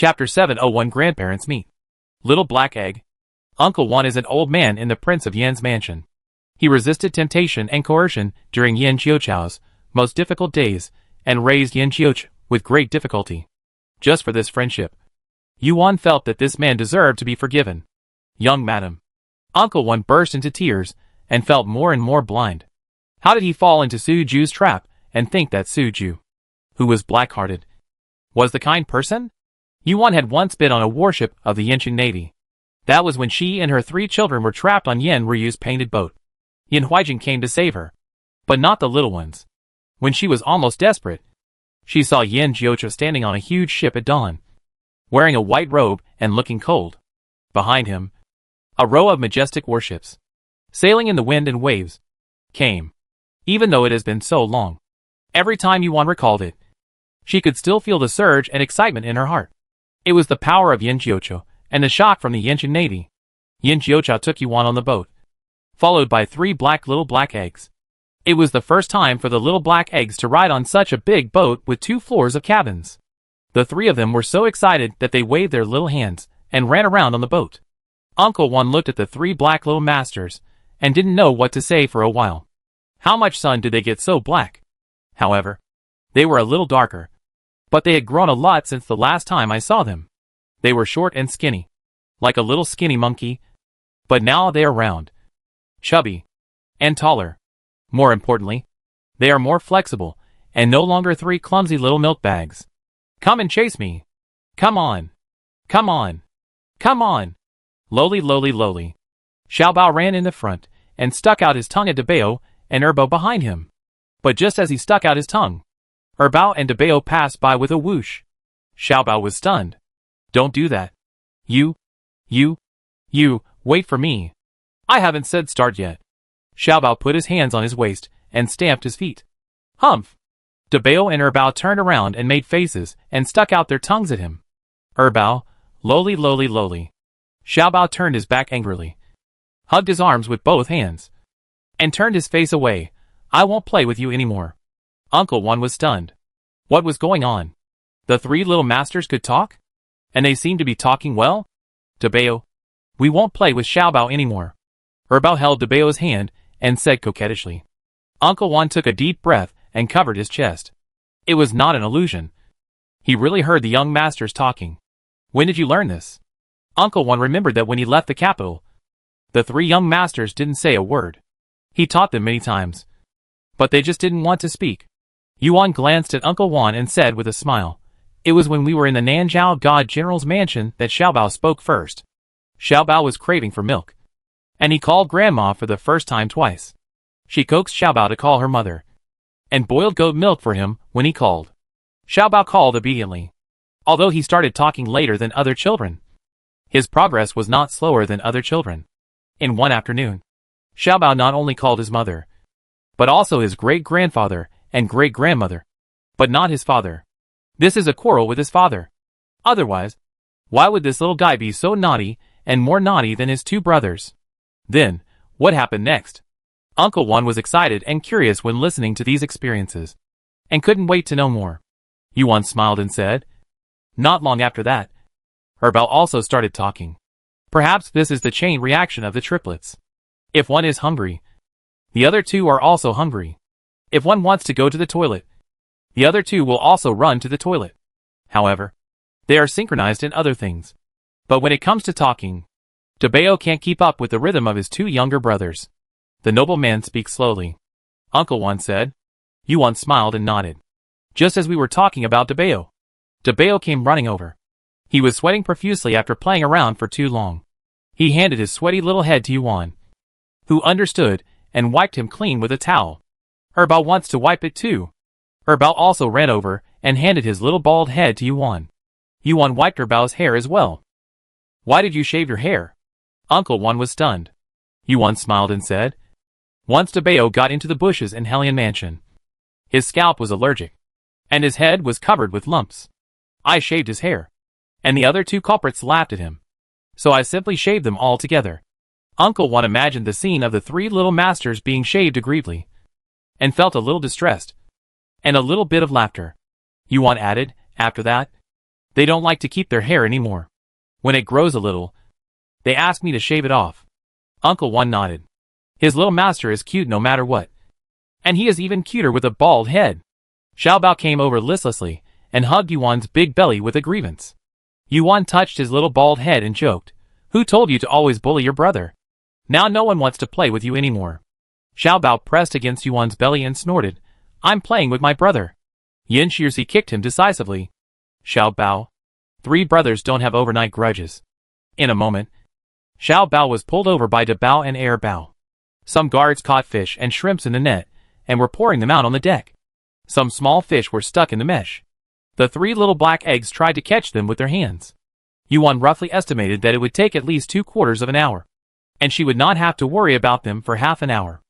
Chapter 701 Grandparents Meet. Little Black Egg. Uncle Wan is an old man in the Prince of Yan's mansion. He resisted temptation and coercion during Yan Jiuchao's most difficult days, and raised Yan Jiuch with great difficulty. Just for this friendship, Yuan felt that this man deserved to be forgiven. Young madam. Uncle Wan burst into tears, and felt more and more blind. How did he fall into Su Ju's trap, and think that Su Ju, who was black-hearted, was the kind person? Yuan had once been on a warship of the Yanqing Navy. That was when she and her 3 children were trapped on Yan Ryu's painted boat. Yan Huijing came to save her, but not the little ones. When she was almost desperate, she saw Yan Jiucha standing on a huge ship at dawn, wearing a white robe and looking cold. Behind him, a row of majestic warships, sailing in the wind and waves, came. Even though it has been so long, every time Yuan recalled it, she could still feel the surge and excitement in her heart. It was the power of Yan Jiucha and the shock from the Yanqing Navy. Yan Jiucha took Yuan on the boat, followed by 3 little black eggs. It was the first time for the little black eggs to ride on such a big boat with 2 floors of cabins. The 3 of them were so excited that they waved their little hands and ran around on the boat. Uncle Wan looked at the 3 black little masters and didn't know what to say for a while. How much sun did they get so black? However, they were a little darker, but they had grown a lot since the last time I saw them. They were short and skinny, like a little skinny monkey, but now they are round, chubby, and taller. More importantly, they are more flexible, and no longer 3 clumsy little milk bags. Come and chase me. Come on. Come on. Come on. Lowly. Xiaobao ran in the front, and stuck out his tongue at Debao and Erbo behind him. But just as he stuck out his tongue, Erbao and Debao passed by with a whoosh. Xiaobao was stunned. Don't do that. You, wait for me. I haven't said start yet. Xiaobao put his hands on his waist and stamped his feet. Humph! Debao and Erbao turned around and made faces and stuck out their tongues at him. Erbao, lowly. Xiaobao turned his back angrily, hugged his arms with both hands, and turned his face away. I won't play with you anymore. Uncle Wan was stunned. What was going on? The 3 little masters could talk? And they seemed to be talking well? Debao, we won't play with Xiaobao anymore. Erbao held Debao's hand and said coquettishly. Uncle Wan took a deep breath and covered his chest. It was not an illusion. He really heard the young masters talking. When did you learn this? Uncle Wan remembered that when he left the capital, the 3 young masters didn't say a word. He taught them many times, but they just didn't want to speak. Yuan glanced at Uncle Wan and said with a smile, it was when we were in the Nanzhao God General's mansion that Xiaobao spoke first. Xiaobao was craving for milk, and he called Grandma for the first time twice. She coaxed Xiaobao to call her mother, and boiled goat milk for him when he called. Xiaobao called obediently, although he started talking later than other children. His progress was not slower than other children. In one afternoon, Xiaobao not only called his mother, but also his great-grandfather and great-grandmother, but not his father. This is a quarrel with his father. Otherwise, why would this little guy be so naughty and more naughty than his 2 brothers? Then, what happened next? Uncle Wan was excited and curious when listening to these experiences, and couldn't wait to know more. Yuan smiled and said, not long after that, Erbao also started talking. Perhaps this is the chain reaction of the triplets. If one is hungry, the other 2 are also hungry. If one wants to go to the toilet, the other 2 will also run to the toilet. However, they are synchronized in other things. But when it comes to talking, Debao can't keep up with the rhythm of his 2 younger brothers. The nobleman speaks slowly. Uncle Wan said. Yuan smiled and nodded. Just as we were talking about Debao, Debao came running over. He was sweating profusely after playing around for too long. He handed his sweaty little head to Yuan, who understood and wiped him clean with a towel. Erbao wants to wipe it too. Erbao also ran over and handed his little bald head to Yuan. Yuan wiped Erbao's hair as well. Why did you shave your hair? Uncle Wan was stunned. Yuan smiled and said. Once Debao got into the bushes in Helian Mansion, his scalp was allergic, and his head was covered with lumps. I shaved his hair, and the other 2 culprits laughed at him. So I simply shaved them all together. Uncle Wan imagined the scene of the 3 little masters being shaved agreeably, and felt a little distressed, and a little bit of laughter. Yuan added, after that, They don't like to keep their hair anymore. When it grows a little, they ask me to shave it off. Uncle Wan nodded. His little master is cute no matter what. And he is even cuter with a bald head. Xiao Bao came over listlessly and hugged Yuan's big belly with a grievance. Yuan touched his little bald head and joked, "Who told you to always bully your brother? Now no one wants to play with you anymore." Xiao Bao pressed against Yuan's belly and snorted, "I'm playing with my brother." Yin Shirzi kicked him decisively. "Xiao Bao, 3 brothers don't have overnight grudges." In a moment, Xiao Bao was pulled over by De Bao and Air Bao. Some guards caught fish and shrimps in the net and were pouring them out on the deck. Some small fish were stuck in the mesh. The 3 little black eggs tried to catch them with their hands. Yuan roughly estimated that it would take at least 2/4 of an hour, and she would not have to worry about them for half an hour.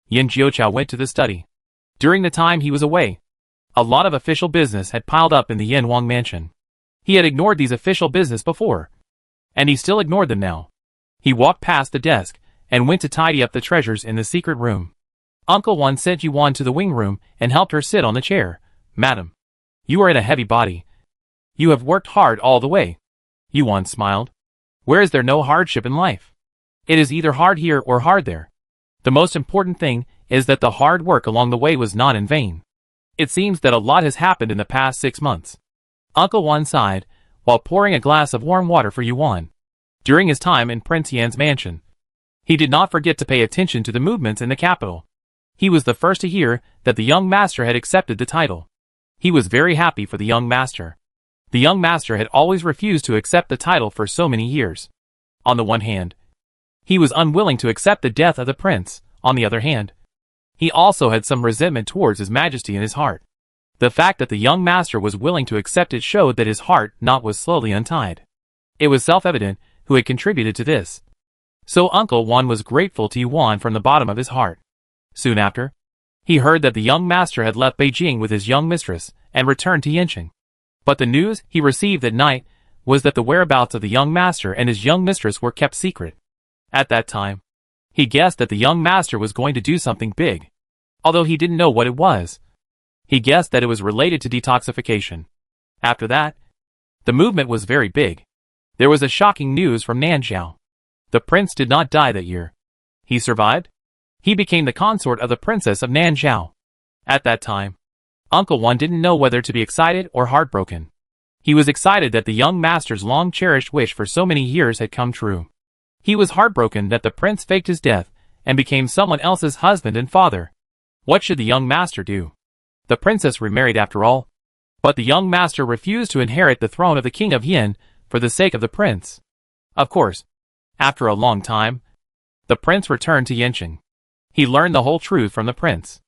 Yin Jiuqiao went to the study. During the time he was away, a lot of official business had piled up in the Yin Wang mansion. He had ignored these official business before, and he still ignored them now. He walked past the desk and went to tidy up the treasures in the secret room. Uncle Wan sent Yuan to the wing room and helped her sit on the chair. "Madam, you are in a heavy body. You have worked hard all the way." Yuan smiled. "Where is there no hardship in life? It is either hard here or hard there. The most important thing is that the hard work along the way was not in vain." It seems that a lot has happened in the past 6 months. Uncle Wan sighed while pouring a glass of warm water for Yuan. During his time in Prince Yan's mansion, he did not forget to pay attention to the movements in the capital. He was the first to hear that the young master had accepted the title. He was very happy for the young master. The young master had always refused to accept the title for so many years. On the one hand, he was unwilling to accept the death of the prince. On the other hand, he also had some resentment towards His Majesty in his heart. The fact that the young master was willing to accept it showed that his heart knot was slowly untied. It was self-evident who had contributed to this. So Uncle Wan was grateful to Yuan from the bottom of his heart. Soon after, he heard that the young master had left Beijing with his young mistress and returned to Yanqing. But the news he received that night was that the whereabouts of the young master and his young mistress were kept secret. At that time, he guessed that the young master was going to do something big. Although he didn't know what it was, he guessed that it was related to detoxification. After that, the movement was very big. There was a shocking news from Nanzhao. The prince did not die that year. He survived. He became the consort of the princess of Nanzhao. At that time, Uncle Wan didn't know whether to be excited or heartbroken. He was excited that the young master's long-cherished wish for so many years had come true. He was heartbroken that the prince faked his death and became someone else's husband and father. What should the young master do? The princess remarried after all. But the young master refused to inherit the throne of the king of Yin for the sake of the prince. Of course, after a long time, the prince returned to Yanqing. He learned the whole truth from the prince.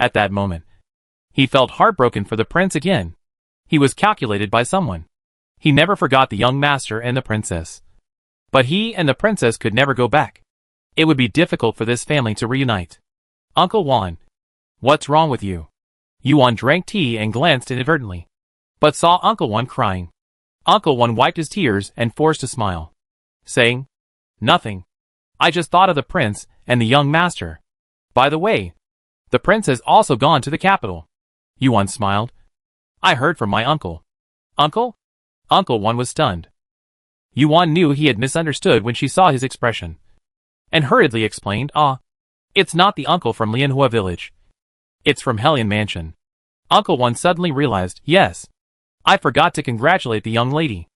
At that moment, he felt heartbroken for the prince again. He was calculated by someone. He never forgot the young master and the princess. But he and the princess could never go back. It would be difficult for this family to reunite. "Uncle Wan, what's wrong with you?" Yuan drank tea and glanced inadvertently, but saw Uncle Wan crying. Uncle Wan wiped his tears and forced a smile, saying, "Nothing. I just thought of the prince and the young master. By the way, the prince has also gone to the capital." Yuan smiled. "I heard from my uncle." "Uncle?" Uncle Wan was stunned. Yuan knew he had misunderstood when she saw his expression, and hurriedly explained, it's not the uncle from Lianhua village. It's from Helion Mansion." Uncle Wan suddenly realized, yes, I forgot to congratulate the young lady.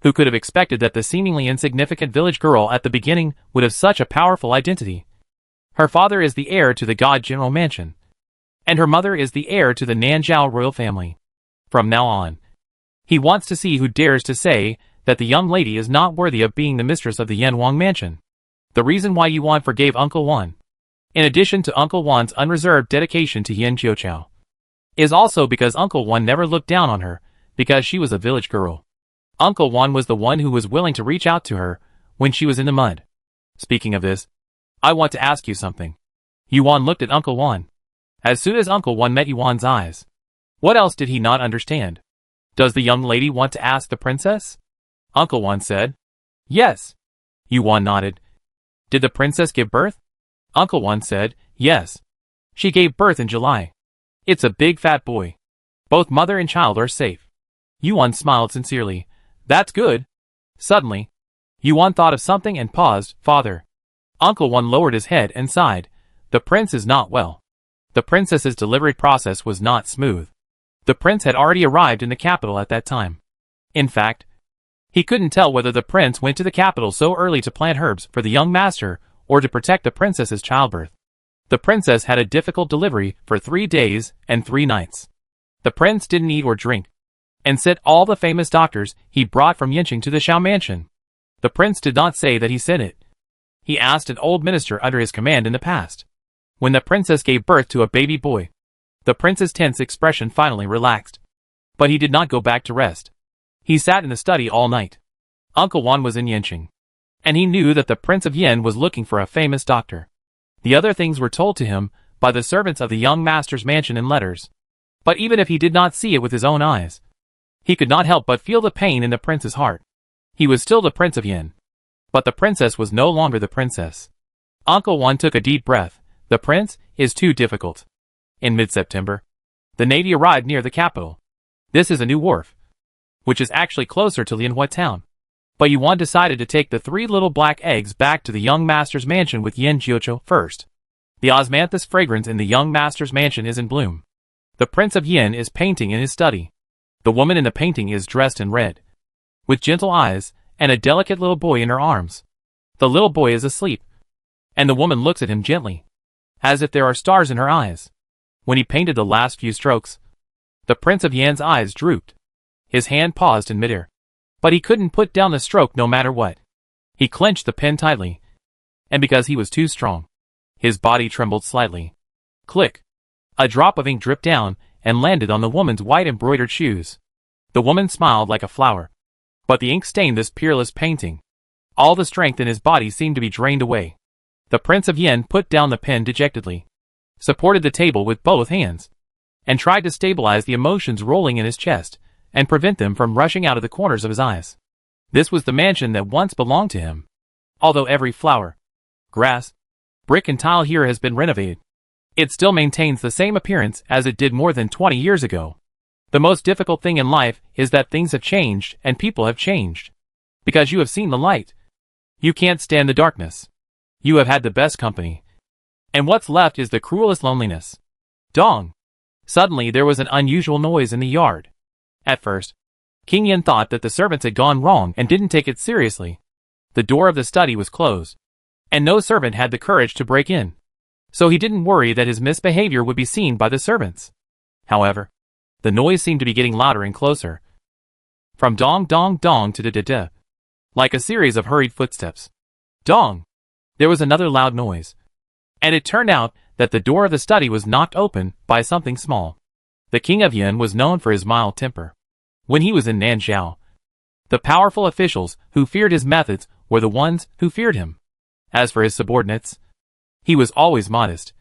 Who could have expected that the seemingly insignificant village girl at the beginning would have such a powerful identity? Her father is the heir to the God General Mansion, and her mother is the heir to the Nanzhao royal family. From now on, he wants to see who dares to say that the young lady is not worthy of being the mistress of the Yanwang Mansion. The reason why Yuan forgave Uncle Wan, in addition to Uncle Wan's unreserved dedication to Yin Jiuqiao, is also because Uncle Wan never looked down on her because she was a village girl. Uncle Wan was the one who was willing to reach out to her when she was in the mud. "Speaking of this, I want to ask you something." Yuan looked at Uncle Wan. As soon as Uncle Wan met Yuan's eyes, what else did he not understand? "Does the young lady want to ask the princess?" Uncle Wan said. "Yes." Yuan nodded. "Did the princess give birth?" Uncle Wan said, "Yes. She gave birth in July. It's a big fat boy. Both mother and child are safe." Yuan smiled sincerely. That's good. Suddenly, Yuan thought of something and paused. Father. Uncle Wan lowered his head and sighed. The prince is not well. The princess's delivery process was not smooth. The prince had already arrived in the capital at that time. In fact, he couldn't tell whether the prince went to the capital so early to plant herbs for the young master or to protect the princess's childbirth. The princess had a difficult delivery for 3 days and 3 nights. The prince didn't eat or drink, and sent all the famous doctors he brought from Yinqing to the Shao mansion. The prince did not say that he sent it. He asked an old minister under his command in the past. When the princess gave birth to a baby boy, the prince's tense expression finally relaxed. But he did not go back to rest. He sat in the study all night. Uncle Wan was in Yinqing, and he knew that the Prince of Yin was looking for a famous doctor. The other things were told to him by the servants of the young master's mansion in letters. But even if he did not see it with his own eyes, he could not help but feel the pain in the prince's heart. He was still the Prince of Yin, but the princess was no longer the princess. Uncle Wan took a deep breath. The prince is too difficult. In mid-September, the navy arrived near the capital. This is a new wharf, which is actually closer to Lianhua town. But Yuan decided to take the 3 little black eggs back to the young master's mansion with Yin Jiuqiu first. The osmanthus fragrance in the young master's mansion is in bloom. The Prince of Yin is painting in his study. The woman in the painting is dressed in red, with gentle eyes and a delicate little boy in her arms. The little boy is asleep, and the woman looks at him gently, as if there are stars in her eyes. When he painted the last few strokes, the Prince of Yan's eyes drooped. His hand paused in midair, but he couldn't put down the stroke no matter what. He clenched the pen tightly, and because he was too strong, his body trembled slightly. Click! A drop of ink dripped down and landed on the woman's white embroidered shoes. The woman smiled like a flower, but the ink stained this peerless painting. All the strength in his body seemed to be drained away. The Prince of Yin put down the pen dejectedly, supported the table with both hands, and tried to stabilize the emotions rolling in his chest and prevent them from rushing out of the corners of his eyes. This was the mansion that once belonged to him. Although every flower, grass, brick and tile here has been renovated, it still maintains the same appearance as it did more than 20 years ago. The most difficult thing in life is that things have changed and people have changed. Because you have seen the light, you can't stand the darkness. You have had the best company, and what's left is the cruelest loneliness. Dong! Suddenly there was an unusual noise in the yard. At first, King Yin thought that the servants had gone wrong and didn't take it seriously. The door of the study was closed, and no servant had the courage to break in. So he didn't worry that his misbehavior would be seen by the servants. However, the noise seemed to be getting louder and closer. From dong dong dong to da-da-da, like a series of hurried footsteps. Dong! There was another loud noise, and it turned out that the door of the study was knocked open by something small. The King of Yin was known for his mild temper. When he was in Nanzhao, the powerful officials who feared his methods were the ones who feared him. As for his subordinates, he was always modest.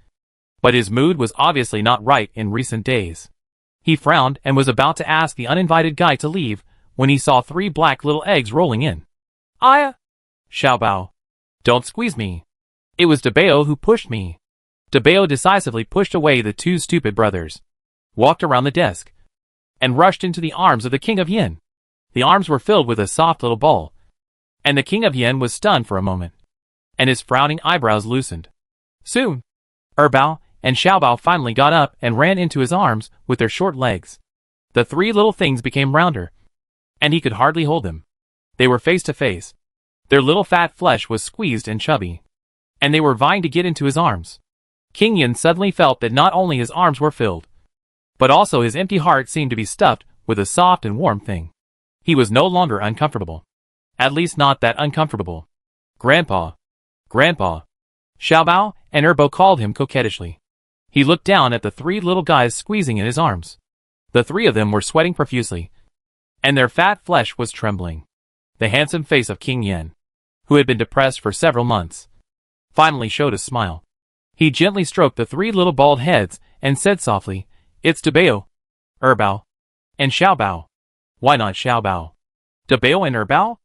But his mood was obviously not right in recent days. He frowned and was about to ask the uninvited guy to leave when he saw 3 black little eggs rolling in. Xiaobao. Don't squeeze me. It was Dabao who pushed me. Dabao decisively pushed away the 2 stupid brothers, walked around the desk, and rushed into the arms of the King of Yin. The arms were filled with a soft little ball, and the King of Yin was stunned for a moment, and his frowning eyebrows loosened. Soon, Erbao and Xiaobao finally got up and ran into his arms with their short legs. The 3 little things became rounder, and he could hardly hold them. They were face to face. Their little fat flesh was squeezed and chubby, and they were vying to get into his arms. King Yin suddenly felt that not only his arms were filled, but also his empty heart seemed to be stuffed with a soft and warm thing. He was no longer uncomfortable. At least not that uncomfortable. Grandpa. Grandpa. Xiaobao and Erbo called him coquettishly. He looked down at the 3 little guys squeezing in his arms. The 3 of them were sweating profusely, and their fat flesh was trembling. The handsome face of King Yin, who had been depressed for several months, finally showed a smile. He gently stroked the 3 little bald heads and said softly, It's Dabao, Erbao, and Xiaobao. Why not Xiaobao? Dabao and Erbao?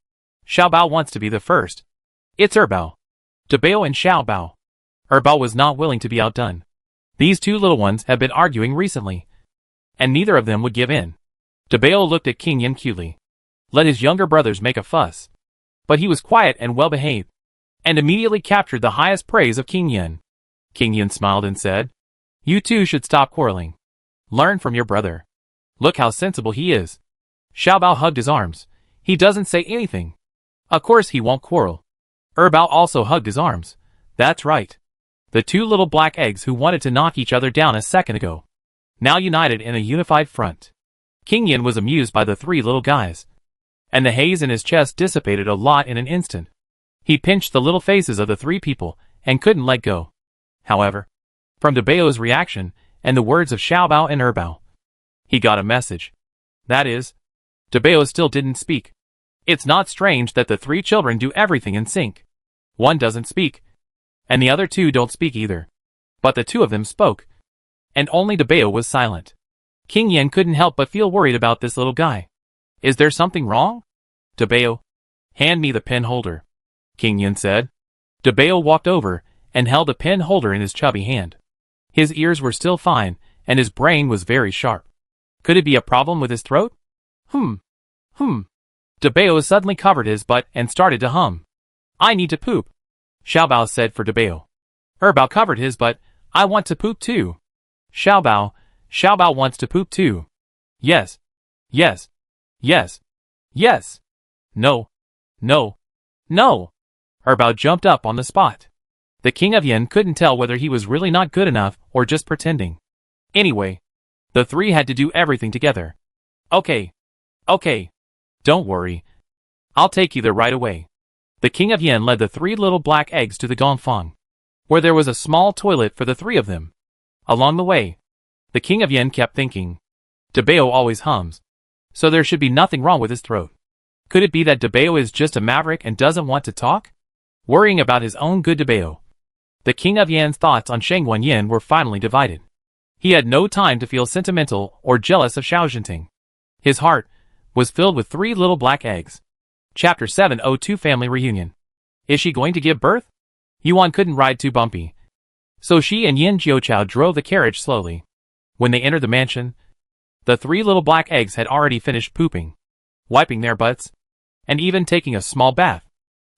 Xiaobao wants to be the first. It's Erbao. Dabao and Xiaobao. Erbao was not willing to be outdone. These 2 little ones had been arguing recently, and neither of them would give in. Debeo looked at King Yin cutely. Let his younger brothers make a fuss. But he was quiet and well-behaved, and immediately captured the highest praise of King Yin. King Yin smiled and said, "You two should stop quarreling. Learn from your brother. Look how sensible he is." Xiaobao hugged his arms. He doesn't say anything. Of course he won't quarrel. Erbao also hugged his arms. That's right. The two little black eggs who wanted to knock each other down a second ago. Now united in a unified front. King Yin was amused by the three little guys. And the haze in his chest dissipated a lot in an instant. He pinched the little faces of the three people and couldn't let go. However, from Debeo's reaction and the words of Xiaobao and Erbao, he got a message. That is, Debeo still didn't speak. It's not strange that the three children do everything in sync. One doesn't speak, and the other two don't speak either. But the two of them spoke, and only Debeo was silent. King Yin couldn't help but feel worried about this little guy. Is there something wrong? Debeo, hand me the pen holder, King Yin said. Debeo walked over and held the pen holder in his chubby hand. His ears were still fine, and his brain was very sharp. Could it be a problem with his throat? Debeo suddenly covered his butt and started to hum. I need to poop, Xiaobao said for Debeo. Erbao covered his butt. I want to poop too. Xiaobao wants to poop too. Yes. Yes. Yes. Yes. No. No. No. Erbao jumped up on the spot. The King of Yin couldn't tell whether he was really not good enough or just pretending. Anyway, the three had to do everything together. Okay. Don't worry. I'll take you there right away. The King of Yin led the three little black eggs to the Gongfang, where there was a small toilet for the three of them. Along the way, the King of Yin kept thinking, Debeo always hums, so there should be nothing wrong with his throat. Could it be that Debeo is just a maverick and doesn't want to talk? Worrying about his own good Debeo, the King of Yan's thoughts on Shengwen Yin were finally divided. He had no time to feel sentimental or jealous of Xiao Jinting. His heart was filled with three little black eggs. Chapter 702 Family Reunion. Is she going to give birth? Yuan couldn't ride too bumpy, so she and Yin Jiuqiao drove the carriage slowly. When they entered the mansion, the three little black eggs had already finished pooping, wiping their butts, and even taking a small bath.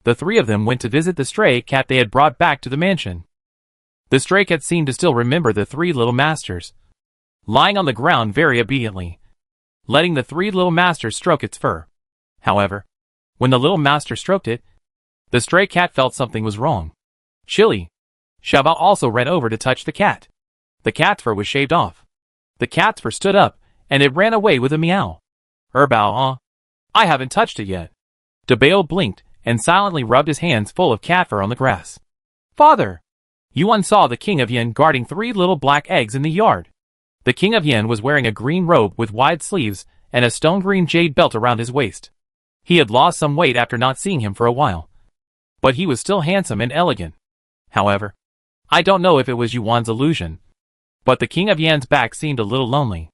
The three of them went to visit the stray cat they had brought back to the mansion. The stray cat seemed to still remember the three little masters, lying on the ground very obediently, letting the three little masters stroke its fur. However, when the little master stroked it, the stray cat felt something was wrong. Chilly. Xiaobao also ran over to touch the cat. The cat's fur was shaved off. The cat's fur stood up, and it ran away with a meow. Erbao, I haven't touched it yet. Debeo blinked and silently rubbed his hands full of cat fur on the grass. Father! Yuan saw the King of Yin guarding three little black eggs in the yard. The King of Yin was wearing a green robe with wide sleeves and a stone green jade belt around his waist. He had lost some weight after not seeing him for a while, but he was still handsome and elegant. However, I don't know if it was Yuan's illusion, but the King of Yan's back seemed a little lonely.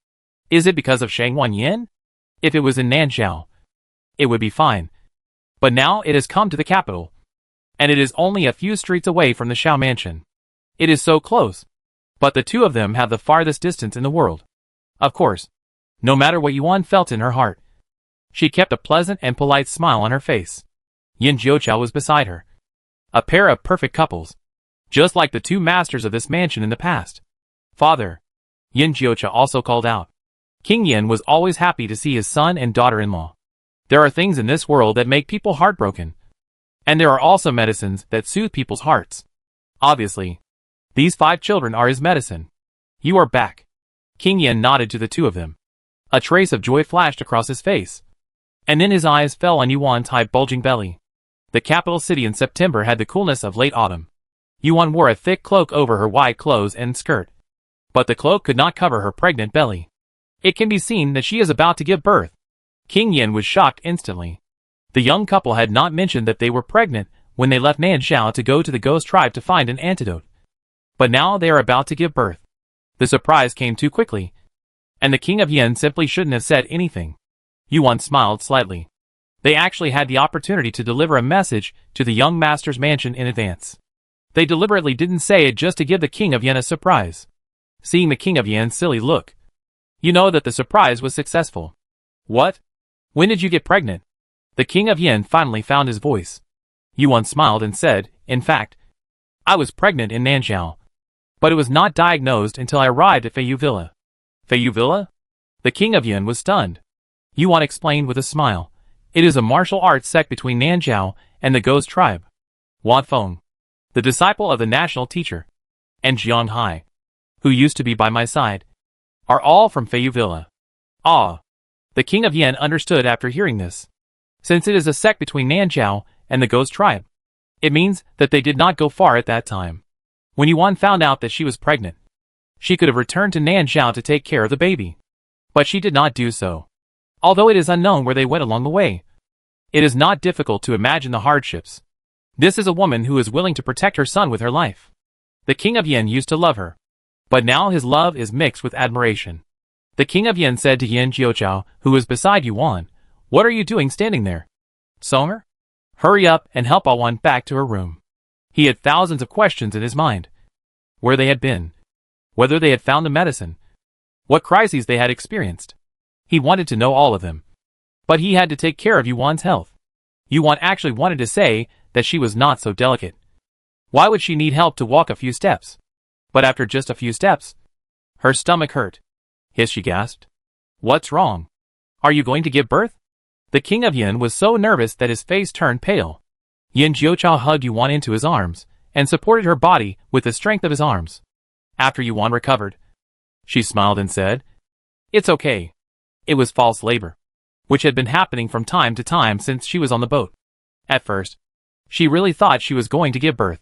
Is it because of Shengwen Yin? If it was in Nanzhao, it would be fine. But now it has come to the capital, and it is only a few streets away from the Xiao mansion. It is so close, but the two of them have the farthest distance in the world. Of course, no matter what Yuan felt in her heart, she kept a pleasant and polite smile on her face. Yin Jiuqiao was beside her. A pair of perfect couples, just like the two masters of this mansion in the past. Father, Yin Jiuqiao also called out. King Yin was always happy to see his son and daughter-in-law. There are things in this world that make people heartbroken, and there are also medicines that soothe people's hearts. Obviously, these 5 children are his medicine. You are back. King Yin nodded to the two of them. A trace of joy flashed across his face, and then his eyes fell on Yuan's high bulging belly. The capital city in September had the coolness of late autumn. Yuan wore a thick cloak over her wide clothes and skirt, but the cloak could not cover her pregnant belly. It can be seen that she is about to give birth. King Yin was shocked instantly. The young couple had not mentioned that they were pregnant when they left Nanzhao to go to the ghost tribe to find an antidote. But now they are about to give birth. The surprise came too quickly, and the King of Yin simply shouldn't have said anything. Yuan smiled slightly. They actually had the opportunity to deliver a message to the young master's mansion in advance. They deliberately didn't say it just to give the King of Yin a surprise. Seeing the King of Yin's silly look, you know that the surprise was successful. What? When did you get pregnant? The king of Yin finally found his voice. Yuan smiled and said, in fact, I was pregnant in Nanzhao. But it was not diagnosed until I arrived at Feiyu Villa. Feiyu Villa? The king of Yin was stunned. Yuan explained with a smile. It is a martial arts sect between Nanzhao and the ghost tribe. Wan Feng, the disciple of the national teacher, and Jiang Hai, who used to be by my side, are all from Feiyu Villa. Ah! The king of Yin understood after hearing this. Since it is a sect between Nanzhao and the ghost tribe, it means that they did not go far at that time. When Yuan found out that she was pregnant, she could have returned to Nanzhao to take care of the baby. But she did not do so. Although it is unknown where they went along the way, it is not difficult to imagine the hardships. This is a woman who is willing to protect her son with her life. The king of Yin used to love her, but now his love is mixed with admiration. The king of Yin said to Yin Jiuchao, who was beside Yuan, "What are you doing standing there? Songer? Hurry up and help Awan back to her room." He had thousands of questions in his mind. Where they had been, whether they had found the medicine, what crises they had experienced. He wanted to know all of them. But he had to take care of Yuan's health. Yuan actually wanted to say that she was not so delicate. Why would she need help to walk a few steps? But after just a few steps, her stomach hurt. She gasped. What's wrong? Are you going to give birth? The king of Yin was so nervous that his face turned pale. Yin Jiuchao hugged Yuan into his arms and supported her body with the strength of his arms. After Yuan recovered, she smiled and said, "It's okay. It was false labor, which had been happening from time to time since she was on the boat. At first, she really thought she was going to give birth.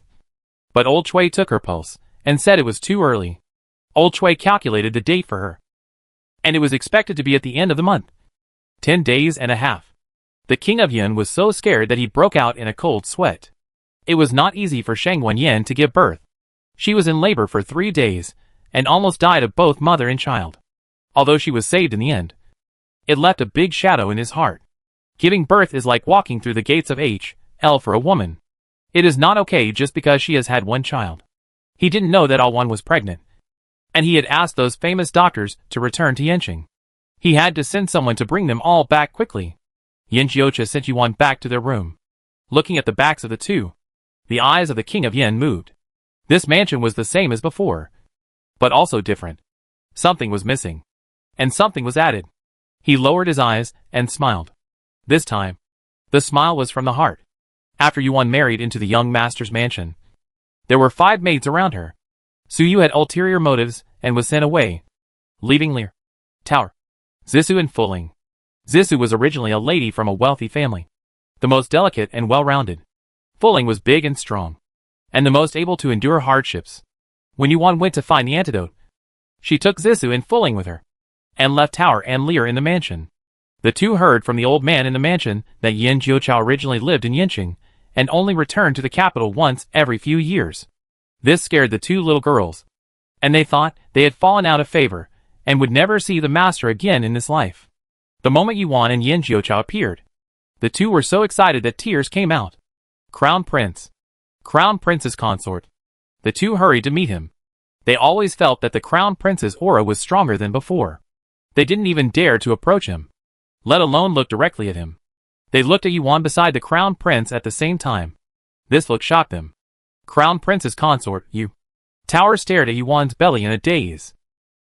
But old Chui took her pulse and said it was too early. Old Chui calculated the date for her, and it was expected to be at the end of the month. 10 days and a half. The king of Yin was so scared that he broke out in a cold sweat. It was not easy for Shang Wenyan to give birth. She was in labor for 3 days and almost died of both mother and child. Although she was saved in the end, it left a big shadow in his heart. Giving birth is like walking through the gates of H.L. for a woman. It is not okay just because she has had one child. He didn't know that Awan was pregnant, and he had asked those famous doctors to return to Yanqing. He had to send someone to bring them all back quickly. Yin Jiucha sent Yuan back to their room. Looking at the backs of the two, the eyes of the king of Yin moved. This mansion was the same as before, but also different. Something was missing, and something was added. He lowered his eyes and smiled. This time, the smile was from the heart. After Yuan married into the young master's mansion, there were 5 maids around her. Suyu had ulterior motives and was sent away, leaving Lear, Tower, Zissou and Fuling. Zissou was originally a lady from a wealthy family, the most delicate and well-rounded. Fuling was big and strong, and the most able to endure hardships. When Yuan went to find the antidote, she took Zissou and Fuling with her, and left Tower and Lear in the mansion. The two heard from the old man in the mansion that Yin Jiuchao originally lived in Yanqing, and only returned to the capital once every few years. This scared the 2 little girls, and they thought they had fallen out of favor, and would never see the master again in this life. The moment Yuan and Yin Jiuchao appeared, the 2 were so excited that tears came out. Crown Prince. Crown Prince's consort. The 2 hurried to meet him. They always felt that the Crown Prince's aura was stronger than before. They didn't even dare to approach him, let alone look directly at him. They looked at Yuan beside the Crown Prince at the same time. This look shocked them. Crown Prince's consort, you. Tower stared at Yuan's belly in a daze.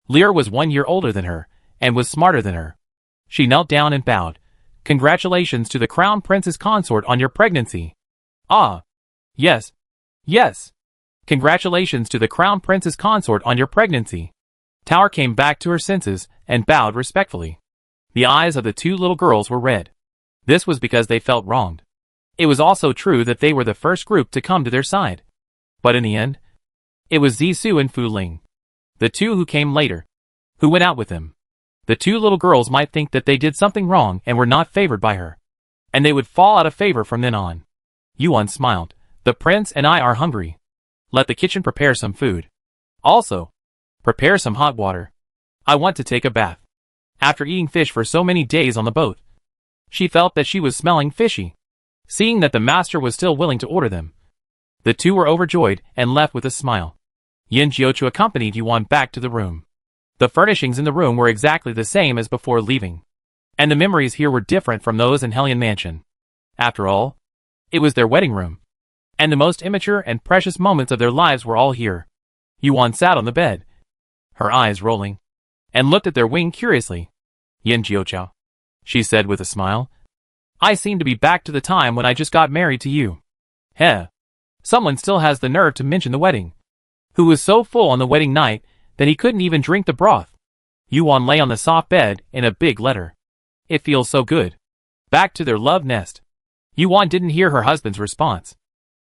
Lear was 1 year older than her, and was smarter than her. She knelt down and bowed. Congratulations to the Crown Prince's consort on your pregnancy. Ah. Yes. Yes. Congratulations to the Crown Prince's consort on your pregnancy. Tower came back to her senses and bowed respectfully. The eyes of the 2 little girls were red. This was because they felt wronged. It was also true that they were the first group to come to their side. But in the end, it was Zissou and Fu Ling, the 2 who came later, who went out with them. The 2 little girls might think that they did something wrong and were not favored by her, and they would fall out of favor from then on. Yuan smiled. The prince and I are hungry. Let the kitchen prepare some food. Also, prepare some hot water. I want to take a bath. After eating fish for so many days on the boat, she felt that she was smelling fishy. Seeing that the master was still willing to order them, the 2 were overjoyed and left with a smile. Yin Jiuchu accompanied Yuan back to the room. The furnishings in the room were exactly the same as before leaving. And the memories here were different from those in Hellion Mansion. After all, it was their wedding room. And the most immature and precious moments of their lives were all here. Yuan sat on the bed, her eyes rolling, and looked at their wing curiously. Yin Jiuqiao, she said with a smile. I seem to be back to the time when I just got married to you. Heh. Someone still has the nerve to mention the wedding. Who was so full on the wedding night that he couldn't even drink the broth. Yuan lay on the soft bed in a big letter. It feels so good. Back to their love nest. Yuan didn't hear her husband's response.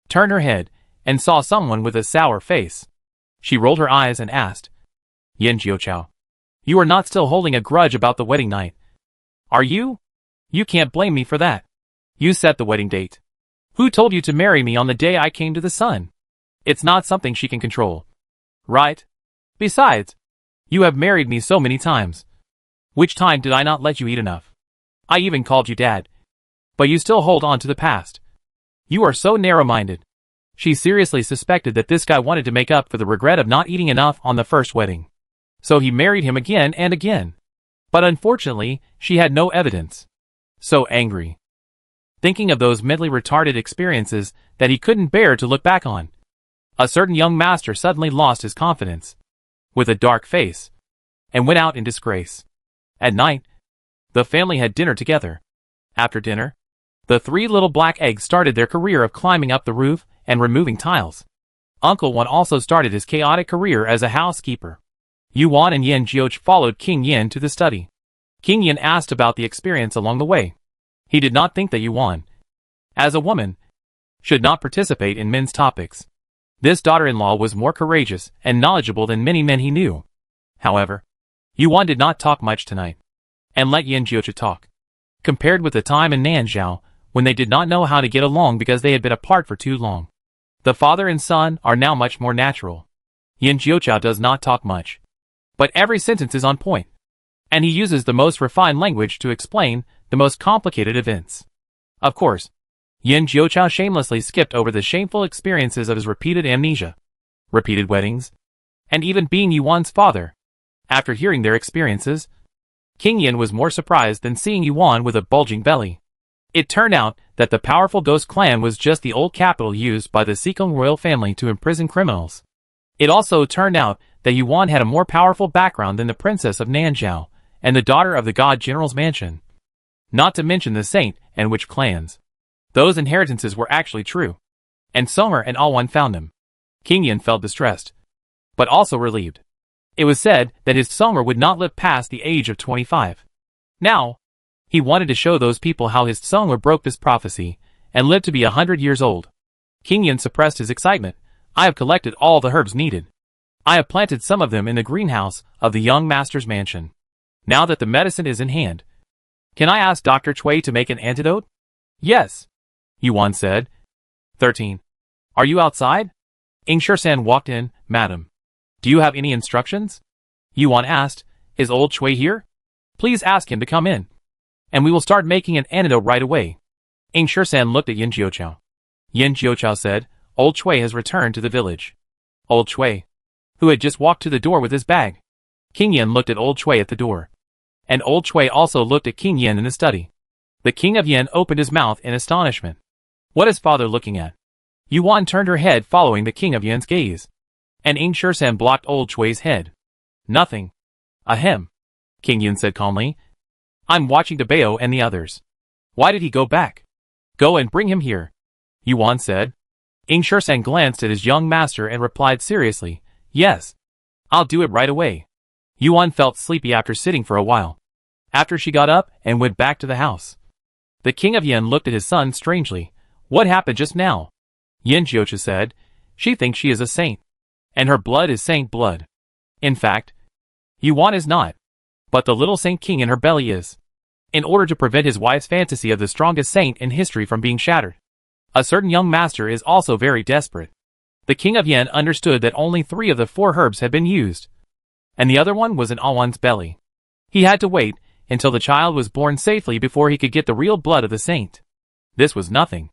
Turned her head and saw someone with a sour face. She rolled her eyes and asked, Yin Jiuqiao, you are not still holding a grudge about the wedding night, are you? You can't blame me for that. You set the wedding date. Who told you to marry me on the day I came to the sun? It's not something she can control. Right? Besides, you have married me so many times. Which time did I not let you eat enough? I even called you dad. But you still hold on to the past. You are so narrow-minded. She seriously suspected that this guy wanted to make up for the regret of not eating enough on the first wedding. So he married him again and again. But unfortunately, she had no evidence. So angry. Thinking of those mentally retarded experiences that he couldn't bear to look back on. A certain young master suddenly lost his confidence, with a dark face, and went out in disgrace. At night, the family had dinner together. After dinner, the three little black eggs started their career of climbing up the roof and removing tiles. Uncle Wan also started his chaotic career as a housekeeper. Yuan and Yin Jiuqiao followed King Yin to the study. King Yin asked about the experience along the way. He did not think that Yuan, as a woman, should not participate in men's topics. This daughter-in-law was more courageous and knowledgeable than many men he knew. However, Yuan did not talk much tonight, and let Yin Jiuqiao talk. Compared with the time in Nanzhao, when they did not know how to get along because they had been apart for too long, the father and son are now much more natural. Yin Jiuqiao does not talk much, but every sentence is on point, and he uses the most refined language to explain the most complicated events. Of course, Yin Jiuqiao shamelessly skipped over the shameful experiences of his repeated amnesia, repeated weddings, and even being Yuan's father. After hearing their experiences, King Yin was more surprised than seeing Yuan with a bulging belly. It turned out that the powerful Ghost Clan was just the old capital used by the Sikong royal family to imprison criminals. It also turned out that Yuan had a more powerful background than the princess of Nanzhao and the daughter of the god general's mansion. Not to mention the saint and witch clans. Those inheritances were actually true. And Songer and Alwan found him. King Yin felt distressed, but also relieved. It was said that his Songer would not live past the age of 25. Now, he wanted to show those people how his Songer broke this prophecy and lived to be 100 years old. King Yin suppressed his excitement. I have collected all the herbs needed. I have planted some of them in the greenhouse of the young master's mansion. Now that the medicine is in hand, can I ask Dr. Cui to make an antidote? Yes, Yuan said. 13. Are you outside? Ing Shersan walked in. Madam, do you have any instructions? Yuan asked. Is old Cui here? Please ask him to come in, and we will start making an antidote right away. Ing Shersan looked at Yin Jiuqiao. Yin Jiuqiao said, Old Cui has returned to the village. Old Cui, who had just walked to the door with his bag. King Yin looked at Old Cui at the door. And Old Cui also looked at King Yin in the study. The King of Yin opened his mouth in astonishment. What is father looking at? Yuan turned her head following the King of Yin's gaze. And Ing Shersan blocked Old Cui's head. Nothing. Ahem. King Yin said calmly. I'm watching Dabeo and the others. Why did he go back? Go and bring him here. Yuan said. Ing Shersan glanced at his young master and replied seriously. Yes. I'll do it right away. Yuan felt sleepy after sitting for a while. After she got up and went back to the house. The King of Yin looked at his son strangely. What happened just now? Yin Jiuqiao said. She thinks she is a saint. And her blood is saint blood. In fact, Yuan is not. But the little saint king in her belly is. In order to prevent his wife's fantasy of the strongest saint in history from being shattered. A certain young master is also very desperate. The King of Yin understood that only 3 of the 4 herbs had been used. And the other one was in Alwan's belly. He had to wait until the child was born safely before he could get the real blood of the saint. This was nothing.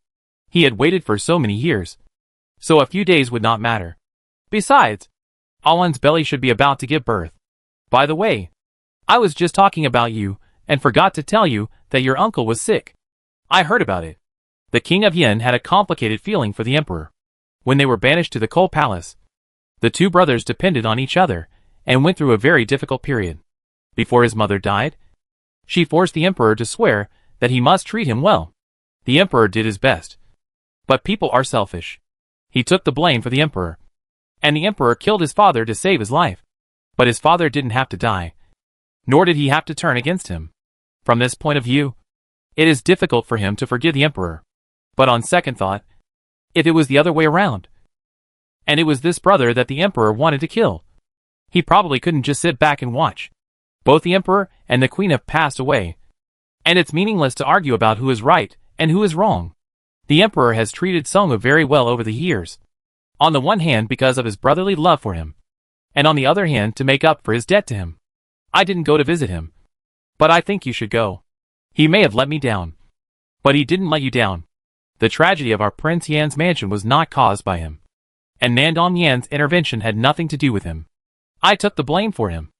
He had waited for so many years. So a few days would not matter. Besides, Alwan's belly should be about to give birth. By the way, I was just talking about you, and forgot to tell you that your uncle was sick. I heard about it. The king of Yin had a complicated feeling for the emperor. When they were banished to the coal palace, the two brothers depended on each other and went through a very difficult period. Before his mother died, she forced the emperor to swear that he must treat him well. The emperor did his best. But people are selfish. He took the blame for the emperor. And the emperor killed his father to save his life. But his father didn't have to die. Nor did he have to turn against him. From this point of view, it is difficult for him to forgive the emperor. But on second thought, if it was the other way around, and it was this brother that the emperor wanted to kill, he probably couldn't just sit back and watch. Both the emperor and the queen have passed away, and it's meaningless to argue about who is right and who is wrong. The emperor has treated Songwu very well over the years. On the one hand because of his brotherly love for him, and on the other hand to make up for his debt to him. I didn't go to visit him, but I think you should go. He may have let me down, but he didn't let you down. The tragedy of our Prince Yan's mansion was not caused by him, and Nandong Yan's intervention had nothing to do with him. I took the blame for him,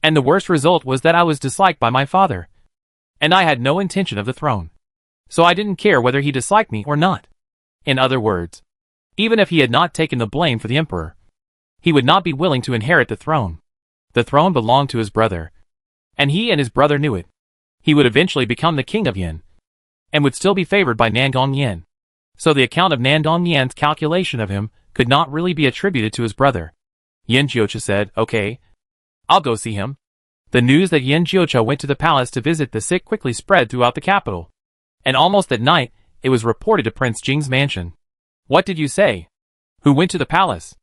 and the worst result was that I was disliked by my father, and I had no intention of the throne. So I didn't care whether he disliked me or not. In other words, even if he had not taken the blame for the emperor, he would not be willing to inherit the throne. The throne belonged to his brother, and he and his brother knew it. He would eventually become the king of Yin, and would still be favored by Nandong Yan. So the account of Nandong Yan's calculation of him could not really be attributed to his brother. Yin Jiucha said, "Okay, I'll go see him." The news that Yin Jiucha went to the palace to visit the sick quickly spread throughout the capital, and almost at night, it was reported to Prince Jing's mansion. "What did you say? Who went to the palace?"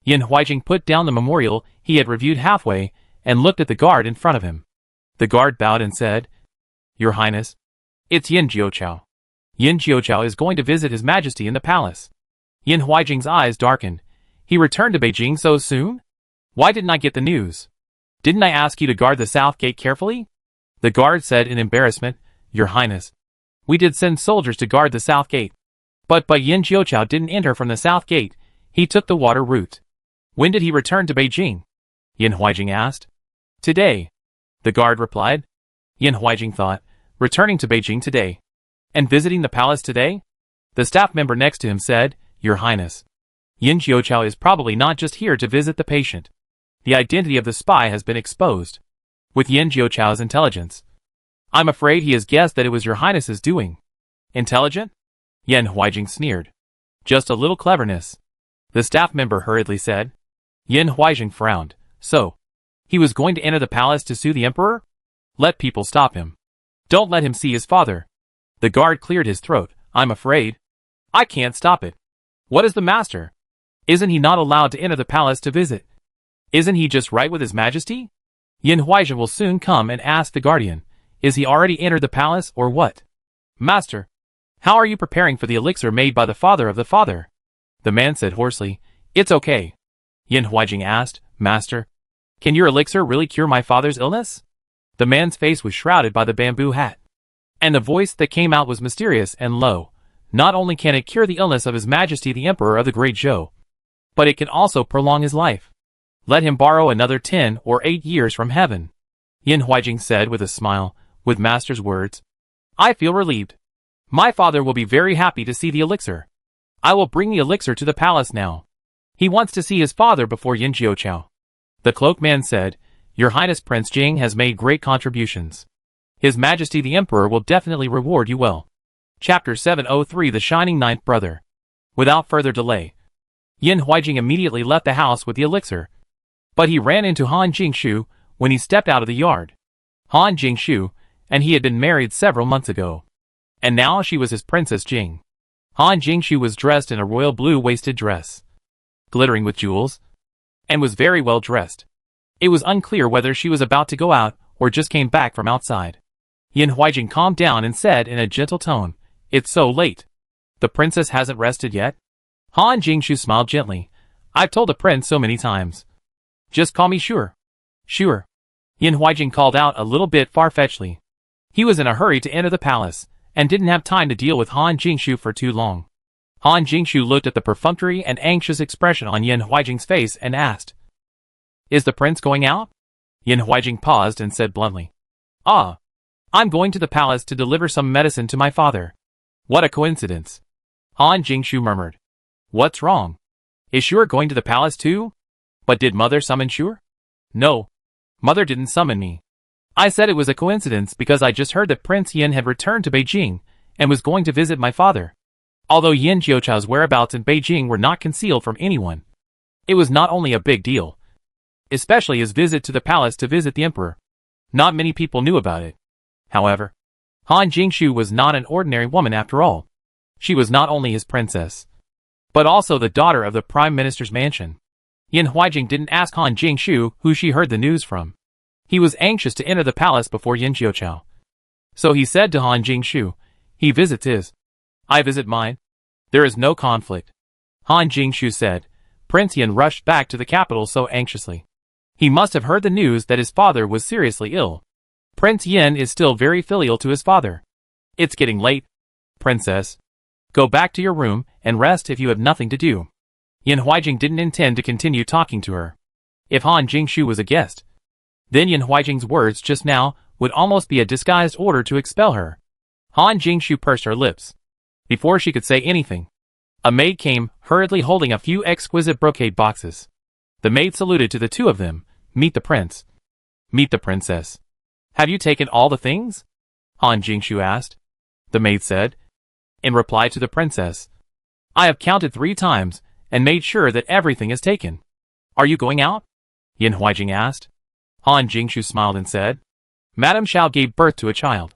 Yin Huijing put down the memorial he had reviewed halfway and looked at the guard in front of him. The guard bowed and said, "Your Highness, it's Yin Jiuchao. Yin Jiuchao is going to visit His Majesty in the palace." Yin Huijing's eyes darkened. He returned to Beijing so soon? Why didn't I get the news? Didn't I ask you to guard the south gate carefully? The guard said in embarrassment, "Your Highness, we did send soldiers to guard the south gate. But Yin Jiuchao didn't enter from the south gate. He took the water route." "When did he return to Beijing?" Yin Huijing asked. "Today," the guard replied. Yin Huijing thought, returning to Beijing today, and visiting the palace today? The staff member next to him said, "Your Highness, Yin Jiuchao is probably not just here to visit the patient. The identity of the spy has been exposed. With Yin Jiuchao's intelligence, I'm afraid he has guessed that it was your Highness's doing." "Intelligent?" Yin Huijing sneered. "Just a little cleverness," the staff member hurriedly said. Yin Huijing frowned. "So, he was going to enter the palace to sue the emperor? Let people stop him. Don't let him see his father." The guard cleared his throat. "I'm afraid I can't stop it." "What is the master? Isn't he not allowed to enter the palace to visit? Isn't he just right with His Majesty?" Yin Huijing will soon come and ask the guardian, "Is he already entered the palace or what?" "Master, how are you preparing for the elixir made by the father of the father?" The man said hoarsely, "It's okay." Yin Huijing asked, "Master, can your elixir really cure my father's illness?" The man's face was shrouded by the bamboo hat, and the voice that came out was mysterious and low. "Not only can it cure the illness of His Majesty the Emperor of the Great Zhou, but it can also prolong his life. Let him borrow another 10 or 8 years from heaven." Yin Huijing said with a smile, with Master's words, "I feel relieved. My father will be very happy to see the elixir. I will bring the elixir to the palace now. He wants to see his father before Yin Jiuchao." The cloaked man said, "Your Highness Prince Jing has made great contributions. His Majesty the Emperor will definitely reward you well." Chapter 703 The Shining Ninth Brother. Without further delay, Yin Huijing immediately left the house with the elixir. But he ran into Han Jingshu when he stepped out of the yard. Han Jingshu, and he had been married several months ago. And now she was his Princess Jing. Han Jingshu was dressed in a royal blue waisted dress, glittering with jewels, and was very well dressed. It was unclear whether she was about to go out or just came back from outside. Yin Huijing calmed down and said in a gentle tone, "It's so late. The princess hasn't rested yet?" Han Jingshu smiled gently. "I've told the prince so many times. Just call me Sure." "Sure." Yin Huijing called out a little bit far-fetchedly. He was in a hurry to enter the palace, and didn't have time to deal with Han Jingshu for too long. Han Jingshu looked at the perfunctory and anxious expression on Yin Huijing's face and asked, "Is the prince going out?" Yin Huijing paused and said bluntly, "Ah, I'm going to the palace to deliver some medicine to my father. What a coincidence. Han Jingshu murmured. What's wrong? Is Shure going to the palace too? But did Mother summon Shure? No. Mother didn't summon me. I said it was a coincidence because I just heard that Prince Yin had returned to Beijing and was going to visit my father. Although Yin Jiuchao's whereabouts in Beijing were not concealed from anyone, it was not only a big deal, especially his visit to the palace to visit the emperor. Not many people knew about it. However, Han Jingshu was not an ordinary woman after all. She was not only his princess, but also the daughter of the prime minister's mansion. Yin Huaijing didn't ask Han Jingshu who she heard the news from. He was anxious to enter the palace before Yin Jiuchao. So he said to Han Jingshu, he visits his. I visit mine. There is no conflict. Han Jingshu said. Prince Yin rushed back to the capital so anxiously. He must have heard the news that his father was seriously ill. Prince Yin is still very filial to his father. It's getting late. Princess. Go back to your room and rest if you have nothing to do. Yin Huaijing didn't intend to continue talking to her. If Han Jingshu was a guest, then Yin Huaijing's words just now would almost be a disguised order to expel her. Han Jingshu pursed her lips. Before she could say anything, a maid came, hurriedly holding a few exquisite brocade boxes. The maid saluted to the two of them. Meet the prince. Meet the princess. Have you taken all the things? Han Jingshu asked. The maid said. In reply to the princess, I have counted 3 times and made sure that everything is taken. Are you going out? Yin Huaijing asked. Han Jingshu smiled and said, Madame Xiao gave birth to a child.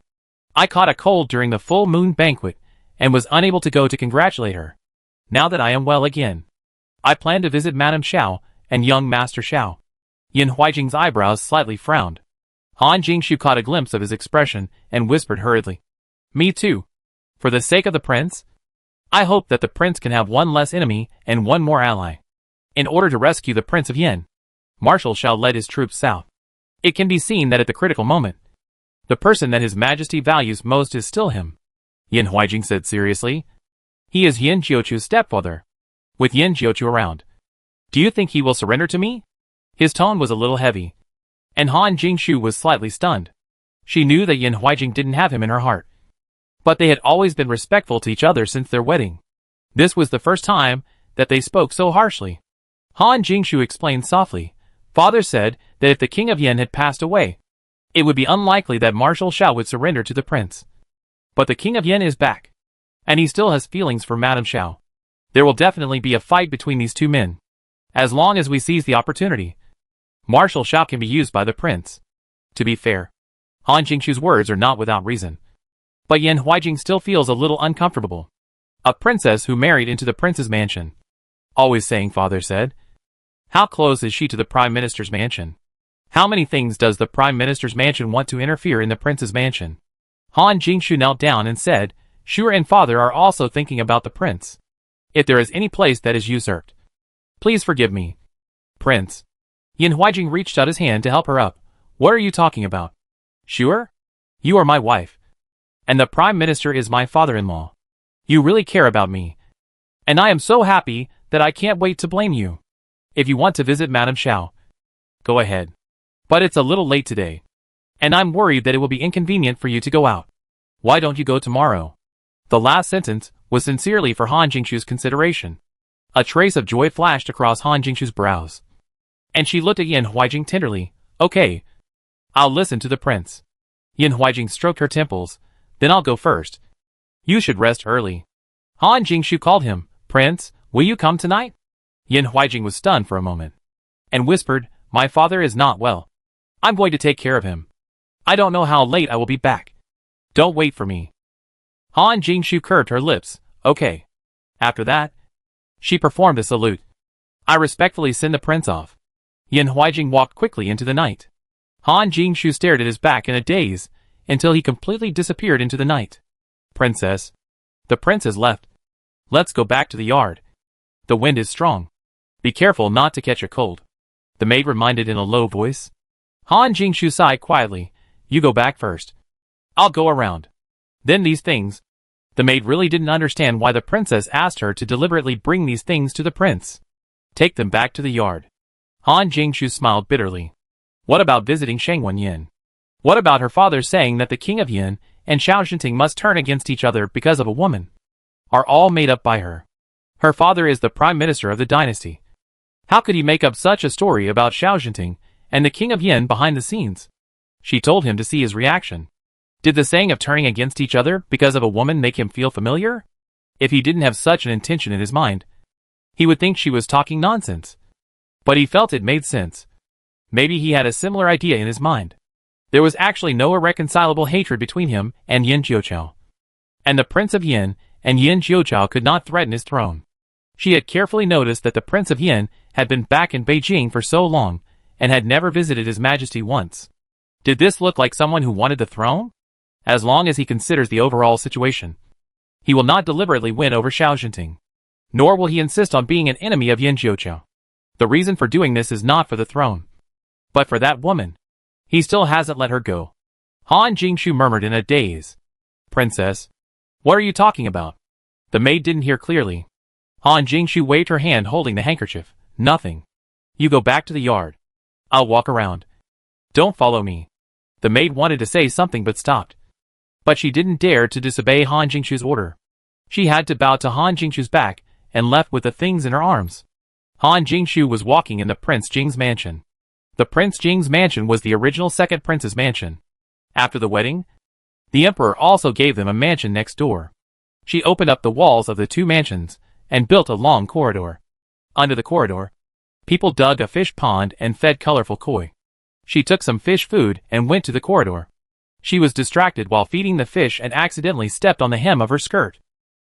I caught a cold during the full moon banquet and was unable to go to congratulate her. Now that I am well again, I plan to visit Madame Xiao and young Master Xiao. Yin Huaijing's eyebrows slightly frowned. Han Jingshu caught a glimpse of his expression and whispered hurriedly, Me too. For the sake of the prince, I hope that the prince can have one less enemy and one more ally. In order to rescue the Prince of Yin, Marshal Xiao led his troops south. It can be seen that at the critical moment, the person that His Majesty values most is still him. Yin Huaijing said seriously. He is Yin Jiuchu's stepfather. With Yin Jiuchu around, do you think he will surrender to me? His tone was a little heavy, and Han Jingshu was slightly stunned. She knew that Yin Huaijing didn't have him in her heart, but they had always been respectful to each other since their wedding. This was the first time that they spoke so harshly. Han Jingshu explained softly. Father said that if the king of Yin had passed away, it would be unlikely that Marshal Xiao would surrender to the prince. But the king of Yin is back, and he still has feelings for Madame Xiao. There will definitely be a fight between these two men. As long as we seize the opportunity, Marshal Xiao can be used by the prince. To be fair, Han Jingshu's words are not without reason. But Yin Huaijing still feels a little uncomfortable. A princess who married into the prince's mansion. Always saying, father said. How close is she to the prime minister's mansion? How many things does the prime minister's mansion want to interfere in the prince's mansion? Han Jingshu knelt down and said, Shure and father are also thinking about the prince. If there is any place that is usurped, please forgive me. Prince. Yin Huaijing reached out his hand to help her up. What are you talking about? Shure? You are my wife. And the prime minister is my father-in-law. You really care about me. And I am so happy that I can't wait to blame you. If you want to visit Madame Xiao, go ahead. But it's a little late today, and I'm worried that it will be inconvenient for you to go out. Why don't you go tomorrow? The last sentence was sincerely for Han Jingshu's consideration. A trace of joy flashed across Han Jingshu's brows, and she looked at Yin Huaijing tenderly. Okay, I'll listen to the prince. Yin Huaijing stroked her temples. Then I'll go first. You should rest early. Han Jingshu called him. Prince, will you come tonight? Yin Huaijing was stunned for a moment, and whispered, My father is not well. I'm going to take care of him. I don't know how late I will be back. Don't wait for me. Han Jingshu curved her lips. Okay. After that, she performed a salute. I respectfully send the prince off. Yin Huaijing walked quickly into the night. Han Jingshu stared at his back in a daze until he completely disappeared into the night. Princess. The prince has left. Let's go back to the yard. The wind is strong. Be careful not to catch a cold. The maid reminded in a low voice. Han Jingshu sighed quietly. You go back first. I'll go around. Then these things. The maid really didn't understand why the princess asked her to deliberately bring these things to the prince. Take them back to the yard. Han Jingshu smiled bitterly. What about visiting Shangwen Yin? What about her father saying that the King of Yin and Xiao Jinting must turn against each other because of a woman? Are all made up by her. Her father is the prime minister of the dynasty. How could he make up such a story about Xiao Jinting and the King of Yin behind the scenes? She told him to see his reaction. Did the saying of turning against each other because of a woman make him feel familiar? If he didn't have such an intention in his mind, he would think she was talking nonsense. But he felt it made sense. Maybe he had a similar idea in his mind. There was actually no irreconcilable hatred between him and Yin Jiuqiu. And the Prince of Yin and Yin Jiuqiu could not threaten his throne. She had carefully noticed that the Prince of Yin had been back in Beijing for so long and had never visited His Majesty once. Did this look like someone who wanted the throne? As long as he considers the overall situation, he will not deliberately win over Xiao Jinting. Nor will he insist on being an enemy of Yin Jiuqiu. The reason for doing this is not for the throne, but for that woman. He still hasn't let her go. Han Jingshu murmured in a daze. Princess, what are you talking about? The maid didn't hear clearly. Han Jingshu waved her hand holding the handkerchief. Nothing. You go back to the yard. I'll walk around. Don't follow me. The maid wanted to say something but stopped. But she didn't dare to disobey Han Jingshu's order. She had to bow to Han Jingshu's back and left with the things in her arms. Han Jingshu was walking in the Prince Jing's mansion. The Prince Jing's mansion was the original second prince's mansion. After the wedding, the emperor also gave them a mansion next door. She opened up the walls of the two mansions and built a long corridor. Under the corridor, people dug a fish pond and fed colorful koi. She took some fish food and went to the corridor. She was distracted while feeding the fish and accidentally stepped on the hem of her skirt.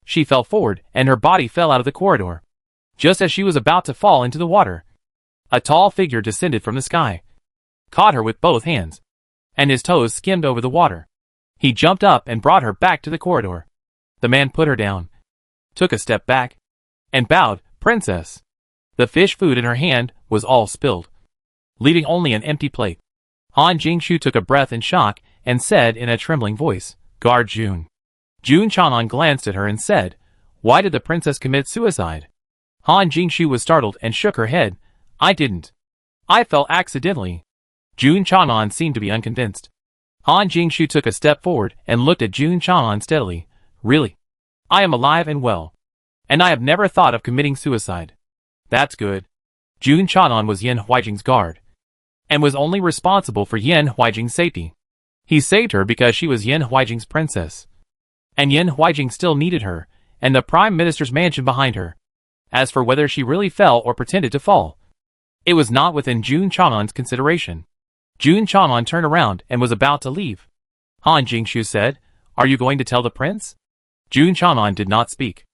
She fell forward and her body fell out of the corridor. Just as she was about to fall into the water, a tall figure descended from the sky, caught her with both hands, and his toes skimmed over the water. He jumped up and brought her back to the corridor. The man put her down, took a step back, and bowed. Princess. The fish food in her hand was all spilled, leaving only an empty plate. Han Jingshu took a breath in shock and said in a trembling voice, Guard Jun. Jun Chanan glanced at her and said, Why did the princess commit suicide? Han Jingshu was startled and shook her head. I didn't. I fell accidentally. Jun Chanan seemed to be unconvinced. Han Jingshu took a step forward and looked at Jun Chanan steadily. Really? I am alive and well. And I have never thought of committing suicide. That's good. Jun Chanan was Yin Huijing's guard, and was only responsible for Yin Huijing's safety. He saved her because she was Yin Huijing's princess. And Yin Huijing still needed her, and the prime minister's mansion behind her. As for whether she really fell or pretended to fall, it was not within Jun Chanan's consideration. Jun Chanan turned around and was about to leave. Han Jingshu said, Are you going to tell the prince? Jun Chanan did not speak.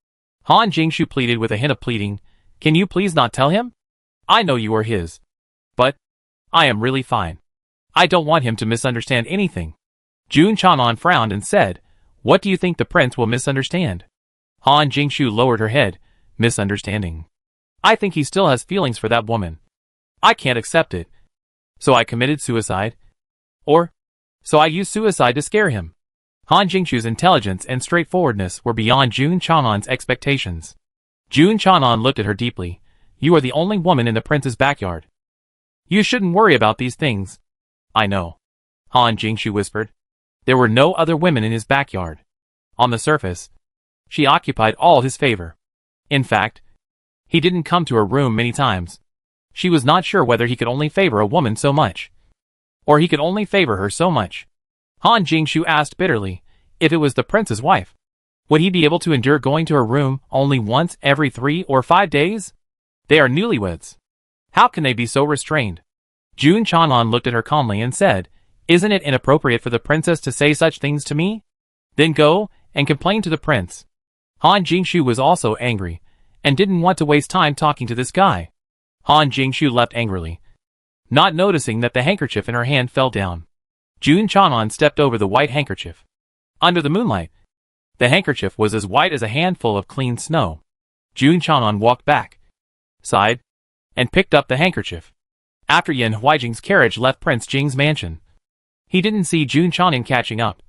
Han Jingshu pleaded with a hint of pleading, Can you please not tell him? I know you are his. But I am really fine. I don't want him to misunderstand anything. Jun Chanan frowned and said, What do you think the prince will misunderstand? Han Jingshu lowered her head. Misunderstanding. I think he still has feelings for that woman. I can't accept it. So I committed suicide. Or, so I used suicide to scare him. Han Jingshu's intelligence and straightforwardness were beyond Jun Chanan's expectations. Jun Chanan looked at her deeply. You are the only woman in the prince's backyard. You shouldn't worry about these things. I know. Han Jingshu whispered. There were no other women in his backyard. On the surface, she occupied all his favor. In fact, he didn't come to her room many times. She was not sure whether he could only favor a woman so much, or he could only favor her so much. Han Jingshu asked bitterly, if it was the prince's wife, would he be able to endure going to her room only once every 3 or 5 days? They are newlyweds. How can they be so restrained? Jun Chanan looked at her calmly and said, Isn't it inappropriate for the princess to say such things to me? Then go and complain to the prince. Han Jingshu was also angry, and didn't want to waste time talking to this guy. Han Jingshu left angrily, not noticing that the handkerchief in her hand fell down. Jun Chanan stepped over the white handkerchief. Under the moonlight, the handkerchief was as white as a handful of clean snow. Jun Chanan walked back, sighed, and picked up the handkerchief. After Yin Huijing's carriage left Prince Jing's mansion, he didn't see Jun Chanan catching up.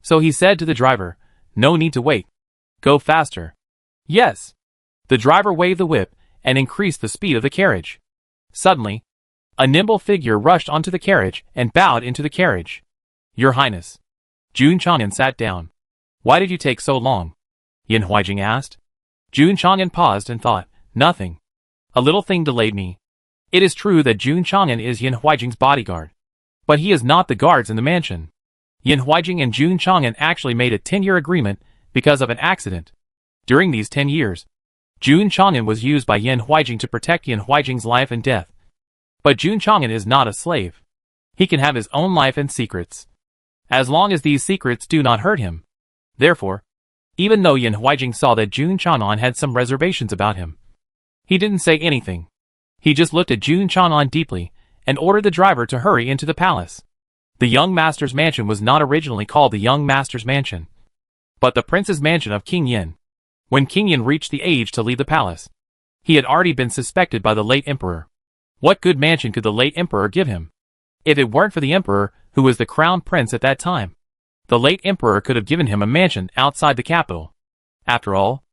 So he said to the driver, No need to wait. Go faster. Yes. The driver waved the whip and increased the speed of the carriage. Suddenly, a nimble figure rushed onto the carriage and bowed into the carriage. Your Highness. Jun Chang'an sat down. Why did you take so long? Yin Huaijing asked. Jun Chang'an paused and thought, nothing. A little thing delayed me. It is true that Jun Chang'an is Yin Huaijing's bodyguard. But he is not the guards in the mansion. Yin Huaijing and Jun Chang'an actually made a 10-year agreement because of an accident. During these 10 years, Jun Chang'an was used by Yin Huaijing to protect Yin Huaijing's life and death. But Jun Chang'an is not a slave. He can have his own life and secrets, as long as these secrets do not hurt him. Therefore, even though Yin Huaijing saw that Jun Chang'an had some reservations about him, he didn't say anything. He just looked at Jun Chang'an deeply and ordered the driver to hurry into the palace. The young master's mansion was not originally called the young master's mansion, but the prince's mansion of King Yin. When King Yin reached the age to leave the palace, he had already been suspected by the late emperor. What good mansion could the late emperor give him? If it weren't for the emperor, who was the crown prince at that time, the late emperor could have given him a mansion outside the capital. After all,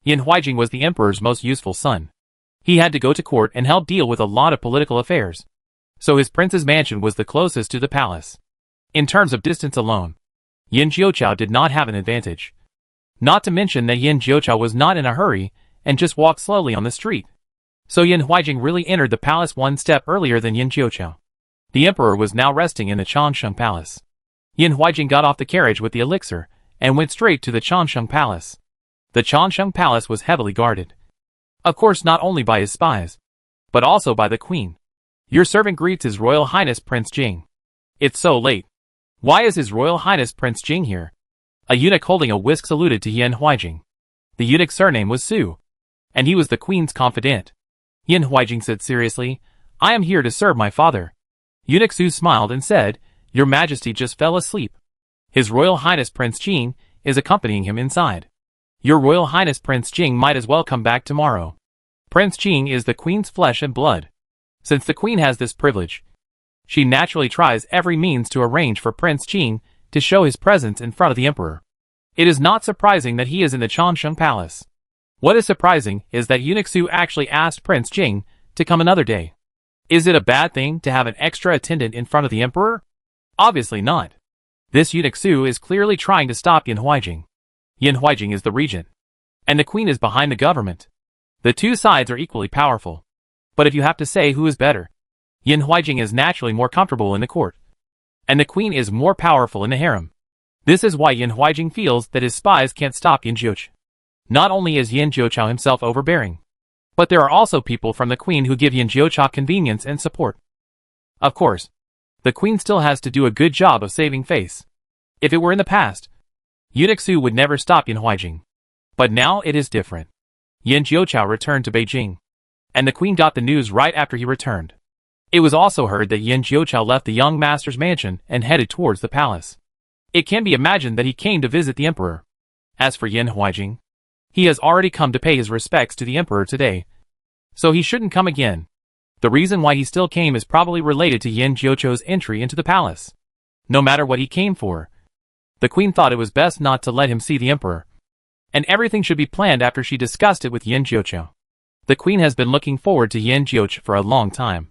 Yin Huaijing was the emperor's most useful son. He had to go to court and help deal with a lot of political affairs, so his prince's mansion was the closest to the palace. In terms of distance alone, Yin Jiuqiao did not have an advantage. Not to mention that Yin Jiuqiao was not in a hurry and just walked slowly on the street. So Yin Huaijing really entered the palace one step earlier than Yin Jiuqiao. The emperor was now resting in the Changsheng Palace. Yin Huaijing got off the carriage with the elixir and went straight to the Changsheng Palace. The Changsheng Palace was heavily guarded. Of course, not only by his spies, but also by the queen. Your servant greets His Royal Highness Prince Jing. It's so late. Why is His Royal Highness Prince Jing here? A eunuch holding a whisk saluted to Yin Huaijing. The eunuch's surname was Su, and he was the queen's confidant. Yin Huaijing said seriously, I am here to serve my father. Eunuch Su smiled and said, Your Majesty just fell asleep. His Royal Highness Prince Jing is accompanying him inside. Your Royal Highness Prince Jing might as well come back tomorrow. Prince Jing is the queen's flesh and blood. Since the queen has this privilege, she naturally tries every means to arrange for Prince Jing to show his presence in front of the emperor. It is not surprising that he is in the Changsheng Palace. What is surprising is that Eunuch Su actually asked Prince Jing to come another day. Is it a bad thing to have an extra attendant in front of the emperor? Obviously not. This Eunuch Su is clearly trying to stop Yin Huaijing. Yin Huaijing is the regent, and the queen is behind the government. The two sides are equally powerful. But if you have to say who is better, Yin Huaijing is naturally more comfortable in the court, and the queen is more powerful in the harem. This is why Yin Huaijing feels that his spies can't stop Yin Jiuqiao. Not only is Yin Jiuqiao himself overbearing, but there are also people from the queen who give Yin Jiuqiao convenience and support. Of course, the queen still has to do a good job of saving face. If it were in the past, Eunuch Su would never stop Yin Huaijing. But now it is different. Yin Jiuqiao returned to Beijing, and the queen got the news right after he returned. It was also heard that Yin Jiuqiao left the young master's mansion and headed towards the palace. It can be imagined that he came to visit the emperor. As for Yin Huaijing, he has already come to pay his respects to the emperor today, so he shouldn't come again. The reason why he still came is probably related to Yin Jiuqiao's entry into the palace. No matter what he came for, the queen thought it was best not to let him see the emperor, and everything should be planned after she discussed it with Yin Jiuqiao. The queen has been looking forward to Yin Jiuqiao for a long time.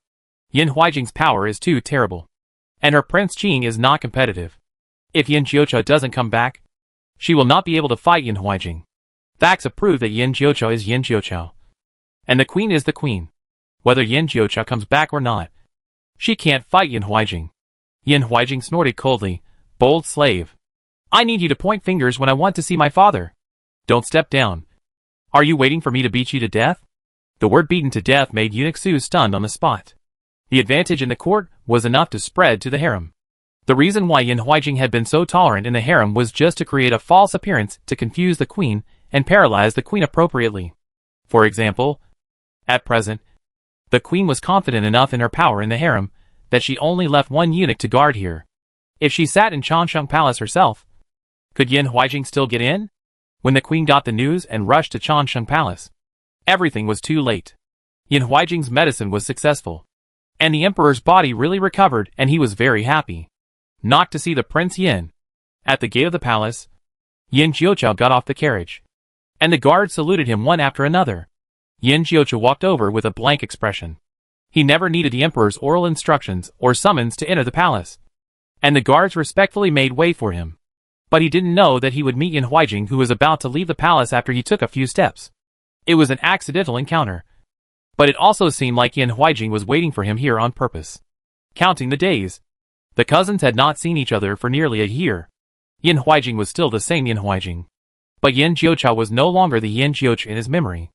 Yin Huaijing's power is too terrible, and her Prince Jing is not competitive. If Yin Jiuqiao doesn't come back, she will not be able to fight Yin Huaijing. Facts prove that Yin Jiuqiao is Yin Jiuqiao, and the queen is the queen. Whether Yin Jiuqiao comes back or not, she can't fight Yin Huaijing. Yin Huaijing snorted coldly, Bold slave. I need you to point fingers when I want to see my father. Don't step down. Are you waiting for me to beat you to death? The word beaten to death made Eunuch Su stunned on the spot. The advantage in the court was enough to spread to the harem. The reason why Yin Huaijing had been so tolerant in the harem was just to create a false appearance to confuse the queen and paralyze the queen appropriately. For example, at present, the queen was confident enough in her power in the harem that she only left one eunuch to guard here. If she sat in Changsheng Palace herself, could Yin Huaijing still get in? When the queen got the news and rushed to Changsheng Palace, everything was too late. Yin Huaijing's medicine was successful, and the emperor's body really recovered, and he was very happy. Knocked to see the Prince Yin. At the gate of the palace, Yin Jiuqiao got off the carriage, and the guards saluted him one after another. Yin Jiuqiao walked over with a blank expression. He never needed the emperor's oral instructions or summons to enter the palace. and the guards respectfully made way for him. But he didn't know that he would meet Yin Huijing, who was about to leave the palace after he took a few steps. It was an accidental encounter. But it also seemed like Yin Huijing was waiting for him here on purpose. Counting the days, the cousins had not seen each other for nearly a year. Yin Huijing was still the same Yin Huijing. But Yin Jiuqiao was no longer the Yin Jiuqiao in his memory.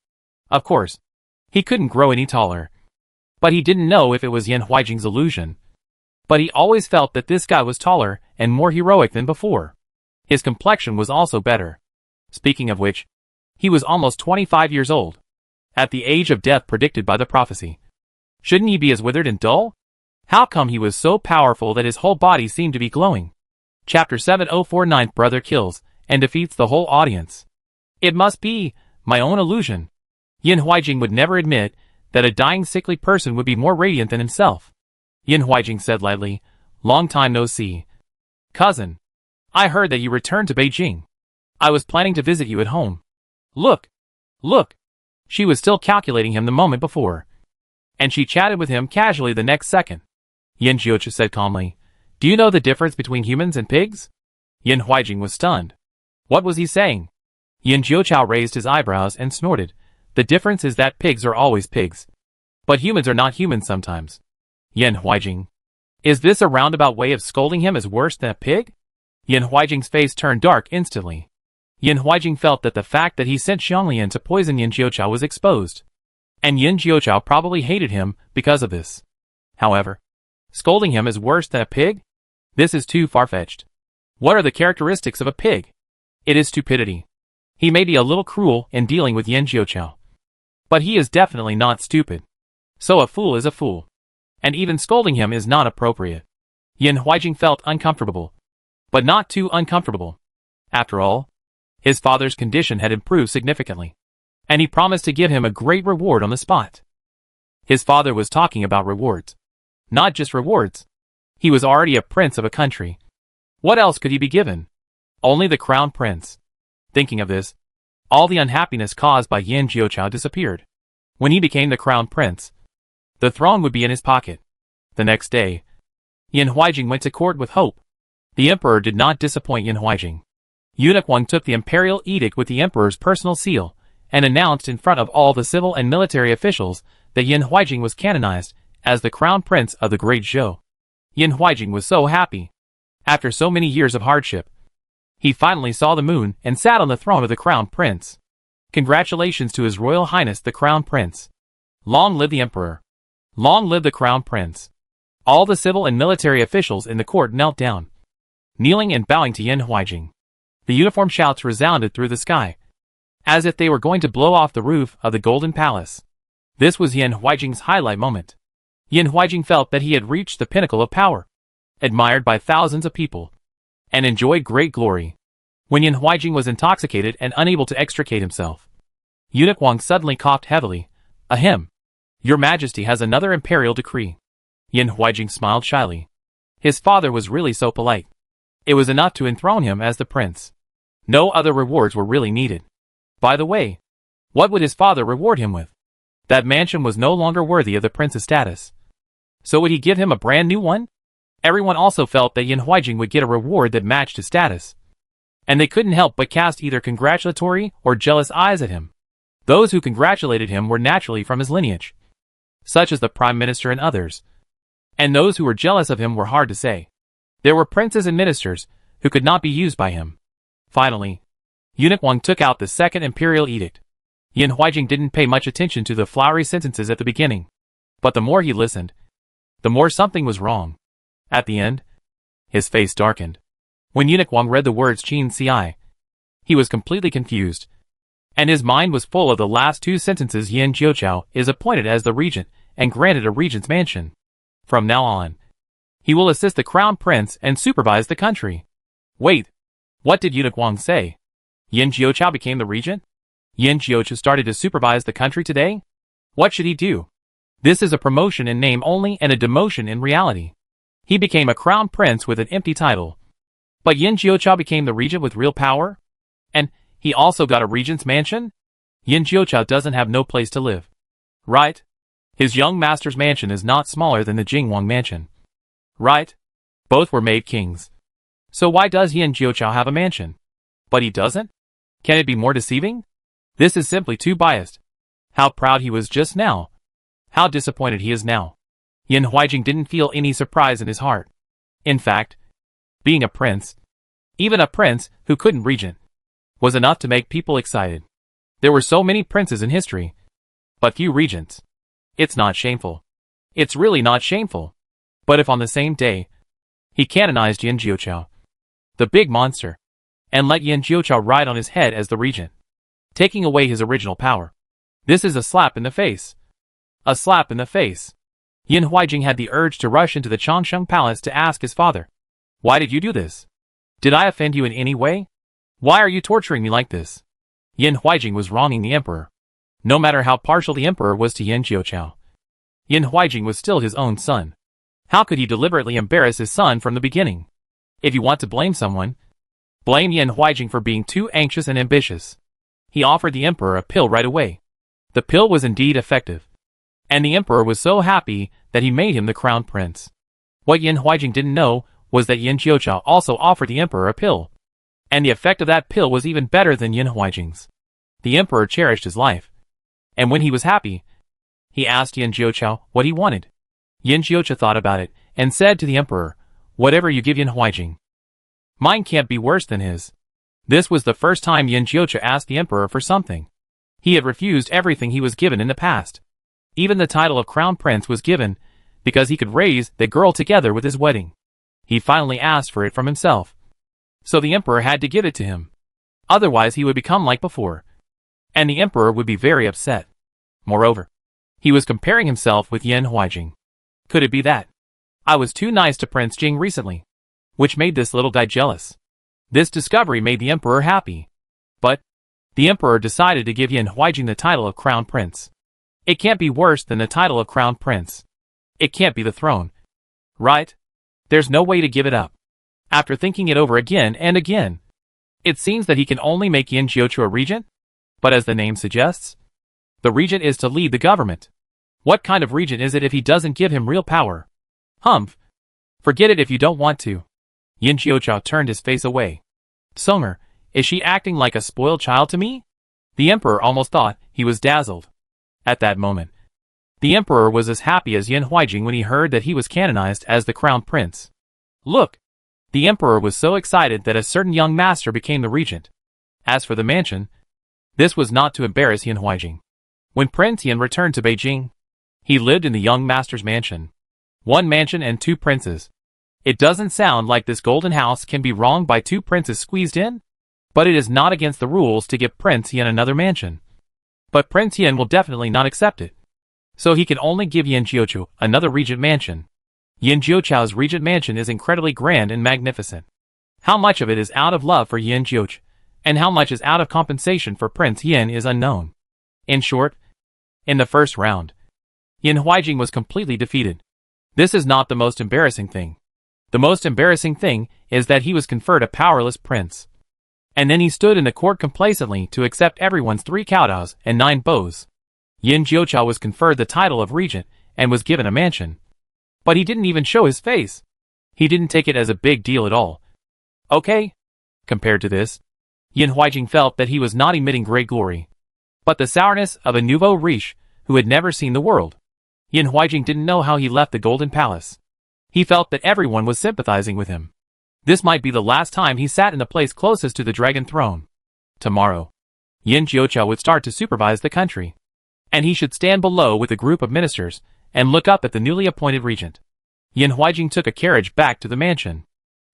Of course, he couldn't grow any taller. But he didn't know if it was Yin Huijing's illusion. But he always felt that this guy was taller and more heroic than before. His complexion was also better. Speaking of which, he was almost 25 years old. At the age of death predicted by the prophecy. Shouldn't he be as withered and dull? How come he was so powerful that his whole body seemed to be glowing? Chapter 704. Ninth brother kills and defeats the whole audience. It must be my own illusion. Yin Huijing would never admit that a dying sickly person would be more radiant than himself. Yin Huijing said lightly, "Long time no see. Cousin, I heard that you returned to Beijing. I was planning to visit you at home. Look, look." She was still calculating him the moment before. And she chatted with him casually the next second. Yin Jiuqiao said calmly, "Do you know the difference between humans and pigs?" Yin Huijing was stunned. What was he saying? Yin Jiuqiao raised his eyebrows and snorted. "The difference is that pigs are always pigs. But humans are not humans sometimes." Yin Huijing. Is this a roundabout way of scolding him as worse than a pig? Yin Huijing's face turned dark instantly. Yin Huijing felt that the fact that he sent Xianglian to poison Yin Jiuqiao was exposed. And Yin Jiuqiao probably hated him because of this. However, scolding him is worse than a pig? This is too far-fetched. What are the characteristics of a pig? It is stupidity. He may be a little cruel in dealing with Yin Jiuqiao. But he is definitely not stupid. So a fool is a fool. And even scolding him is not appropriate. Yin Huijing felt uncomfortable. But not too uncomfortable. After all, his father's condition had improved significantly. And he promised to give him a great reward on the spot. His father was talking about rewards. Not just rewards. He was already a prince of a country. What else could he be given? Only the crown prince. Thinking of this, all the unhappiness caused by Yin Jiuqiao disappeared. When he became the crown prince, the throne would be in his pocket. The next day, Yin Huijing went to court with hope. The emperor did not disappoint Yin Huijing. Eunuch Wang took the imperial edict with the emperor's personal seal and announced in front of all the civil and military officials that Yin Huijing was canonized as the crown prince of the Great Zhou. Yin Huijing was so happy. After so many years of hardship, he finally saw the moon and sat on the throne of the crown prince. Congratulations to His Royal Highness the Crown Prince. Long live the emperor. Long live the crown prince. All the civil and military officials in the court knelt down, kneeling and bowing to Yin Huijing. The uniform shouts resounded through the sky, as if they were going to blow off the roof of the Golden Palace. This was Yin Huijing's highlight moment. Yin Huijing felt that he had reached the pinnacle of power, admired by thousands of people, and enjoyed great glory. When Yin Huijing was intoxicated and unable to extricate himself, Eunuch Wang suddenly coughed heavily. Ahem. Your Majesty has another imperial decree. Yin Huijing smiled shyly. His father was really so polite. It was enough to enthrone him as the prince. No other rewards were really needed. By the way, what would his father reward him with? That mansion was no longer worthy of the prince's status. So would he give him a brand new one? Everyone also felt that Yin Huijing would get a reward that matched his status. And they couldn't help but cast either congratulatory or jealous eyes at him. Those who congratulated him were naturally from his lineage, such as the prime minister and others. And those who were jealous of him were hard to say. There were princes and ministers who could not be used by him. Finally, Eunuch Wang took out the second imperial edict. Yin Huijing didn't pay much attention to the flowery sentences at the beginning. But the more he listened, the more something was wrong. At the end, his face darkened. When Eunuch Wang read the words Qin Ci, he was completely confused. And his mind was full of the last two sentences. Yin Jiuqiao is appointed as the regent and granted a regent's mansion. From now on, he will assist the crown prince and supervise the country. Wait, what did Eunuch Wang say? Yin Jiuqiao became the regent? Yin Jiuqiao started to supervise the country today? What should he do? This is a promotion in name only and a demotion in reality. He became a crown prince with an empty title. But Yin Jiuqiao became the regent with real power? And he also got a regent's mansion? Yin Jiuqiao doesn't have no place to live. Right? His young master's mansion is not smaller than the Jingwang mansion. Right? Both were made kings. So why does Yin Jiuqiao have a mansion? But he doesn't? Can it be more deceiving? This is simply too biased. How proud he was just now. How disappointed he is now. Yin Huaijing didn't feel any surprise in his heart. In fact, being a prince, even a prince who couldn't regent, was enough to make people excited. There were so many princes in history, but few regents. It's not shameful. It's really not shameful. But if on the same day, he canonized Yin Jiuqiao, the big monster, and let Yin Jiuqiao ride on his head as the regent, taking away his original power. This is a slap in the face. A slap in the face. Yin Huaijing had the urge to rush into the Changsheng Palace to ask his father, "Why did you do this? Did I offend you in any way? Why are you torturing me like this?" Yin Huaijing was wronging the emperor. No matter how partial the emperor was to Yin Jiuqiao, Yin Huaijing was still his own son. How could he deliberately embarrass his son from the beginning? If you want to blame someone, blame Yin Huaijing for being too anxious and ambitious. He offered the emperor a pill right away. The pill was indeed effective. And the emperor was so happy that he made him the crown prince. What Yin Huaijing didn't know was that Yin Jiuqiao also offered the emperor a pill. And the effect of that pill was even better than Yin Huaijing's. The emperor cherished his life. And when he was happy, he asked Yin Jiuqiao what he wanted. Yin Jiuqiao thought about it and said to the emperor, "Whatever you give Yin Huaijing, mine can't be worse than his." This was the first time Yin Jiuqiao asked the emperor for something. He had refused everything he was given in the past. Even the title of crown prince was given because he could raise the girl together with his wedding. He finally asked for it from himself. So the emperor had to give it to him. Otherwise he would become like before. And the emperor would be very upset. Moreover, he was comparing himself with Yin Huaijing. Could it be that I was too nice to Prince Jing recently, which made this little guy jealous? This discovery made the emperor happy. But the emperor decided to give Yin Huaijing the title of crown prince. It can't be worse than the title of crown prince. It can't be the throne. Right? There's no way to give it up. After thinking it over again and again, it seems that he can only make Yin Jiuqiao a regent. But as the name suggests, the regent is to lead the government. What kind of regent is it if he doesn't give him real power? Humph. Forget it if you don't want to. Yin Jiuqiao turned his face away. Songer, is she acting like a spoiled child to me? The emperor almost thought he was dazzled. At that moment, the emperor was as happy as Yin Huaijing when he heard that he was canonized as the crown prince. Look! The emperor was so excited that a certain young master became the regent. As for the mansion, this was not to embarrass Yin Huaijing. When Prince Yin returned to Beijing, he lived in the young master's mansion. One mansion and two princes. It doesn't sound like this golden house can be wronged by two princes squeezed in, but it is not against the rules to give Prince Yin another mansion. But Prince Yin will definitely not accept it. So he can only give Yin Jiuqiao another regent mansion. Yin Jiuqiao's regent mansion is incredibly grand and magnificent. How much of it is out of love for Yin Jiuqiao, and how much is out of compensation for Prince Yin is unknown. In short, in the first round, Yin Huaijing was completely defeated. This is not the most embarrassing thing. The most embarrassing thing is that he was conferred a powerless prince. And then he stood in the court complacently to accept everyone's 3 kowtows and 9 bows. Yin Jiuqiao was conferred the title of regent and was given a mansion. But he didn't even show his face. He didn't take it as a big deal at all. Okay? Compared to this, Yin Huaijing felt that he was not emitting great glory, but the sourness of a nouveau riche who had never seen the world. Yin Huaijing didn't know how he left the Golden Palace. He felt that everyone was sympathizing with him. This might be the last time he sat in the place closest to the Dragon Throne. Tomorrow, Yin Jiuqiao would start to supervise the country. And he should stand below with a group of ministers and look up at the newly appointed regent. Yin Huaijing took a carriage back to the mansion.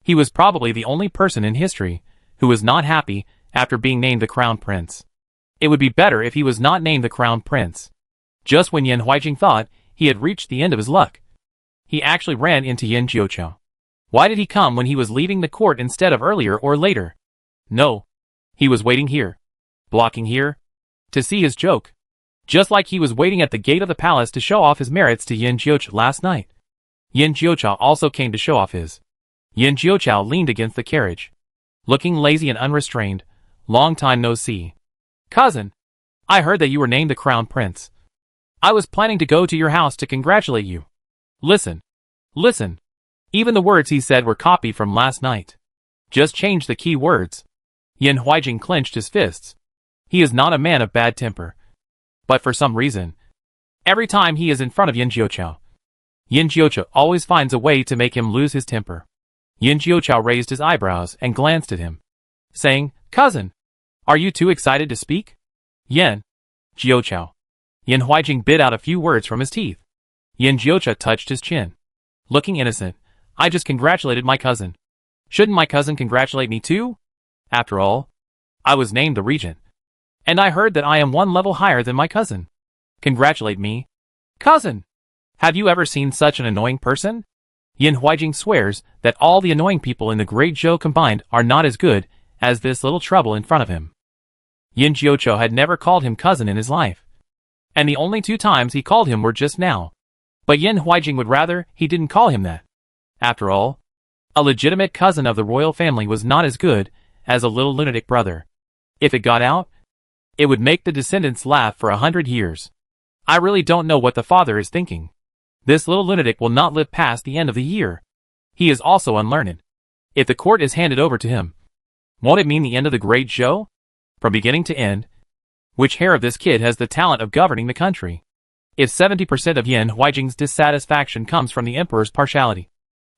He was probably the only person in history who was not happy after being named the crown prince. It would be better if he was not named the crown prince. Just when Yin Huaijing thought he had reached the end of his luck, he actually ran into Yin Jiuqiao. Why did he come when he was leaving the court instead of earlier or later? No. He was waiting here. Blocking here. To see his joke. Just like he was waiting at the gate of the palace to show off his merits to Yin Jiuqiao last night. Yin Jiuqiao also came to show off his. Yin Jiuqiao leaned against the carriage, looking lazy and unrestrained. Long time no see. Cousin, I heard that you were named the crown prince. I was planning to go to your house to congratulate you. Listen. Listen. Even the words he said were copied from last night. Just change the key words. Yin Huijing clenched his fists. He is not a man of bad temper. But for some reason, every time he is in front of Yin Jiuqiao always finds a way to make him lose his temper. Yin Jiuqiao raised his eyebrows and glanced at him, saying, "Cousin, are you too excited to speak?" Yin Jiuqiao. Yin Huijing bit out a few words from his teeth. Yin Jiuqiao touched his chin. Looking innocent, "I just congratulated my cousin. Shouldn't my cousin congratulate me too? After all, I was named the regent. And I heard that I am one level higher than my cousin. Congratulate me. Cousin! Have you ever seen such an annoying person?" Yin Huijing swears that all the annoying people in the Great Zhou combined are not as good as this little trouble in front of him. Yin Jiuqiao had never called him cousin in his life. And the only 2 times he called him were just now. But Yin Huijing would rather he didn't call him that. After all, a legitimate cousin of the royal family was not as good as a little lunatic brother. If it got out, it would make the descendants laugh for 100 years. I really don't know what the father is thinking. This little lunatic will not live past the end of the year. He is also unlearned. If the court is handed over to him, won't it mean the end of the Great Zhou? From beginning to end, which hair of this kid has the talent of governing the country? If 70% of Yin Huijing's dissatisfaction comes from the emperor's partiality,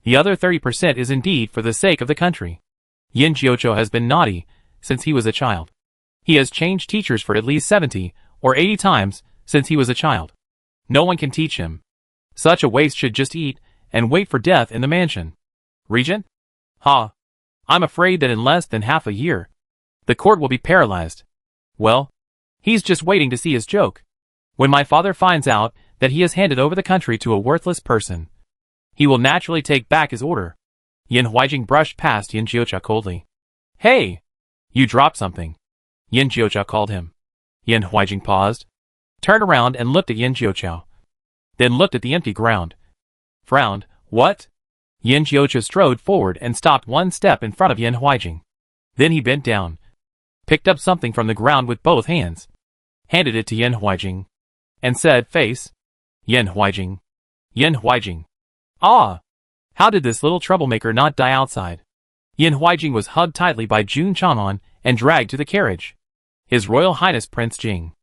the other 30% is indeed for the sake of the country. Yin Jiuqiao has been naughty since he was a child. He has changed teachers for at least 70 or 80 times since he was a child. No one can teach him. Such a waste should just eat and wait for death in the mansion. Regent? Ha! I'm afraid that in less than half a year, the court will be paralyzed. Well, he's just waiting to see his joke. When my father finds out that he has handed over the country to a worthless person, he will naturally take back his order. Yin Huijing brushed past Yin Jiuqiao coldly. "Hey! You dropped something," Yin Jiuqiao called him. Yin Huijing paused, turned around and looked at Yin Jiuqiao, then looked at the empty ground. Frowned. "What?" Yin Jiuqiao strode forward and stopped 1 step in front of Yin Huijing. Then he bent down, picked up something from the ground with both hands, handed it to Yin Huijing, and said, "Face." Yin Huijing. Yin Huijing. Ah! How did this little troublemaker not die outside? Yin Huijing was hugged tightly by Jun Chang'an and dragged to the carriage. His Royal Highness Prince Jing,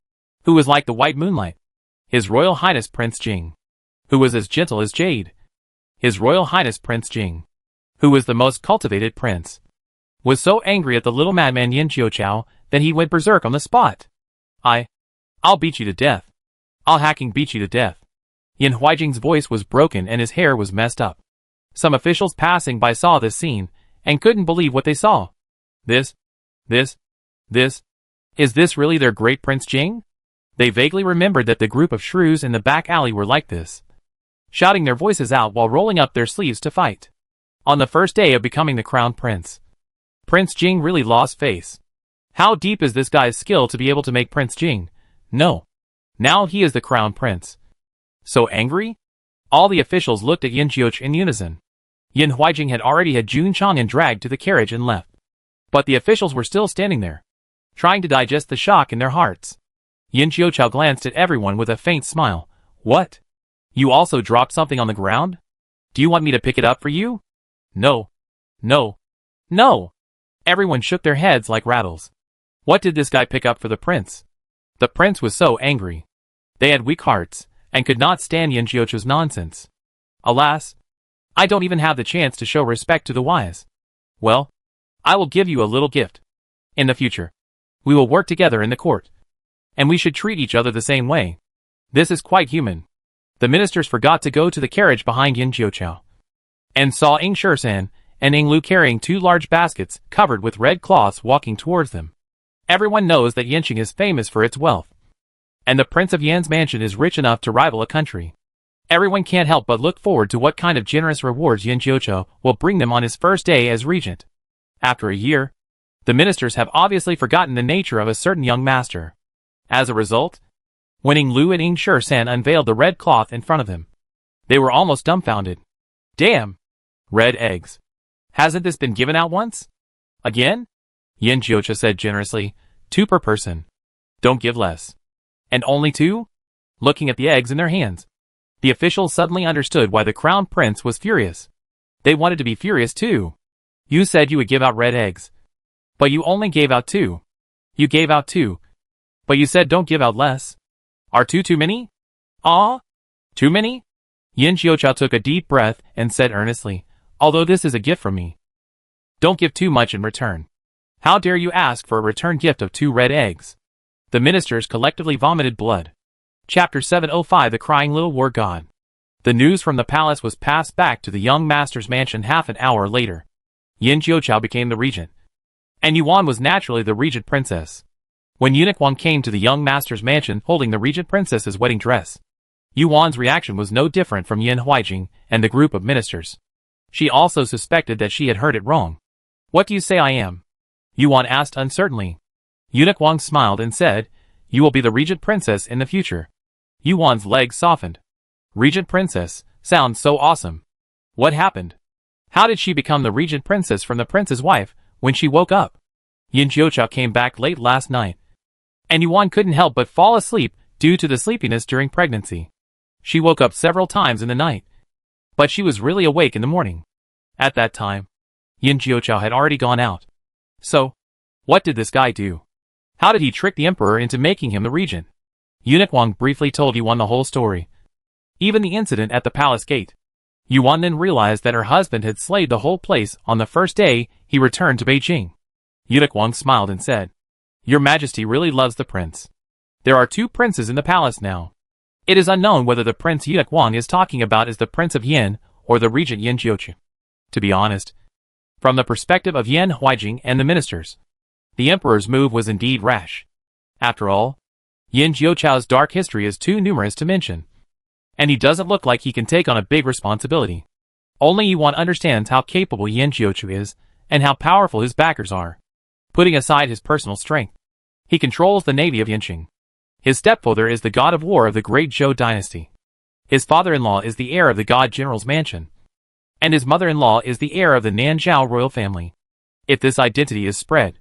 who was like the white moonlight. His Royal Highness Prince Jing, who was as gentle as jade. His Royal Highness Prince Jing, who was the most cultivated prince, was so angry at the little madman Yin Jiuqiao that he went berserk on the spot. I'll beat you to death. I'll hacking beat you to death." Yin Huijing's voice was broken and his hair was messed up. Some officials passing by saw this scene and couldn't believe what they saw. Is this really their great Prince Jing? They vaguely remembered that the group of shrews in the back alley were like this, shouting their voices out while rolling up their sleeves to fight. On the first day of becoming the crown prince, Prince Jing really lost face. How deep is this guy's skill to be able to make Prince Jing? No. Now he is the crown prince. So angry? All the officials looked at Yin Jiuqiao in unison. Yin Huijing had already had Jun Chang'an dragged to the carriage and left. But the officials were still standing there, trying to digest the shock in their hearts. Yin Jiuqiao glanced at everyone with a faint smile. "What? You also dropped something on the ground? Do you want me to pick it up for you?" No. Everyone shook their heads like rattles. What did this guy pick up for the prince? The prince was so angry. They had weak hearts, and could not stand Yin Jiuqiao's nonsense. Alas, I don't even have the chance to show respect to the wise. Well, I will give you a little gift. In the future, we will work together in the court. And we should treat each other the same way. This is quite human. The ministers forgot to go to the carriage behind Yin Jiuqiao, and saw Ing Shursan and Ing Lu carrying 2 large baskets covered with red cloths walking towards them. Everyone knows that Yanqing is famous for its wealth, and the Prince of Yan's mansion is rich enough to rival a country. Everyone can't help but look forward to what kind of generous rewards Yin Jiuqiao will bring them on his first day as regent. After a year, the ministers have obviously forgotten the nature of a certain young master. As a result, when Ing Lu and Ing Shursan unveiled the red cloth in front of them, they were almost dumbfounded. Damn! Red eggs. Hasn't this been given out once? Again? Yin Jiuqiao said generously, 2 per person. Don't give less. And only 2? Looking at the eggs in their hands, the officials suddenly understood why the crown prince was furious. They wanted to be furious too. You said you would give out red eggs. But you only gave out 2. You gave out 2. But you said don't give out less. Are 2 too many? Ah? Too many? Yin Jiuchao took a deep breath and said earnestly, although this is a gift from me. Don't give too much in return. How dare you ask for a return gift of 2 red eggs? The ministers collectively vomited blood. Chapter 705 The Crying Little War God. The news from the palace was passed back to the young master's mansion half an hour later. Yin Jiuchao became the regent. And Yuan was naturally the regent princess. When Eunuch Wang came to the young master's mansion holding the regent princess's wedding dress, Yuan's reaction was no different from Yin Huijing and the group of ministers. She also suspected that she had heard it wrong. What do you say I am? Yuan asked uncertainly. Eunuch Wang smiled and said, you will be the regent princess in the future. Yuan's legs softened. Regent princess, sounds so awesome. What happened? How did she become the regent princess from the prince's wife when she woke up? Yin Jiuchao came back late last night. And Yuan couldn't help but fall asleep due to the sleepiness during pregnancy. She woke up several times in the night. But she was really awake in the morning. At that time, Yin Jiuchao had already gone out. So, what did this guy do? How did he trick the emperor into making him the regent? Eunuch Wang briefly told Yuan the whole story. Even the incident at the palace gate. Yuan then realized that her husband had slayed the whole place on the first day he returned to Beijing. Eunuch Wang smiled and said, Your Majesty really loves the prince. There are 2 princes in the palace now. It is unknown whether the prince Eunuch Wang is talking about is the prince of Yin or the regent Yin Jiuchao. To be honest, from the perspective of Yin Huijing and the ministers, the emperor's move was indeed rash. After all, Yin Jiuchao's dark history is too numerous to mention. And he doesn't look like he can take on a big responsibility. Only Yuan understands how capable Yin Jiuchao is and how powerful his backers are. Putting aside his personal strength, he controls the navy of Yinqing. His stepfather is the god of war of the great Zhou dynasty. His father-in-law is the heir of the god general's mansion. And his mother-in-law is the heir of the Nanzhao royal family. If this identity is spread,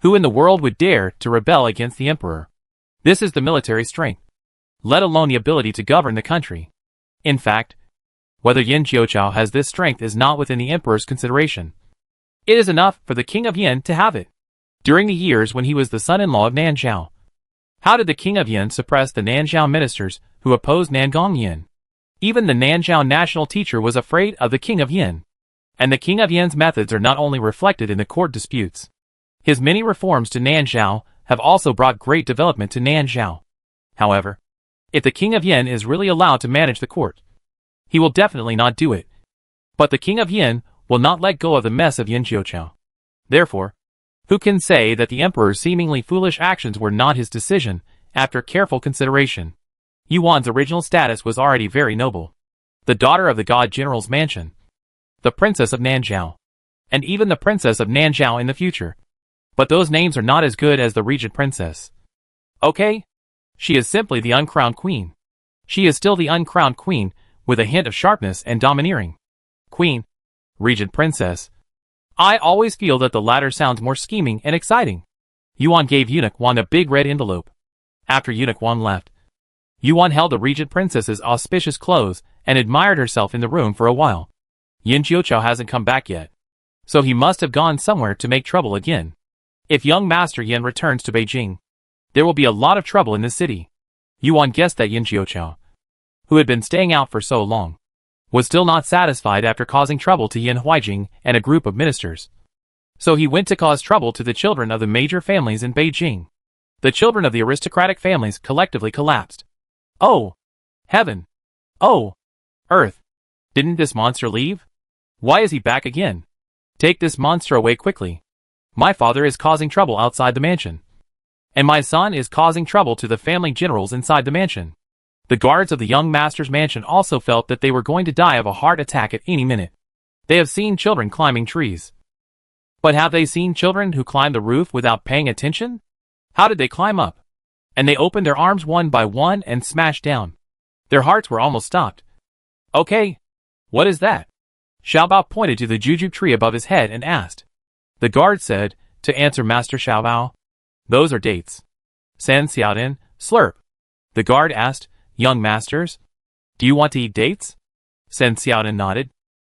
who in the world would dare to rebel against the emperor? This is the military strength, let alone the ability to govern the country. In fact, whether Yin Jiuchao has this strength is not within the emperor's consideration. It is enough for the king of Yin to have it. During the years when he was the son-in-law of Nanzhao, how did the king of Yin suppress the Nanzhao ministers who opposed Nangong Yin? Even the Nanzhao national teacher was afraid of the king of Yin. And the king of Yin's methods are not only reflected in the court disputes. His many reforms to Nanzhao have also brought great development to Nanzhao. However, if the king of Yin is really allowed to manage the court, he will definitely not do it. But the king of Yin will not let go of the mess of Yin Jiuchao. Therefore, who can say that the emperor's seemingly foolish actions were not his decision, after careful consideration? Yuan's original status was already very noble. The daughter of the god general's mansion. The princess of Nanzhao. And even the princess of Nanzhao in the future. But those names are not as good as the regent princess. Okay? She is simply the uncrowned queen. She is still the uncrowned queen, with a hint of sharpness and domineering. Queen. Regent princess. I always feel that the latter sounds more scheming and exciting. Yuan gave Eunuch Wang a big red envelope. After Eunuch Wang left, Yuan held the regent princess's auspicious clothes and admired herself in the room for a while. Yin Jiuchao hasn't come back yet, so he must have gone somewhere to make trouble again. If young Master Yin returns to Beijing, there will be a lot of trouble in the city. Yuan guessed that Yin Jiuchao, who had been staying out for so long, was still not satisfied after causing trouble to Yin Huijing and a group of ministers. So he went to cause trouble to the children of the major families in Beijing. The children of the aristocratic families collectively collapsed. Oh! Heaven! Oh! Earth! Didn't this monster leave? Why is he back again? Take this monster away quickly. My father is causing trouble outside the mansion. And my son is causing trouble to the family generals inside the mansion. The guards of the young master's mansion also felt that they were going to die of a heart attack at any minute. They have seen children climbing trees. But have they seen children who climb the roof without paying attention? How did they climb up? And they opened their arms one by one and smashed down. Their hearts were almost stopped. Okay. What is that? Xiaobao pointed to the jujube tree above his head and asked. The guard said, to answer Master Xiaobao, those are dates. San Xiaodin, slurp. The guard asked, Young masters, do you want to eat dates? San Xiaodin nodded.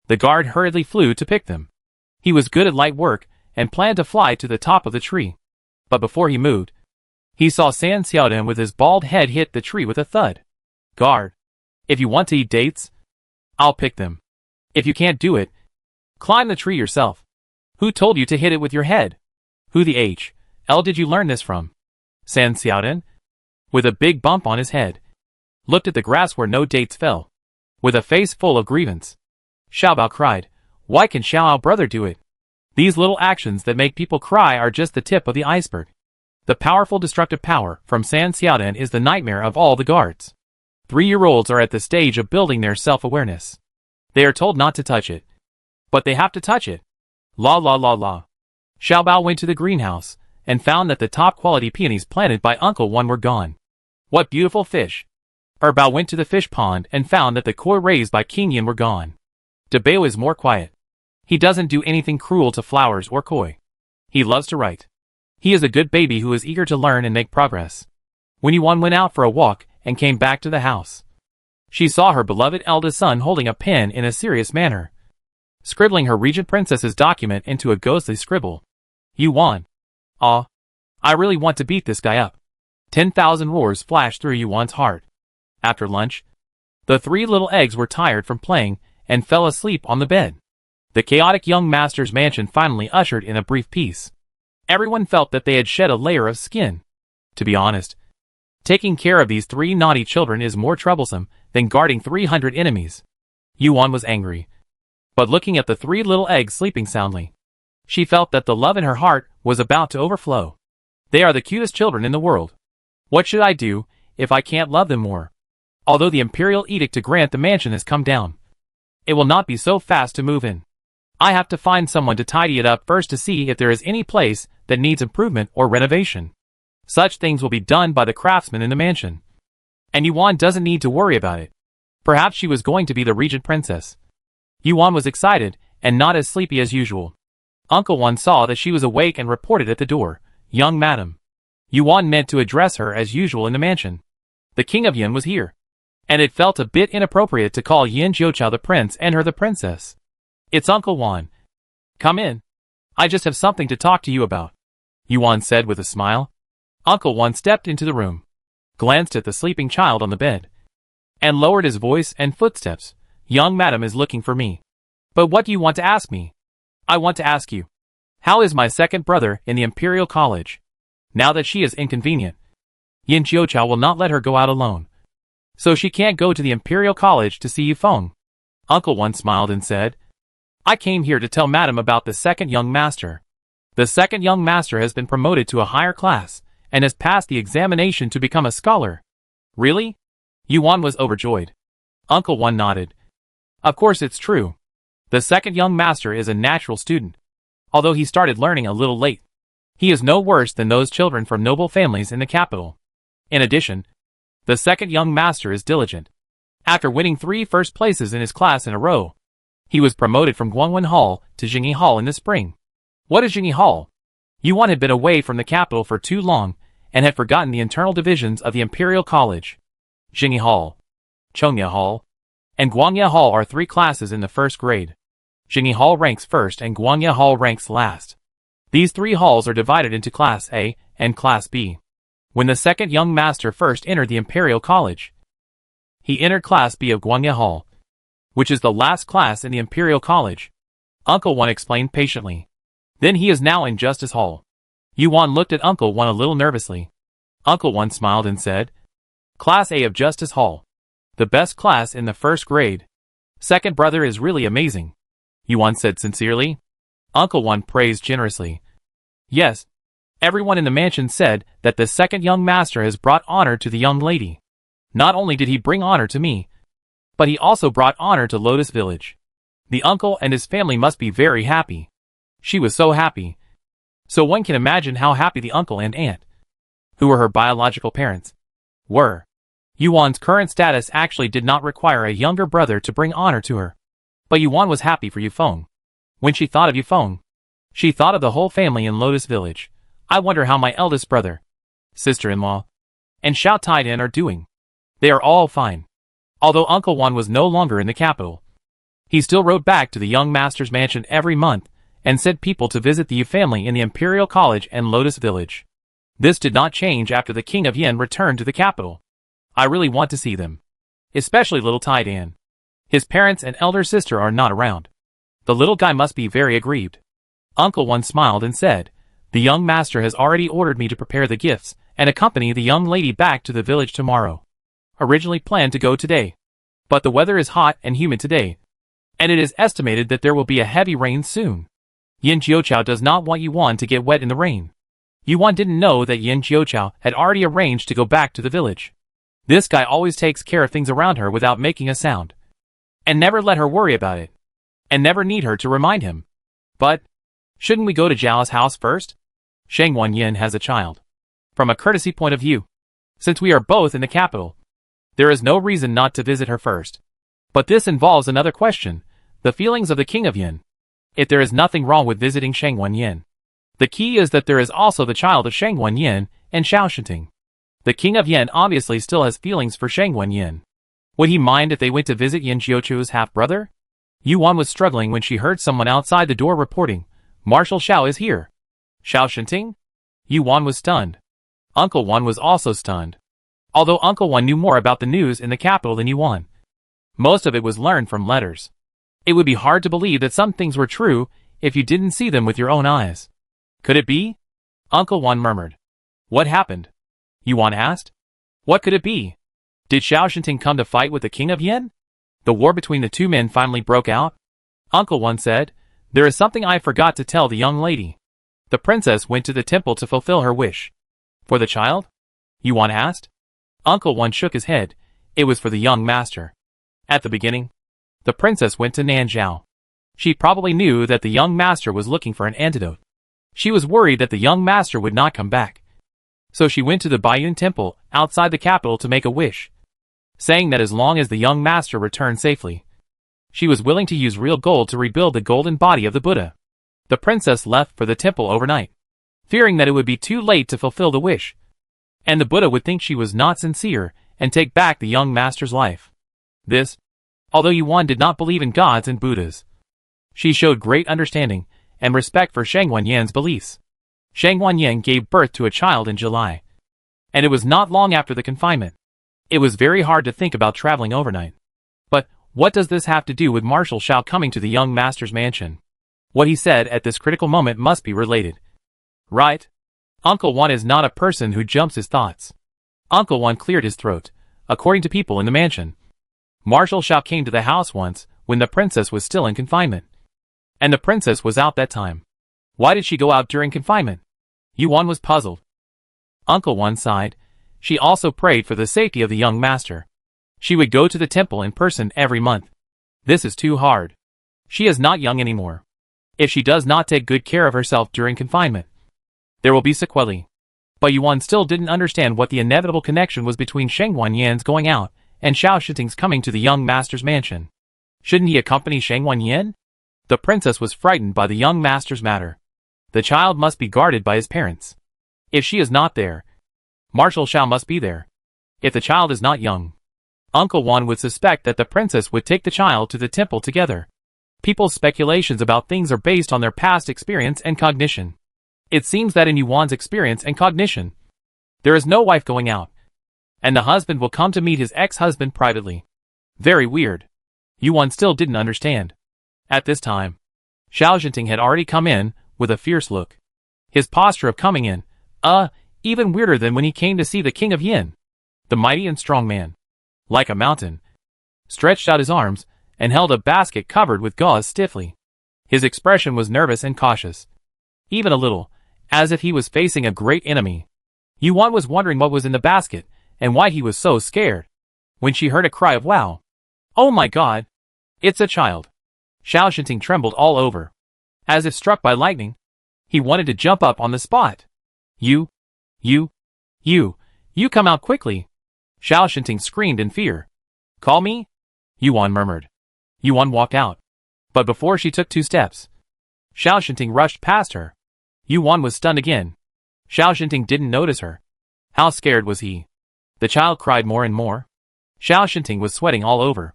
The guard hurriedly flew to pick them. He was good at light work and planned to fly to the top of the tree. But before he moved, he saw San Xiaodan with his bald head hit the tree with a thud. Guard, if you want to eat dates, I'll pick them. If you can't do it, climb the tree yourself. Who told you to hit it with your head? Who the H.L. did you learn this from? San Xiaodan, with a big bump on his head, looked at the grass where no dates fell, with a face full of grievance. Xiaobao cried, why can Xiaoao brother do it? These little actions that make people cry are just the tip of the iceberg. The powerful destructive power from San Xiaodan is the nightmare of all the guards. 3-year-olds are at the stage of building their self-awareness. They are told not to touch it. But they have to touch it. La la la la. Xiaobao went to the greenhouse and found that the top-quality peonies planted by Uncle One were gone. What beautiful fish. Bao went to the fish pond and found that the koi raised by King Yin were gone. Dabao is more quiet. He doesn't do anything cruel to flowers or koi. He loves to write. He is a good baby who is eager to learn and make progress. When Yuan went out for a walk and came back to the house, she saw her beloved eldest son holding a pen in a serious manner, scribbling her regent princess's document into a ghostly scribble. Yuan. I really want to beat this guy up. 10,000 roars flashed through Yuan's heart. After lunch, the 3 little eggs were tired from playing and fell asleep on the bed. The chaotic young master's mansion finally ushered in a brief peace. Everyone felt that they had shed a layer of skin. To be honest, taking care of these 3 naughty children is more troublesome than guarding 300 enemies. Yuan was angry. But looking at the 3 little eggs sleeping soundly, she felt that the love in her heart was about to overflow. They are the cutest children in the world. What should I do if I can't love them more? Although the imperial edict to grant the mansion has come down, it will not be so fast to move in. I have to find someone to tidy it up first to see if there is any place that needs improvement or renovation. Such things will be done by the craftsmen in the mansion. And Yuan doesn't need to worry about it. Perhaps she was going to be the regent princess. Yuan was excited and not as sleepy as usual. Uncle Wan saw that she was awake and reported at the door, young madam. Yuan meant to address her as usual in the mansion. The king of Yin was here, and it felt a bit inappropriate to call Yin Jiuqiao the prince and her the princess. It's Uncle Wan. Come in. I just have something to talk to you about, Yuan said with a smile. Uncle Wan stepped into the room, glanced at the sleeping child on the bed, and lowered his voice and footsteps. Young madam is looking for me. But what do you want to ask me? I want to ask you, how is my second brother in the Imperial College? Now that she is inconvenient, Yin Jiuqiao will not let her go out alone. So she can't go to the Imperial College to see Yifeng. Uncle Wan smiled and said, I came here to tell madam about the second young master. The second young master has been promoted to a higher class and has passed the examination to become a scholar. Really? Yuan was overjoyed. Uncle Wan nodded. Of course it's true. The second young master is a natural student, although he started learning a little late. He is no worse than those children from noble families in the capital. In addition, the second young master is diligent. After winning 3 first places in his class in a row, he was promoted from Guangwen Hall to Jingyi Hall in the spring. What is Jingyi Hall? Yuan had been away from the capital for too long and had forgotten the internal divisions of the Imperial College. Jingyi Hall, Chongye Hall, and Guangye Hall are 3 classes in the first grade. Jingyi Hall ranks first and Guangye Hall ranks last. These 3 halls are divided into Class A and Class B. When the second young master first entered the Imperial College, he entered Class B of Guangye Hall, which is the last class in the Imperial College. Uncle Wan explained patiently. Then he is now in Justice Hall. Yuan looked at Uncle Wan a little nervously. Uncle Wan smiled and said, Class A of Justice Hall. The best class in the first grade. Second brother is really amazing, Yuan said sincerely. Uncle Wan praised generously. Yes, everyone in the mansion said that the second young master has brought honor to the young lady. Not only did he bring honor to me, but he also brought honor to Lotus Village. The uncle and his family must be very happy. She was so happy. So one can imagine how happy the uncle and aunt, who were her biological parents, were. Yuan's current status actually did not require a younger brother to bring honor to her. But Yuan was happy for Yifeng. When she thought of Yifeng, she thought of the whole family in Lotus Village. I wonder how my eldest brother, sister-in-law, and Xiao Taidan are doing. They are all fine. Although Uncle Wan was no longer in the capital, He still wrote back to the young master's mansion every month, and sent people to visit the Yu family in the Imperial College and Lotus Village. This did not change after the King of Yin returned to the capital. I really want to see them. Especially little Tai Dan. His parents and elder sister are not around. The little guy must be very aggrieved. Uncle One smiled and said, "The young master has already ordered me to prepare the gifts and accompany the young lady back to the village tomorrow. Originally planned to go today. But the weather is hot and humid today, and it is estimated that there will be a heavy rain soon. Yin Jiuqiao does not want Yuan to get wet in the rain." Yuan didn't know that Yin Jiuqiao had already arranged to go back to the village. This guy always takes care of things around her without making a sound. And never let her worry about it. And never need her to remind him. But, shouldn't we go to Zhao's house first? Shang Wanyin has a child. From a courtesy point of view, since we are both in the capital, there is no reason not to visit her first. But this involves another question, the feelings of the King of Yin. If there is nothing wrong with visiting Shang Wanyin, the key is that there is also the child of Shang Wanyin and Xiao Shinting. The King of Yin obviously still has feelings for Shang Wanyin. Would he mind if they went to visit Yin Jiuqiao's half-brother? Yuan was struggling when she heard someone outside the door reporting, "Marshal Xiao is here." Xiao Shinting? Yuan was stunned. Uncle Wan was also stunned. Although Uncle Wan knew more about the news in the capital than Yuan, most of it was learned from letters. It would be hard to believe that some things were true if you didn't see them with your own eyes. Could it be? Uncle Wan murmured. What happened? Yuan asked. What could it be? Did Xiao Shinting come to fight with the King of Yin? The war between the two men finally broke out? Uncle Wan said, "There is something I forgot to tell the young lady. The princess went to the temple to fulfill her wish." For the child? Yuan asked. Uncle Wan shook his head. It was for the young master. At the beginning, the princess went to Nanzhao. She probably knew that the young master was looking for an antidote. She was worried that the young master would not come back. So she went to the Baiyun temple outside the capital to make a wish, saying that as long as the young master returned safely, she was willing to use real gold to rebuild the golden body of the Buddha. The princess left for the temple overnight, fearing that it would be too late to fulfill the wish, and the Buddha would think she was not sincere and take back the young master's life. This, although Yuan did not believe in gods and Buddhas, she showed great understanding and respect for Shang Wanyin's beliefs. Shang Wanyin gave birth to a child in July, and it was not long after the confinement. It was very hard to think about traveling overnight. But what does this have to do with Marshal Xiao coming to the young master's mansion? What he said at this critical moment must be related. Right? Uncle Wan is not a person who jumps his thoughts. Uncle Wan cleared his throat. According to people in the mansion, Marshal Xiao came to the house once when the princess was still in confinement. And the princess was out that time. Why did she go out during confinement? Yuan was puzzled. Uncle Wan sighed. She also prayed for the safety of the young master. She would go to the temple in person every month. This is too hard. She is not young anymore. If she does not take good care of herself during confinement, there will be sequelae. But Yuan still didn't understand what the inevitable connection was between Shang Wanyin's going out and Xiao Shinting's coming to the young master's mansion. Shouldn't he accompany Shang Wanyin? The princess was frightened by the young master's matter. The child must be guarded by his parents. If she is not there, Marshal Xiao must be there. If the child is not young, Uncle Wan would suspect that the princess would take the child to the temple together. People's speculations about things are based on their past experience and cognition. It seems that in Yuan's experience and cognition, there is no wife going out, and the husband will come to meet his ex-husband privately. Very weird. Yuan still didn't understand. At this time, Xiao Jinting had already come in, with a fierce look. His posture of coming in, even weirder than when he came to see the King of Yin. The mighty and strong man, like a mountain, stretched out his arms, and held a basket covered with gauze stiffly. His expression was nervous and cautious. Even a little, as if he was facing a great enemy. Yuan was wondering what was in the basket, and why he was so scared, when she heard a cry of wow. Oh my god! It's a child! Xiao Shinting trembled all over. As if struck by lightning, he wanted to jump up on the spot. You come out quickly! Xiao Shinting screamed in fear. Call me? Yuan murmured. Yuan walked out. But before she took 2 steps, Xiao Shinting rushed past her. Yuan was stunned again. Xiao Shinting didn't notice her. How scared was he? The child cried more and more. Xiao Shinting was sweating all over.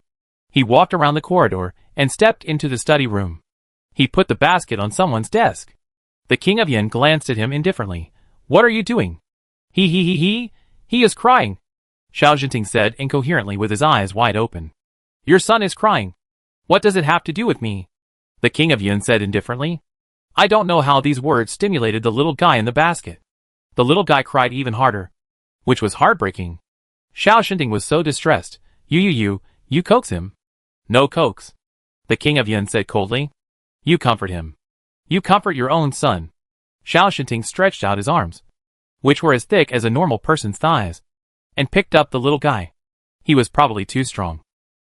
He walked around the corridor and stepped into the study room. He put the basket on someone's desk. The King of Yin glanced at him indifferently. "What are you doing?" He is crying," Xiao Jinting said incoherently with his eyes wide open. "Your son is crying. What does it have to do with me?" The King of Yin said indifferently. I don't know how these words stimulated the little guy in the basket. The little guy cried even harder, which was heartbreaking. Xiao Jinting was so distressed. You coax him." "No coax," the King of Yin said coldly. "You comfort him. You comfort your own son." Xiao Jinting stretched out his arms, which were as thick as a normal person's thighs, and picked up the little guy. He was probably too strong,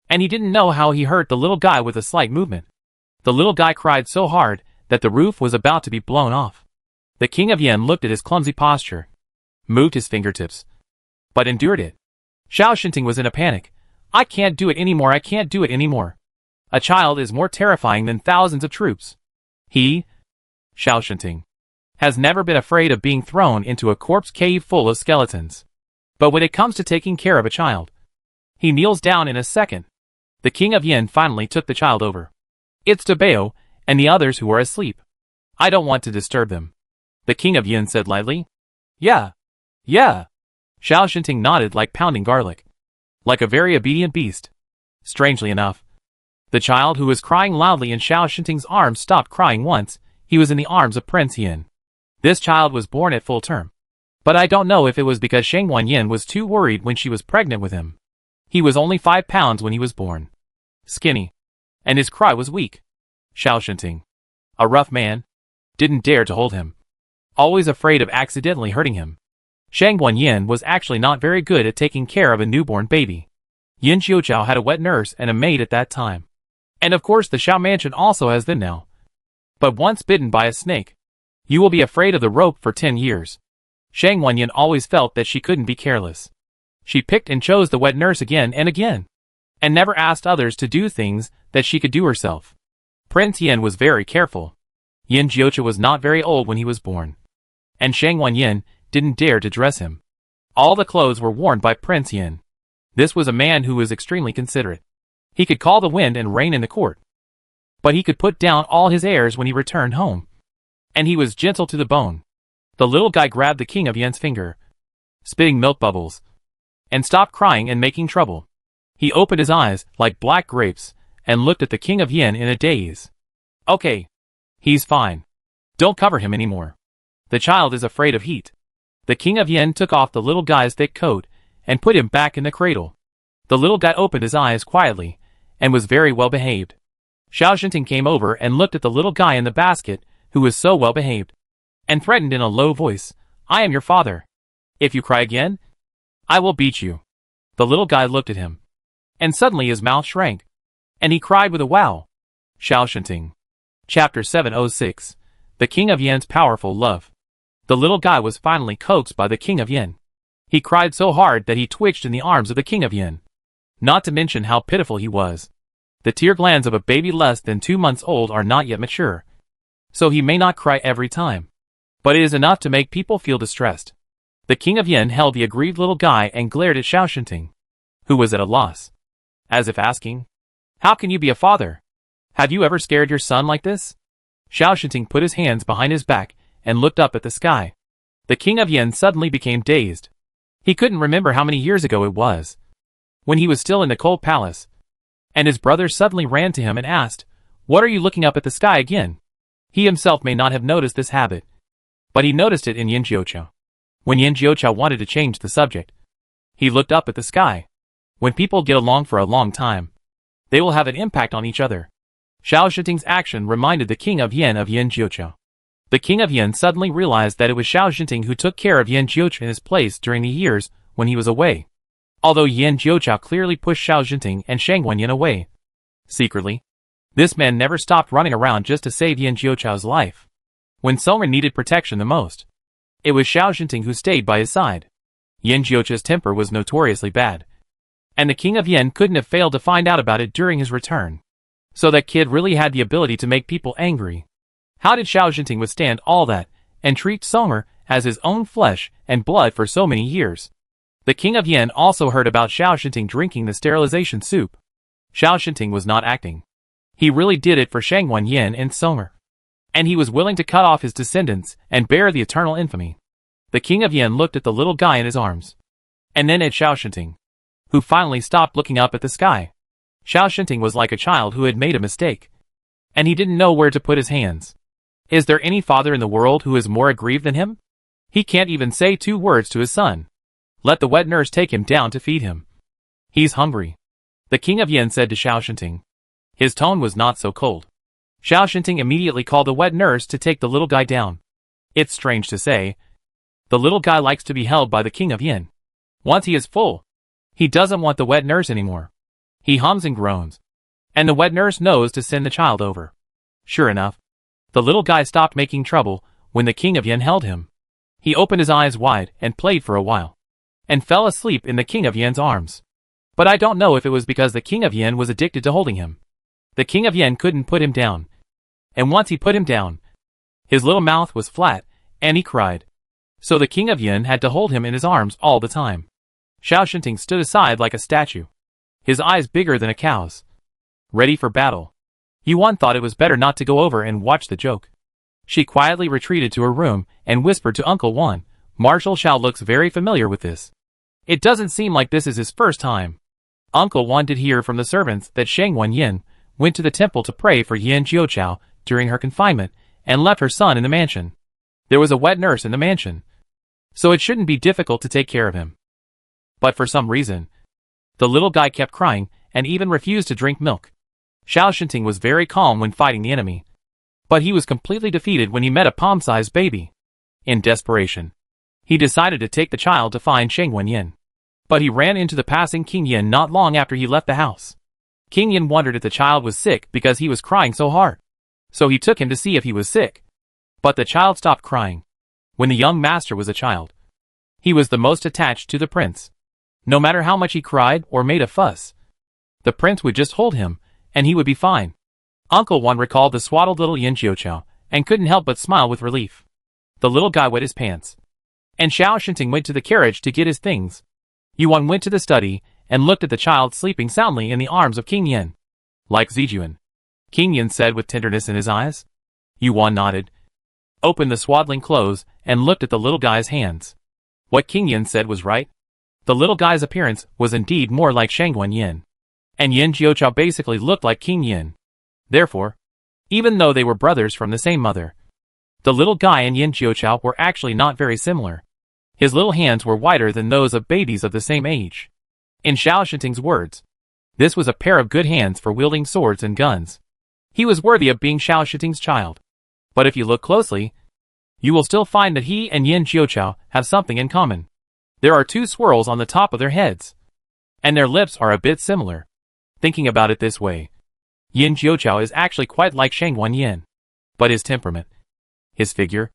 and he didn't know how he hurt the little guy with a slight movement. The little guy cried so hard that the roof was about to be blown off. The King of Yin looked at his clumsy posture, moved his fingertips, but endured it. Xiao Jinting was in a panic. I can't do it anymore. A child is more terrifying than thousands of troops. Xiao Jinting, has never been afraid of being thrown into a corpse cave full of skeletons. But when it comes to taking care of a child, he kneels down in a second. The King of Yin finally took the child over. It's Dabeo and the others who are asleep. I don't want to disturb them, the King of Yin said lightly. Yeah. Xiao Jinting nodded like pounding garlic, like a very obedient beast. Strangely enough, the child who was crying loudly in Xiao Jinting's arms stopped crying once he was in the arms of Prince Yin. This child was born at full term. But I don't know if it was because Shangwan Yin was too worried when she was pregnant with him. He was only 5 pounds when he was born. Skinny. And his cry was weak. Xiao Jinting, a rough man, didn't dare to hold him, always afraid of accidentally hurting him. Shangwan Yin was actually not very good at taking care of a newborn baby. Yin Jiuqiao had a wet nurse and a maid at that time. And of course the Xiao mansion also has them now. But once bitten by a snake, you will be afraid of the rope for 10 years. Shangwan Yin always felt that she couldn't be careless. She picked and chose the wet nurse again and again, and never asked others to do things that she could do herself. Prince Yin was very careful. Yin Jiuqiao was not very old when he was born, and Shangwan Yin didn't dare to dress him. All the clothes were worn by Prince Yin. This was a man who was extremely considerate. He could call the wind and rain in the court, but he could put down all his airs when he returned home. And he was gentle to the bone. The little guy grabbed the King of Yin's finger, spitting milk bubbles, and stopped crying and making trouble. He opened his eyes like black grapes and looked at the King of Yin in a daze. Okay. He's fine. Don't cover him anymore. The child is afraid of heat. The King of Yin took off the little guy's thick coat and put him back in the cradle. The little guy opened his eyes quietly and was very well behaved. Xiao Jinting came over and looked at the little guy in the basket who was so well behaved, and threatened in a low voice, I am your father. If you cry again, I will beat you. The little guy looked at him, and suddenly his mouth shrank, and he cried with a wow. Xiao Jinting. Chapter 706. The King of Yin's Powerful Love. The little guy was finally coaxed by the King of Yin. He cried so hard that he twitched in the arms of the King of Yin. Not to mention how pitiful he was. The tear glands of a baby less than 2 months old are not yet mature, so he may not cry every time, but it is enough to make people feel distressed. The King of Yin held the aggrieved little guy and glared at Xiao Jinting, who was at a loss, as if asking, How can you be a father? Have you ever scared your son like this? Xiao Jinting put his hands behind his back and looked up at the sky. The King of Yin suddenly became dazed. He couldn't remember how many years ago it was, when he was still in the cold palace, and his brother suddenly ran to him and asked, What are you looking up at the sky again? He himself may not have noticed this habit, but he noticed it in Yin Jiuqiao. When Yin Jiuqiao wanted to change the subject, he looked up at the sky. When people get along for a long time, they will have an impact on each other. Xiao Jinting's action reminded the King of Yin Jiuqiao. The King of Yin suddenly realized that it was Xiao Jinting who took care of Yin Jiuqiao in his place during the years when he was away. Although Yin Jiuqiao clearly pushed Xiao Jinting and Shangwan Yin away secretly, this man never stopped running around just to save Yin Jiuqiao's life. When Songren needed protection the most, it was Xiao Jinting who stayed by his side. Yin Jiuqiao's temper was notoriously bad, and the King of Yin couldn't have failed to find out about it during his return. So that kid really had the ability to make people angry. How did Xiao Jinting withstand all that and treat Songren as his own flesh and blood for so many years? The King of Yin also heard about Xiao Jinting drinking the sterilization soup. Xiao Jinting was not acting. He really did it for Shang Yin and Somer. And he was willing to cut off his descendants and bear the eternal infamy. The king of Yin looked at the little guy in his arms. And then at Xiao Shinting, who finally stopped looking up at the sky. Xiao Shinting was like a child who had made a mistake. And he didn't know where to put his hands. Is there any father in the world who is more aggrieved than him? He can't even say 2 words to his son. Let the wet nurse take him down to feed him. He's hungry. The king of Yin said to Xiao Shinting. His tone was not so cold. Xiao Shinting immediately called the wet nurse to take the little guy down. It's strange to say, the little guy likes to be held by the king of Yin. Once he is full, he doesn't want the wet nurse anymore. He hums and groans. And the wet nurse knows to send the child over. Sure enough, the little guy stopped making trouble when the king of Yin held him. He opened his eyes wide and played for a while. And fell asleep in the king of Yin's arms. But I don't know if it was because the king of Yin was addicted to holding him. The king of Yin couldn't put him down. And once he put him down, his little mouth was flat, and he cried. So the king of Yin had to hold him in his arms all the time. Xiao Shinting stood aside like a statue, his eyes bigger than a cow's. Ready for battle. Yuan thought it was better not to go over and watch the joke. She quietly retreated to her room and whispered to Uncle Wan, Marshal Xiao looks very familiar with this. It doesn't seem like this is his first time. Uncle Wan did hear from the servants that Shang Yin went to the temple to pray for Yin Jiuqiao during her confinement and left her son in the mansion. There was a wet nurse in the mansion, so it shouldn't be difficult to take care of him. But for some reason, the little guy kept crying and even refused to drink milk. Xiao Shinting was very calm when fighting the enemy, but he was completely defeated when he met a palm-sized baby. In desperation, he decided to take the child to find Shang Yin. But he ran into the passing King Yin not long after he left the house. King Yin wondered if the child was sick because he was crying so hard. So he took him to see if he was sick. But the child stopped crying. When the young master was a child, he was the most attached to the prince. No matter how much he cried or made a fuss, the prince would just hold him, and he would be fine. Uncle Wan recalled the swaddled little Yin Jiuqiao, and couldn't help but smile with relief. The little guy wet his pants. And Xiao Shinting went to the carriage to get his things. Yuan went to the study, and looked at the child sleeping soundly in the arms of King Yin. Like Zijuan, King Yin said with tenderness in his eyes. Yuan nodded, opened the swaddling clothes, and looked at the little guy's hands. What King Yin said was right. The little guy's appearance was indeed more like Shang Yin. And Yin Jiuqiao basically looked like King Yin. Therefore, even though they were brothers from the same mother, the little guy and Yin Jiuqiao were actually not very similar. His little hands were wider than those of babies of the same age. In Xiao Shinting's words, this was a pair of good hands for wielding swords and guns. He was worthy of being Xiao Shinting's child. But if you look closely, you will still find that he and Yin Jiuqiao have something in common. There are 2 swirls on the top of their heads. And their lips are a bit similar. Thinking about it this way, Yin Jiuqiao is actually quite like Shang Yin. But his temperament, his figure,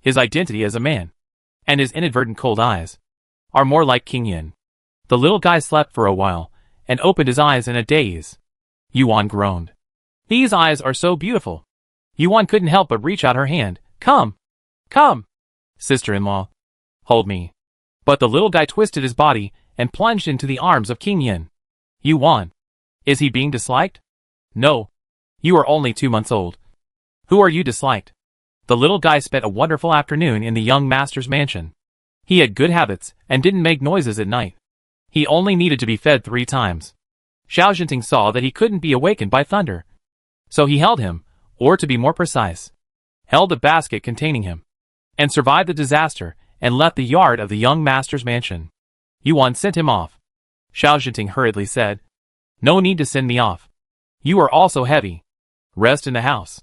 his identity as a man, and his inadvertent cold eyes, are more like King Yin. The little guy slept for a while, and opened his eyes in a daze. Yuan groaned. These eyes are so beautiful. Yuan couldn't help but reach out her hand. Come! Come! Sister-in-law. Hold me. But the little guy twisted his body, and plunged into the arms of King Yin. Yuan. Is he being disliked? No. You are only 2 months old. Who are you disliked? The little guy spent a wonderful afternoon in the young master's mansion. He had good habits, and didn't make noises at night. He only needed to be fed 3 times. Xiao Jinting saw that he couldn't be awakened by thunder. So he held him, or to be more precise, held a basket containing him, and survived the disaster, and left the yard of the young master's mansion. Yuan sent him off. Xiao Jinting hurriedly said, No need to send me off. You are also heavy. Rest in the house.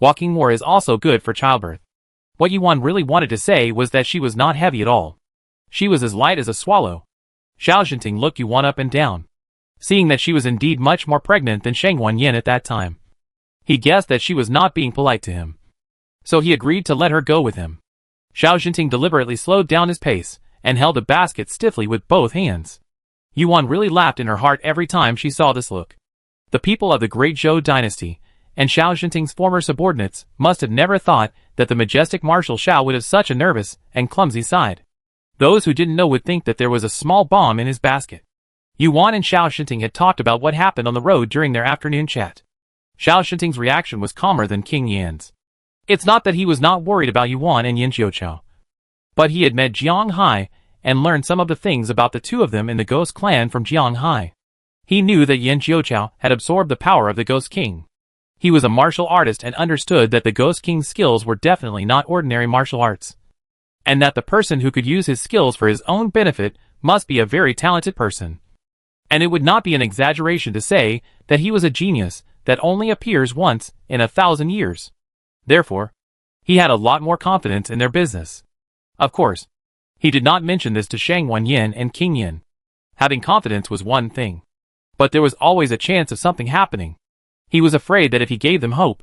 Walking more is also good for childbirth. What Yuan really wanted to say was that she was not heavy at all. She was as light as a swallow. Xiao Jinting looked Yuan up and down, seeing that she was indeed much more pregnant than Shang Yin at that time. He guessed that she was not being polite to him, so he agreed to let her go with him. Xiao Jinting deliberately slowed down his pace, and held the basket stiffly with both hands. Yuan really laughed in her heart every time she saw this look. The people of the Great Zhou dynasty, and Xiao Jinting's former subordinates, must have never thought that the majestic Marshal Xiao would have such a nervous and clumsy side. Those who didn't know would think that there was a small bomb in his basket. Yuan and Xiao Jinting had talked about what happened on the road during their afternoon chat. Xiao Shinting's reaction was calmer than King Yan's. It's not that he was not worried about Yuan and Yin Jiuqiu, but he had met Jiang Hai and learned some of the things about the two of them in the Ghost Clan from Jiang Hai. He knew that Yin Jiuqiu had absorbed the power of the Ghost King. He was a martial artist and understood that the Ghost King's skills were definitely not ordinary martial arts, and that the person who could use his skills for his own benefit must be a very talented person. And it would not be an exaggeration to say that he was a genius that only appears once in 1,000 years. Therefore, he had a lot more confidence in their business. Of course, he did not mention this to Shang Wenyin and King Yin. Having confidence was one thing, but there was always a chance of something happening. He was afraid that if he gave them hope,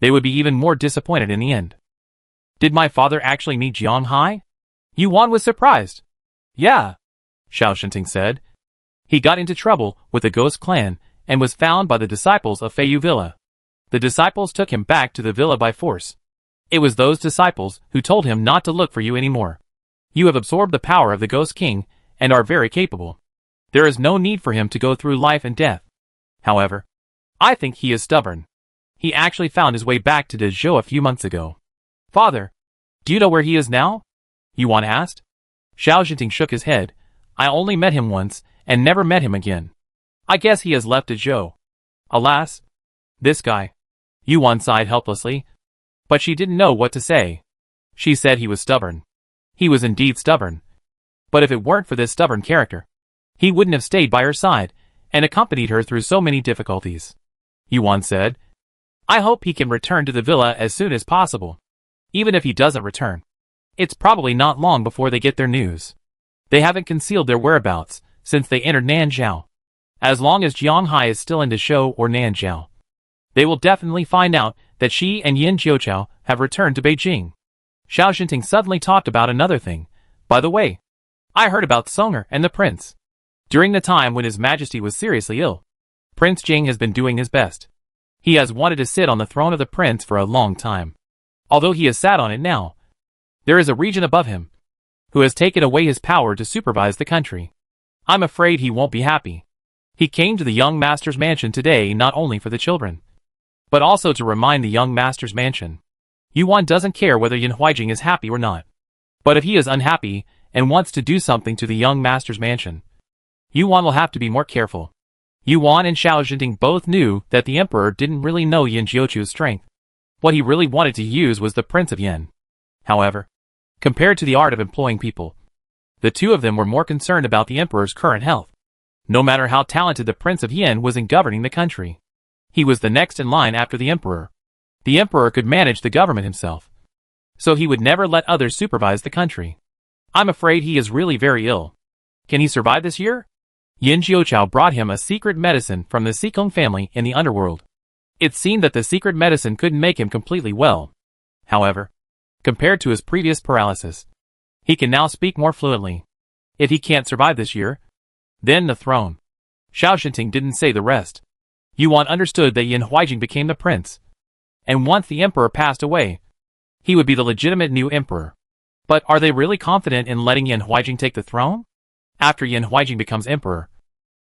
they would be even more disappointed in the end. Did my father actually meet Jiang Hai? Yuan was surprised. Yeah, Xiao Shinting said. He got into trouble with the Ghost Clan and was found by the disciples of Feiyu Villa. The disciples took him back to the villa by force. It was those disciples who told him not to look for you anymore. You have absorbed the power of the Ghost King and are very capable. There is no need for him to go through life and death. However, I think he is stubborn. He actually found his way back to Dezhou a few months ago. Father, do you know where he is now? Yuan asked. Xiao Jinting shook his head. I only met him once and never met him again. I guess he has left Dezhou. Alas, this guy. Yuan sighed helplessly, but she didn't know what to say. She said he was stubborn. He was indeed stubborn. But if it weren't for this stubborn character, he wouldn't have stayed by her side and accompanied her through so many difficulties. Yuan said, I hope he can return to the villa as soon as possible. Even if he doesn't return, it's probably not long before they get their news. They haven't concealed their whereabouts since they entered Nanzhao. As long as Jiang Hai is still in Dezhou or Nanzhao, they will definitely find out that she and Yin Jiuqiu have returned to Beijing. Xiao Shinting suddenly talked about another thing. By the way, I heard about Songer and the prince. During the time when His Majesty was seriously ill, Prince Jing has been doing his best. He has wanted to sit on the throne of the prince for a long time. Although he has sat on it now, there is a regent above him who has taken away his power to supervise the country. I'm afraid he won't be happy. He came to the young master's mansion today not only for the children, but also to remind the young master's mansion. Yuan doesn't care whether Yin Huijing is happy or not. But if he is unhappy and wants to do something to the young master's mansion, Yuan will have to be more careful. Yuan and Xiao Jinting both knew that the emperor didn't really know Yin Jiuqiu's strength. What he really wanted to use was the Prince of Yin. However, compared to the art of employing people, the two of them were more concerned about the emperor's current health. No matter how talented the Prince of Yin was in governing the country, he was the next in line after the emperor. The emperor could manage the government himself, so he would never let others supervise the country. I'm afraid he is really very ill. Can he survive this year? Yin Jiuqiu brought him a secret medicine from the Sikong family in the underworld. It seemed that the secret medicine couldn't make him completely well. However, compared to his previous paralysis, he can now speak more fluently. If he can't survive this year, then the throne. Xiao Shinting didn't say the rest. Yuan understood that Yin Huijing became the prince, and once the emperor passed away, he would be the legitimate new emperor. But are they really confident in letting Yin Huijing take the throne? After Yin Huijing becomes emperor,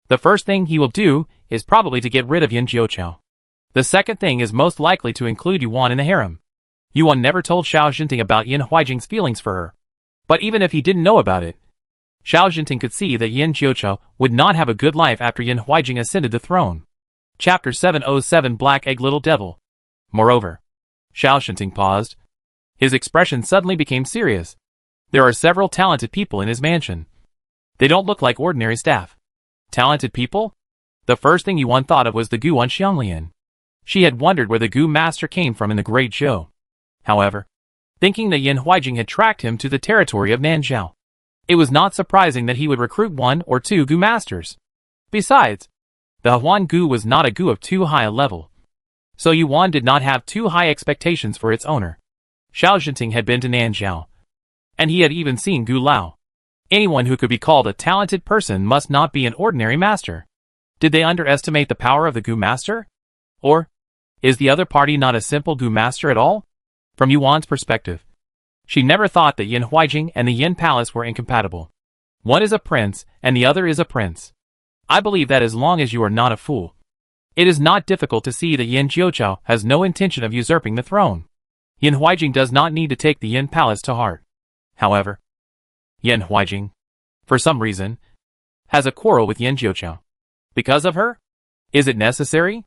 the first thing he will do is probably to get rid of Yin Jiuqiu. The second thing is most likely to include Yuan in the harem. Yuan never told Xiao Jinting about Yin Huijing's feelings for her. But even if he didn't know about it, Xiao Jinting could see that Yin Jiuqiu would not have a good life after Yin Huijing ascended the throne. Chapter 707 Black Egg Little Devil. Moreover, Xiao Shinting paused. His expression suddenly became serious. There are several talented people in his mansion. They don't look like ordinary staff. Talented people? The first thing Yuan thought of was the Guan Xianglian. She had wondered where the Gu master came from in the Great Show. However, thinking that Yin Huijing had tracked him to the territory of Nanzhao, it was not surprising that he would recruit one or two Gu masters. Besides, the Huan Gu was not a Gu of too high a level, so Yuan did not have too high expectations for its owner. Xiao Jinting had been to Nanzhao, and he had even seen Gu Lao. Anyone who could be called a talented person must not be an ordinary master. Did they underestimate the power of the Gu master? Or, is the other party not a simple Gu master at all? From Yuan's perspective, she never thought that Yin Huijing and the Yin Palace were incompatible. One is a prince, and the other is a prince. I believe that as long as you are not a fool, It is not difficult to see that Yin Jiuqiao has no intention of usurping the throne. Yin Huijing does not need to take the Yin palace to heart. However, Yin Huijing, for some reason, has a quarrel with Yin Jiuqiao. Because of her? Is it necessary?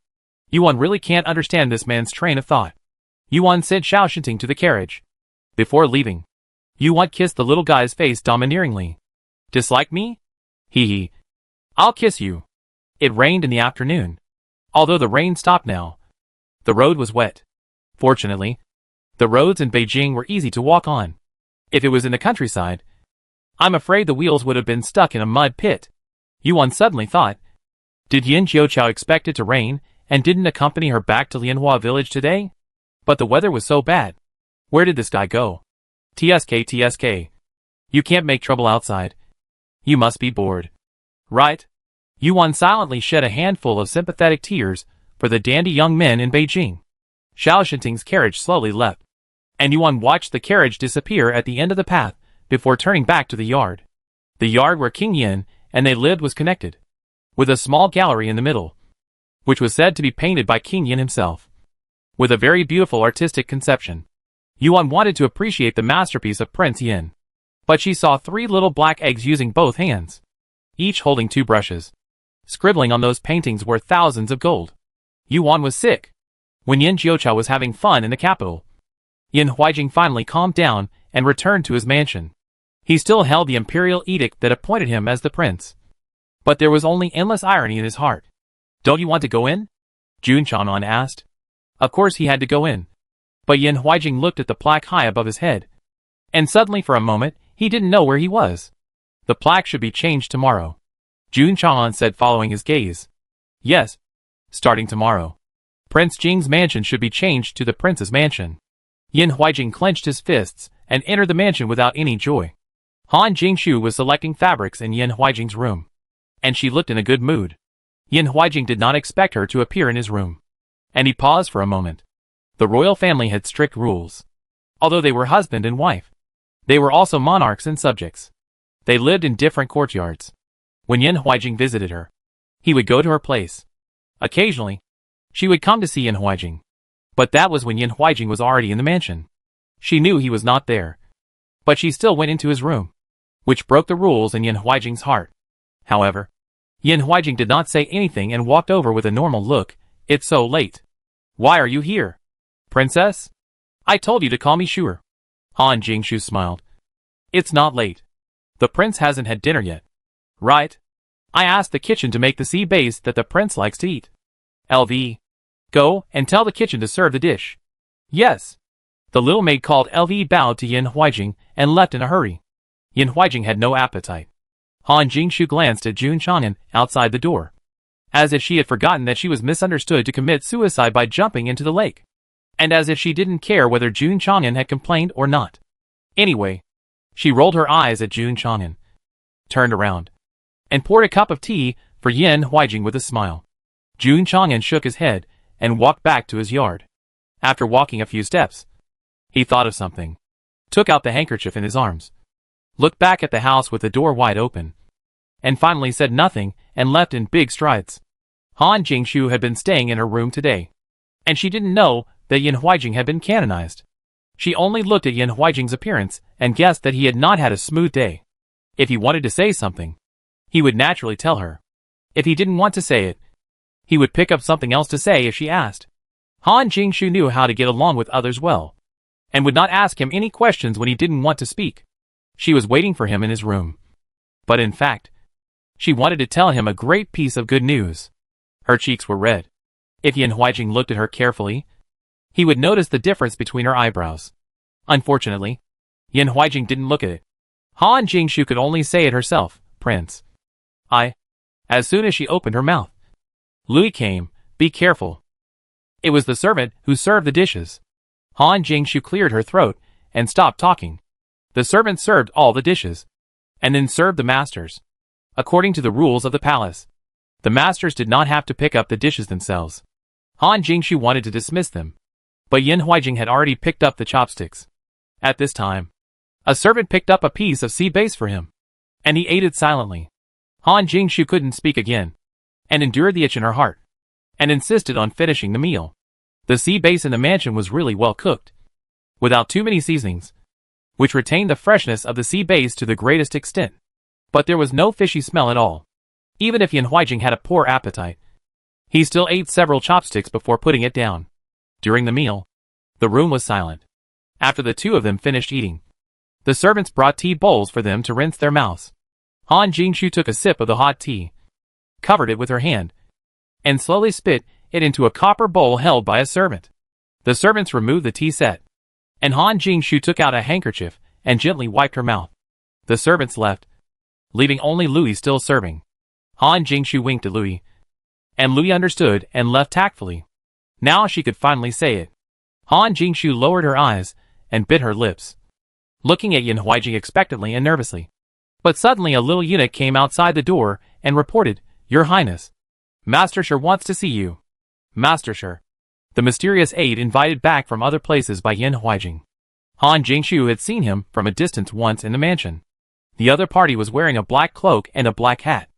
Yuan really can't understand this man's train of thought. Yuan sent Xiao Shinting to the carriage. Before leaving, Yuan kissed the little guy's face domineeringly. Dislike me? Hee hee. I'll kiss you. It rained in the afternoon. Although the rain stopped now, the road was wet. Fortunately, the roads in Beijing were easy to walk on. If it was in the countryside, I'm afraid the wheels would have been stuck in a mud pit. Yuan suddenly thought, did Yin Jiuqiao expect it to rain and didn't accompany her back to Lianhua village today? But the weather was so bad. Where did this guy go? TSK. You can't make trouble outside. You must be bored. Right? Yuan silently shed a handful of sympathetic tears for the dandy young men in Beijing. Xiao Shinting's carriage slowly left, and Yuan watched the carriage disappear at the end of the path before turning back to the yard. The yard where King Yin and they lived was connected, with a small gallery in the middle, which was said to be painted by King Yin himself. With a very beautiful artistic conception, Yuan wanted to appreciate the masterpiece of Prince Yin. But she saw 3 little black eggs using both hands, each holding 2 brushes, scribbling on those paintings worth thousands of gold. Yuan was sick. When Yin Jiuqiao was having fun in the capital, Yin Huijing finally calmed down and returned to his mansion. He still held the imperial edict that appointed him as the prince. But there was only endless irony in his heart. Don't you want to go in? Jun Chanan asked. Of course he had to go in. But Yin Huijing looked at the plaque high above his head. And suddenly for a moment, he didn't know where he was. The plaque should be changed tomorrow, Jun Chanan said following his gaze. Yes. Starting tomorrow, Prince Jing's mansion should be changed to the prince's mansion. Yin Huijing clenched his fists and entered the mansion without any joy. Han Jingshu was selecting fabrics in Yin Huijing's room, and she looked in a good mood. Yin Huijing did not expect her to appear in his room, and he paused for a moment. The royal family had strict rules. Although they were husband and wife, they were also monarchs and subjects. They lived in different courtyards. When Yin Huijing visited her, he would go to her place. Occasionally, she would come to see Yin Huijing. But that was when Yin Huijing was already in the mansion. She knew he was not there, but she still went into his room, which broke the rules in Yin Huijing's heart. However, Yin Huijing did not say anything and walked over with a normal look. It's so late. Why are you here? Princess? I told you to call me Shuer. Han Jingshu smiled. It's not late. The prince hasn't had dinner yet. Right? I asked the kitchen to make the sea bass that the prince likes to eat. LV. Go and tell the kitchen to serve the dish. Yes. The little maid called LV bowed to Yin Huijing and left in a hurry. Yin Huijing had no appetite. Han Jingshu glanced at Jun Chanan outside the door, as if she had forgotten that she was misunderstood to commit suicide by jumping into the lake, and as if she didn't care whether Jun Chanan had complained or not. Anyway, she rolled her eyes at Jun Chanan, turned around, and poured a cup of tea for Yin Huijing with a smile. Jun Chanan shook his head and walked back to his yard. After walking a few steps, he thought of something, took out the handkerchief in his arms, looked back at the house with the door wide open, and finally said nothing and left in big strides. Han Jingshu had been staying in her room today, and she didn't know that Yin Huijing had been canonized. She only looked at Yin Huijing's appearance and guessed that he had not had a smooth day. If he wanted to say something, he would naturally tell her. If he didn't want to say it, he would pick up something else to say if she asked. Han Jingshu knew how to get along with others well, and would not ask him any questions when he didn't want to speak. She was waiting for him in his room. But in fact, she wanted to tell him a great piece of good news. Her cheeks were red. If Yin Huijing looked at her carefully, he would notice the difference between her eyebrows. Unfortunately, Yin Huijing didn't look at it. Han Jingshu could only say it herself, Prince. As soon as she opened her mouth, Louis came. Be careful. It was the servant who served the dishes. Han Jingshu cleared her throat and stopped talking. The servant served all the dishes, and then served the masters. According to the rules of the palace, the masters did not have to pick up the dishes themselves. Han Jingshu wanted to dismiss them, but Yin Huijing had already picked up the chopsticks. At this time, a servant picked up a piece of sea bass for him, and he ate it silently. Han Jingshu couldn't speak again, and endured the itch in her heart. and insisted on finishing the meal. The sea base in the mansion was really well cooked, without too many seasonings, which retained the freshness of the sea base to the greatest extent. But there was no fishy smell at all. Even if Yin Huijing had a poor appetite, he still ate several chopsticks before putting it down. During the meal, the room was silent. After the two of them finished eating, the servants brought tea bowls for them to rinse their mouths. Han Jingshu took a sip of the hot tea, covered it with her hand, and slowly spit it into a copper bowl held by a servant. The servants removed the tea set, and Han Jingshu took out a handkerchief and gently wiped her mouth. The servants left, leaving only Louis still serving. Han Jingshu winked at Louis, and Louis understood and left tactfully. Now she could finally say it. Han Jingshu lowered her eyes and bit her lips, looking at Yin Huijing expectantly and nervously. But suddenly a little eunuch came outside the door and reported, "Your Highness, Master Shi wants to see you." Master Shi, the mysterious aide invited back from other places by Yin Huijing. Han Jingshu had seen him from a distance once in the mansion. The other party was wearing a black cloak and a black hat,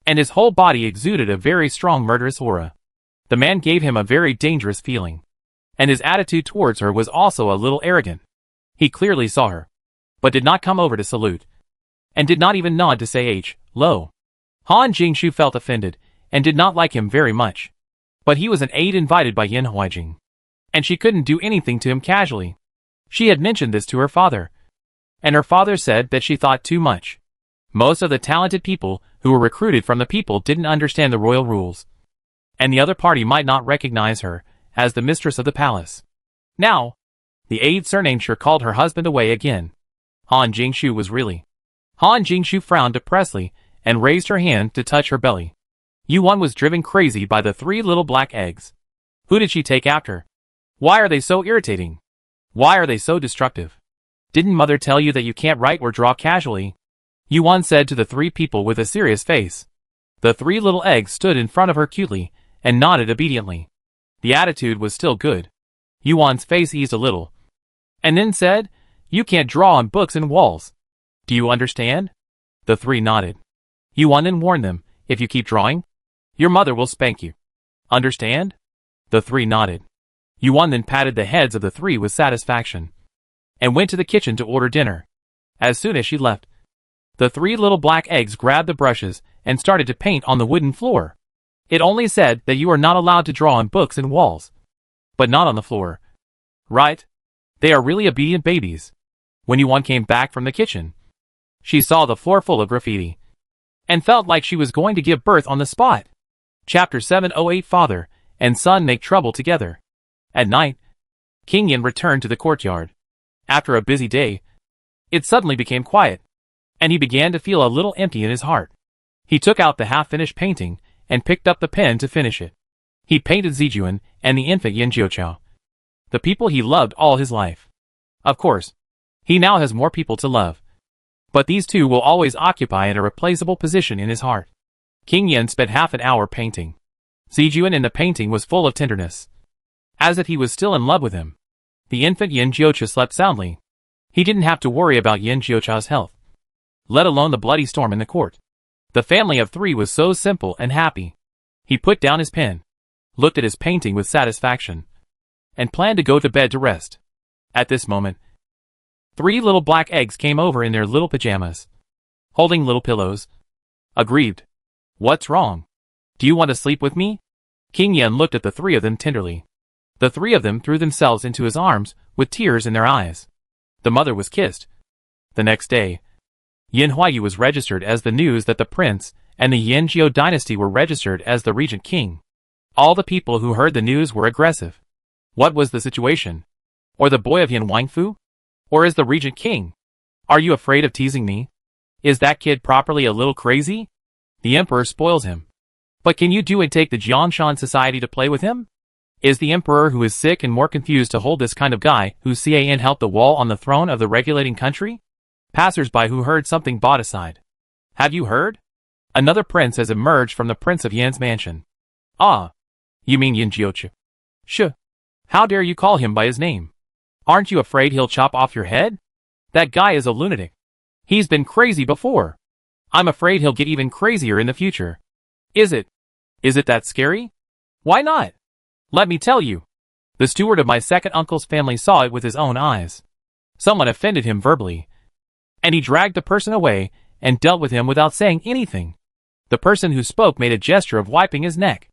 and his whole body exuded a very strong murderous aura. The man gave him a very dangerous feeling, and his attitude towards her was also a little arrogant. He clearly saw her, but did not come over to salute, and did not even nod to say hello. Han Jingshu felt offended, and did not like him very much. But he was an aide invited by Yin Huijing, and she couldn't do anything to him casually. She had mentioned this to her father, and her father said that she thought too much. Most of the talented people who were recruited from the people didn't understand the royal rules, and the other party might not recognize her as the mistress of the palace. Now, the aide surnamed Shi called her husband away again. Han Jingshu was really. Han Jingshu frowned depressedly and raised her hand to touch her belly. Yuan was driven crazy by the three little black eggs. Who did she take after? Why are they so irritating? Why are they so destructive? Didn't mother tell you that you can't write or draw casually? Yuan said to the three people with a serious face. The three little eggs stood in front of her cutely and nodded obediently. The attitude was still good. Yuan's face eased a little, and then said, "You can't draw on books and walls. Do you understand?" The three nodded. Yuan then warned them, "If you keep drawing, your mother will spank you. Understand?" The three nodded. Yuan then patted the heads of the three with satisfaction, and went to the kitchen to order dinner. As soon as she left, the three little black eggs grabbed the brushes and started to paint on the wooden floor. It only said that you are not allowed to draw on books and walls, but not on the floor. Right? They are really obedient babies. When Yuan came back from the kitchen, she saw the floor full of graffiti, and felt like she was going to give birth on the spot. Chapter 708 Father and son make trouble together. At night, King Yin returned to the courtyard. After a busy day, it suddenly became quiet, and he began to feel a little empty in his heart. He took out the half-finished painting and picked up the pen to finish it. He painted Zijuan and the infant Yin Jiuqiu, the people he loved all his life. Of course, he now has more people to love, but these two will always occupy an irreplaceable position in his heart. King Yin spent half an hour painting. Zijuan in the painting was full of tenderness, as if he was still in love with him. The infant Yin Jiuqiu slept soundly. He didn't have to worry about Yin Jiuqiu's health, let alone the bloody storm in the court. The family of three was so simple and happy. He put down his pen, looked at his painting with satisfaction, and planned to go to bed to rest. At this moment, three little black eggs came over in their little pajamas, holding little pillows. Aggrieved. "What's wrong? Do you want to sleep with me?" King Yin looked at the three of them tenderly. The three of them threw themselves into his arms with tears in their eyes. The mother was kissed. The next day, Yin Huaiyu was registered as the news that the prince and the Yin Jiu dynasty were registered as the regent king. All the people who heard the news were aggressive. What was the situation? Or the boy of Yin Wangfu? Or is the regent king? Are you afraid of teasing me? Is that kid properly a little crazy? The emperor spoils him. But can you do and take the Jiangshan society to play with him? Is the emperor who is sick and more confused to hold this kind of guy who can help the wall on the throne of the regulating country? Passers-by who heard something bought aside. Have you heard? Another prince has emerged from the prince of Yan's mansion. Ah, you mean Yin Jiuqiu? Shh. How dare you call him by his name? Aren't you afraid he'll chop off your head? That guy is a lunatic. He's been crazy before. I'm afraid he'll get even crazier in the future. Is it that scary? Why not? Let me tell you. The steward of my second uncle's family saw it with his own eyes. Someone offended him verbally, and he dragged the person away and dealt with him without saying anything. The person who spoke made a gesture of wiping his neck,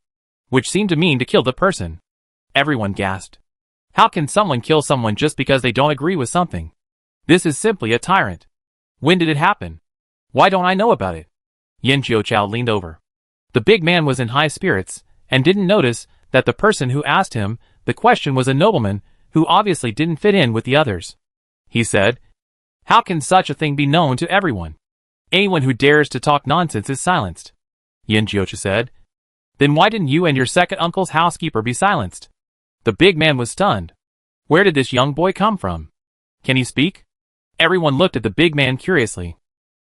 which seemed to mean to kill the person. Everyone gasped. How can someone kill someone just because they don't agree with something? This is simply a tyrant. When did it happen? Why don't I know about it? Yin Jiuqiao leaned over. The big man was in high spirits and didn't notice that the person who asked him the question was a nobleman who obviously didn't fit in with the others. He said, "How can such a thing be known to everyone? Anyone who dares to talk nonsense is silenced." Yin Jiuqiao said, "Then why didn't you and your second uncle's housekeeper be silenced?" The big man was stunned. Where did this young boy come from? Can he speak? Everyone looked at the big man curiously.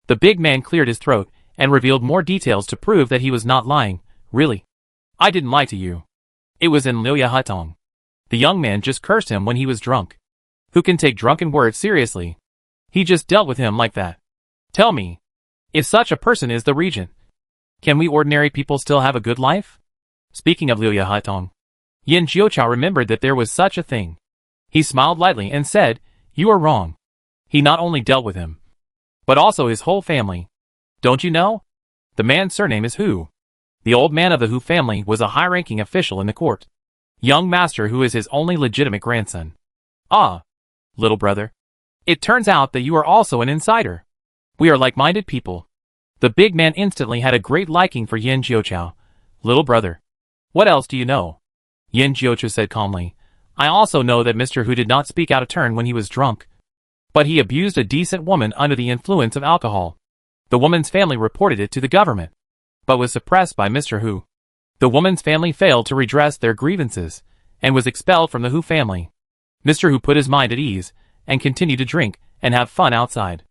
The big man cleared his throat and revealed more details to prove that he was not lying. Really? I didn't lie to you. It was in Liu Hatong. The young man just cursed him when he was drunk. Who can take drunken words seriously? He just dealt with him like that. Tell me, if such a person is the regent, can we ordinary people still have a good life? Speaking of Liu Hatong, Yin Jiuqiao remembered that there was such a thing. He smiled lightly and said, "You are wrong. He not only dealt with him, but also his whole family. Don't you know? The man's surname is Hu." The old man of the Hu family was a high-ranking official in the court. Young master who is his only legitimate grandson. Ah, little brother. It turns out that you are also an insider. We are like-minded people. The big man instantly had a great liking for Yin Jiuqiao. Little brother. What else do you know? Yin Jiuqiao said calmly. I also know that Mr. Hu did not speak out of turn when he was drunk. But he abused a decent woman under the influence of alcohol. The woman's family reported it to the government, but was suppressed by Mr. Hu. The woman's family failed to redress their grievances, and was expelled from the Hu family. Mr. Hu put his mind at ease, and continued to drink and have fun outside.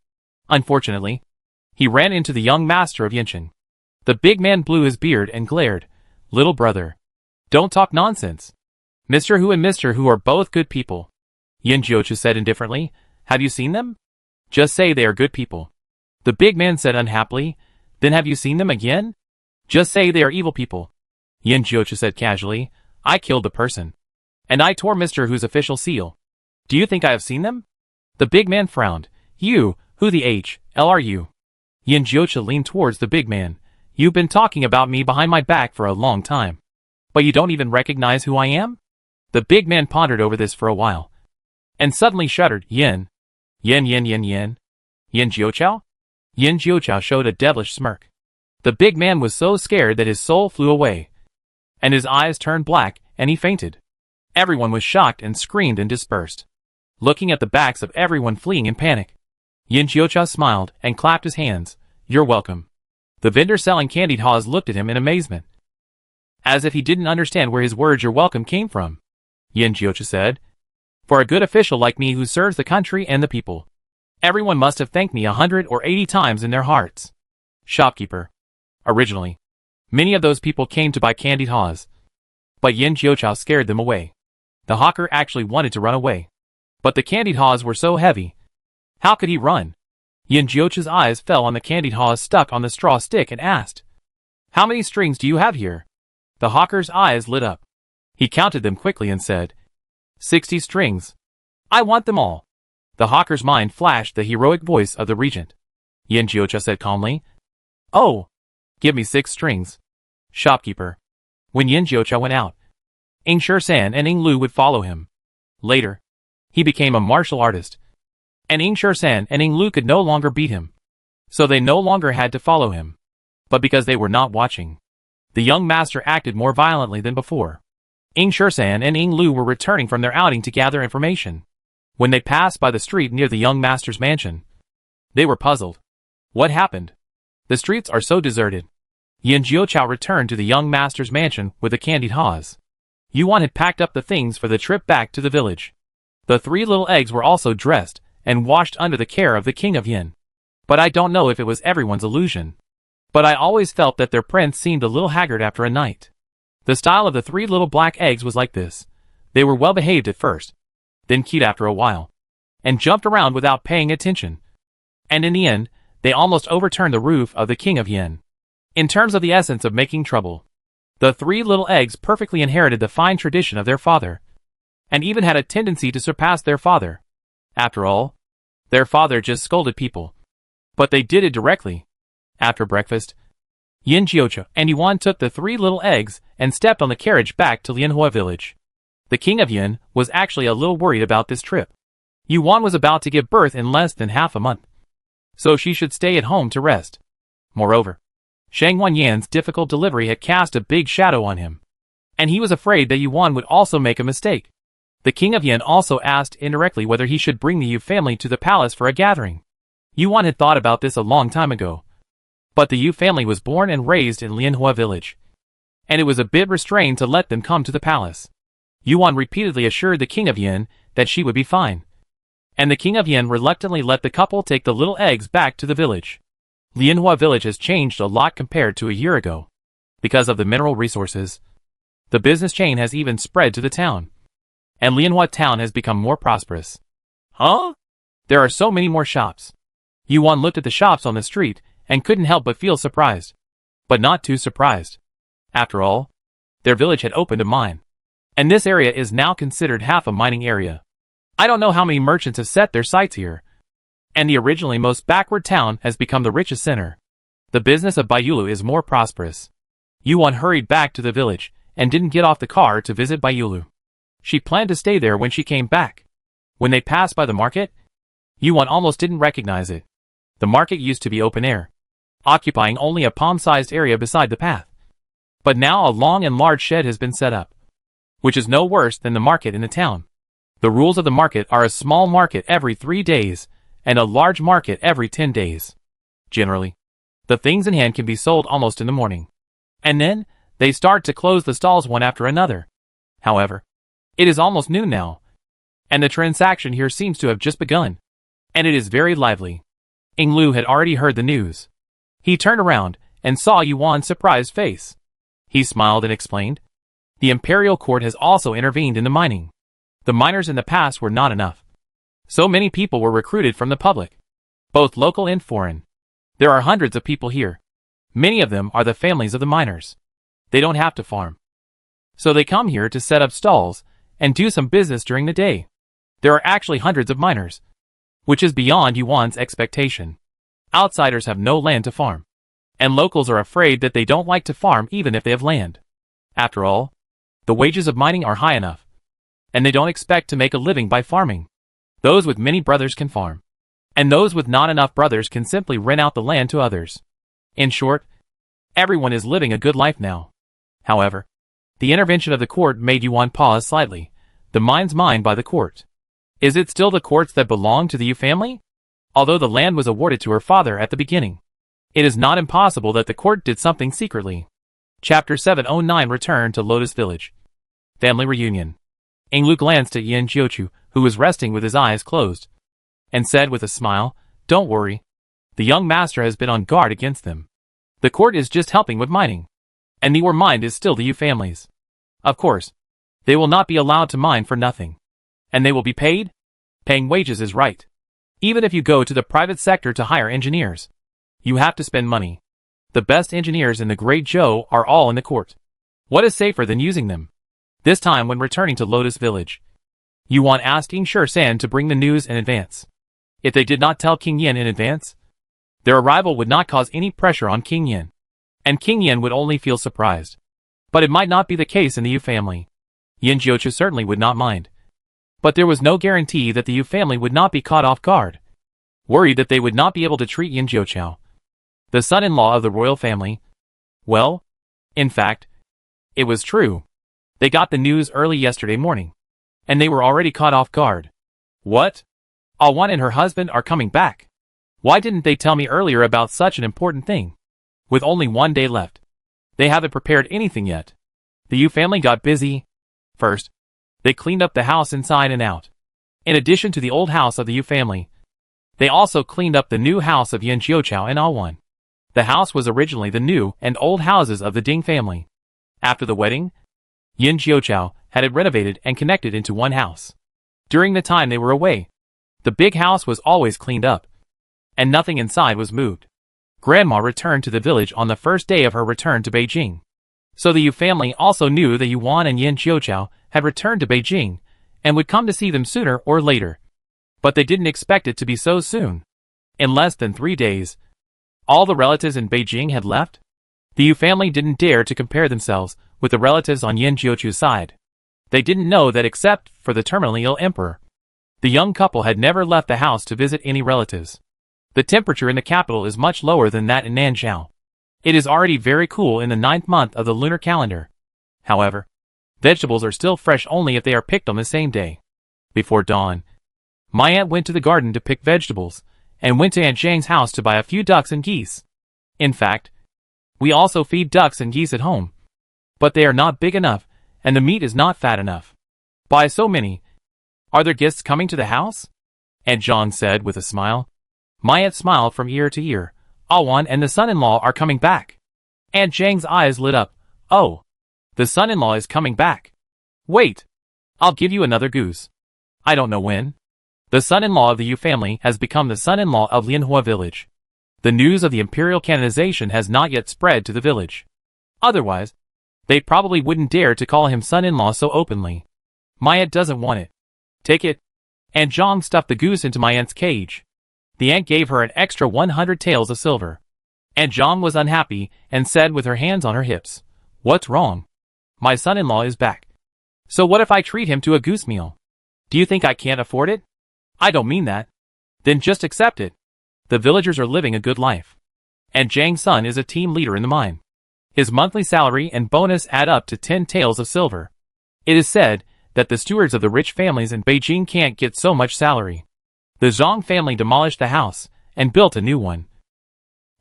Unfortunately, he ran into the young master of Yinshan. The big man blew his beard and glared. Little brother, don't talk nonsense. Mr. Hu and Mr. Hu are both good people. Yin Jiuqiao said indifferently. Have you seen them? Just say they are good people. The big man said unhappily. Then have you seen them again? Just say they are evil people. Yin Jiuqiao said casually. I killed the person. And I tore Mr. Hu's official seal. Do you think I have seen them? The big man frowned. You, who the hell are you? Yin Jiuqiao leaned towards the big man. You've been talking about me behind my back for a long time. But you don't even recognize who I am? The big man pondered over this for a while, and suddenly shuddered. Yin. Yin Jiuqiao? Yin Jiuqiao showed a devilish smirk. The big man was so scared that his soul flew away, and his eyes turned black, and he fainted. Everyone was shocked and screamed and dispersed, looking at the backs of everyone fleeing in panic. Yin Jiuqiao smiled and clapped his hands. You're welcome. The vendor selling candied haws looked at him in amazement, as if he didn't understand where his words "you're welcome" came from. Yin Jiuqiao said, For a good official like me who serves the country and the people, everyone must have thanked me 100 or 80 times in their hearts. Shopkeeper. Originally, many of those people came to buy candied haws, but Yin Jiuqiao scared them away. The hawker actually wanted to run away, but the candied haws were so heavy. How could he run? Yin Jiuqiao's eyes fell on the candied haws stuck on the straw stick and asked, How many strings do you have here? The hawker's eyes lit up. He counted them quickly and said, 60 strings. I want them all. The hawker's mind flashed the heroic voice of the regent. Yin Jiuqiao said calmly, Oh, give me 6 strings. Shopkeeper. When Yin Jiuqiao went out, Ing Shersan and Ing Lu would follow him. Later, he became a martial artist, and Ing Shersan and Ing Lu could no longer beat him, so they no longer had to follow him. But because they were not watching, the young master acted more violently than before. Ing Shersan and Ing Lu were returning from their outing to gather information. When they passed by the street near the young master's mansion, they were puzzled. What happened? The streets are so deserted. Yin Jiuqiao returned to the young master's mansion with the candied haws. Yuan had packed up the things for the trip back to the village. The 3 little eggs were also dressed and washed under the care of the king of Yin. But I don't know if it was everyone's illusion, but I always felt that their prince seemed a little haggard after a night. The style of the 3 little black eggs was like this. They were well behaved at first, then keyed after a while, and jumped around without paying attention. And in the end, they almost overturned the roof of the king of Yin. In terms of the essence of making trouble, The three little eggs perfectly inherited the fine tradition of their father, and even had a tendency to surpass their father. After all, their father just scolded people, but they did it directly. After breakfast, Yin Jiuqiu and Yuan took the three little eggs and stepped on the carriage back to Lianhua village. The king of Yin was actually a little worried about this trip. Yuan was about to give birth in less than half a month, so she should stay at home to rest. Moreover, Shang Wanyan's difficult delivery had cast a big shadow on him, and he was afraid that Yuan would also make a mistake. The king of Yin also asked indirectly whether he should bring the Yu family to the palace for a gathering. Yuan had thought about this a long time ago, but the Yu family was born and raised in Lianhua village, and it was a bit restrained to let them come to the palace. Yuan repeatedly assured the king of Yin that she would be fine, and the king of Yin reluctantly let the couple take the little eggs back to the village. Lianhua village has changed a lot compared to a year ago. Because of the mineral resources, the business chain has even spread to the town, and Lianhua town has become more prosperous. Huh? There are so many more shops. Yuan looked at the shops on the street and couldn't help but feel surprised, but not too surprised. After all, their village had opened a mine, and this area is now considered half a mining area. I don't know how many merchants have set their sights here, and the originally most backward town has become the richest center. The business of Baiyulu is more prosperous. Yuan hurried back to the village and didn't get off the car to visit Baiyulu. She planned to stay there when she came back. When they passed by the market, Yuan almost didn't recognize it. The market used to be open air, occupying only a palm-sized area beside the path. But now a long and large shed has been set up, which is no worse than the market in the town. The rules of the market are a small market every 3 days, and a large market every 10 days. Generally, the things in hand can be sold almost in the morning, and then they start to close the stalls one after another. However, it is almost noon now, and the transaction here seems to have just begun, and it is very lively. Ing Lu had already heard the news. He turned around and saw Yuan's surprised face. He smiled and explained, "The imperial court has also intervened in the mining. The miners in the past were not enough. So many people were recruited from the public, both local and foreign. There are hundreds of people here. Many of them are the families of the miners. They don't have to farm, so they come here to set up stalls and do some business during the day. There are actually hundreds of miners, which is beyond Yuan's expectation. Outsiders have no land to farm, and locals are afraid that they don't like to farm even if they have land. After all, the wages of mining are high enough, and they don't expect to make a living by farming. Those with many brothers can farm, and those with not enough brothers can simply rent out the land to others. In short, everyone is living a good life now." However, the intervention of the court made Yuan pause slightly. The mines mined by the court. Is it still the courts that belong to the Yu family? Although the land was awarded to her father at the beginning, it is not impossible that the court did something secretly. Chapter 709 Return to Lotus Village. Family Reunion. Ing Lu glanced at Yin Jiuqiu, who was resting with his eyes closed, and said with a smile, "Don't worry. The young master has been on guard against them. The court is just helping with mining, and the ore mined is still the Yu family's. Of course, they will not be allowed to mine for nothing, and they will be paid. Paying wages is right. Even if you go to the private sector to hire engineers, you have to spend money. The best engineers in the Great Zhou are all in the court. What is safer than using them?" This time when returning to Lotus Village, Yuan asked Ing San to bring the news in advance. If they did not tell King Yin in advance, their arrival would not cause any pressure on King Yin, and King Yin would only feel surprised. But it might not be the case in the Yu family. Yin Jiuqiu certainly would not mind, but there was no guarantee that the Yu family would not be caught off guard, worried that they would not be able to treat Yin Jiuqiu, the son-in-law of the royal family. Well, in fact, it was true. They got the news early yesterday morning, and they were already caught off guard. What? Awan and her husband are coming back. Why didn't they tell me earlier about such an important thing? With only 1 day left, they haven't prepared anything yet. The Yu family got busy. First, they cleaned up the house inside and out. In addition to the old house of the Yu family, they also cleaned up the new house of Yin Jiuqiu and Awan. The house was originally the new and old houses of the Ding family. After the wedding, Yin Jiuqiu had it renovated and connected into one house. During the time they were away, the big house was always cleaned up, and nothing inside was moved. Grandma returned to the village on the first day of her return to Beijing, So the Yu family also knew that Yuan and Yin Jiuqiao had returned to Beijing and would come to see them sooner or later. But they didn't expect it to be so soon. In less than 3 days, all the relatives in Beijing had left. The Yu family didn't dare to compare themselves with the relatives on Yin Jiuqiao's side. They didn't know that except for the terminally ill emperor, the young couple had never left the house to visit any relatives. The temperature in the capital is much lower than that in Nanzhao. It is already very cool in the 9th month of the lunar calendar. However, vegetables are still fresh only if they are picked on the same day. Before dawn, my aunt went to the garden to pick vegetables, and went to Aunt Zhang's house to buy a few ducks and geese. In fact, we also feed ducks and geese at home. But they are not big enough, and the meat is not fat enough. Buy so many. Are there guests coming to the house? Aunt Zhang said with a smile. My aunt smiled from ear to ear. Awan and the son-in-law are coming back. Aunt Zhang's eyes lit up. Oh, the son-in-law is coming back. Wait, I'll give you another goose. I don't know when. The son-in-law of the Yu family has become the son-in-law of Lianhua village. The news of the imperial canonization has not yet spread to the village. Otherwise, they probably wouldn't dare to call him son-in-law so openly. My aunt doesn't want it. Take it. Aunt Zhang stuffed the goose into my aunt's cage. The aunt gave her an extra 100 taels of silver. Aunt Zhang was unhappy and said with her hands on her hips, What's wrong? My son-in-law is back. So what if I treat him to a goose meal? Do you think I can't afford it? I don't mean that. Then just accept it. The villagers are living a good life. And Zhang's son is a team leader in the mine. His monthly salary and bonus add up to 10 taels of silver. It is said that the stewards of the rich families in Beijing can't get so much salary. The Zhang family demolished the house and built a new one.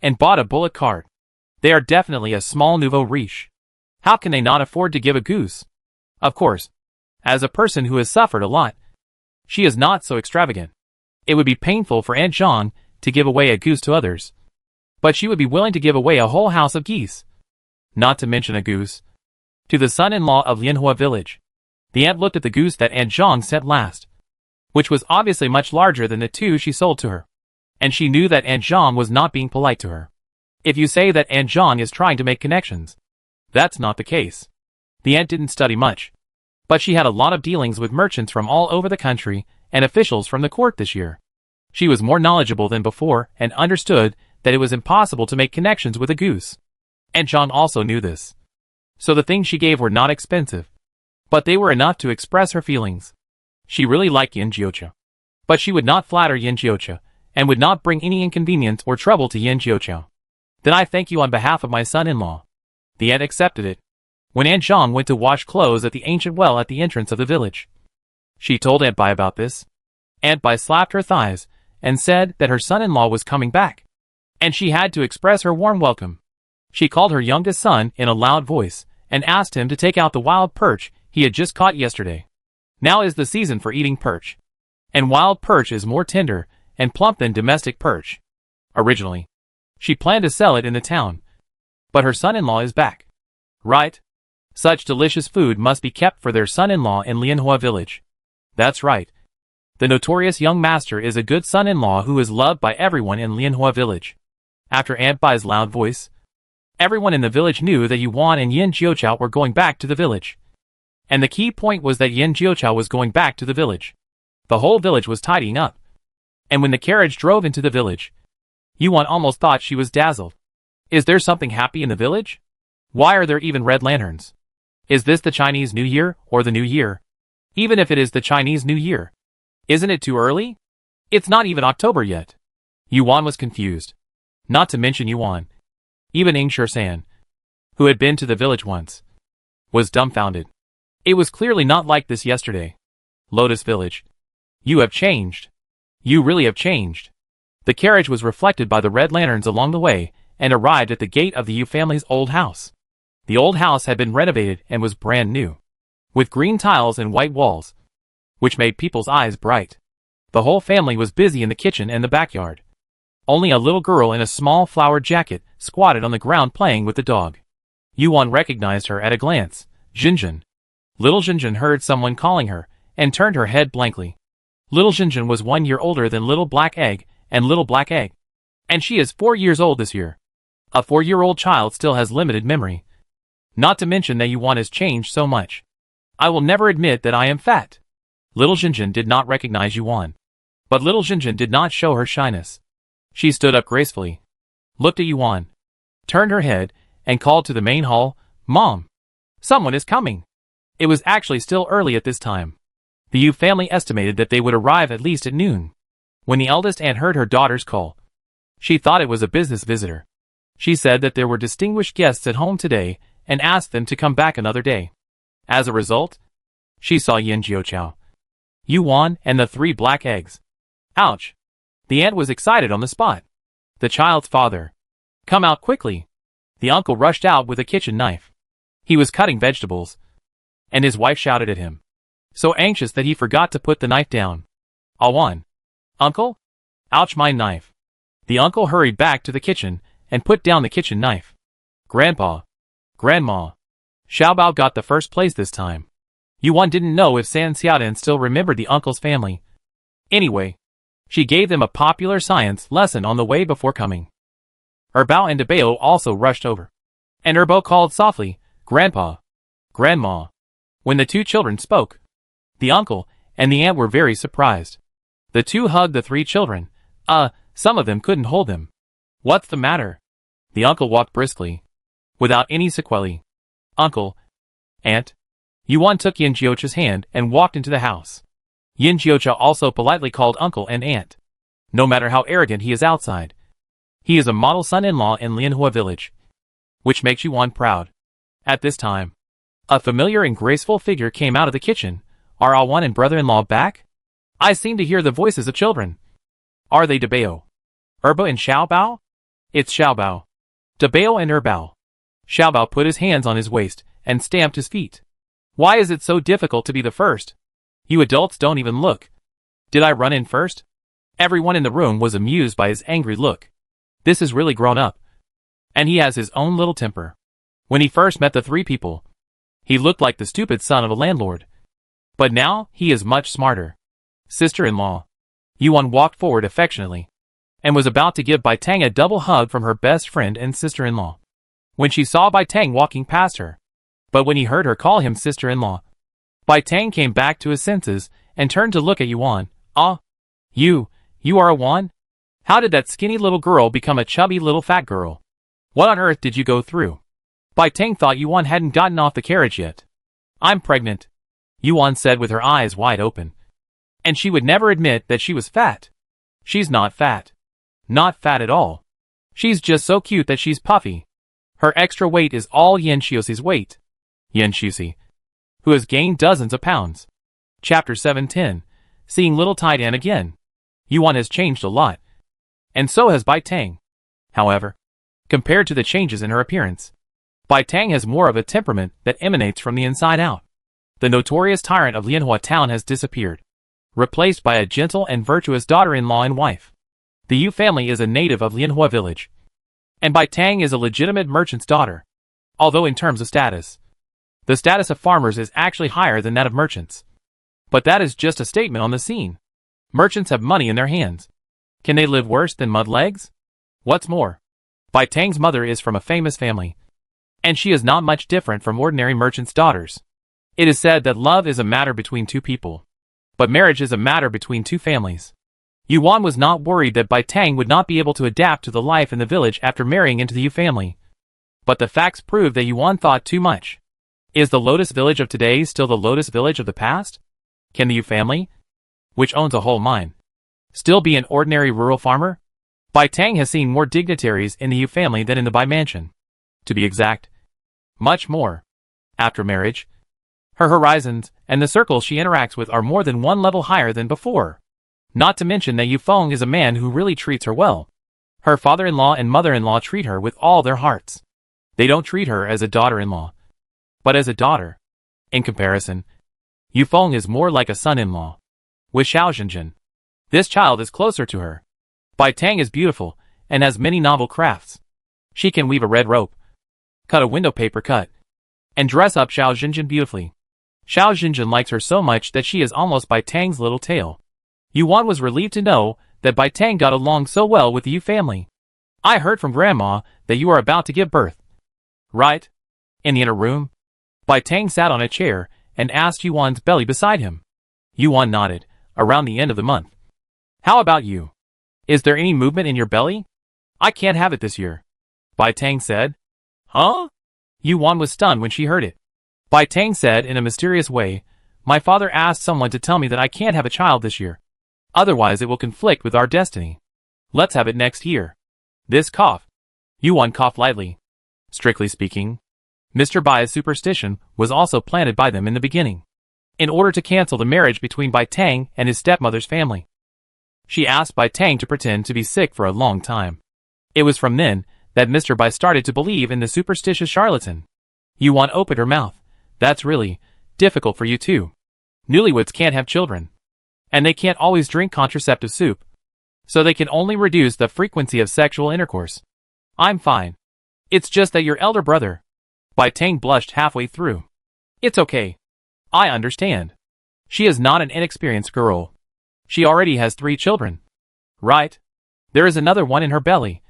And bought a bullock cart. They are definitely a small nouveau riche. How can they not afford to give a goose? Of course, as a person who has suffered a lot, she is not so extravagant. It would be painful for Aunt Zhang to give away a goose to others. But she would be willing to give away a whole house of geese. Not to mention a goose. To the son-in-law of Lianhua village. The aunt looked at the goose that Aunt Zhang sent last, which was obviously much larger than the 2 she sold to her. And she knew that Aunt Zhang was not being polite to her. If you say that Aunt Zhang is trying to make connections, that's not the case. The aunt didn't study much, but she had a lot of dealings with merchants from all over the country and officials from the court this year. She was more knowledgeable than before and understood that it was impossible to make connections with a goose. Aunt Zhang also knew this. So the things she gave were not expensive, but they were enough to express her feelings. She really liked Yin Jiuqiao. But she would not flatter Yin Jiuqiao, and would not bring any inconvenience or trouble to Yin Jiuqiao. Then I thank you on behalf of my son-in-law. The aunt accepted it. When Aunt Zhang went to wash clothes at the ancient well at the entrance of the village, she told Aunt Bai about this. Aunt Bai slapped her thighs, and said that her son-in-law was coming back. And she had to express her warm welcome. She called her youngest son in a loud voice, and asked him to take out the wild perch he had just caught yesterday. Now is the season for eating perch. And wild perch is more tender and plump than domestic perch. Originally, she planned to sell it in the town. But her son-in-law is back. Right? Such delicious food must be kept for their son-in-law in Lianhua village. That's right. The notorious young master is a good son-in-law who is loved by everyone in Lianhua village. After Aunt Bai's loud voice, everyone in the village knew that Yuan and Yin Jiuqiao were going back to the village. And the key point was that Yin Jiuqiao was going back to the village. The whole village was tidying up. And when the carriage drove into the village, Yuan almost thought she was dazzled. Is there something happy in the village? Why are there even red lanterns? Is this the Chinese New Year or the New Year? Even if it is the Chinese New Year, isn't it too early? It's not even October yet. Yuan was confused. Not to mention Yuan. Even Ing San, who had been to the village once, was dumbfounded. It was clearly not like this yesterday. Lotus Village. You have changed. You really have changed. The carriage was reflected by the red lanterns along the way, and arrived at the gate of the Yu family's old house. The old house had been renovated and was brand new, with green tiles and white walls, which made people's eyes bright. The whole family was busy in the kitchen and the backyard. Only a little girl in a small flowered jacket squatted on the ground playing with the dog. Yuan recognized her at a glance. Jinjin. Little Jinjin heard someone calling her, and turned her head blankly. Little Jinjin was 1 year older than Little Black Egg and Little Black Egg. And she is 4 years old this year. A 4-year-old child still has limited memory. Not to mention that Yuan has changed so much. I will never admit that I am fat. Little Jinjin did not recognize Yuan. But little Jinjin did not show her shyness. She stood up gracefully, looked at Yuan, turned her head, and called to the main hall, "Mom! Someone is coming!" It was actually still early at this time. The Yu family estimated that they would arrive at least at noon. When the eldest aunt heard her daughter's call, she thought it was a business visitor. She said that there were distinguished guests at home today and asked them to come back another day. As a result, she saw Yin Jiuqiao, Yuan, and the 3 black eggs. Ouch! The aunt was excited on the spot. The child's father. "Come out quickly!" The uncle rushed out with a kitchen knife. He was cutting vegetables, and his wife shouted at him, so anxious that he forgot to put the knife down. "Awan! Uncle? Ouch, my knife!" The uncle hurried back to the kitchen and put down the kitchen knife. "Grandpa! Grandma!" Xiaobao got the first place this time. Yuan didn't know if San Xiaodan still remembered the uncle's family. Anyway, she gave them a popular science lesson on the way before coming. Erbao and Debao also rushed over. And Erbo called softly, "Grandpa! Grandma!" When the 2 children spoke, the uncle and the aunt were very surprised. The 2 hugged the 3 children. Some of them couldn't hold them. "What's the matter?" The uncle walked briskly, without any sequelae. "Uncle, aunt." Yuan took Yin Jiuqiao's hand and walked into the house. Yin Jiuqiao also politely called uncle and aunt. No matter how arrogant he is outside, he is a model son-in-law in Lianhua village, which makes Yuan proud. At this time, a familiar and graceful figure came out of the kitchen. "Are Awan and brother-in-law back? I seem to hear the voices of children." "Are they Debao, Erbo and Xiaobao?" "It's Xiaobao, Debao and Erbao." Xiaobao put his hands on his waist and stamped his feet. "Why is it so difficult to be the first? You adults don't even look. Did I run in first?" Everyone in the room was amused by his angry look. This is really grown up. And he has his own little temper. When he first met the 3 people, he looked like the stupid son of a landlord. But now, he is much smarter. "Sister-in-law." Yuan walked forward affectionately, and was about to give Bai Tang a double hug from her best friend and sister-in-law, when she saw Bai Tang walking past her. But when he heard her call him sister-in-law, Bai Tang came back to his senses and turned to look at Yuan. "Ah, you are Yuan? How did that skinny little girl become a chubby little fat girl? What on earth did you go through?" Bai Tang thought Yuan hadn't gotten off the carriage yet. "I'm pregnant," Yuan said with her eyes wide open. And she would never admit that she was fat. She's not fat. Not fat at all. She's just so cute that she's puffy. Her extra weight is all Yin Xiuxi's weight. Yin Xiuxi, who has gained dozens of pounds. Chapter 710. Seeing little Taidan again. Yuan has changed a lot. And so has Bai Tang. However, compared to the changes in her appearance, Bai Tang has more of a temperament that emanates from the inside out. The notorious tyrant of Lianhua town has disappeared, replaced by a gentle and virtuous daughter-in-law and wife. The Yu family is a native of Lianhua village, and Bai Tang is a legitimate merchant's daughter. Although in terms of status, the status of farmers is actually higher than that of merchants. But that is just a statement on the scene. Merchants have money in their hands. Can they live worse than mud legs? What's more, Bai Tang's mother is from a famous family, and she is not much different from ordinary merchants' daughters. It is said that love is a matter between 2 people, but marriage is a matter between 2 families. Yuan was not worried that Bai Tang would not be able to adapt to the life in the village after marrying into the Yu family. But the facts prove that Yuan thought too much. Is the Lotus village of today still the Lotus village of the past? Can the Yu family, which owns a whole mine, still be an ordinary rural farmer? Bai Tang has seen more dignitaries in the Yu family than in the Bai mansion. To be exact, much more. After marriage, her horizons and the circles she interacts with are more than 1 level higher than before. Not to mention that Yu Feng is a man who really treats her well. Her father-in-law and mother-in-law treat her with all their hearts. They don't treat her as a daughter-in-law, but as a daughter. In comparison, Yu Feng is more like a son-in-law. With Xiao Zhenjin, this child is closer to her. Bai Tang is beautiful and has many novel crafts. She can weave a red rope, cut a window paper cut, and dress up Xiao Zhenjin beautifully. Xiao Zhenjin likes her so much that she is almost Bai Tang's little tail. Yuan was relieved to know that Bai Tang got along so well with the Yu family. "I heard from Grandma that you are about to give birth." "Right. In the inner room, Bai Tang sat on a chair and asked Yuan's belly beside him. Yuan nodded, around the end of the month. How about you? Is there any movement in your belly? I can't have it this year, Bai Tang said. Huh? Yuan was stunned when she heard it. Bai Tang said in a mysterious way, my father asked someone to tell me that I can't have a child this year. Otherwise it will conflict with our destiny. Let's have it next year. This cough. Yuan coughed lightly. Strictly speaking, Mr. Bai's superstition was also planted by them in the beginning, in order to cancel the marriage between Bai Tang and his stepmother's family. She asked Bai Tang to pretend to be sick for a long time. It was from then that Mr. Bai started to believe in the superstitious charlatan. Yuan opened her mouth. That's really difficult for you too. Newlyweds can't have children. And they can't always drink contraceptive soup. So they can only reduce the frequency of sexual intercourse. I'm fine. It's just that your elder brother. Bai Tang blushed halfway through. It's okay. I understand. She is not an inexperienced girl. She already has 3 children. Right? There is another one in her belly.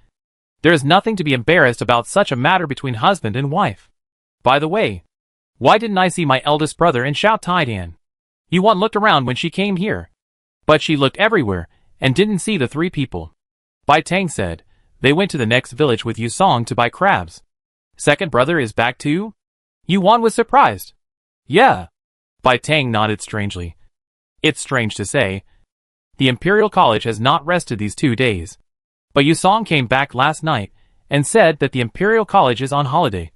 There is nothing to be embarrassed about such a matter between husband and wife. By the way, why didn't I see my eldest brother in Xiao Taidan? Yuan looked around when she came here. But she looked everywhere and didn't see the 3 people. Bai Tang said, they went to the next village with Yusong to buy crabs. Second brother is back too? Yuan was surprised. Yeah. Bai Tang nodded strangely. It's strange to say. The Imperial College has not rested these 2 days. But Yusong came back last night and said that the Imperial College is on holiday.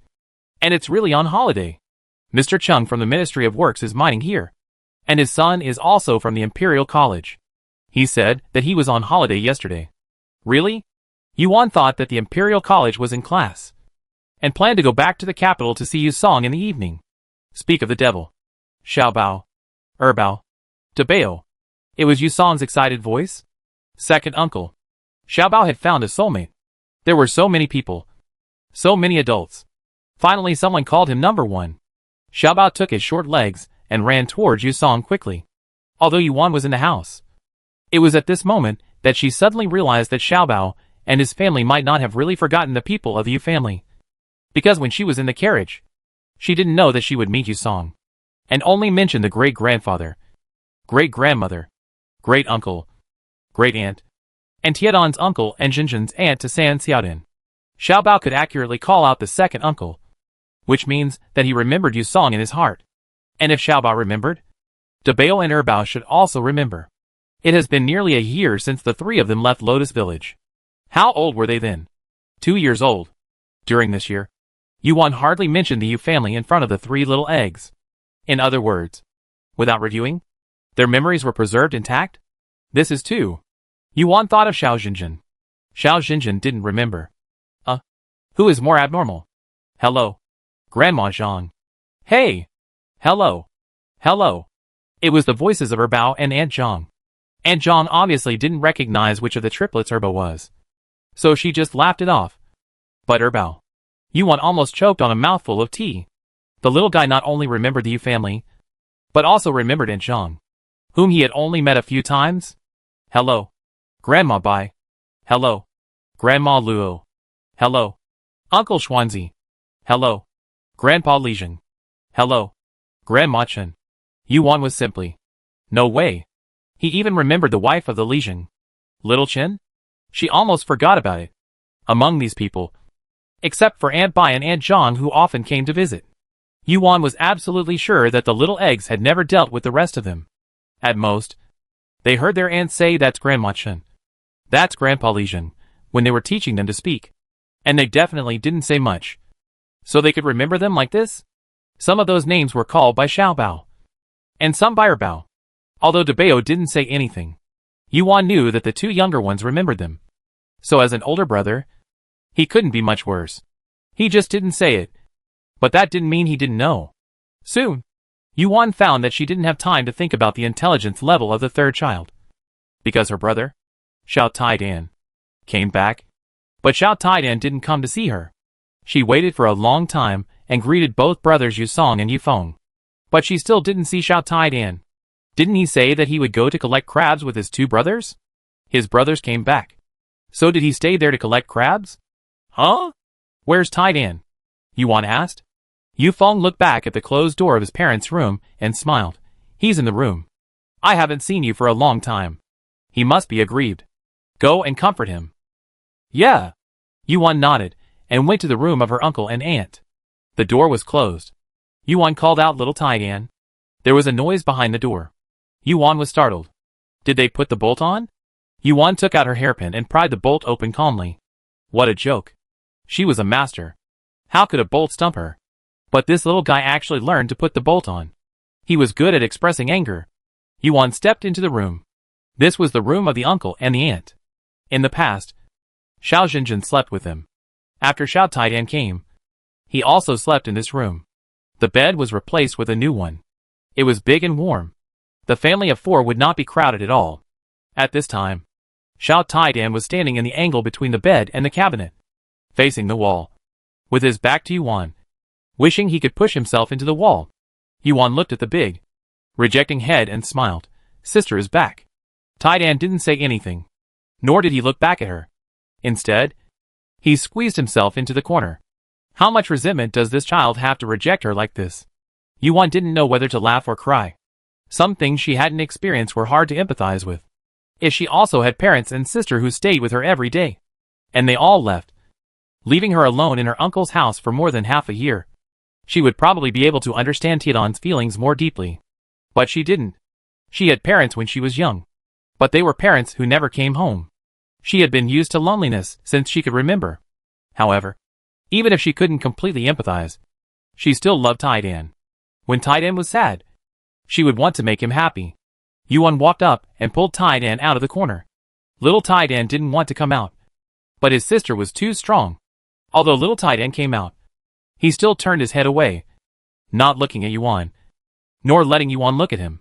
And it's really on holiday. Mr. Chung from the Ministry of Works is mining here. And his son is also from the Imperial College. He said that he was on holiday yesterday. Really? Yuan thought that the Imperial College was in class. And planned to go back to the capital to see Yusong in the evening. Speak of the devil. Xiaobao. Erbao. Dabao. It was Yusong's excited voice. Second uncle. Xiaobao had found a soulmate. There were so many people. So many adults. Finally someone called him number 1. Xiaobao took his short legs and ran towards Yusong quickly. Although Yuan was in the house. It was at this moment that she suddenly realized that Xiaobao and his family might not have really forgotten the people of the Yu family. Because when she was in the carriage, she didn't know that she would meet Yusong. And only mentioned the great-grandfather, great-grandmother, great-uncle, great-aunt, and Tiadan's uncle and Jinjin's aunt to San Xiaodin. Xiaobao could accurately call out the second uncle, which means that he remembered Yusong in his heart. And if Xiaobao remembered, Dabao and Erbao should also remember. It has been nearly a year since the 3 of them left Lotus Village. How old were they then? 2 years old. During this year, Yuan hardly mentioned the Yu family in front of the 3 little eggs. In other words, without reviewing, their memories were preserved intact? This is 2. Yuan thought of Xiao Jinjin. Xiao Jinjin didn't remember. Who is more abnormal? Hello. Grandma Zhang. Hey. Hello. Hello. It was the voices of Erbao and Aunt Zhang. Aunt Zhang obviously didn't recognize which of the triplets Erbao was. So she just laughed it off. But Erbao. Yuan almost choked on a mouthful of tea. The little guy not only remembered the Yu family, but also remembered Aunt Zhang, whom he had only met a few times. Hello. Grandma Bai. Hello. Grandma Luo. Hello. Uncle Xuanzi. Hello. Grandpa Lijing. Hello. Grandma Chen. Yuan was simply. No way. He even remembered the wife of the Lijing. Little Chen? She almost forgot about it. Among these people, except for Aunt Bai and Aunt Zhang who often came to visit, Yuan was absolutely sure that the little eggs had never dealt with the rest of them. At most, they heard their aunt say that's Grandma Chen. That's Grandpa Lijing, when they were teaching them to speak. And they definitely didn't say much. So they could remember them like this? Some of those names were called by Xiaobao. And some by Erbao. Although Dabao didn't say anything, Yuan knew that the 2 younger ones remembered them. So as an older brother, he couldn't be much worse. He just didn't say it. But that didn't mean he didn't know. Soon, Yuan found that she didn't have time to think about the intelligence level of the 3rd child. Because her brother, Xiao Taidan, came back. But Xiao Taidan didn't come to see her. She waited for a long time and greeted both brothers Yusong and Yufeng. But she still didn't see Xiao Taidan. Didn't he say that he would go to collect crabs with his 2 brothers? His brothers came back. So did he stay there to collect crabs? Huh? Where's Taidan? Yuan asked. Yu Feng looked back at the closed door of his parents' room and smiled. He's in the room. I haven't seen you for a long time. He must be aggrieved. Go and comfort him. Yeah. Yuan nodded and went to the room of her uncle and aunt. The door was closed. Yuan called out little Taidan. There was a noise behind the door. Yuan was startled. Did they put the bolt on? Yuan took out her hairpin and pried the bolt open calmly. What a joke. She was a master. How could a bolt stump her? But this little guy actually learned to put the bolt on. He was good at expressing anger. Yuan stepped into the room. This was the room of the uncle and the aunt. In the past, Xiao Xinjin slept with them. After Xiao Taidan came, he also slept in this room. The bed was replaced with a new one. It was big and warm. The family of 4 would not be crowded at all. At this time, Xiao Taidan was standing in the angle between the bed and the cabinet, facing the wall, with his back to Yuan, wishing he could push himself into the wall. Yuan looked at the big, rejecting head and smiled. Sister is back. Taidan didn't say anything, nor did he look back at her. Instead, he squeezed himself into the corner. How much resentment does this child have to reject her like this? Yuan didn't know whether to laugh or cry. Some things she hadn't experienced were hard to empathize with. If she also had parents and sister who stayed with her every day, and they all left, leaving her alone in her uncle's house for more than half a year, she would probably be able to understand Taidan's feelings more deeply. But she didn't. She had parents when she was young, but they were parents who never came home. She had been used to loneliness since she could remember. However, even if she couldn't completely empathize, she still loved Taidan. When Taidan was sad, she would want to make him happy. Yuan walked up and pulled Taidan out of the corner. Little Taidan didn't want to come out, but his sister was too strong. Although little Taidan came out, he still turned his head away, not looking at Yuan, nor letting Yuan look at him.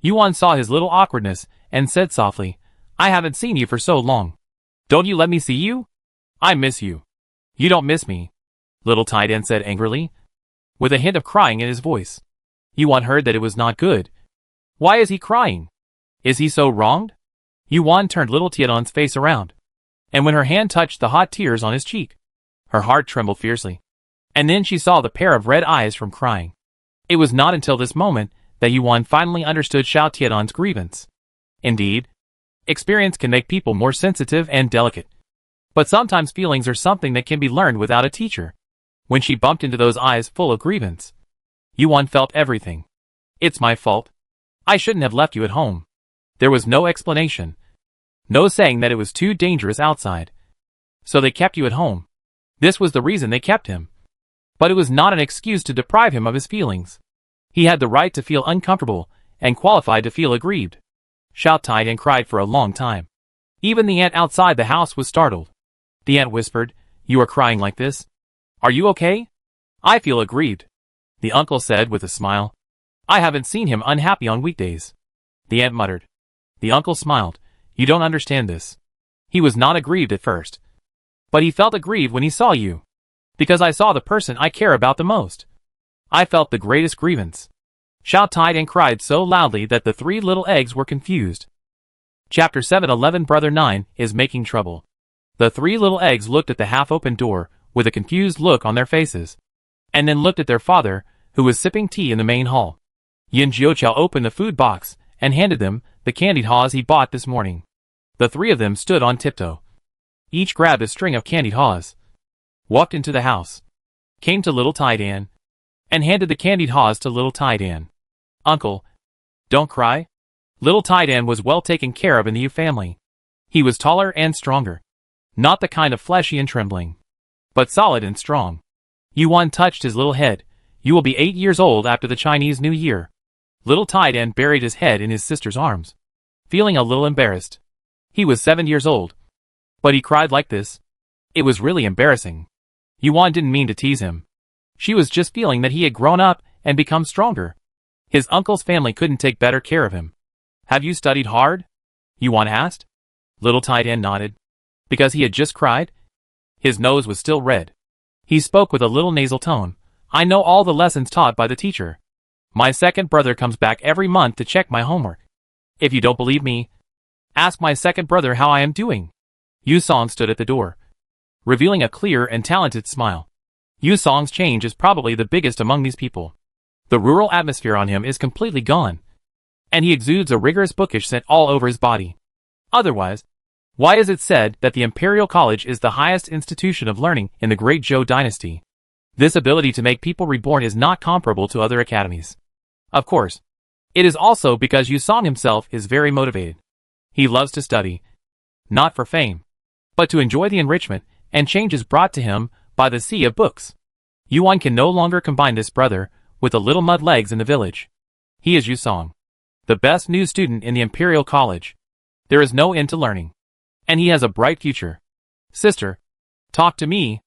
Yuan saw his little awkwardness and said softly, I haven't seen you for so long. Don't you let me see you? I miss you. You don't miss me, little Taidan said angrily, with a hint of crying in his voice. Yuan heard that it was not good. Why is he crying? Is he so wronged? Yuan turned little Taidan's face around, and when her hand touched the hot tears on his cheek, her heart trembled fiercely. And then she saw the pair of red eyes from crying. It was not until this moment that Yuan finally understood Xiao Taidan's grievance. Indeed, experience can make people more sensitive and delicate. But sometimes feelings are something that can be learned without a teacher. When she bumped into those eyes full of grievance, Yuan felt everything. It's my fault. I shouldn't have left you at home. There was no explanation. No saying that it was too dangerous outside. So they kept you at home. This was the reason they kept him. But it was not an excuse to deprive him of his feelings. He had the right to feel uncomfortable and qualified to feel aggrieved. Xiao Taidan cried for a long time. Even the aunt outside the house was startled. The aunt whispered, You are crying like this? Are you okay? I feel aggrieved, the uncle said with a smile. I haven't seen him unhappy on weekdays. The aunt muttered. The uncle smiled. You don't understand this. He was not aggrieved at first, but he felt aggrieved when he saw you. Because I saw the person I care about the most. I felt the greatest grievance. Xiao Taidan cried so loudly that the 3 little eggs were confused. Chapter 711 Brother 9 is making trouble. The 3 little eggs looked at the half-open door with a confused look on their faces, and then looked at their father, who was sipping tea in the main hall. Yin Jiuqiao opened the food box and handed them the candied haws he bought this morning. The 3 of them stood on tiptoe. Each grabbed a string of candied haws, walked into the house, came to little Taidan, and handed the candied haws to little Taidan. Uncle, don't cry. Little Taidan was well taken care of in the Yu family. He was taller and stronger. Not the kind of fleshy and trembling, but solid and strong. Yuan touched his little head. You will be 8 years old after the Chinese New Year. Little Taidan buried his head in his sister's arms, feeling a little embarrassed. He was 7 years old, but he cried like this. It was really embarrassing. Yuan didn't mean to tease him. She was just feeling that he had grown up and become stronger. His uncle's family couldn't take better care of him. Have you studied hard? Yuan asked. Little Taidan nodded. Because he had just cried? His nose was still red. He spoke with a little nasal tone. I know all the lessons taught by the teacher. My second brother comes back every month to check my homework. If you don't believe me, ask my second brother how I am doing. Yu Song stood at the door, revealing a clear and talented smile. Yu Song's change is probably the biggest among these people. The rural atmosphere on him is completely gone, and he exudes a rigorous bookish scent all over his body. Otherwise, why is it said that the Imperial College is the highest institution of learning in the Great Zhou dynasty? This ability to make people reborn is not comparable to other academies. Of course, it is also because Yu Song himself is very motivated. He loves to study, not for fame, but to enjoy the enrichment and changes brought to him by the sea of books. Yuan can no longer combine this brother with the little mud legs in the village. He is Yu Song, the best new student in the Imperial College. There is no end to learning, and he has a bright future. Sister, talk to me.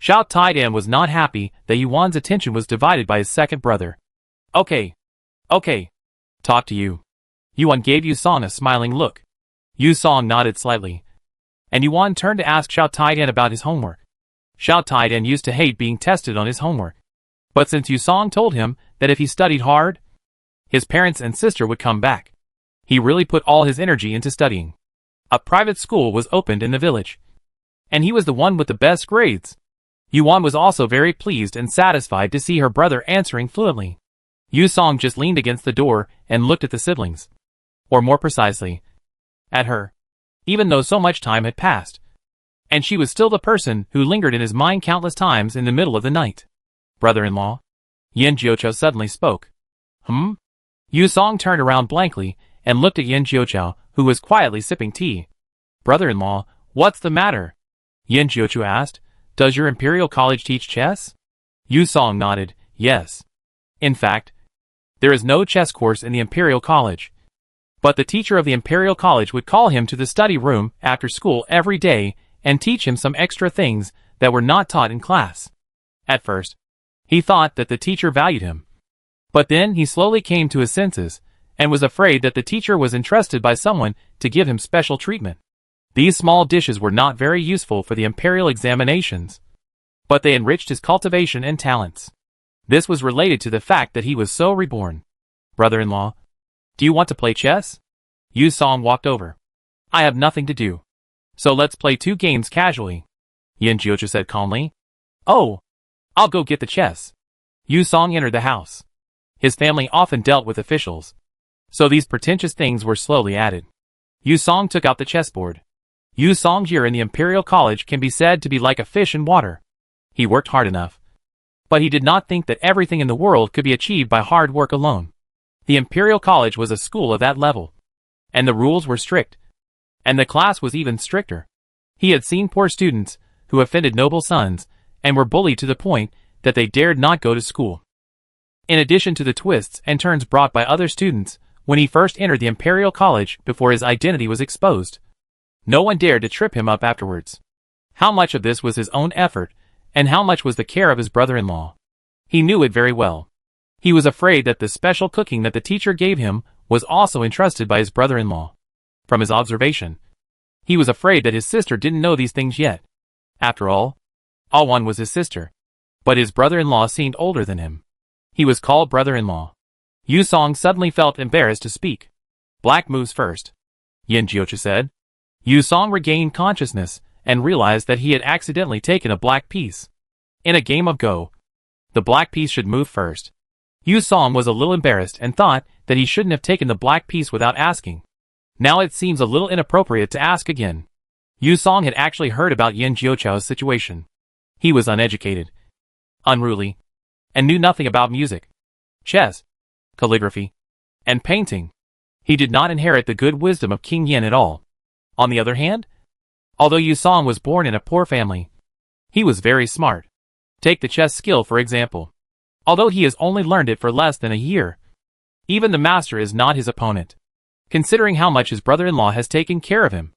Xiao Taidan was not happy that Yuan's attention was divided by his second brother. Okay. Talk to you. Yuan gave Yu Song a smiling look. Yu Song nodded slightly, and Yuan turned to ask Xiao Taidan about his homework. Xiao Taidan used to hate being tested on his homework, but since Yu Song told him that if he studied hard, his parents and sister would come back, he really put all his energy into studying. A private school was opened in the village, and he was the one with the best grades. Yuan was also very pleased and satisfied to see her brother answering fluently. Yu Song just leaned against the door and looked at the siblings, or more precisely, at her, even though so much time had passed, and she was still the person who lingered in his mind countless times in the middle of the night. Brother-in-law? Yin Jiuqiu suddenly spoke. Yu Song turned around blankly and looked at Yin Jiuqiu, who was quietly sipping tea. Brother-in-law, what's the matter? Yin Jiuqiu asked. Does your Imperial College teach chess? Yu Song nodded. Yes. In fact, there is no chess course in the Imperial College, but the teacher of the Imperial College would call him to the study room after school every day and teach him some extra things that were not taught in class. At first, he thought that the teacher valued him, but then he slowly came to his senses and was afraid that the teacher was entrusted by someone to give him special treatment. These small dishes were not very useful for the imperial examinations, but they enriched his cultivation and talents. This was related to the fact that he was so reborn. Brother-in-law, do you want to play chess? Yu Song walked over. I have nothing to do, so let's play 2 games casually, Yin Jiuqiu said calmly. Oh, I'll go get the chess. Yu Song entered the house. His family often dealt with officials, so these pretentious things were slowly added. Yu Song took out the chessboard. Yu Song's year in the Imperial College can be said to be like a fish in water. He worked hard enough, but he did not think that everything in the world could be achieved by hard work alone. The Imperial College was a school of that level, and the rules were strict, and the class was even stricter. He had seen poor students who offended noble sons and were bullied to the point that they dared not go to school. In addition to the twists and turns brought by other students when he first entered the Imperial College before his identity was exposed, no one dared to trip him up afterwards. How much of this was his own effort, and how much was the care of his brother-in-law? He knew it very well. He was afraid that the special cooking that the teacher gave him was also entrusted by his brother-in-law. From his observation, he was afraid that his sister didn't know these things yet. After all, Awan was his sister, but his brother-in-law seemed older than him. He was called brother-in-law. Yu Song suddenly felt embarrassed to speak. Black moves first, Yin Jiuqiu said. Yu Song regained consciousness and realized that he had accidentally taken a black piece. In a game of Go, the black piece should move first. Yu Song was a little embarrassed and thought that he shouldn't have taken the black piece without asking. Now it seems a little inappropriate to ask again. Yu Song had actually heard about Yin Jiuqiu's situation. He was uneducated, unruly, and knew nothing about music, chess, calligraphy, and painting. He did not inherit the good wisdom of King Yin at all. On the other hand, although Yu Song was born in a poor family, he was very smart. Take the chess skill for example. Although he has only learned it for less than a year, even the master is not his opponent. Considering how much his brother-in-law has taken care of him,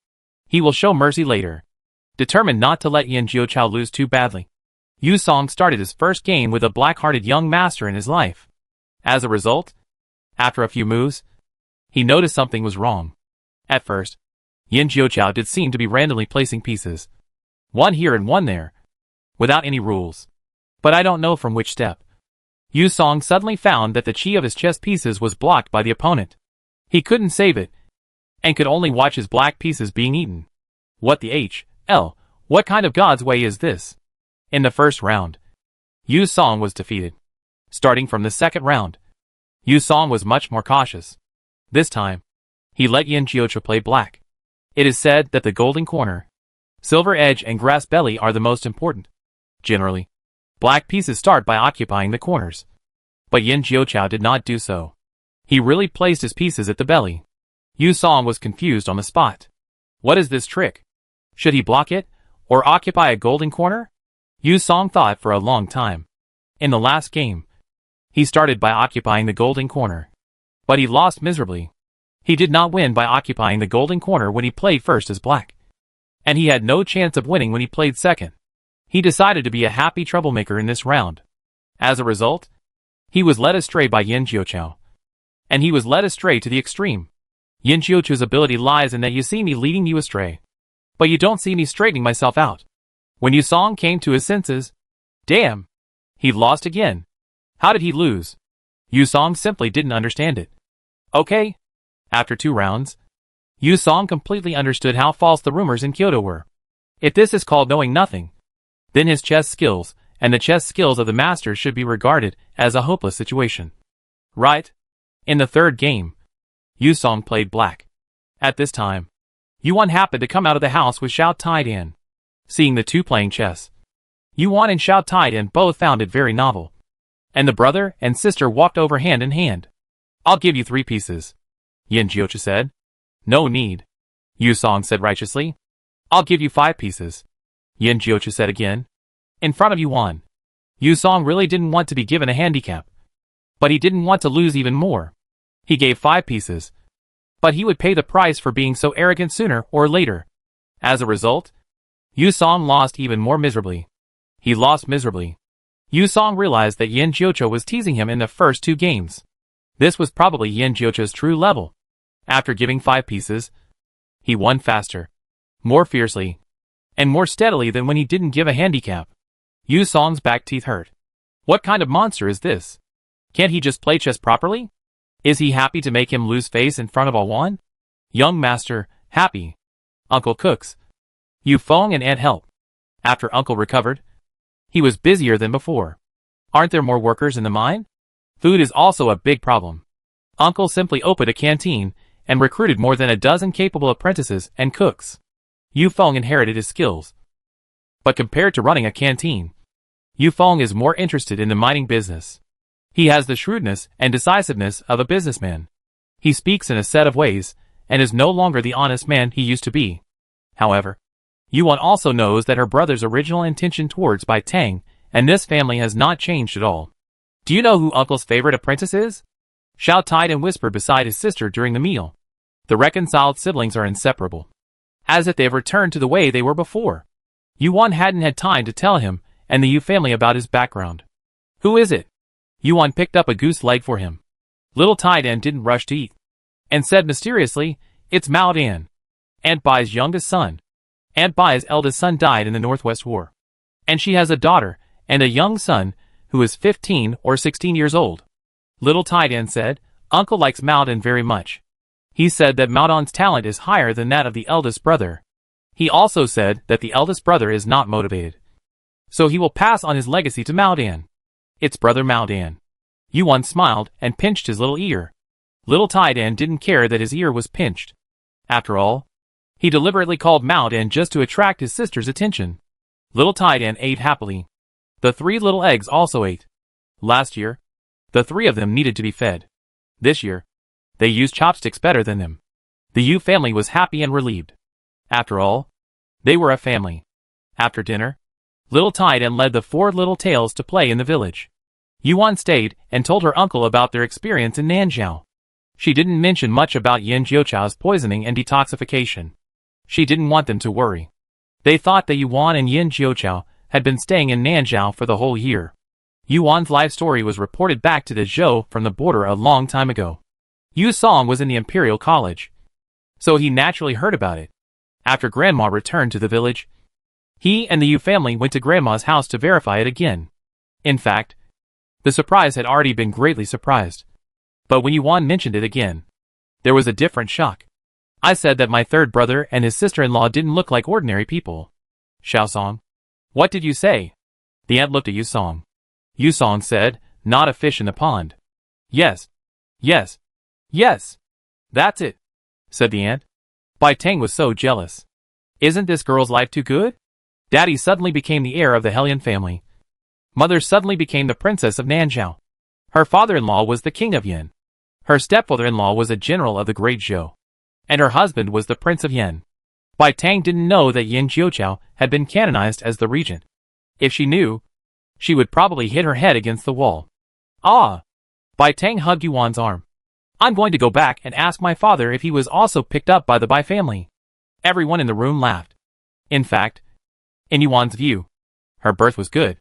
he will show mercy later, determined not to let Yin Jiuqiu lose too badly. Yu Song started his first game with a black-hearted young master in his life. As a result, after a few moves, he noticed something was wrong. At first, Yin Jiuqiu did seem to be randomly placing pieces, one here and one there, without any rules. But I don't know from which step. Yu Song suddenly found that the chi of his chess pieces was blocked by the opponent. He couldn't save it, and could only watch his black pieces being eaten. What the hell? What kind of God's way is this? In the first round, Yu Song was defeated. Starting from the second round, Yu Song was much more cautious. This time, he let Yin Jiocha play black. It is said that the golden corner, silver edge and grass belly are the most important. Generally, black pieces start by occupying the corners. But Yin Jiocha did not do so. He really placed his pieces at the belly. Yu Song was confused on the spot. What is this trick? Should he block it, or occupy a golden corner? Yu Song thought for a long time. In the last game, he started by occupying the golden corner. But he lost miserably. He did not win by occupying the golden corner when he played first as black. And he had no chance of winning when he played second. He decided to be a happy troublemaker in this round. As a result, he was led astray by Yin Jiocha. And he was led astray to the extreme. Yin Jiocha's ability lies in that you see me leading you astray, but you don't see me straightening myself out. When Yu Song came to his senses, damn, he lost again. How did he lose? Yu Song simply didn't understand it. Okay. After 2 rounds, Yu Song completely understood how false the rumors in Kyoto were. If this is called knowing nothing, then his chess skills and the chess skills of the master should be regarded as a hopeless situation. Right? In the third game, Yu Song played black. At this time, Yuan happened to come out of the house with Xiao Taidan. Seeing the two playing chess, Yuan and Xiao Taidan both found it very novel. And the brother and sister walked over hand in hand. I'll give you 3 pieces, Yin Jiocha said. No need, Yu Song said righteously. I'll give you 5 pieces, Yin Jiocha said again. In front of Yuan. Yu Song really didn't want to be given a handicap. But he didn't want to lose even more. He gave 5 pieces. But he would pay the price for being so arrogant sooner or later. As a result, Yu Song lost even more miserably. He lost miserably. Yu Song realized that Yin Jiocha was teasing him in the first 2 games. This was probably Yin Jiocha's true level. After giving 5 pieces, he won faster, more fiercely, and more steadily than when he didn't give a handicap. Yu Song's back teeth hurt. What kind of monster is this? Can't he just play chess properly? Is he happy to make him lose face in front of all one? Young master, happy. Uncle cooks. Yu Feng and Aunt help. After Uncle recovered, he was busier than before. Aren't there more workers in the mine? Food is also a big problem. Uncle simply opened a canteen and recruited more than a dozen capable apprentices and cooks. Yu Feng inherited his skills. But compared to running a canteen, Yu Feng is more interested in the mining business. He has the shrewdness and decisiveness of a businessman. He speaks in a set of ways, and is no longer the honest man he used to be. However, Yuan also knows that her brother's original intention towards Bai Tang and this family has not changed at all. Do you know who Uncle's favorite apprentice is? Xiao Taidan whispered beside his sister during the meal. The reconciled siblings are inseparable. As if they have returned to the way they were before. Yuan hadn't had time to tell him and the Yu family about his background. Who is it? Yuan picked up a goose leg for him. Little Taidan didn't rush to eat, and said mysteriously, it's Mao Dan, Aunt Bai's youngest son. Aunt Bai's eldest son died in the Northwest War. And she has a daughter and a young son who is 15 or 16 years old. Little Taidan said, Uncle likes Mao Dan very much. He said that Mao Dan's talent is higher than that of the eldest brother. He also said that the eldest brother is not motivated. So he will pass on his legacy to Mao Dan. It's brother Mao Dan. Yuan smiled and pinched his little ear. Little Taidan didn't care that his ear was pinched. After all, he deliberately called Mao Dan just to attract his sister's attention. Little Taidan ate happily. The 3 little eggs also ate. Last year, the 3 of them needed to be fed. This year, they used chopsticks better than them. The Yu family was happy and relieved. After all, they were a family. After dinner, Little Taidan led the 4 little tails to play in the village. Yuan stayed and told her uncle about their experience in Nanzhao. She didn't mention much about Yin Jiocha's poisoning and detoxification. She didn't want them to worry. They thought that Yuan and Yin Jiocha had been staying in Nanzhao for the whole year. Yuan's life story was reported back to the Zhou from the border a long time ago. Yu Song was in the Imperial College, so he naturally heard about it. After Grandma returned to the village, he and the Yu family went to Grandma's house to verify it again. In fact, the surprise had already been greatly surprised. But when Yuan mentioned it again, there was a different shock. I said that my third brother and his sister-in-law didn't look like ordinary people. Xiao Song. What did you say? The aunt looked at Yu Song. Yusong said, "Not a fish in the pond." "Yes. Yes. Yes. That's it," said the ant. Bai Tang was so jealous. Isn't this girl's life too good? Daddy suddenly became the heir of the Hellion family. Mother suddenly became the princess of Nanzhao. Her father-in-law was the king of Yin. Her stepfather-in-law was a general of the Great Zhou. And her husband was the prince of Yin. Bai Tang didn't know that Yin Jiuqiao had been canonized as the regent. If she knew, she would probably hit her head against the wall. "Ah!" Bai Tang hugged Yuan's arm. "I'm going to go back and ask my father if he was also picked up by the Bai family." Everyone in the room laughed. In fact, in Yuan's view, her birth was good.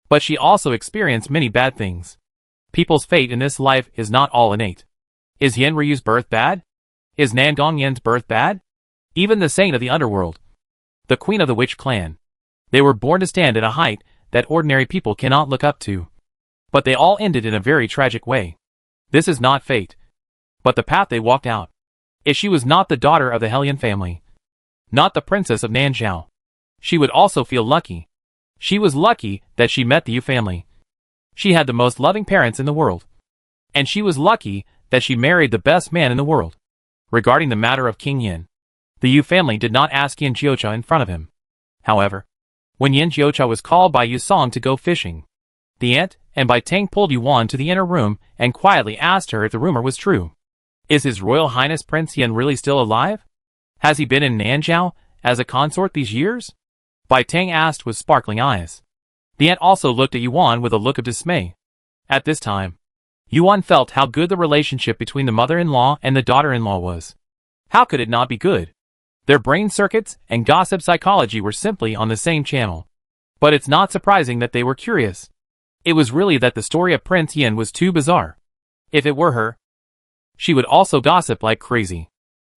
But she also experienced many bad things. People's fate in this life is not all innate. Is Yin Ryu's birth bad? Is Nangong Yin's birth bad? Even the saint of the underworld, the queen of the witch clan, they were born to stand at a height that ordinary people cannot look up to. But they all ended in a very tragic way. This is not fate, but the path they walked out. If she was not the daughter of the Hellion family, not the princess of Nanzhao, she would also feel lucky. She was lucky that she met the Yu family. She had the most loving parents in the world. And she was lucky that she married the best man in the world. Regarding the matter of King Yin, the Yu family did not ask Yin Jiuqiao in front of him. However, when Yin Jiuqiao was called by Yusong to go fishing, the ant and Bai Tang pulled Yuan to the inner room and quietly asked her if the rumor was true. Is His Royal Highness Prince Yin really still alive? Has he been in Nanzhao as a consort these years? Bai Tang asked with sparkling eyes. The ant also looked at Yuan with a look of dismay. At this time, Yuan felt how good the relationship between the mother-in-law and the daughter-in-law was. How could it not be good? Their brain circuits and gossip psychology were simply on the same channel. But it's not surprising that they were curious. It was really that the story of Prince Yin was too bizarre. If it were her, she would also gossip like crazy.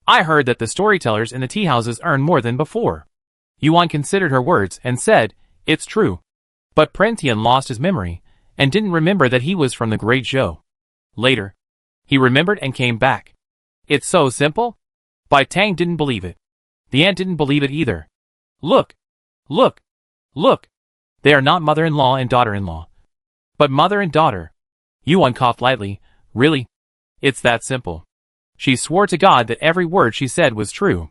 I heard that the storytellers in the tea houses earn more than before. Yuan considered her words and said, "It's true." But Prince Yin lost his memory and didn't remember that he was from the Great Zhou. Later, he remembered and came back. It's so simple? Bai Tang didn't believe it. The ant didn't believe it either. Look! Look! Look! They are not mother-in-law and daughter-in-law, but mother and daughter. Yuan coughed lightly. Really? It's that simple. She swore to God that every word she said was true.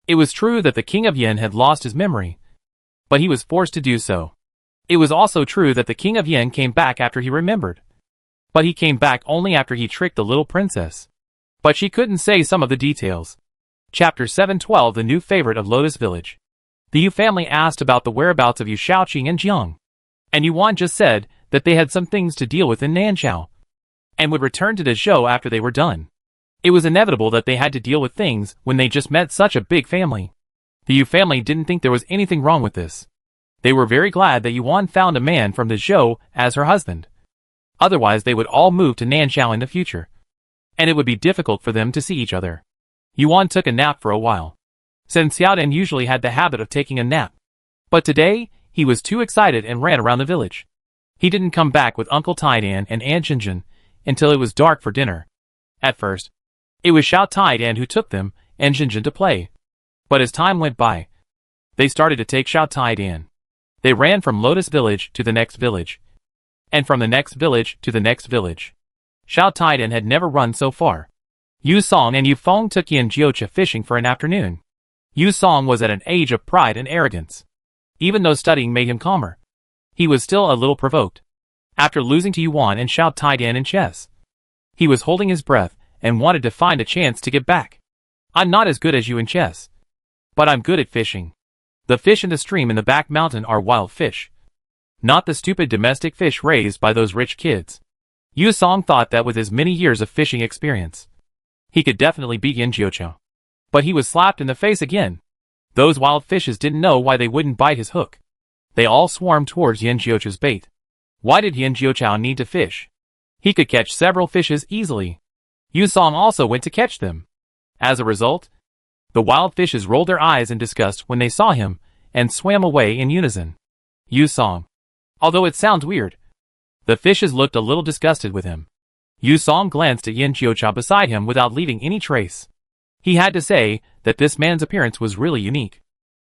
It was true that the king of Yin had lost his memory, but he was forced to do so. It was also true that the king of Yin came back after he remembered. But he came back only after he tricked the little princess. But she couldn't say some of the details. Chapter 712, the new favorite of Lotus Village. The Yu family asked about the whereabouts of Yu Shaoqing and Jiang. And Yuan just said that they had some things to deal with in Nanzhao, and would return to the Zhou after they were done. It was inevitable that they had to deal with things when they just met such a big family. The Yu family didn't think there was anything wrong with this. They were very glad that Yuan found a man from the Zhou as her husband. Otherwise they would all move to Nanzhao in the future, and it would be difficult for them to see each other. Yuan took a nap for a while. Sen Xiaodan usually had the habit of taking a nap. But today, he was too excited and ran around the village. He didn't come back with Uncle Taidan and Aunt Jinjin until it was dark for dinner. At first, it was Xiao Taidan who took them and Jinjin to play. But as time went by, they started to take Xiao Taidan. They ran from Lotus Village to the next village, and from the next village to the next village. Xiao Taidan had never run so far. Yu Song and Yu Feng took Yin Jiuqiao fishing for an afternoon. Yu Song was at an age of pride and arrogance. Even though studying made him calmer, he was still a little provoked. After losing to Yuan and Xiao Taidan in chess, he was holding his breath and wanted to find a chance to get back. I'm not as good as you in chess, but I'm good at fishing. The fish in the stream in the back mountain are wild fish, not the stupid domestic fish raised by those rich kids. Yu Song thought that with his many years of fishing experience, he could definitely beat Yin Jiuqiao. But he was slapped in the face again. Those wild fishes didn't know why they wouldn't bite his hook. They all swarmed towards Yin Jiuqiao's bait. Why did Yin Jiuqiao need to fish? He could catch several fishes easily. Yu Song also went to catch them. As a result, the wild fishes rolled their eyes in disgust when they saw him and swam away in unison. Yu Song. Although it sounds weird, the fishes looked a little disgusted with him. Yu Song glanced at Yin Jiuqiao beside him without leaving any trace. He had to say that this man's appearance was really unique.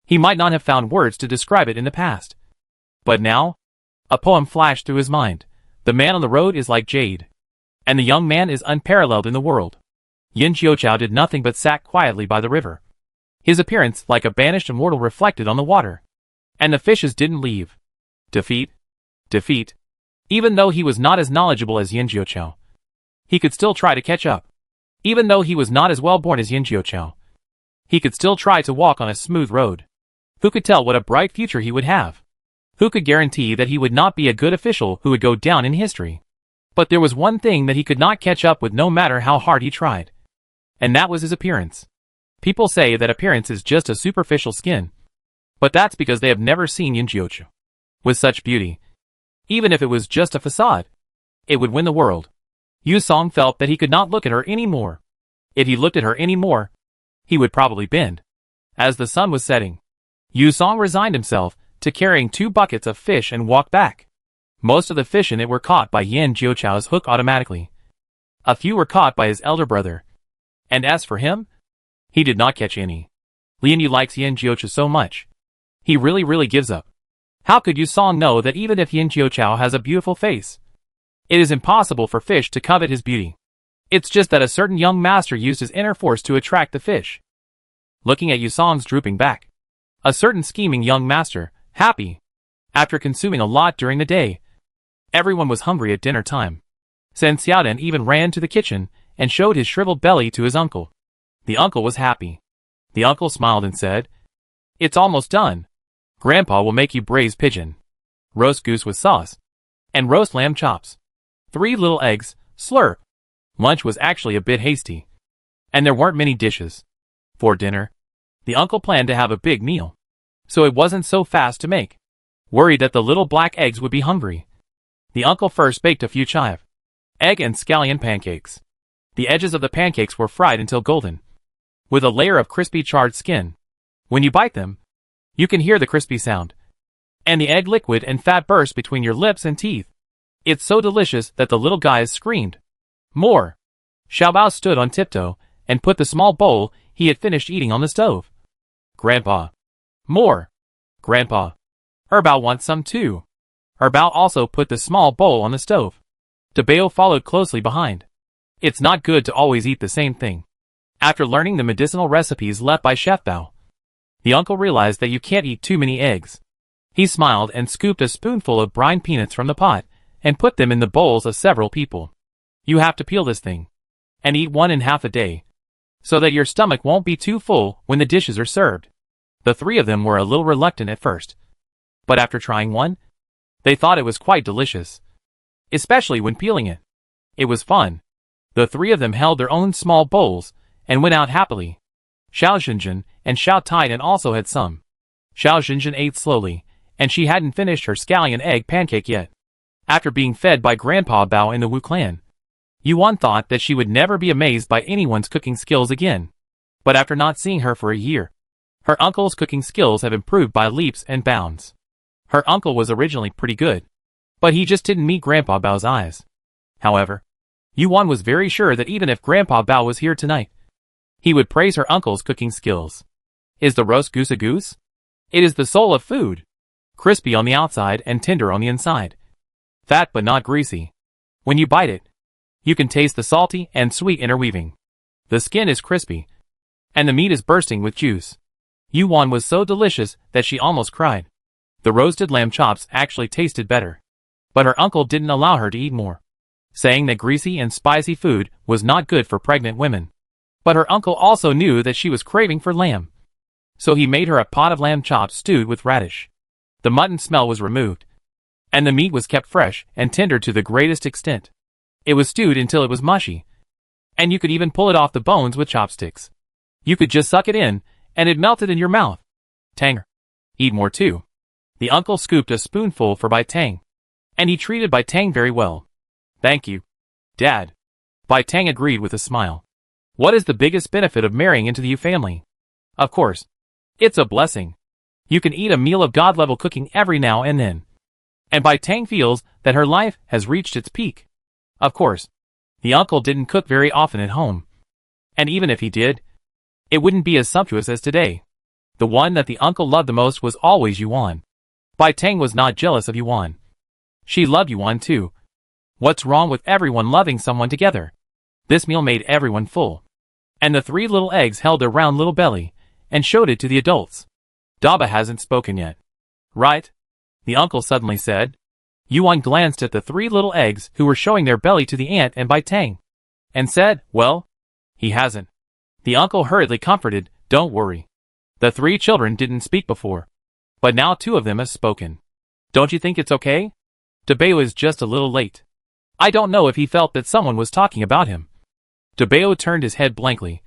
He might not have found words to describe it in the past. But now, a poem flashed through his mind. The man on the road is like jade. And the young man is unparalleled in the world. Yin Jiuqiao did nothing but sat quietly by the river. His appearance like a banished immortal reflected on the water. And the fishes didn't leave. Defeat. Defeat. Even though he was not as knowledgeable as Yin Jiuqiao, he could still try to catch up. Even though he was not as well born as Yin Jiuqiao, he could still try to walk on a smooth road. Who could tell what a bright future he would have? Who could guarantee that he would not be a good official who would go down in history? But there was one thing that he could not catch up with no matter how hard he tried. And that was his appearance. People say that appearance is just a superficial skin. But that's because they have never seen Yin Jiuqiao with such beauty. Even if it was just a facade, it would win the world. Yu Song felt that he could not look at her anymore. If he looked at her anymore, he would probably bend. As the sun was setting, Yu Song resigned himself to carrying 2 buckets of fish and walked back. Most of the fish in it were caught by Yin Jiuqiao's hook automatically. A few were caught by his elder brother. And as for him, he did not catch any. Lian Yu likes Yin Jiuqiao so much. He really gives up. How could Yu Song know that even if Yin Jiuqiao has a beautiful face, it is impossible for fish to covet his beauty? It's just that a certain young master used his inner force to attract the fish. Looking at Yu Song's drooping back, a certain scheming young master, happy, after consuming a lot during the day. Everyone was hungry at dinner time. Sen Xiaodan even ran to the kitchen and showed his shriveled belly to his uncle. The uncle was happy. The uncle smiled and said, "It's almost done. Grandpa will make you braised pigeon, roast goose with sauce, and roast lamb chops. 3 little eggs, slurp." Lunch was actually a bit hasty. And there weren't many dishes. For dinner, the uncle planned to have a big meal. So it wasn't so fast to make. Worried that the little black eggs would be hungry, the uncle first baked a few chive, egg and scallion pancakes. The edges of the pancakes were fried until golden, with a layer of crispy charred skin. When you bite them, you can hear the crispy sound. And the egg liquid and fat burst between your lips and teeth. It's so delicious that the little guys screamed. More. Xiaobao stood on tiptoe and put the small bowl he had finished eating on the stove. Grandpa. More. Grandpa. Erbao wants some too. Erbao also put the small bowl on the stove. Debao followed closely behind. It's not good to always eat the same thing. After learning the medicinal recipes left by Chef Bao, the uncle realized that you can't eat too many eggs. He smiled and scooped a spoonful of brine peanuts from the pot and put them in the bowls of several people. You have to peel this thing and eat 1.5 a day, so that your stomach won't be too full when the dishes are served. The 3 of them were a little reluctant at first, but after trying one, they thought it was quite delicious, especially when peeling it. It was fun. The 3 of them held their own small bowls and went out happily. Xiao Xinjin and Xiao Taidan also had some. Xiao Xinjin ate slowly, and she hadn't finished her scallion egg pancake yet. After being fed by Grandpa Bao in the Wu clan, Yuan thought that she would never be amazed by anyone's cooking skills again. But after not seeing her for a year, her uncle's cooking skills have improved by leaps and bounds. Her uncle was originally pretty good, but he just didn't meet Grandpa Bao's eyes. However, Yuan was very sure that even if Grandpa Bao was here tonight, he would praise her uncle's cooking skills. Is the roast goose a goose? It is the soul of food. Crispy on the outside and tender on the inside. Fat but not greasy. When you bite it, you can taste the salty and sweet interweaving. The skin is crispy, and the meat is bursting with juice. Yuan was so delicious that she almost cried. The roasted lamb chops actually tasted better, but her uncle didn't allow her to eat more, saying that greasy and spicy food was not good for pregnant women. But her uncle also knew that she was craving for lamb, so he made her a pot of lamb chops stewed with radish. The mutton smell was removed, and the meat was kept fresh and tender to the greatest extent. It was stewed until it was mushy, and you could even pull it off the bones with chopsticks. You could just suck it in, and it melted in your mouth. Tanger. Eat more too. The uncle scooped a spoonful for Bai Tang, and he treated Bai Tang very well. Thank you, Dad. Bai Tang agreed with a smile. What is the biggest benefit of marrying into the Yu family? Of course, it's a blessing. You can eat a meal of God-level cooking every now and then. And Bai Tang feels that her life has reached its peak. Of course, the uncle didn't cook very often at home. And even if he did, it wouldn't be as sumptuous as today. The one that the uncle loved the most was always Yuan. Bai Tang was not jealous of Yuan. She loved Yuan too. What's wrong with everyone loving someone together? This meal made everyone full. And the 3 little eggs held a round little belly, and showed it to the adults. Daba hasn't spoken yet. Right? The uncle suddenly said. Yuan glanced at the 3 little eggs who were showing their belly to the aunt and Bai Tang, and said, well, he hasn't. The uncle hurriedly comforted, don't worry. The 3 children didn't speak before, but now 2 of them have spoken. Don't you think it's okay? Debeo is just a little late. I don't know if he felt that someone was talking about him. Debeo turned his head blankly,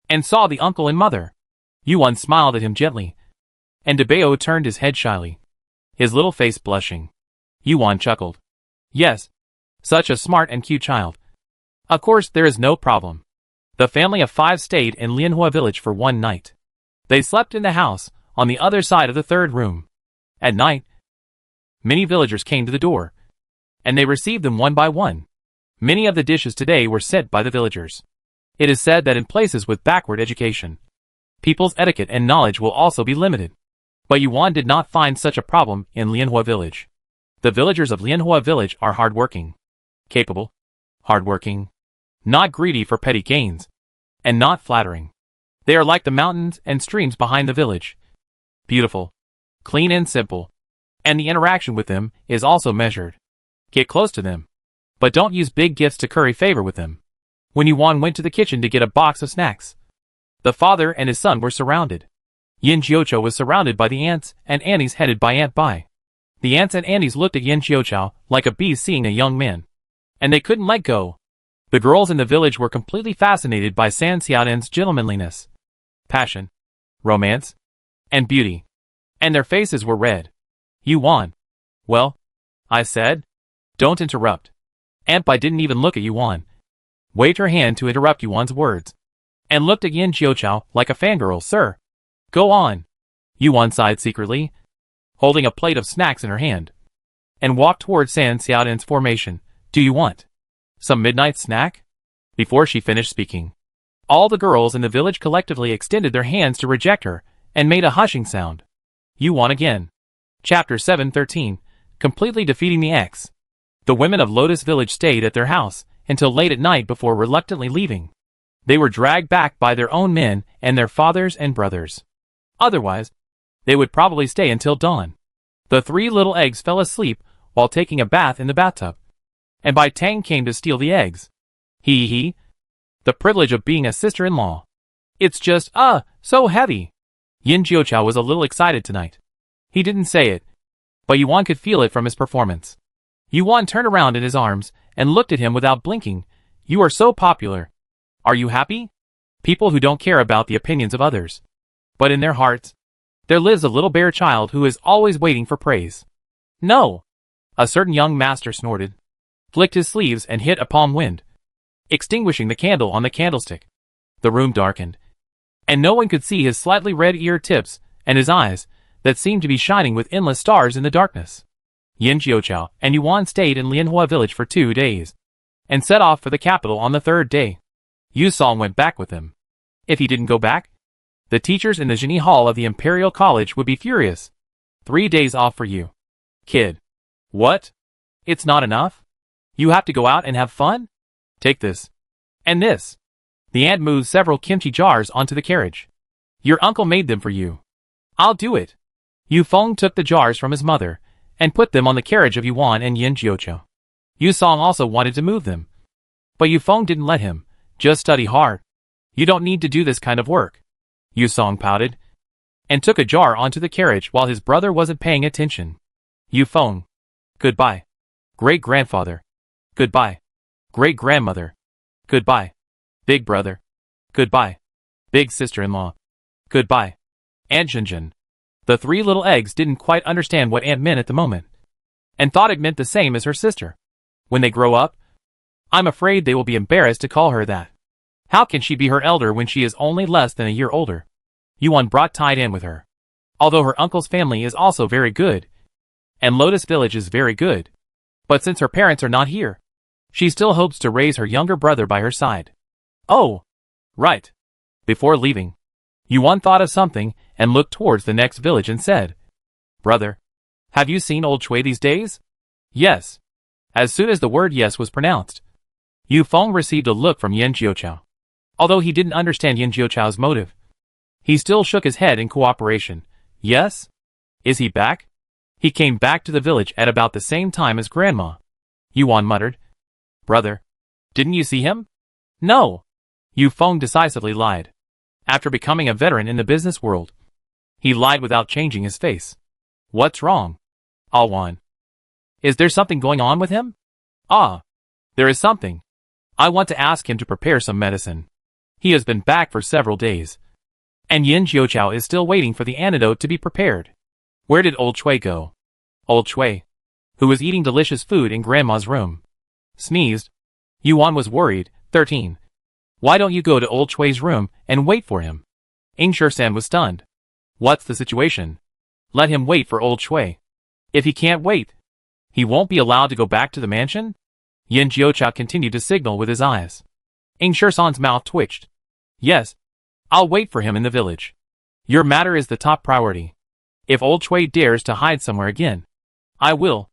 and saw the uncle and mother. Yuan smiled at him gently, and Debeo turned his head shyly, his little face blushing. Yuan chuckled. Yes, such a smart and cute child. Of course there is no problem. The family of 5 stayed in Lianhua village for 1 night. They slept in the house, on the other side of the 3rd room. At night, many villagers came to the door, and they received them one by one. Many of the dishes today were sent by the villagers. It is said that in places with backward education, people's etiquette and knowledge will also be limited. But Yuan did not find such a problem in Lianhua village. The villagers of Lianhua village are hardworking, capable, hardworking, not greedy for petty gains, and not flattering. They are like the mountains and streams behind the village. Beautiful, clean and simple. And the interaction with them is also measured. Get close to them, but don't use big gifts to curry favor with them. When Yuan went to the kitchen to get a box of snacks, the father and his son were surrounded. Yin Jiuqiu was surrounded by the aunts and aunties headed by Aunt Bai. The aunts and aunties looked at Yin Jiuqiu like a bee seeing a young man, and they couldn't let go. The girls in the village were completely fascinated by San Xiaodan's gentlemanliness, passion, romance, and beauty, and their faces were red. Yuan. Well, I said. Don't interrupt. Aunt Bai didn't even look at Yuan, waved her hand to interrupt Yuan's words, and looked at Yin Jiuqiu like a fangirl. Sir, go on. Yuan sighed secretly, holding a plate of snacks in her hand, and walked toward San Xiaodan's formation. Do you want some midnight snack? Before she finished speaking, all the girls in the village collectively extended their hands to reject her, and made a hushing sound. Yuan again. Chapter 713, completely defeating the X. The women of Lotus Village stayed at their house until late at night before reluctantly leaving. They were dragged back by their own men and their fathers and brothers. Otherwise, they would probably stay until dawn. The 3 little eggs fell asleep while taking a bath in the bathtub, and Bai Tang came to steal the eggs. Hee. The privilege of being a sister-in-law. It's just, so heavy. Yin Jiuqiu was a little excited tonight. He didn't say it, but Yuan could feel it from his performance. Yuan turned around in his arms and looked at him without blinking. You are so popular. Are you happy? People who don't care about the opinions of others. But in their hearts, there lives a little bear child who is always waiting for praise. No. A certain young master snorted, flicked his sleeves and hit a palm wind, extinguishing the candle on the candlestick. The room darkened, and no one could see his slightly red ear tips and his eyes that seemed to be shining with endless stars in the darkness. Yin Jiuqiu and Yuan stayed in Lianhua village for 2 days, and set off for the capital on the 3rd day. Yu Song went back with him. If he didn't go back, the teachers in the Genie Hall of the Imperial College would be furious. 3 days off for you, kid. What? It's not enough? You have to go out and have fun? Take this. And this. The aunt moved several kimchi jars onto the carriage. Your uncle made them for you. I'll do it. Yu Feng took the jars from his mother, and put them on the carriage of Yuan and Yin Jiuqiu. Yu Song also wanted to move them, but Yu Feng didn't let him. Just study hard. You don't need to do this kind of work. Yu Song pouted, and took a jar onto the carriage while his brother wasn't paying attention. Yu Feng. Goodbye. Great-grandfather. Goodbye. Great-grandmother. Goodbye. Big brother. Goodbye. Big sister-in-law. Goodbye. Aunt Zhenzhen. The 3 little eggs didn't quite understand what aunt meant at the moment, and thought it meant the same as her sister. When they grow up, I'm afraid they will be embarrassed to call her that. How can she be her elder when she is only less than a year older? Yuan brought tied in with her. Although her uncle's family is also very good, and Lotus Village is very good, but since her parents are not here, she still hopes to raise her younger brother by her side. Oh, right. Before leaving, Yuan thought of something and looked towards the next village and said, Brother, have you seen old Chui these days? Yes. As soon as the word yes was pronounced, Yu Feng received a look from Yan Jiuqiao. Although he didn't understand Yan Jiuqiao's motive, he still shook his head in cooperation. Yes? Is he back? He came back to the village at about the same time as Grandma. Yuan muttered. Brother, didn't you see him? No. Yu Feng decisively lied. After becoming a veteran in the business world, he lied without changing his face. What's wrong? Wan. Is there something going on with him? Ah. There is something. I want to ask him to prepare some medicine. He has been back for several days. And Yan Jiuqiao is still waiting for the antidote to be prepared. Where did old Chui go? Old Chui, who was eating delicious food in Grandma's room, sneezed. Yuan was worried. 13. Why don't you go to old Chui's room and wait for him? Ingshi-san was stunned. What's the situation? Let him wait for old Chui. If he can't wait, he won't be allowed to go back to the mansion? Yan Jiuqiao continued to signal with his eyes. Ingshi-san's mouth twitched. Yes. I'll wait for him in the village. Your matter is the top priority. If old Chui dares to hide somewhere again, I will.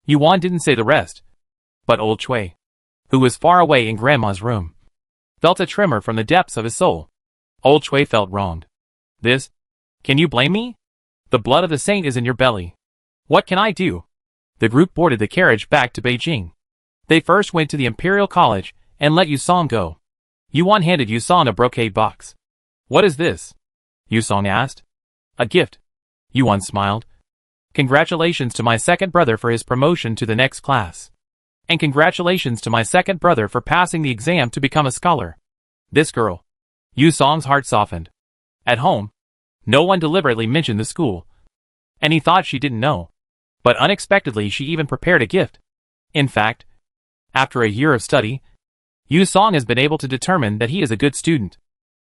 Yuan didn't say the rest. But old Chui, who was far away in Grandma's room, felt a tremor from the depths of his soul. Old Chui felt wronged. This? Can you blame me? The blood of the saint is in your belly. What can I do? The group boarded the carriage back to Beijing. They first went to the Imperial College and let Yusong go. Yuan handed Yusong a brocade box. What is this? Yusong asked. A gift. Yuan smiled. Congratulations to my second brother for his promotion to the next class. And congratulations to my second brother for passing the exam to become a scholar. This girl. Yusong's heart softened. At home, no one deliberately mentioned the school. And he thought she didn't know. But unexpectedly she even prepared a gift. In fact, after a year of study, Yusong has been able to determine that he is a good student.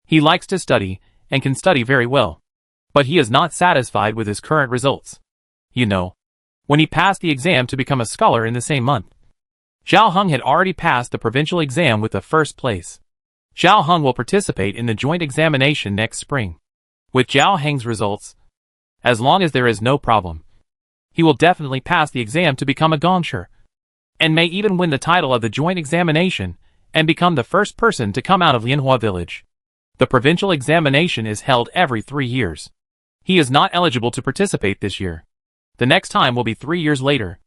He likes to study, and can study very well. But he is not satisfied with his current results. You know, when he passed the exam to become a scholar in the same month, Zhao Heng had already passed the provincial exam with the first place. Zhao Heng will participate in the joint examination next spring. With Zhao Heng's results, as long as there is no problem, he will definitely pass the exam to become a gongshi, and may even win the title of the joint examination and become the first person to come out of Lianhua village. The provincial examination is held every 3 years. He is not eligible to participate this year. The next time will be 3 years later.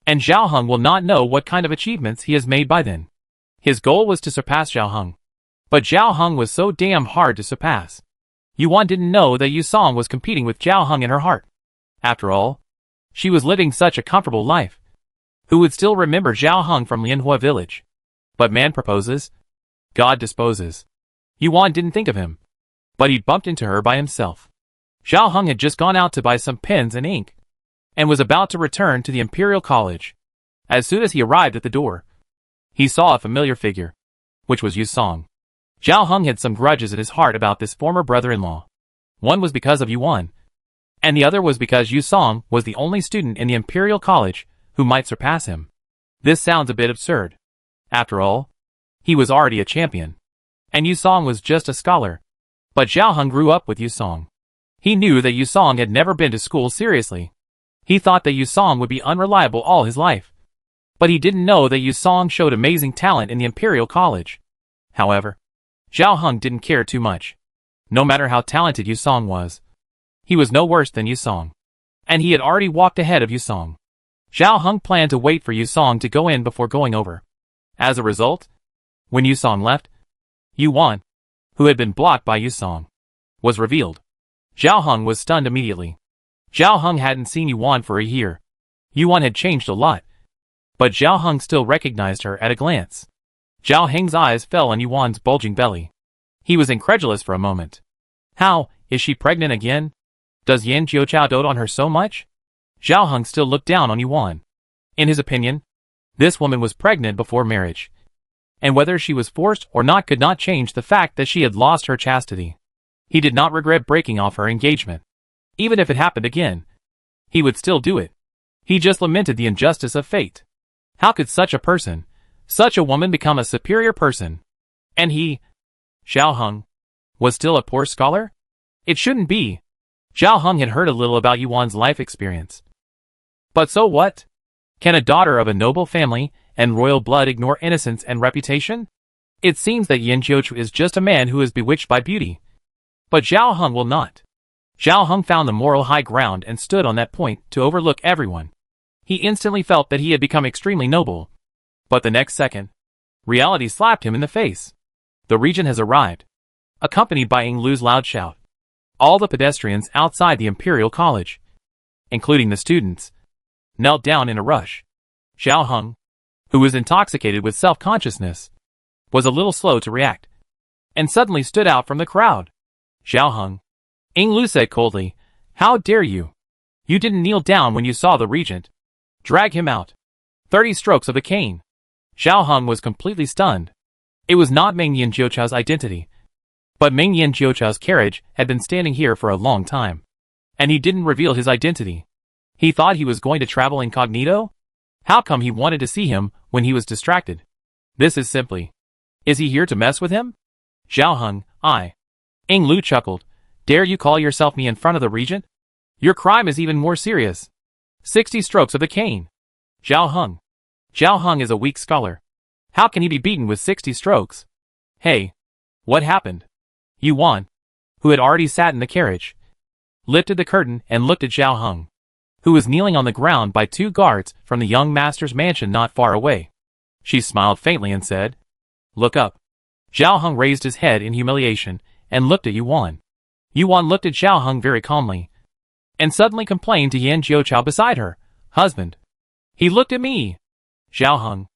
And Zhao Heng will not know what kind of achievements he has made by then. His goal was to surpass Zhao Heng. But Zhao Heng was so damn hard to surpass. Yuan didn't know that Yusong was competing with Zhao Heng in her heart. After all, she was living such a comfortable life. Who would still remember Zhao Heng from Lianhua village? But man proposes, God disposes. Yuan didn't think of him. But he'd bumped into her by himself. Zhao Heng had just gone out to buy some pens and ink, and was about to return to the Imperial College. As soon as he arrived at the door, he saw a familiar figure, which was Yusong. Zhao Heng had some grudges in his heart about this former brother-in-law. One was because of Yuan, and the other was because Yusong was the only student in the Imperial College who might surpass him. This sounds a bit absurd. After all, he was already a champion, and Yusong was just a scholar. But Zhao Heng grew up with Yusong. He knew that Yusong had never been to school seriously. He thought that Yusong would be unreliable all his life. But he didn't know that Yusong showed amazing talent in the Imperial College. However, Zhao Heng didn't care too much. No matter how talented Yusong was, he was no worse than Yusong. And he had already walked ahead of Yusong. Zhao Heng planned to wait for Yusong to go in before going over. As a result, when Yusong left, Yuan, who had been blocked by Yusong, was revealed. Zhao Heng was stunned immediately. Zhao Heng hadn't seen Yuan for a year. Yuan had changed a lot. But Zhao Heng still recognized her at a glance. Zhao Heng's eyes fell on Yuan's bulging belly. He was incredulous for a moment. How, is she pregnant again? Does Yan Jiuqiao dote on her so much? Zhao Heng still looked down on Yuan. In his opinion, this woman was pregnant before marriage. And whether she was forced or not could not change the fact that she had lost her chastity. He did not regret breaking off her engagement. Even if it happened again, he would still do it. He just lamented the injustice of fate. How could such a person, such a woman, become a superior person? And he, Zhao Heng, was still a poor scholar? It shouldn't be. Zhao Heng had heard a little about Yuan's life experience. But so what? Can a daughter of a noble family and royal blood ignore innocence and reputation? It seems that Yin Jiuchu is just a man who is bewitched by beauty. But Zhao Heng will not. Zhao Heng found the moral high ground and stood on that point to overlook everyone. He instantly felt that he had become extremely noble. But the next second, reality slapped him in the face. The regent has arrived, accompanied by Ying Lu's loud shout. All the pedestrians outside the Imperial College, including the students, knelt down in a rush. Zhao Heng, who was intoxicated with self-consciousness, was a little slow to react, and suddenly stood out from the crowd. Zhao Heng, Ying Lu said coldly, "How dare you? You didn't kneel down when you saw the regent. Drag him out." 30 strokes of the cane. Zhao Heng was completely stunned. It was not Meng Yanjiuchao's identity. But Meng Yanjiuchao's carriage had been standing here for a long time. And he didn't reveal his identity. He thought he was going to travel incognito? How come he wanted to see him when he was distracted? This is simply... Is he here to mess with him? Zhao Heng, Ying Lu chuckled. Dare you call yourself me in front of the regent? Your crime is even more serious. 60 strokes of the cane. Zhao Heng is a weak scholar. How can he be beaten with 60 strokes? Hey, what happened? Yuan, who had already sat in the carriage, lifted the curtain and looked at Zhao Heng, who was kneeling on the ground by 2 guards from the young master's mansion not far away. She smiled faintly and said, "Look up." Zhao Heng raised his head in humiliation and looked at Yuan. Yuan looked at Zhao Heng very calmly, and suddenly complained to Yan Jiuchao beside her, "Husband, he looked at me." Zhao Heng,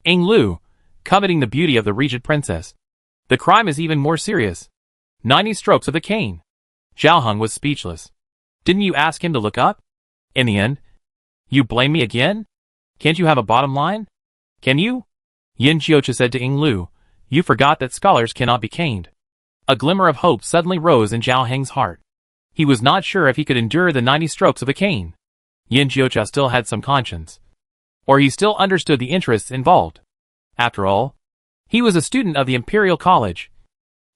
Ying Lu, coveting the beauty of the regent princess. The crime is even more serious. 90 strokes of the cane. Zhao Heng was speechless. Didn't you ask him to look up? In the end, you blame me again? Can't you have a bottom line? Can you? Yin Jiucha said to Ying Lu, "You forgot that scholars cannot be caned." A glimmer of hope suddenly rose in Zhao Heng's heart. He was not sure if he could endure the 90 strokes of a cane. Yin Jiucha still had some conscience. Or he still understood the interests involved. After all, he was a student of the Imperial College,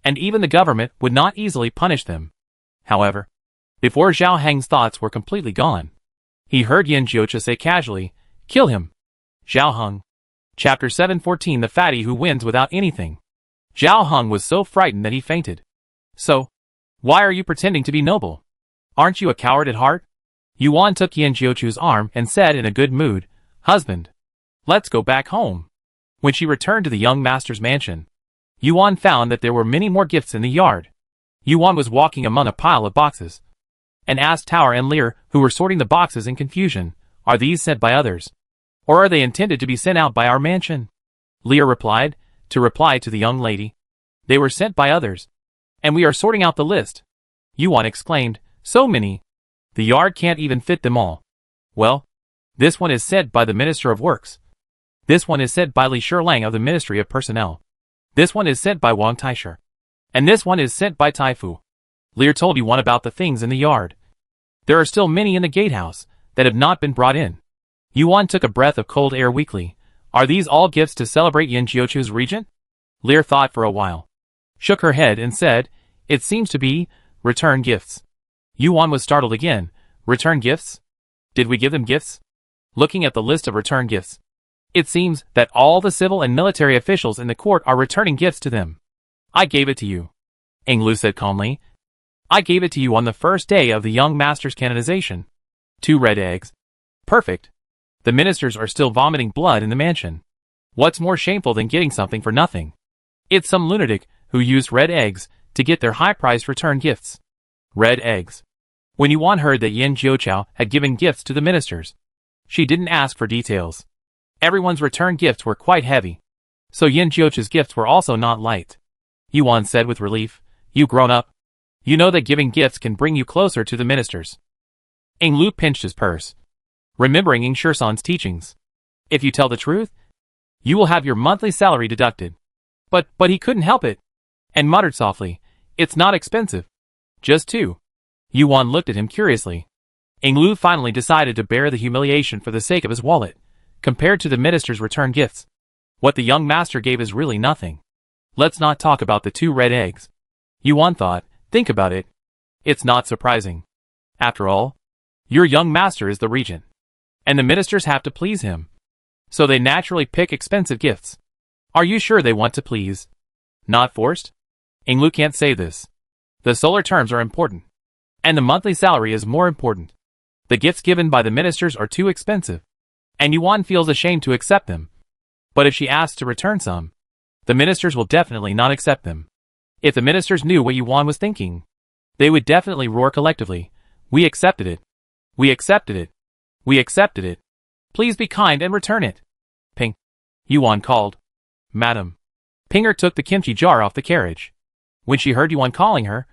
and even the government would not easily punish them. However, before Zhao Heng's thoughts were completely gone, he heard Yin Jiucha say casually, "Kill him." Zhao Heng. Chapter 714 The Fatty Who Wins Without Anything. Zhao Heng was so frightened that he fainted. So, why are you pretending to be noble? Aren't you a coward at heart? Yuan took Yin Jiuchu's arm and said in a good mood, "Husband, let's go back home." When she returned to the young master's mansion, Yuan found that there were many more gifts in the yard. Yuan was walking among a pile of boxes, and asked Tower and Lear, who were sorting the boxes in confusion, "Are these sent by others? Or are they intended to be sent out by our mansion?" Lear replied, to reply to the young lady, "They were sent by others, and we are sorting out the list." Yuan exclaimed, "So many! The yard can't even fit them all." "Well, this one is sent by the Minister of Works. This one is sent by Li Shilang of the Ministry of Personnel. This one is sent by Wang Taisher. And this one is sent by Taifu." Lear told Yuan about the things in the yard. There are still many in the gatehouse that have not been brought in. Yuan took a breath of cold air weakly. Are these all gifts to celebrate Yin Jiuchu's regent? Lear thought for a while, shook her head and said, "It seems to be return gifts." Yuan was startled again. Return gifts? Did we give them gifts? Looking at the list of return gifts, it seems that all the civil and military officials in the court are returning gifts to them. "I gave it to you," Ying Lu said calmly. "I gave it to you on the first day of the young master's canonization. 2 red eggs. Perfect. The ministers are still vomiting blood in the mansion. What's more shameful than getting something for nothing? It's some lunatic who used red eggs to get their high-priced return gifts." Red eggs. When Yuan heard that Yin Jiuchao had given gifts to the ministers, she didn't ask for details. Everyone's return gifts were quite heavy, so Yin Jiucha's gifts were also not light. Yuan said with relief, "You grown up. You know that giving gifts can bring you closer to the ministers." Ying Lu pinched his purse, remembering Ying Shursan's teachings. "If you tell the truth, you will have your monthly salary deducted." But he couldn't help it, and muttered softly, "It's not expensive. Just 2. Yuan looked at him curiously. Ying Lu finally decided to bear the humiliation for the sake of his wallet. Compared to the minister's return gifts, what the young master gave is really nothing. Let's not talk about the 2 red eggs. Yuan thought, think about it. It's not surprising. After all, your young master is the regent. and the ministers have to please him. So they naturally pick expensive gifts. Are you sure they want to please? Not forced? Inglu can't say this. The solar terms are important. And the monthly salary is more important. The gifts given by the ministers are too expensive. And Yuan feels ashamed to accept them. But if she asks to return some, the ministers will definitely not accept them. If the ministers knew what Yuan was thinking, they would definitely roar collectively, "We accepted it. We accepted it. We accepted it. Please be kind and return it." Ping. Yuan called. "Madam." Pinger took the kimchi jar off the carriage. When she heard Yuan calling her,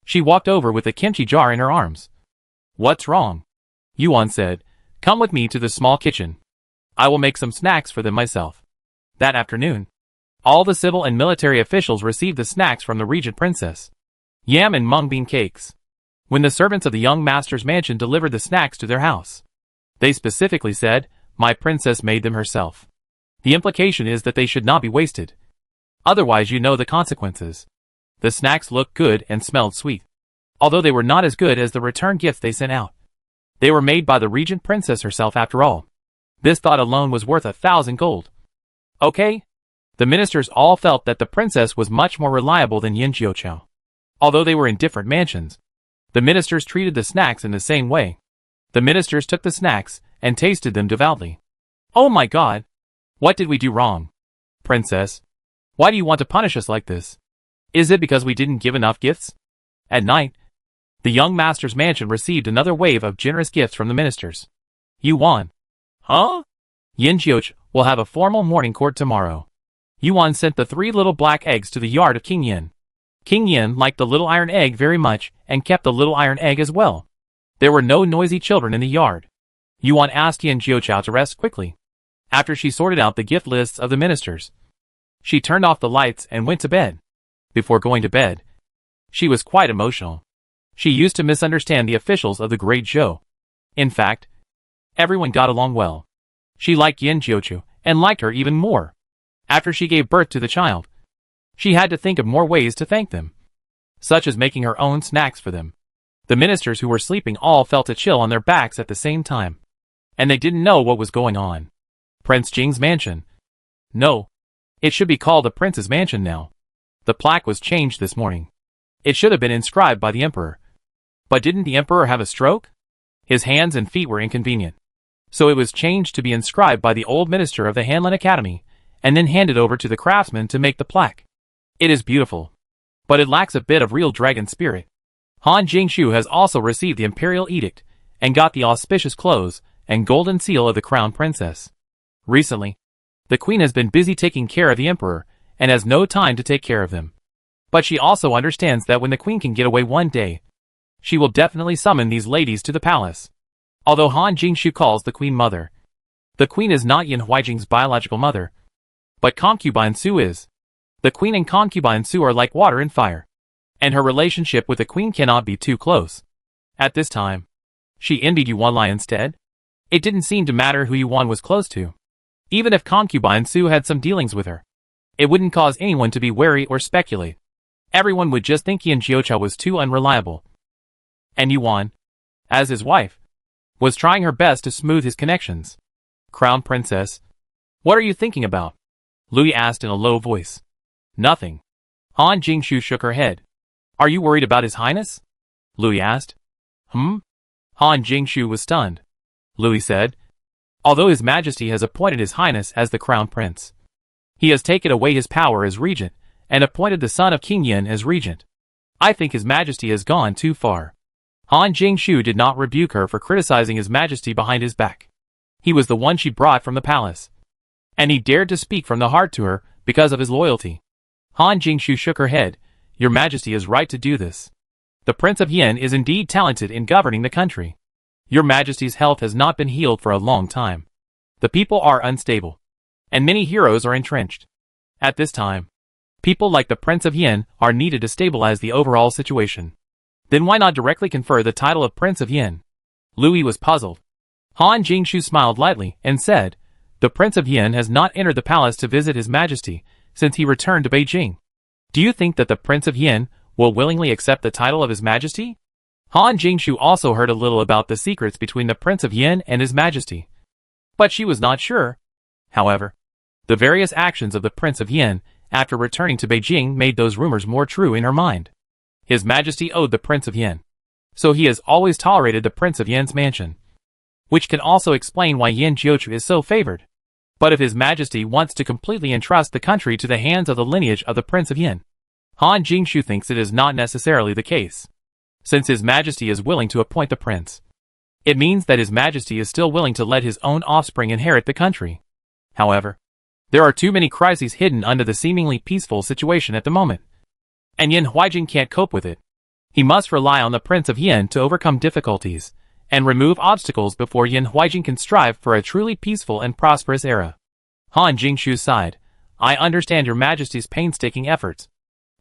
she walked over with the kimchi jar in her arms. "What's wrong?" Yuan said, "Come with me to the small kitchen. I will make some snacks for them myself." That afternoon, all the civil and military officials received the snacks from the regent princess. Yam and mung bean cakes. When the servants of the young master's mansion delivered the snacks to their house, they specifically said, "My princess made them herself." The implication is that they should not be wasted. Otherwise you know the consequences. The snacks looked good and smelled sweet. Although they were not as good as the return gifts they sent out. They were made by the regent princess herself after all. This thought alone was worth 1,000 gold. Okay? The ministers all felt that the princess was much more reliable than Yin Jiuqiu. Although they were in different mansions, the ministers treated the snacks in the same way. The ministers took the snacks and tasted them devoutly. "Oh my God! What did we do wrong? Princess, why do you want to punish us like this? Is it because we didn't give enough gifts?" At night, the young master's mansion received another wave of generous gifts from the ministers. Yuan. Huh? Yin Jiuqiu will have a formal morning court tomorrow. Yuan sent the 3 little black eggs to the yard of King Yin. King Yin liked the little iron egg very much and kept the little iron egg as well. There were no noisy children in the yard. Yuan asked Yin Jiuqiu to rest quickly. After she sorted out the gift lists of the ministers, she turned off the lights and went to bed. Before going to bed, she was quite emotional. She used to misunderstand the officials of the Great Zhou. In fact, everyone got along well. She liked Yin Jiuqiu and liked her even more. After she gave birth to the child, she had to think of more ways to thank them, such as making her own snacks for them. The ministers who were sleeping all felt a chill on their backs at the same time, and they didn't know what was going on. Prince Jing's mansion. No, it should be called the prince's mansion now. The plaque was changed this morning. It should have been inscribed by the emperor. But didn't the emperor have a stroke? His hands and feet were inconvenient. So it was changed to be inscribed by the old minister of the Hanlin Academy, and then handed over to the craftsman to make the plaque. It is beautiful, but it lacks a bit of real dragon spirit. Han Jingshu has also received the imperial edict, and got the auspicious clothes and golden seal of the crown princess. Recently, the queen has been busy taking care of the emperor, and has no time to take care of him. But she also understands that when the queen can get away one day, she will definitely summon these ladies to the palace. Although Han Jingshu calls the queen mother, the queen is not Yin Huijing's biological mother, but concubine Su is. The queen and concubine Su are like water and fire, and her relationship with the queen cannot be too close. At this time, she envied Yuan Lai instead. It didn't seem to matter who Yuan was close to. Even if concubine Su had some dealings with her, it wouldn't cause anyone to be wary or speculate. Everyone would just think Yin Jiuqiu was too unreliable. And Yuan, as his wife, was trying her best to smooth his connections. Crown Princess, what are you thinking about? Louis asked in a low voice. Nothing. Han Jingshu shook her head. Are you worried about His Highness? Louis asked. Han Jingshu was stunned. Louis said, although His Majesty has appointed His Highness as the Crown Prince, he has taken away his power as regent, and appointed the son of King Yin as regent. I think His Majesty has gone too far. Han Jingshu did not rebuke her for criticizing His Majesty behind his back. He was the one she brought from the palace, and he dared to speak from the heart to her because of his loyalty. Han Jingshu shook her head. Your Majesty is right to do this. The Prince of Yin is indeed talented in governing the country. Your Majesty's health has not been healed for a long time. The people are unstable, and many heroes are entrenched. At this time, people like the Prince of Yin are needed to stabilize the overall situation. Then why not directly confer the title of Prince of Yin? Louis was puzzled. Han Jingshu smiled lightly and said, the Prince of Yin has not entered the palace to visit His Majesty since he returned to Beijing. Do you think that the Prince of Yin will willingly accept the title of His Majesty? Han Jingshu also heard a little about the secrets between the Prince of Yin and His Majesty. But she was not sure. However, the various actions of the Prince of Yin after returning to Beijing made those rumors more true in her mind. His Majesty owed the Prince of Yin, so he has always tolerated the Prince of Yin's mansion. Which can also explain why Yin Jiuchu is so favored. But if His Majesty wants to completely entrust the country to the hands of the lineage of the Prince of Yin, Han Jingshu thinks it is not necessarily the case. Since His Majesty is willing to appoint the prince, it means that His Majesty is still willing to let his own offspring inherit the country. However, there are too many crises hidden under the seemingly peaceful situation at the moment, and Yin Huijing can't cope with it. He must rely on the Prince of Yin to overcome difficulties and remove obstacles before Yin Huijing can strive for a truly peaceful and prosperous era. Han Jingshu sighed. I understand Your Majesty's painstaking efforts,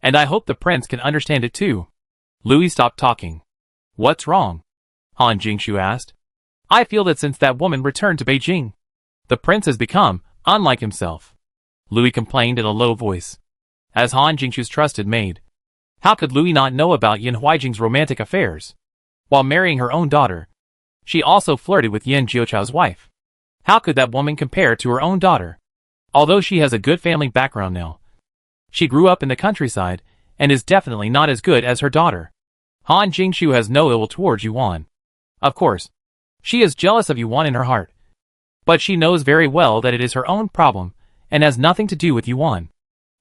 and I hope the prince can understand it too. Louis stopped talking. What's wrong? Han Jingshu asked. I feel that since that woman returned to Beijing, the prince has become unlike himself. Louis complained in a low voice. As Han Jingshu's trusted maid, how could Louis not know about Yin Huijing's romantic affairs? While marrying her own daughter, she also flirted with Yin Jiuchao's wife. How could that woman compare to her own daughter? Although she has a good family background now, she grew up in the countryside and is definitely not as good as her daughter. Han Jingshu has no ill towards Yuan. Of course, she is jealous of Yuan in her heart, but she knows very well that it is her own problem and has nothing to do with Yuan.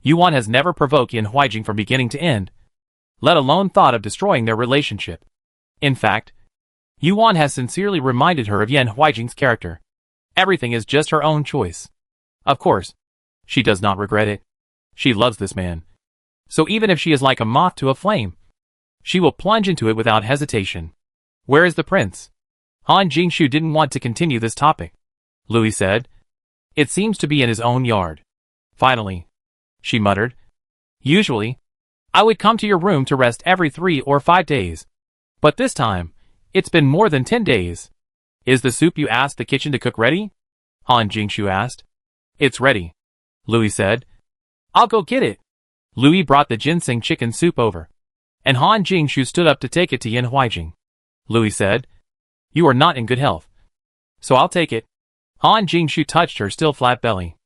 Yuan has never provoked Yin Huijing from beginning to end, let alone thought of destroying their relationship. In fact, Yuan has sincerely reminded her of Yin Huijing's character. Everything is just her own choice. Of course, she does not regret it. She loves this man. So even if she is like a moth to a flame, she will plunge into it without hesitation. Where is the prince? Han Jingshu didn't want to continue this topic. Louis said, it seems to be in his own yard. Finally, she muttered, usually, I would come to your room to rest every 3 or 5 days. But this time, it's been more than 10 days. Is the soup you asked the kitchen to cook ready? Han Jingshu asked. It's ready, Louis said. I'll go get it. Louis brought the ginseng chicken soup over, and Han Jingshu stood up to take it to Yin Huijing. Louis said, you are not in good health, so I'll take it. Han Jingshu touched her still flat belly,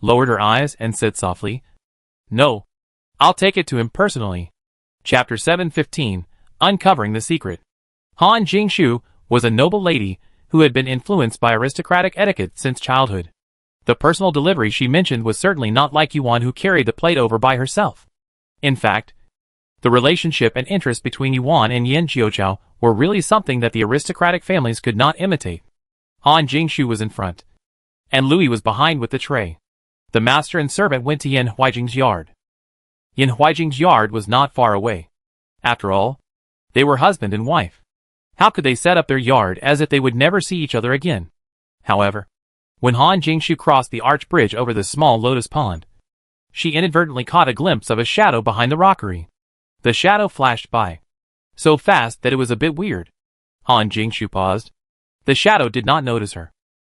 lowered her eyes and said softly, no, I'll take it to him personally. Chapter 715, Uncovering the Secret. Han Jingshu was a noble lady who had been influenced by aristocratic etiquette since childhood. The personal delivery she mentioned was certainly not like Yuan, who carried the plate over by herself. In fact, the relationship and interest between Yuan and Yin Jiuchao were really something that the aristocratic families could not imitate. Han Jingshu was in front, and Louis was behind with the tray. The master and servant went to Yin Huijing's yard. Yin Huijing's yard was not far away. After all, they were husband and wife. How could they set up their yard as if they would never see each other again? However, when Han Jingshu crossed the arch bridge over the small lotus pond, she inadvertently caught a glimpse of a shadow behind the rockery. The shadow flashed by, so fast that it was a bit weird. Han Jingshu paused. The shadow did not notice her,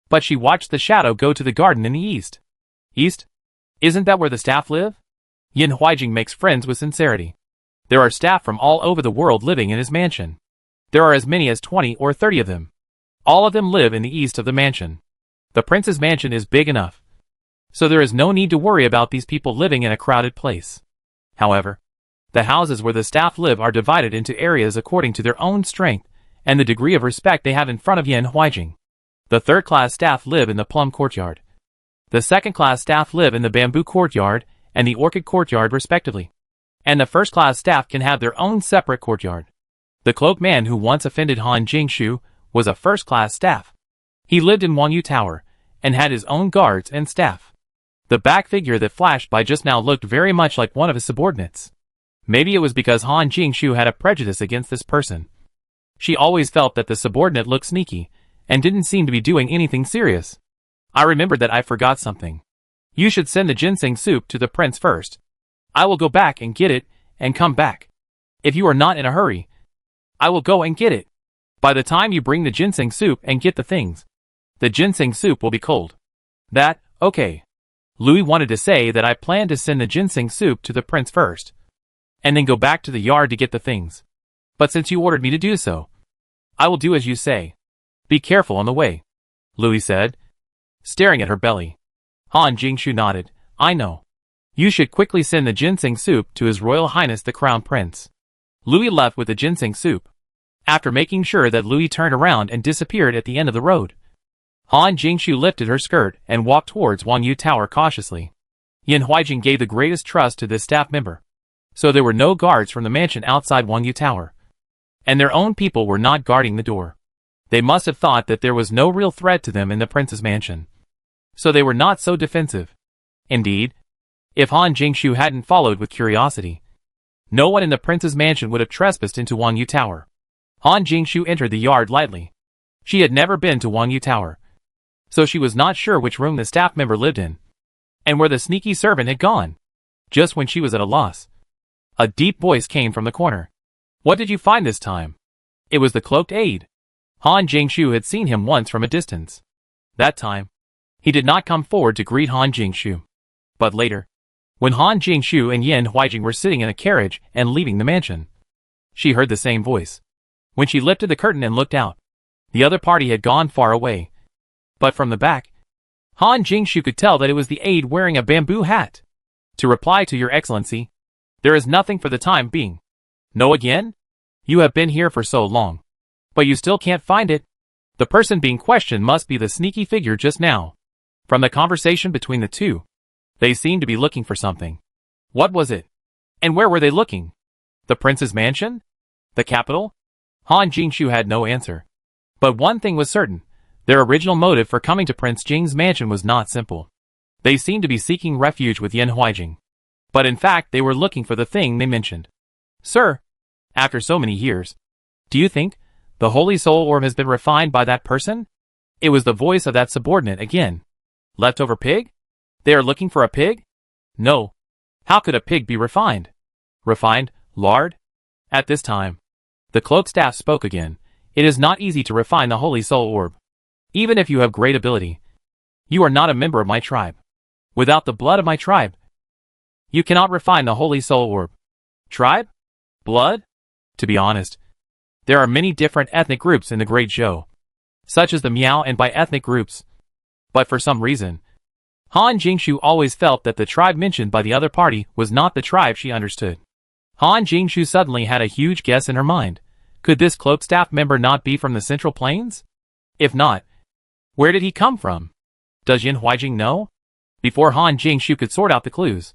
but she watched the shadow go to the garden in the east. East? Isn't that where the staff live? Yin Huijing makes friends with sincerity. There are staff from all over the world living in his mansion. There are as many as 20 or 30 of them. All of them live in the east of the mansion. The prince's mansion is big enough, so there is no need to worry about these people living in a crowded place. However, the houses where the staff live are divided into areas according to their own strength and the degree of respect they have in front of Yin Huijing. The third-class staff live in the plum courtyard. The second-class staff live in the bamboo courtyard and the orchid courtyard respectively. And the first-class staff can have their own separate courtyard. The cloaked man who once offended Han Jingshu was a first-class staff. He lived in Wangyu Tower and had his own guards and staff. The back figure that flashed by just now looked very much like one of his subordinates. Maybe it was because Han Jingshu had a prejudice against this person. She always felt that the subordinate looked sneaky and didn't seem to be doing anything serious. I remembered that I forgot something. You should send the ginseng soup to the prince first. I will go back and get it and come back. If you are not in a hurry, I will go and get it. By the time you bring the ginseng soup and get the things, the ginseng soup will be cold. Okay. Louis wanted to say that I planned to send the ginseng soup to the prince first, and then go back to the yard to get the things. But since you ordered me to do so, I will do as you say. Be careful on the way, Louis said, staring at her belly. Han Jingshu nodded. I know. You should quickly send the ginseng soup to His Royal Highness the Crown Prince. Louis left with the ginseng soup, after making sure that Louis turned around and disappeared at the end of the road. Han Jingshu lifted her skirt and walked towards Wangyu Tower cautiously. Yin Huijing gave the greatest trust to this staff member, so there were no guards from the mansion outside Wangyu Tower, and their own people were not guarding the door. They must have thought that there was no real threat to them in the prince's mansion, so they were not so defensive. Indeed, if Han Jingshu hadn't followed with curiosity, no one in the prince's mansion would have trespassed into Wangyu Tower. Han Jingshu entered the yard lightly. She had never been to Wangyu Tower, so she was not sure which room the staff member lived in, and where the sneaky servant had gone. Just when she was at a loss, a deep voice came from the corner. What did you find this time? It was the cloaked aide. Han Jingshu had seen him once from a distance. That time, he did not come forward to greet Han Jingshu. But later, when Han Jingshu and Yin Huijing were sitting in a carriage and leaving the mansion, she heard the same voice. When she lifted the curtain and looked out, the other party had gone far away. But from the back, Han Jingshu could tell that it was the aide wearing a bamboo hat. To reply to Your Excellency, there is nothing for the time being. No again? You have been here for so long, but you still can't find it? The person being questioned must be the sneaky figure just now. From the conversation between the two, they seemed to be looking for something. What was it? And where were they looking? The prince's mansion? The capital? Han Jingshu had no answer. But one thing was certain. Their original motive for coming to Prince Jing's mansion was not simple. They seemed to be seeking refuge with Yin Huijing. But in fact they were looking for the thing they mentioned. Sir, after so many years, do you think the Holy Soul Orb has been refined by that person? It was the voice of that subordinate again. Leftover pig? They are looking for a pig? No. How could a pig be refined? Refined? Lard? At this time, the cloak staff spoke again. It is not easy to refine the Holy Soul Orb. Even if you have great ability, you are not a member of my tribe. Without the blood of my tribe, you cannot refine the Holy Soul Orb. Tribe? Blood? To be honest, there are many different ethnic groups in the Great Zhou, such as the Miao and by ethnic groups. But for some reason, Han Jingshu always felt that the tribe mentioned by the other party was not the tribe she understood. Han Jingshu suddenly had a huge guess in her mind. Could this cloak staff member not be from the Central Plains? If not, where did he come from? Does Yin Huijing know? Before Han Jingshu could sort out the clues,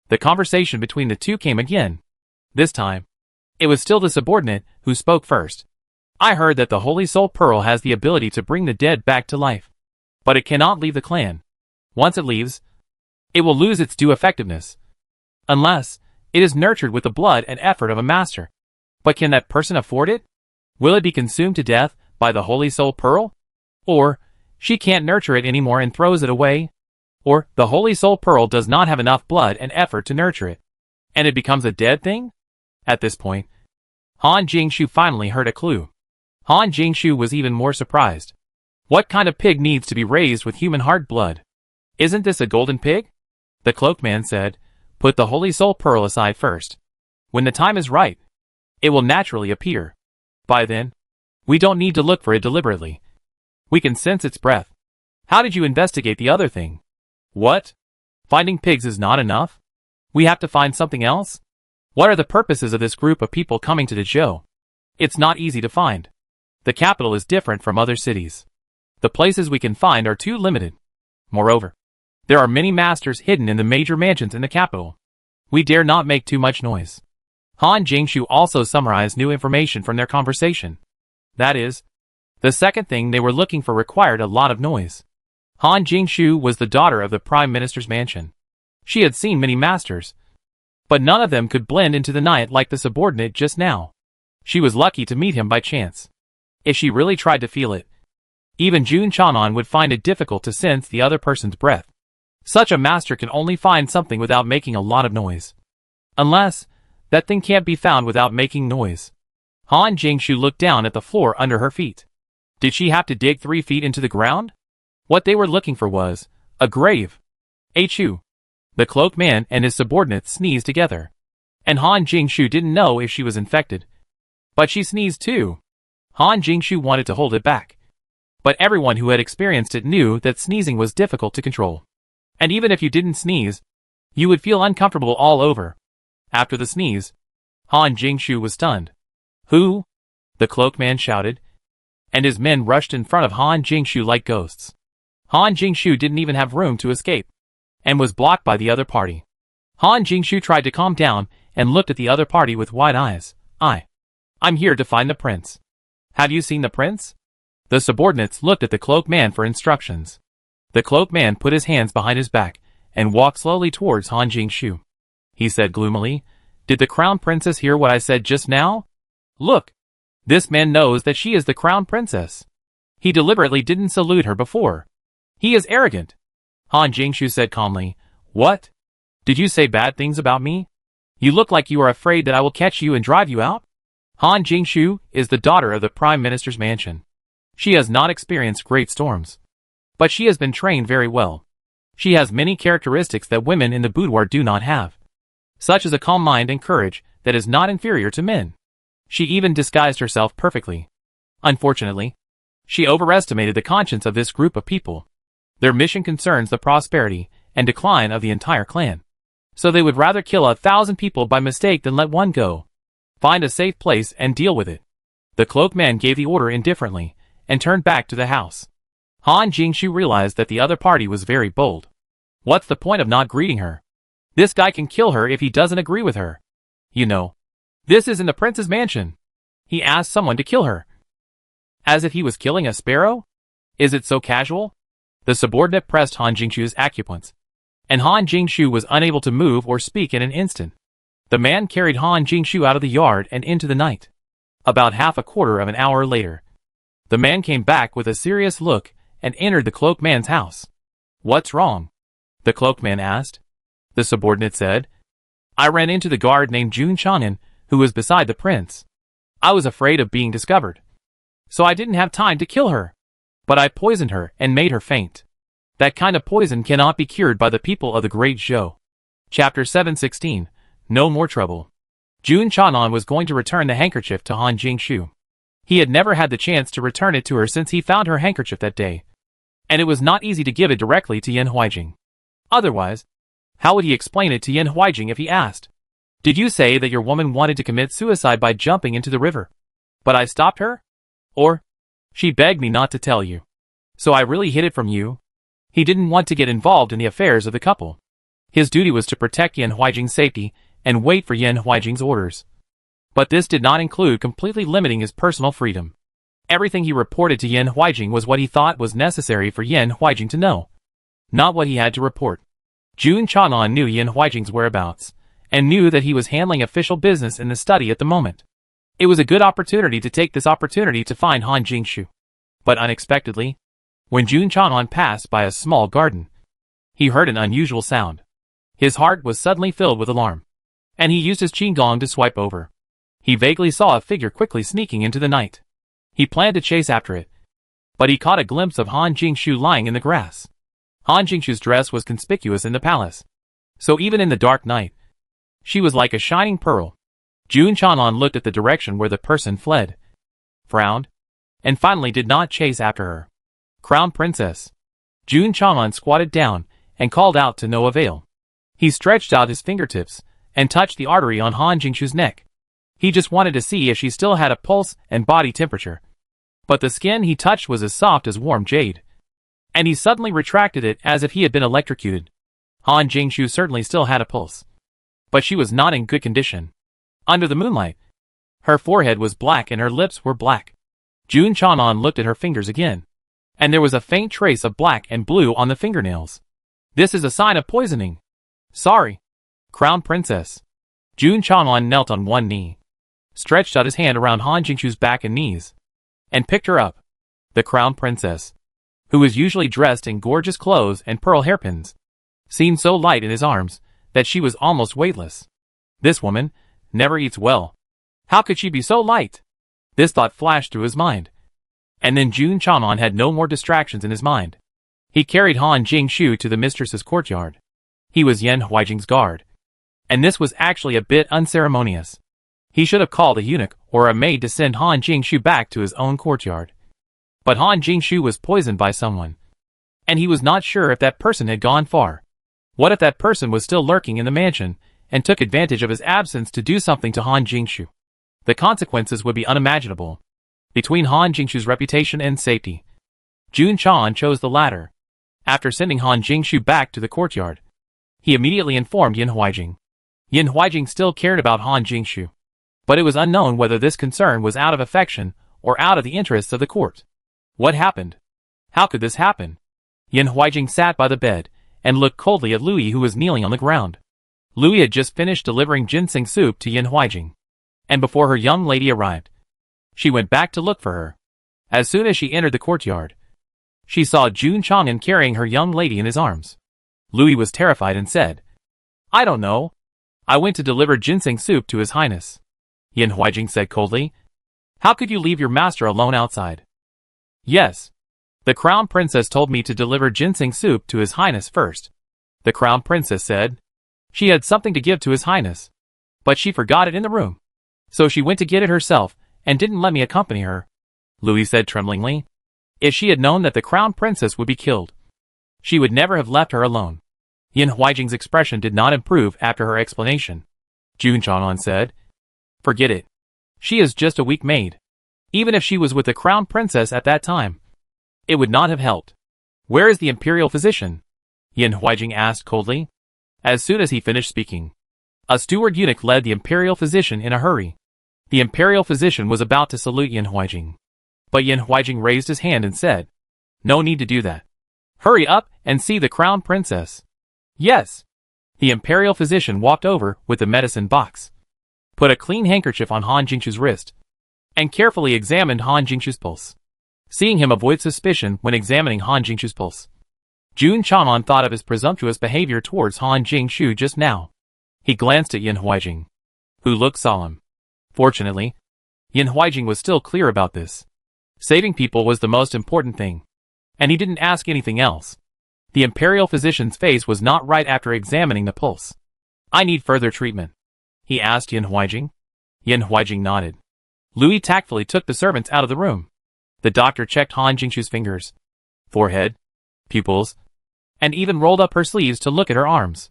the conversation between the two came again. This time, it was still the subordinate who spoke first. I heard that the Holy Soul Pearl has the ability to bring the dead back to life, but it cannot leave the clan. Once it leaves, it will lose its due effectiveness, unless it is nurtured with the blood and effort of a master. But can that person afford it? Will it be consumed to death by the Holy Soul Pearl? Or she can't nurture it anymore and throws it away? Or the Holy Soul Pearl does not have enough blood and effort to nurture it, and it becomes a dead thing? At this point, Han Jingshu finally heard a clue. Han Jingshu was even more surprised. What kind of pig needs to be raised with human heart blood? Isn't this a golden pig? The cloaked man said, put the Holy Soul Pearl aside first. When the time is right, it will naturally appear. By then, we don't need to look for it deliberately. We can sense its breath. How did you investigate the other thing? What? Finding pigs is not enough? We have to find something else? What are the purposes of this group of people coming to the Zhou? It's not easy to find. The capital is different from other cities. The places we can find are too limited. Moreover, there are many masters hidden in the major mansions in the capital. We dare not make too much noise. Han Jingshu also summarized new information from their conversation. That is, the second thing they were looking for required a lot of noise. Han Jingshu was the daughter of the Prime Minister's mansion. She had seen many masters, but none of them could blend into the night like the subordinate just now. She was lucky to meet him by chance. If she really tried to feel it, even Jun Chanan would find it difficult to sense the other person's breath. Such a master can only find something without making a lot of noise. Unless, that thing can't be found without making noise. Han Jingshu looked down at the floor under her feet. Did she have to dig 3 feet into the ground? What they were looking for was a grave. Achoo. The cloaked man and his subordinates sneezed together. And Han Jingshu didn't know if she was infected. But she sneezed too. Han Jingshu wanted to hold it back. But everyone who had experienced it knew that sneezing was difficult to control. And even if you didn't sneeze, you would feel uncomfortable all over. After the sneeze, Han Jingshu was stunned. Who? The cloaked man shouted, and his men rushed in front of Han Jingshu like ghosts. Han Jingshu didn't even have room to escape, and was blocked by the other party. Han Jingshu tried to calm down and looked at the other party with wide eyes. I'm here to find the prince. Have you seen the prince? The subordinates looked at the cloaked man for instructions. The cloaked man put his hands behind his back and walked slowly towards Han Jingshu. He said gloomily, "Did the crown princess hear what I said just now? Look, this man knows that she is the crown princess. He deliberately didn't salute her before. He is arrogant." Han Jingshu said calmly, "What? Did you say bad things about me? You look like you are afraid that I will catch you and drive you out." Han Jingshu is the daughter of the Prime Minister's mansion. She has not experienced great storms, but she has been trained very well. She has many characteristics that women in the boudoir do not have, such as a calm mind and courage that is not inferior to men. She even disguised herself perfectly. Unfortunately, she overestimated the conscience of this group of people. Their mission concerns the prosperity and decline of the entire clan, so they would rather kill 1,000 people by mistake than let one go. Find a safe place and deal with it. The cloaked man gave the order indifferently and turned back to the house. Han Jingshu realized that the other party was very bold. What's the point of not greeting her? This guy can kill her if he doesn't agree with her. You know, this is in the prince's mansion. He asked someone to kill her. As if he was killing a sparrow? Is it so casual? The subordinate pressed Han Jingshu's acupoints, and Han Jingshu was unable to move or speak in an instant. The man carried Han Jingshu out of the yard and into the night. About half a quarter of an hour later, the man came back with a serious look and entered the cloaked man's house. "What's wrong?" the cloaked man asked. The subordinate said, "I ran into the guard named Jun Chanan, who was beside the prince. I was afraid of being discovered, so I didn't have time to kill her. But I poisoned her and made her faint. That kind of poison cannot be cured by the people of the Great Zhou." Chapter 716. No more trouble. Jun Chanan was going to return the handkerchief to Han Jingshu. He had never had the chance to return it to her since he found her handkerchief that day, and it was not easy to give it directly to Yan Huijing. Otherwise, how would he explain it to Yan Huijing if he asked, "Did you say that your woman wanted to commit suicide by jumping into the river, but I stopped her? Or, she begged me not to tell you, so I really hid it from you?" He didn't want to get involved in the affairs of the couple. His duty was to protect Yan Huijing's safety and wait for Yan Huijing's orders. But this did not include completely limiting his personal freedom. Everything he reported to Yan Huijing was what he thought was necessary for Yan Huijing to know, not what he had to report. Jun Chanan knew Yan Huijing's whereabouts, and knew that he was handling official business in the study at the moment. It was a good opportunity to take this opportunity to find Han Jingshu. But unexpectedly, when Jun Chanan passed by a small garden, he heard an unusual sound. His heart was suddenly filled with alarm, and he used his qigong to swipe over. He vaguely saw a figure quickly sneaking into the night. He planned to chase after it, but he caught a glimpse of Han Jingshu lying in the grass. Han Jingshu's dress was conspicuous in the palace, so even in the dark night, she was like a shining pearl. Jun Chanan looked at the direction where the person fled, frowned, and finally did not chase after her. "Crown Princess." Jun Chanan squatted down and called out to no avail. He stretched out his fingertips and touched the artery on Han Jingshu's neck. He just wanted to see if she still had a pulse and body temperature. But the skin he touched was as soft as warm jade, and he suddenly retracted it as if he had been electrocuted. Han Jingshu certainly still had a pulse, but she was not in good condition. Under the moonlight, her forehead was black and her lips were black. Jun Chanan looked at her fingers again, and there was a faint trace of black and blue on the fingernails. "This is a sign of poisoning." "Sorry, Crown Princess." Jun Chanan knelt on one knee, stretched out his hand around Han Jingshu's back and knees, and picked her up. The Crown Princess, who was usually dressed in gorgeous clothes and pearl hairpins, seemed so light in his arms that she was almost weightless. This woman never eats well. How could she be so light? This thought flashed through his mind. And then Jun Chanan had no more distractions in his mind. He carried Han Jingshu to the mistress's courtyard. He was Yan Huijing's guard, and this was actually a bit unceremonious. He should have called a eunuch or a maid to send Han Jingshu back to his own courtyard. But Han Jingshu was poisoned by someone, and he was not sure if that person had gone far. What if that person was still lurking in the mansion and took advantage of his absence to do something to Han Jingshu? The consequences would be unimaginable. Between Han Jingshu's reputation and safety, Jun Chan chose the latter. After sending Han Jingshu back to the courtyard, he immediately informed Yin Huijing. Yin Huijing still cared about Han Jingshu, but it was unknown whether this concern was out of affection or out of the interests of the court. What happened? How could this happen? Yin Huijing sat by the bed and looked coldly at Louis, who was kneeling on the ground. Louis had just finished delivering ginseng soup to Yin Huijing, and before her young lady arrived, she went back to look for her. As soon as she entered the courtyard, she saw Jun Chang'an carrying her young lady in his arms. Louis was terrified and said, "I don't know. I went to deliver ginseng soup to His Highness." Yin Huijing said coldly, "How could you leave your master alone outside?" "Yes. The Crown Princess told me to deliver ginseng soup to His Highness first," the Crown Princess said. "She had something to give to His Highness, but she forgot it in the room. So she went to get it herself and didn't let me accompany her," Louis said tremblingly. If she had known that the Crown Princess would be killed, she would never have left her alone. Yin Huijing's expression did not improve after her explanation. Jun Chang'an said, "Forget it. She is just a weak maid. Even if she was with the Crown Princess at that time, it would not have helped." "Where is the imperial physician?" Yin Huijing asked coldly. As soon as he finished speaking, a steward eunuch led the imperial physician in a hurry. The imperial physician was about to salute Yin Huijing, but Yin Huijing raised his hand and said, "No need to do that. Hurry up and see the Crown Princess." "Yes." The imperial physician walked over with the medicine box, put a clean handkerchief on Han Jingshu's wrist, and carefully examined Han Jingshu's pulse. Seeing him avoid suspicion when examining Han Jingshu's pulse, Jun Chang'an thought of his presumptuous behavior towards Han Jingshu just now. He glanced at Yin Huijing, who looked solemn. Fortunately, Yin Huijing was still clear about this. Saving people was the most important thing, and he didn't ask anything else. The imperial physician's face was not right after examining the pulse. "I need further treatment," he asked Yin Huijing. Yin Huijing nodded. Louis tactfully took the servants out of the room. The doctor checked Han Jingshu's fingers, forehead, pupils, and even rolled up her sleeves to look at her arms.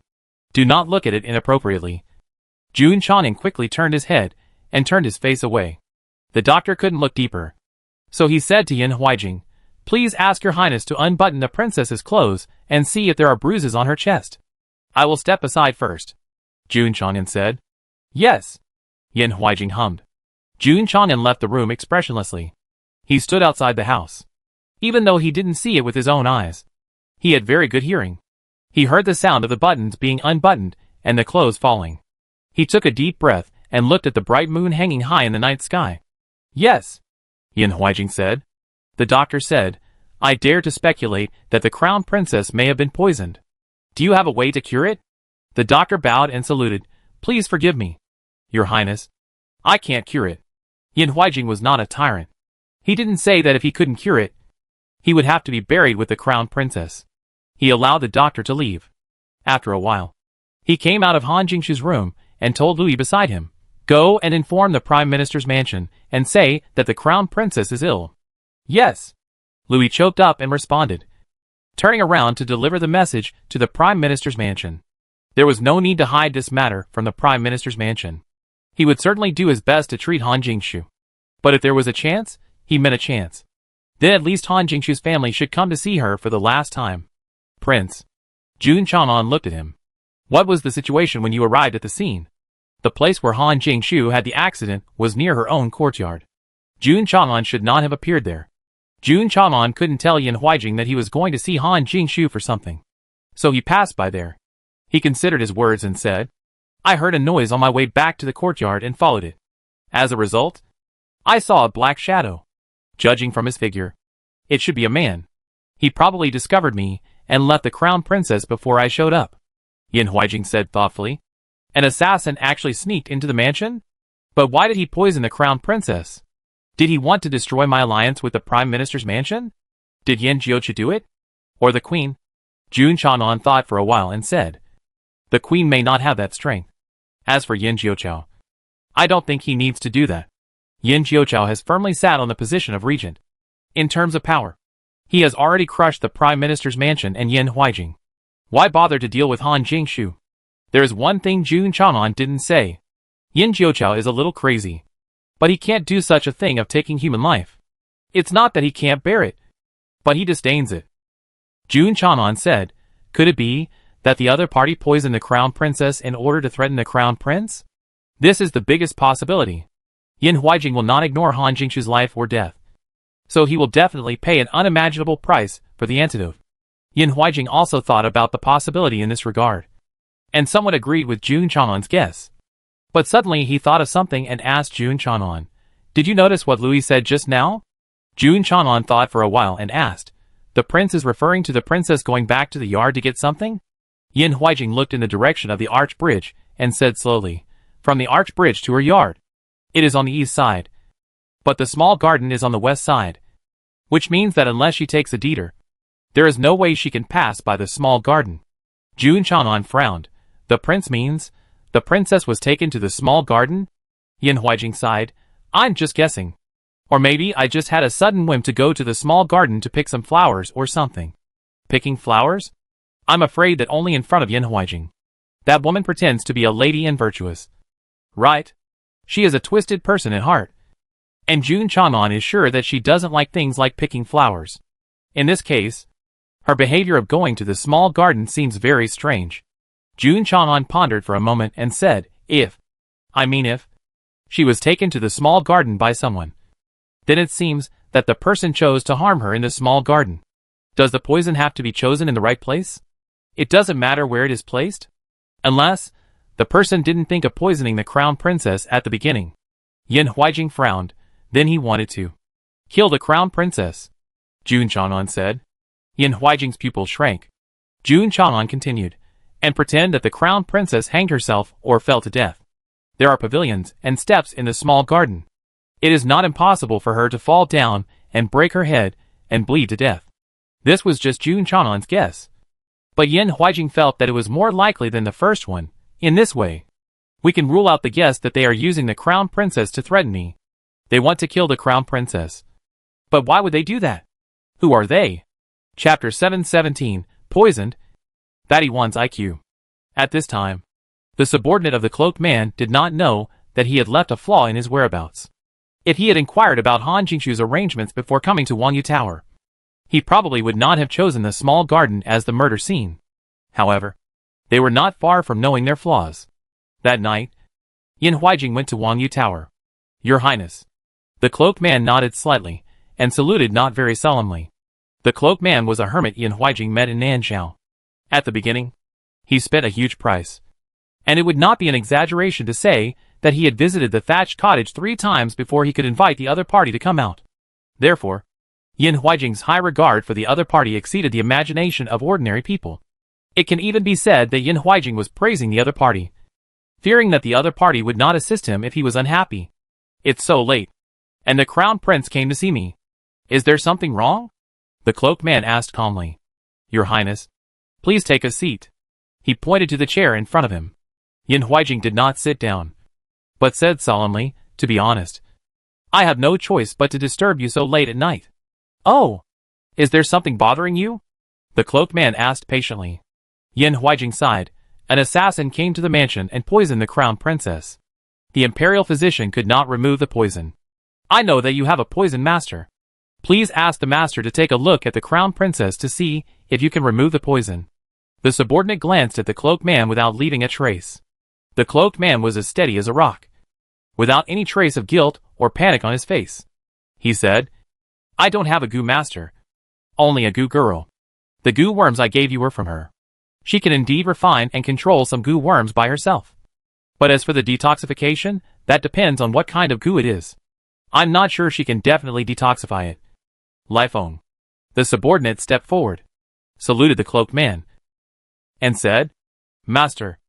"Do not look at it inappropriately." Jun Chang'an quickly turned his head and turned his face away. The doctor couldn't look deeper, so he said to Yin Huijing, "Please ask your highness to unbutton the princess's clothes and see if there are bruises on her chest. I will step aside first," Jun Chang'an said. "Yes," Yin Huijing hummed. Jun Chang'an left the room expressionlessly. He stood outside the house. Even though he didn't see it with his own eyes, he had very good hearing. He heard the sound of the buttons being unbuttoned and the clothes falling. He took a deep breath and looked at the bright moon hanging high in the night sky. "Yes," Yin Huijing said. The doctor said, "I dare to speculate that the Crown Princess may have been poisoned. Do you have a way to cure it?" The doctor bowed and saluted. "Please forgive me, Your Highness. I can't cure it." Yin Huijing was not a tyrant. He didn't say that if he couldn't cure it, he would have to be buried with the Crown Princess. He allowed the doctor to leave. After a while, he came out of Han Jingshu's room and told Louis beside him, "Go and inform the Prime Minister's mansion and say that the Crown Princess is ill." "Yes," Louis choked up and responded, turning around to deliver the message to the Prime Minister's mansion. There was no need to hide this matter from the Prime Minister's mansion. He would certainly do his best to treat Han Jingshu. But if there was a chance, he meant a chance. Then at least Han Jingshu's family should come to see her for the last time. "Prince." Jun Chang'an looked at him. "What was the situation when you arrived at the scene?" The place where Han Jingshu had the accident was near her own courtyard. Jun Chang'an should not have appeared there. Jun Chang'an couldn't tell Yin Huijing that he was going to see Han Jingshu for something, so he passed by there. He considered his words and said, "I heard a noise on my way back to the courtyard and followed it. As a result, I saw a black shadow. Judging from his figure, it should be a man. He probably discovered me and left the Crown Princess before I showed up," Yin Huijing said thoughtfully. "An assassin actually sneaked into the mansion? But why did he poison the Crown Princess? Did he want to destroy my alliance with the Prime Minister's mansion? Did Yin Jiuqiu do it? Or the Queen?" Jun Chang'an thought for a while and said, "The Queen may not have that strength. As for Yin Jiuqiu, I don't think he needs to do that. Yin Jiuqiu has firmly sat on the position of regent. In terms of power, he has already crushed the Prime Minister's mansion and Yin Huijing. Why bother to deal with Han Jingshu? There is one thing Jun Chanan didn't say. Yin Jiuqiu is a little crazy. But he can't do such a thing of taking human life. It's not that he can't bear it, but he disdains it. Jun Chanan said, could it be that the other party poisoned the crown princess in order to threaten the crown prince? This is the biggest possibility. Yin Huijing will not ignore Han Jingshu's life or death. So he will definitely pay an unimaginable price for the antidote. Yin Huijing also thought about the possibility in this regard, and somewhat agreed with Jun Chanan's guess. But suddenly he thought of something and asked Jun Chanan, did you notice what Louis said just now? Jun Chanan thought for a while and asked, the prince is referring to the princess going back to the yard to get something? Yin Huijing looked in the direction of the arch bridge and said slowly, from the arch bridge to her yard. It is on the east side. But the small garden is on the west side. Which means that unless she takes a deeder, there is no way she can pass by the small garden. Jun Chanan frowned. The prince means the princess was taken to the small garden? Yin Huijing sighed. I'm just guessing. Or maybe I just had a sudden whim to go to the small garden to pick some flowers or something. Picking flowers? I'm afraid that only in front of Yin Huijing. That woman pretends to be a lady and virtuous. Right? She is a twisted person at heart. And Jun Chanan is sure that she doesn't like things like picking flowers. In this case, her behavior of going to the small garden seems very strange. Jun Chanan pondered for a moment and said, if she was taken to the small garden by someone, then it seems that the person chose to harm her in the small garden. Does the poison have to be chosen in the right place? It doesn't matter where it is placed? Unless the person didn't think of poisoning the crown princess at the beginning. Yin Huijing frowned, then he wanted to kill the crown princess. Jun Chanan said. Yin Huijing's pupil shrank. Jun Chanan continued, and pretend that the crown princess hanged herself or fell to death. There are pavilions and steps in the small garden. It is not impossible for her to fall down and break her head and bleed to death. This was just Jun Chanan's guess. But Yin Huijing felt that it was more likely than the first one. In this way, we can rule out the guess that they are using the crown princess to threaten me. They want to kill the crown princess. But why would they do that? Who are they? Chapter 717, Poisoned. 31's IQ. At this time, the subordinate of the cloaked man did not know that he had left a flaw in his whereabouts. If he had inquired about Han Jingshu's arrangements before coming to Wangyu Tower, he probably would not have chosen the small garden as the murder scene. However, they were not far from knowing their flaws. That night, Yin Huijing went to Wangyu Tower. Your Highness. The cloaked man nodded slightly, and saluted not very solemnly. The cloaked man was a hermit Yin Huijing met in Nanzhou. At the beginning, he spent a huge price. And it would not be an exaggeration to say that he had visited the thatched cottage 3 times before he could invite the other party to come out. Therefore, Yin Huijing's high regard for the other party exceeded the imagination of ordinary people. It can even be said that Yin Huijing was praising the other party, fearing that the other party would not assist him if he was unhappy. It's so late, and the crown prince came to see me. Is there something wrong? The cloaked man asked calmly. Your Highness, please take a seat. He pointed to the chair in front of him. Yin Huijing did not sit down, but said solemnly, to be honest, I have no choice but to disturb you so late at night. Oh, is there something bothering you? The cloaked man asked patiently. Yin Huijing sighed. An assassin came to the mansion and poisoned the crown princess. The imperial physician could not remove the poison. I know that you have a poison master. Please ask the master to take a look at the crown princess to see if you can remove the poison. The subordinate glanced at the cloaked man without leaving a trace. The cloaked man was as steady as a rock, without any trace of guilt or panic on his face. He said, I don't have a goo master, only a goo girl. The goo worms I gave you were from her. She can indeed refine and control some goo worms by herself. But as for the detoxification, that depends on what kind of goo it is. I'm not sure she can definitely detoxify it. Lifeong. The subordinate stepped forward, saluted the cloaked man, and said, Master.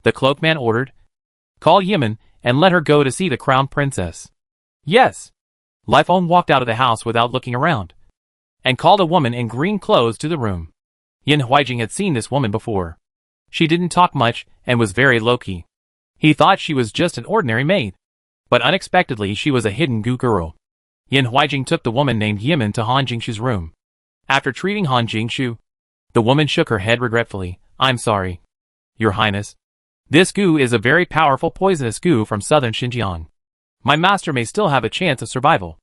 The cloaked man ordered, call Yimin and let her go to see the crown princess. Yes. Lifeong walked out of the house without looking around, and called a woman in green clothes to the room. Yin Huijing had seen this woman before. She didn't talk much and was very low-key. He thought she was just an ordinary maid. But unexpectedly she was a hidden goo girl. Yin Huijing took the woman named Yimin to Han Jingshu's room. After treating Han Jingshu, the woman shook her head regretfully. I'm sorry, Your Highness. This goo is a very powerful poisonous goo from southern Xinjiang. My master may still have a chance of survival,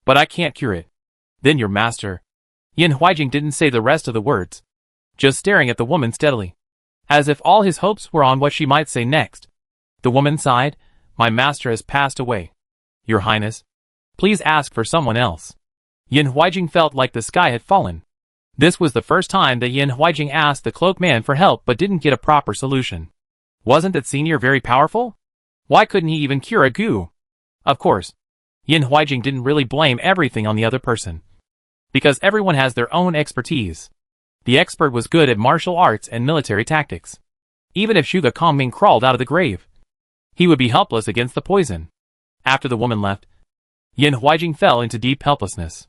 but I can't cure it. Then your master. Yin Huijing didn't say the rest of the words, just staring at the woman steadily, as if all his hopes were on what she might say next. The woman sighed. My master has passed away. Your Highness, please ask for someone else. Yin Huijing felt like the sky had fallen. This was the first time that Yin Huijing asked the cloaked man for help but didn't get a proper solution. Wasn't that senior very powerful? Why couldn't he even cure a goo? Of course, Yin Huijing didn't really blame everything on the other person, because everyone has their own expertise. The expert was good at martial arts and military tactics. Even if Shuge Kongming crawled out of the grave, he would be helpless against the poison. After the woman left, Yin Huijing fell into deep helplessness.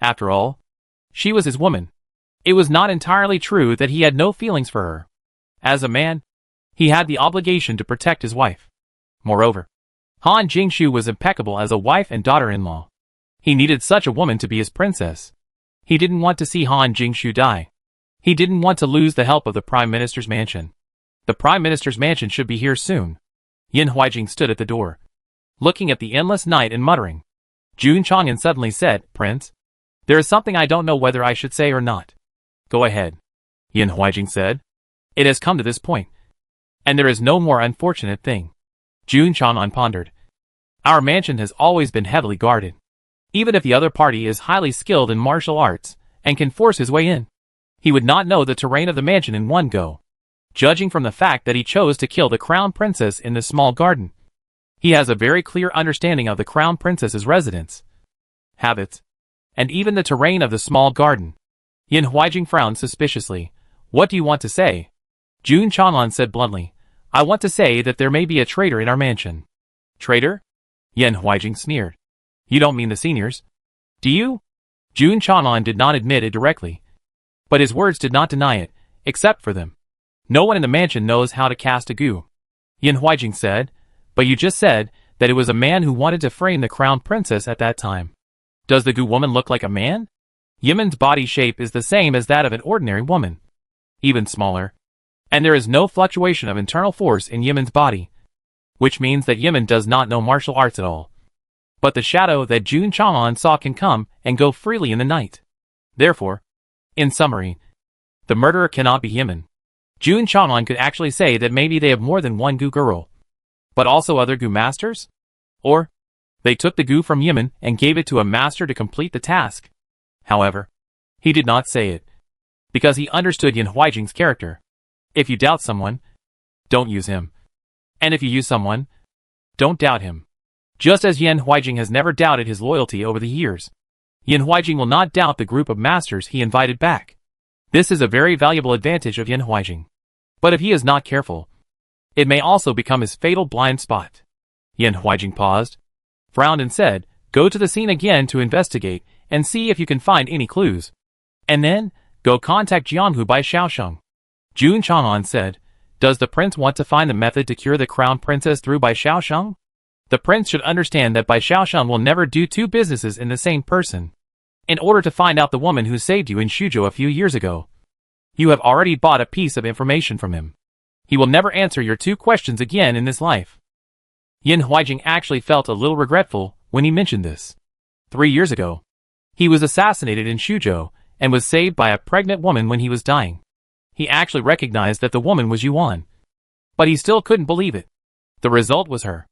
After all, she was his woman. It was not entirely true that he had no feelings for her. As a man, he had the obligation to protect his wife. Moreover, Han Jingshu was impeccable as a wife and daughter-in-law. He needed such a woman to be his princess. He didn't want to see Han Jingshu die. He didn't want to lose the help of the Prime Minister's mansion. The Prime Minister's mansion should be here soon. Yin Huijing stood at the door, looking at the endless night and muttering. Jun Chang'an suddenly said, Prince, there is something I don't know whether I should say or not. Go ahead, Yin Huijing said. It has come to this point, and there is no more unfortunate thing. Jun Chang'an pondered. Our mansion has always been heavily guarded. Even if the other party is highly skilled in martial arts and can force his way in, he would not know the terrain of the mansion in one go. Judging from the fact that he chose to kill the crown princess in the small garden, he has a very clear understanding of the crown princess's residence, habits, and even the terrain of the small garden. Yin Huijing frowned suspiciously. What do you want to say? Jun Chang'an said bluntly. I want to say that there may be a traitor in our mansion. Traitor? Yin Huijing sneered. You don't mean the seniors, do you? Jun Chang'an did not admit it directly, but his words did not deny it, except for them. No one in the mansion knows how to cast a goo. Yin Huijing said, but you just said that it was a man who wanted to frame the crown princess at that time. Does the goo woman look like a man? Yimin's body shape is the same as that of an ordinary woman, even smaller, and there is no fluctuation of internal force in Yimin's body, which means that Yimin does not know martial arts at all. But the shadow that Jun Chang'an saw can come and go freely in the night. Therefore, in summary, the murderer cannot be Yimin. Jun Chang'an could actually say that maybe they have more than one goo girl, but also other goo masters? Or, they took the goo from Yimin and gave it to a master to complete the task. However, he did not say it, because he understood Yin Huijing's character. If you doubt someone, don't use him. And if you use someone, don't doubt him. Just as Yin Huijing has never doubted his loyalty over the years, Yin Huijing will not doubt the group of masters he invited back. This is a very valuable advantage of Yin Huijing. But if he is not careful, it may also become his fatal blind spot. Yin Huijing paused, frowned and said, go to the scene again to investigate and see if you can find any clues. And then, go contact Jianghu by Shaosheng. Jun Chang'an said, does the prince want to find the method to cure the crown princess through Bai Shaosheng? The prince should understand that Bai Shaosheng will never do two businesses in the same person. In order to find out the woman who saved you in Shuzhou a few years ago, you have already bought a piece of information from him. He will never answer your two questions again in this life. Yin Huijing actually felt a little regretful when he mentioned this. 3 years ago, he was assassinated in Shuzhou and was saved by a pregnant woman when he was dying. He actually recognized that the woman was Yuan, but he still couldn't believe it. The result was her.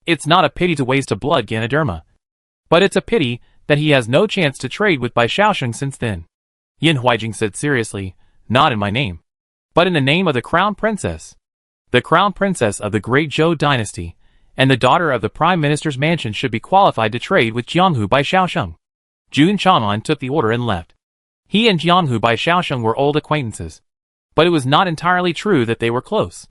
It's not a pity to waste a blood Ganoderma, but it's a pity that he has no chance to trade with Bai Shaosheng since then. Yin Huijing said seriously, not in my name, but in the name of the crown princess. The crown princess of the great Zhou dynasty, and the daughter of the prime minister's mansion should be qualified to trade with Jianghu Bai Shaosheng. Jun Chang'an took the order and left. He and Jianghu Bai Shaosheng were old acquaintances, but it was not entirely true that they were close.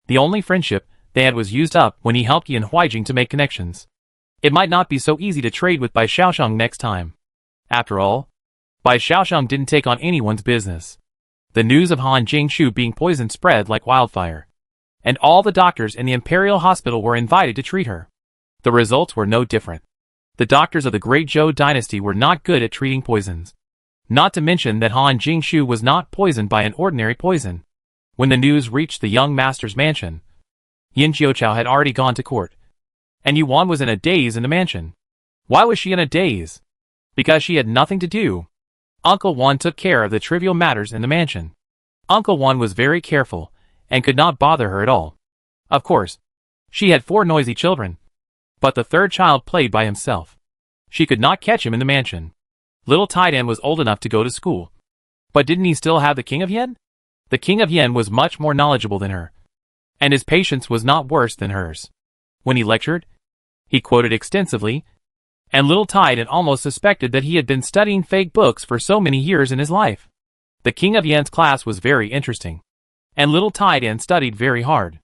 The only friendship they had was used up when he helped Yin Huijing to make connections. It might not be so easy to trade with Bai Shaosheng next time. After all, Bai Shaosheng didn't take on anyone's business. The news of Han Jingshu being poisoned spread like wildfire, and all the doctors in the imperial hospital were invited to treat her. The results were no different. The doctors of the great Zhou dynasty were not good at treating poisons. Not to mention that Han Jingshu was not poisoned by an ordinary poison. When the news reached the young master's mansion, Yin Jiuqiao had already gone to court, and Yuan was in a daze in the mansion. Why was she in a daze? Because she had nothing to do. Uncle Wan took care of the trivial matters in the mansion. Uncle Wan was very careful, and could not bother her at all. Of course, she had 4 noisy children, but the third child played by himself. She could not catch him in the mansion. Little Taidan was old enough to go to school. But didn't he still have the King of Yen? The King of Yen was much more knowledgeable than her, and his patience was not worse than hers. When he lectured, he quoted extensively, and little Taidan almost suspected that he had been studying fake books for so many years in his life. The King of Yen's class was very interesting, and little Taidan studied very hard.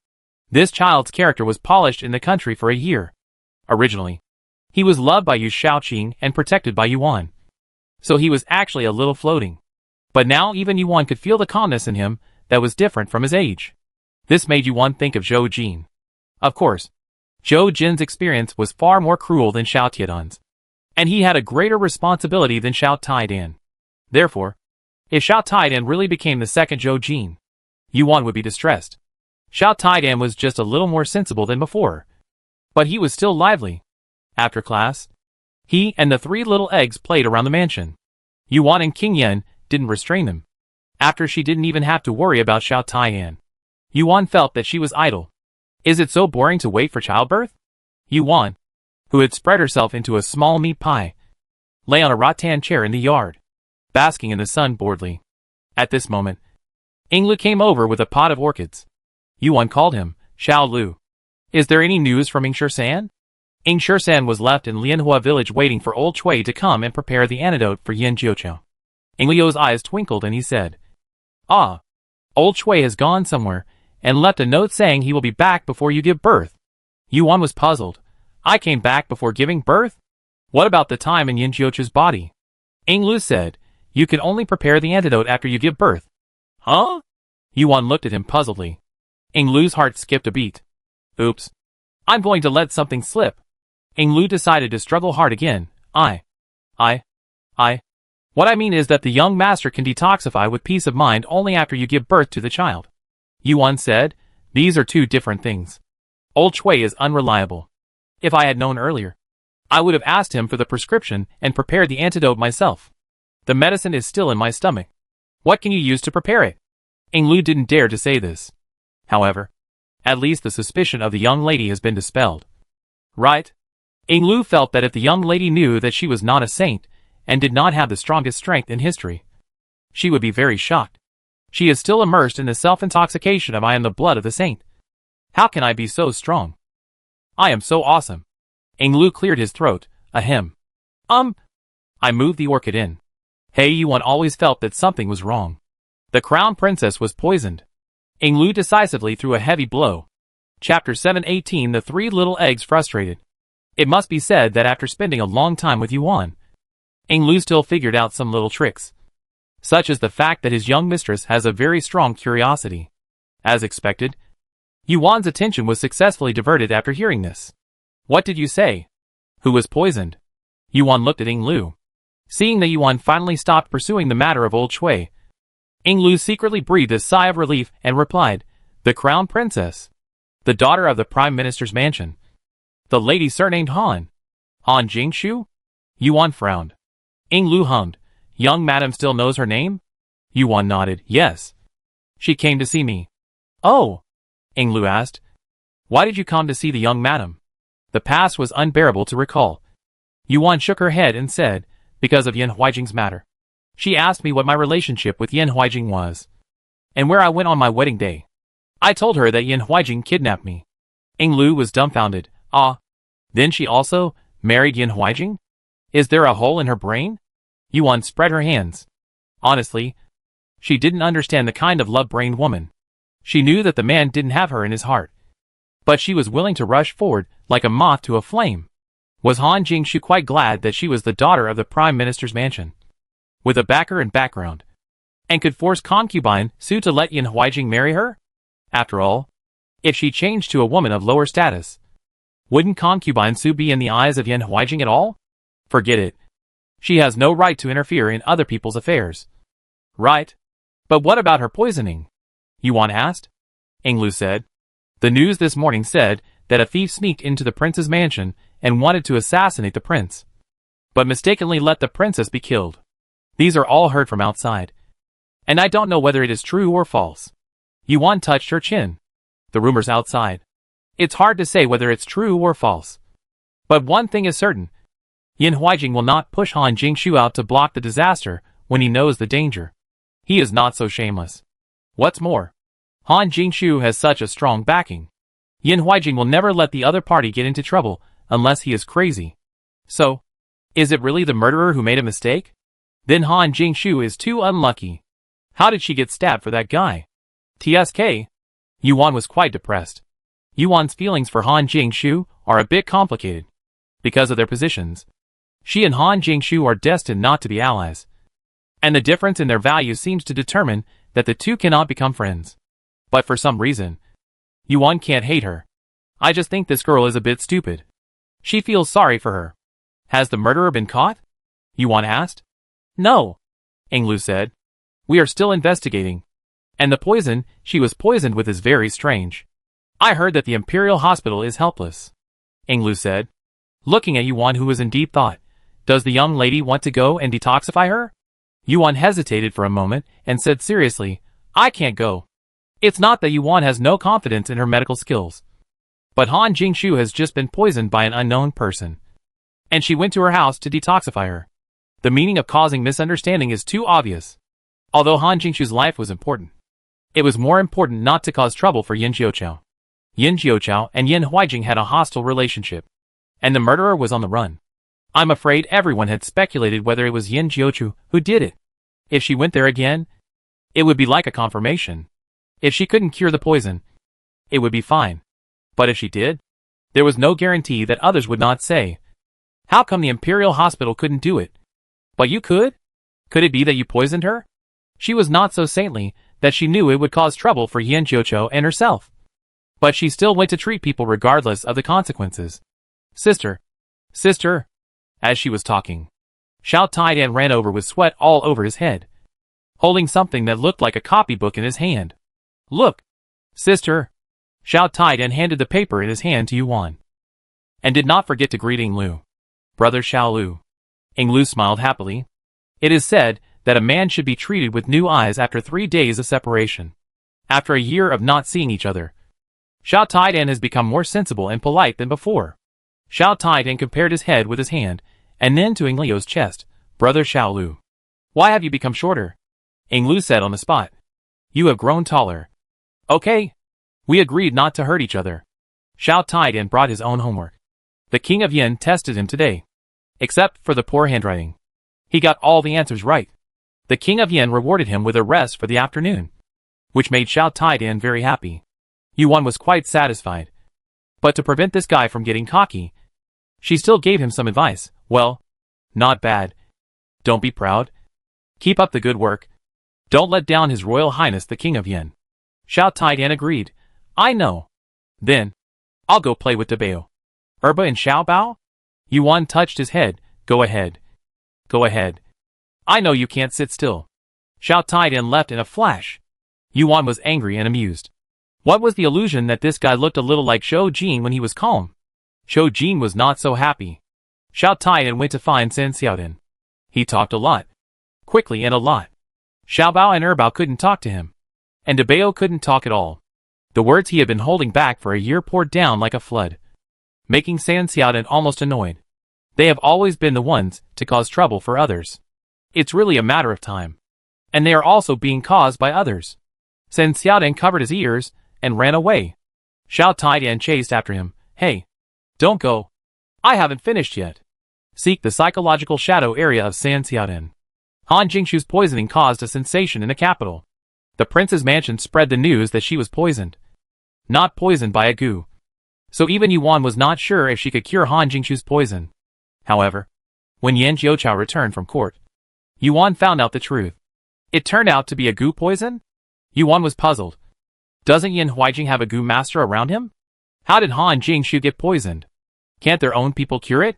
This child's character was polished in the country for a year. Originally, he was loved by Yu Shaoqing and protected by Yuan, so he was actually a little floating. But now even Yuan could feel the calmness in him that was different from his age. This made Yuan think of Zhou Jin. Of course, Zhou Jin's experience was far more cruel than Xiao Tiedan's, and he had a greater responsibility than Xiao Taidan. Therefore, if Xiao Taidan really became the second Zhou Jin, Yuan would be distressed. Xiao Taidan was just a little more sensible than before, but he was still lively. After class, he and the 3 little eggs played around the mansion. Yuan and King Yen didn't restrain them. After she didn't even have to worry about Xiao Taidan, Yuan felt that she was idle. Is it so boring to wait for childbirth? Yuan, who had spread herself into a small meat pie, lay on a rattan chair in the yard, basking in the sun boredly. At this moment, Yinglu came over with a pot of orchids. Yuan called him, Xiao Lu. Is there any news from Yingsher-san? Yingsher-san was left in Lianhua village waiting for old Cui to come and prepare the antidote for Yin Jiuqiao. Yingliu's eyes twinkled and he said, Ah, old Cui has gone somewhere, and left a note saying he will be back before you give birth. Yuan was puzzled. I came back before giving birth? What about the time in Yin Jiuqiao's body? Yinglu said, you can only prepare the antidote after you give birth. Huh? Yuan looked at him puzzledly. Yinglu's heart skipped a beat. Oops. I'm going to let something slip. Yinglu decided to struggle hard again. What I mean is that the young master can detoxify with peace of mind only after you give birth to the child. Yuan said, these are 2 different things. Old Cui is unreliable. If I had known earlier, I would have asked him for the prescription and prepared the antidote myself. The medicine is still in my stomach. What can you use to prepare it? Yinglu didn't dare to say this. However, at least the suspicion of the young lady has been dispelled. Right? Yinglu felt that if the young lady knew that she was not a saint, and did not have the strongest strength in history, she would be very shocked. She is still immersed in the self-intoxication of I am the blood of the saint. How can I be so strong? I am so awesome. Yinglu cleared his throat. Ahem. I moved the orchid in. Hey, Yuan always felt that something was wrong. The crown princess was poisoned. Yinglu decisively threw a heavy blow. Chapter 718 The 3 little eggs frustrated. It must be said that after spending a long time with Yuan, Yinglu still figured out some little tricks, such as the fact that his young mistress has a very strong curiosity. As expected, Yuan's attention was successfully diverted after hearing this. What did you say? Who was poisoned? Yuan looked at Yinglu. Seeing that Yuan finally stopped pursuing the matter of old Cui, Yinglu secretly breathed a sigh of relief and replied, the crown princess, the daughter of the prime minister's mansion, the lady surnamed Han. Han Jingshu? Yuan frowned. Yinglu hummed, young madam still knows her name? Yuan nodded, yes. She came to see me. Oh, Yinglu asked. Why did you come to see the young madam? The past was unbearable to recall. Yuan shook her head and said, because of Yin Huijing's matter. She asked me what my relationship with Yin Huijing was, and where I went on my wedding day. I told her that Yin Huijing kidnapped me. Yinglu was dumbfounded. Ah, then she also married Yin Huijing? Is there a hole in her brain? Yuan spread her hands. Honestly, she didn't understand the kind of love-brained woman. She knew that the man didn't have her in his heart, but she was willing to rush forward like a moth to a flame. Was Han Jingshu quite glad that she was the daughter of the prime minister's mansion, with a backer and background, and could force concubine Su to let Yin Huijing marry her? After all, if she changed to a woman of lower status, Wouldn't concubine Su be in the eyes of Yin Huijing at all? Forget it. She has no right to interfere in other people's affairs. Right. But what about her poisoning? Yuan asked. Englu said. The news this morning said that a thief sneaked into the prince's mansion and wanted to assassinate the prince, but mistakenly let the princess be killed. These are all heard from outside, and I don't know whether it is true or false. Yuan touched her chin. The rumors outside. It's hard to say whether it's true or false. But one thing is certain. Yin Huijing will not push Han Jingshu out to block the disaster when he knows the danger. He is not so shameless. What's more, Han Jingshu has such a strong backing. Yin Huijing will never let the other party get into trouble unless he is crazy. So, is it really the murderer who made a mistake? Then Han Jingshu is too unlucky. How did she get stabbed for that guy? TSK? Yuan was quite depressed. Yuan's feelings for Han Jingshu are a bit complicated. Because of their positions, she and Han Jingshu are destined not to be allies. And the difference in their values seems to determine that the two cannot become friends. But for some reason, Yuan can't hate her. I just think this girl is a bit stupid. She feels sorry for her. Has the murderer been caught? Yuan asked. No, Englu said. We are still investigating. And the poison she was poisoned with is very strange. I heard that the Imperial Hospital is helpless, Englu said, looking at Yuan, who was in deep thought. Does the young lady want to go and detoxify her? Yuan hesitated for a moment and said seriously, I can't go. It's not that Yuan has no confidence in her medical skills. But Han Jingshu has just been poisoned by an unknown person. And she went to her house to detoxify her. The meaning of causing misunderstanding is too obvious. Although Han Jingshu's life was important, it was more important not to cause trouble for Yin Jiuqiao. Yin Jiuqiao and Yin Huijing had a hostile relationship, and the murderer was on the run. I'm afraid everyone had speculated whether it was Yin Jiuqiao who did it. If she went there again, it would be like a confirmation. If she couldn't cure the poison, it would be fine. But if she did, there was no guarantee that others would not say, how come the Imperial Hospital couldn't do it? But you could? Could it be that you poisoned her? She was not so saintly that she knew it would cause trouble for Yin Jiuqiao and herself. But she still went to treat people regardless of the consequences. Sister. Sister. As she was talking, Xiao Taidan ran over with sweat all over his head, holding something that looked like a copybook in his hand. Look, sister. Xiao Taidan handed the paper in his hand to Yuan, and did not forget to greet Englu. Brother Xiao Lu. Englu smiled happily. It is said that a man should be treated with new eyes after 3 days of separation. After a year of not seeing each other, Xiao Taidan has become more sensible and polite than before. Xiao Taidan compared his head with his hand, and then to Engliu's chest. Brother Xiao Lu. Why have you become shorter? Englu said on the spot. You have grown taller. Okay. We agreed not to hurt each other. Xiao Taidan brought his own homework. The King of Yin tested him today. Except for the poor handwriting. He got all the answers right. The King of Yin rewarded him with a rest for the afternoon, which made Xiao Taidan very happy. Yuan was quite satisfied. But to prevent this guy from getting cocky, she still gave him some advice. Well, not bad. Don't be proud. Keep up the good work. Don't let down His Royal Highness the King of Yin. Xiao Taidan agreed. I know. Then, I'll go play with Dabao. Erba and Xiao Bao? Yuan touched his head. Go ahead. Go ahead. I know you can't sit still. Xiao Taidan left in a flash. Yuan was angry and amused. What was the illusion that this guy looked a little like Shou Jin when he was calm? Shou Jin was not so happy. Xiao Taidan went to find San Xiaodan. He talked a lot. Quickly and a lot. Xiao Bao and Erbao couldn't talk to him. And Dabao couldn't talk at all. The words he had been holding back for a year poured down like a flood, making San Xiaodan almost annoyed. They have always been the ones to cause trouble for others. It's really a matter of time. And they are also being caused by others. San Xiaodan covered his ears and ran away. Xiao Taidan chased after him. Hey, don't go. I haven't finished yet. Seek the psychological shadow area of San Xiaodan. Han Jingshu's poisoning caused a sensation in the capital. The prince's mansion spread the news that she was poisoned. Not poisoned by a goo. So even Yuan was not sure if she could cure Han Jingshu's poison. However, when Yan Jiuqiao returned from court, Yuan found out the truth. It turned out to be a goo poison? Yuan was puzzled. Doesn't Yin Huijing have a goo master around him? How did Han Jingshu get poisoned? Can't their own people cure it?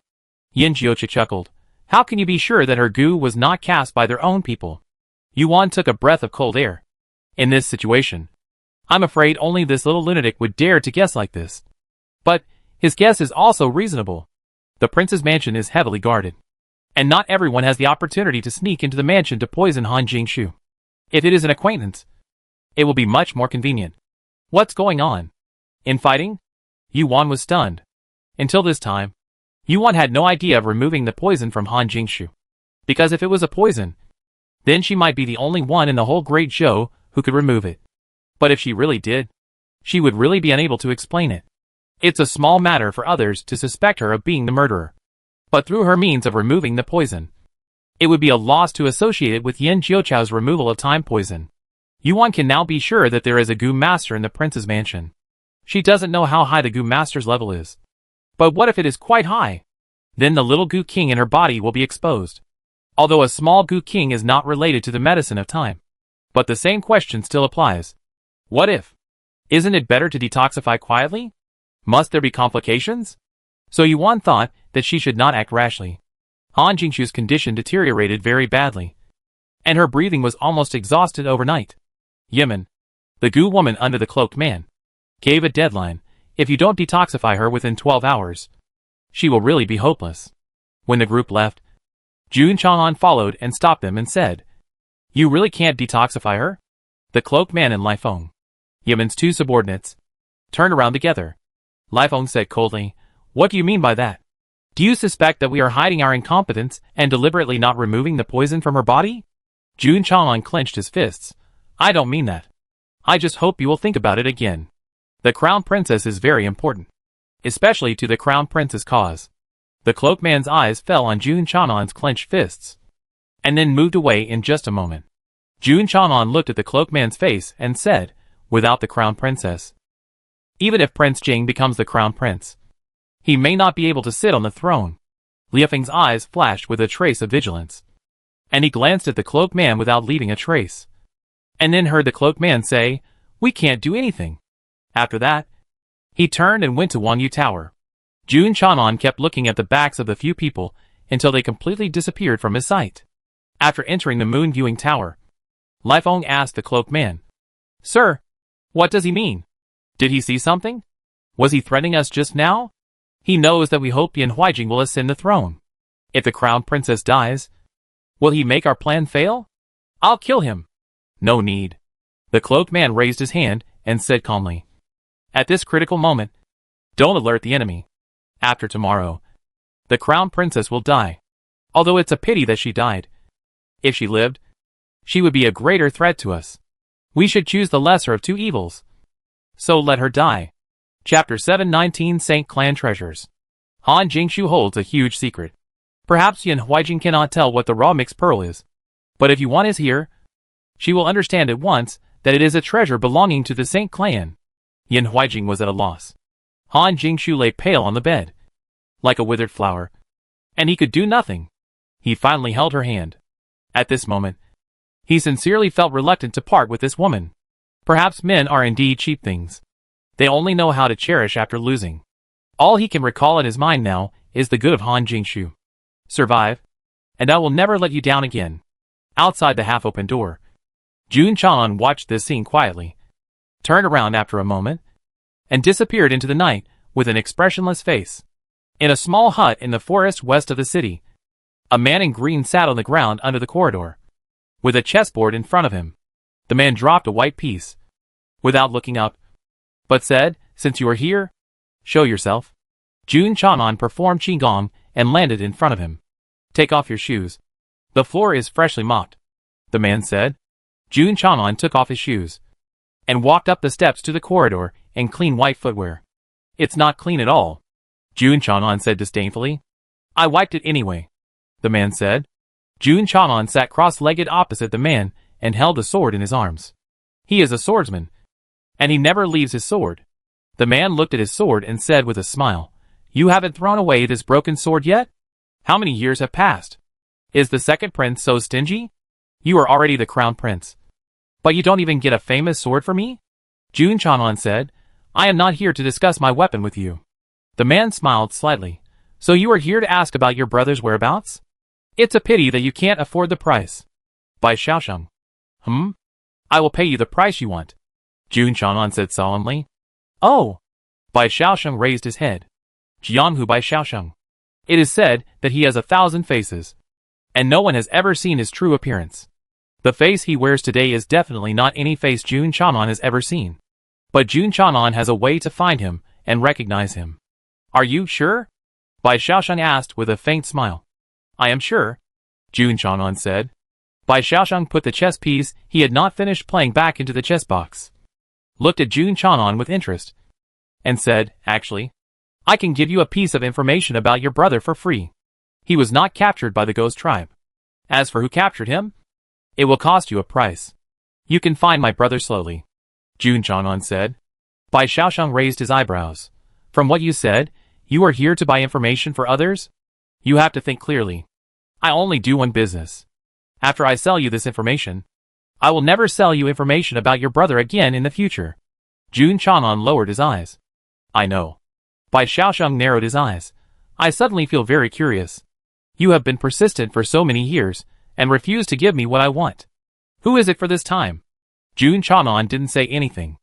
Yin Jiucha chuckled. How can you be sure that her goo was not cast by their own people? Yuan took a breath of cold air. In this situation, I'm afraid only this little lunatic would dare to guess like this. But his guess is also reasonable. The prince's mansion is heavily guarded, and not everyone has the opportunity to sneak into the mansion to poison Han Jingshu. If it is an acquaintance, it will be much more convenient. What's going on? Infighting? Yuan was stunned. Until this time, Yuan had no idea of removing the poison from Han Jingshu. Because if it was a poison, then she might be the only one in the whole Great Zhou who could remove it. But if she really did, she would really be unable to explain it. It's a small matter for others to suspect her of being the murderer. But through her means of removing the poison, it would be a loss to associate it with Yin Jiuchao's removal of time poison. Yuan can now be sure that there is a goo master in the prince's mansion. She doesn't know how high the goo master's level is. But what if it is quite high? Then the little goo king in her body will be exposed. Although a small goo king is not related to the medicine of time. But the same question still applies. What if? Isn't it better to detoxify quietly? Must there be complications? So Yuan thought that she should not act rashly. Han Jingshu's condition deteriorated very badly, and her breathing was almost exhausted overnight. Yemen, the goo woman under the cloaked man, gave a deadline. If you don't detoxify her within 12 hours, she will really be hopeless. When the group left, Jun Chang'an followed and stopped them and said, You really can't detoxify her? The cloaked man and Lai Feng, Yemen's two subordinates, turned around together. Lai Feng said coldly, What do you mean by that? Do you suspect that we are hiding our incompetence and deliberately not removing the poison from her body? Jun Chang'an clenched his fists. I don't mean that. I just hope you will think about it again. The crown princess is very important, especially to the crown prince's cause. The cloaked man's eyes fell on Jun Chang'an's clenched fists, and then moved away in just a moment. Jun Chang'an looked at the cloaked man's face and said, Without the crown princess, even if Prince Jing becomes the crown prince, he may not be able to sit on the throne. Liu Feng's eyes flashed with a trace of vigilance, and he glanced at the cloaked man without leaving a trace, and then heard the cloaked man say, We can't do anything. After that, he turned and went to Wangyu Tower. Jun Chang'an kept looking at the backs of the few people until they completely disappeared from his sight. After entering the moon viewing tower, Lai Feng asked the cloaked man, Sir, what does he mean? Did he see something? Was he threatening us just now? He knows that we hope Yan Huijing will ascend the throne. If the crown princess dies, will he make our plan fail? I'll kill him. No need. The cloaked man raised his hand and said calmly, At this critical moment, don't alert the enemy. After tomorrow, the crown princess will die. Although it's a pity that she died. If she lived, she would be a greater threat to us. We should choose the lesser of two evils. So let her die. Chapter 719 Saint Clan Treasures. Han Jingshu holds a huge secret. Perhaps Yan Huijing cannot tell what the raw mixed pearl is. But if Yuan is here, she will understand at once that it is a treasure belonging to the Saint Clan. Yan Huijing was at a loss. Han Jingshu lay pale on the bed, like a withered flower, and he could do nothing. He finally held her hand. At this moment, he sincerely felt reluctant to part with this woman. Perhaps men are indeed cheap things. They only know how to cherish after losing. All he can recall in his mind now is the good of Han Jingshu. Survive, and I will never let you down again. Outside the half-open door, Jun Chang'an watched this scene quietly, turned around after a moment, and disappeared into the night with an expressionless face. In a small hut in the forest west of the city, a man in green sat on the ground under the corridor, with a chessboard in front of him. The man dropped a white piece, without looking up, but said, Since you are here, show yourself. Jun Chang'an performed qigong and landed in front of him. Take off your shoes. The floor is freshly mopped, the man said. Jun Chang'an took off his shoes, and walked up the steps to the corridor in clean white footwear. It's not clean at all, Jun Chang'an said disdainfully. I wiped it anyway, the man said. Jun Chang'an sat cross-legged opposite the man and held a sword in his arms. He is a swordsman, and he never leaves his sword. The man looked at his sword and said with a smile, You haven't thrown away this broken sword yet? How many years have passed? Is the second prince so stingy? You are already the crown prince, but you don't even get a famous sword for me? Jun Chang'an said, I am not here to discuss my weapon with you. The man smiled slightly. So you are here to ask about your brother's whereabouts? It's a pity that you can't afford the price. Bai Xiaosheng. I will pay you the price you want, Jun Chanan said solemnly. Oh! Bai Xiaosheng raised his head. Jianghu Bai Xiaosheng. It is said that he has 1,000 faces, and no one has ever seen his true appearance. The face he wears today is definitely not any face Jun Chanan has ever seen. But Jun Chanan has a way to find him and recognize him. Are you sure? Bai Xiaosheng asked with a faint smile. I am sure, Jun Chanan said. Bai Xiaosheng put the chess piece he had not finished playing back into the chess box, looked at Jun Chanan with interest, and said, actually, I can give you a piece of information about your brother for free. He was not captured by the ghost tribe. As for who captured him, it will cost you a price. You can find my brother slowly, Jun Chanan said. Bai Xiaosheng raised his eyebrows. From what you said, you are here to buy information for others? You have to think clearly. I only do one business. After I sell you this information, I will never sell you information about your brother again in the future. Jun Chanan lowered his eyes. I know. Bai Xiaosheng narrowed his eyes. I suddenly feel very curious. You have been persistent for so many years, and refuse to give me what I want. Who is it for this time? Jun Chanan didn't say anything.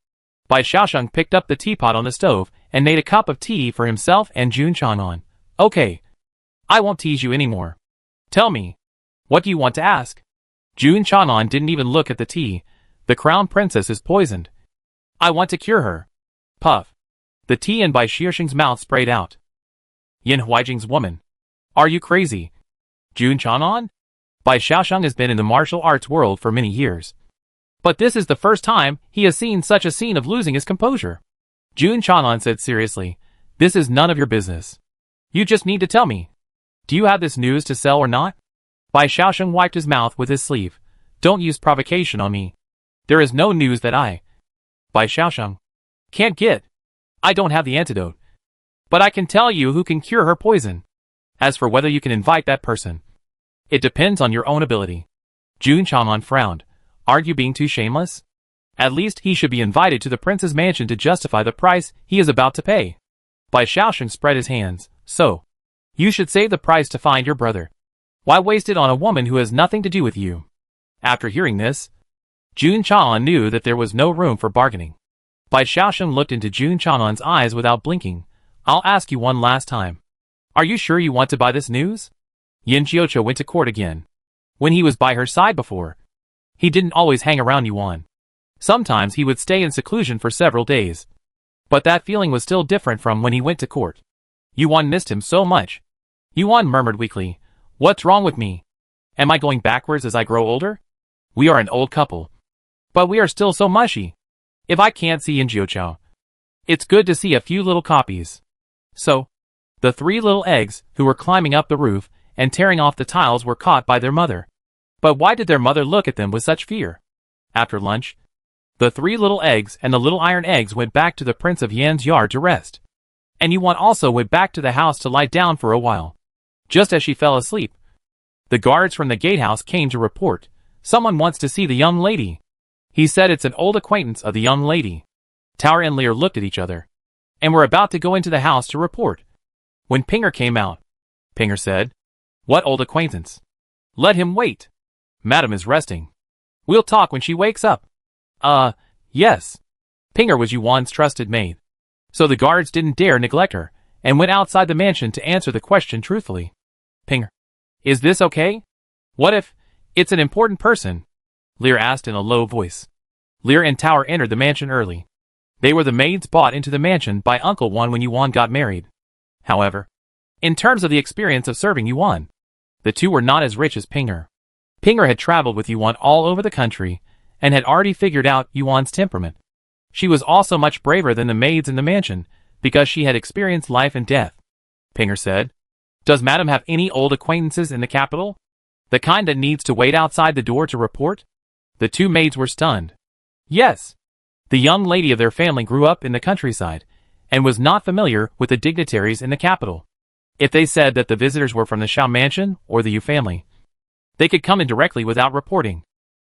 Bai Xiaosheng picked up the teapot on the stove and made a cup of tea for himself and Jun Chanan. Okay. I won't tease you anymore. Tell me. What do you want to ask? Jun Chanan didn't even look at the tea. The crown princess is poisoned. I want to cure her. Puff. The tea in Bai Xiaosheng's mouth sprayed out. Yin Huaijing's woman. Are you crazy? Jun Chanan? Bai Xiaosheng has been in the martial arts world for many years. But this is the first time he has seen such a scene of losing his composure. Jun Chanan said seriously, this is none of your business. You just need to tell me. Do you have this news to sell or not? Bai Xiaosheng wiped his mouth with his sleeve. Don't use provocation on me. There is no news that I, Bai Xiaosheng, can't get. I don't have the antidote. But I can tell you who can cure her poison. As for whether you can invite that person, it depends on your own ability. Jun Chanan frowned. Aren't you being too shameless? At least he should be invited to the prince's mansion to justify the price he is about to pay. Bai Xiaosheng spread his hands. So, you should save the price to find your brother. Why waste it on a woman who has nothing to do with you? After hearing this, Jun Chanan knew that there was no room for bargaining. Bai Xiaosheng looked into Jun Chanan's eyes without blinking. I'll ask you one last time. Are you sure you want to buy this news? Yin Jiuqiu went to court again. When he was by her side before, he didn't always hang around Yuan. Sometimes he would stay in seclusion for several days. But that feeling was still different from when he went to court. Yuan missed him so much. Yuan murmured weakly, What's wrong with me? Am I going backwards as I grow older? We are an old couple. But we are still so mushy. If I can't see Yin Jiuqiu, it's good to see a few little copies. So, the 3 little eggs who were climbing up the roof and tearing off the tiles were caught by their mother. But why did their mother look at them with such fear? After lunch, the 3 little eggs and the little iron eggs went back to the Prince of Yan's yard to rest. And Yuan also went back to the house to lie down for a while. Just as she fell asleep, the guards from the gatehouse came to report. Someone wants to see the young lady. He said it's an old acquaintance of the young lady. Tower and Lear looked at each other, and were about to go into the house to report, when Pinger came out. Pinger said, What old acquaintance? Let him wait. Madam is resting. We'll talk when she wakes up. Yes. Pinger was Yuan's trusted maid. So the guards didn't dare neglect her, and went outside the mansion to answer the question truthfully. Pinger, is this okay? What if it's an important person? Lear asked in a low voice. Lear and Tower entered the mansion early. They were the maids bought into the mansion by Uncle Yuan when Yuan got married. However, in terms of the experience of serving Yuan, the two were not as rich as Pinger. Pinger had traveled with Yuan all over the country, and had already figured out Yuan's temperament. She was also much braver than the maids in the mansion, because she had experienced life and death. Pinger said, Does Madam have any old acquaintances in the capital? The kind that needs to wait outside the door to report? The 2 maids were stunned. Yes. The young lady of their family grew up in the countryside, and was not familiar with the dignitaries in the capital. If they said that the visitors were from the Shao mansion or the Yu family, they could come in directly without reporting.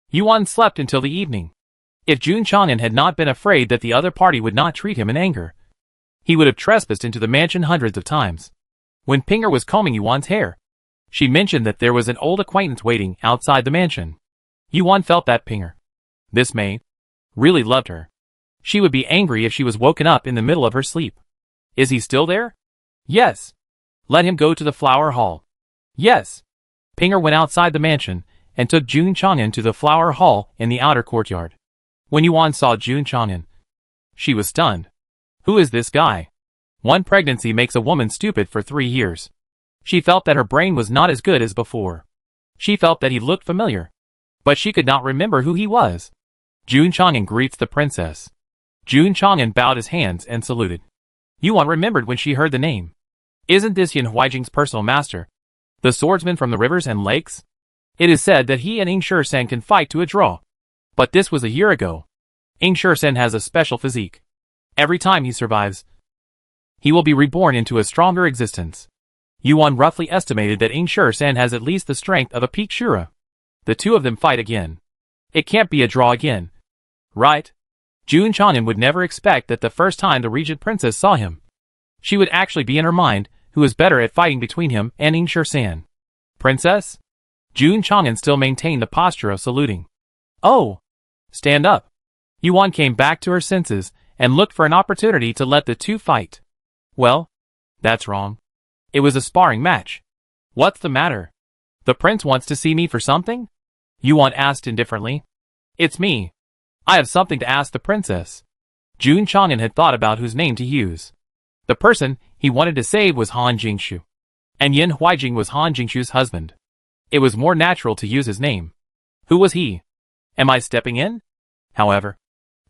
Yuan slept until the evening. If Jun Chanan had not been afraid that the other party would not treat him in anger, He would have trespassed into the mansion hundreds of times. When Pinger was combing Yuan's hair, she mentioned that there was an old acquaintance waiting outside the mansion. Yuan felt that Pinger, this maid, really loved her. She would be angry if she was woken up in the middle of her sleep. Is he still there? Yes. Let him go to the flower hall. Yes. Pinger went outside the mansion and took Jun Chang'an to the flower hall in the outer courtyard. When Yuan saw Jun Chang'an, she was stunned. Who is this guy? One pregnancy makes a woman stupid for 3 years. She felt that her brain was not as good as before. She felt that he looked familiar, but she could not remember who he was. Jun Chang'an greets the princess. Jun Chang'an bowed his hands and saluted. Yuan remembered when she heard the name. Isn't this Yin Huijing's personal master, the swordsman from the rivers and lakes? It is said that he and Ing Shursen can fight to a draw. But this was a year ago. Ing Shursen has a special physique. Every time he survives, he will be reborn into a stronger existence. Yuan roughly estimated that Ing Shursen has at least the strength of a peak Shura. The two of them fight again. It can't be a draw again. Right? Jun Chang'an would never expect that the first time the regent princess saw him, she would actually be in her mind who is better at fighting between him and Ing Shursen. Princess? Jun Chang'an still maintained the posture of saluting. Oh! Stand up. Yuan came back to her senses and looked for an opportunity to let the two fight. Well, that's wrong. It was a sparring match. What's the matter? The prince wants to see me for something? Yuan asked indifferently. It's me. I have something to ask the princess. Jun Chang'an had thought about whose name to use. The person he wanted to save was Han Jingshu, and Yin Huijing was Han Jingshu's husband. It was more natural to use his name. Who was he? Am I stepping in? However,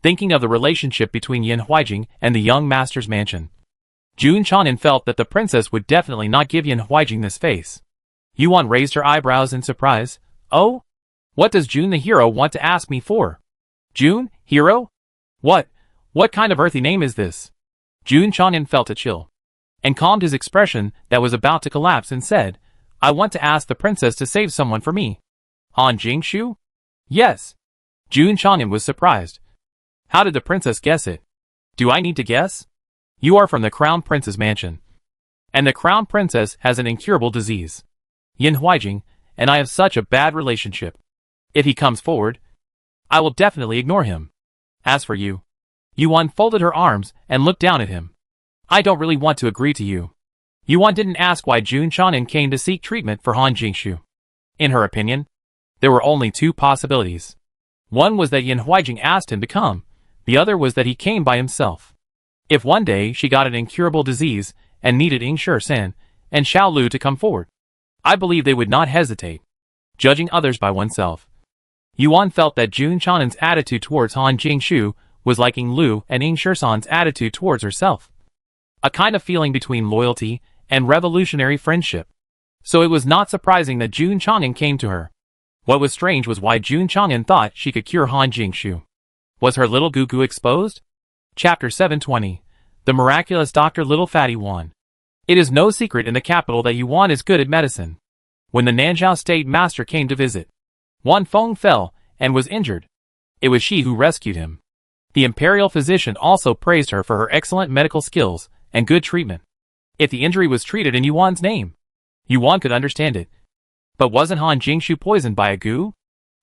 thinking of the relationship between Yin Huijing and the young master's mansion, Jun Chang'an felt that the princess would definitely not give Yin Huijing this face. Yuan raised her eyebrows in surprise. Oh? What does Jun the hero want to ask me for? Jun, hero? What kind of earthy name is this? Jun Chang'an felt a chill, and calmed his expression that was about to collapse and said, I want to ask the princess to save someone for me. Han Jingshu? Yes. Jun Chang'an was surprised. How did the princess guess it? Do I need to guess? You are from the crown prince's mansion, and the crown princess has an incurable disease. Yin Huijing and I have such a bad relationship. If he comes forward, I will definitely ignore him. As for you, Yuan folded her arms and looked down at him. I don't really want to agree to you. Yuan didn't ask why Jun Chang'an came to seek treatment for Han Jingshu. In her opinion, there were only two possibilities. One was that Yin Huijing asked him to come, the other was that he came by himself. If one day she got an incurable disease and needed Ing Shursen and Xiao Lu to come forward, I believe they would not hesitate. Judging others by oneself, Yuan felt that Jun Chang'an's attitude towards Han Jingshu was like Ing Lu and Ing Shursen's attitude towards herself. A kind of feeling between loyalty and revolutionary friendship. So it was not surprising that Jun Chang'an came to her. What was strange was why Jun Chang'an thought she could cure Han Jingshu. Was her little Gugu exposed? Chapter 720. The Miraculous Dr. Little Fatty Yuan. It is no secret in the capital that Yuan is good at medicine. When the Nanzhao State Master came to visit, Wan Feng fell and was injured. It was she who rescued him. The imperial physician also praised her for her excellent medical skills and good treatment. If the injury was treated in Yuan's name, Yuan could understand it. But wasn't Han Jingshu poisoned by a gu?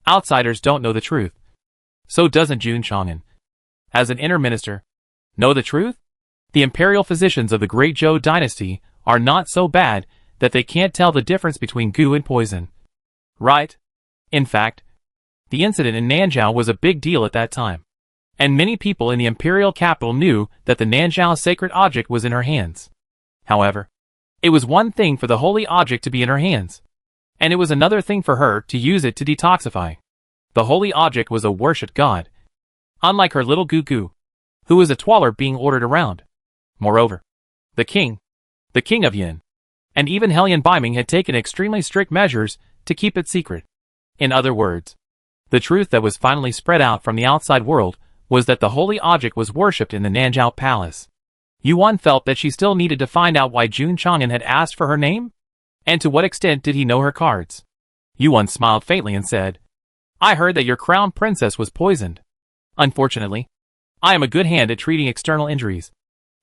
Outsiders don't know the truth. So doesn't Jun Chang'an. As an inner minister, know the truth? The imperial physicians of the Great Zhou dynasty are not so bad that they can't tell the difference between gu and poison. Right? In fact, the incident in Nanzhao was a big deal at that time. And many people in the imperial capital knew that the Nanzhao sacred object was in her hands. However, it was one thing for the holy object to be in her hands, and it was another thing for her to use it to detoxify. The holy object was a worshipped god, unlike her little Gugu, who was a twaller being ordered around. Moreover, the king of Yin, and even Hellion Biming had taken extremely strict measures to keep it secret. In other words, the truth that was finally spread out from the outside world was that the holy object was worshipped in the Nanzhao Palace. Yuan felt that she still needed to find out why Jun Chang'an had asked for her name, and to what extent did he know her cards. Yuan smiled faintly and said, I heard that your crown princess was poisoned. Unfortunately, I am a good hand at treating external injuries.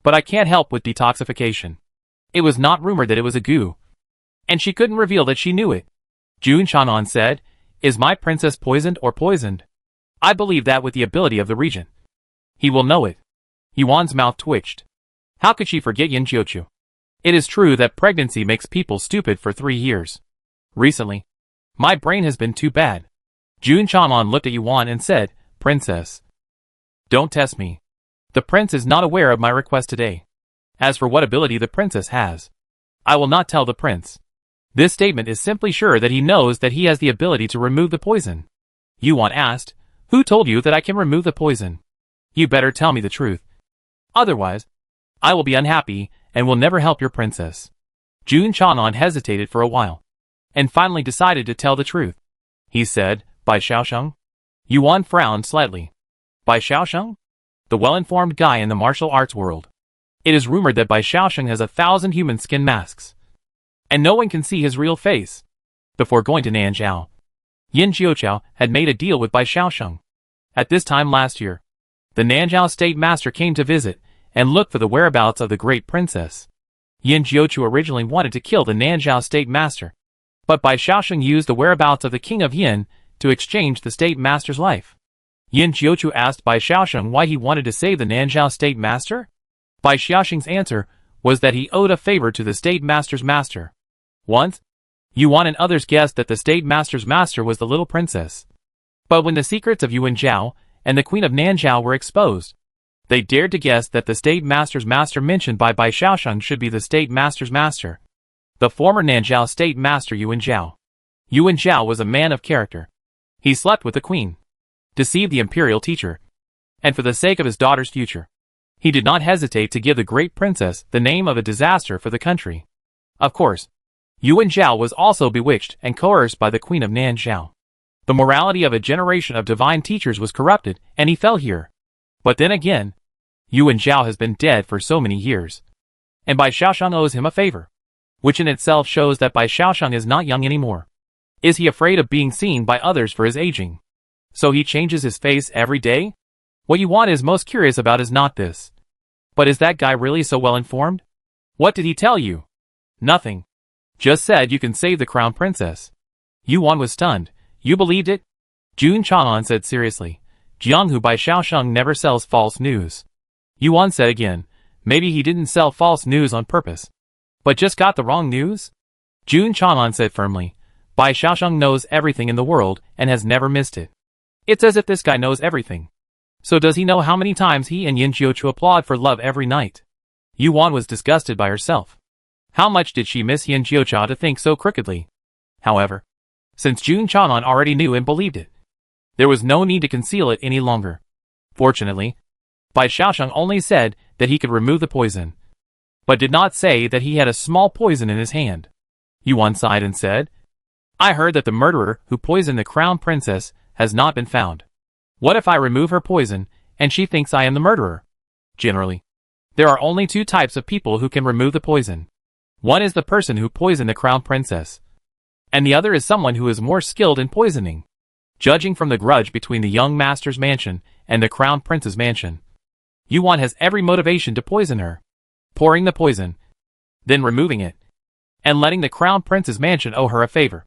But I can't help with detoxification. It was not rumored that it was a goo. And she couldn't reveal that she knew it. Jun Chanan said, "Is my princess poisoned or poisoned? I believe that with the ability of the regent, he will know it." Yuan's mouth twitched. How could she forget Yin Jiuchu? It is true that pregnancy makes people stupid for 3 years. Recently, my brain has been too bad. Jun Chanan looked at Yuan and said, "Princess, don't test me. The prince is not aware of my request today. As for what ability the princess has, I will not tell the prince. This statement is simply sure that he knows that he has the ability to remove the poison." Yuan asked, "Who told you that I can remove the poison? You better tell me the truth. Otherwise, I will be unhappy and will never help your princess." Jun Chanan hesitated for a while, and finally decided to tell the truth. He said, "By Xiaosheng?" Yuan frowned slightly. By Xiaosheng? The well-informed guy in the martial arts world. It is rumored that Bai Xiaosheng has 1,000 human skin masks, and no one can see his real face. Before going to Nanzhao, Yin Jiuqiao had made a deal with Bai Xiaosheng. At this time last year, the Nanzhao State Master came to visit and look for the whereabouts of the great princess. Yin Jiuqiao originally wanted to kill the Nanzhao State Master, but Bai Xiaosheng used the whereabouts of the King of Yin to exchange the State Master's life. Yin Jiuqiao asked Bai Xiaosheng why he wanted to save the Nanzhao State Master. Bai Xiaosheng's answer was that he owed a favor to the State Master's master. Once, Yuan and others guessed that the State Master's master was the little princess. But when the secrets of Yuan Zhao and the Queen of Nanzhao were exposed, they dared to guess that the State Master's master mentioned by Bai Xiaosheng should be the State Master's master, the former Nanzhao State Master Yuan Zhao. Yuan Zhao was a man of character. He slept with the queen, deceived the imperial teacher, and for the sake of his daughter's future, he did not hesitate to give the great princess the name of a disaster for the country. Of course, Yuan Zhao was also bewitched and coerced by the Queen of Nanzhao. The morality of a generation of divine teachers was corrupted, and he fell here. But then again, Yuan Zhao has been dead for so many years, and Bai Xiaosheng owes him a favor, which in itself shows that Bai Xiaosheng is not young anymore. Is he afraid of being seen by others for his aging? So he changes his face every day? What Yuan is most curious about is not this. But is that guy really so well informed? What did he tell you? Nothing. Just said you can save the crown princess. Yuan was stunned. You believed it? Jun Chanan said seriously. Jianghu Bai Xiaosheng never sells false news. Yuan said again, maybe he didn't sell false news on purpose, but just got the wrong news? Jun Chanan said firmly, Bai Xiaosheng knows everything in the world and has never missed it. It's as if this guy knows everything. So does he know how many times he and Yin Jiuqiao applaud for love every night? Yuan was disgusted by herself. How much did she miss Yin Jiuqiao to think so crookedly? However, since Jun Chanan already knew and believed it, there was no need to conceal it any longer. Fortunately, Bai Xiaosheng only said that he could remove the poison, but did not say that he had a small poison in his hand. Yuan sighed and said, I heard that the murderer who poisoned the crown princess has not been found. What if I remove her poison, and she thinks I am the murderer? Generally, there are only 2 types of people who can remove the poison. One is the person who poisoned the crown princess, and the other is someone who is more skilled in poisoning. Judging from the grudge between the young master's mansion and the crown prince's mansion, Yuan has every motivation to poison her, pouring the poison, then removing it, and letting the crown prince's mansion owe her a favor.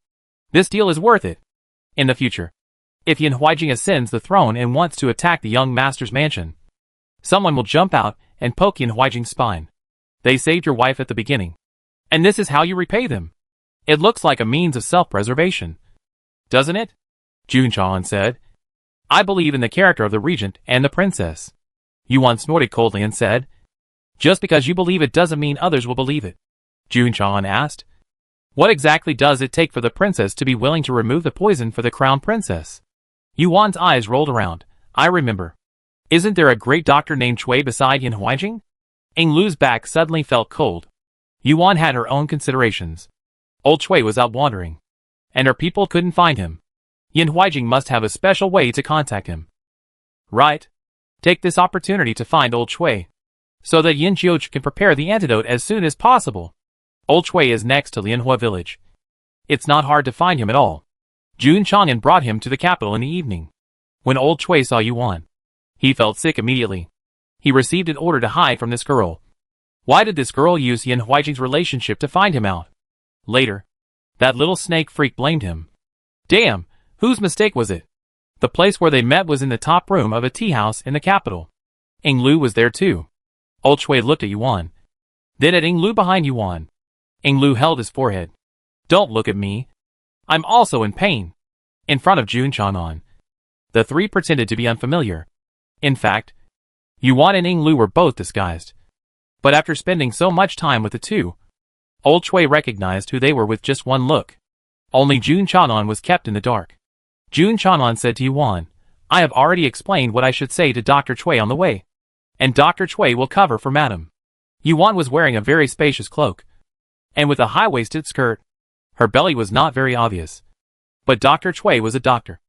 This deal is worth it. In the future, if Yin Huijing ascends the throne and wants to attack the young master's mansion, someone will jump out and poke Yin Huijing's spine. They saved your wife at the beginning, and this is how you repay them. It looks like a means of self-preservation, doesn't it? Jun Chanan said, I believe in the character of the regent and the princess. Yuan snorted coldly and said, just because you believe it doesn't mean others will believe it. Jun Chanan asked, what exactly does it take for the princess to be willing to remove the poison for the crown princess? Yuan's eyes rolled around. I remember. Isn't there a great doctor named Cui beside Yin Huijing? Ing Lu's back suddenly felt cold. Yuan had her own considerations. Old Cui was out wandering, and her people couldn't find him. Yin Huijing must have a special way to contact him. Right. Take this opportunity to find Old Cui, so that Yin Jiuqiao can prepare the antidote as soon as possible. Old Cui is next to Lianhua village. It's not hard to find him at all. Jun Chanan brought him to the capital in the evening. When Old Cui saw Yuan, he felt sick immediately. He received an order to hide from this girl. Why did this girl use Yin Huijing's relationship to find him out? Later, that little snake freak blamed him. Damn, whose mistake was it? The place where they met was in the top room of a tea house in the capital. Ing Lu was there too. Old Chui looked at Yuan. Then at Ing Lu behind Yuan. Ing Lu held his forehead. Don't look at me. I'm also in pain. In front of Jun Chanan. The three pretended to be unfamiliar. In fact, Yuan and Ing Lu were both disguised. But after spending so much time with the two, Old Chui recognized who they were with just one look. Only Jun Chanan was kept in the dark. Jun Chanan said to Yuan, I have already explained what I should say to Dr. Chui on the way. And Dr. Chui will cover for Madam. Yuan was wearing a very spacious cloak. And with a high-waisted skirt. Her belly was not very obvious. But Dr. Chui was a doctor.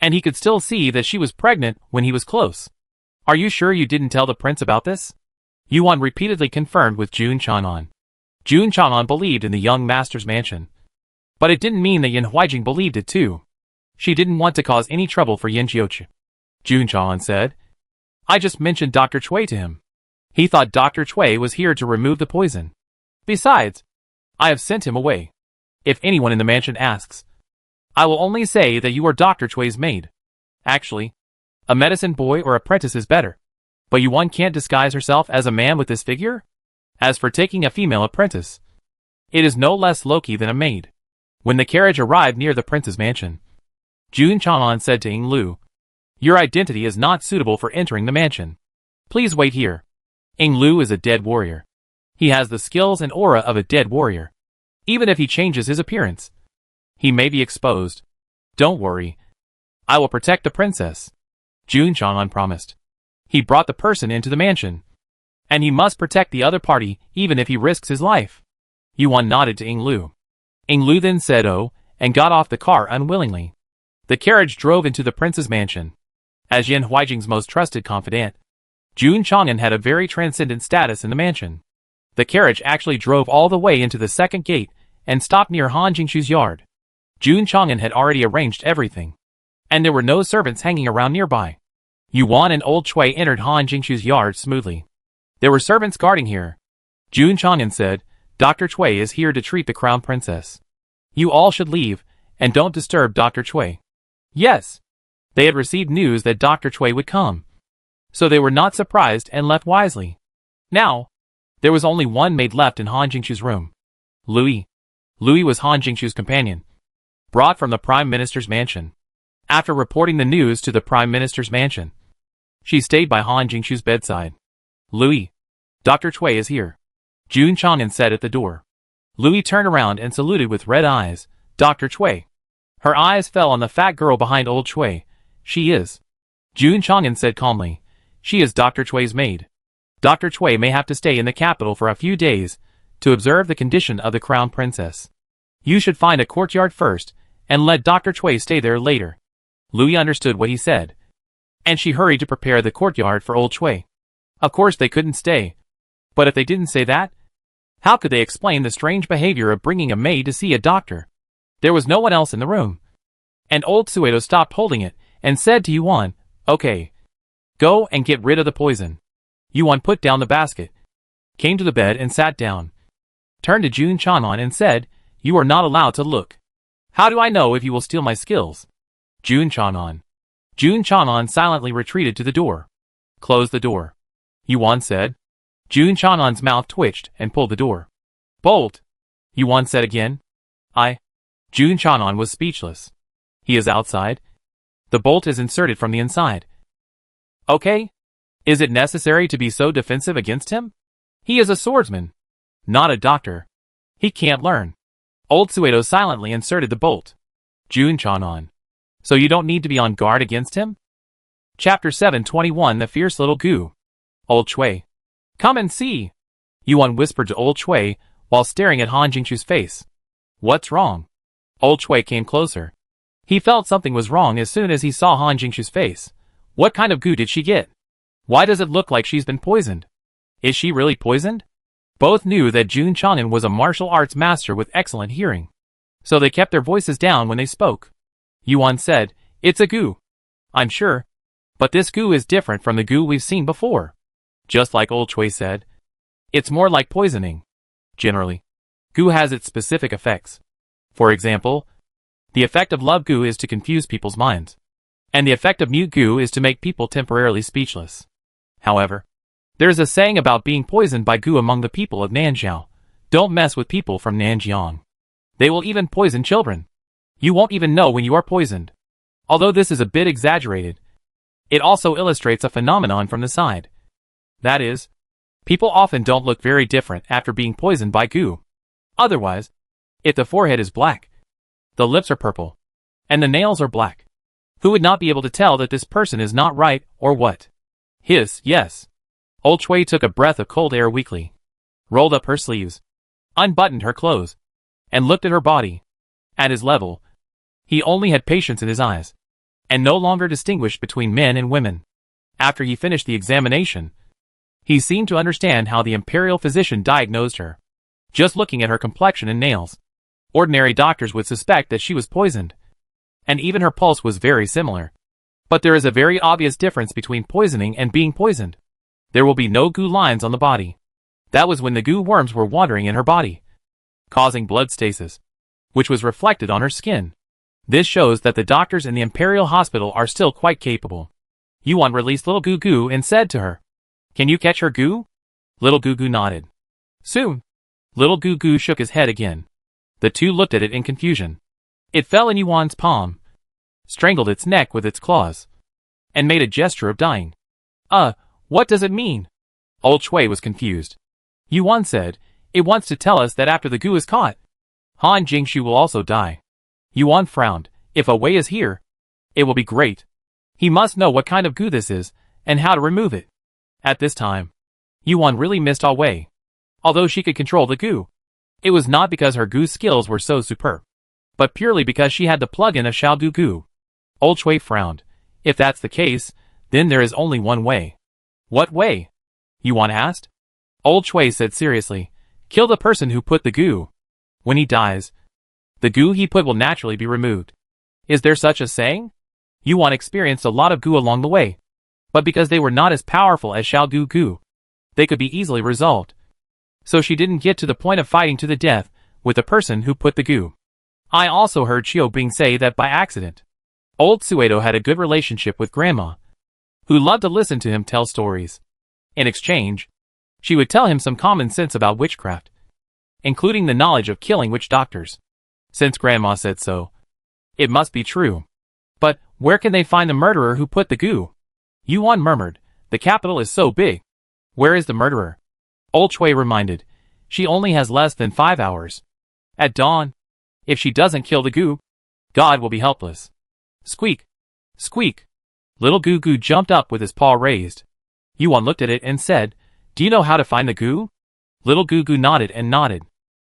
And he could still see that she was pregnant when he was close. Are you sure you didn't tell the prince about this? Yuan repeatedly confirmed with Jun Chanan. Jun Chanan believed in the young master's mansion. But it didn't mean that Yin Huijing believed it too. She didn't want to cause any trouble for Yin Jiuqu. Jun Chanan said, I just mentioned Dr. Chui to him. He thought Dr. Chui was here to remove the poison. Besides, I have sent him away. If anyone in the mansion asks, I will only say that you are Dr. Chui's maid. Actually, a medicine boy or apprentice is better. But Yuan can't disguise herself as a man with this figure? As for taking a female apprentice, it is no less low-key than a maid. When the carriage arrived near the prince's mansion, Jun Chanan said to Ing Lu, Your identity is not suitable for entering the mansion. Please wait here. Ing Lu is a dead warrior. He has the skills and aura of a dead warrior. Even if he changes his appearance, he may be exposed. Don't worry. I will protect the princess. Jun Chanan promised. He brought the person into the mansion. And he must protect the other party even if he risks his life. Yuan nodded to Ing Lu. Ing Lu then said oh, and got off the car unwillingly. The carriage drove into the prince's mansion. As Yin Huijing's most trusted confidant, Jun Chanan had a very transcendent status in the mansion. The carriage actually drove all the way into the second gate and stopped near Han Jingshu's yard. Jun Chanan had already arranged everything. And there were no servants hanging around nearby. Yuan and Old Chui entered Han Jingshu's yard smoothly. There were servants guarding here. Jun Chanan said, Dr. Chui is here to treat the crown princess. You all should leave, and don't disturb Dr. Chui. Yes. They had received news that Dr. Chui would come. So they were not surprised and left wisely. Now, there was only one maid left in Han Jingshu's room. Louis. Louis was Han Jingshu's companion. Brought from the Prime Minister's mansion. After reporting the news to the Prime Minister's mansion, she stayed by Han Jingshu's bedside. Louis. Dr. Chui is here. Jun Chanan said at the door. Louis turned around and saluted with red eyes. Dr. Chui. Her eyes fell on the fat girl behind Old Chui. She is. Jun Chanan said calmly. She is Dr. Chui's maid. Dr. Chui may have to stay in the capital for a few days to observe the condition of the crown princess. You should find a courtyard first and let Dr. Chui stay there later. Louis understood what he said. And she hurried to prepare the courtyard for Old Chui. Of course they couldn't stay. But if they didn't say that, how could they explain the strange behavior of bringing a maid to see a doctor? There was no one else in the room. And Old Suedo stopped holding it and said to Yuan, Okay. Go and get rid of the poison. Yuan put down the basket, came to the bed and sat down. Turned to Jun Chanan and said, You are not allowed to look. How do I know if you will steal my skills? Jun Chanan. Jun Chanan silently retreated to the door. Close the door. Yuan said. Jun Chanan's mouth twitched and pulled the door. Bolt! Yuan said again. Jun Chanan was speechless. He is outside. The bolt is inserted from the inside. Okay. Is it necessary to be so defensive against him? He is a swordsman, not a doctor. He can't learn. Old Suedo silently inserted the bolt. Jun Chanan. So you don't need to be on guard against him? Chapter 721 The Fierce Little Goo. Old Chui. Come and see. Yuan whispered to Old Chui while staring at Han Jingshu's face. What's wrong? Old Chui came closer. He felt something was wrong as soon as he saw Han Jingshu's face. What kind of goo did she get? Why does it look like she's been poisoned? Is she really poisoned? Both knew that Jun Chanan was a martial arts master with excellent hearing. So they kept their voices down when they spoke. Yuan said, It's a goo. I'm sure. But this goo is different from the goo we've seen before. Just like Old Chui said, it's more like poisoning. Generally, goo has its specific effects. For example, the effect of love goo is to confuse people's minds, and the effect of mute goo is to make people temporarily speechless. However, there's a saying about being poisoned by goo among the people of Nanjiao. Don't mess with people from Nanjiang. They will even poison children. You won't even know when you are poisoned. Although this is a bit exaggerated, it also illustrates a phenomenon from the side. That is, people often don't look very different after being poisoned by goo. Otherwise, if the forehead is black, the lips are purple, and the nails are black, who would not be able to tell that this person is not right or what? Yes. Old Chui took a breath of cold air weakly, rolled up her sleeves, unbuttoned her clothes, and looked at her body. At his level, he only had patience in his eyes, and no longer distinguished between men and women. After he finished the examination, he seemed to understand how the imperial physician diagnosed her. Just looking at her complexion and nails, ordinary doctors would suspect that she was poisoned. And even her pulse was very similar. But there is a very obvious difference between poisoning and being poisoned. There will be no goo lines on the body. That was when the goo worms were wandering in her body, causing blood stasis, which was reflected on her skin. This shows that the doctors in the Imperial Hospital are still quite capable. Yuan released little Goo Goo and said to her, "Can you catch her goo?" Little Goo Goo nodded. "Soon." Little Goo Goo shook his head again. The two looked at it in confusion. It fell in Yuan's palm, strangled its neck with its claws, and made a gesture of dying. What does it mean?" Old Chui was confused. Yuan said, "It wants to tell us that after the goo is caught, Han Jingshu will also die." Yuan frowned. "If a Wei is here, it will be great. He must know what kind of goo this is, and how to remove it." At this time, Yuan really missed Ah Wei. Although she could control the goo, it was not because her goo skills were so superb, but purely because she had the plug-in of Xiao Goo Goo. Old Chui frowned. "If that's the case, then there is only one way." "What way?" Yuan asked. Old Chui said seriously, "Kill the person who put the goo. When he dies, the goo he put will naturally be removed." Is there such a saying? Yuan experienced a lot of goo along the way, but because they were not as powerful as Xiao Goo Goo, they could be easily resolved. So she didn't get to the point of fighting to the death with the person who put the goo. I also heard Xiao Bing say that by accident. Old Suedo had a good relationship with Grandma, who loved to listen to him tell stories. In exchange, she would tell him some common sense about witchcraft, including the knowledge of killing witch doctors. Since Grandma said so, it must be true. But where can they find the murderer who put the goo? Yuan murmured, "The capital is so big. Where is the murderer?" Old Chui reminded, "She only has less than 5 hours. At dawn, if she doesn't kill the goo, God will be helpless." Squeak! Squeak! Little Goo Goo jumped up with his paw raised. Yuan looked at it and said, "Do you know how to find the goo?" Little Goo Goo nodded and nodded.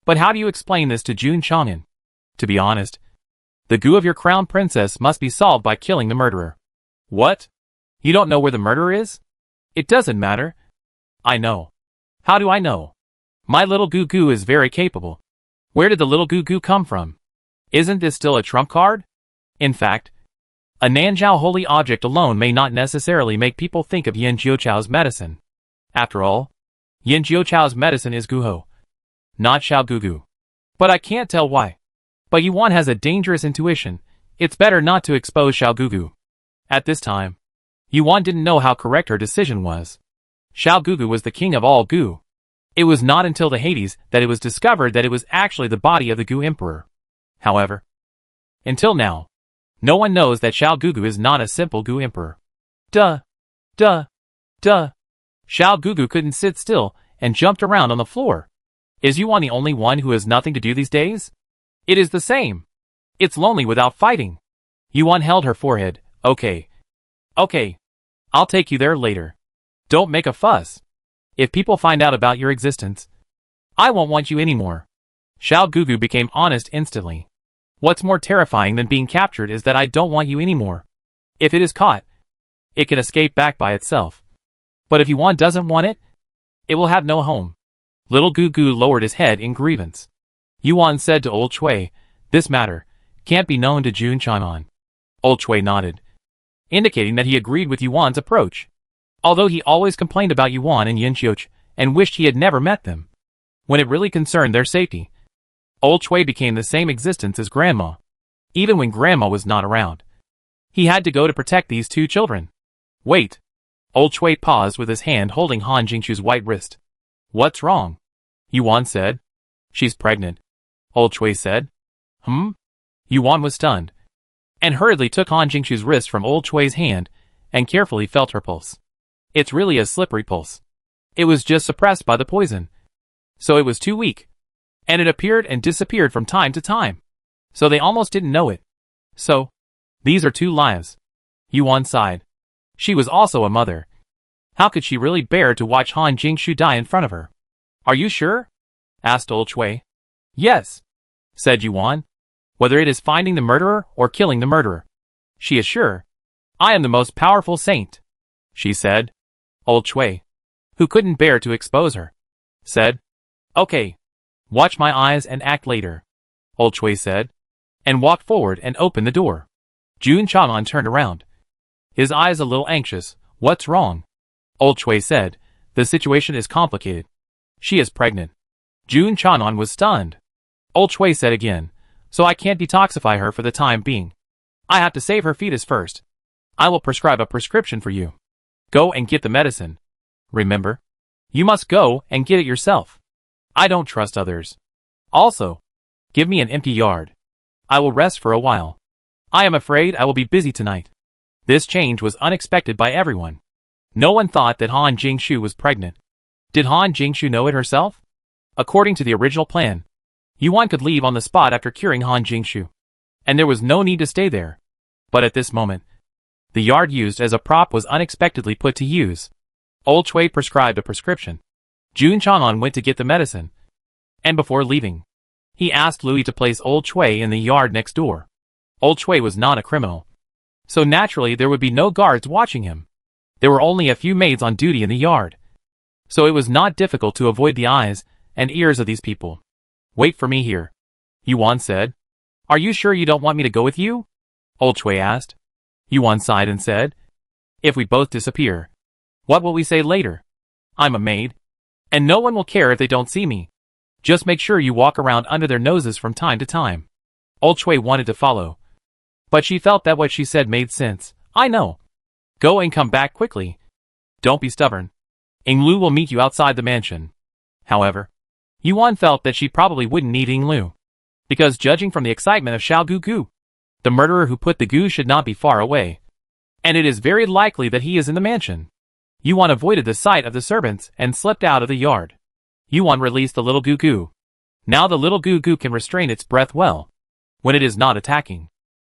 "But how do you explain this to Jun Chang'an?" "To be honest, the goo of your crown princess must be solved by killing the murderer." "What? You don't know where the murderer is?" "It doesn't matter. I know." "How do I know?" "My little Goo Goo is very capable." "Where did the little Goo Goo come from?" "Isn't this still a trump card?" In fact, a Nanjiao holy object alone may not necessarily make people think of Yin Jiuchao's medicine. After all, Yin Jiuchao's medicine is Guho, not Xiao Goo Goo. But I can't tell why. But Yuan has a dangerous intuition. It's better not to expose Xiao Goo Goo. At this time, Yuan didn't know how correct her decision was. Xiao Goo Goo was the king of all goo. It was not until the Hades that it was discovered that it was actually the body of the Goo Emperor. However, until now, no one knows that Xiao Goo Goo is not a simple Goo Emperor. Duh! Xiao Goo Goo couldn't sit still and jumped around on the floor. Is Yuan the only one who has nothing to do these days? It is the same. It's lonely without fighting. Yuan held her forehead. Okay. I'll take you there later. Don't make a fuss. If people find out about your existence, I won't want you anymore. Xiao Goo Goo became honest instantly. What's more terrifying than being captured is that I don't want you anymore. If it is caught, it can escape back by itself. But if Yuan doesn't want it, it will have no home. Little Goo Goo lowered his head in grievance. Yuan said to Old Chui, "This matter can't be known to Jun Chang'an." Old Chui nodded, indicating that he agreed with Yuan's approach. although he always complained about Yuan and Yinxioch and wished he had never met them. When it really concerned their safety, old Chui became the same existence as Grandma, even when Grandma was not around. He had to go to protect these two children. Wait. Old Chui paused with his hand holding Han Jingchu's white wrist. What's wrong? Yuan said. She's pregnant. Old Chui said. Yuan was stunned, and hurriedly took Han Jingchu's wrist from old Chui's hand and carefully felt her pulse. It's really a slippery pulse. It was just suppressed by the poison. So it was too weak. And it appeared and disappeared from time to time. So they almost didn't know it. So, these are 2 lives. Yuan sighed. She was also a mother. How could she really bear to watch Han Jingshu die in front of her? Are you sure? Asked old Chui. Yes, said Yuan. Whether it is finding the murderer or killing the murderer. She is sure. I am the most powerful saint, she said. Old Chui, who couldn't bear to expose her, said. Okay. Watch my eyes and act later, old Chui said, and walked forward and opened the door. Jun Chang'an turned around, his eyes a little anxious. What's wrong? Old Chui said. The situation is complicated. She is pregnant. Jun Chang'an was stunned. Old Chui said again. So I can't detoxify her for the time being. I have to save her fetus first. I will prescribe a prescription for you. Go and get the medicine. Remember? You must go and get it yourself. I don't trust others. Also, give me an empty yard. I will rest for a while. I am afraid I will be busy tonight. This change was unexpected by everyone. No one thought that Han Jingshu was pregnant. Did Han Jingshu know it herself? According to the original plan, Yuan could leave on the spot after curing Han Jingshu, and there was no need to stay there. But at this moment, the yard used as a prop was unexpectedly put to use. Old Chui prescribed a prescription. Jun Chang'an went to get the medicine, and before leaving, he asked Louis to place Old Chui in the yard next door. Old Chui was not a criminal, so naturally there would be no guards watching him. There were only a few maids on duty in the yard, so it was not difficult to avoid the eyes and ears of these people. Wait for me here, Yuan said. Are you sure you don't want me to go with you? Old Chui asked. Yuan sighed and said, if we both disappear, what will we say later? I'm a maid, and no one will care if they don't see me. Just make sure you walk around under their noses from time to time. Old Chui wanted to follow, but she felt that what she said made sense. I know. Go and come back quickly. Don't be stubborn. Ying Lu will meet you outside the mansion. However, Yuan felt that she probably wouldn't need Ying Lu, because judging from the excitement of Xiao Gugu, the murderer who put the goo should not be far away, and it is very likely that he is in the mansion. Yuan avoided the sight of the servants and slipped out of the yard. Yuan released the little Gugu. Now the little Gugu can restrain its breath well, when it is not attacking.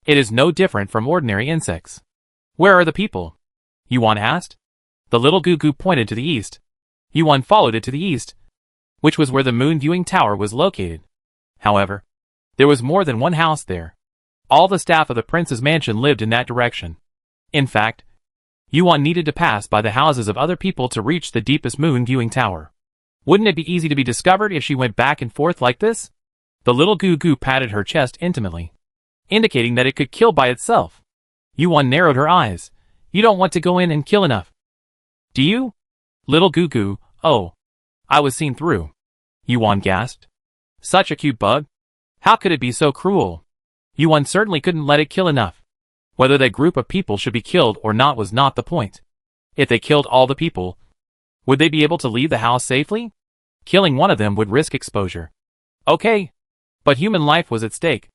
It is no different from ordinary insects. Where are the people? Yuan asked. The little Gugu pointed to the east. Yuan followed it to the east, which was where the moon viewing tower was located. However, there was more than one house there. All the staff of the prince's mansion lived in that direction. In fact, Yuan needed to pass by the houses of other people to reach the deepest moon viewing tower. Wouldn't it be easy to be discovered if she went back and forth like this? The little Gugu patted her chest intimately, indicating that it could kill by itself. Yuan narrowed her eyes. You don't want to go in and kill enough, do you? Little Gugu, oh. I was seen through. Yuan gasped. Such a cute bug. How could it be so cruel? Yuan certainly couldn't let it kill enough. Whether that group of people should be killed or not was not the point. If they killed all the people, would they be able to leave the house safely? Killing one of them would risk exposure. Okay. But human life was at stake,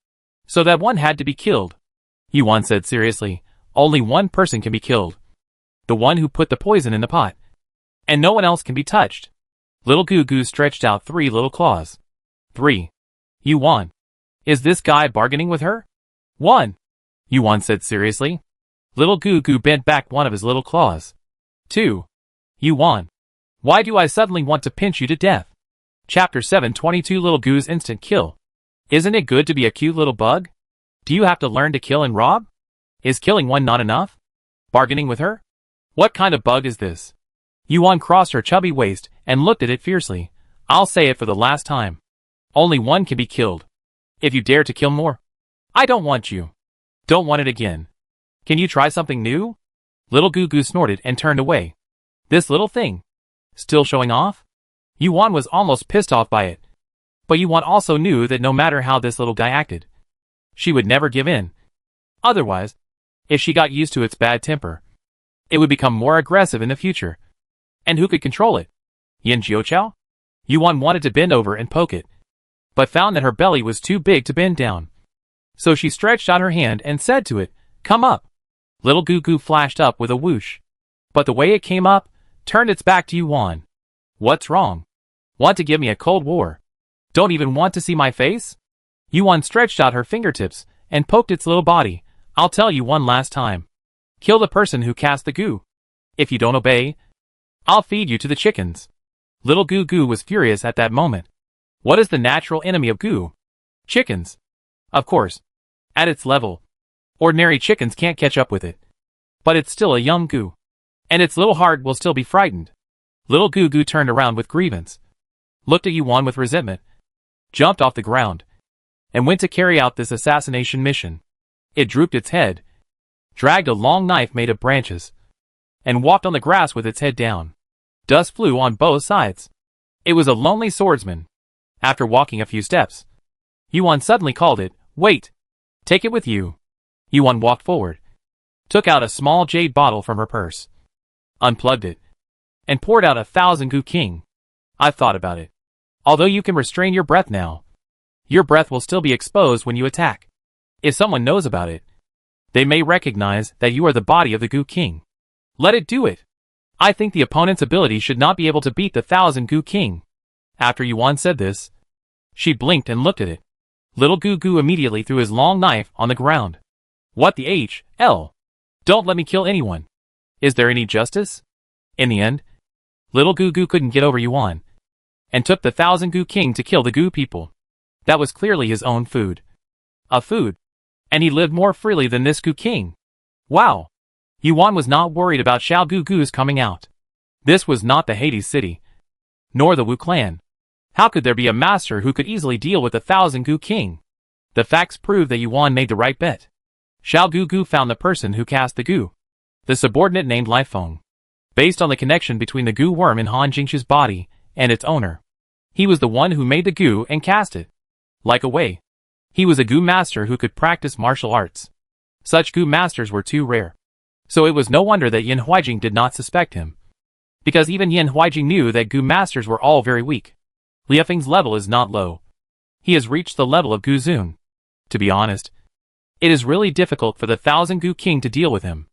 so that one had to be killed. Yuan said seriously, only one person can be killed. The one who put the poison in the pot. And no one else can be touched. Little Gugu stretched out 3 little claws. 3. Yuan. Is this guy bargaining with her? 1. Yuan said seriously. Little Gugu bent back one of his little claws. 2. Yuan. Why do I suddenly want to pinch you to death? Chapter 722 Little Goo's Instant Kill. Isn't it good to be a cute little bug? Do you have to learn to kill and rob? Is killing one not enough? Bargaining with her? What kind of bug is this? Yuan crossed her chubby waist and looked at it fiercely. I'll say it for the last time. Only one can be killed. If you dare to kill more, I don't want you. Don't want it again. Can you try something new? Little Gugu snorted and turned away. This little thing. Still showing off? Yuan was almost pissed off by it. But Yuan also knew that no matter how this little guy acted, she would never give in. Otherwise, if she got used to its bad temper, it would become more aggressive in the future. And who could control it? Yin Jiuqiao? Yuan wanted to bend over and poke it, but found that her belly was too big to bend down. So she stretched out her hand and said to it, "Come up." Little Goo Goo flashed up with a whoosh. But the way it came up, turned its back to Yuan. "What's wrong? Want to give me a cold war? Don't even want to see my face?" Yuan stretched out her fingertips and poked its little body. "I'll tell you one last time. Kill the person who cast the goo. If you don't obey, I'll feed you to the chickens." Little Goo Goo was furious at that moment. What is the natural enemy of goo? Chickens. Of course. At its level, ordinary chickens can't catch up with it. But it's still a young goo, and its little heart will still be frightened. Little Goo Goo turned around with grievance, looked at Yuan with resentment, jumped off the ground, and went to carry out this assassination mission. It drooped its head, dragged a long knife made of branches, and walked on the grass with its head down. Dust flew on both sides. It was a lonely swordsman. After walking a few steps, Yuan suddenly called it, "Wait! Take it with you." Yuan walked forward, took out a small jade bottle from her purse, unplugged it, and poured out 1,000 Goo King. "I've thought about it. Although you can restrain your breath now, your breath will still be exposed when you attack. If someone knows about it, they may recognize that you are the body of the Goo King. Let it do it. I think the opponent's ability should not be able to beat the 1,000 Goo King." After Yuan said this, she blinked and looked at it. Little Goo Goo immediately threw his long knife on the ground. "What the hell? Don't let me kill anyone. Is there any justice?" In the end, Little Goo Goo couldn't get over Yuan, and took the 1,000 Goo King to kill the Goo people. That was clearly his own food. A food. And he lived more freely than this Goo King. Wow! Yuan was not worried about Xiao Goo Goos coming out. This was not the Hades city, nor the Wu clan. How could there be a master who could easily deal with 1,000 Goo King? The facts prove that Yuan made the right bet. Xiao Goo Goo found the person who cast the goo, the subordinate named Lifeng. Based on the connection between the goo worm in Han Jingshu's body and its owner, he was the one who made the goo and cast it. Like a Wei, he was a goo master who could practice martial arts. Such goo masters were too rare. So it was no wonder that Yin Huijing did not suspect him. Because even Yin Huijing knew that goo masters were all very weak. Liefeng's level is not low. He has reached the level of Gu Zun. To be honest, it is really difficult for the 1,000 Goo King to deal with him.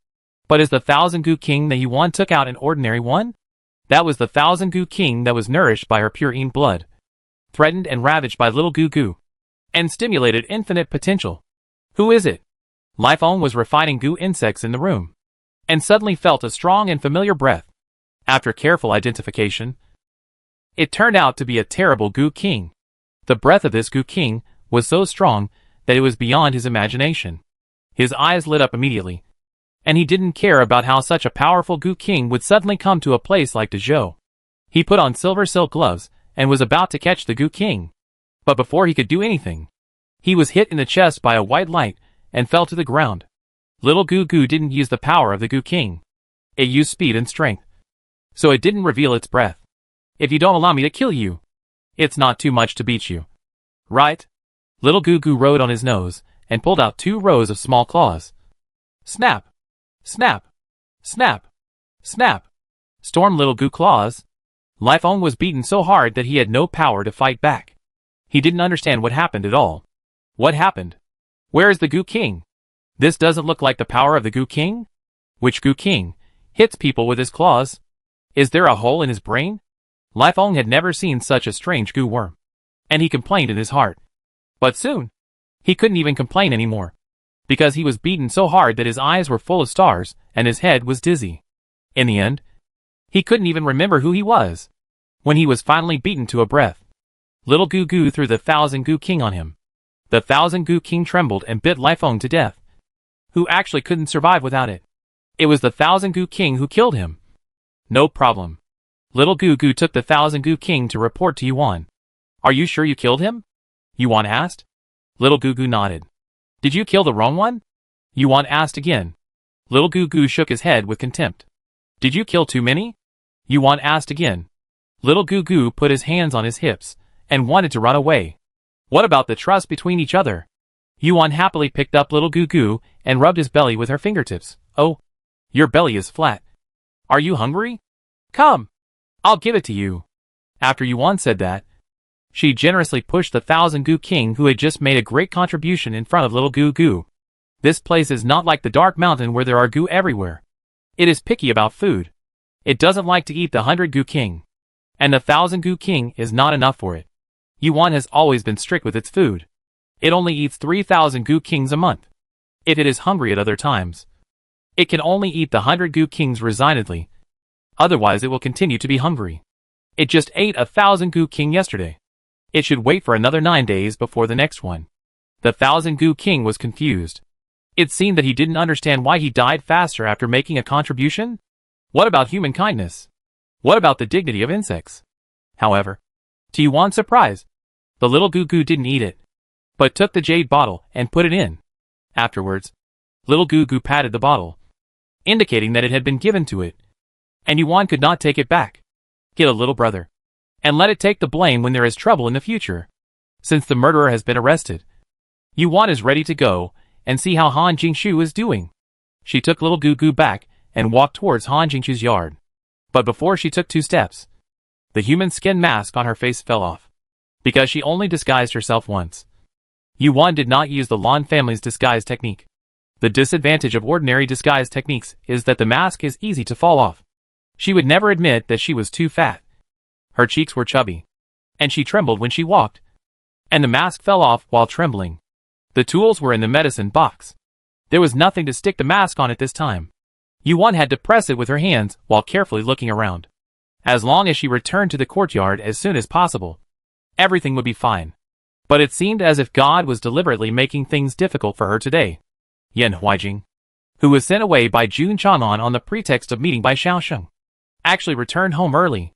But is the 1,000 Goo King that Yuan took out an ordinary one? That was the 1,000 Goo King that was nourished by her pure Yin blood, threatened and ravaged by Little Goo Goo, and stimulated infinite potential. Who is it? Lifeng was refining goo insects in the room, and suddenly felt a strong and familiar breath. After careful identification, it turned out to be a terrible Goo King. The breath of this Goo King was so strong that it was beyond his imagination. His eyes lit up immediately, and he didn't care about how such a powerful Goo King would suddenly come to a place like Dezhou. He put on silver silk gloves and was about to catch the Goo King. But before he could do anything, he was hit in the chest by a white light and fell to the ground. Little Goo Goo didn't use the power of the Goo King. It used speed and strength. So it didn't reveal its breath. "If you don't allow me to kill you, it's not too much to beat you. Right?" Little Goo Goo rode on his nose and pulled out 2 rows of small claws. Snap! Snap! Snap! Snap! Stormed Little Goo claws. Lifeng was beaten so hard that he had no power to fight back. He didn't understand what happened at all. What happened? Where is the Goo King? This doesn't look like the power of the Goo King. Which Goo King hits people with his claws? Is there a hole in his brain? Lifeng had never seen such a strange goo worm, and he complained in his heart. But soon, he couldn't even complain anymore, because he was beaten so hard that his eyes were full of stars and his head was dizzy. In the end, he couldn't even remember who he was. When he was finally beaten to a breath, Little Goo Goo threw the 1,000 Goo King on him. The 1,000 Goo King trembled and bit Lifeng to death, who actually couldn't survive without it. It was the 1,000 Goo King who killed him. No problem. Little Goo Goo took the 1,000 Goo King to report to Yuan. "Are you sure you killed him?" Yuan asked. Little Goo Goo nodded. "Did you kill the wrong one?" Yuan asked again. Little Goo Goo shook his head with contempt. "Did you kill too many?" Yuan asked again. Little Goo Goo put his hands on his hips and wanted to run away. What about the trust between each other? Yuan happily picked up Little Goo Goo and rubbed his belly with her fingertips. Oh, your belly is flat. Are you hungry? Come, I'll give it to you. After Yuan said that, she generously pushed the 1,000 Goo King who had just made a great contribution in front of Little Goo Goo. This place is not like the Dark Mountain where there are goo everywhere. It is picky about food. It doesn't like to eat the 100 Goo King. And the 1,000 Goo King is not enough for it. Yuan has always been strict with its food. It only eats 3,000 Goo Kings a month. If it is hungry at other times, it can only eat the 100 Goo Kings resignedly. Otherwise it will continue to be hungry. It just ate 1,000 Goo King yesterday. It should wait for another 9 days before the next one. The 1,000 Goo King was confused. It seemed that he didn't understand why he died faster after making a contribution. What about human kindness? What about the dignity of insects? However, to Yuan's surprise, the little Goo Goo didn't eat it, but took the jade bottle and put it in. Afterwards, little Goo Goo patted the bottle, indicating that it had been given to it, and Yuan could not take it back. Get a little brother, and let it take the blame when there is trouble in the future. Since the murderer has been arrested, Yuan is ready to go and see how Han Jingshu is doing. She took little Goo Goo back and walked towards Han Jingshu's yard. But before she took 2 steps, the human skin mask on her face fell off, because she only disguised herself once. Yuan did not use the Lan family's disguise technique. The disadvantage of ordinary disguise techniques is that the mask is easy to fall off. She would never admit that she was too fat. Her cheeks were chubby, and she trembled when she walked, and the mask fell off while trembling. The tools were in the medicine box. There was nothing to stick the mask on at this time. Yuan had to press it with her hands while carefully looking around. As long as she returned to the courtyard as soon as possible, everything would be fine. But it seemed as if God was deliberately making things difficult for her today. Yan Huijing, who was sent away by Jun Chanan on the pretext of meeting by Xiaosheng, actually returned home early.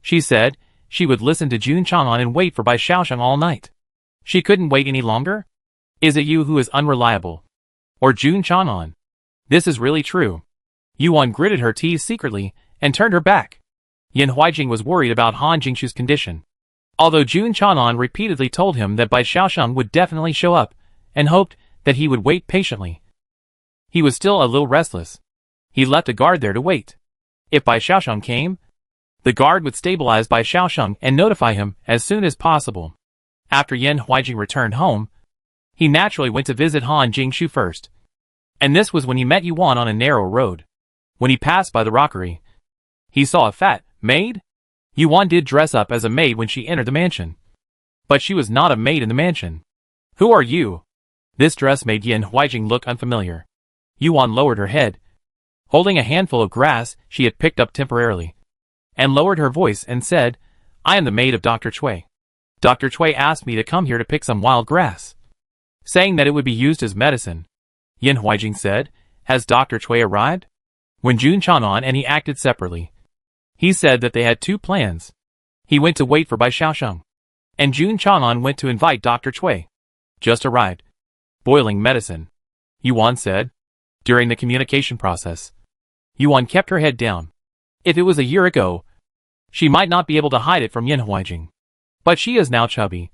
She said she would listen to Jun Chanan and wait for Bai Xiaosheng all night. She couldn't wait any longer? Is it you who is unreliable? Or Jun Chanan? This is really true. Yuan gritted her teeth secretly and turned her back. Yan Huijing was worried about Han Jingshu's condition. Although Jun Chanan repeatedly told him that Bai Xiaosheng would definitely show up, and hoped that he would wait patiently, he was still a little restless. He left a guard there to wait. If Bai Xiaosheng came, the guard would stabilize Bai Xiaosheng and notify him as soon as possible. After Yan Huijing returned home, he naturally went to visit Han Jingshu first. And this was when he met Yuan on a narrow road. When he passed by the rockery, he saw a fat maid. Yuan did dress up as a maid when she entered the mansion. But she was not a maid in the mansion. Who are you? This dress made Yan Huijing look unfamiliar. Yuan lowered her head, holding a handful of grass she had picked up temporarily, and lowered her voice and said, I am the maid of Dr. Cui. Dr. Cui asked me to come here to pick some wild grass, saying that it would be used as medicine. Yan Huijing said, has Dr. Cui arrived? When Jun Chanan and he acted separately, he said that they had 2 plans. He went to wait for Bai Xiaosheng, and Jun Chanan went to invite Dr. Cui. Just arrived. Boiling medicine, Yuan said. During the communication process, Yuan kept her head down. If it was a year ago, she might not be able to hide it from Yan Huijing. But she is now chubby,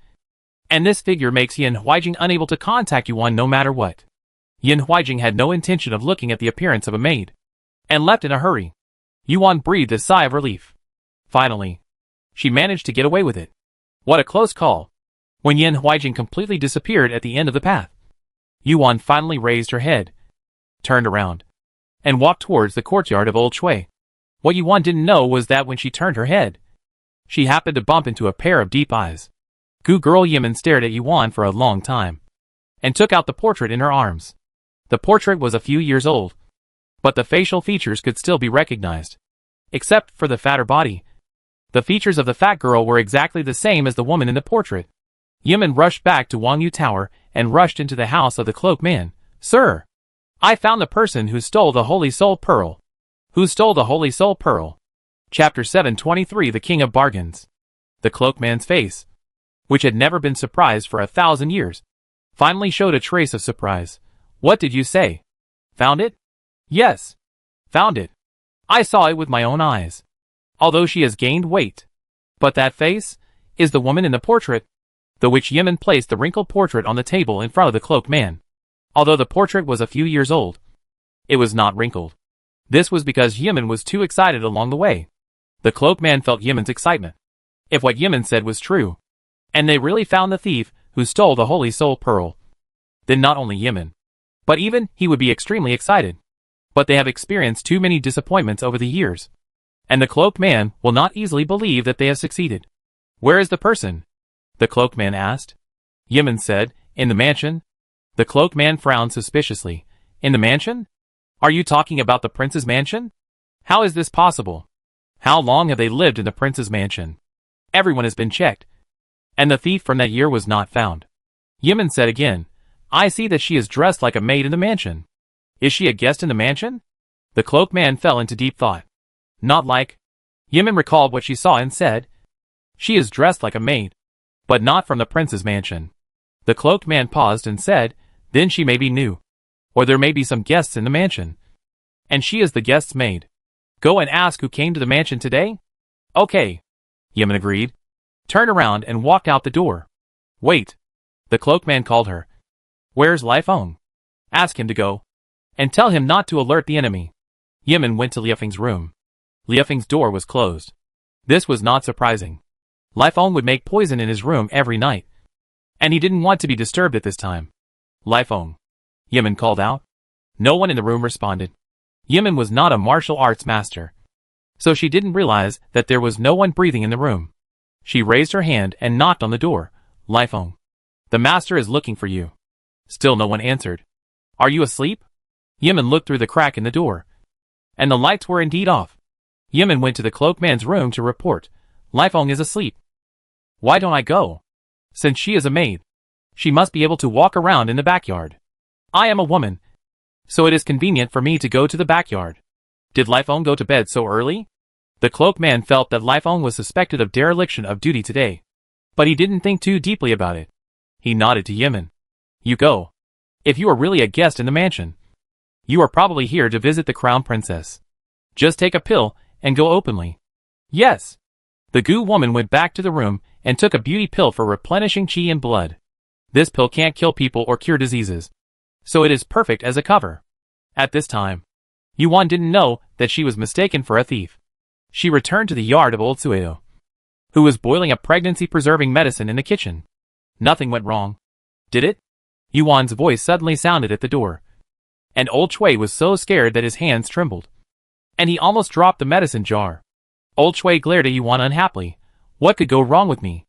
and this figure makes Yan Huijing unable to contact Yuan no matter what. Yan Huijing had no intention of looking at the appearance of a maid, and left in a hurry. Yuan breathed a sigh of relief. Finally, she managed to get away with it. What a close call. When Yan Huijing completely disappeared at the end of the path, Yuan finally raised her head, turned around, and walked towards the courtyard of Old Cui. What Yuan didn't know was that when she turned her head, she happened to bump into a pair of deep eyes. Goo Girl Yiman stared at Yuan for a long time, and took out the portrait in her arms. The portrait was a few years old, but the facial features could still be recognized. Except for the fatter body, the features of the fat girl were exactly the same as the woman in the portrait. Yiman rushed back to Wangyu Tower and rushed into the house of the cloaked man. Sir, I found the person who stole the Holy Soul Pearl. Who stole the Holy Soul Pearl? Chapter 723 The King of Bargains. The cloaked man's face, which had never been surprised for 1,000 years, finally showed a trace of surprise. What did you say? Found it? Yes. Found it. I saw it with my own eyes. although she has gained weight. But that face is the woman in the portrait. The witch Yemen placed the wrinkled portrait on the table in front of the cloaked man. Although the portrait was a few years old, it was not wrinkled. This was because Yemen was too excited along the way. The cloaked man felt Yemen's excitement. If what Yemen said was true, and they really found the thief who stole the Holy Soul Pearl, then not only Yemen, but even he would be extremely excited. But they have experienced too many disappointments over the years, and the cloaked man will not easily believe that they have succeeded. Where is the person? The cloaked man asked. Yemen said, in the mansion. The cloaked man frowned suspiciously. In the mansion? Are you talking about the prince's mansion? How is this possible? How long have they lived in the prince's mansion? Everyone has been checked, and the thief from that year was not found. Yemen said again, I see that she is dressed like a maid in the mansion. Is she a guest in the mansion? The cloaked man fell into deep thought. Not like. Yemen recalled what she saw and said, she is dressed like a maid, but not from the prince's mansion. The cloaked man paused and said, then she may be new, or there may be some guests in the mansion, and she is the guest's maid. Go and ask who came to the mansion today? Okay, Yemen agreed, turned around and walked out the door. Wait, the cloaked man called her. Where's Lifeng? Ask him to go, and tell him not to alert the enemy. Yemen went to Liafeng's room. Liafeng's door was closed. This was not surprising. Lifeng would make poison in his room every night, and he didn't want to be disturbed at this time. Lifeng, Yemen called out. No one in the room responded. Yemen was not a martial arts master, so she didn't realize that there was no one breathing in the room. She raised her hand and knocked on the door. Lifeng, the master is looking for you. Still no one answered. Are you asleep? Yemen looked through the crack in the door, and the lights were indeed off. Yemen went to the cloaked man's room to report. Lifeng is asleep. Why don't I go? Since she is a maid, she must be able to walk around in the backyard. I am a woman, so it is convenient for me to go to the backyard. Did Lifeng go to bed so early? The cloaked man felt that Lifeng was suspected of dereliction of duty today, but he didn't think too deeply about it. He nodded to Yemen. You go. If you are really a guest in the mansion, you are probably here to visit the crown princess. Just take a pill and go openly. Yes. The goo woman went back to the room and took a beauty pill for replenishing qi and blood. This pill can't kill people or cure diseases, so it is perfect as a cover. At this time, Yuan didn't know that she was mistaken for a thief. She returned to the yard of old Sueo, who was boiling a pregnancy-preserving medicine in the kitchen. Nothing went wrong, did it? Yuan's voice suddenly sounded at the door, and old Chui was so scared that his hands trembled, and he almost dropped the medicine jar. Old Chui glared at Yuan unhappily. What could go wrong with me?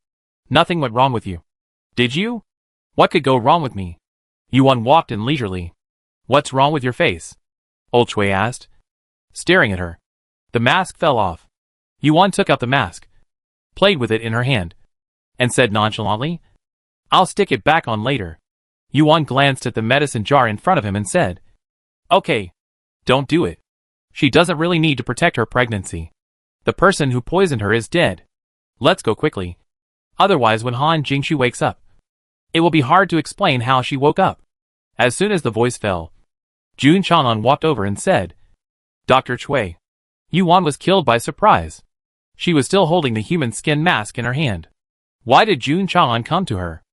Nothing went wrong with you. Did you? What could go wrong with me? Yuan walked in leisurely. What's wrong with your face? Old Chui asked, staring at her. The mask fell off. Yuan took out the mask, played with it in her hand, and said nonchalantly, I'll stick it back on later. Yuan glanced at the medicine jar in front of him and said, Okay, don't do it. She doesn't really need to protect her pregnancy. The person who poisoned her is dead. Let's go quickly. Otherwise when Han Jingshu wakes up, it will be hard to explain how she woke up. As soon as the voice fell, Jun Chang'an walked over and said, Dr. Chui, Yuan was killed by surprise. She was still holding the human skin mask in her hand. Why did Jun Chang'an come to her?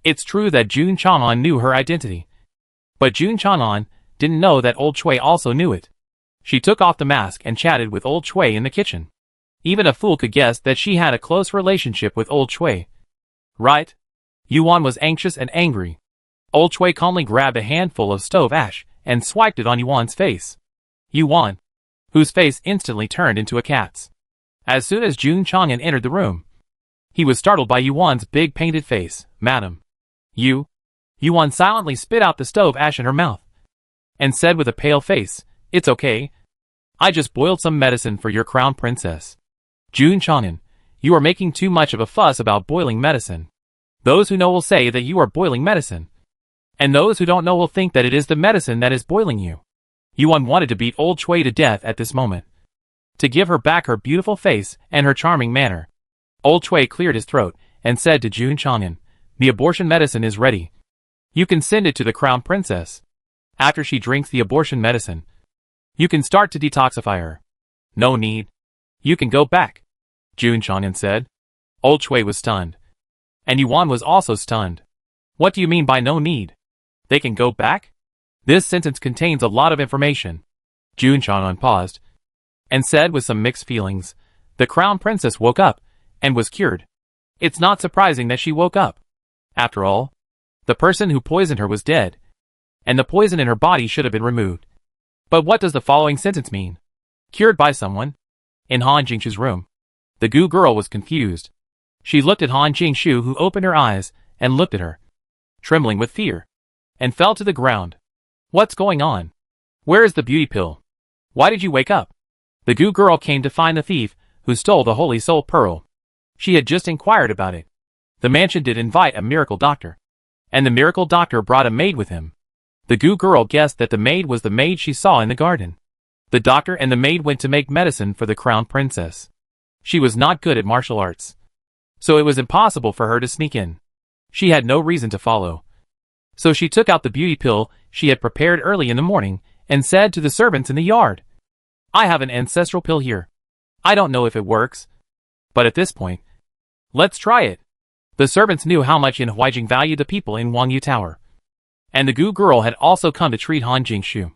It's true that Jun Chang'an knew her identity, but Jun Chang'an didn't know that old Chui also knew it. She took off the mask and chatted with old Chui in the kitchen. Even a fool could guess that she had a close relationship with old Chui. Right? Yuan was anxious and angry. Old Chui calmly grabbed a handful of stove ash and swiped it on Yuan's face. Yuan, whose face instantly turned into a cat's. As soon as Jun Chang'an entered the room, he was startled by Yuan's big painted face. Madam, Yuan silently spit out the stove ash in her mouth and said with a pale face, It's okay. I just boiled some medicine for your crown princess. Jun Chang'an, you are making too much of a fuss about boiling medicine. Those who know will say that you are boiling medicine, and those who don't know will think that it is the medicine that is boiling you. Yuan wanted to beat old Chui to death at this moment, to give her back her beautiful face and her charming manner. Old Chui cleared his throat and said to Jun Chang'an, The abortion medicine is ready. You can send it to the crown princess. After she drinks the abortion medicine, you can start to detoxify her. No need. You can go back, Jun Chang'an said. Old Chui was stunned. And Yuan was also stunned. What do you mean by no need? They can go back? This sentence contains a lot of information. Jun Chang'an paused and said with some mixed feelings, the crown princess woke up and was cured. It's not surprising that she woke up. After all, the person who poisoned her was dead, and the poison in her body should have been removed. But what does the following sentence mean? Cured by someone? In Han Jingshu's room. The Gu girl was confused. She looked at Han Jingshu, who opened her eyes and looked at her, trembling with fear, and fell to the ground. What's going on? Where is the beauty pill? Why did you wake up? The Gu girl came to find the thief who stole the Holy Soul Pearl. She had just inquired about it. The mansion did invite a miracle doctor, and the miracle doctor brought a maid with him. The Gu girl guessed that the maid was the maid she saw in the garden. The doctor and the maid went to make medicine for the crown princess. She was not good at martial arts, so it was impossible for her to sneak in. She had no reason to follow. So she took out the beauty pill she had prepared early in the morning and said to the servants in the yard, I have an ancestral pill here. I don't know if it works, but at this point, let's try it. The servants knew how much Yin Huijing valued the people in Wangyu Tower. And the Gu girl had also come to treat Han Jingshu.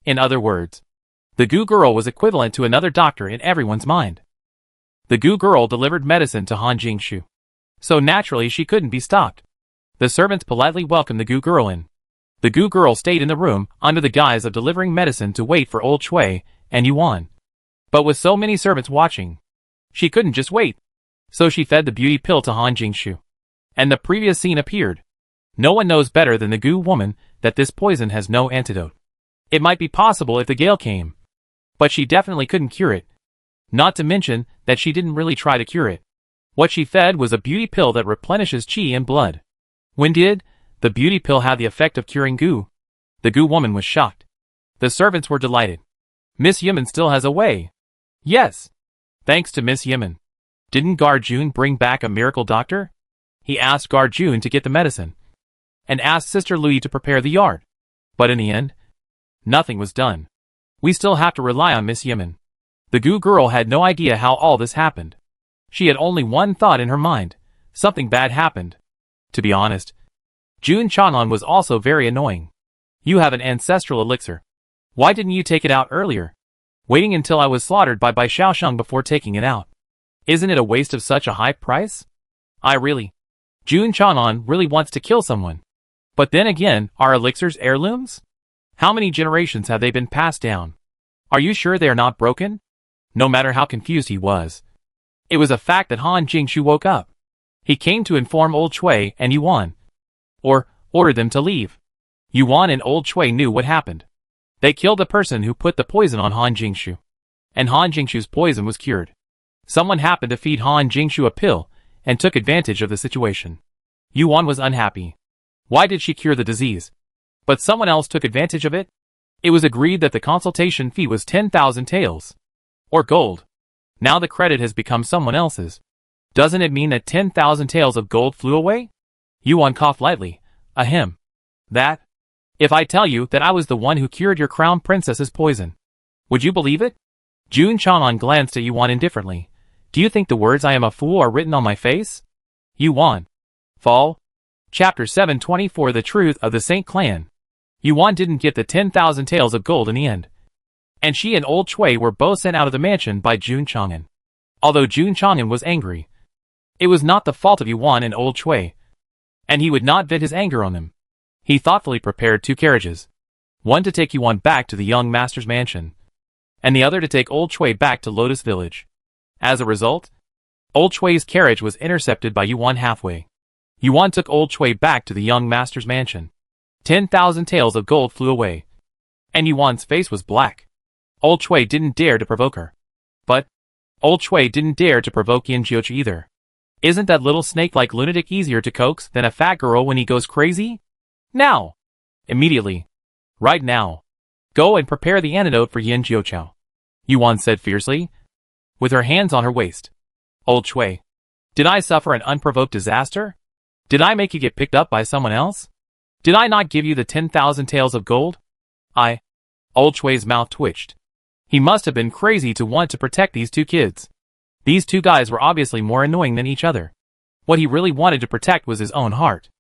In other words, the Gu girl was equivalent to another doctor in everyone's mind. The Gu girl delivered medicine to Han Jingshu, so naturally she couldn't be stopped. The servants politely welcomed the Gu girl in. The Gu girl stayed in the room under the guise of delivering medicine to wait for Old Chui and Yuan. But with so many servants watching, she couldn't just wait. So she fed the beauty pill to Han Jingshu. And the previous scene appeared. No one knows better than the Gu woman that this poison has no antidote. It might be possible if the gale came, but she definitely couldn't cure it. Not to mention that she didn't really try to cure it. What she fed was a beauty pill that replenishes qi and blood. When did the beauty pill have the effect of curing Gu? The Gu woman was shocked. The servants were delighted. Miss Yiman still has a way. Yes. Thanks to Miss Yiman. Didn't Garjun bring back a miracle doctor? He asked Garjun to get the medicine, and asked Sister Lui to prepare the yard. But in the end, nothing was done. We still have to rely on Miss Yiman. The Gu girl had no idea how all this happened. She had only one thought in her mind. Something bad happened. To be honest, Jun Chang'an was also very annoying. You have an ancestral elixir. Why didn't you take it out earlier? Waiting until I was slaughtered by Bai Shaosheng before taking it out. Isn't it a waste of such a high price? Jun Chang'an really wants to kill someone. But then again, are elixirs heirlooms? How many generations have they been passed down? Are you sure they are not broken? No matter how confused he was, it was a fact that Han Jingshu woke up. He came to inform Old Chui and Yuan, or ordered them to leave. Yuan and Old Chui knew what happened. They killed the person who put the poison on Han Jingshu, and Han Jingshu's poison was cured. Someone happened to feed Han Jingshu a pill and took advantage of the situation. Yuan was unhappy. Why did she cure the disease? But someone else took advantage of it? It was agreed that the consultation fee was 10,000 taels, or gold. Now the credit has become someone else's. Doesn't it mean that 10,000 taels of gold flew away? Yuan coughed lightly. Ahem. That? If I tell you that I was the one who cured your crown princess's poison, would you believe it? Jun Chang'an glanced at Yuan indifferently. Do you think the words I am a fool are written on my face? Yuan. Fall. Chapter 724 The Truth of the Saint Clan. Yuan didn't get the 10,000 taels of gold in the end, and she and Old Chui were both sent out of the mansion by Jun Chang'an. Although Jun Chang'an was angry, it was not the fault of Yuan and Old Chui, and he would not vent his anger on them. He thoughtfully prepared 2 carriages, one to take Yuan back to the young master's mansion, and the other to take Old Chui back to Lotus Village. As a result, Old Chui's carriage was intercepted by Yuan halfway. Yuan took Old Chui back to the young master's mansion. 10,000 taels of gold flew away, and Yuan's face was black. Old Chui didn't dare to provoke her. But Old Chui didn't dare to provoke Yin Jiuchu either. Isn't that little snake-like lunatic easier to coax than a fat girl when he goes crazy? Now! Immediately. Right now. Go and prepare the antidote for Yin Jiuqiao, Yuan said fiercely, with her hands on her waist. Old Chui, did I suffer an unprovoked disaster? Did I make you get picked up by someone else? Did I not give you the 10,000 taels of gold? Old Chui's mouth twitched. He must have been crazy to want to protect these two kids. These two guys were obviously more annoying than each other. What he really wanted to protect was his own heart.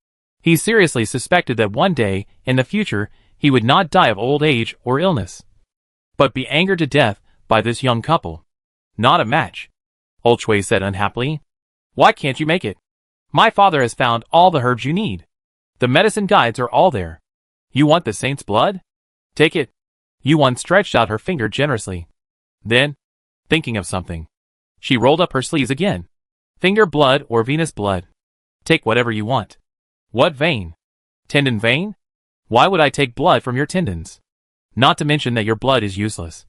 He seriously suspected that one day, in the future, he would not die of old age or illness, but be angered to death by this young couple. Not a match, old Chui said unhappily. Why can't you make it? My father has found all the herbs you need. The medicine guides are all there. You want the saint's blood? Take it. Yuan stretched out her finger generously. Then, thinking of something, she rolled up her sleeves again. Finger blood or venous blood. Take whatever you want. What vein? Tendon vein? Why would I take blood from your tendons? Not to mention that your blood is useless.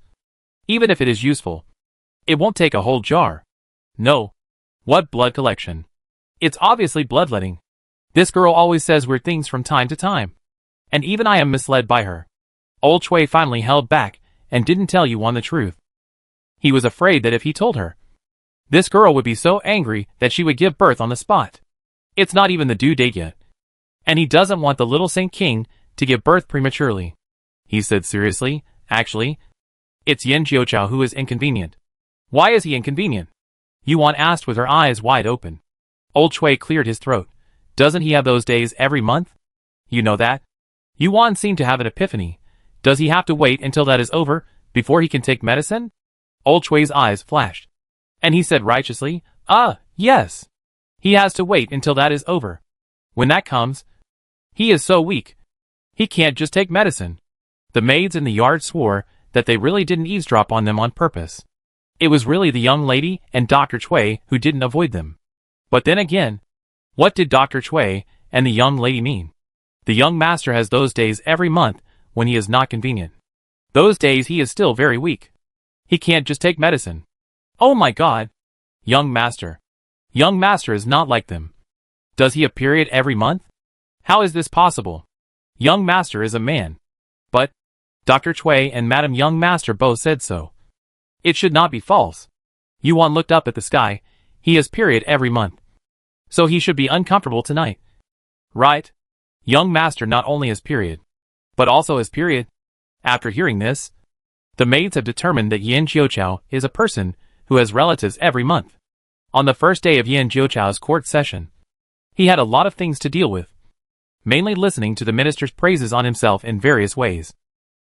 Even if it is useful, it won't take a whole jar. No. What blood collection? It's obviously bloodletting. This girl always says weird things from time to time. And even I am misled by her. Old Chui finally held back and didn't tell Yuan the truth. He was afraid that if he told her, this girl would be so angry that she would give birth on the spot. It's not even the due date yet. And he doesn't want the little Saint King to give birth prematurely. He said seriously, actually, it's Yan Jiuchao who is inconvenient. Why is he inconvenient? Yuan asked with her eyes wide open. Old Chui cleared his throat. Doesn't he have those days every month? You know that? Yuan seemed to have an epiphany. Does he have to wait until that is over before he can take medicine? Old Chui's eyes flashed. And he said righteously, yes. He has to wait until that is over. When that comes, he is so weak. He can't just take medicine. The maids in the yard swore that they really didn't eavesdrop on them on purpose. It was really the young lady and Dr. Chui who didn't avoid them. But then again, what did Dr. Chui and the young lady mean? The young master has those days every month when he is not convenient. Those days he is still very weak. He can't just take medicine. Oh my God! Young master. Young master is not like them. Does he have period every month? How is this possible? Young master is a man. But Dr. Chui and Madam Young Master both said so. It should not be false. Yuan looked up at the sky. He has period every month. So he should be uncomfortable tonight. Right? Young master not only has period, but also has period. After hearing this, the maids have determined that Yan Jiuchao is a person who has relatives every month. On the first day of Yan Jiuchao's court session, he had a lot of things to deal with, mainly listening to the minister's praises on himself in various ways,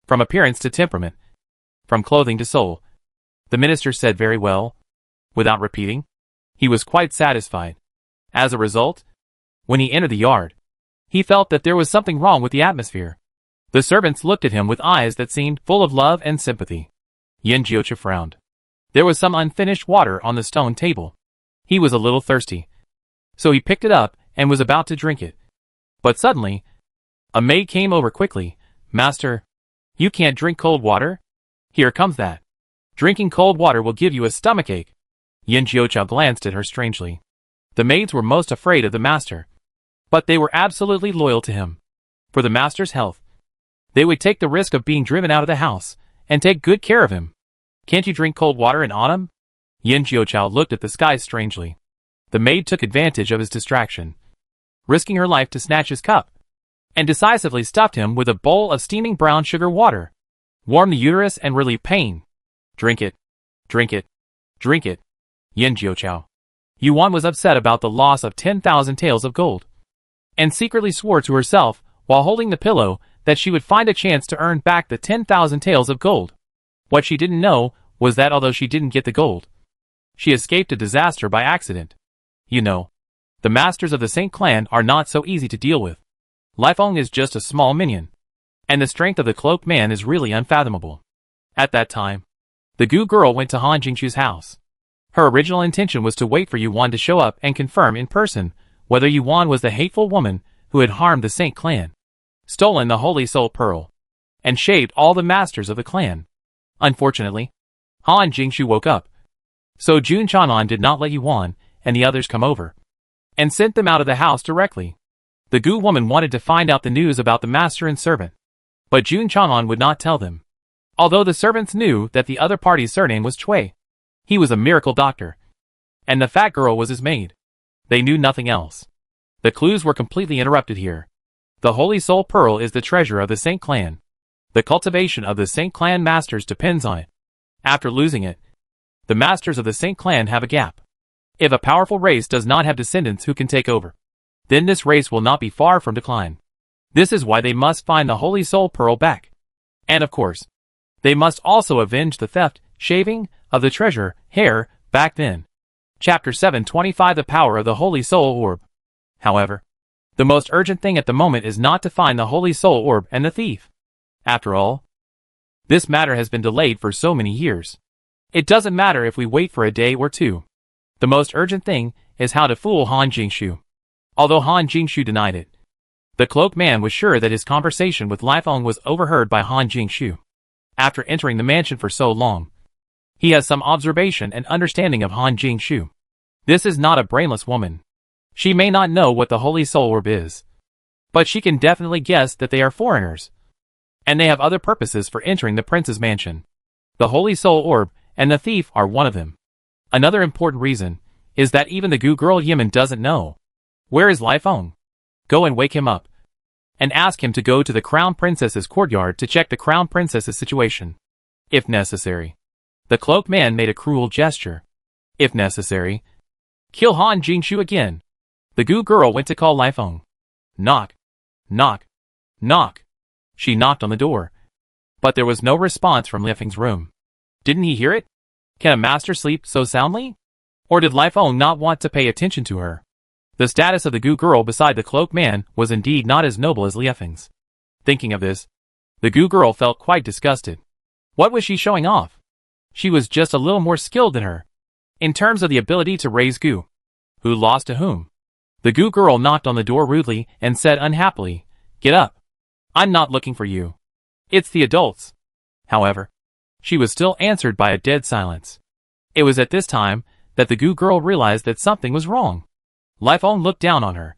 from appearance to temperament, from clothing to soul. The minister said very well, without repeating. He was quite satisfied. As a result, when he entered the yard, he felt that there was something wrong with the atmosphere. The servants looked at him with eyes that seemed full of love and sympathy. Yan Jiuchao frowned. There was some unfinished water on the stone table. He was a little thirsty, so he picked it up and was about to drink it. But suddenly, a maid came over quickly. Master, you can't drink cold water? Here comes that. Drinking cold water will give you a stomachache. Yan Jiuchao glanced at her strangely. The maids were most afraid of the master, but they were absolutely loyal to him. For the master's health, they would take the risk of being driven out of the house and take good care of him. Can't you drink cold water in autumn? Yan Jiuchao looked at the sky strangely. The maid took advantage of his distraction, risking her life to snatch his cup, and decisively stuffed him with a bowl of steaming brown sugar water. Warm the uterus and relieve pain. Drink it. Drink it. Drink it. Yan Jiuchao. Yuan was upset about the loss of 10,000 taels of gold, and secretly swore to herself, while holding the pillow, that she would find a chance to earn back the 10,000 taels of gold. What she didn't know was that although she didn't get the gold, she escaped a disaster by accident. You know, the masters of the Saint clan are not so easy to deal with. Lai Feng is just a small minion, and the strength of the cloaked man is really unfathomable. At that time, the Gu girl went to Han Jingchu's house. Her original intention was to wait for Yuan to show up and confirm in person whether Yuan was the hateful woman who had harmed the Saint clan, stolen the Holy Soul Pearl, and shaved all the masters of the clan. Unfortunately, Han Jingchu woke up, so Jun Chanan did not let Yuan and the others come over, and sent them out of the house directly. The Gu woman wanted to find out the news about the master and servant, but Jun Chanan would not tell them. Although the servants knew that the other party's surname was Chui. He was a miracle doctor, and the fat girl was his maid. They knew nothing else. The clues were completely interrupted here. The Holy Soul Pearl is the treasure of the Saint clan. The cultivation of the Saint clan masters depends on it, After losing it, the masters of the Saint clan have a gap. If a powerful race does not have descendants who can take over, then this race will not be far from decline. This is why they must find the Holy Soul Pearl back. And of course, they must also avenge the theft, shaving, of the treasure, hair, back then. Chapter 725 The Power of the Holy Soul Orb. However, the most urgent thing at the moment is not to find the Holy Soul Orb and the thief. After all, this matter has been delayed for so many years. It doesn't matter if we wait for a day or two. The most urgent thing is how to fool Han Jingshu. Although Han Jingshu denied it, the cloaked man was sure that his conversation with Lai Feng was overheard by Han Jingshu. After entering the mansion for so long, he has some observation and understanding of Han Jingshu. This is not a brainless woman. She may not know what the Holy Soul Orb is, but she can definitely guess that they are foreigners, and they have other purposes for entering the prince's mansion. The Holy Soul Orb and the thief are one of them. Another important reason is that even the Gu girl Yimin doesn't know. Where is Lai Feng? Go and wake him up, and ask him to go to the Crown Princess's courtyard to check the Crown Princess's situation. If necessary. The cloaked man made a cruel gesture. If necessary, kill Han Jingshu again. The Gu girl went to call Lai Feng. Knock. Knock. Knock. She knocked on the door, but there was no response from Lai Feng's room. Didn't he hear it? Can a master sleep so soundly? Or did Lai Feng not want to pay attention to her? The status of the Gu girl beside the cloaked man was indeed not as noble as Lai Feng's. Thinking of this, the Gu girl felt quite disgusted. What was she showing off? She was just a little more skilled than her, in terms of the ability to raise Gu. Who lost to whom? The Gu girl knocked on the door rudely and said unhappily, "Get up. I'm not looking for you. It's the adults." However, she was still answered by a dead silence. It was at this time that the Gu girl realized that something was wrong. Lai Feng looked down on her,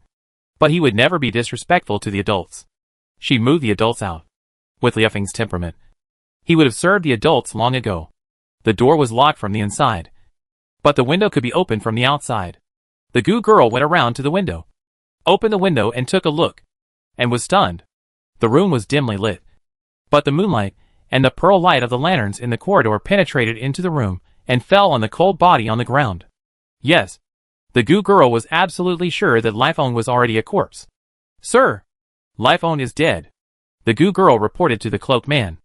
but he would never be disrespectful to the adults. She moved the adults out. With Lai Feng's temperament, he would have served the adults long ago. The door was locked from the inside, but the window could be opened from the outside. The Gu girl went around to the window, opened the window and took a look, and was stunned. The room was dimly lit, but the moonlight and the pearl light of the lanterns in the corridor penetrated into the room and fell on the cold body on the ground. Yes, the Gu girl was absolutely sure that Lai Feng was already a corpse. "Sir, Lai Feng is dead," the Gu girl reported to the cloaked man.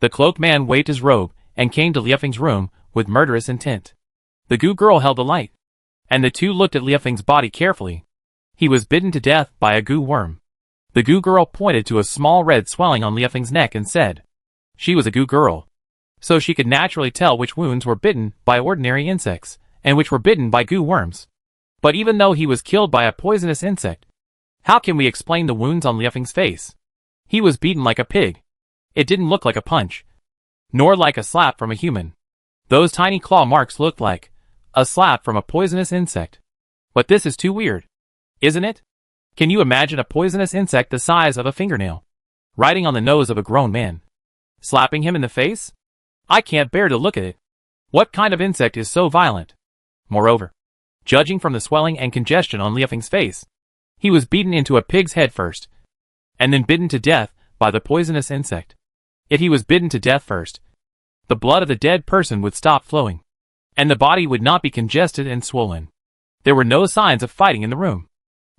The cloaked man waved his robe and came to Lai Feng's room with murderous intent. The Gu girl held the light, and the two looked at Lai Feng's body carefully. He was bitten to death by a Gu worm. The Gu girl pointed to a small red swelling on Lai Feng's neck and said, she was a Gu girl, so she could naturally tell which wounds were bitten by ordinary insects, and which were bitten by Gu worms. But even though he was killed by a poisonous insect, how can we explain the wounds on Lai Feng's face? He was beaten like a pig. It didn't look like a punch, nor like a slap from a human. Those tiny claw marks looked like a slap from a poisonous insect. But this is too weird, isn't it? Can you imagine a poisonous insect the size of a fingernail, riding on the nose of a grown man, slapping him in the face? I can't bear to look at it. What kind of insect is so violent? Moreover, judging from the swelling and congestion on Lai Feng's face, he was beaten into a pig's head first, and then bitten to death by the poisonous insect. If he was bitten to death first, the blood of the dead person would stop flowing, and the body would not be congested and swollen. There were no signs of fighting in the room,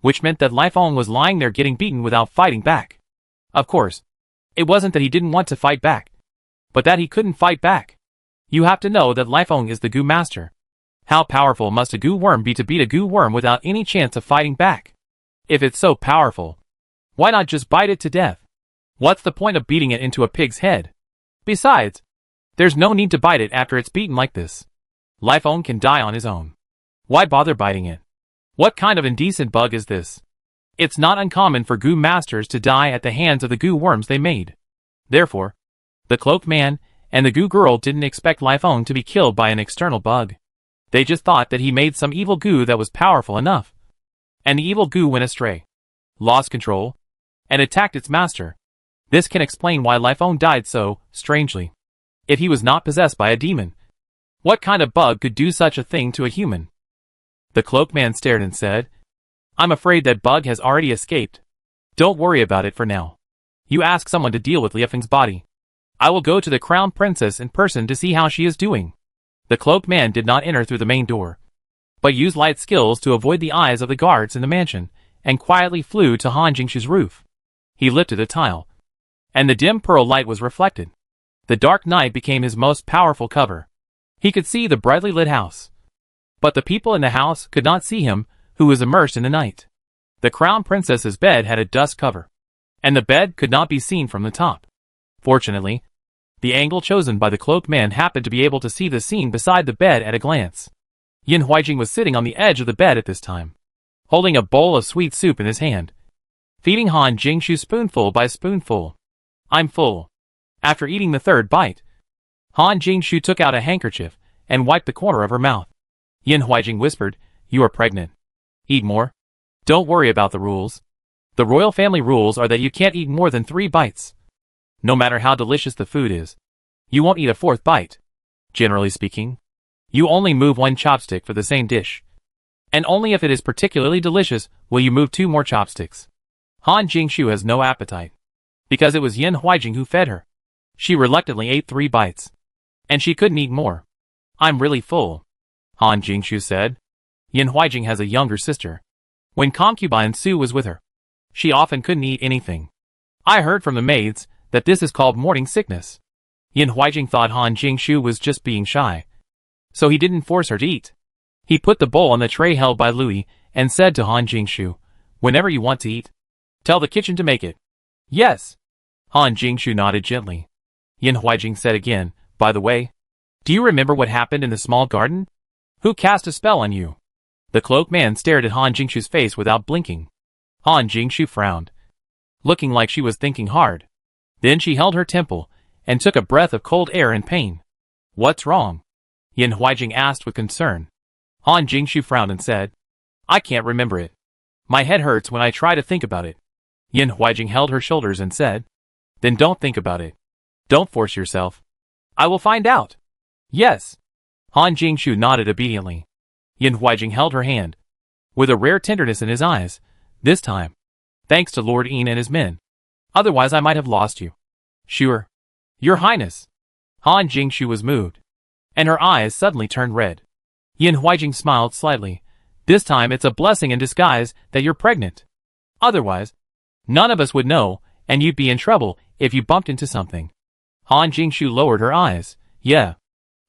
which meant that Lai Feng was lying there getting beaten without fighting back. Of course, it wasn't that he didn't want to fight back, but that he couldn't fight back. You have to know that Lai Feng is the Gu master. How powerful must a Gu worm be to beat a Gu worm without any chance of fighting back? If it's so powerful, why not just bite it to death? What's the point of beating it into a pig's head? Besides, there's no need to bite it after it's beaten like this. Lai Feng can die on his own. Why bother biting it? What kind of indecent bug is this? It's not uncommon for Gu masters to die at the hands of the Gu worms they made. Therefore, the cloaked man and the Gu girl didn't expect Lai Feng to be killed by an external bug. They just thought that he made some evil Gu that was powerful enough. And the evil Gu went astray, lost control, and attacked its master. This can explain why Lai Feng died so strangely. If he was not possessed by a demon, what kind of bug could do such a thing to a human? The cloaked man stared and said, I'm afraid that bug has already escaped. Don't worry about it for now. You ask someone to deal with Lai Feng's body. I will go to the crown princess in person to see how she is doing. The cloaked man did not enter through the main door, but used light skills to avoid the eyes of the guards in the mansion, and quietly flew to Han Jingshu's roof. He lifted a tile, and the dim pearl light was reflected. The dark night became his most powerful cover. He could see the brightly lit house, but the people in the house could not see him, who was immersed in the night. The crown princess's bed had a dust cover, and the bed could not be seen from the top. Fortunately, the angle chosen by the cloaked man happened to be able to see the scene beside the bed at a glance. Yin Huijing was sitting on the edge of the bed at this time, holding a bowl of sweet soup in his hand, feeding Han Jingshu spoonful by spoonful. I'm full. After eating the third bite, Han Jingshu took out a handkerchief and wiped the corner of her mouth. Yin Huijing whispered, "You are pregnant. Eat more. Don't worry about the rules. The royal family rules are that you can't eat more than 3 bites. No matter how delicious the food is, you won't eat a 4th bite. Generally speaking, you only move 1 chopstick for the same dish, and only if it is particularly delicious will you move 2 more chopsticks." Han Jingshu has no appetite, because it was Yin Huijing who fed her. She reluctantly ate 3 bites, and she couldn't eat more. "I'm really full," Han Jingshu said. Yin Huijing has a younger sister. When concubine Su was with her, she often couldn't eat anything. I heard from the maids that this is called morning sickness. Yin Huijing thought Han Jingshu was just being shy, so he didn't force her to eat. He put the bowl on the tray held by Louis and said to Han Jingshu, "Whenever you want to eat, tell the kitchen to make it." "Yes." Han Jingshu nodded gently. Yin Huijing said again, "By the way, do you remember what happened in the small garden? Who cast a spell on you?" The cloaked man stared at Han Jingshu's face without blinking. Han Jingshu frowned, looking like she was thinking hard. Then she held her temple and took a breath of cold air in pain. "What's wrong?" Yin Huijing asked with concern. Han Jingshu frowned and said, "I can't remember it. My head hurts when I try to think about it." Yin Huijing held her shoulders and said, "Then don't think about it. Don't force yourself. I will find out." "Yes." Han Jingshu nodded obediently. Yin Huijing held her hand, with a rare tenderness in his eyes. "This time, thanks to Lord Yin and his men. Otherwise I might have lost you." "Sure. Your Highness." Han Jingshu was moved, and her eyes suddenly turned red. Yin Huijing smiled slightly. "This time it's a blessing in disguise that you're pregnant. Otherwise, none of us would know, and you'd be in trouble if you bumped into something." Han Jingshu lowered her eyes. "Yeah.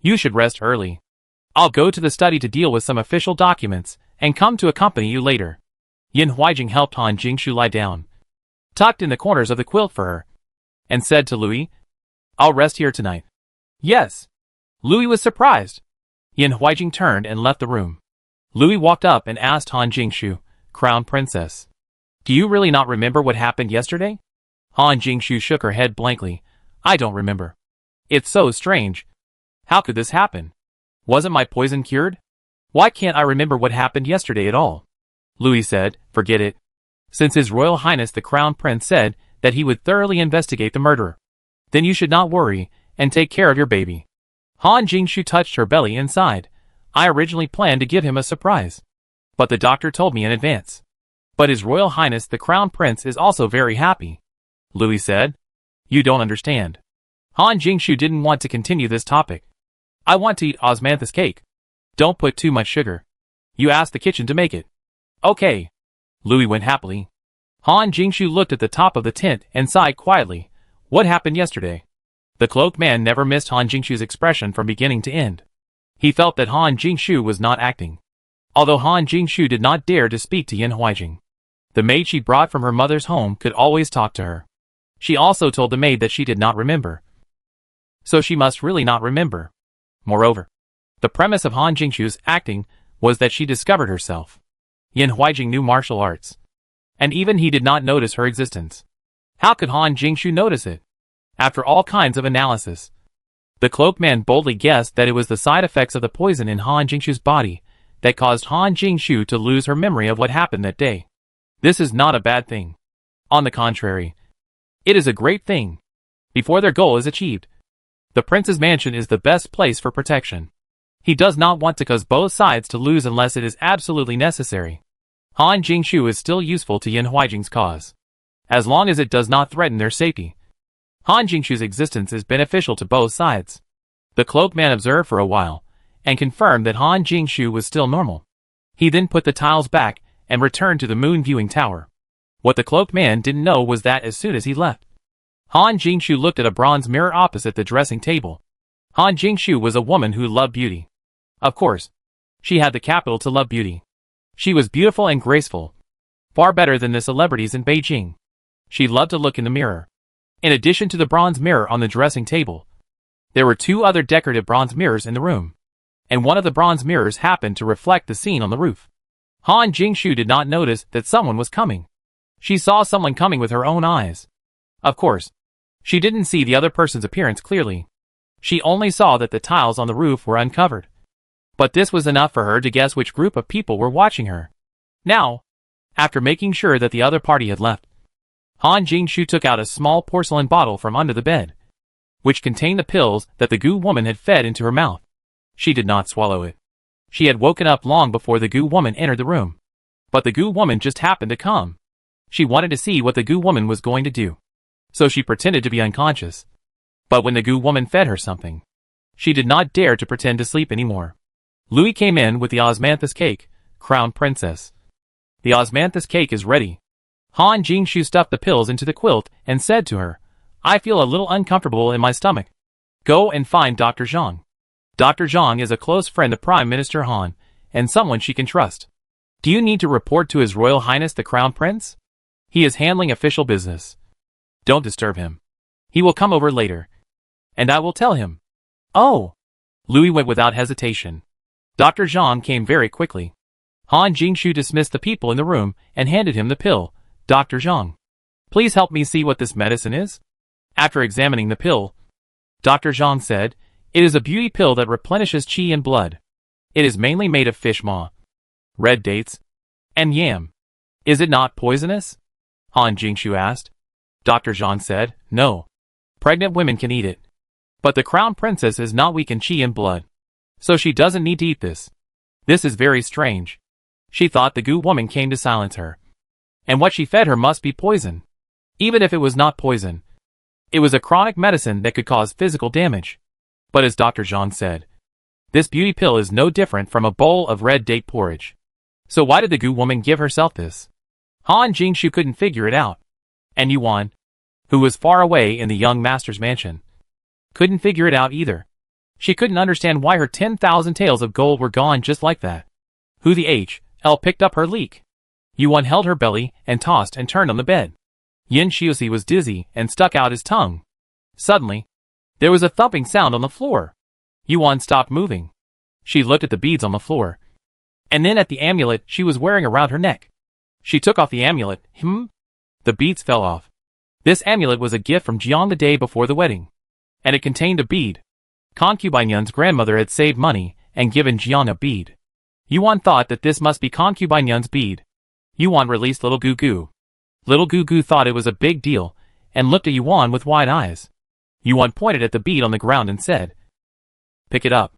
You should rest early. I'll go to the study to deal with some official documents, and come to accompany you later." Yin Huijing helped Han Jingshu lie down, tucked in the corners of the quilt for her, and said to Louis, "I'll rest here tonight." "Yes." Louis was surprised. Yin Huijing turned and left the room. Louis walked up and asked Han Jingshu, "Crown Princess, do you really not remember what happened yesterday?" Han Jingshu shook her head blankly. "I don't remember. It's so strange. How could this happen? Wasn't my poison cured? Why can't I remember what happened yesterday at all?" Louis said, "Forget it. Since His Royal Highness the Crown Prince said that he would thoroughly investigate the murderer, then you should not worry, and take care of your baby." Han Jingshu touched her belly inside. "I originally planned to give him a surprise, but the doctor told me in advance. But His Royal Highness the Crown Prince is also very happy." Louis said, "You don't understand." Han Jingshu didn't want to continue this topic. "I want to eat osmanthus cake. Don't put too much sugar. You asked the kitchen to make it." "Okay." Louis went happily. Han Jingshu looked at the top of the tent and sighed quietly. What happened yesterday? The cloaked man never missed Han Jingshu's expression from beginning to end. He felt that Han Jingshu was not acting. Although Han Jingshu did not dare to speak to Yin Huijing, the maid she brought from her mother's home could always talk to her. She also told the maid that she did not remember. So she must really not remember. Moreover, the premise of Han Jingshu's acting was that she discovered herself. Yin Huijing knew martial arts, and even he did not notice her existence. How could Han Jingshu notice it? After all kinds of analysis, the cloaked man boldly guessed that it was the side effects of the poison in Han Jingshu's body that caused Han Jingshu to lose her memory of what happened that day. This is not a bad thing. On the contrary, it is a great thing. Before their goal is achieved, the prince's mansion is the best place for protection. He does not want to cause both sides to lose unless it is absolutely necessary. Han Jingshu is still useful to Yin Huijing's cause, as long as it does not threaten their safety. Han Jingshu's existence is beneficial to both sides. The cloaked man observed for a while, and confirmed that Han Jingshu was still normal. He then put the tiles back, and returned to the moon viewing tower. What the cloaked man didn't know was that as soon as he left, Han Jingshu looked at a bronze mirror opposite the dressing table. Han Jingshu was a woman who loved beauty. Of course, she had the capital to love beauty. She was beautiful and graceful, far better than the celebrities in Beijing. She loved to look in the mirror. In addition to the bronze mirror on the dressing table, there were 2 other decorative bronze mirrors in the room, and one of the bronze mirrors happened to reflect the scene on the roof. Han Jingshu did not notice that someone was coming. She saw someone coming with her own eyes. Of course, she didn't see the other person's appearance clearly. She only saw that the tiles on the roof were uncovered. But this was enough for her to guess which group of people were watching her. Now, after making sure that the other party had left, Han Jingshu took out a small porcelain bottle from under the bed, which contained the pills that the goo woman had fed into her mouth. She did not swallow it. She had woken up long before the goo woman entered the room. But the goo woman just happened to come. She wanted to see what the goo woman was going to do, so she pretended to be unconscious. But when the goo woman fed her something, she did not dare to pretend to sleep anymore. Louis came in with the osmanthus cake, Crown Princess. The osmanthus cake is ready. Han Jingshu stuffed the pills into the quilt and said to her, I feel a little uncomfortable in my stomach. Go and find Dr. Zhang. Dr. Zhang is a close friend of Prime Minister Han, and someone she can trust. Do you need to report to His Royal Highness the Crown Prince? He is handling official business. Don't disturb him. He will come over later. And I will tell him. Oh! Louis went without hesitation. Dr. Zhang came very quickly. Han Jingshu dismissed the people in the room and handed him the pill. Dr. Zhang, please help me see what this medicine is. After examining the pill, Dr. Zhang said, it is a beauty pill that replenishes qi and blood. It is mainly made of fish maw, red dates, and yam. Is it not poisonous? Han Jingshu asked. Dr. Zhang said, no. Pregnant women can eat it. But the crown princess is not weak in qi and blood, so she doesn't need to eat this. This is very strange. She thought the goo woman came to silence her, and what she fed her must be poison. Even if it was not poison, it was a chronic medicine that could cause physical damage. But as Dr. Zhang said, this beauty pill is no different from a bowl of red date porridge. So why did the goo woman give herself this? Han Jingshu couldn't figure it out. And Yuan, who was far away in the young master's mansion, couldn't figure it out either. She couldn't understand why her 10,000 taels of gold were gone just like that. Who the hell picked up her leak? Yuan held her belly and tossed and turned on the bed. Yin Xiuxi was dizzy and stuck out his tongue. Suddenly, there was a thumping sound on the floor. Yuan stopped moving. She looked at the beads on the floor, and then at the amulet she was wearing around her neck. She took off the amulet. The beads fell off. This amulet was a gift from Jiang the day before the wedding, and it contained a bead. Concubine Yun's grandmother had saved money and given Jiang a bead. Yuan thought that this must be Concubine Yun's bead. Yuan released Little Goo Goo. Little Goo Goo thought it was a big deal and looked at Yuan with wide eyes. Yuan pointed at the bead on the ground and said, pick it up.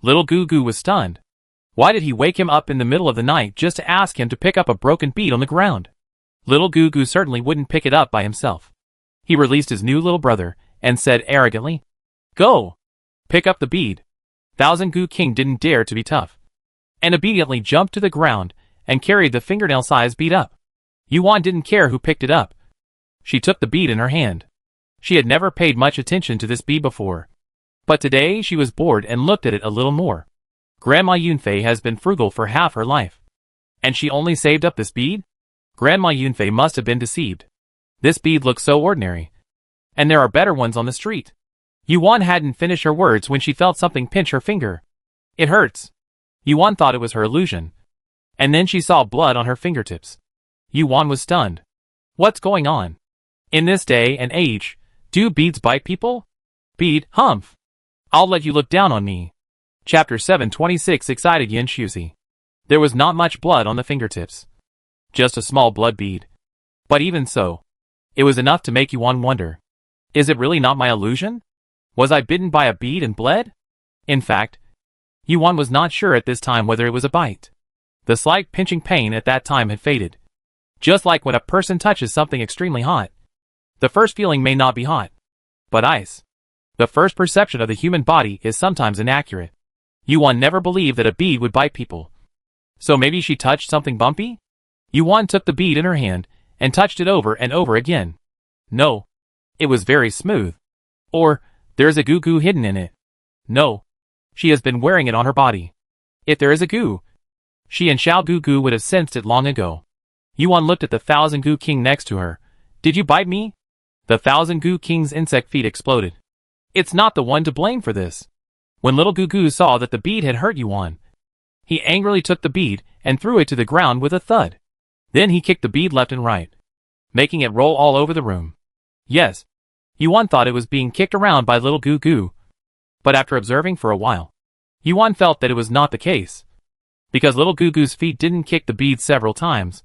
Little Goo Goo was stunned. Why did he wake him up in the middle of the night just to ask him to pick up a broken bead on the ground? Little Goo Goo certainly wouldn't pick it up by himself. He released his new little brother and said arrogantly, go! Pick up the bead. Thousand Goo King didn't dare to be tough, and obediently jumped to the ground and carried the fingernail-sized bead up. Yuan didn't care who picked it up. She took the bead in her hand. She had never paid much attention to this bead before, but today she was bored and looked at it a little more. Grandma Yunfei has been frugal for half her life, and she only saved up this bead? Grandma Yunfei must have been deceived. This bead looks so ordinary, and there are better ones on the street. Yuan hadn't finished her words when she felt something pinch her finger. It hurts. Yuan thought it was her illusion, and then she saw blood on her fingertips. Yuan was stunned. What's going on? In this day and age, do beads bite people? Bead, humph! I'll let you look down on me. Chapter 726 excited Yin Xiuxi. There was not much blood on the fingertips. Just a small blood bead. But even so, it was enough to make Yuan wonder. Is it really not my illusion? Was I bitten by a bead and bled? In fact, Yuan was not sure at this time whether it was a bite. The slight pinching pain at that time had faded. Just like when a person touches something extremely hot. The first feeling may not be hot, but ice. The first perception of the human body is sometimes inaccurate. Yuan never believed that a bead would bite people. So maybe she touched something bumpy? Yuan took the bead in her hand and touched it over and over again. No. It was very smooth. Or, there's a goo hidden in it. No. She has been wearing it on her body. If there is a goo, she and Xiao Goo would have sensed it long ago. Yuan looked at the Thousand Goo King next to her. Did you bite me? The Thousand Goo King's insect feet exploded. It's not the one to blame for this. When little Goo saw that the bead had hurt Yuan, he angrily took the bead and threw it to the ground with a thud. Then he kicked the bead left and right, making it roll all over the room. Yes, Yuan thought it was being kicked around by little Goo, but after observing for a while, Yuan felt that it was not the case, because little Goo's feet didn't kick the bead several times,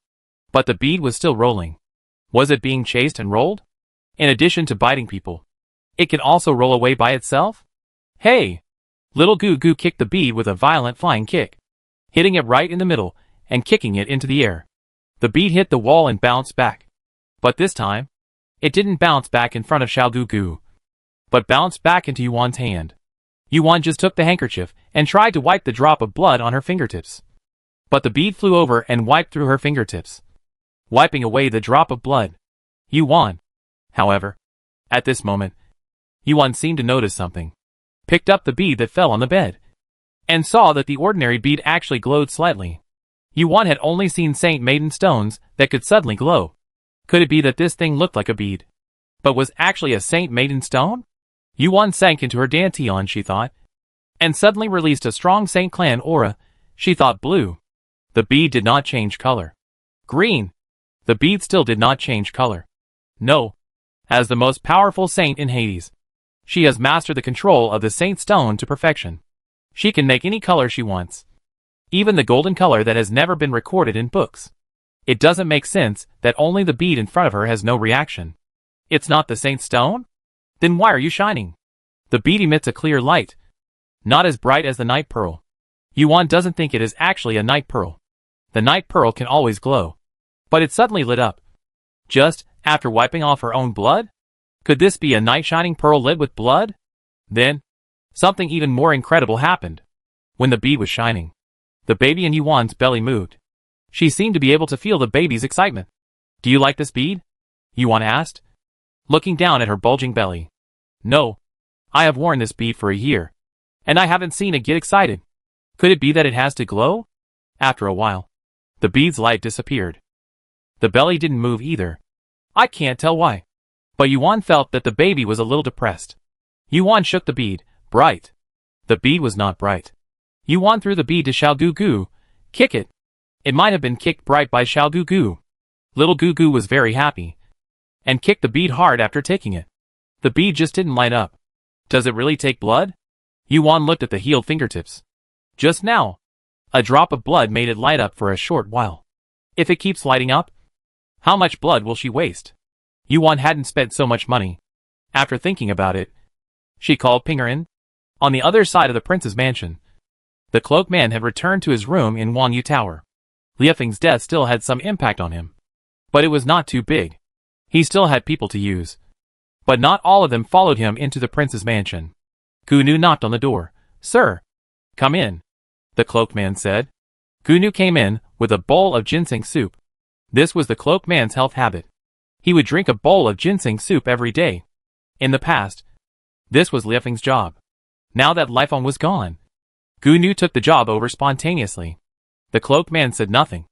but the bead was still rolling. Was it being chased and rolled? In addition to biting people, it can also roll away by itself? Hey! Little Goo kicked the bead with a violent flying kick, hitting it right in the middle and kicking it into the air. The bead hit the wall and bounced back. But this time, it didn't bounce back in front of Xiao Goo, but bounced back into Yuan's hand. Yuan just took the handkerchief and tried to wipe the drop of blood on her fingertips. But the bead flew over and wiped through her fingertips, wiping away the drop of blood. Yuan, however, at this moment, Yuan seemed to notice something, picked up the bead that fell on the bed, and saw that the ordinary bead actually glowed slightly. Yuan had only seen Saint Maiden stones that could suddenly glow. Could it be that this thing looked like a bead, but was actually a Saint Maiden stone? Yuan sank into her dantian, she thought, and suddenly released a strong Saint Clan aura. She thought blue. The bead did not change color. Green. The bead still did not change color. No. As the most powerful saint in Hades, she has mastered the control of the Saint Stone to perfection. She can make any color she wants, even the golden color that has never been recorded in books. It doesn't make sense that only the bead in front of her has no reaction. It's not the Saint Stone? Then why are you shining? The bead emits a clear light, not as bright as the night pearl. Yuan doesn't think it is actually a night pearl. The night pearl can always glow, but it suddenly lit up, just after wiping off her own blood? Could this be a night shining pearl lit with blood? Then, something even more incredible happened. When the bead was shining, the baby in Yuan's belly moved. She seemed to be able to feel the baby's excitement. Do you like this bead? Yuan asked, looking down at her bulging belly. No. I have worn this bead for a year, and I haven't seen it get excited. Could it be that it has to glow? After a while, the bead's light disappeared. The belly didn't move either. I can't tell why, but Yuan felt that the baby was a little depressed. Yuan shook the bead. Bright. The bead was not bright. Yuan threw the bead to Xiao Goo. Kick it. It might have been kicked bright by Xiao Goo. Little Goo was very happy, and kicked the bead hard after taking it. The bead just didn't light up. Does it really take blood? Yuan looked at the healed fingertips. Just now, a drop of blood made it light up for a short while. If it keeps lighting up, how much blood will she waste? Yuan hadn't spent so much money. After thinking about it, she called Pingerin. On the other side of the prince's mansion, the cloaked man had returned to his room in Wangyu Tower. Liefeng's death still had some impact on him, but it was not too big. He still had people to use, but not all of them followed him into the prince's mansion. Gunu knocked on the door. Sir, come in, the cloaked man said. Gunu came in with a bowl of ginseng soup. This was the cloaked man's health habit. He would drink a bowl of ginseng soup every day. In the past, this was Liefeng's job. Now that Liefeng was gone, Gunu took the job over spontaneously. The cloaked man said nothing,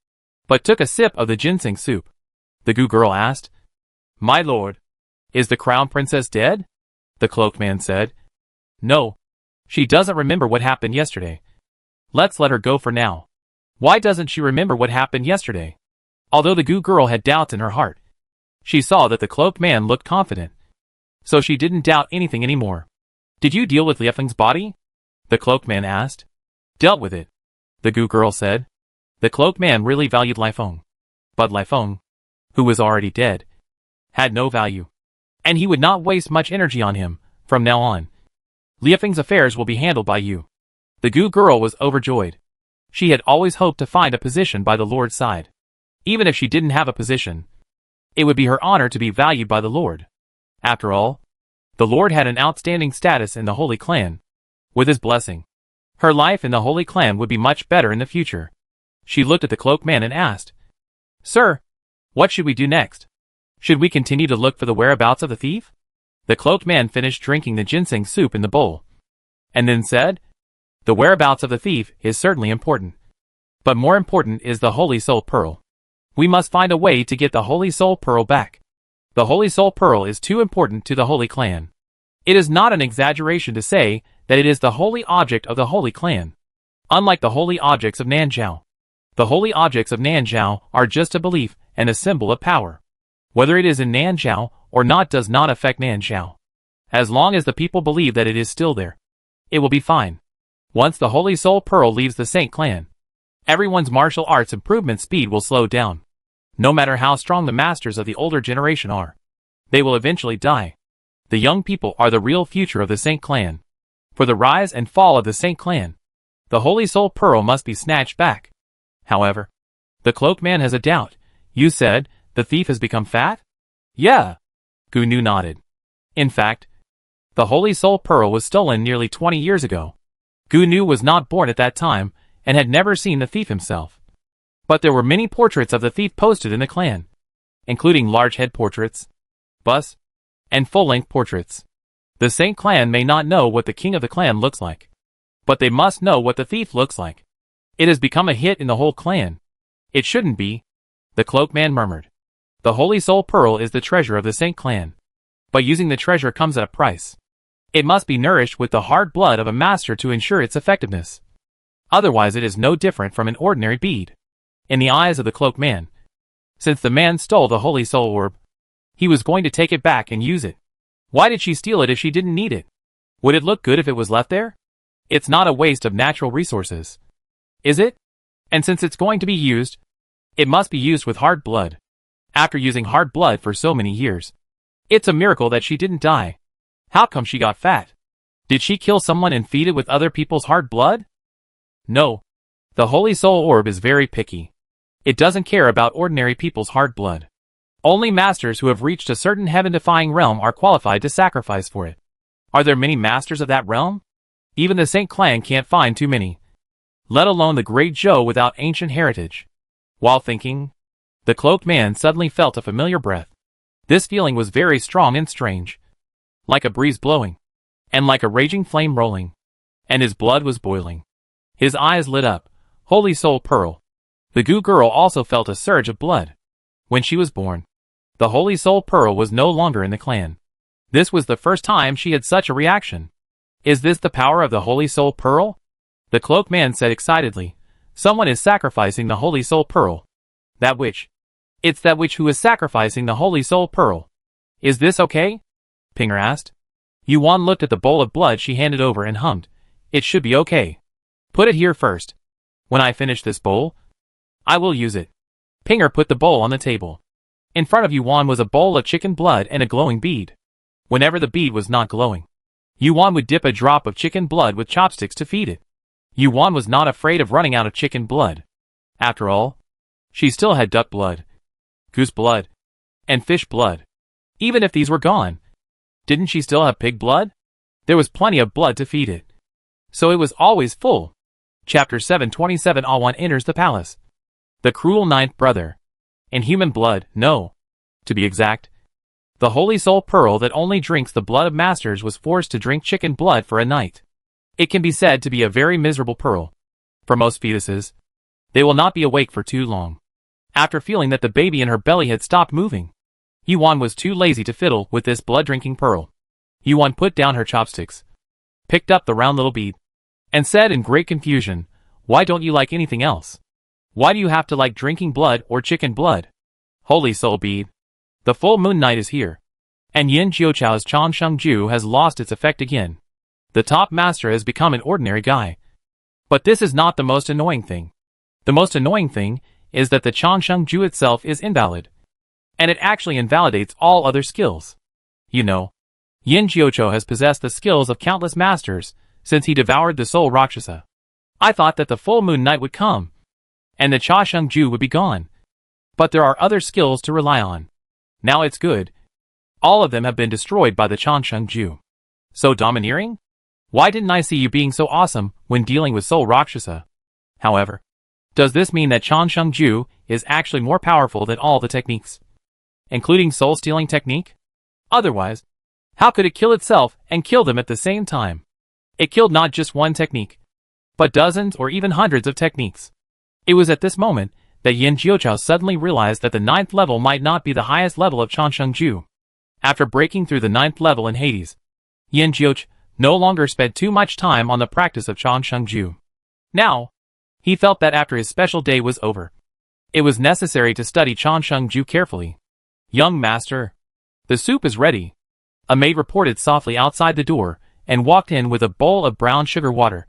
but took a sip of the ginseng soup. The Goo girl asked, My lord, is the crown princess dead? The cloaked man said, No, she doesn't remember what happened yesterday. Let's let her go for now. Why doesn't she remember what happened yesterday? Although the Goo girl had doubts in her heart, she saw that the cloaked man looked confident, so she didn't doubt anything anymore. Did you deal with Liefeng's body? The cloaked man asked. Dealt with it, the Goo girl said. The cloaked man really valued Liefeng, but Liefeng, who was already dead, had no value, and he would not waste much energy on him from now on. Liefeng's affairs will be handled by you. The Goo girl was overjoyed. She had always hoped to find a position by the Lord's side. Even if she didn't have a position, it would be her honor to be valued by the Lord. After all, The Lord had an outstanding status in the Holy Clan. With his blessing, her life in the Holy Clan would be much better in the future. She looked at the cloaked man and asked, "Sir, what should we do next? Should we continue to look for the whereabouts of the thief?" The cloaked man finished drinking the ginseng soup in the bowl, and then said, "The whereabouts of the thief is certainly important. But more important is the Holy Soul Pearl. We must find a way to get the Holy Soul Pearl back. The Holy Soul Pearl is too important to the Holy Clan. It is not an exaggeration to say that it is the holy object of the Holy Clan. Unlike the holy objects of Nanzhao, the holy objects of Nanzhao are just a belief and a symbol of power. Whether it is in Nanzhao or not does not affect Nanzhao. As long as the people believe that it is still there, it will be fine. Once the Holy Soul Pearl leaves the Saint Clan, everyone's martial arts improvement speed will slow down. No matter how strong the masters of the older generation are, they will eventually die. The young people are the real future of the Saint Clan. For the rise and fall of the Saint Clan, the Holy Soul Pearl must be snatched back. However, the cloaked man has a doubt. You said the thief has become fat? Yeah. Gu Nu nodded. In fact, the Holy Soul Pearl was stolen nearly 20 years ago. Gu Nu was not born at that time and had never seen the thief himself. But there were many portraits of the thief posted in the clan, including large head portraits, bust, and full-length portraits. The Saint Clan may not know what the king of the clan looks like, but they must know what the thief looks like. It has become a hit in the whole clan. It shouldn't be, the cloaked man murmured. The Holy Soul Pearl is the treasure of the Saint Clan, but using the treasure comes at a price. It must be nourished with the hard blood of a master to ensure its effectiveness. Otherwise it is no different from an ordinary bead. In the eyes of the cloaked man, since the man stole the Holy Soul Orb, he was going to take it back and use it. Why did she steal it if she didn't need it? Would it look good if it was left there? It's not a waste of natural resources, is it? And since it's going to be used, it must be used with hard blood. After using hard blood for so many years, it's a miracle that she didn't die. How come she got fat? Did she kill someone and feed it with other people's hard blood? No. The Holy Soul Orb is very picky. It doesn't care about ordinary people's hard blood. Only masters who have reached a certain heaven-defying realm are qualified to sacrifice for it. Are there many masters of that realm? Even the Saint Clan can't find too many, let alone the great Zhou without ancient heritage. While thinking, the cloaked man suddenly felt a familiar breath. This feeling was very strong and strange, like a breeze blowing, and like a raging flame rolling, and his blood was boiling. His eyes lit up. Holy Soul Pearl. The Gu girl also felt a surge of blood. When she was born, the Holy Soul Pearl was no longer in the clan. This was the first time she had such a reaction. Is this the power of the Holy Soul Pearl? The cloaked man said excitedly. Someone is sacrificing the Holy Soul Pearl. That witch. It's that witch who is sacrificing the Holy Soul Pearl. Is this okay? Pinger asked. Yuan looked at the bowl of blood she handed over and hummed. It should be okay. Put it here first. When I finish this bowl, I will use it. Pinger put the bowl on the table. In front of Yuan was a bowl of chicken blood and a glowing bead. Whenever the bead was not glowing, Yuan would dip a drop of chicken blood with chopsticks to feed it. Yuan was not afraid of running out of chicken blood. After all, she still had duck blood, goose blood, and fish blood. Even if these were gone, didn't she still have pig blood? There was plenty of blood to feed it, so it was always full. Chapter 727-01 enters the palace. The cruel ninth brother. In human blood, no. To be exact, the Holy Soul Pearl that only drinks the blood of masters was forced to drink chicken blood for a night. It can be said to be a very miserable pearl. For most fetuses, they will not be awake for too long. After feeling that the baby in her belly had stopped moving, Yuan was too lazy to fiddle with this blood-drinking pearl. Yuan put down her chopsticks, picked up the round little bead, and said in great confusion, "Why don't you like anything else? Why do you have to like drinking blood or chicken blood?" Holy Soul Bead. The full moon night is here, and Yin Jiuchao's Changsheng Ju has lost its effect again. The top master has become an ordinary guy. But this is not the most annoying thing. The most annoying thing is that the Changsheng Ju itself is invalid, and it actually invalidates all other skills. You know, Yin Jiuchao has possessed the skills of countless masters since he devoured the soul Rakshasa. I thought that the full moon night would come, and the Changsheng Ju would be gone. But there are other skills to rely on. Now it's good. All of them have been destroyed by the Changsheng-ju. So domineering? Why didn't I see you being so awesome when dealing with Soul Rakshasa? However, does this mean that Changsheng-ju is actually more powerful than all the techniques, including soul-stealing technique? Otherwise, how could it kill itself and kill them at the same time? It killed not just one technique, but dozens or even hundreds of techniques. It was at this moment that Yin Jiuchao suddenly realized that the 9th level might not be the highest level of Changsheng-ju. After breaking through the 9th level in Hades, Yin Jiuchao no longer spent too much time on the practice of Changsheng-ju. Now, he felt that after his special day was over, it was necessary to study Changsheng-ju carefully. Young master, the soup is ready. A maid reported softly outside the door and walked in with a bowl of brown sugar water.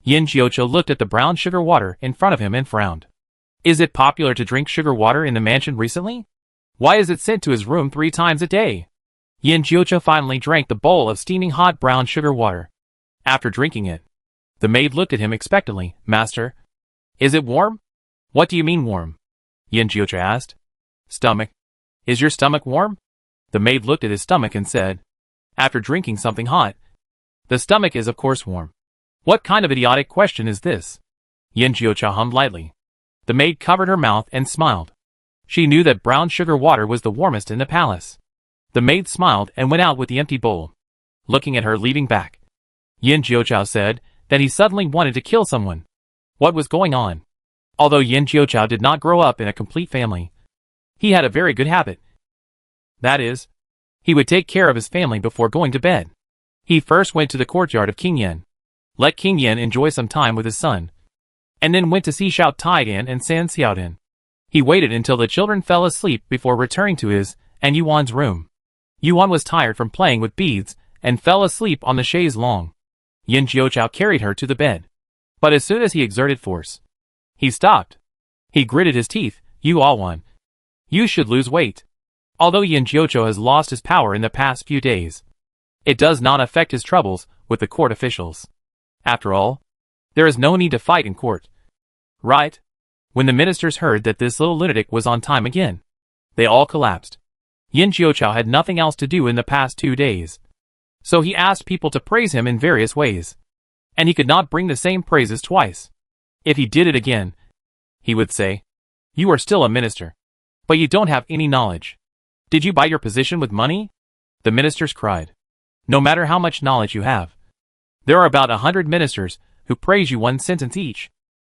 Yin Jiuchao looked at the brown sugar water in front of him and frowned. Is it popular to drink sugar water in the mansion recently? Why is it sent to his room 3 times a day? Yin Jiuchao finally drank the bowl of steaming hot brown sugar water. After drinking it, the maid looked at him expectantly. Master, is it warm? What do you mean warm? Yin Jiuchao asked. Stomach. Is your stomach warm? The maid looked at his stomach and said, after drinking something hot, the stomach is of course warm. What kind of idiotic question is this? Yin Jiuchao hummed lightly. The maid covered her mouth and smiled. She knew that brown sugar water was the warmest in the palace. The maid smiled and went out with the empty bowl. Looking at her leaving back, Yin Jiuchao said that he suddenly wanted to kill someone. What was going on? Although Yin Jiuchao did not grow up in a complete family, he had a very good habit. That is, he would take care of his family before going to bed. He first went to the courtyard of King Yen, let King Yen enjoy some time with his son, and then went to see Xiao Taigan and San Xiaodin. He waited until the children fell asleep before returning to his and Yuan's room. Yuan was tired from playing with beads and fell asleep on the chaise longue. Yin Jiuchao carried her to the bed. But as soon as he exerted force, he stopped. He gritted his teeth. You all won. You should lose weight. Although Yin Jiuchao has lost his power in the past few days, it does not affect his troubles with the court officials. After all, there is no need to fight in court. Right? When the ministers heard that this little lunatic was on time again, they all collapsed. Yin Jiuchao had nothing else to do in the past 2 days, so he asked people to praise him in various ways. And he could not bring the same praises twice. If he did it again, he would say, you are still a minister, but you don't have any knowledge. Did you buy your position with money? The ministers cried. No matter how much knowledge you have, there are about 100 ministers who praise you 1 sentence each,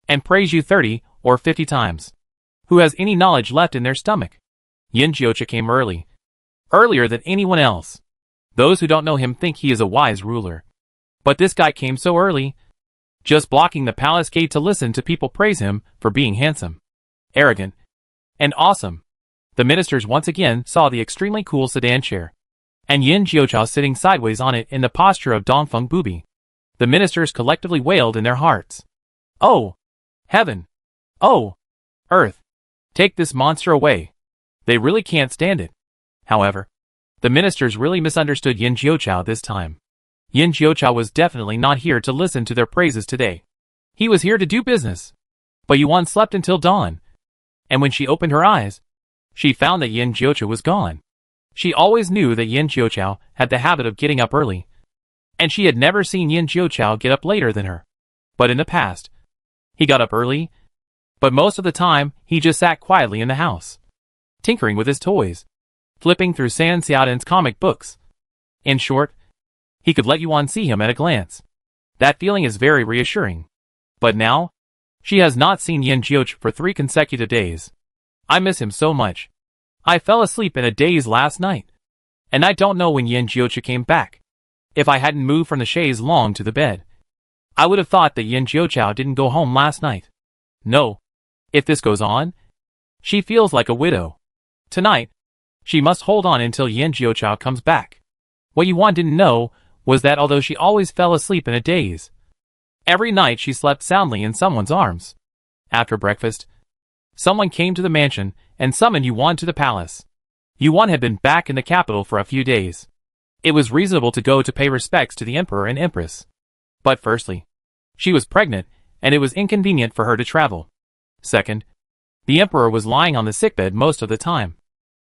and praise you 30 or 50 times. Who has any knowledge left in their stomach? Yin Jiuchao came early. Earlier than anyone else. Those who don't know him think he is a wise ruler. But this guy came so early, just blocking the palace gate to listen to people praise him for being handsome, arrogant, and awesome. The ministers once again saw the extremely cool sedan chair, and Yin Jiuchao sitting sideways on it in the posture of Dongfeng Booby. The ministers collectively wailed in their hearts. Oh! Heaven! Oh! Earth! Take this monster away. They really can't stand it. However, the ministers really misunderstood Yin Jiuchao this time. Yin Jiuchao was definitely not here to listen to their praises today. He was here to do business. But Yuan slept until dawn, and when she opened her eyes, she found that Yin Jiuchao was gone. She always knew that Yin Jiuchao had the habit of getting up early, and she had never seen Yin Jiuchao get up later than her. But in the past, he got up early, but most of the time he just sat quietly in the house, tinkering with his toys, flipping through San Xiaodin's comic books. In short, he could let Yuan see him at a glance. That feeling is very reassuring. But now, she has not seen Yin Jiuchao for 3 consecutive days. I miss him so much. I fell asleep in a daze last night, and I don't know when Yin Jiuchao came back. If I hadn't moved from the chaise longue to the bed, I would have thought that Yin Jiuchao didn't go home last night. No. If this goes on, she feels like a widow. Tonight, she must hold on until Yin Jiuchao comes back. What Yuan didn't know was that although she always fell asleep in a daze, every night she slept soundly in someone's arms. After breakfast, someone came to the mansion and summoned Yuan to the palace. Yuan had been back in the capital for a few days. It was reasonable to go to pay respects to the emperor and empress. But firstly, she was pregnant, and it was inconvenient for her to travel. Second, the emperor was lying on the sickbed most of the time,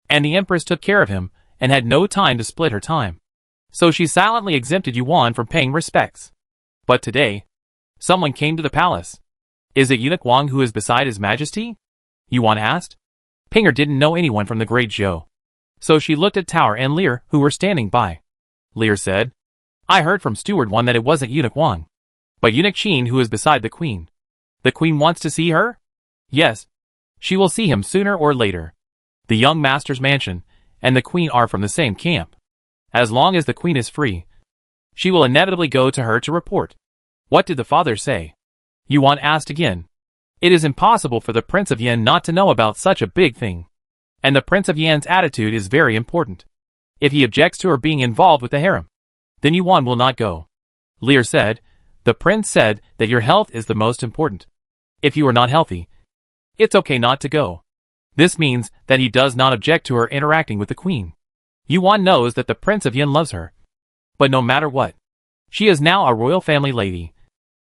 and the empress took care of him and had no time to split her time. So she silently exempted Yuan from paying respects. But today, someone came to the palace. Is it Eunuch Wang who is beside His Majesty? Yuan asked. Pinger didn't know anyone from the Great Zhou. So she looked at Tower and Lear, who were standing by. Lear said, I heard from Steward 1 that it wasn't Eunuch Wang, but Eunuch Qin who is beside the Queen. The Queen wants to see her? Yes. She will see him sooner or later. The young master's mansion and the Queen are from the same camp. As long as the Queen is free, she will inevitably go to her to report. What did the father say? Yuan asked again. It is impossible for the Prince of Yan not to know about such a big thing. And the Prince of Yan's attitude is very important. If he objects to her being involved with the harem, then Yuan will not go. Lear said, the prince said that your health is the most important. If you are not healthy, it's okay not to go. This means that he does not object to her interacting with the Queen. Yuan knows that the Prince of Yan loves her. But no matter what, she is now a royal family lady,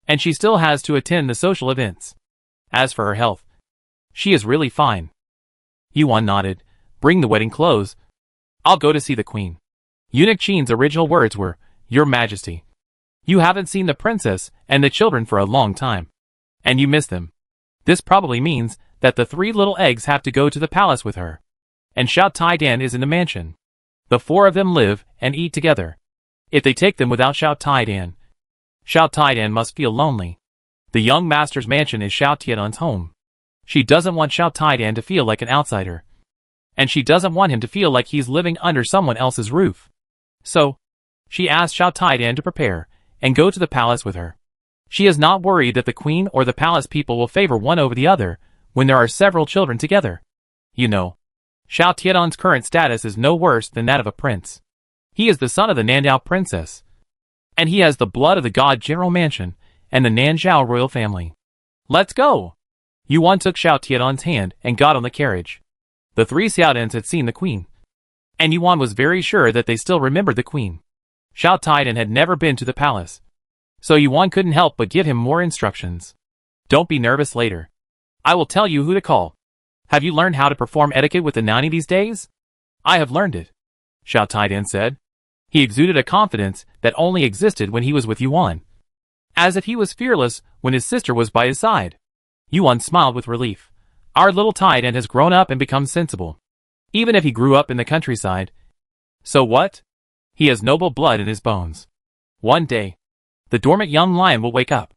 and she still has to attend the social events. As for her health, she is really fine. Yuan nodded. Bring the wedding clothes. I'll go to see the Queen. Eunuch Qin's original words were, Your Majesty. You haven't seen the princess and the children for a long time, and you miss them. This probably means that the 3 little eggs have to go to the palace with her. And Xiao Taidan is in the mansion. The 4 of them live and eat together. If they take them without Xiao Taidan must feel lonely. The young master's mansion is Xiao Tiedan's home. She doesn't want Xiao Taidan to feel like an outsider. And she doesn't want him to feel like he's living under someone else's roof. So, she asked Xiao Taidan to prepare and go to the palace with her. She is not worried that the Queen or the palace people will favor one over the other when there are several children together. You know, Xiao Tiedan's current status is no worse than that of a prince. He is the son of the Nandao princess, and he has the blood of the God General Mansion and the Nanzhao royal family. Let's go! Yuan took Xiao Tiedan's hand and got on the carriage. The 3 Xiaodans had seen the Queen, and Yuan was very sure that they still remembered the Queen. Xiao Taidan had never been to the palace, so Yuan couldn't help but give him more instructions. Don't be nervous later. I will tell you who to call. Have you learned how to perform etiquette with the nanny these days? I have learned it, Xiao Taidan said. He exuded a confidence that only existed when he was with Yuan, as if he was fearless when his sister was by his side. Yuan smiled with relief. Our little Taidan has grown up and become sensible, even if he grew up in the countryside. So what? He has noble blood in his bones. One day, the dormant young lion will wake up.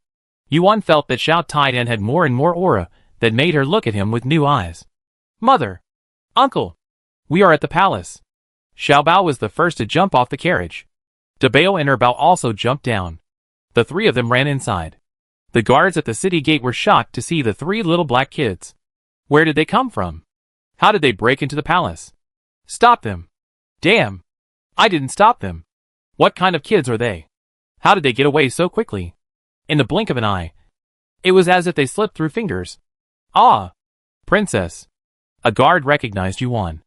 Yuan felt that Xiao Taidan had more and more aura that made her look at him with new eyes. Mother! Uncle! We are at the palace. Xiaobao was the first to jump off the carriage. Dabao and Erbao also jumped down. The 3 of them ran inside. The guards at the city gate were shocked to see the 3 little black kids. Where did they come from? How did they break into the palace? Stop them! Damn! I didn't stop them. What kind of kids are they? How did they get away so quickly? In the blink of an eye, it was as if they slipped through fingers. Ah! Princess! A guard recognized Yuan.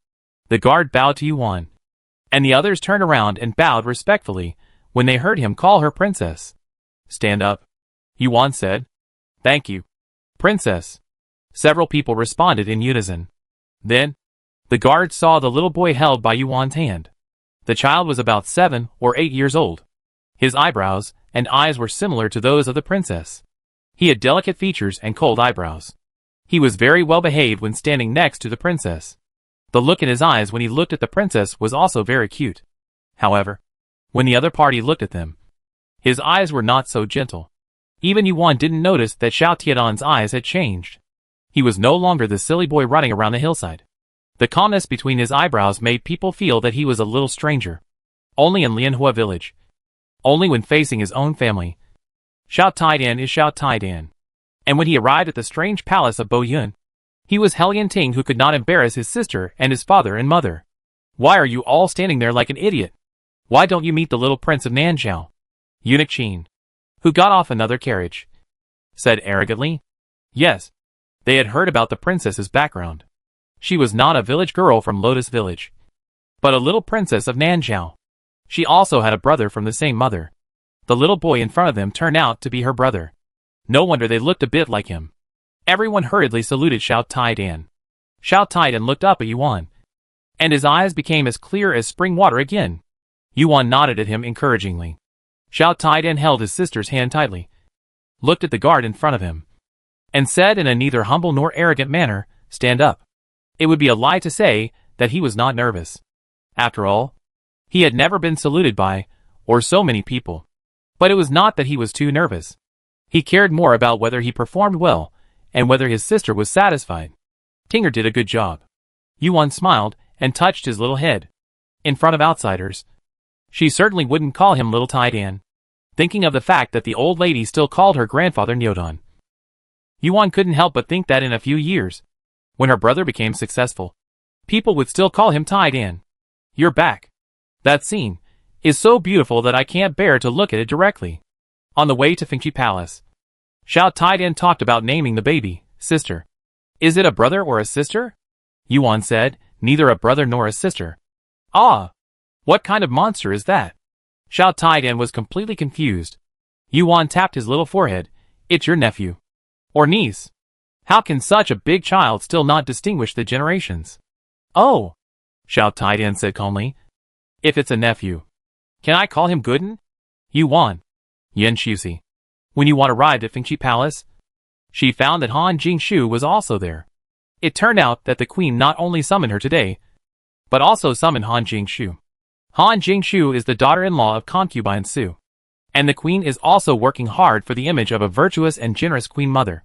The guard bowed to Yuan, and the others turned around and bowed respectfully when they heard him call her princess. Stand up, Yuan said. Thank you, princess. Several people responded in unison. Then, the guard saw the little boy held by Yuan's hand. The child was about 7 or 8 years old. His eyebrows and eyes were similar to those of the princess. He had delicate features and cold eyebrows. He was very well behaved when standing next to the princess. The look in his eyes when he looked at the princess was also very cute. However, when the other party looked at them, his eyes were not so gentle. Even Yuan didn't notice that Xiao Tiedan's eyes had changed. He was no longer the silly boy running around the hillside. The calmness between his eyebrows made people feel that he was a little stranger. Only in Lianhua village. Only when facing his own family. Xiao Taidan is Xiao Taidan. And when he arrived at the strange palace of Bo Yun, he was Helian Ting who could not embarrass his sister and his father and mother. Why are you all standing there like an idiot? Why don't you meet the little prince of Nanzhao? Eunuch Qin, who got off another carriage, said arrogantly. Yes, they had heard about the princess's background. She was not a village girl from Lotus Village, but a little princess of Nanzhao. She also had a brother from the same mother. The little boy in front of them turned out to be her brother. No wonder they looked a bit like him. Everyone hurriedly saluted Xiao Taidan. Xiao Taidan looked up at Yuan. and his eyes became as clear as spring water again. Yuan nodded at him encouragingly. Xiao Taidian held his sister's hand tightly, looked at the guard in front of him, and said in a neither humble nor arrogant manner, "Stand up." It would be a lie to say that he was not nervous. After all, he had never been saluted by, or so many people. But it was not that he was too nervous. He cared more about whether he performed well, and whether his sister was satisfied. Tinger did a good job. Yuan smiled and touched his little head. In front of outsiders, she certainly wouldn't call him Little Taidian, thinking of the fact that the old lady still called her grandfather Nyodon. Yuan couldn't help but think that in a few years, when her brother became successful, people would still call him Taidian. You're back. That scene is so beautiful that I can't bear to look at it directly. On the way to Fengqi Palace, Xiao Taidian talked about naming the baby, sister. Is it a brother or a sister? Yuan said, neither a brother nor a sister. Ah! What kind of monster is that? Xiao Taidian was completely confused. Yuan tapped his little forehead. It's your nephew. Or niece. How can such a big child still not distinguish the generations? Oh! Xiao Taidian said calmly. If it's a nephew, can I call him Gooden? Yuan. Yen Shusi. When Yuan arrived at Fengqi Palace, she found that Han Jingshu was also there. It turned out that the queen not only summoned her today, but also summoned Han Jingshu. Han Jingshu is the daughter-in-law of concubine Su, and the queen is also working hard for the image of a virtuous and generous queen mother.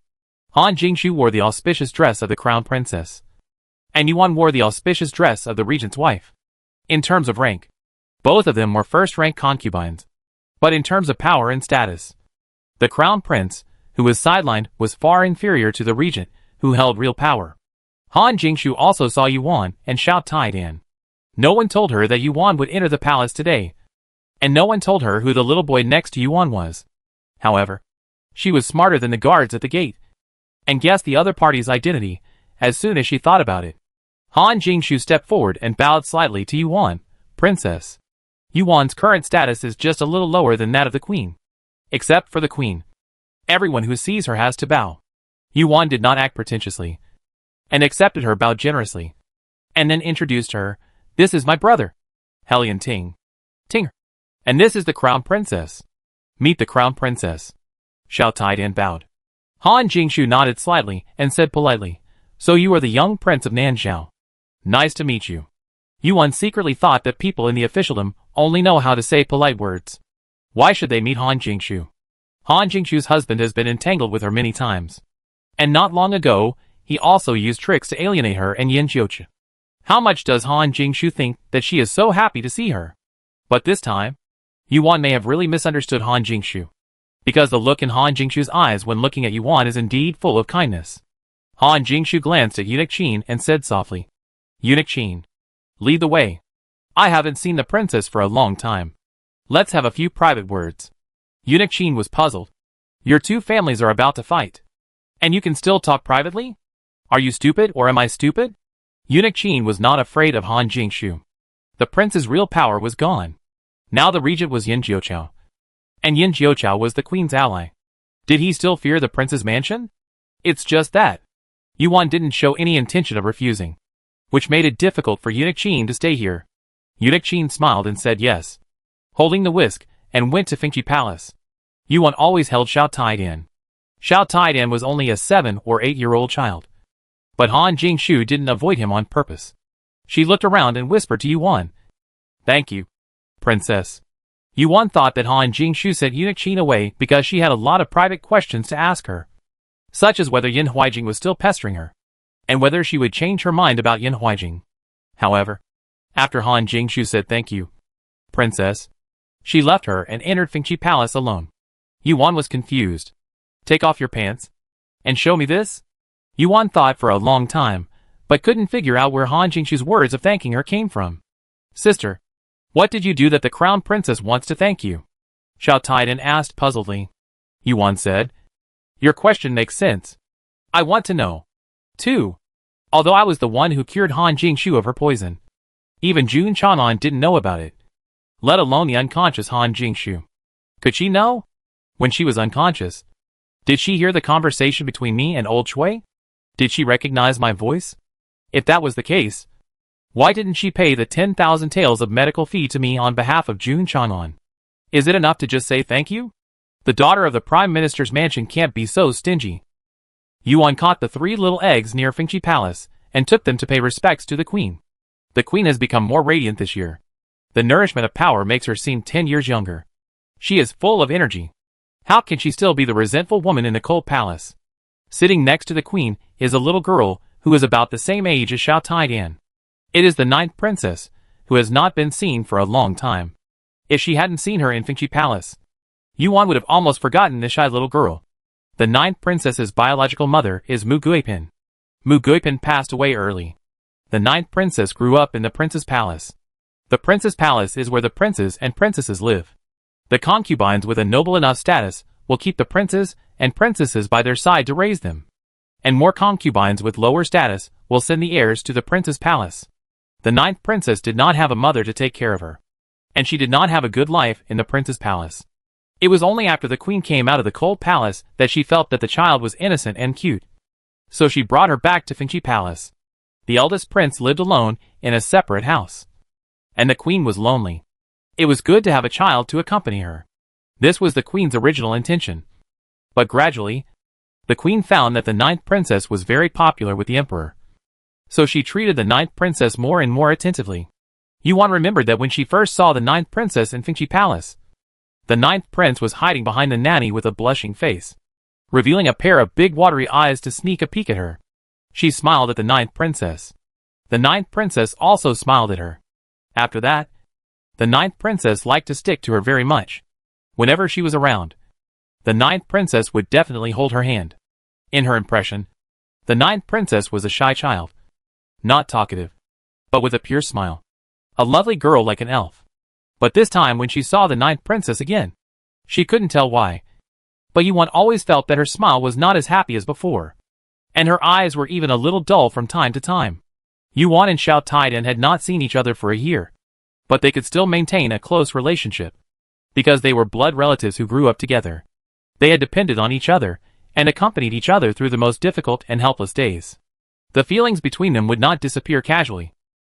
Han Jingshu wore the auspicious dress of the crown princess, and Yuan wore the auspicious dress of the regent's wife. In terms of rank, both of them were first-rank concubines, but in terms of power and status, the crown prince, who was sidelined, was far inferior to the regent, who held real power. Han Jingshu also saw Yuan and Xiao Taidian. No one told her that Yuan would enter the palace today, and no one told her who the little boy next to Yuan was. However, she was smarter than the guards at the gate, and guessed the other party's identity as soon as she thought about it. Han Jingshu stepped forward and bowed slightly to Yuan. Princess. Yuan's current status is just a little lower than that of the queen. Except for the queen. Everyone who sees her has to bow. Yuan did not act pretentiously, and accepted her bow generously, and then introduced her. This is my brother, Helian Ting. Tinger. And this is the crown princess. Meet the crown princess. Xiao Taidian bowed. Han Jingshu nodded slightly and said politely, So you are the young prince of Nanzhao. Nice to meet you. Yuan secretly thought that people in the officialdom only know how to say polite words. Why should they meet Han Jingshu? Han Jingshu's husband has been entangled with her many times. And not long ago, he also used tricks to alienate her and Yin Jiuchi. How much does Han Jingshu think that she is so happy to see her? But this time, Yuan may have really misunderstood Han Jingshu, because the look in Han Jingshu's eyes when looking at Yuan is indeed full of kindness. Han Jingshu glanced at Eunuch Qin and said softly, Eunuch Qin, lead the way. I haven't seen the princess for a long time. Let's have a few private words. Eunuch Qin was puzzled. Your two families are about to fight, and you can still talk privately? Are you stupid or am I stupid? Eunuch Qin was not afraid of Han Jingshu. The prince's real power was gone. Now the regent was Yin Jiuqiao, and Yin Jiuqiao was the queen's ally. Did he still fear the prince's mansion? It's just that Yuan didn't show any intention of refusing, which made it difficult for Eunuch Qin to stay here. Eunuch Qin smiled and said yes, holding the whisk, and went to Fengqi Palace. Yuan always held Xiao Taidian. Xiao Taidian was only a 7 or 8-year-old child, but Han Jingshu didn't avoid him on purpose. She looked around and whispered to Yuan, Thank you, princess. Yuan thought that Han Jingshu sent Eunuch Qin away because she had a lot of private questions to ask her, such as whether Yin Huijing was still pestering her, and whether she would change her mind about Yin Huijing. However, after Han Jingshu said thank you, princess, she left her and entered Fengqi Palace alone. Yuan was confused. Take off your pants and show me this? Yuan thought for a long time, but couldn't figure out where Han Jingshu's words of thanking her came from. Sister, what did you do that the crown princess wants to thank you? Xiao Taidian asked puzzledly. Yuan said, Your question makes sense. I want to know, too. Although I was the one who cured Han Jingshu of her poison, even Jun Chanan didn't know about it, let alone the unconscious Han Jingshu. Could she know? When she was unconscious, did she hear the conversation between me and old Chui? Did she recognize my voice? If that was the case, Why didn't she pay the 10,000 taels of medical fee to me on behalf of Jun Chang'an? Is it enough to just say thank you? The daughter of the Prime Minister's mansion can't be so stingy. Yuan caught the 3 little eggs near Fengchi Palace and took them to pay respects to the queen. The queen has become more radiant this year. The nourishment of power makes her seem 10 years younger. She is full of energy. How can she still be the resentful woman in the cold palace? Sitting next to the queen is a little girl who is about the same age as Xiao Taidian. It is the 9th princess, who has not been seen for a long time. If she hadn't seen her in Fengchi Palace, Yuan would have almost forgotten this shy little girl. The 9th princess's biological mother is Mu Guipin. Mu Guipin passed away early. The 9th princess grew up in the prince's palace. The prince's palace is where the princes and princesses live. The concubines with a noble enough status will keep the princes and princesses by their side to raise them. And more concubines with lower status will send the heirs to the prince's palace. The 9th princess did not have a mother to take care of her. And she did not have a good life in the prince's palace. It was only after the queen came out of the cold palace that she felt that the child was innocent and cute. So she brought her back to Fengchi Palace. The eldest prince lived alone in a separate house. And the queen was lonely. It was good to have a child to accompany her. This was the queen's original intention. But gradually, the queen found that the 9th princess was very popular with the emperor. So she treated the 9th princess more and more attentively. Yuan remembered that when she first saw the 9th princess in Fengchi Palace, the 9th prince was hiding behind the nanny with a blushing face, revealing a pair of big watery eyes to sneak a peek at her. She smiled at the 9th princess. The 9th princess also smiled at her. After that, the 9th princess liked to stick to her very much. Whenever she was around, the 9th princess would definitely hold her hand. In her impression, the 9th princess was a shy child. Not talkative, but with a pure smile. A lovely girl like an elf. But this time when she saw the 9th princess again, she couldn't tell why. But Yuan always felt that her smile was not as happy as before. And her eyes were even a little dull from time to time. Yuan and Xiao Taidian had not seen each other for a year. But they could still maintain a close relationship. Because they were blood relatives who grew up together. They had depended on each other, and accompanied each other through the most difficult and helpless days. The feelings between them would not disappear casually.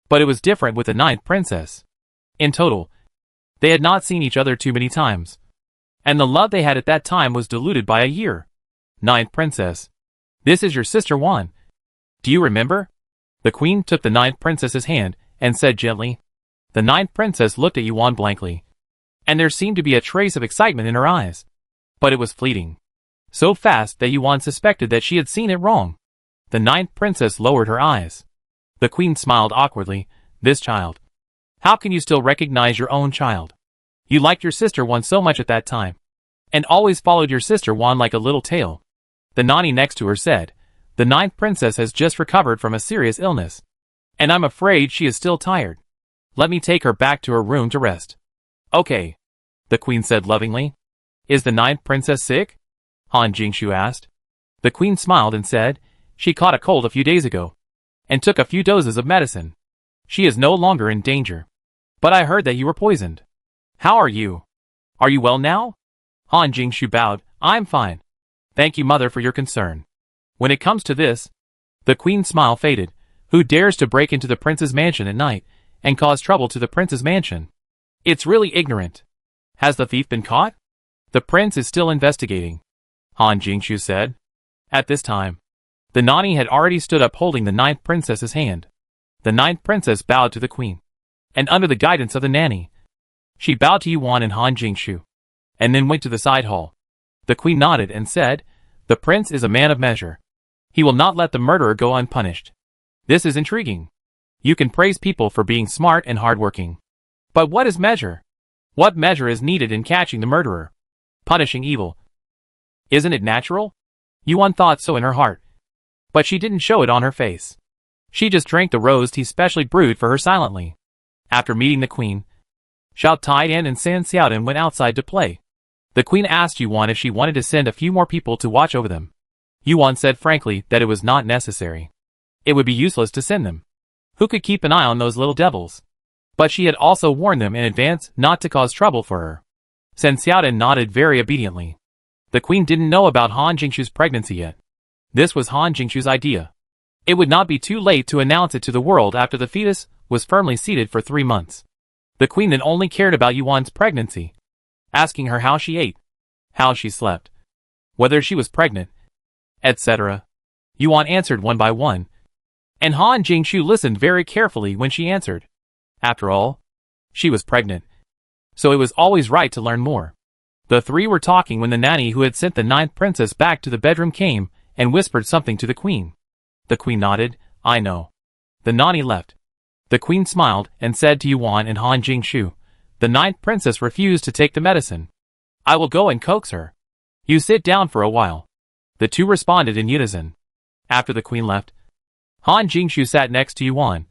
But it was different with the 9th princess. In total, they had not seen each other too many times. And the love they had at that time was diluted by a year. 9th princess. This is your sister Yuan. Do you remember? The queen took the 9th princess's hand and said gently. The 9th princess looked at Yuan blankly. And there seemed to be a trace of excitement in her eyes. But it was fleeting. So fast that Yuan suspected that she had seen it wrong. The 9th princess lowered her eyes. The queen smiled awkwardly. This child. How can you still recognize your own child? You liked your sister Yuan so much at that time. And always followed your sister Yuan like a little tail. The nanny next to her said, the 9th princess has just recovered from a serious illness. And I'm afraid she is still tired. Let me take her back to her room to rest. Okay. The queen said lovingly. Is the 9th princess sick? Han Jingshu asked. The queen smiled and said, she caught a cold a few days ago. And took a few doses of medicine. She is no longer in danger. But I heard that you were poisoned. How are you? Are you well now? Han Jingshu bowed. I'm fine. Thank you, mother, for your concern. When it comes to this, the queen's smile faded. Who dares to break into the prince's mansion at night and cause trouble to the prince's mansion? It's really ignorant. Has the thief been caught? The prince is still investigating, Han Jingshu said. At this time, the nanny had already stood up holding the 9th princess's hand. The 9th princess bowed to the queen. And under the guidance of the nanny, she bowed to Yuan and Han Jingshu. And then went to the side hall. The queen nodded and said, the prince is a man of measure. He will not let the murderer go unpunished. This is intriguing. You can praise people for being smart and hardworking. But what is measure? What measure is needed in catching the murderer? Punishing evil. Isn't it natural? Yuan thought so in her heart. But she didn't show it on her face. She just drank the rose tea specially brewed for her silently. After meeting the queen, Xiao Taidian and San Xiaodan went outside to play. The queen asked Yuan if she wanted to send a few more people to watch over them. Yuan said frankly that it was not necessary. It would be useless to send them. Who could keep an eye on those little devils? But she had also warned them in advance not to cause trouble for her. San Xiaodan nodded very obediently. The queen didn't know about Han Jingshu's pregnancy yet. This was Han Jingshu's idea. It would not be too late to announce it to the world after the fetus was firmly seated for 3 months. The queen then only cared about Yuan's pregnancy, asking her how she ate, how she slept, whether she was pregnant, etc. Yuan answered one by one, and Han Jingshu listened very carefully when she answered. After all, she was pregnant, so it was always right to learn more. The three were talking when the nanny who had sent the 9th princess back to the bedroom came and whispered something to the queen. The queen nodded. I know. The nanny left. The queen smiled and said to Yuan and Han Jingshu, the 9th princess refused to take the medicine. I will go and coax her. You sit down for a while. The two responded in unison. After the queen left, Han Jingshu sat next to Yuan,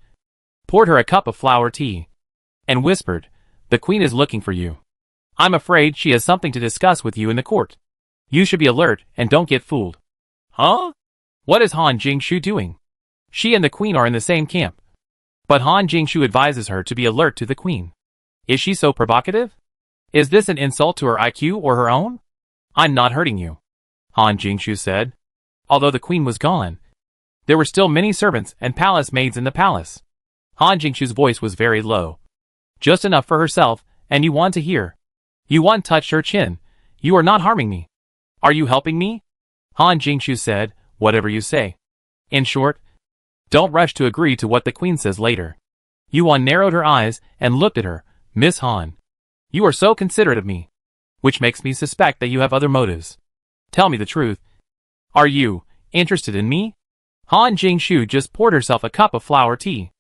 poured her a cup of flower tea, and whispered, the queen is looking for you. I'm afraid she has something to discuss with you in the court. You should be alert and don't get fooled. Huh? What is Han Jingshu doing? She and the queen are in the same camp. But Han Jingshu advises her to be alert to the queen. Is she so provocative? Is this an insult to her IQ or her own? I'm not hurting you, Han Jingshu said. Although the queen was gone, there were still many servants and palace maids in the palace. Han Jingshu's voice was very low, just enough for herself and Yuan to hear. Yuan touched her chin. You are not harming me. Are you helping me? Han Jingshu said, whatever you say. In short, don't rush to agree to what the queen says later. Yuan narrowed her eyes and looked at her. Miss Han, you are so considerate of me, which makes me suspect that you have other motives. Tell me the truth. Are you interested in me? Han Jingshu just poured herself a cup of flower tea.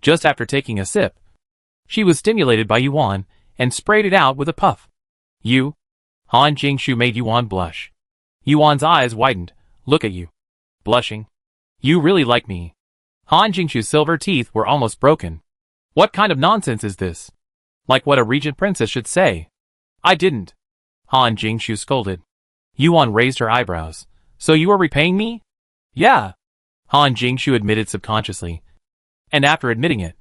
Just after taking a sip, she was stimulated by Yuan and sprayed it out with a puff. You? Han Jingshu made Yuan blush. Yuan's eyes widened. Look at you. Blushing. You really like me. Han Jingshu's silver teeth were almost broken. What kind of nonsense is this? Like what a regent princess should say. I didn't. Han Jingshu scolded. Yuan raised her eyebrows. So you are repaying me? Yeah. Han Jingshu admitted subconsciously. And after admitting it,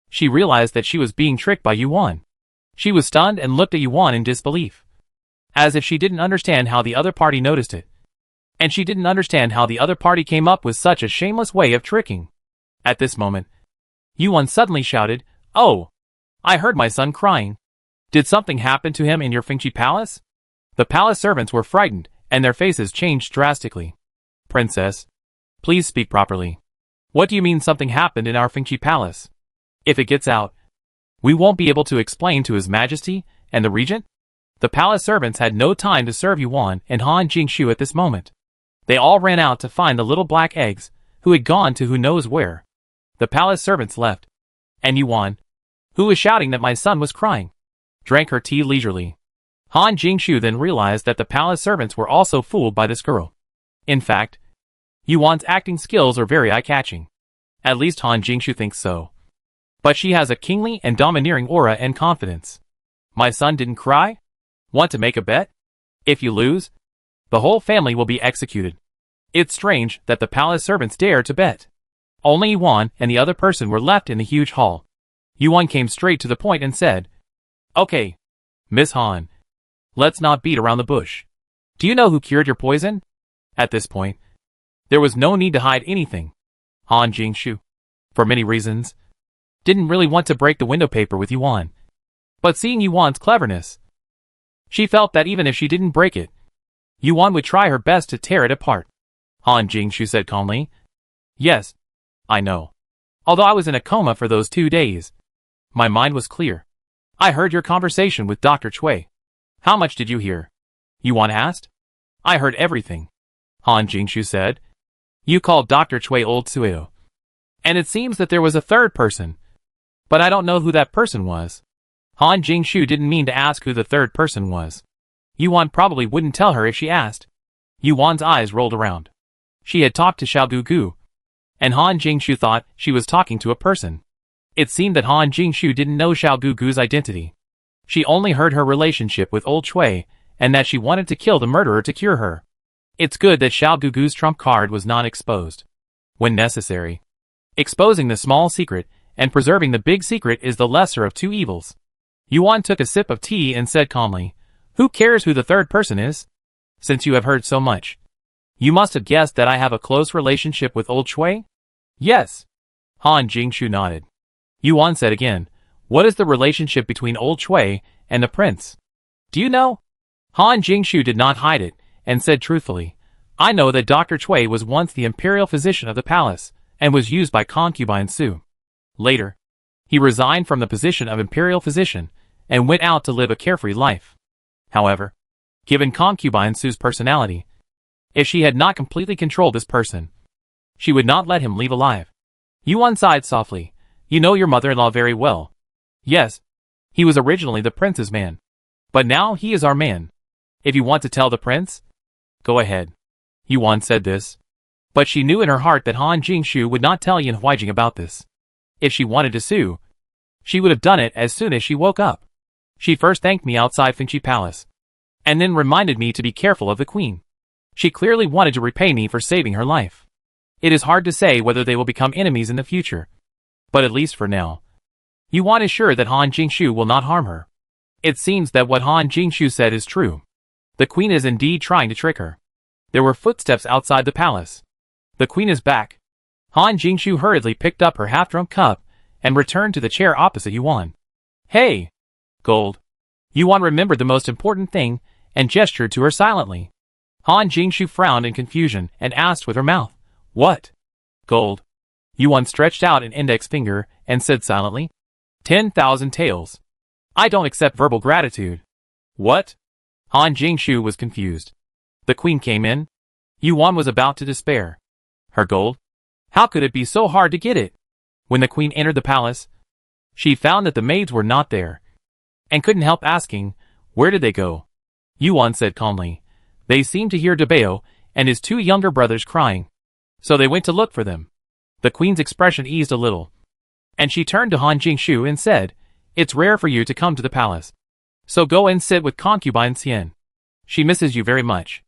she realized that she was being tricked by Yuan. She was stunned and looked at Yuan in disbelief, as if she didn't understand how the other party noticed it. And she didn't understand how the other party came up with such a shameless way of tricking. At this moment, Yuan suddenly shouted, Oh! I heard my son crying. Did something happen to him in your Fengqi palace? The palace servants were frightened, and their faces changed drastically. Princess, please speak properly. What do you mean something happened in our Fengqi palace? If it gets out, we won't be able to explain to His Majesty and the regent? The palace servants had no time to serve Yuan and Han Jingshu at this moment. They all ran out to find the little black eggs, who had gone to who knows where. The palace servants left, and Yuan, who was shouting that my son was crying, drank her tea leisurely. Han Jingshu then realized that the palace servants were also fooled by this girl. In fact, Yuan's acting skills are very eye-catching. At least Han Jingshu thinks so. But she has a kingly and domineering aura and confidence. My son didn't cry? Want to make a bet? If you lose, the whole family will be executed. It's strange that the palace servants dare to bet. Only Yuan and the other person were left in the huge hall. Yuan came straight to the point and said, Okay, Miss Han, let's not beat around the bush. Do you know who cured your poison? At this point, there was no need to hide anything. Han Jingshu, for many reasons, didn't really want to break the window paper with Yuan. But seeing Yuan's cleverness, she felt that even if she didn't break it, Yuan would try her best to tear it apart. Han Jingshu said calmly, Yes, I know. Although I was in a coma for those 2 days, my mind was clear. I heard your conversation with Dr. Cui. How much did you hear? Yuan asked. I heard everything, Han Jingshu said. You called Dr. Cui old Sueo. And it seems that there was a third person. But I don't know who that person was. Han Jingshu didn't mean to ask who the third person was. Yuan probably wouldn't tell her if she asked. Yuan's eyes rolled around. She had talked to Xiao Gugu, and Han Jingshu thought she was talking to a person. It seemed that Han Jingshu didn't know Xiao Gugu's identity. She only heard her relationship with old Cui, and that she wanted to kill the murderer to cure her. It's good that Xiao Gugu's trump card was not exposed. When necessary, exposing the small secret and preserving the big secret is the lesser of two evils. Yuan took a sip of tea and said calmly, Who cares who the third person is? Since you have heard so much, you must have guessed that I have a close relationship with old Cui? Yes. Han Jingshu nodded. Yuan said again, what is the relationship between old Chui and the prince? Do you know? Han Jingshu did not hide it, and said truthfully, I know that Dr. Chui was once the imperial physician of the palace, and was used by concubine Su. Later, he resigned from the position of imperial physician, and went out to live a carefree life. However, given concubine Su's personality, if she had not completely controlled this person, she would not let him leave alive. Yuan sighed softly. You know your mother-in-law very well. Yes, he was originally the prince's man. But now he is our man. If you want to tell the prince, go ahead. Yuan said this. But she knew in her heart that Han Jingshu would not tell Yan Huijing about this. If she wanted to sue, she would have done it as soon as she woke up. She first thanked me outside Fengchi Palace, and then reminded me to be careful of the queen. She clearly wanted to repay me for saving her life. It is hard to say whether they will become enemies in the future. But at least for now, Yuan is sure that Han Jingshu will not harm her. It seems that what Han Jingshu said is true. The queen is indeed trying to trick her. There were footsteps outside the palace. The queen is back. Han Jingshu hurriedly picked up her half-drunk cup and returned to the chair opposite Yuan. Hey! Gold. Yuan remembered the most important thing and gestured to her silently. Han Jingshu frowned in confusion and asked with her mouth, What? Gold. Yuan stretched out an index finger and said silently, 10,000 taels. I don't accept verbal gratitude. What? Han Jingshu was confused. The queen came in. Yuan was about to despair. Her gold? How could it be so hard to get it? When the queen entered the palace, she found that the maids were not there, and couldn't help asking, where did they go? Yuan said calmly, they seemed to hear Dabeo and his two younger brothers crying, so they went to look for them. The queen's expression eased a little, and she turned to Han Jingshu and said, it's rare for you to come to the palace, so go and sit with concubine Xian. She misses you very much.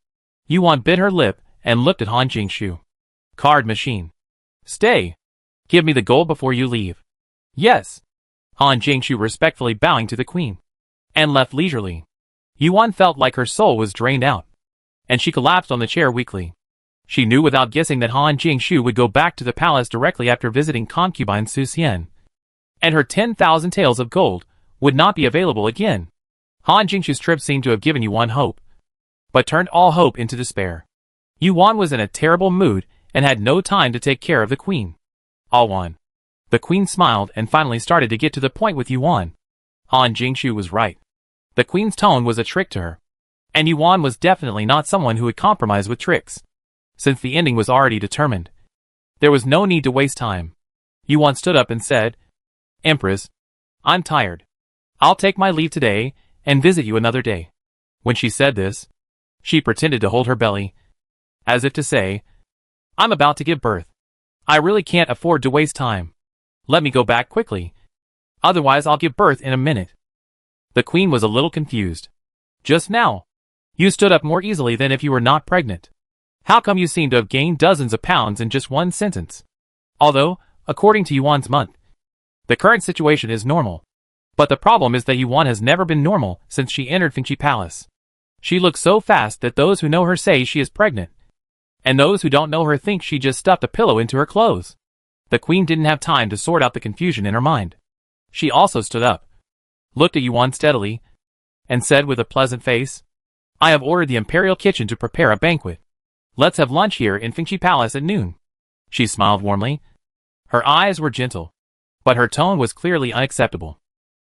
Yuan bit her lip and looked at Han Jingshu. Card machine. Stay. Give me the gold before you leave. Yes. Han Jingshu respectfully bowing to the queen, and left leisurely. Yuan felt like her soul was drained out, and she collapsed on the chair weakly. She knew without guessing that Han Jingshu would go back to the palace directly after visiting concubine Su Xian, and her 10,000 taels of gold would not be available again. Han Jingshu's trip seemed to have given Yuan hope, but turned all hope into despair. Yuan was in a terrible mood and had no time to take care of the queen. Yuan. The queen smiled and finally started to get to the point with Yuan. Han Jingshu was right. The queen's tone was a trick to her, and Yuan was definitely not someone who would compromise with tricks. Since the ending was already determined, there was no need to waste time. Yuan stood up and said, Empress, I'm tired. I'll take my leave today and visit you another day. When she said this, she pretended to hold her belly, as if to say, I'm about to give birth. I really can't afford to waste time. Let me go back quickly. Otherwise I'll give birth in a minute. The queen was a little confused. Just now, you stood up more easily than if you were not pregnant. How come you seem to have gained dozens of pounds in just one sentence? Although, according to Yuan's month, the current situation is normal. But the problem is that Yuan has never been normal since she entered Fengchi Palace. She looks so fast that those who know her say she is pregnant, and those who don't know her think she just stuffed a pillow into her clothes. The queen didn't have time to sort out the confusion in her mind. She also stood up, looked at Yuan steadily, and said with a pleasant face, I have ordered the imperial kitchen to prepare a banquet. Let's have lunch here in Fengchi Palace at noon. She smiled warmly. Her eyes were gentle, but her tone was clearly unacceptable.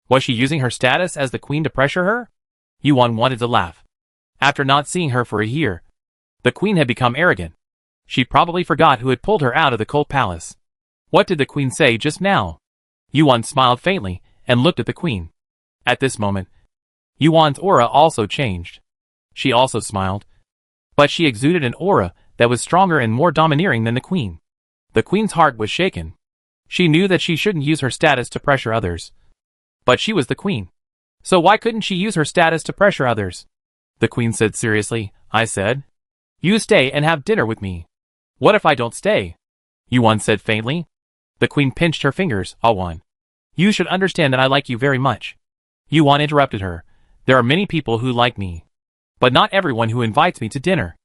Was she using her status as the queen to pressure her? Yuan wanted to laugh. After not seeing her for a year, the queen had become arrogant. She probably forgot who had pulled her out of the cold palace. What did the queen say just now? Yuan smiled faintly and looked at the queen. At this moment, Yuan's aura also changed. She also smiled, but she exuded an aura that was stronger and more domineering than the queen. The queen's heart was shaken. She knew that she shouldn't use her status to pressure others. But she was the queen. So why couldn't she use her status to pressure others? The queen said seriously, I said, you stay and have dinner with me. What if I don't stay? Yuan said faintly. The queen pinched her fingers, Yuan. You should understand that I like you very much. Yuan interrupted her. There are many people who like me, but not everyone who invites me to dinner.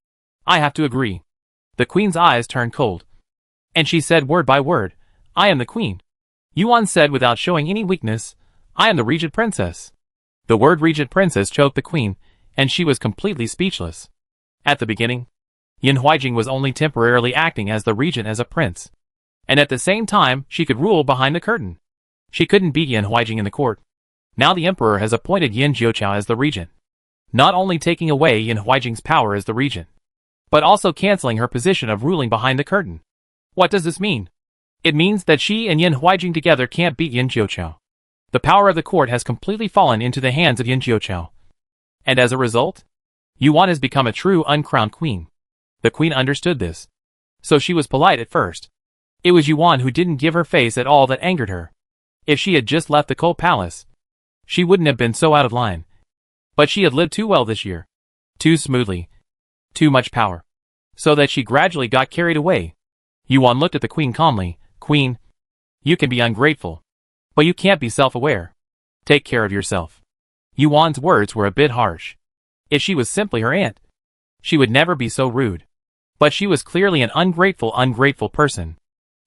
I have to agree. The queen's eyes turned cold, and she said word by word, I am the queen. Yuan said without showing any weakness, I am the Regent Princess. The word Regent Princess choked the queen, and she was completely speechless. At the beginning, Yin Huijing was only temporarily acting as the regent as a prince. And at the same time, she could rule behind the curtain. She couldn't beat Yin Huijing in the court. Now the emperor has appointed Yin Jiuqiao as the regent, not only taking away Yin Huijing's power as the regent, but also canceling her position of ruling behind the curtain. What does this mean? It means that she and Yin Huijing together can't beat Yin Jiuqiao. The power of the court has completely fallen into the hands of Yin Jiuqiao. And as a result, Yuan has become a true uncrowned queen. The queen understood this. So she was polite at first. It was Yuan who didn't give her face at all that angered her. If she had just left the cold palace, she wouldn't have been so out of line. But she had lived too well this year. Too smoothly. Too much power. So that she gradually got carried away. Yuan looked at the queen calmly. Queen, you can be ungrateful, but you can't be self-aware. Take care of yourself. Yuan's words were a bit harsh. If she was simply her aunt, she would never be so rude. But she was clearly an ungrateful person.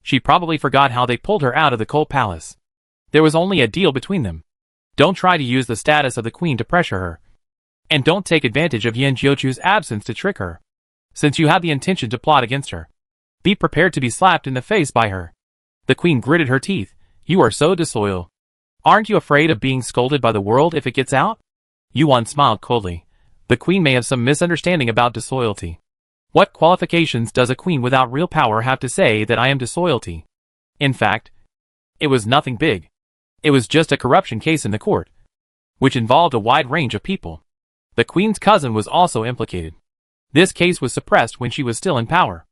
She probably forgot how they pulled her out of the cold palace. There was only a deal between them. Don't try to use the status of the queen to pressure her. And don't take advantage of Yin Jiuqiao's absence to trick her. Since you have the intention to plot against her, be prepared to be slapped in the face by her. The queen gritted her teeth. You are so disloyal. Aren't you afraid of being scolded by the world if it gets out? Yuan smiled coldly. The queen may have some misunderstanding about disloyalty. What qualifications does a queen without real power have to say that I am disloyalty? In fact, it was nothing big. It was just a corruption case in the court, which involved a wide range of people. The queen's cousin was also implicated. This case was suppressed when she was still in power.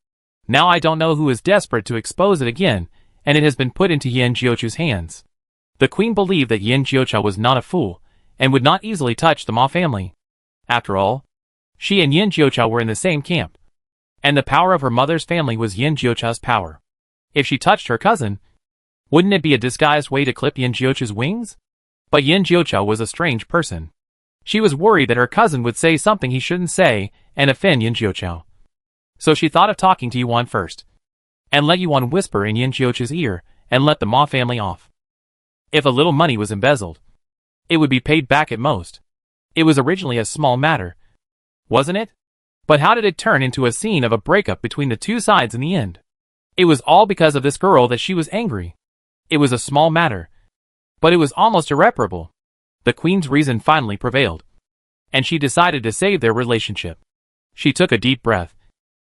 Now I don't know who is desperate to expose it again, and it has been put into Yin Jiuqiao's hands. The queen believed that Yin Jiuqiao was not a fool, and would not easily touch the Ma family. After all, she and Yin Jiuqiao were in the same camp, and the power of her mother's family was Yin Jiuqiao's power. If she touched her cousin, wouldn't it be a disguised way to clip Yin Jiuqiao's wings? But Yin Jiuqiao was a strange person. She was worried that her cousin would say something he shouldn't say and offend Yin Jiuqiao. So she thought of talking to Yuan first, and let Yuan whisper in Yin Jiuqiao's ear and let the Ma family off. If a little money was embezzled, it would be paid back at most. It was originally a small matter, wasn't it? But how did it turn into a scene of a breakup between the two sides in the end? It was all because of this girl that she was angry. It was a small matter, but it was almost irreparable. The queen's reason finally prevailed, and she decided to save their relationship. She took a deep breath,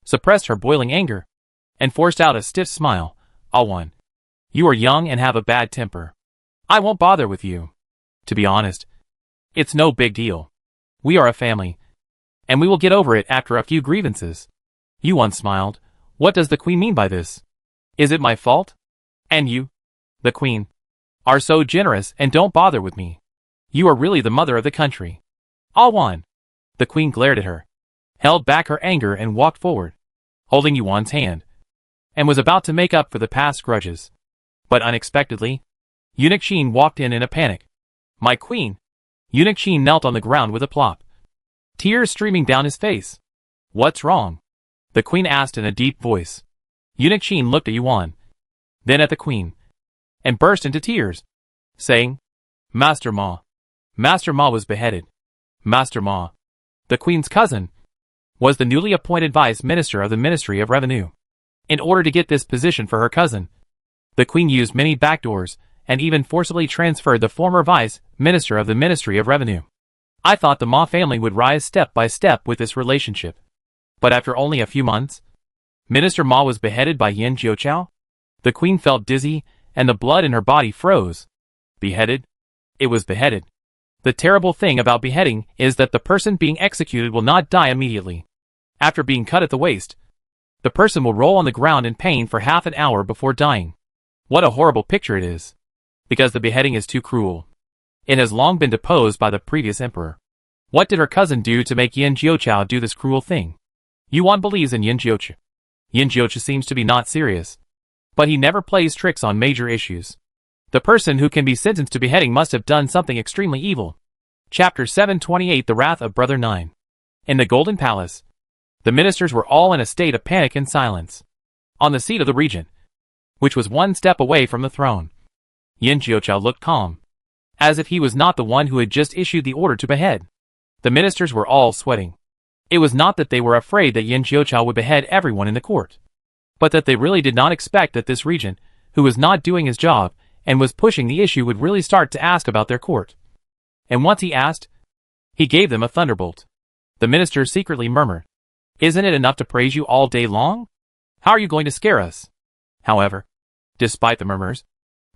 suppressed her boiling anger, and forced out a stiff smile. Yuan, you are young and have a bad temper. I won't bother with you. To be honest, it's no big deal. We are a family, and we will get over it after a few grievances. Yuan smiled. What does the queen mean by this? Is it my fault? And you, the queen, are so generous and don't bother with me. You are really the mother of the country. Yuan. The queen glared at her, held back her anger and walked forward, holding Yuan's hand, and was about to make up for the past grudges. But unexpectedly, Eunuch Qin walked in a panic. My queen! Eunuch Qin knelt on the ground with a plop, tears streaming down his face. What's wrong? The queen asked in a deep voice. Eunuch Qin looked at Yuan, then at the queen, and burst into tears, saying, Master Ma. Master Ma was beheaded. Master Ma, the queen's cousin, was the newly appointed vice minister of the Ministry of Revenue. In order to get this position for her cousin, the queen used many backdoors and even forcibly transferred the former vice minister of the Ministry of Revenue. I thought the Ma family would rise step by step with this relationship. But after only a few months, Minister Ma was beheaded by Yin Jiuqiao. The queen felt dizzy and the blood in her body froze. Beheaded? It was beheaded. The terrible thing about beheading is that the person being executed will not die immediately. After being cut at the waist, the person will roll on the ground in pain for half an hour before dying. What a horrible picture it is. Because the beheading is too cruel. It has long been deposed by the previous emperor. What did her cousin do to make Yin Jiuqiao do this cruel thing? Yuan believes in Yin Jiuqiao. Yin Jiuqiao seems to be not serious, but he never plays tricks on major issues. The person who can be sentenced to beheading must have done something extremely evil. Chapter 728 The Wrath of Brother 9. In the Golden Palace, the ministers were all in a state of panic and silence. On the seat of the regent, which was one step away from the throne, Yin Jiuqiao looked calm, as if he was not the one who had just issued the order to behead. The ministers were all sweating. It was not that they were afraid that Yin Jiuqiao would behead everyone in the court, but that they really did not expect that this regent, who was not doing his job and was pushing the issue, would really start to ask about their court. And once he asked, he gave them a thunderbolt. The ministers secretly murmured, "Isn't it enough to praise you all day long? How are you going to scare us?" However, despite the murmurs,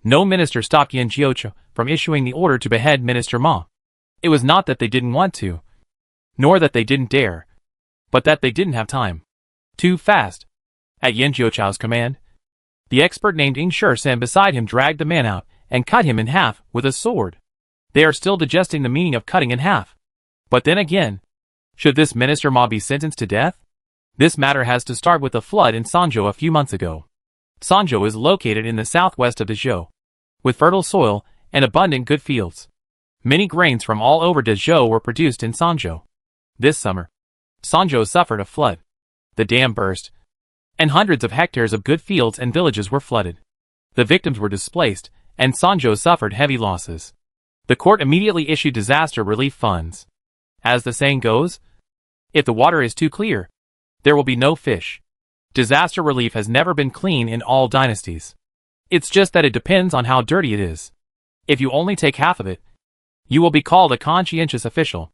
no minister stopped Yin Jiuqiao from issuing the order to behead Minister Ma. It was not that they didn't want to, nor that they didn't dare, but that they didn't have time. Too fast. At Yin Jiuqiao's command, the expert named Ing Shi-san beside him dragged the man out and cut him in half with a sword. They are still digesting the meaning of cutting in half. But then again, should this Minister Ma be sentenced to death? This matter has to start with the flood in Sanzhou a few months ago. Sanzhou is located in the southwest of Dezhou, with fertile soil and abundant good fields. Many grains from all over Dezhou were produced in Sanzhou. This summer, Sanzhou suffered a flood. The dam burst, and hundreds of hectares of good fields and villages were flooded. The victims were displaced, and Sanzhou suffered heavy losses. The court immediately issued disaster relief funds. As the saying goes, if the water is too clear, there will be no fish. Disaster relief has never been clean in all dynasties. It's just that it depends on how dirty it is. If you only take half of it, you will be called a conscientious official.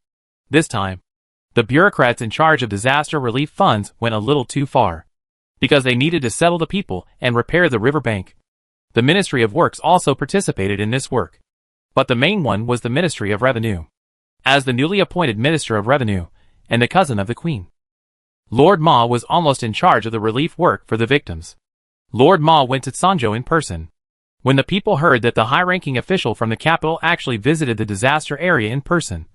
This time, the bureaucrats in charge of disaster relief funds went a little too far, because they needed to settle the people and repair the riverbank. The Ministry of Works also participated in this work, but the main one was the Ministry of Revenue. As the newly appointed Minister of Revenue, and the cousin of the Queen, Lord Ma was almost in charge of the relief work for the victims. Lord Ma went to Sanzhou in person. When the people heard that the high-ranking official from the capital actually visited the disaster area in person,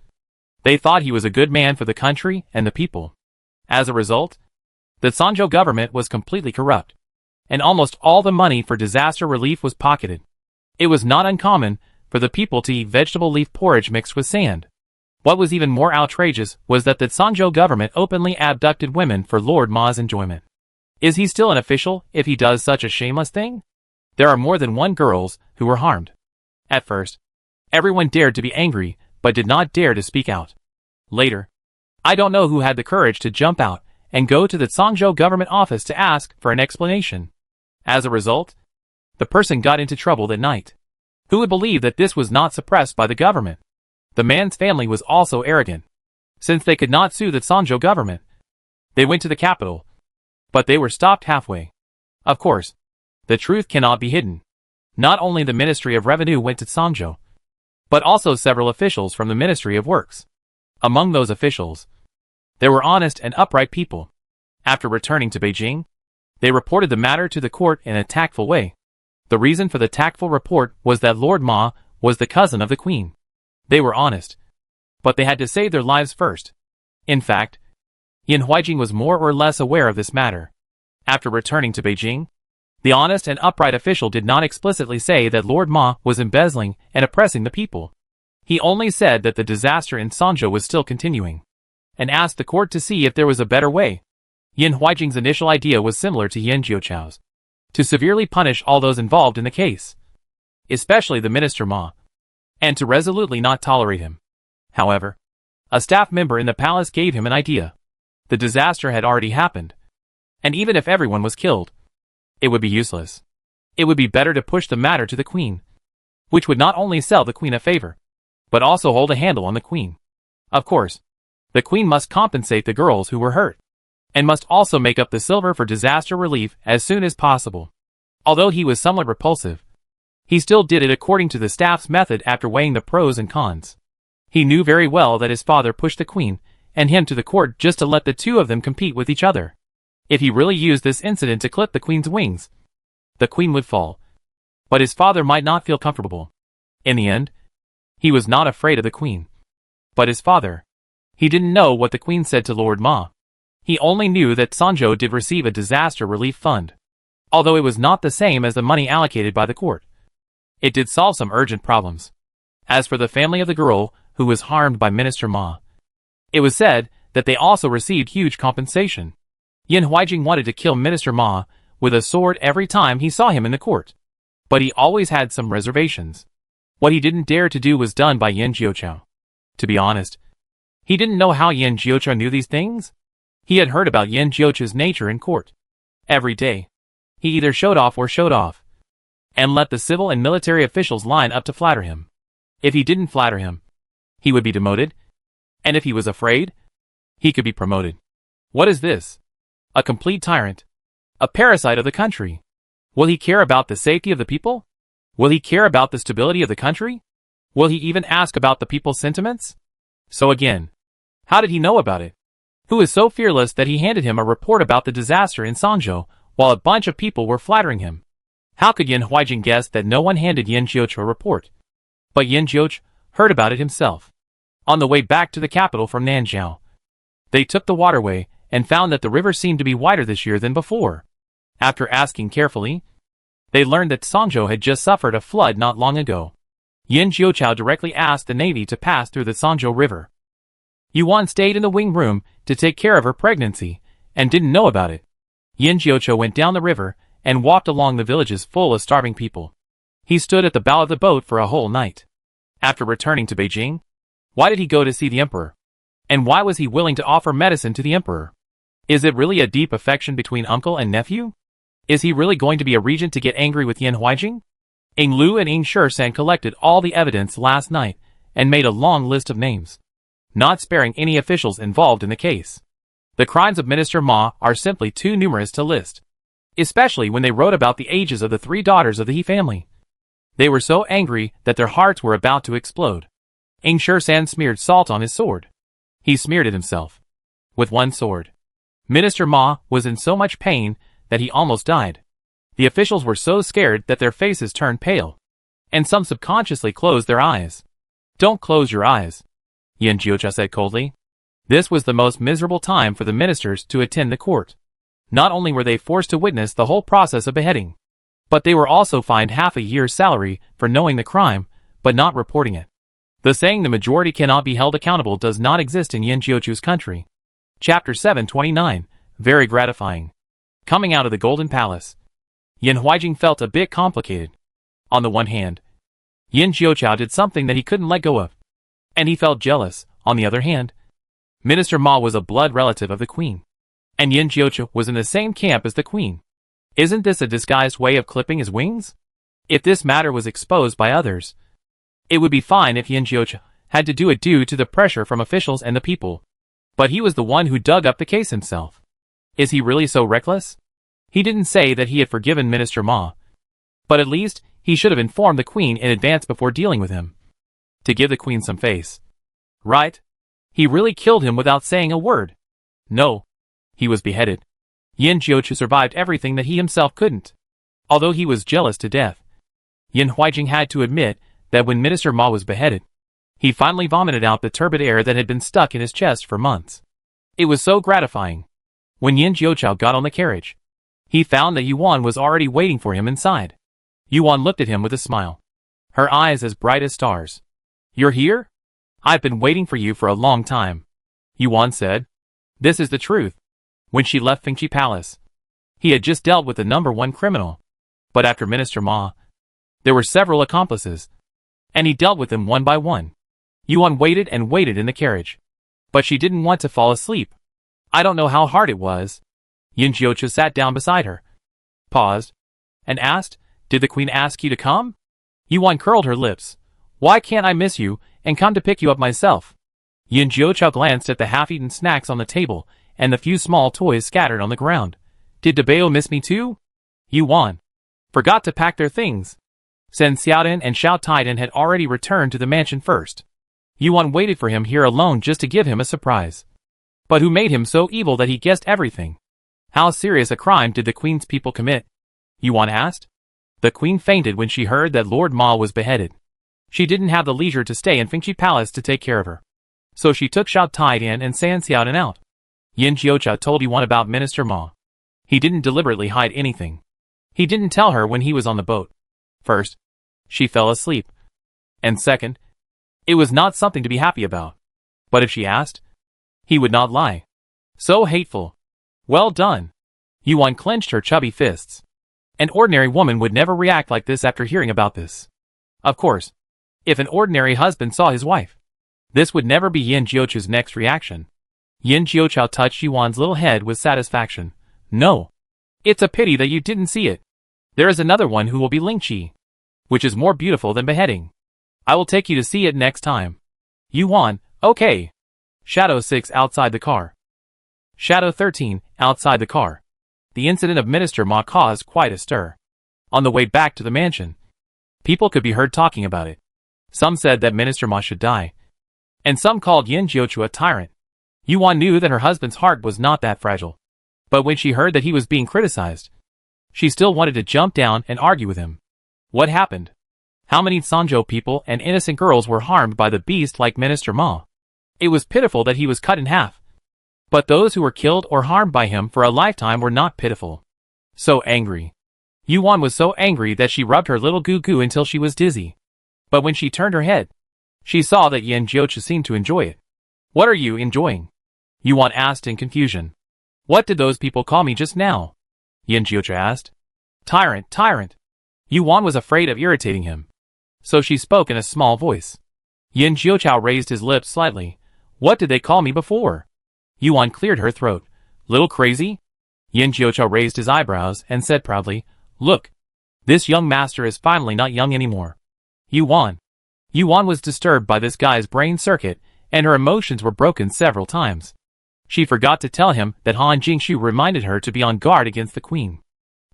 they thought he was a good man for the country and the people. As a result, the Sanzhou government was completely corrupt, and almost all the money for disaster relief was pocketed. It was not uncommon for the people to eat vegetable leaf porridge mixed with sand. What was even more outrageous was that the Sanzhou government openly abducted women for Lord Ma's enjoyment. Is he still an official if he does such a shameless thing? There are more than one girls who were harmed. At first, everyone dared to be angry, but did not dare to speak out. Later, I don't know who had the courage to jump out and go to the Sanzhou government office to ask for an explanation. As a result, the person got into trouble that night. Who would believe that this was not suppressed by the government? The man's family was also arrogant. Since they could not sue the Sanzhou government, they went to the capital, but they were stopped halfway. Of course, the truth cannot be hidden. Not only the Ministry of Revenue went to Sanzhou, but also several officials from the Ministry of Works. Among those officials, there were honest and upright people. After returning to Beijing, they reported the matter to the court in a tactful way. The reason for the tactful report was that Lord Ma was the cousin of the Queen. They were honest, but they had to save their lives first. In fact, Yin Huijing was more or less aware of this matter. After returning to Beijing, the honest and upright official did not explicitly say that Lord Ma was embezzling and oppressing the people. He only said that the disaster in Sanzhou was still continuing, and asked the court to see if there was a better way. Yin Huijing's initial idea was similar to Yin Jiuqiao's, to severely punish all those involved in the case, especially the Minister Ma, and to resolutely not tolerate him. However, a staff member in the palace gave him an idea. The disaster had already happened, and even if everyone was killed, it would be useless. It would be better to push the matter to the Queen, which would not only sell the Queen a favor, but also hold a handle on the Queen. Of course, the Queen must compensate the girls who were hurt, and must also make up the silver for disaster relief as soon as possible. Although he was somewhat repulsive, he still did it according to the staff's method after weighing the pros and cons. He knew very well that his father pushed the Queen and him to the court just to let the two of them compete with each other. If he really used this incident to clip the Queen's wings, the Queen would fall. But his father might not feel comfortable. In the end, he was not afraid of the Queen. But his father, he didn't know what the Queen said to Lord Ma. He only knew that Sanzhou did receive a disaster relief fund. Although it was not the same as the money allocated by the court, it did solve some urgent problems. As for the family of the girl who was harmed by Minister Ma, it was said that they also received huge compensation. Yin Huijing wanted to kill Minister Ma with a sword every time he saw him in the court. but he always had some reservations. What he didn't dare to do was done by Yin Jiuqiu. To be honest, he didn't know how Yin Jiuqiu knew these things. He had heard about Yin Jiuqiu's nature in court. Every day, he either showed off, and let the civil and military officials line up to flatter him. If he didn't flatter him, he would be demoted, and if he was afraid, he could be promoted. What is this? A complete tyrant. A parasite of the country. Will he care about the safety of the people? Will he care about the stability of the country? Will he even ask about the people's sentiments? So again, how did he know about it? Who is so fearless that he handed him a report about the disaster in Songzhou while a bunch of people were flattering him? How could Yin Huijing guess that no one handed Yin Jiuqiu a report? But Yin Jiuqiu heard about it himself. On the way back to the capital from Nanzhou, they took the waterway and found that the river seemed to be wider this year than before. After asking carefully, they learned that Songzhou had just suffered a flood not long ago. Yin Jiuqiu directly asked the navy to pass through the Songzhou River. Yuan stayed in the wing room to take care of her pregnancy and didn't know about it. Yin Jiuqiu went down the river and walked along the villages full of starving people. He stood at the bow of the boat for a whole night. After returning to Beijing, why did he go to see the emperor? And why was he willing to offer medicine to the emperor? Is it really a deep affection between uncle and nephew? Is he really going to be a regent to get angry with Yin Huijing? Ing Lu and Ing Shishan collected all the evidence last night and made a long list of names, not sparing any officials involved in the case. The crimes of Minister Ma are simply too numerous to list, especially when they wrote about the ages of the 3 daughters of the He family. They were so angry that their hearts were about to explode. Ing Shishan smeared salt on his sword. He smeared it himself. With one sword. Minister Ma was in so much pain that he almost died. The officials were so scared that their faces turned pale, and some subconsciously closed their eyes. Don't close your eyes, Yin Jiuqiu said coldly. This was the most miserable time for the ministers to attend the court. Not only were they forced to witness the whole process of beheading, but they were also fined half a year's salary for knowing the crime, but not reporting it. The saying the majority cannot be held accountable does not exist in Yin Jiuqiu's country. Chapter 729, very gratifying. Coming out of the Golden Palace, Yin Huijing felt a bit complicated. On the one hand, Yin Jiuqiu did something that he couldn't let go of, and he felt jealous. On the other hand, Minister Ma was a blood relative of the queen, and Yin Jiuqiu was in the same camp as the queen. Isn't this a disguised way of clipping his wings? If this matter was exposed by others, it would be fine if Yin Jiuqiu had to do it due to the pressure from officials and the people. But he was the one who dug up the case himself. Is he really so reckless? He didn't say that he had forgiven Minister Ma, but at least he should have informed the queen in advance before dealing with him, to give the queen some face. Right? He really killed him without saying a word. No. He was beheaded. Yin Jiuqiu survived everything that he himself couldn't. Although he was jealous to death, Yin Huijing had to admit that when Minister Ma was beheaded, he finally vomited out the turbid air that had been stuck in his chest for months. It was so gratifying. When Yin Jiuqiu got on the carriage, he found that Yuan was already waiting for him inside. Yuan looked at him with a smile, her eyes as bright as stars. You're here? I've been waiting for you for a long time, Yuan said. This is the truth. When she left Fengqi Palace, he had just dealt with the #1 criminal. But after Minister Ma, there were several accomplices, and he dealt with them one by one. Yuan waited and waited in the carriage, but she didn't want to fall asleep. I don't know how hard it was. Yin Jiuqiu sat down beside her, paused, and asked, Did the queen ask you to come? Yuan curled her lips. Why can't I miss you and come to pick you up myself? Yin Jiuqiu glanced at the half-eaten snacks on the table and the few small toys scattered on the ground. Did Dabeo miss me too? Yuan forgot to pack their things. Sen Xiaodan and Xiao Taidan had already returned to the mansion first. Yuan waited for him here alone just to give him a surprise. But who made him so evil that he guessed everything? How serious a crime did the queen's people commit? Yuan asked. The queen fainted when she heard that Lord Ma was beheaded. She didn't have the leisure to stay in Fengqi Palace to take care of her. So she took Xiao Taidan and San Xiaodan out. Yin Jiuqiu told Yuan about Minister Ma. He didn't deliberately hide anything. He didn't tell her when he was on the boat. First, she fell asleep. And second, it was not something to be happy about. But if she asked, he would not lie. So hateful. Well done. Yuan clenched her chubby fists. An ordinary woman would never react like this after hearing about this. Of course, if an ordinary husband saw his wife, this would never be Yin Jiuchu's next reaction. Yin Jiuchao touched Yuan's little head with satisfaction. No. It's a pity that you didn't see it. There is another one who will be Lingqi, which is more beautiful than beheading. I will take you to see it next time. Yuan, okay. Shadow 6 outside the car. Shadow 13, outside the car. The incident of Minister Ma caused quite a stir. On the way back to the mansion, people could be heard talking about it. Some said that Minister Ma should die, and some called Yin Jiuchu a tyrant. Yuan knew that her husband's heart was not that fragile, but when she heard that he was being criticized, she still wanted to jump down and argue with him. What happened? How many Sanzhou people and innocent girls were harmed by the beast like Minister Ma? It was pitiful that he was cut in half. But those who were killed or harmed by him for a lifetime were not pitiful. So angry. Yuan was so angry that she rubbed her little goo-goo until she was dizzy. But when she turned her head, she saw that Yin Jiuchu seemed to enjoy it. What are you enjoying? Yuan asked in confusion. What did those people call me just now? Yin Jiuchu asked. Tyrant, tyrant. Yuan was afraid of irritating him, so she spoke in a small voice. Yin Jiuchao raised his lips slightly. What did they call me before? Yuan cleared her throat. Little crazy? Yin Jiuchao raised his eyebrows and said proudly, Look, this young master is finally not young anymore. Yuan. Yuan was disturbed by this guy's brain circuit, and her emotions were broken several times. She forgot to tell him that Han Jingshu reminded her to be on guard against the queen.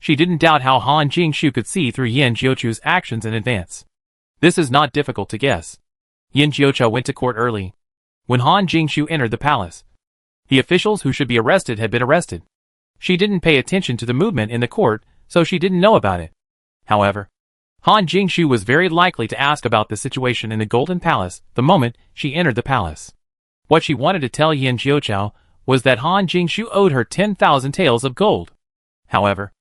She didn't doubt how Han Jingshu could see through Yin Jiuchu's actions in advance. This is not difficult to guess. Yin Jiuchao went to court early. When Han Jingshu entered the palace, the officials who should be arrested had been arrested. She didn't pay attention to the movement in the court, so she didn't know about it. However, Han Jingshu was very likely to ask about the situation in the Golden Palace the moment she entered the palace. What she wanted to tell Yin Jiuchao was that Han Jingshu owed her 10,000 taels of gold. However,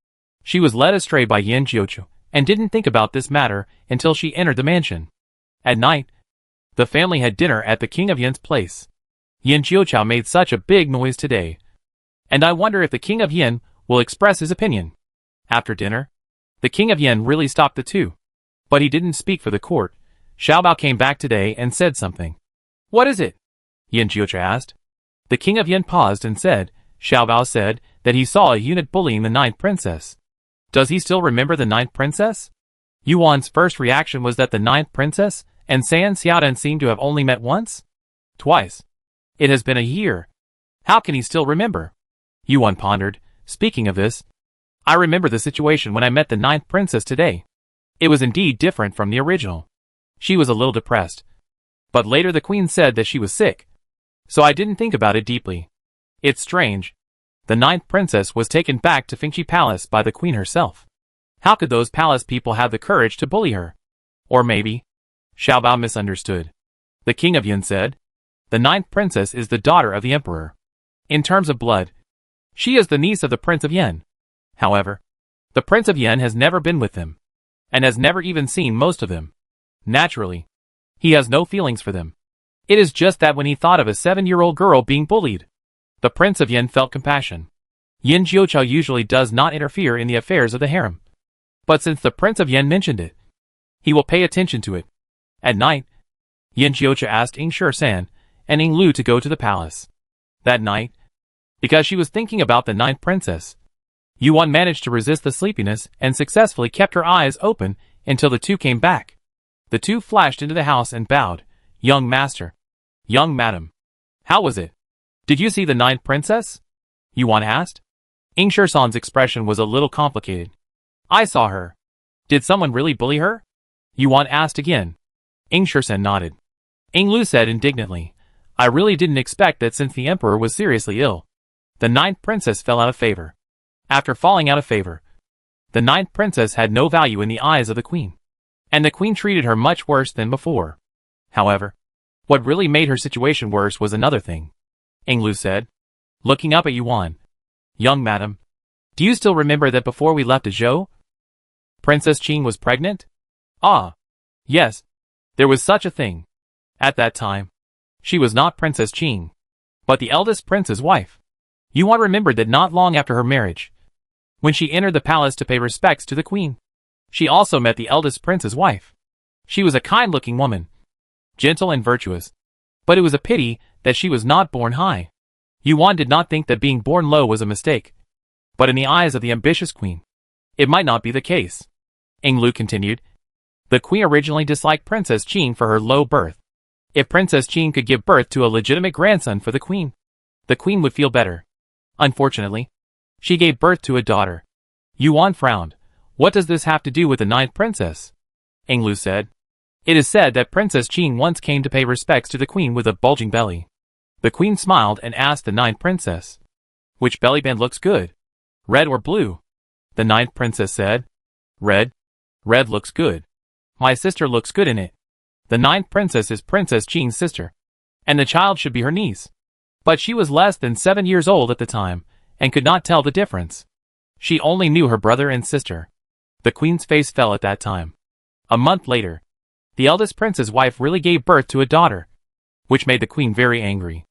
she was led astray by Yin Jiuchu and didn't think about this matter until she entered the mansion. At night, the family had dinner at the King of Yin's place. Yin Jiuchao made such a big noise today, and I wonder if the King of Yin will express his opinion. After dinner, the King of Yin really stopped the two, but he didn't speak for the court. Xiaobao came back today and said something. What is it? Yin Jiuchao asked. The King of Yin paused and said, Xiaobao said that he saw a eunuch bullying the ninth princess. Does he still remember the ninth princess? Yuan's first reaction was that the ninth princess and San Xiaodan seemed to have only met once? Twice. It has been a year. How can he still remember? Yuan pondered. Speaking of this, I remember the situation when I met the ninth princess today. It was indeed different from the original. She was a little depressed. But later the queen said that she was sick, so I didn't think about it deeply. It's strange. The ninth princess was taken back to Fengqi Palace by the queen herself. How could those palace people have the courage to bully her? Or maybe Xiaobao misunderstood. The King of Yin said, the ninth princess is the daughter of the emperor. In terms of blood, she is the niece of the Prince of Yin. However, the Prince of Yin has never been with them, and has never even seen most of them. Naturally, he has no feelings for them. It is just that when he thought of a 7-year-old girl being bullied, the Prince of Yin felt compassion. Yin Jiuchao usually does not interfere in the affairs of the harem, but since the Prince of Yin mentioned it, he will pay attention to it. At night, Yin Jiuchao asked Ying Shi-san and Ying Lu to go to the palace. That night, because she was thinking about the ninth princess, Yuan managed to resist the sleepiness and successfully kept her eyes open until the two came back. The two flashed into the house and bowed. Young master. Young madam. How was it? Did you see the ninth princess? Yuan asked. Ying Shi-san's expression was a little complicated. I saw her. Did someone really bully her? Yuan asked again. Ying Shi-san nodded. Ying Lu said indignantly, I really didn't expect that since the emperor was seriously ill, the ninth princess fell out of favor. After falling out of favor, the ninth princess had no value in the eyes of the queen, and the queen treated her much worse than before. However, what really made her situation worse was another thing. Ying Lu said, looking up at Yuan. Young madam, do you still remember that before we left Zhou, Princess Qing was pregnant? Ah, yes, there was such a thing. At that time, she was not Princess Qing, but the eldest prince's wife. Yuan remembered that not long after her marriage, when she entered the palace to pay respects to the queen. She also met the eldest prince's wife. She was a kind-looking woman, gentle and virtuous. But it was a pity that she was not born high. Yuan did not think that being born low was a mistake. But in the eyes of the ambitious queen, it might not be the case. Englu continued. The queen originally disliked Princess Qing for her low birth. If Princess Qing could give birth to a legitimate grandson for the queen would feel better. Unfortunately, she gave birth to a daughter. Yuan frowned. What does this have to do with the ninth princess? Englu said. It is said that Princess Qing once came to pay respects to the queen with a bulging belly. The queen smiled and asked the ninth princess, which belly band looks good, red or blue? The ninth princess said, red. Red looks good. My sister looks good in it. The ninth princess is Princess Qing's sister, and the child should be her niece. But she was less than 7 years old at the time, and could not tell the difference. She only knew her brother and sister. The queen's face fell at that time. A month later, the eldest prince's wife really gave birth to a daughter, which made the queen very angry.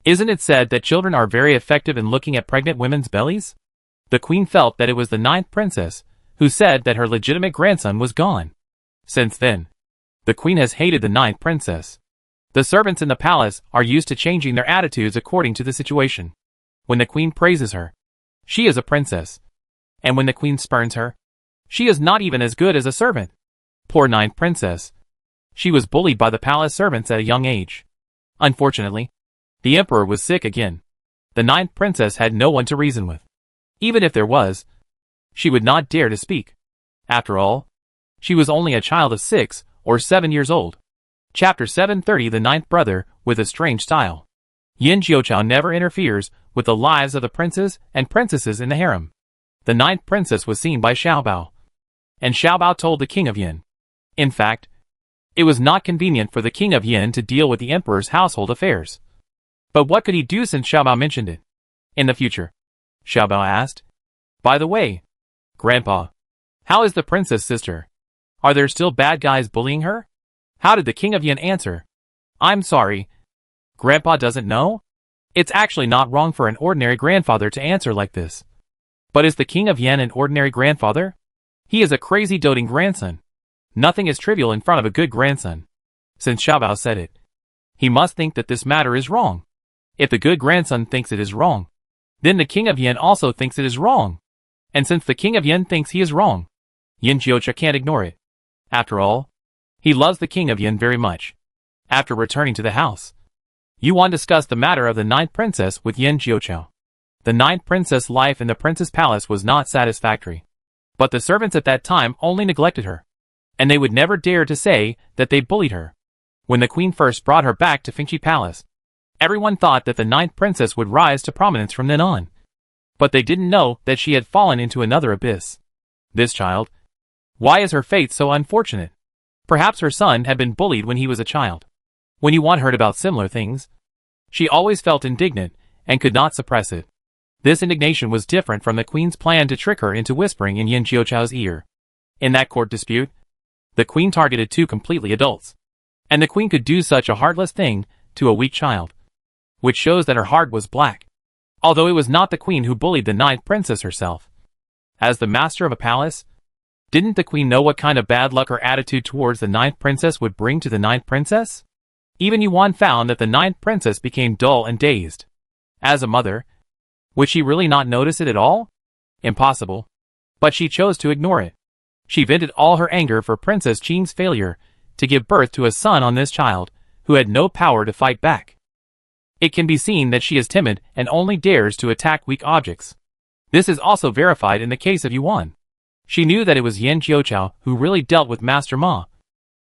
Isn't it said that children are very effective in looking at pregnant women's bellies? The queen felt that it was the ninth princess who said that her legitimate grandson was gone. Since then, the queen has hated the ninth princess. The servants in the palace are used to changing their attitudes according to the situation. When the queen praises her, she is a princess. And when the queen spurns her, she is not even as good as a servant. Poor ninth princess. She was bullied by the palace servants at a young age. Unfortunately, the emperor was sick again. The ninth princess had no one to reason with. Even if there was, she would not dare to speak. After all, she was only a child of 6 or 7 years old. Chapter 730. The Ninth Brother with a Strange Style. Yin Jiuchao never interferes with the lives of the princes and princesses in the harem. The ninth princess was seen by Xiaobao, and Xiaobao told the king of Yin. In fact, it was not convenient for the king of Yin to deal with the emperor's household affairs. But what could he do since Xiaobao mentioned it? In the future, Xiaobao asked. By the way, Grandpa, how is the princess sister? Are there still bad guys bullying her? How did the king of Yin answer? I'm sorry. Grandpa doesn't know? It's actually not wrong for an ordinary grandfather to answer like this. But is the king of Yin an ordinary grandfather? He is a crazy doting grandson. Nothing is trivial in front of a good grandson. Since Xiaobao said it, he must think that this matter is wrong. If the good grandson thinks it is wrong, then the king of Yin also thinks it is wrong. And since the king of Yin thinks he is wrong, Yin Jiucha can't ignore it. After all, he loves the king of Yin very much. After returning to the house, Yuan discussed the matter of the ninth princess with Yin Jiuchao. The ninth princess' life in the prince's palace was not satisfactory. But the servants at that time only neglected her, and they would never dare to say that they bullied her. When the queen first brought her back to Fengqi Palace, everyone thought that the ninth princess would rise to prominence from then on. But they didn't know that she had fallen into another abyss. This child. Why is her fate so unfortunate? Perhaps her son had been bullied when he was a child. When Yuan heard about similar things, she always felt indignant and could not suppress it. This indignation was different from the queen's plan to trick her into whispering in Yin Jiuchao's ear. In that court dispute, the queen targeted 2 completely adults. And the queen could do such a heartless thing to a weak child, which shows that her heart was black. Although it was not the queen who bullied the ninth princess herself. As the master of a palace, didn't the queen know what kind of bad luck her attitude towards the ninth princess would bring to the ninth princess? Even Yuan found that the ninth princess became dull and dazed. As a mother, would she really not notice it at all? Impossible. But she chose to ignore it. She vented all her anger for Princess Qing's failure to give birth to a son on this child, who had no power to fight back. It can be seen that she is timid and only dares to attack weak objects. This is also verified in the case of Yuan. She knew that it was Yin Jiuchao who really dealt with Master Ma.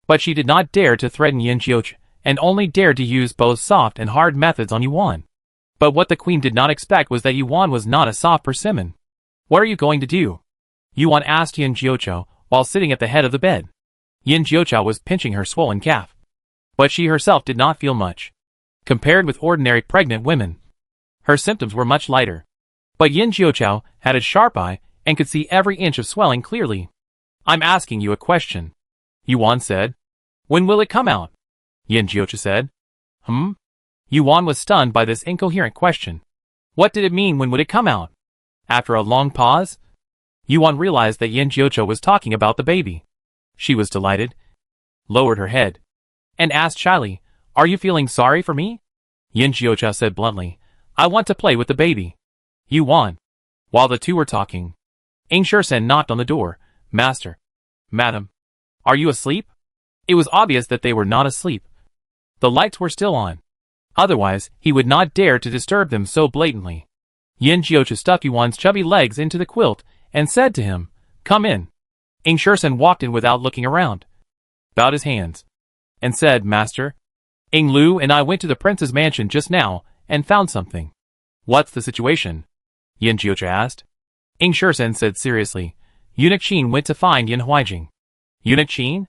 But she did not dare to threaten Yin Jiuchao, and only dared to use both soft and hard methods on Yuan. But what the queen did not expect was that Yuan was not a soft persimmon. What are you going to do? Yuan asked Yin Jiuchao while sitting at the head of the bed. Yin Jiuchao was pinching her swollen calf. But she herself did not feel much. Compared with ordinary pregnant women, her symptoms were much lighter. But Yin Jiuchao had a sharp eye and could see every inch of swelling clearly. I'm asking you a question, Yuan said. When will it come out? Yin Jiuchao said. Yuan was stunned by this incoherent question. What did it mean? When would it come out? After a long pause, Yuan realized that Yin Jiuqiu was talking about the baby. She was delighted, lowered her head, and asked shyly, "Are you feeling sorry for me?" Yin Jiuqiu said bluntly, "I want to play with the baby." Yuan. While the two were talking, Ing Shursen knocked on the door. "Master. Madam. Are you asleep?" It was obvious that they were not asleep. The lights were still on. Otherwise, he would not dare to disturb them so blatantly. Yin Jiuqiu stuck Yuan's chubby legs into the quilt and said to him, "Come in." Ing Shursen walked in without looking around, bowed his hands, and said, "Master, Ing Lu and I went to the prince's mansion just now and found something." "What's the situation?" Yin Jiuqiu asked. Ing Shursen said seriously, "Eunuch Qin went to find Yin Huijing." "Eunuch Qin?"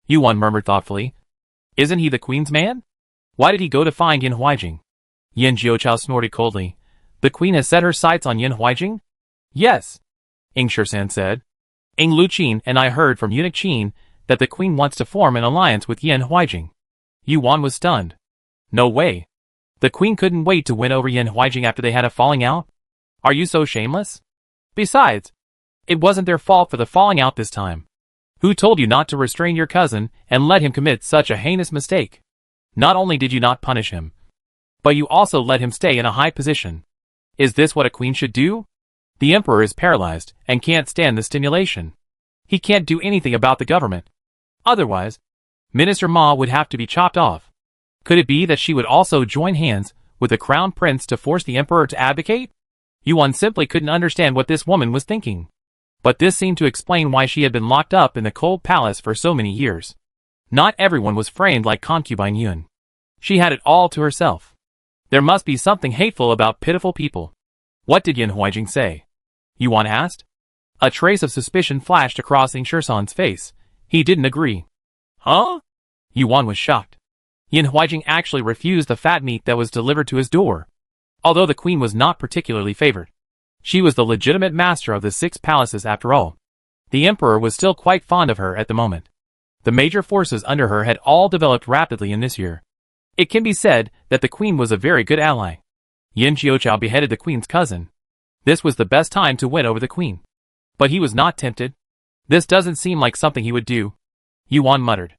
Yuan murmured thoughtfully. "Isn't he the queen's man? Why did he go to find Yin Huijing?" Yin Jiuqiu snorted coldly. "The queen has set her sights on Yin Huijing?" "Yes," Ing Shursen said. "Ing Lu Qin and I heard from Eunuch Qin that the queen wants to form an alliance with Yin Huijing." Yuan was stunned. "No way. The queen couldn't wait to win over Yin Huijing after they had a falling out? Are you so shameless? Besides, it wasn't their fault for the falling out this time. Who told you not to restrain your cousin and let him commit such a heinous mistake? Not only did you not punish him, but you also let him stay in a high position. Is this what a queen should do? The emperor is paralyzed and can't stand the stimulation. He can't do anything about the government. Otherwise, Minister Ma would have to be chopped off. Could it be that she would also join hands with the crown prince to force the emperor to abdicate?" Yuan simply couldn't understand what this woman was thinking. But this seemed to explain why she had been locked up in the cold palace for so many years. Not everyone was framed like concubine Yun. She had it all to herself. There must be something hateful about pitiful people. "What did Yin Huijing say?" Yuan asked. A trace of suspicion flashed across Ing Shursen's face. He didn't agree. "Huh?" Yuan was shocked. Yin Huijing actually refused the fat meat that was delivered to his door. Although the queen was not particularly favored, she was the legitimate master of the 6 palaces after all. The emperor was still quite fond of her at the moment. The major forces under her had all developed rapidly in this year. It can be said that the queen was a very good ally. Yin Jiuqiu beheaded the queen's cousin. This was the best time to win over the queen. But he was not tempted. "This doesn't seem like something he would do," Yuan muttered.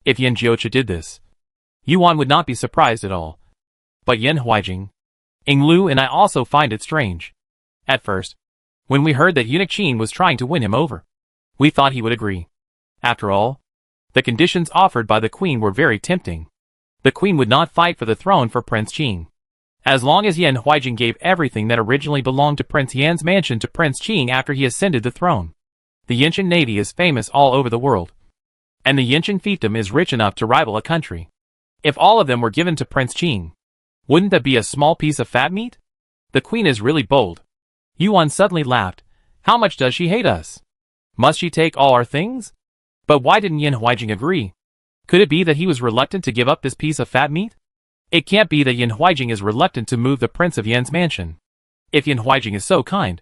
If Yin Jiuqiu did this, Yuan would not be surprised at all. But Yin Huijing, Ing Lu and I also find it strange. At first, when we heard that Eunuch Qin was trying to win him over, we thought he would agree. After all, the conditions offered by the queen were very tempting. The queen would not fight for the throne for Prince Qin. As long as Yin Huijing gave everything that originally belonged to Prince Yan's mansion to Prince Qin after he ascended the throne. The Yinshan navy is famous all over the world. And the Yinshan fiefdom is rich enough to rival a country. If all of them were given to Prince Qin, wouldn't that be a small piece of fat meat? The queen is really bold. Yuan suddenly laughed. How much does she hate us? Must she take all our things? But why didn't Yin Huijing agree? Could it be that he was reluctant to give up this piece of fat meat? It can't be that Yin Huijing is reluctant to move the prince of Yan's mansion. If Yin Huijing is so kind,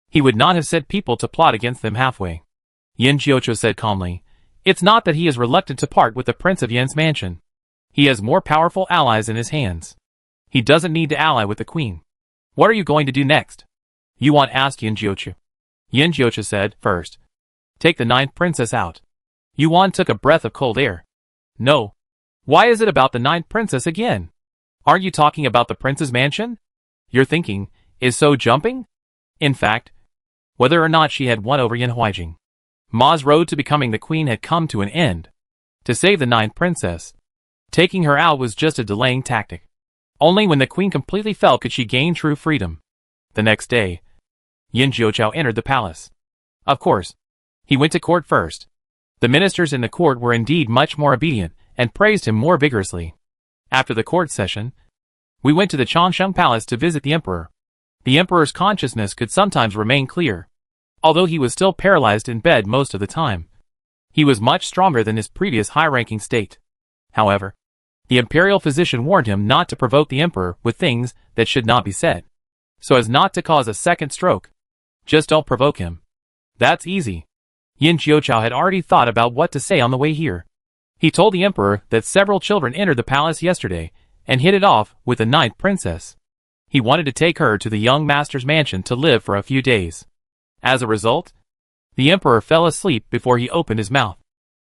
he would not have sent people to plot against them halfway. Yin Jiuqiu said calmly, "It's not that he is reluctant to part with the prince of Yan's mansion. He has more powerful allies in his hands. He doesn't need to ally with the queen." "What are you going to do next?" Yuan asked Yin Jiuqiu. Yin Jiuqiu said, "First, take the 9th princess out." Yuan took a breath of cold air. "No. Why is it about the 9th princess again? Aren't you talking about the prince's mansion? Your thinking is so jumping? In fact, whether or not she had won over Yin Huijing, Ma's road to becoming the queen had come to an end. To save the 9th princess, taking her out was just a delaying tactic. Only when the queen completely fell could she gain true freedom. The next day, Yin Jiuqiu entered the palace. Of course, he went to court first. The ministers in the court were indeed much more obedient and praised him more vigorously. After the court session, we went to the Changsheng Palace to visit the emperor. The emperor's consciousness could sometimes remain clear. Although he was still paralyzed in bed most of the time, he was much stronger than his previous high-ranking state. However, the imperial physician warned him not to provoke the emperor with things that should not be said, so as not to cause a second stroke. Just don't provoke him. That's easy. Yin Jiuqiu had already thought about what to say on the way here. He told the emperor that several children entered the palace yesterday and hit it off with the 9th princess. He wanted to take her to the young master's mansion to live for a few days. As a result, the emperor fell asleep before he opened his mouth.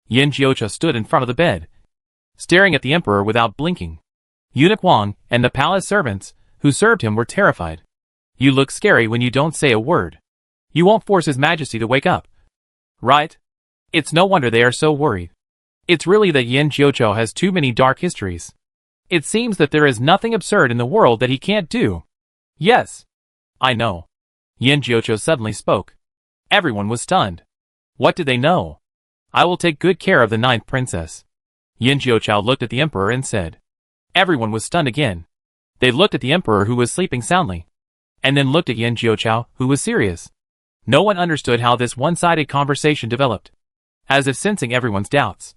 Yin Jiocha stood in front of the bed, staring at the emperor without blinking. Eunuch Wang and the palace servants who served him were terrified. You look scary when you don't say a word. You won't force His Majesty to wake up, right? It's no wonder they are so worried. It's really that Yin Jiocha has too many dark histories. It seems that there is nothing absurd in the world that he can't do. Yes, I know. Yin Jiocha suddenly spoke. Everyone was stunned. What did they know? I will take good care of the ninth princess. Yin Jiocha looked at the emperor and said. Everyone was stunned again. They looked at the emperor who was sleeping soundly, and then looked at Yin Jiocha who was serious. No one understood how this one-sided conversation developed. As if sensing everyone's doubts,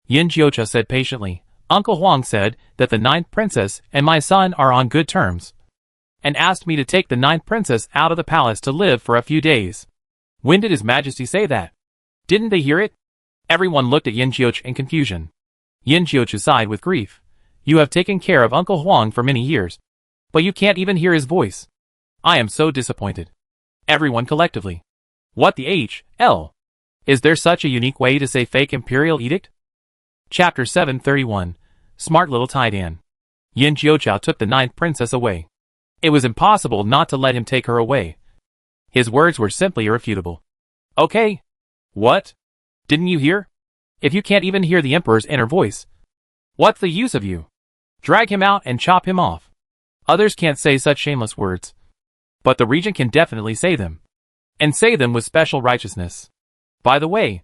Yin Jiocha said patiently, Uncle Huang said that the ninth princess and my son are on good terms, and asked me to take the ninth princess out of the palace to live for a few days. When did His Majesty say that? Didn't they hear it? Everyone looked at Yin Jiocha in confusion. Yin Jiocha sighed with grief. You have taken care of Uncle Huang for many years, but you can't even hear his voice. I am so disappointed. Everyone collectively. What the h-l? Is there such a unique way to say fake imperial edict? Chapter 731. Smart little Taidan. Yin Jiocha took the ninth princess away. It was impossible not to let him take her away. His words were simply irrefutable. Okay. What? Didn't you hear? If you can't even hear the emperor's inner voice, what's the use of you? Drag him out and chop him off. Others can't say such shameless words, but the regent can definitely say them, and say them with special righteousness. By the way,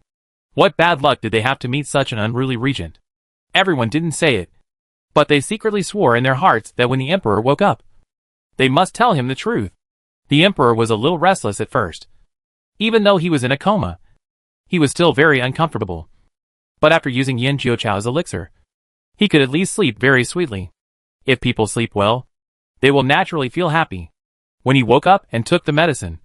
what bad luck did they have to meet such an unruly regent? Everyone didn't say it, but they secretly swore in their hearts that when the emperor woke up, they must tell him the truth. The emperor was a little restless at first. Even though he was in a coma, he was still very uncomfortable. But after using Yin Jiochao's elixir, he could at least sleep very sweetly. If people sleep well, they will naturally feel happy. When he woke up and took the medicine,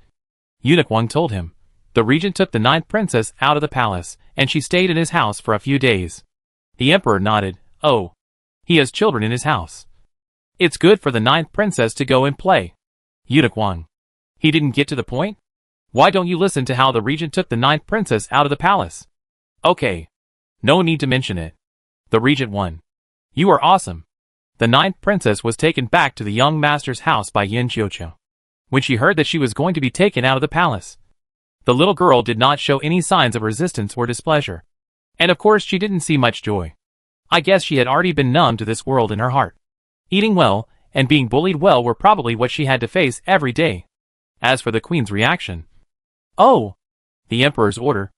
Eunuch Wang told him, the regent took the ninth princess out of the palace, and she stayed in his house for a few days. The emperor nodded. Oh, he has children in his house. It's good for the ninth princess to go and play. Eunuch Wang. He didn't get to the point? Why don't you listen to how the regent took the ninth princess out of the palace? Okay. No need to mention it. The regent won. You are awesome. The ninth princess was taken back to the young master's house by Yin Jiocha. When she heard that she was going to be taken out of the palace, the little girl did not show any signs of resistance or displeasure. And of course she didn't see much joy. I guess she had already been numb to this world in her heart. Eating well and being bullied well were probably what she had to face every day. As for the queen's reaction, oh, the emperor's order.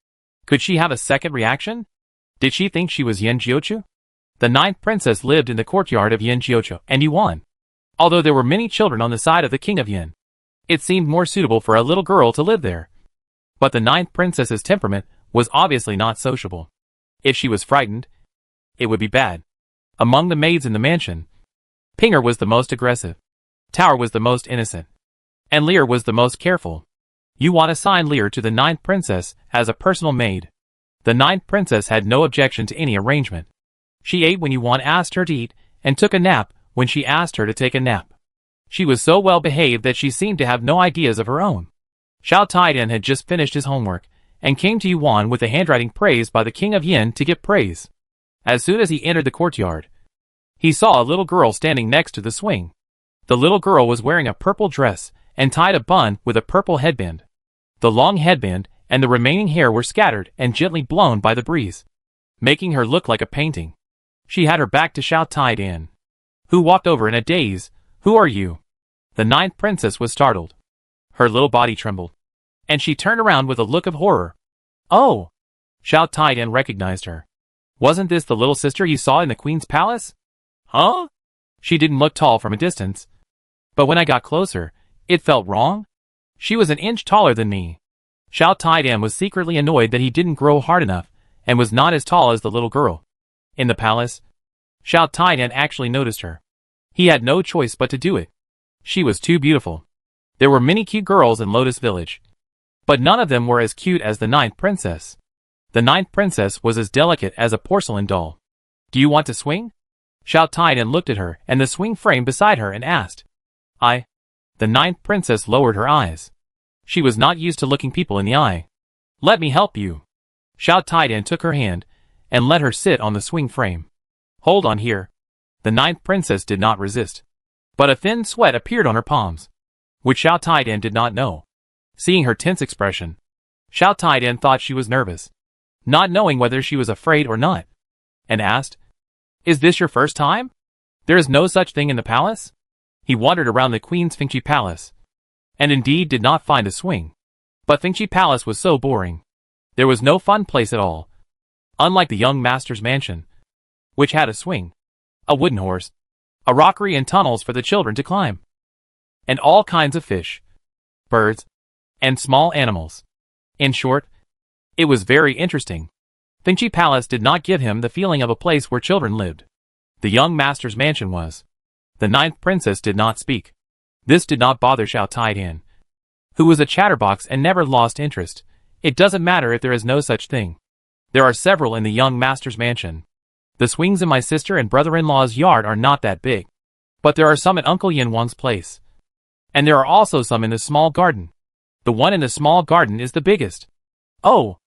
Could she have a second reaction? Did she think she was Yin Jiocha? The ninth princess lived in the courtyard of Yin Jiocha and Yuan. Although there were many children on the side of the king of Yin, it seemed more suitable for a little girl to live there. But the ninth princess's temperament was obviously not sociable. If she was frightened, it would be bad. Among the maids in the mansion, Pinger was the most aggressive, Tower was the most innocent, and Lear was the most careful. Yuan assigned Lear to the ninth princess as a personal maid. The ninth princess had no objection to any arrangement. She ate when Yuan asked her to eat, and took a nap when she asked her to take a nap. She was so well behaved that she seemed to have no ideas of her own. Xiao Taidan had just finished his homework, and came to Yuan with the handwriting praised by the king of Yin to get praise. As soon as he entered the courtyard, he saw a little girl standing next to the swing. The little girl was wearing a purple dress, and tied a bun with a purple headband. The long headband and the remaining hair were scattered and gently blown by the breeze, making her look like a painting. She had her back to Xiao Taidan, who walked over in a daze. Who are you? The ninth princess was startled. Her little body trembled, and she turned around with a look of horror. Oh! Xiao Taidan recognized her. Wasn't this the little sister you saw in the queen's palace? Huh? She didn't look tall from a distance, but when I got closer, it felt wrong. She was an inch taller than me. Xiao Taidan was secretly annoyed that he didn't grow hard enough, and was not as tall as the little girl. In the palace, Xiao Taidan actually noticed her. He had no choice but to do it. She was too beautiful. There were many cute girls in Lotus Village, but none of them were as cute as the ninth princess. The ninth princess was as delicate as a porcelain doll. Do you want to swing? Xiao Taidan looked at her and the swing frame beside her and asked. The ninth princess lowered her eyes. She was not used to looking people in the eye. "Let me help you." Xiao Taidan took her hand and let her sit on the swing frame. "Hold on here." The ninth princess did not resist. But a thin sweat appeared on her palms, which Xiao Taidan did not know. Seeing her tense expression, Xiao Taidan thought she was nervous, not knowing whether she was afraid or not, and asked, "Is this your first time? There is no such thing in the palace?" He wandered around the Queen's Fengqi Palace, and indeed did not find a swing. But Fengqi Palace was so boring. There was no fun place at all, unlike the young master's mansion, which had a swing, a wooden horse, a rockery and tunnels for the children to climb, and all kinds of fish, birds, and small animals. In short, it was very interesting. Fengqi Palace did not give him the feeling of a place where children lived. The young master's mansion was. The ninth princess did not speak. This did not bother Xiao Taidan, who was a chatterbox and never lost interest. "It doesn't matter if there is no such thing. There are several in the young master's mansion. The swings in my sister and brother-in-law's yard are not that big. But there are some at Uncle Yin Wang's place. And there are also some in the small garden. The one in the small garden is the biggest. Oh!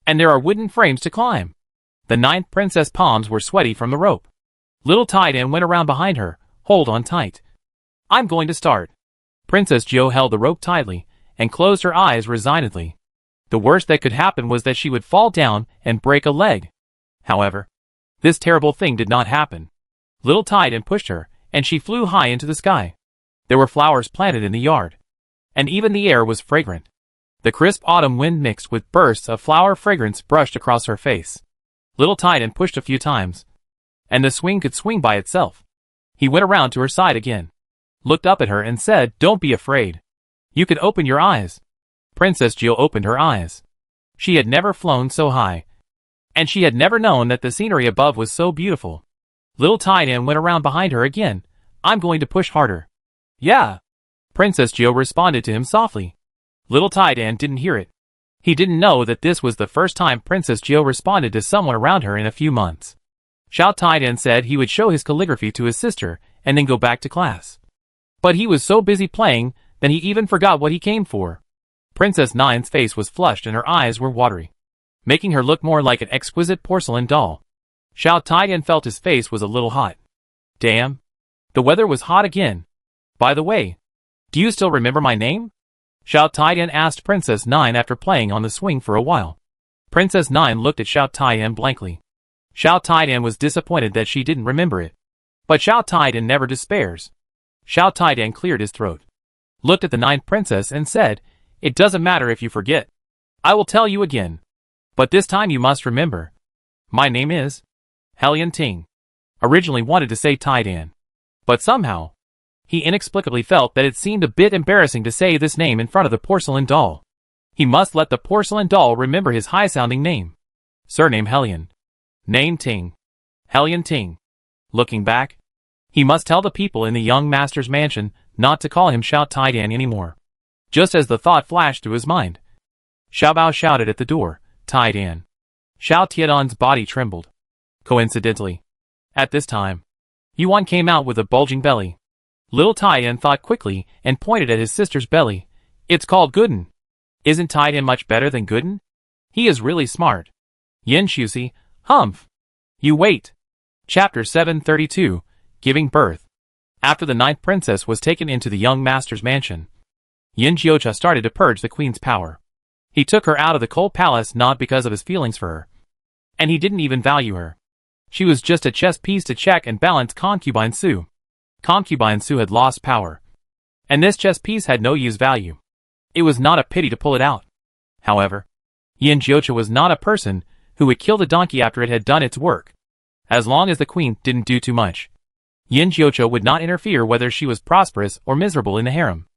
And there are wooden frames to climb." The ninth princess' palms were sweaty from the rope. Little Taidan went around behind her. "Hold on tight. I'm going to start." Princess Jiu held the rope tightly and closed her eyes resignedly. The worst that could happen was that she would fall down and break a leg. However, this terrible thing did not happen. Little Taidan pushed her, and she flew high into the sky. There were flowers planted in the yard, and even the air was fragrant. The crisp autumn wind mixed with bursts of flower fragrance brushed across her face. Little Taidan pushed a few times, and the swing could swing by itself. He went around to her side again, looked up at her and said, "Don't be afraid. You can open your eyes." Princess Jiu opened her eyes. She had never flown so high, and she had never known that the scenery above was so beautiful. Little Taidan went around behind her again. "I'm going to push harder." "Yeah." Princess Jiu responded to him softly. Little Taidan didn't hear it. He didn't know that this was the first time Princess Jiu responded to someone around her in a few months. Xiao Taidan said he would show his calligraphy to his sister and then go back to class. But he was so busy playing that he even forgot what he came for. Princess Nine's face was flushed and her eyes were watery, making her look more like an exquisite porcelain doll. Xiao Taidan felt his face was a little hot. Damn. The weather was hot again. "By the way, do you still remember my name?" Xiao Taidan asked Princess Nine after playing on the swing for a while. Princess Nine looked at Xiao Taidan blankly. Xiao Taidan was disappointed that she didn't remember it. But Xiao Taidan never despairs. Xiao Taidan cleared his throat, looked at the ninth princess and said, "It doesn't matter if you forget. I will tell you again. But this time you must remember. My name is Helian Ting." Originally wanted to say Taidan, but somehow, he inexplicably felt that it seemed a bit embarrassing to say this name in front of the porcelain doll. He must let the porcelain doll remember his high-sounding name. Surname Helian. Name Ting. Helian Ting. Looking back, he must tell the people in the young master's mansion not to call him Xiao Taidan anymore. Just as the thought flashed through his mind, Xiaobao shouted at the door, "Taidan." Xiao Tian's body trembled. Coincidentally, at this time, Yuan came out with a bulging belly. Little Taidan thought quickly and pointed at his sister's belly. "It's called Gooden. Isn't Taidan much better than Gooden? He is really smart." Yin Shusi, humph. You wait. Chapter 732, Giving Birth. After the ninth princess was taken into the young master's mansion, Yin Jiocha started to purge the queen's power. He took her out of the cold palace not because of his feelings for her, and he didn't even value her. She was just a chess piece to check and balance Concubine Su. Concubine Su had lost power, and this chess piece had no use value. It was not a pity to pull it out. However, Yin Jiocha was not a person who would kill the donkey after it had done its work. As long as the queen didn't do too much, Yin Jiocha would not interfere whether she was prosperous or miserable in the harem.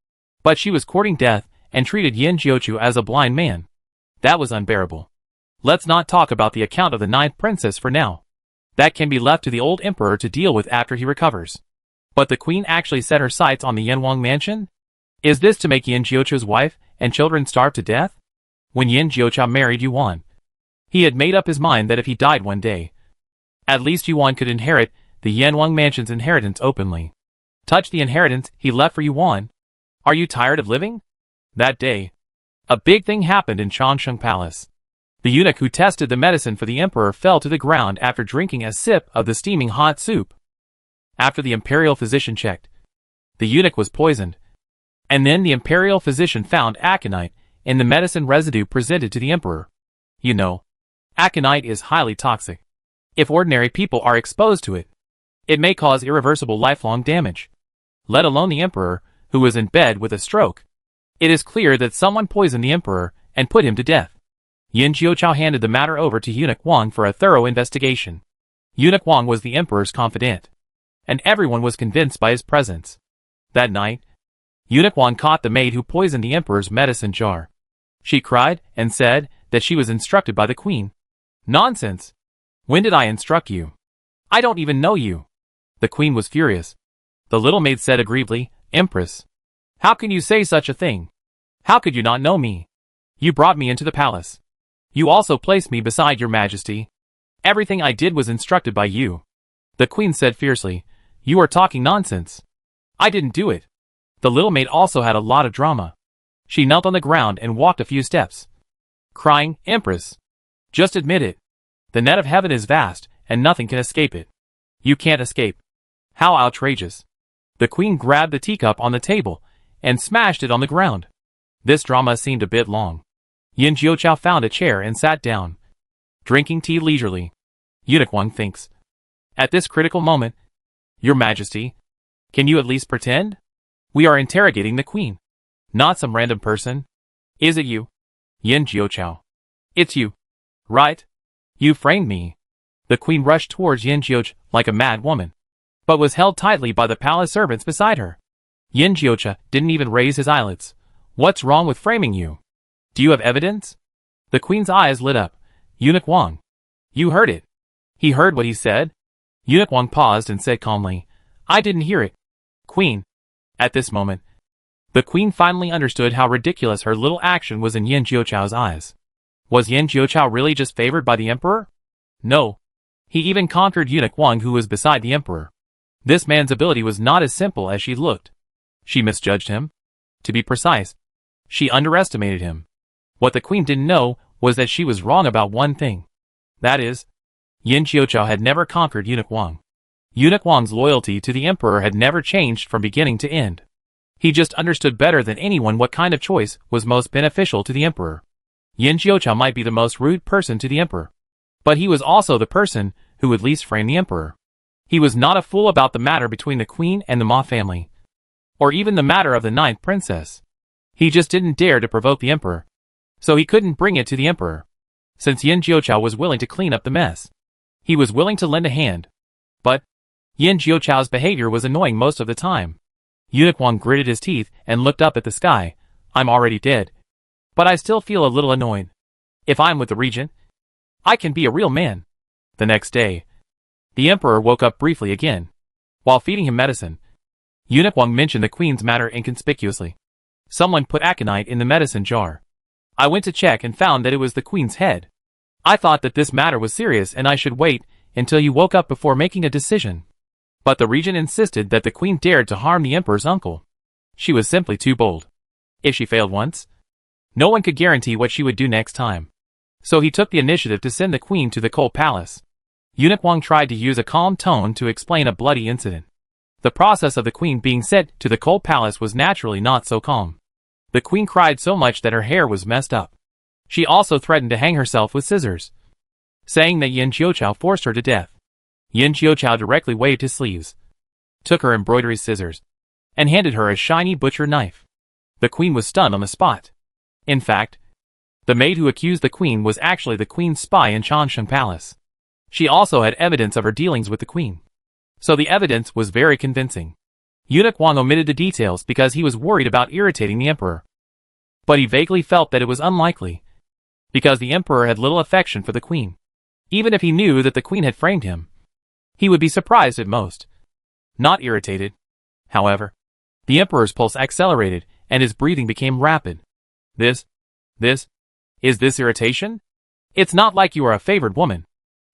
But she was courting death and treated Yin Jiocha as a blind man. That was unbearable. Let's not talk about the account of the ninth princess for now. That can be left to the old emperor to deal with after he recovers. But the queen actually set her sights on the Yanwang mansion? Is this to make Yin Jiocha's wife and children starve to death? When Yin Jiocha married Yuan, he had made up his mind that if he died one day, at least Yuan could inherit the Yanwang mansion's inheritance openly. Touch the inheritance he left for Yuan. Are you tired of living? That day, A big thing happened in Changsheng Palace. The eunuch who tested the medicine for the emperor fell to the ground after drinking a sip of the steaming hot soup. After the imperial physician checked, the eunuch was poisoned. And then the imperial physician found aconite in the medicine residue presented to the emperor. You know, aconite is highly toxic. If ordinary people are exposed to it, it may cause irreversible lifelong damage. Let alone the emperor, who was in bed with a stroke. It is clear that someone poisoned the emperor and put him to death. Yin Jiuchao handed the matter over to Eunuch Wang for a thorough investigation. Eunuch Wang was the emperor's confidant, and everyone was convinced by his presence. That night, Eunuch Wang caught the maid who poisoned the emperor's medicine jar. She cried and said that she was instructed by the queen. Nonsense! When did I instruct you? I don't even know you. The queen was furious. The little maid said aggrievedly, Empress, how can you say such a thing? How could you not know me? You brought me into the palace. You also placed me beside your majesty. Everything I did was instructed by you. The queen said fiercely, You are talking nonsense. I didn't do it. The little maid also had a lot of drama. She knelt on the ground and walked a few steps, crying, Empress, just admit it. The net of heaven is vast, and nothing can escape it. You can't escape. How outrageous. The queen grabbed the teacup on the table and smashed it on the ground. This drama seemed a bit long. Yin Jiuchao found a chair and sat down, drinking tea leisurely. Eunuch Wang thinks. At this critical moment, Your Majesty, can you at least pretend? We are interrogating the queen, not some random person. Is it you? Yin Jiuchao. It's you. Right? You framed me. The queen rushed towards Yin Jiuchao like a mad woman, but was held tightly by the palace servants beside her. Yin Jiuchao didn't even raise his eyelids. What's wrong with framing you? Do you have evidence? The queen's eyes lit up. Eunuch Wang. You heard it. He heard what he said? Eunuch Wang paused and said calmly, I didn't hear it. Queen. At this moment, the queen finally understood how ridiculous her little action was in Yin Jiuchao's eyes. Was Yin Jiuchao really just favored by the emperor? No. He even conquered Eunuch Wang, who was beside the emperor. This man's ability was not as simple as she looked. She misjudged him. To be precise, she underestimated him. What the queen didn't know was that she was wrong about one thing. That is, Yin Jiuchao had never conquered Eunuch Wang. Eunuch Wang's loyalty to the emperor had never changed from beginning to end. He just understood better than anyone what kind of choice was most beneficial to the emperor. Yin Jiuchao might be the most rude person to the emperor, but he was also the person who would least frame the emperor. He was not a fool about the matter between the queen and the Ma family, or even the matter of the ninth princess. He just didn't dare to provoke the emperor, so he couldn't bring it to the emperor. Since Yin Jiuchao was willing to clean up the mess, he was willing to lend a hand. But Yin Jiuchao's behavior was annoying most of the time. Eunuch Wang gritted his teeth and looked up at the sky. I'm already dead, but I still feel a little annoyed. If I'm with the regent, I can be a real man. The next day, the emperor woke up briefly again. While feeding him medicine, Eunuch Wang mentioned the queen's matter inconspicuously. Someone put aconite in the medicine jar. I went to check and found that it was the queen's head. I thought that this matter was serious and I should wait until you woke up before making a decision. But the regent insisted that the queen dared to harm the emperor's uncle. She was simply too bold. If she failed once, no one could guarantee what she would do next time. So he took the initiative to send the queen to the coal palace. Eunuch Wang tried to use a calm tone to explain a bloody incident. The process of the queen being sent to the coal palace was naturally not so calm. The queen cried so much that her hair was messed up. She also threatened to hang herself with scissors, saying that Yin Jiuchao forced her to death. Yin Jiuchao directly waved his sleeves, took her embroidery scissors, and handed her a shiny butcher knife. The queen was stunned on the spot. In fact, the maid who accused the queen was actually the queen's spy in Changsheng Palace. She also had evidence of her dealings with the queen, so the evidence was very convincing. Eunuch Wang omitted the details because he was worried about irritating the emperor. But he vaguely felt that it was unlikely, because the emperor had little affection for the queen. Even if he knew that the queen had framed him, he would be surprised at most, not irritated. However, the emperor's pulse accelerated and his breathing became rapid. Is this irritation? It's not like you are a favored woman.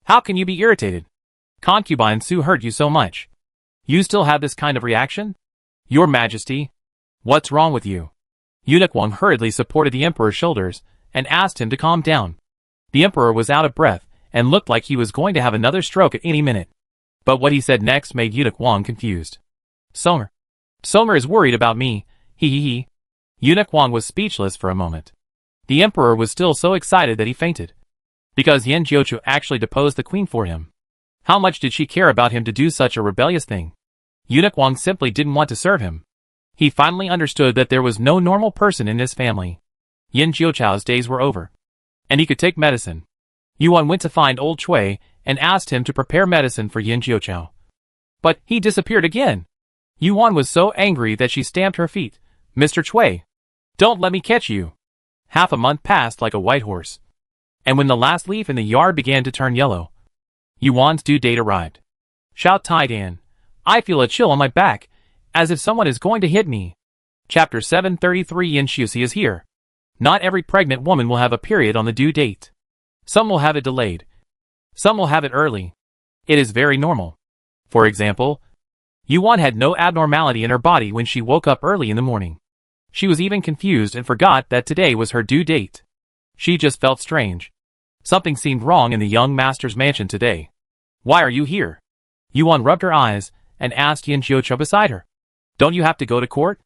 How can you be irritated? Concubine Su hurt you so much. You still have this kind of reaction? Your Majesty, what's wrong with you? Eunuch Wang hurriedly supported the emperor's shoulders and asked him to calm down. The emperor was out of breath and looked like he was going to have another stroke at any minute. But what he said next made Eunuch Wang confused. Somer is worried about me, he. Eunuch Wang was speechless for a moment. The emperor was still so excited that he fainted. Because Yan Jiuqiu actually deposed the queen for him. How much did she care about him to do such a rebellious thing? Eunuch Wang simply didn't want to serve him. He finally understood that there was no normal person in his family. Yan Jiuqiu's days were over. And he could take medicine. Yuan went to find old Cui and asked him to prepare medicine for Yan Jiuqiu. But he disappeared again. Yuan was so angry that she stamped her feet. Mr. Cui, don't let me catch you. Half a month passed like a white horse. And when the last leaf in the yard began to turn yellow, Yuan's due date arrived. Shout Taidan. I feel a chill on my back, as if someone is going to hit me. Chapter 733 Yan Shusi is here. Not every pregnant woman will have a period on the due date. Some will have it delayed. Some will have it early. It is very normal. For example, Yuan had no abnormality in her body when she woke up early in the morning. She was even confused and forgot that today was her due date. She just felt strange. Something seemed wrong in the young master's mansion today. Why are you here? Yuan rubbed her eyes and asked Yan Jiuqiu beside her. Don't you have to go to court?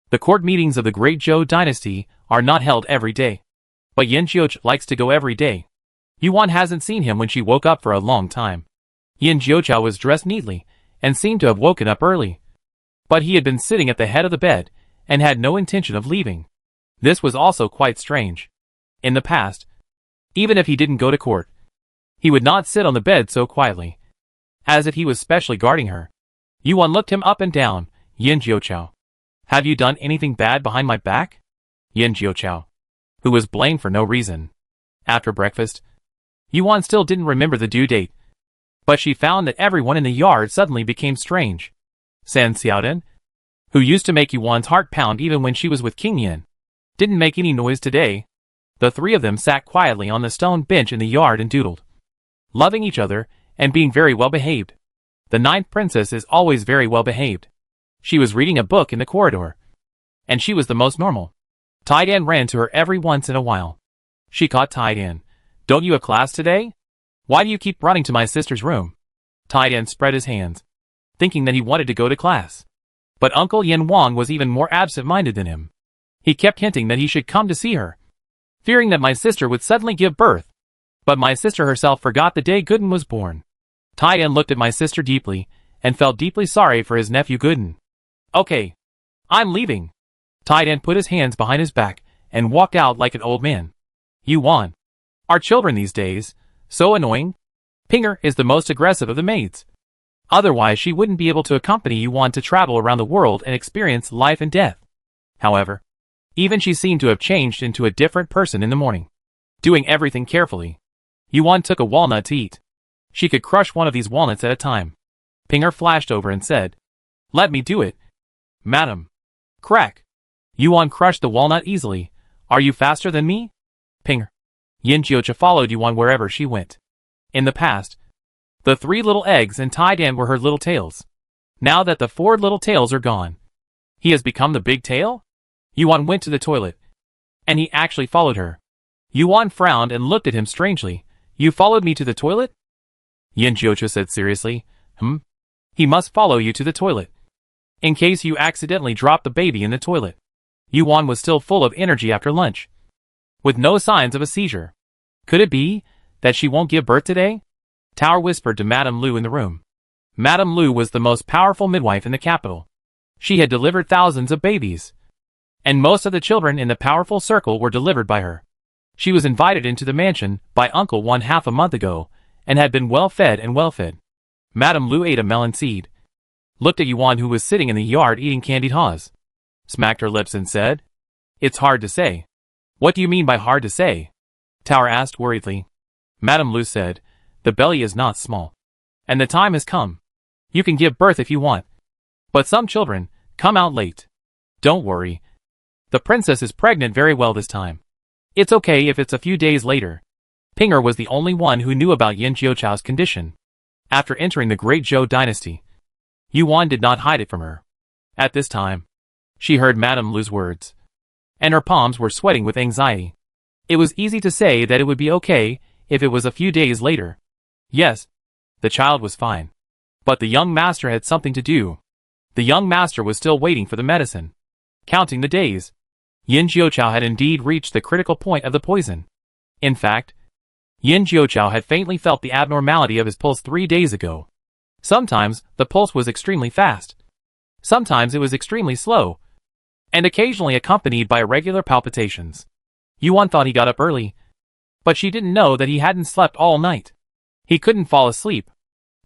The court meetings of the great Zhou dynasty are not held every day. But Yan Jiuqiu likes to go every day. Yuan hasn't seen him when she woke up for a long time. Yan Jiuqiu was dressed neatly and seemed to have woken up early. But he had been sitting at the head of the bed and had no intention of leaving. This was also quite strange. In the past, even if he didn't go to court, he would not sit on the bed so quietly, as if he was specially guarding her. Yuan looked him up and down. Yan Jiuqiu, have you done anything bad behind my back? Yan Jiuqiu, who was blamed for no reason. After breakfast, Yuan still didn't remember the due date, but she found that everyone in the yard suddenly became strange. San Xiaodan, who used to make Yuan's heart pound even when she was with King Yan, didn't make any noise today. The three of them sat quietly on the stone bench in the yard and doodled, loving each other and being very well behaved. The ninth princess is always very well behaved. She was reading a book in the corridor, and she was the most normal. Taidan ran to her every once in a while. She caught Taidan. Don't you have class today? Why do you keep running to my sister's room? Taidan spread his hands, thinking that he wanted to go to class. But Uncle Yan Wang was even more absent-minded than him. He kept hinting that he should come to see her, fearing that my sister would suddenly give birth. But my sister herself forgot the day Gooden was born. Taidan looked at my sister deeply and felt deeply sorry for his nephew Gooden. Okay, I'm leaving. Taidan put his hands behind his back and walked out like an old man. Yuan, our children these days, so annoying. Pinger is the most aggressive of the maids. Otherwise she wouldn't be able to accompany Yuan to travel around the world and experience life and death. However, even she seemed to have changed into a different person in the morning. Doing everything carefully. Yuan took a walnut to eat. She could crush one of these walnuts at a time. Pinger flashed over and said, Let me do it. Madam. Crack. Yuan crushed the walnut easily. Are you faster than me? Pinger. Yan Jiuqiu followed Yuan wherever she went. In the past, the 3 little eggs and Taidan were her little tails. Now that the 4 little tails are gone, he has become the big tail? Yuan went to the toilet, and he actually followed her. Yuan frowned and looked at him strangely. You followed me to the toilet? Yan Jiuqiu said seriously. He must follow you to the toilet, in case you accidentally drop the baby in the toilet. Yuan was still full of energy after lunch, with no signs of a seizure. Could it be that she won't give birth today? Tower whispered to Madame Lu in the room. Madame Lu was the most powerful midwife in the capital. She had delivered thousands of babies, and most of the children in the powerful circle were delivered by her. She was invited into the mansion by Uncle Wan half a month ago, and had been well-fed and well-fed. Madame Lu ate a melon seed, looked at Yuan who was sitting in the yard eating candied haws, smacked her lips and said, It's hard to say. What do you mean by hard to say? Tower asked worriedly. Madame Lu said, The belly is not small, and the time has come. You can give birth if you want, but some children come out late. Don't worry. The princess is pregnant very well this time. It's okay if it's a few days later. Pinger was the only one who knew about Yan Jiuqiu's condition. After entering the great Zhou dynasty, Yuan did not hide it from her. At this time, she heard Madame Lu's words, and her palms were sweating with anxiety. It was easy to say that it would be okay if it was a few days later. Yes, the child was fine. But the young master had something to do. The young master was still waiting for the medicine. Counting the days. Yin Jiuqiao had indeed reached the critical point of the poison. In fact, Yin Jiuqiao had faintly felt the abnormality of his pulse 3 days ago. Sometimes, the pulse was extremely fast. Sometimes it was extremely slow, and occasionally accompanied by irregular palpitations. Yuan thought he got up early, but she didn't know that he hadn't slept all night. He couldn't fall asleep.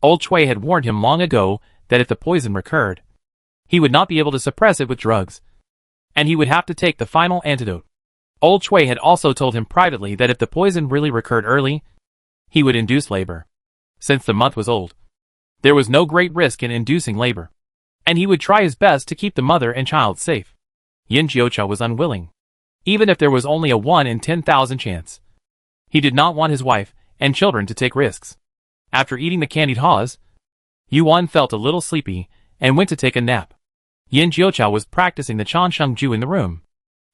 Old Chui had warned him long ago that if the poison recurred, he would not be able to suppress it with drugs, and he would have to take the final antidote. Old Chui had also told him privately that if the poison really recurred early, he would induce labor. Since the month was old, there was no great risk in inducing labor, and he would try his best to keep the mother and child safe. Yin Jiuqiao was unwilling, even if there was only a 1 in 10,000 chance. He did not want his wife and children to take risks. After eating the candied haws, Yuan felt a little sleepy and went to take a nap. Yin Jiuqiao was practicing the Changsheng Ju in the room,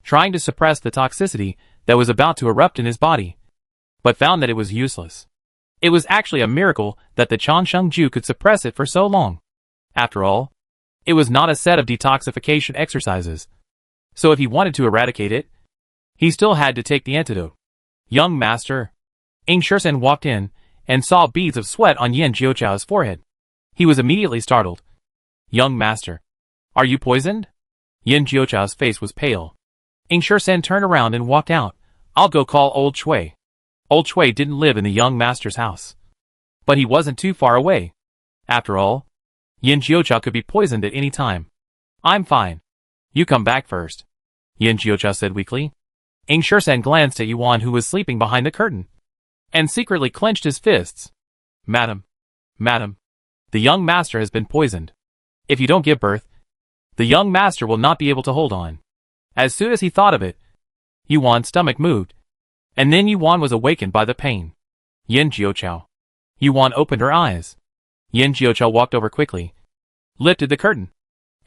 trying to suppress the toxicity that was about to erupt in his body, but found that it was useless. It was actually a miracle that the Changsheng Ju could suppress it for so long. After all, it was not a set of detoxification exercises, so if he wanted to eradicate it, he still had to take the antidote. Young master. Ing Shursen walked in and saw beads of sweat on Yin Jiuqiao's forehead. He was immediately startled. Young master. Are you poisoned? Yin Jiuqiao's face was pale. Ing Shursen turned around and walked out. I'll go call Old Chui. Old Chui didn't live in the young master's house, but he wasn't too far away. After all, Yin Jiuqiao could be poisoned at any time. I'm fine. You come back first, Yin Jiuqiao said weakly. Ing Shursen glanced at Yuan, who was sleeping behind the curtain, and secretly clenched his fists. Madam, the young master has been poisoned. If you don't give birth, the young master will not be able to hold on. As soon as he thought of it, Yuan's stomach moved, and then Yuan was awakened by the pain. Yin Jiuqiao. Yuan opened her eyes. Yin Jiuqiao walked over quickly, lifted the curtain,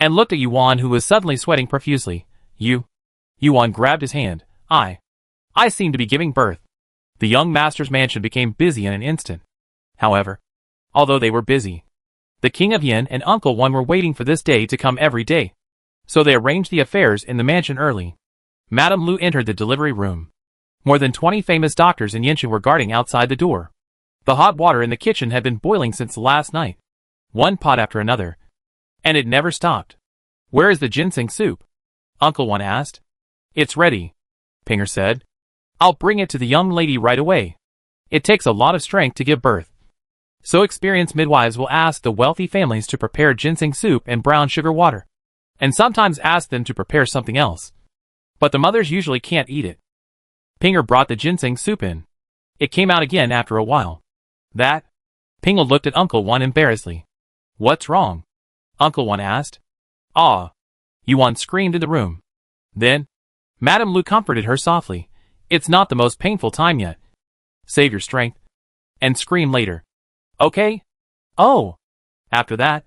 and looked at Yuan, who was suddenly sweating profusely. Yuan grabbed his hand. I seem to be giving birth. The young master's mansion became busy in an instant. However, although they were busy, the King of Yin and Uncle Wan were waiting for this day to come every day, so they arranged the affairs in the mansion early. Madame Lu entered the delivery room. More than 20 famous doctors in Yinshan were guarding outside the door. The hot water in the kitchen had been boiling since last night, one pot after another, and it never stopped. Where is the ginseng soup? Uncle Wan asked. It's ready, Pinger said. I'll bring it to the young lady right away. It takes a lot of strength to give birth, so experienced midwives will ask the wealthy families to prepare ginseng soup and brown sugar water, and sometimes ask them to prepare something else. But the mothers usually can't eat it. Pinger brought the ginseng soup in. It came out again after a while. That? Pinger looked at Uncle Wan embarrassedly. What's wrong? Uncle Wan asked. Ah! Yuan screamed in the room. Then, Madame Lu comforted her softly. It's not the most painful time yet. Save your strength, and scream later. Okay? Oh! After that,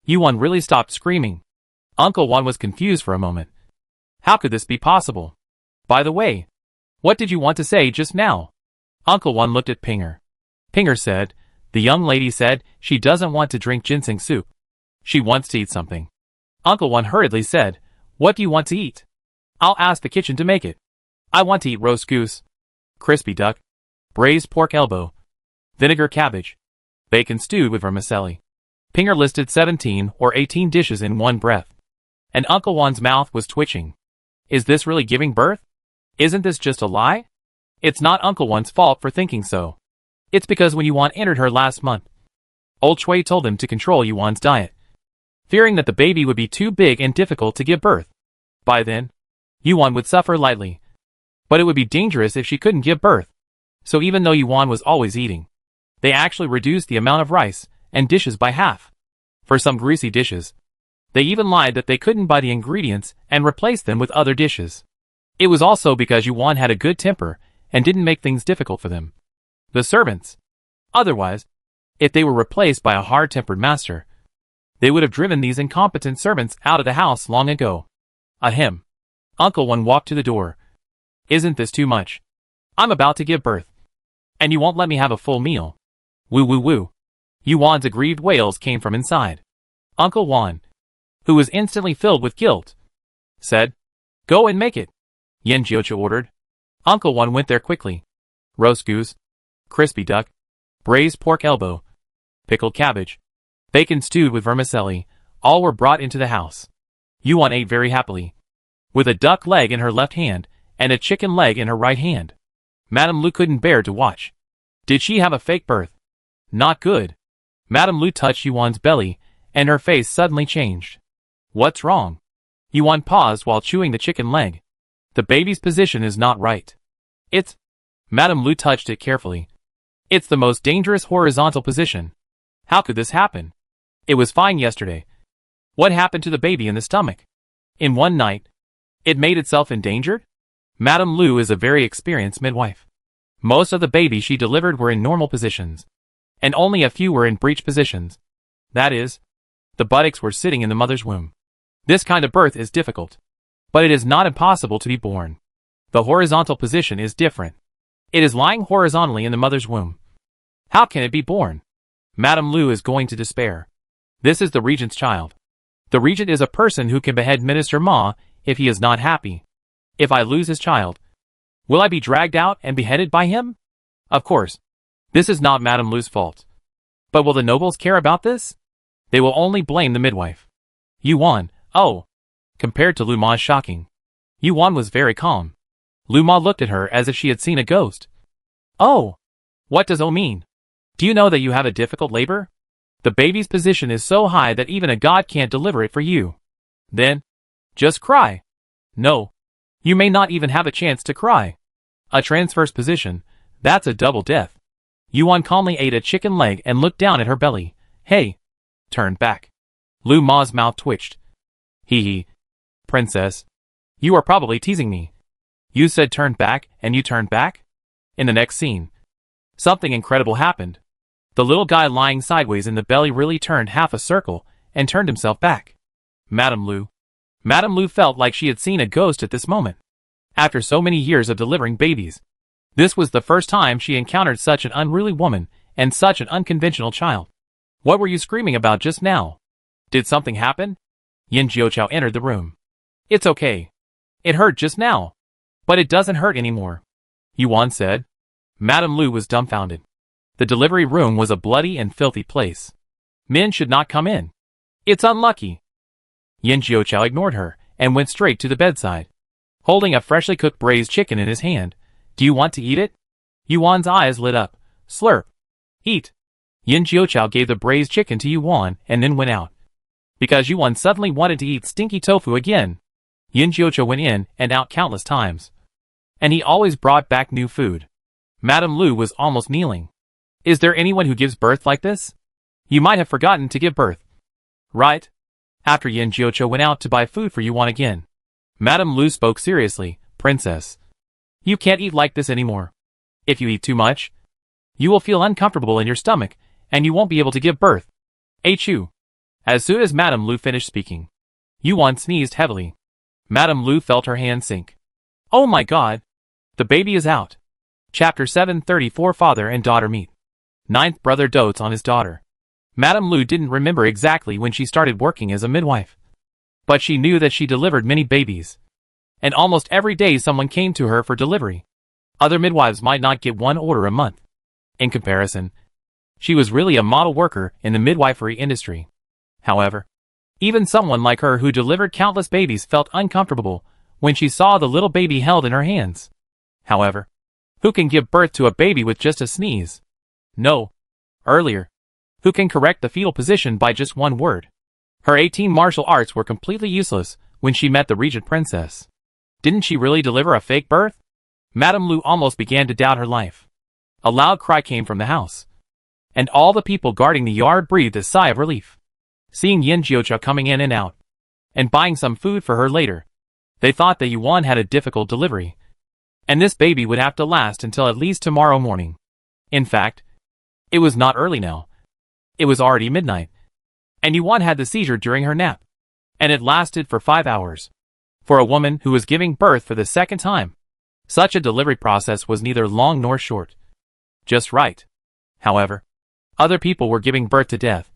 Yuan really stopped screaming. Uncle Wan was confused for a moment. How could this be possible? By the way, what did you want to say just now? Uncle Wan looked at Pinger. Pinger said, the young lady said she doesn't want to drink ginseng soup. She wants to eat something. Uncle Wan hurriedly said, what do you want to eat? I'll ask the kitchen to make it. I want to eat roast goose, crispy duck, braised pork elbow, vinegar cabbage, bacon stewed with vermicelli. Pinger listed 17 or 18 dishes in one breath, and Uncle Wan's mouth was twitching. Is this really giving birth? Isn't this just a lie? It's not Uncle Wan's fault for thinking so. It's because when Yuan entered her last month, Old Chui told him to control Yuan's diet, fearing that the baby would be too big and difficult to give birth. By then, Yuan would suffer lightly, but it would be dangerous if she couldn't give birth. So even though Yuan was always eating, they actually reduced the amount of rice and dishes by half. For some greasy dishes, they even lied that they couldn't buy the ingredients and replaced them with other dishes. It was also because Yuan had a good temper and didn't make things difficult for them, the servants. Otherwise, if they were replaced by a hard-tempered master, they would have driven these incompetent servants out of the house long ago. Ahem. Uncle One walked to the door. Isn't this too much? I'm about to give birth. And you won't let me have a full meal. Woo woo woo. Yuan's aggrieved wails came from inside. Uncle Wan, who was instantly filled with guilt, said, Go and make it. Yin Jiocha ordered. Uncle Wan went there quickly. Roast goose, crispy duck, braised pork elbow, pickled cabbage, bacon stewed with vermicelli, all were brought into the house. Yuan ate very happily, with a duck leg in her left hand and a chicken leg in her right hand. Madame Lu couldn't bear to watch. Did she have a fake birth? Not good. Madame Lu touched Yuan's belly, and her face suddenly changed. What's wrong? Yuan paused while chewing the chicken leg. The baby's position is not right. It's... Madame Lu touched it carefully. It's the most dangerous horizontal position. How could this happen? It was fine yesterday. What happened to the baby in the stomach? In one night, it made itself endangered? Madame Lu is a very experienced midwife. Most of the babies she delivered were in normal positions, and only a few were in breech positions. That is, the buttocks were sitting in the mother's womb. This kind of birth is difficult, but it is not impossible to be born. The horizontal position is different. It is lying horizontally in the mother's womb. How can it be born? Madame Lu is going to despair. This is the regent's child. The regent is a person who can behead Minister Ma if he is not happy. If I lose his child, will I be dragged out and beheaded by him? Of course, this is not Madame Lu's fault. But will the nobles care about this? They will only blame the midwife. Yuan, oh. Compared to Lu Ma's shocking, Yuan was very calm. Lu Ma looked at her as if she had seen a ghost. Oh. What does "oh" mean? Do you know that you have a difficult labor? The baby's position is so high that even a god can't deliver it for you. Then, just cry. No. You may not even have a chance to cry. A transverse position, that's a double death. Yuan calmly ate a chicken leg and looked down at her belly. Hey. Turned back. Lu Ma's mouth twitched. Hee hee. Princess. You are probably teasing me. You said turn back, and you turned back? In the next scene, something incredible happened. The little guy lying sideways in the belly really turned half a circle and turned himself back. Madame Lu. Madame Lu felt like she had seen a ghost at this moment. After so many years of delivering babies, this was the first time she encountered such an unruly woman and such an unconventional child. What were you screaming about just now? Did something happen? Yin Jiuchao entered the room. It's okay. It hurt just now. But it doesn't hurt anymore, Yuan said. Madame Lu was dumbfounded. The delivery room was a bloody and filthy place. Men should not come in. It's unlucky. Yin Jiuchao ignored her and went straight to the bedside, holding a freshly cooked braised chicken in his hand. Do you want to eat it? Yuan's eyes lit up. Slurp. Eat. Yin Jiuchao gave the braised chicken to Yuan and then went out. Because Yuan suddenly wanted to eat stinky tofu again. Yin Jiuchao went in and out countless times. And he always brought back new food. Madame Lu was almost kneeling. Is there anyone who gives birth like this? You might have forgotten to give birth. Right? After Yin Jiuchao went out to buy food for Yuan again, Madame Lu spoke seriously. Princess, you can't eat like this anymore. If you eat too much, you will feel uncomfortable in your stomach, and you won't be able to give birth. Achoo. As soon as Madame Lu finished speaking, Yuan sneezed heavily. Madame Lu felt her hand sink. Oh my god! The baby is out. Chapter 734 Father and Daughter Meet. Ninth brother dotes on his daughter. Madame Lu didn't remember exactly when she started working as a midwife. But she knew that she delivered many babies. And almost every day someone came to her for delivery. Other midwives might not get one order a month. In comparison, she was really a model worker in the midwifery industry. However, even someone like her who delivered countless babies felt uncomfortable when she saw the little baby held in her hands. However, who can give birth to a baby with just a sneeze? No. Earlier, who can correct the fetal position by just one word? Her 18 martial arts were completely useless when she met the regent princess. Didn't she really deliver a fake birth? Madame Lu almost began to doubt her life. A loud cry came from the house, and all the people guarding the yard breathed a sigh of relief. Seeing Yin Jiuchao coming in and out, and buying some food for her later, they thought that Yuan had a difficult delivery, and this baby would have to last until at least tomorrow morning. In fact, it was not early now. It was already midnight, and Yuan had the seizure during her nap, and it lasted for 5 hours. for a woman who was giving birth for the second time. Such a delivery process was neither long nor short. Just right. However, other people were giving birth to death,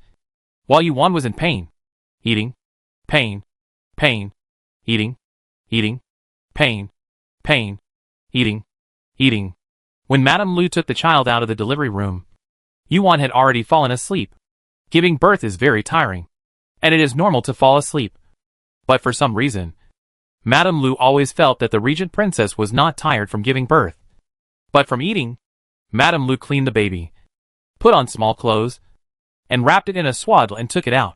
while Yuan was in pain. Eating. Pain. Pain. Eating. Eating. Pain. Pain. Eating. Eating. When Madame Lu took the child out of the delivery room, Yuan had already fallen asleep. Giving birth is very tiring, and it is normal to fall asleep. But for some reason, Madame Lu always felt that the regent princess was not tired from giving birth, but from eating. Madame Lu cleaned the baby, put on small clothes, and wrapped it in a swaddle and took it out.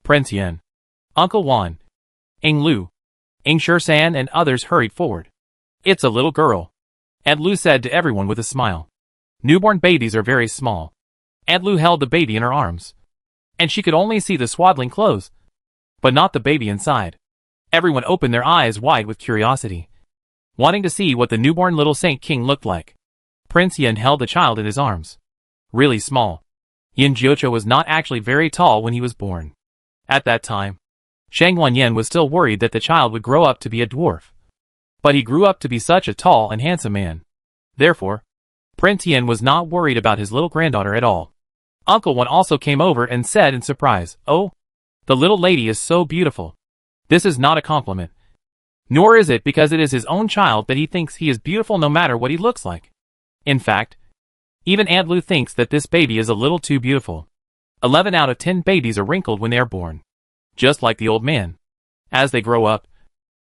Prince Yin, Uncle Wan, Ing Lu, Ing Sher-san and others hurried forward. It's a little girl, Aunt Lu said to everyone with a smile. Newborn babies are very small. Aunt Lu held the baby in her arms, and she could only see the swaddling clothes, but not the baby inside. Everyone opened their eyes wide with curiosity, wanting to see what the newborn little Saint King looked like. Prince Yin held the child in his arms. Really small. Yin Jiuqiu was not actually very tall when he was born. At that time, Shang Wanyan was still worried that the child would grow up to be a dwarf. But he grew up to be such a tall and handsome man. Therefore, Prince Yin was not worried about his little granddaughter at all. Uncle Wan also came over and said in surprise, "Oh, the little lady is so beautiful." This is not a compliment. Nor is it because it is his own child that he thinks he is beautiful no matter what he looks like. In fact, even Aunt Lu thinks that this baby is a little too beautiful. 11 out of 10 babies are wrinkled when they are born. Just like the old man. As they grow up,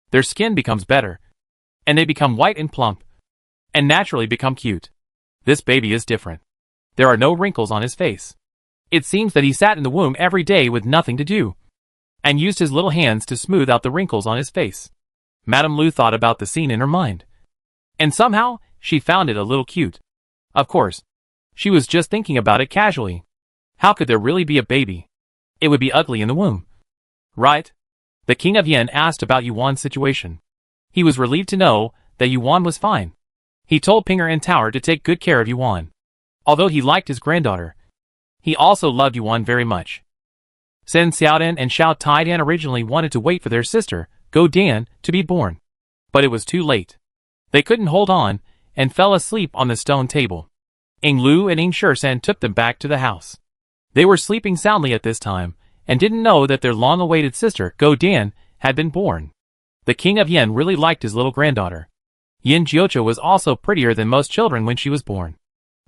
their skin becomes better, and they become white and plump, and naturally become cute. This baby is different. There are no wrinkles on his face. It seems that he sat in the womb every day with nothing to do, and used his little hands to smooth out the wrinkles on his face. Madame Lu thought about the scene in her mind, and somehow, she found it a little cute. Of course, she was just thinking about it casually. How could there really be a baby? It would be ugly in the womb. Right? The King of Yin asked about Yuan's situation. He was relieved to know that Yuan was fine. He told Pinger and Tower to take good care of Yuan. Although he liked his granddaughter, he also loved Yuan very much. Sen Xiaodan and Xiao Taidan originally wanted to wait for their sister, Go Dan, to be born. But it was too late. They couldn't hold on, and fell asleep on the stone table. Ing Lu and Ing Sher-san took them back to the house. They were sleeping soundly at this time, and didn't know that their long-awaited sister, Go Dan, had been born. The King of Yin really liked his little granddaughter. Yin Jiuqiu was also prettier than most children when she was born.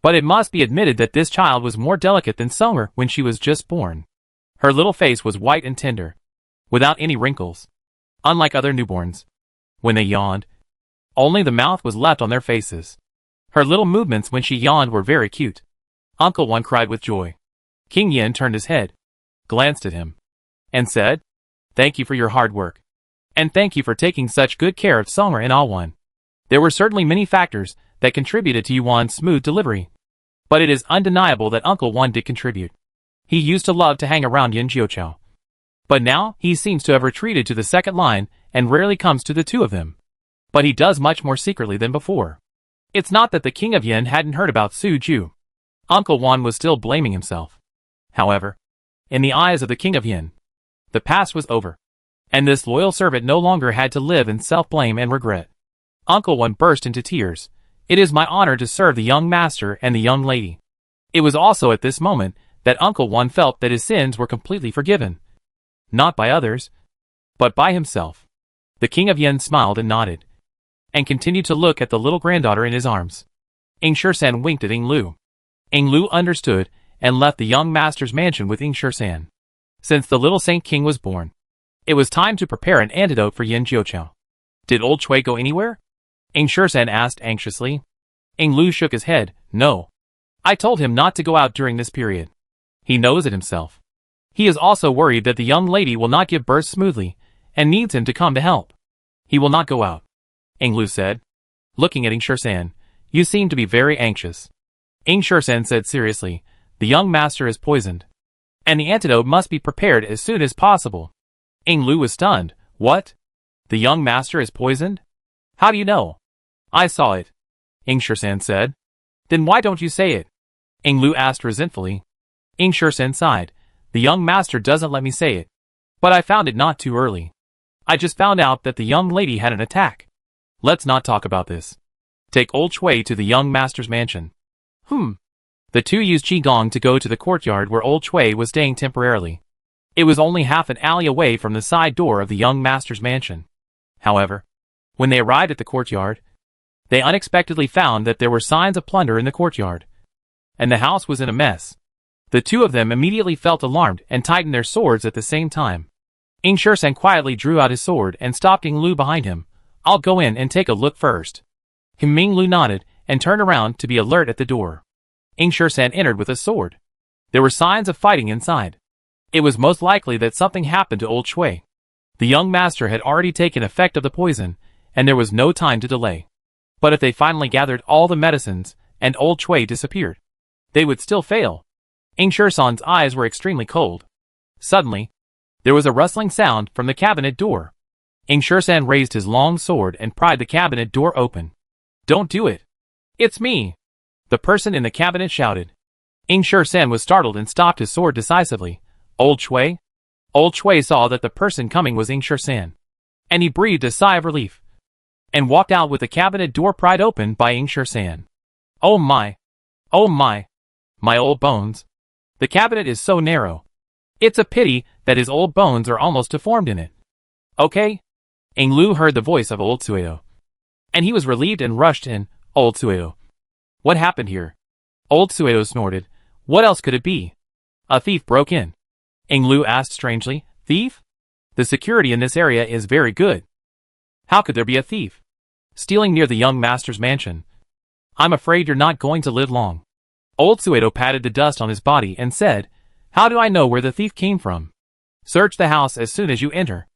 But it must be admitted that this child was more delicate than Summer when she was just born. Her little face was white and tender, without any wrinkles. Unlike other newborns, when they yawned, only the mouth was left on their faces. Her little movements when she yawned were very cute. Uncle Wan cried with joy. King Yin turned his head, glanced at him, and said, "Thank you for your hard work. And thank you for taking such good care of Summer and Awan." There were certainly many factors that contributed to Yuan's smooth delivery. But it is undeniable that Uncle Wan did contribute. He used to love to hang around Yin Jiuqiu. But now he seems to have retreated to the second line and rarely comes to the two of them. But he does much more secretly than before. It's not that the King of Yin hadn't heard about Su Ju. Uncle Wan was still blaming himself. However, in the eyes of the King of Yin, the past was over, and this loyal servant no longer had to live in self-blame and regret. Uncle Wan burst into tears. "It is my honor to serve the young master and the young lady." It was also at this moment that Uncle Wan felt that his sins were completely forgiven. Not by others, but by himself. The King of Yin smiled and nodded, and continued to look at the little granddaughter in his arms. Ing Sher-san winked at Ing Lu. Ing Lu understood, and left the young master's mansion with Ing Sher-san. Since the little Saint King was born, it was time to prepare an antidote for Yin Jiuqiu. Did old Chui go anywhere? Ing Sher-san asked anxiously. Ing Lu shook his head. "No. I told him not to go out during this period. He knows it himself. He is also worried that the young lady will not give birth smoothly, and needs him to come to help. He will not go out," Ing Lu said. Looking at Ing Sher-san, "You seem to be very anxious." Ing Sher-san said seriously, "The young master is poisoned, and the antidote must be prepared as soon as possible." Ing Lu was stunned. "What? The young master is poisoned? How do you know?" "I saw it," Ing Sher-san said. "Then why don't you say it?" Ing Lu asked resentfully. Ing Sher-san sighed. "The young master doesn't let me say it. But I found it not too early. I just found out that the young lady had an attack. Let's not talk about this. Take old Chui to the young master's mansion. The two used Qigong to go to the courtyard where old Chui was staying temporarily. It was only half an alley away from the side door of the young master's mansion. However, when they arrived at the courtyard, they unexpectedly found that there were signs of plunder in the courtyard, and the house was in a mess. The two of them immediately felt alarmed and tightened their swords at the same time. Ing Shersan quietly drew out his sword and stopped Ing Lu behind him. I'll go in and take a look first. Ming Lu nodded and turned around to be alert at the door. Ing Shersan entered with a sword. There were signs of fighting inside. It was most likely that something happened to old Chui. The young master had already taken effect of the poison, and there was no time to delay. But if they finally gathered all the medicines, and old Chui disappeared, they would still fail. Ing Shersan's eyes were extremely cold. Suddenly, there was a rustling sound from the cabinet door. Ing Shersan raised his long sword and pried the cabinet door open. Don't do it. It's me. The person in the cabinet shouted. Ing Shersan was startled and stopped his sword decisively. Old Chui? Old Chui saw that the person coming was Ing Shersan, and he breathed a sigh of relief, and walked out with the cabinet door pried open by Ing Shersan. Oh my! Oh my! My old bones! The cabinet is so narrow. It's a pity that his old bones are almost deformed in it. Okay? Ing Lu heard the voice of old Suedo, and he was relieved and rushed in. Old Suedo. What happened here? Old Suedo snorted. What else could it be? A thief broke in. Ing Lu asked strangely. Thief? The security in this area is very good. How could there be a thief stealing near the young master's mansion? I'm afraid you're not going to live long. Old Suedo patted the dust on his body and said, How do I know where the thief came from? Search the house as soon as you enter.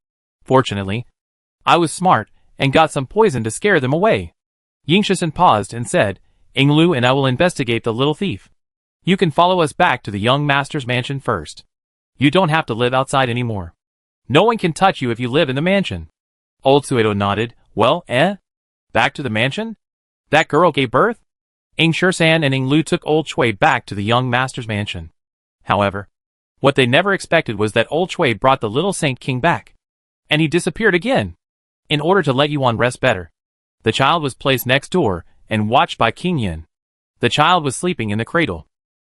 Fortunately, I was smart and got some poison to scare them away. Ing Shersan paused and said, Ing Lu and I will investigate the little thief. You can follow us back to the young master's mansion first. You don't have to live outside anymore. No one can touch you if you live in the mansion. Old Suedo nodded. Well, Back to the mansion? That girl gave birth? Ing Shersan and Ing Lu took old Chui back to the young master's mansion. However, what they never expected was that old Chui brought the little Saint King back, and he disappeared again. In order to let Yuan rest better, the child was placed next door and watched by King Yin. The child was sleeping in the cradle.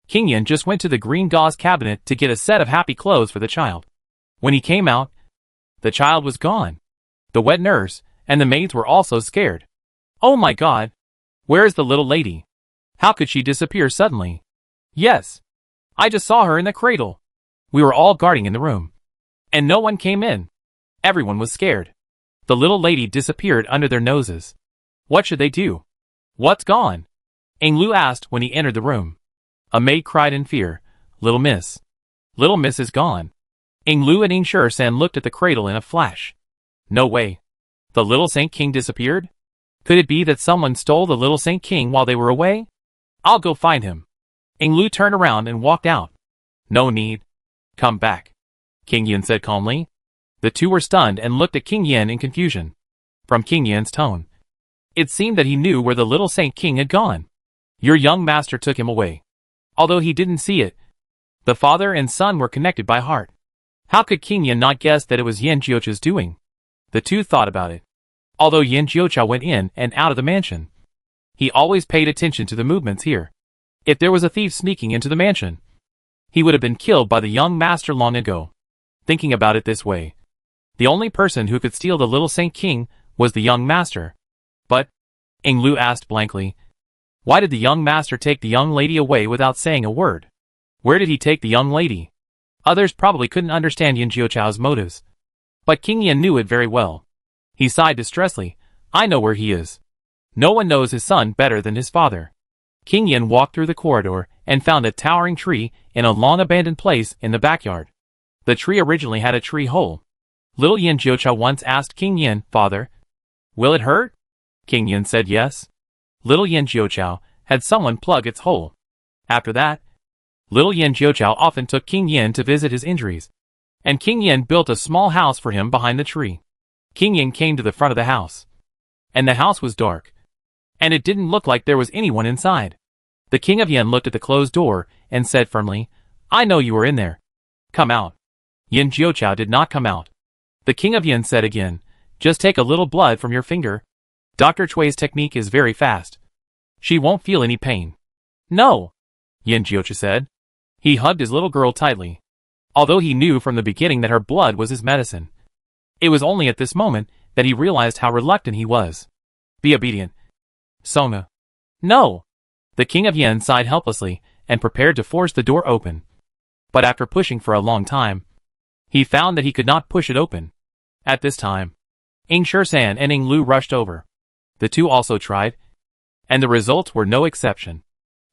King Yin just went to the green gauze cabinet to get a set of happy clothes for the child. When he came out, the child was gone. The wet nurse and the maids were also scared. Oh my God! Where is the little lady? How could she disappear suddenly? Yes, I just saw her in the cradle. We were all guarding in the room, and no one came in. Everyone was scared. The little lady disappeared under their noses. What should they do? What's gone? Ing Lu asked when he entered the room. A maid cried in fear. Little miss. Little miss is gone. Ing Lu and Ing Shersan looked at the cradle in a flash. No way. The little Saint King disappeared? Could it be that someone stole the little Saint King while they were away? I'll go find him. Ing Lu turned around and walked out. No need. Come back, King Yin said calmly. The two were stunned and looked at King Yin in confusion. From King Yin's tone, it seemed that he knew where the little Saint King had gone. Your young master took him away. Although he didn't see it, the father and son were connected by heart. How could King Yin not guess that it was Yin Jiocha's doing? The two thought about it. Although Yin Jiocha went in and out of the mansion, he always paid attention to the movements here. If there was a thief sneaking into the mansion, he would have been killed by the young master long ago. Thinking about it this way, the only person who could steal the little Saint King was the young master. But, Ing Lu asked blankly, why did the young master take the young lady away without saying a word? Where did he take the young lady? Others probably couldn't understand Yin Jiochao's motives, but King Yin knew it very well. He sighed distressfully. I know where he is. No one knows his son better than his father. King Yin walked through the corridor and found a towering tree in a long-abandoned place in the backyard. The tree originally had a tree hole. Little Yin Jiocha once asked King Yin, Father, will it hurt? King Yin said yes. Little Yin Jiocha had someone plug its hole. After that, little Yin Jiocha often took King Yin to visit his injuries, and King Yin built a small house for him behind the tree. King Yin came to the front of the house, and the house was dark, and it didn't look like there was anyone inside. The King of Yin looked at the closed door and said firmly, I know you are in there. Come out. Yin Jiocha did not come out. The King of Yin said again. Just take a little blood from your finger. Dr. Chui's technique is very fast. She won't feel any pain. No, Yin Jiocha said. He hugged his little girl tightly. Although he knew from the beginning that her blood was his medicine. It was only at this moment that he realized how reluctant he was. Be obedient. Sona. No. The King of Yin sighed helplessly and prepared to force the door open. But after pushing for a long time, he found that he could not push it open. At this time, Ing Shursan and Ing Lu rushed over. The two also tried, and the results were no exception.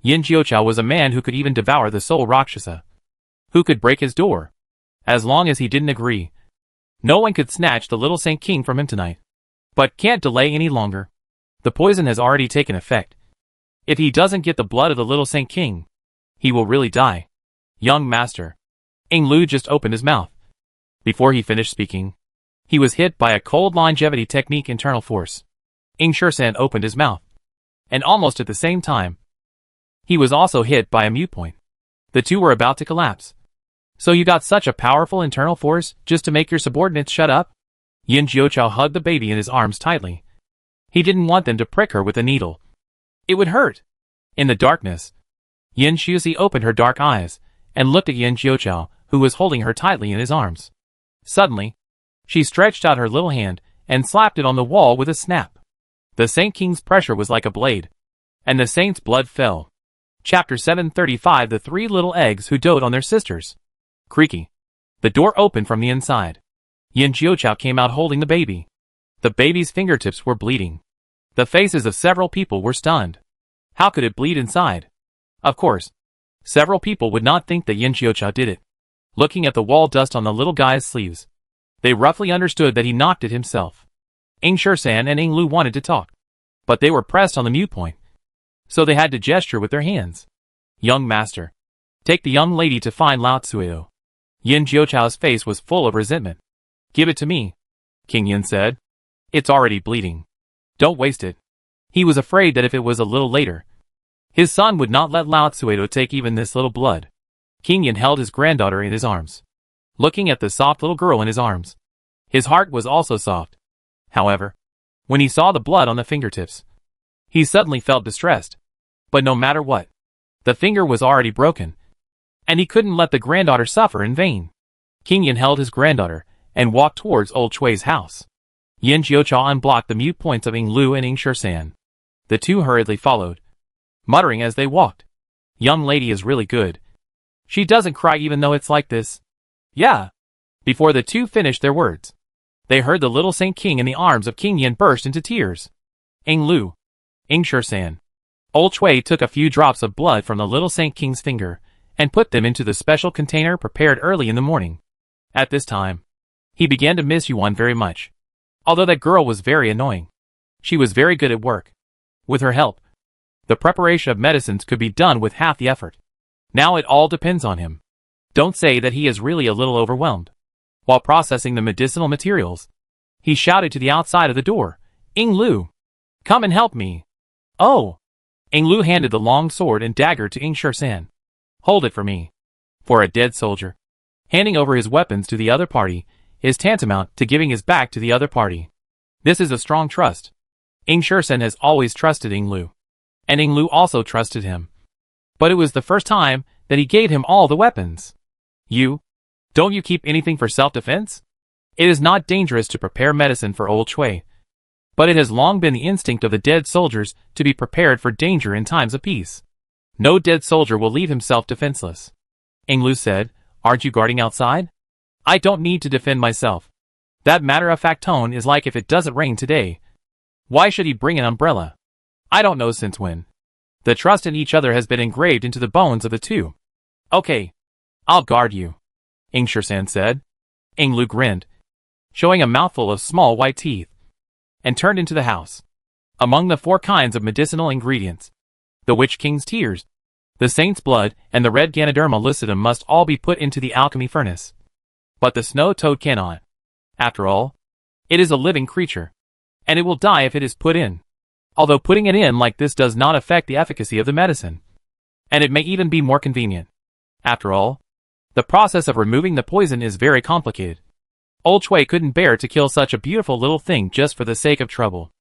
Yin Jiocha was a man who could even devour the soul Rakshasa. Who could break his door? As long as he didn't agree. No one could snatch the little Saint King from him tonight. But can't delay any longer. The poison has already taken effect. If he doesn't get the blood of the little Saint King, he will really die. Young master. Ing Lu just opened his mouth. Before he finished speaking, he was hit by a cold longevity technique internal force. Ing Shursan opened his mouth. And almost at the same time, he was also hit by a mute point. The two were about to collapse. So you got such a powerful internal force just to make your subordinates shut up? Yin Jiocha hugged the baby in his arms tightly. He didn't want them to prick her with a needle. It would hurt. In the darkness, Yin Shusi opened her dark eyes and looked at Yin Jiocha, who was holding her tightly in his arms. Suddenly, she stretched out her little hand and slapped it on the wall with a snap. The Saint King's pressure was like a blade, and the saint's blood fell. Chapter 735 The Three Little Eggs Who Dote on Their Sisters. Creaky. The door opened from the inside. Yin Jiocha came out holding the baby. The baby's fingertips were bleeding. The faces of several people were stunned. How could it bleed inside? Of course, several people would not think that Yin Jiocha did it. Looking at the wall dust on the little guy's sleeves, they roughly understood that he knocked it himself. Ing Shursan and Ing Lu wanted to talk, but they were pressed on the mute point, so they had to gesture with their hands. Young master, take the young lady to find Lao Tsueo. Yin Jiocha's face was full of resentment. Give it to me, King Yin said. It's already bleeding. Don't waste it. He was afraid that if it was a little later, his son would not let Lao Tsueo take even this little blood. King Yin held his granddaughter in his arms, looking at the soft little girl in his arms. His heart was also soft. However, when he saw the blood on the fingertips, he suddenly felt distressed. But no matter what, the finger was already broken, and he couldn't let the granddaughter suffer in vain. King Yin held his granddaughter and walked towards old Chui's house. Yin Jiocha unblocked the mute points of Ing Lu and Ing Shursan. The two hurriedly followed, muttering as they walked. Young lady is really good. She doesn't cry even though it's like this. Yeah. Before the two finished their words, they heard the little Saint King in the arms of King Yin burst into tears. Ing Lu, Ing Shursan. Old Chui took a few drops of blood from the little Saint King's finger and put them into the special container prepared early in the morning. At this time, he began to miss Yuan very much. Although that girl was very annoying, she was very good at work. With her help, the preparation of medicines could be done with half the effort. Now it all depends on him. Don't say that he is really a little overwhelmed. While processing the medicinal materials, he shouted to the outside of the door, Ing Lu, come and help me. Oh! Ing Lu handed the long sword and dagger to Ing Shursan. Hold it for me. For a dead soldier, handing over his weapons to the other party is tantamount to giving his back to the other party. This is a strong trust. Ing Shursan has always trusted Ing Lu, and Ing Lu also trusted him. But it was the first time that he gave him all the weapons. Don't you keep anything for self-defense? It is not dangerous to prepare medicine for old Chui, but it has long been the instinct of the dead soldiers to be prepared for danger in times of peace. No dead soldier will leave himself defenseless. Ing Lu said, aren't you guarding outside? I don't need to defend myself. That matter-of-fact tone is like if it doesn't rain today. Why should he bring an umbrella? I don't know since when. The trust in each other has been engraved into the bones of the two. Okay, I'll guard you, Ing Shursan said. Ing Lu grinned, showing a mouthful of small white teeth, and turned into the house. Among the 4 kinds of medicinal ingredients, the Witch King's tears, the Saint's blood, and the red Ganoderma lucidum must all be put into the alchemy furnace. But the snow toad cannot. After all, it is a living creature, and it will die if it is put in. Although putting it in like this does not affect the efficacy of the medicine, and it may even be more convenient. After all, the process of removing the poison is very complicated. Old Chui couldn't bear to kill such a beautiful little thing just for the sake of trouble.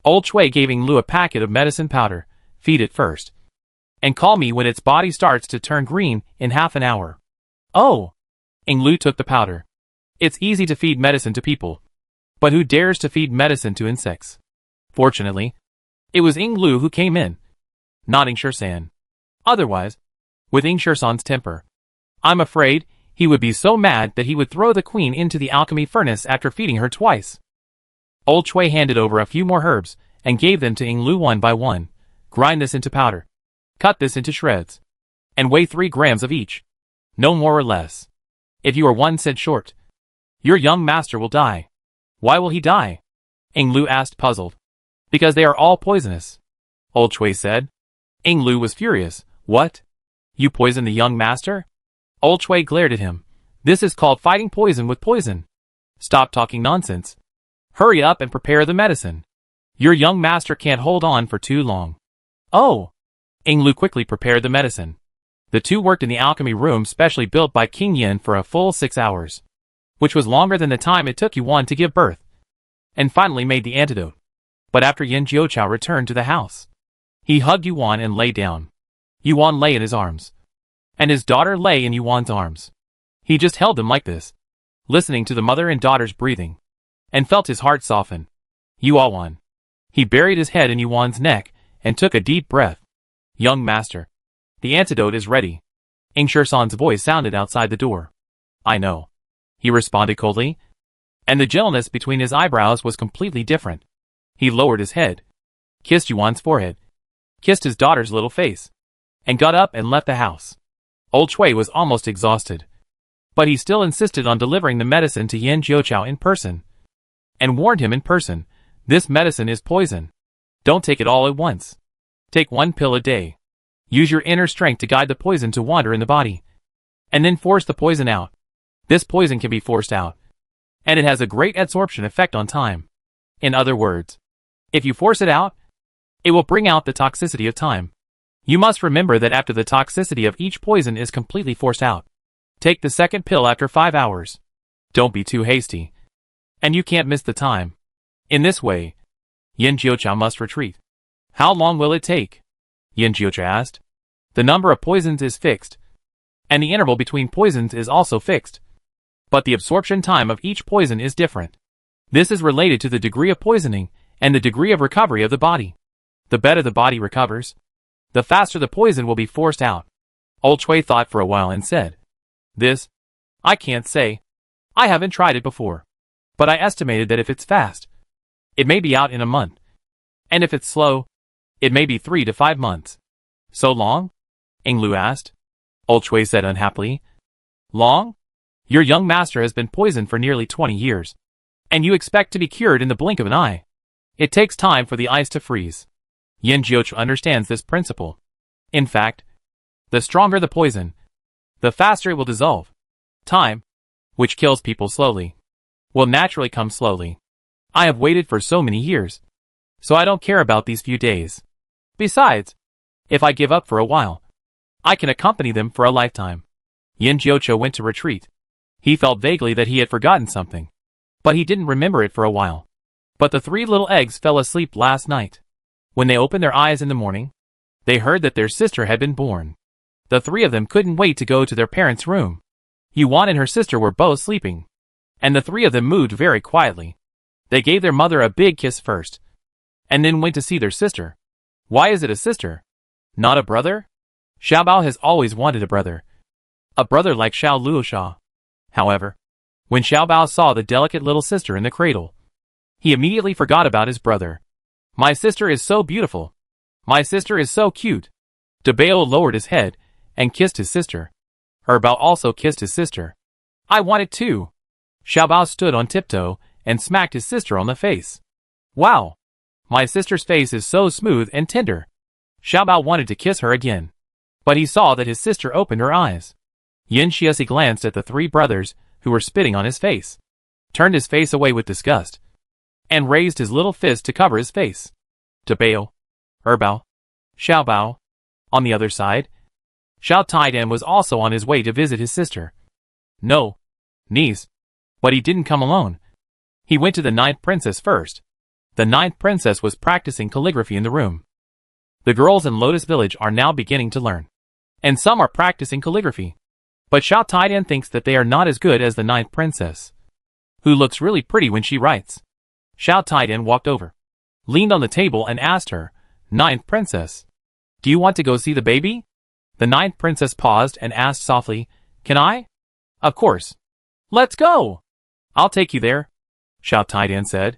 Old Chui gave Ing Lu a packet of medicine powder. Feed it first. And call me when its body starts to turn green in half an hour. Oh! Ing Lu took the powder. It's easy to feed medicine to people. But who dares to feed medicine to insects? Fortunately, it was Ing Lu who came in, not Ing Shirsan. Otherwise, with Ing Shirsan's temper, I'm afraid he would be so mad that he would throw the queen into the alchemy furnace after feeding her twice. Old Chui handed over a few more herbs and gave them to Ing Lu one by one. Grind this into powder. Cut this into shreds. And weigh 3 grams of each. No more or less. If you are 1 cent short, your young master will die. Why will he die? Ing Lu asked, puzzled. Because they are all poisonous. Old Chui said. Ing Lu was furious. What? You poison the young master? Old Chui glared at him. This is called fighting poison with poison. Stop talking nonsense. Hurry up and prepare the medicine. Your young master can't hold on for too long. Oh! Ing Lu quickly prepared the medicine. The two worked in the alchemy room specially built by King Yin for a full 6 hours, which was longer than the time it took Yuan to give birth, and finally made the antidote. But after Yin Jiuqiao returned to the house, he hugged Yuan and lay down. Yuan lay in his arms, and his daughter lay in Yuan's arms. He just held them like this, listening to the mother and daughter's breathing, and felt his heart soften. Yuan. He buried his head in Yuan's neck and took a deep breath. Young master, the antidote is ready. Ing Shirsan's voice sounded outside the door. I know, he responded coldly, and the gentleness between his eyebrows was completely different. He lowered his head, kissed Yuan's forehead, kissed his daughter's little face, and got up and left the house. Old Chui was almost exhausted, but he still insisted on delivering the medicine to Yin Jiuqiao in person, and warned him in person, this medicine is poison. Don't take it all at once. Take 1 pill a day. Use your inner strength to guide the poison to wander in the body, and then force the poison out. This poison can be forced out, and it has a great adsorption effect on time. In other words, if you force it out, it will bring out the toxicity of time. You must remember that after the toxicity of each poison is completely forced out, take the second pill after 5 hours. Don't be too hasty, and you can't miss the time. In this way, Yin Jiuqiao must retreat. How long will it take? Yin Jiuqiao asked. The number of poisons is fixed, and the interval between poisons is also fixed. But the absorption time of each poison is different. This is related to the degree of poisoning and the degree of recovery of the body. The better the body recovers, the faster the poison will be forced out. Old Chui thought for a while and said, This, I can't say. I haven't tried it before. But I estimated that if it's fast, it may be out in a month. And if it's slow, it may be 3 to 5 months. So long? Ing Lu asked. Old Chui said unhappily. Long? Your young master has been poisoned for nearly 20 years. And you expect to be cured in the blink of an eye. It takes time for the ice to freeze. Yin Jiuqiao understands this principle. In fact, the stronger the poison, the faster it will dissolve. Time, which kills people slowly, will naturally come slowly. I have waited for so many years, so I don't care about these few days. Besides, if I give up for a while, I can accompany them for a lifetime. Yin Jiuqiao went to retreat. He felt vaguely that he had forgotten something, but he didn't remember it for a while. But the 3 little eggs fell asleep last night. When they opened their eyes in the morning, they heard that their sister had been born. The 3 of them couldn't wait to go to their parents' room. Yuan and her sister were both sleeping, and the 3 of them moved very quietly. They gave their mother a big kiss first, and then went to see their sister. Why is it a sister? Not a brother? Xiaobao has always wanted a brother. A brother like Xiao Luosha. However, when Xiaobao saw the delicate little sister in the cradle, he immediately forgot about his brother. My sister is so beautiful. My sister is so cute. Dabao lowered his head and kissed his sister. Erbao also kissed his sister. I want it too. Xiaobao stood on tiptoe and smacked his sister on the face. Wow! My sister's face is so smooth and tender. Xiaobao wanted to kiss her again, but he saw that his sister opened her eyes. Yin Shiasi glanced at the 3 brothers who were spitting on his face, turned his face away with disgust, and raised his little fist to cover his face. Dabao, Erbao, Xiaobao. On the other side, Xiao Taidan was also on his way to visit his sister. No, niece. But he didn't come alone. He went to the ninth princess first. The ninth princess was practicing calligraphy in the room. The girls in Lotus Village are now beginning to learn. And some are practicing calligraphy. But Xiao Taidian thinks that they are not as good as the ninth princess, who looks really pretty when she writes. Xiao Taidian walked over, leaned on the table and asked her, "Ninth princess, do you want to go see the baby?" The ninth princess paused and asked softly, "Can I?" "Of course. Let's go. I'll take you there," Xiao Taidian said,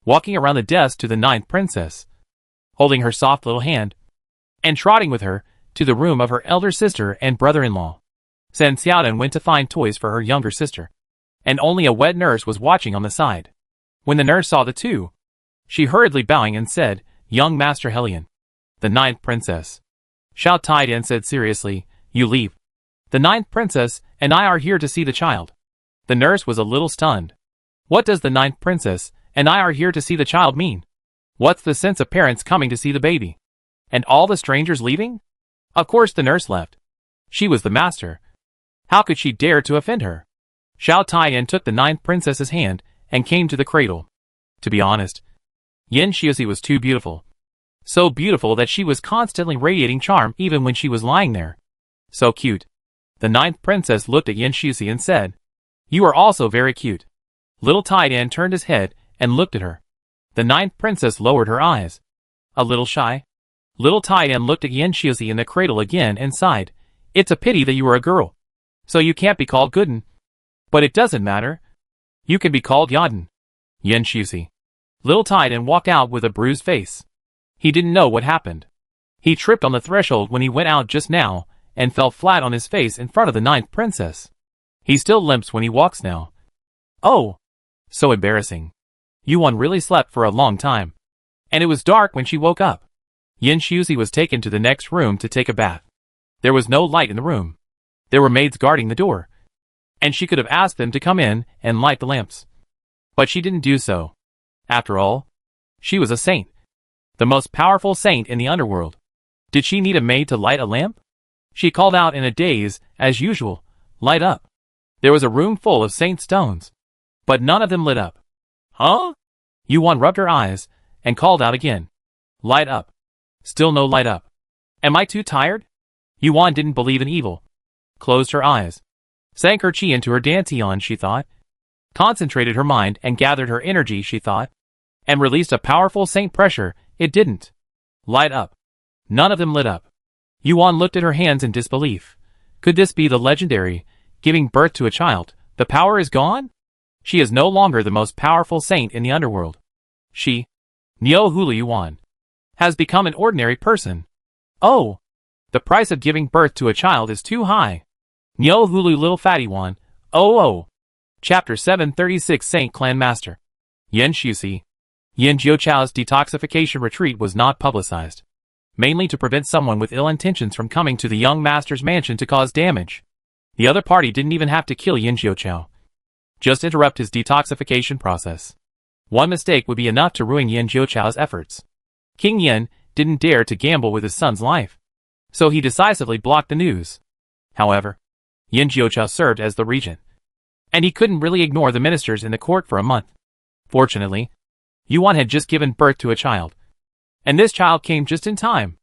walking around the desk to the ninth princess, holding her soft little hand, and trotting with her to the room of her elder sister and brother-in-law. San Xiaodan went to find toys for her younger sister, and only a wet nurse was watching on the side. When the nurse saw the two, she hurriedly bowing and said, "Young Master Helion." "The ninth princess," Xiao Taidian said seriously, "you leave. The ninth princess and I are here to see the child." The nurse was a little stunned. What does the ninth princess and I are here to see the child mean? What's the sense of parents coming to see the baby? And all the strangers leaving? Of course the nurse left. She was the master. How could she dare to offend her? Xiao Taiyan took the ninth princess's hand and came to the cradle. To be honest, Yin Xiuxi was too beautiful. So beautiful that she was constantly radiating charm even when she was lying there. So cute. The ninth princess looked at Yin Xiuxi and said, "You are also very cute." Little Taiyan turned his head and looked at her. The ninth princess lowered her eyes. A little shy. Little Taiyan looked at Yin Xiuxi in the cradle again and sighed. "It's a pity that you are a girl. So you can't be called Gooden. But it doesn't matter. You can be called Yaden." Yin Xiuxi. Little Taiyan walked out with a bruised face. He didn't know what happened. He tripped on the threshold when he went out just now, and fell flat on his face in front of the ninth princess. He still limps when he walks now. Oh! So embarrassing. Yuan really slept for a long time. And it was dark when she woke up. Yin Xiuxi was taken to the next room to take a bath. There was no light in the room. There were maids guarding the door. And she could have asked them to come in and light the lamps. But she didn't do so. After all, she was a saint. The most powerful saint in the underworld. Did she need a maid to light a lamp? She called out in a daze, as usual, "Light up." There was a room full of saint stones. But none of them lit up. Huh? Yuan rubbed her eyes and called out again. "Light up." Still no light up. Am I too tired? Yuan didn't believe in evil. Closed her eyes. Sank her chi into her dantian, she thought. Concentrated her mind and gathered her energy, she thought. And released a powerful saint pressure. It didn't. Light up. None of them lit up. Yuan looked at her hands in disbelief. Could this be the legendary, giving birth to a child? The power is gone? She is no longer the most powerful saint in the underworld. She, Niu Hulu Yuan, has become an ordinary person. Oh! The price of giving birth to a child is too high. Niu Hulu Little Fatty One, oh! Chapter 736 Saint Clan Master. Yin Xiuxi. Yin Jiuchao's detoxification retreat was not publicized. Mainly to prevent someone with ill intentions from coming to the young master's mansion to cause damage. The other party didn't even have to kill Yin Jiuchao. Just interrupt his detoxification process. One mistake would be enough to ruin Yin Jiuchao's efforts. King Yin didn't dare to gamble with his son's life. So he decisively blocked the news. However, Yin Jiuchao served as the regent. And he couldn't really ignore the ministers in the court for a month. Fortunately, Yuan had just given birth to a child. And this child came just in time.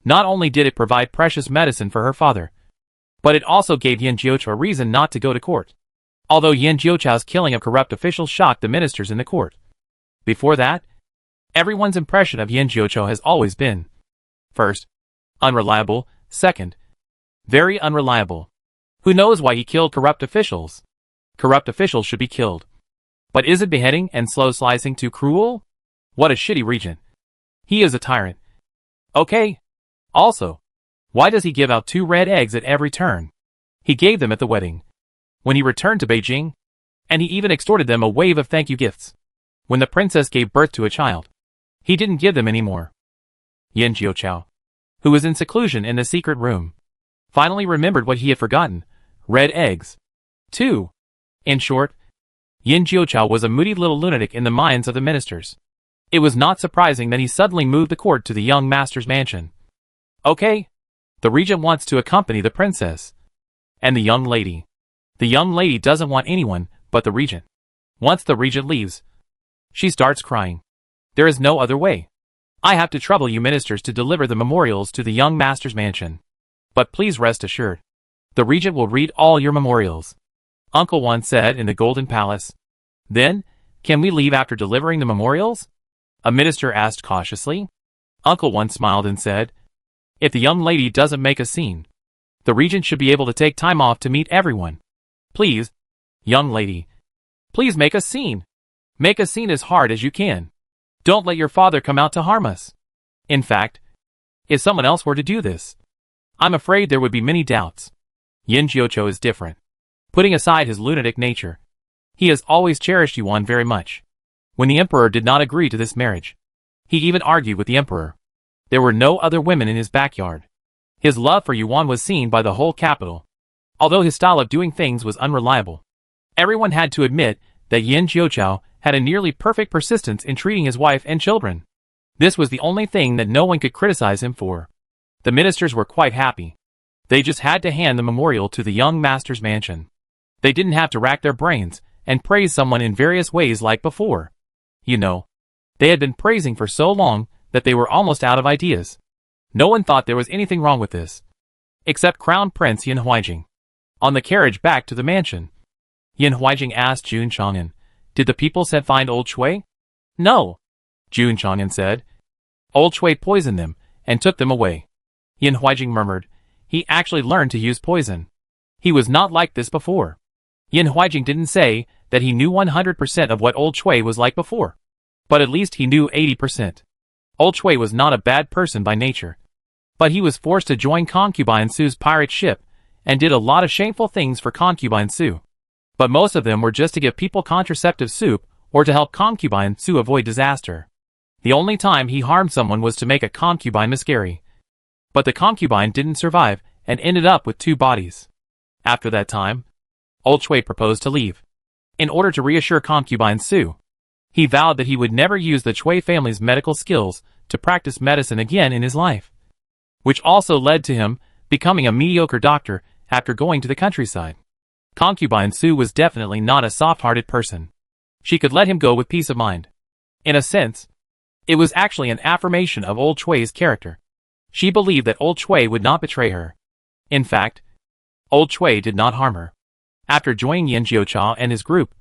Not only did it provide precious medicine for her father, but it also gave Yin Jiuchao a reason not to go to court. Although Yin Jiuchao's killing of corrupt officials shocked the ministers in the court. Before that, everyone's impression of Yin Jiuchao has always been: first, unreliable; second, very unreliable. Who knows why he killed corrupt officials? Corrupt officials should be killed. But isn't beheading and slow slicing too cruel? What a shitty regent. He is a tyrant. Okay. Also, why does he give out 2 red eggs at every turn? He gave them at the wedding, when he returned to Beijing, and he even extorted them a wave of thank you gifts. When the princess gave birth to a child, he didn't give them anymore. Yin Jiuchao, who was in seclusion in the secret room, finally remembered what he had forgotten: red eggs. 2. In short, Yin Jiuchao was a moody little lunatic in the minds of the ministers. It was not surprising that he suddenly moved the court to the young master's mansion. Okay. The regent wants to accompany the princess. And the young lady. The young lady doesn't want anyone But the regent. Once the regent leaves, she starts crying. There is no other way. I have to trouble you ministers to deliver the memorials to the young master's mansion. But please rest assured. The regent will read all your memorials. Uncle One said in the Golden Palace. Then, can we leave after delivering the memorials? A minister asked cautiously. Uncle One smiled and said, if the young lady doesn't make a scene, the regent should be able to take time off to meet everyone. Please, young lady, please make a scene. Make a scene as hard as you can. Don't let your father come out to harm us. In fact, if someone else were to do this, I'm afraid there would be many doubts. Yin Jiuqiu is different. Putting aside his lunatic nature, he has always cherished Yuan very much. When the emperor did not agree to this marriage, he even argued with the emperor. There were no other women in his backyard. His love for Yuan was seen by the whole capital. Although his style of doing things was unreliable, everyone had to admit that Yin Jiuqiu had a nearly perfect persistence in treating his wife and children. This was the only thing that no one could criticize him for. The ministers were quite happy. They just had to hand the memorial to the young master's mansion. They didn't have to rack their brains and praise someone in various ways like before. You know, they had been praising for so long that they were almost out of ideas. No one thought there was anything wrong with this, except Crown Prince Yin Huaijing. On the carriage back to the mansion, Yin Huaijing asked Jun Chang'an, did the people find old Chui? No, Jun Chang'an said. Old Chui poisoned them and took them away. Yin Huaijing murmured, he actually learned to use poison. He was not like this before. Yin Huaijing didn't say that he knew 100% of what old Chui was like before, but at least he knew 80%. Old Chui was not a bad person by nature, but he was forced to join Concubine Su's pirate ship and did a lot of shameful things for Concubine Su. But most of them were just to give people contraceptive soup or to help Concubine Su avoid disaster. The only time he harmed someone was to make a concubine miscarry. But the concubine didn't survive and ended up with 2 bodies. After that time, Old Chui proposed to leave. In order to reassure Concubine Su, he vowed that he would never use the Chui family's medical skills to practice medicine again in his life, which also led to him becoming a mediocre doctor after going to the countryside. Concubine Su was definitely not a soft-hearted person. She could let him go with peace of mind. In a sense, it was actually an affirmation of Old Chui's character. She believed that Old Chui would not betray her. In fact, Old Chui did not harm her. After joining Yin Jiuqiu and his group,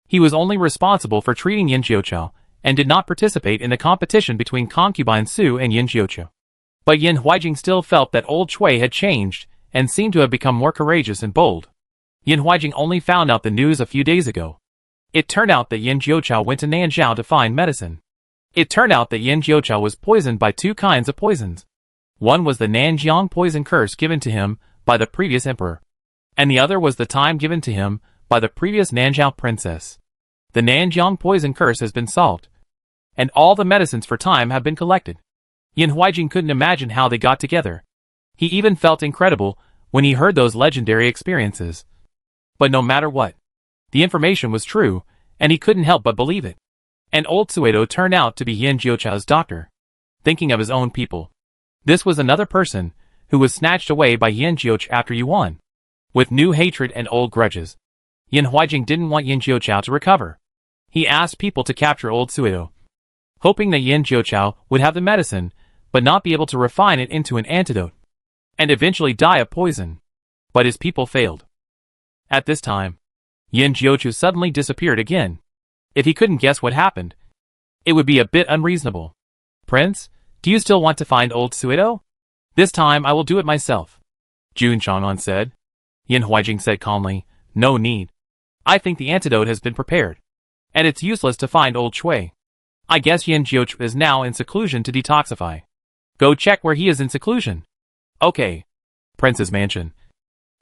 he was only responsible for treating Yin Jiuqiu and did not participate in the competition between Concubine Su and Yin Jiuqiu. But Yin Huaijing still felt that Old Chui had changed and seemed to have become more courageous and bold. Yin Huaijing only found out the news a few days ago. It turned out that Yin Jiuqiu went to Nanjiao to find medicine. It turned out that Yin Jiuqiu was poisoned by 2 kinds of poisons. One was the Nanjiang poison curse given to him by the previous emperor, and the other was the time given to him by the previous Nanjiao princess. The Nanjiang poison curse has been solved, and all the medicines for time have been collected. Yin Huaijing couldn't imagine how they got together. He even felt incredible when he heard those legendary experiences. But no matter what, the information was true, and he couldn't help but believe it. And old Suedo turned out to be Yin Jiuqiu's doctor. Thinking of his own people, this was another person who was snatched away by Yin Jiuqiu after Yuan. With new hatred and old grudges, Yin Huaijing didn't want Yin Jiuqiu to recover. He asked people to capture old Suedo, hoping that Yin Jiuqiu would have the medicine, but not be able to refine it into an antidote, and eventually die of poison. But his people failed. At this time, Yin Jiuqiu suddenly disappeared again. If he couldn't guess what happened, it would be a bit unreasonable. Prince, do you still want to find old Suedo? This time I will do it myself, Jun Chang'an said. Yin Huaijing said calmly, no need. I think the antidote has been prepared, and it's useless to find old Chui. I guess Yin Jiuqiu is now in seclusion to detoxify. Go check where he is in seclusion. Okay. Prince's mansion.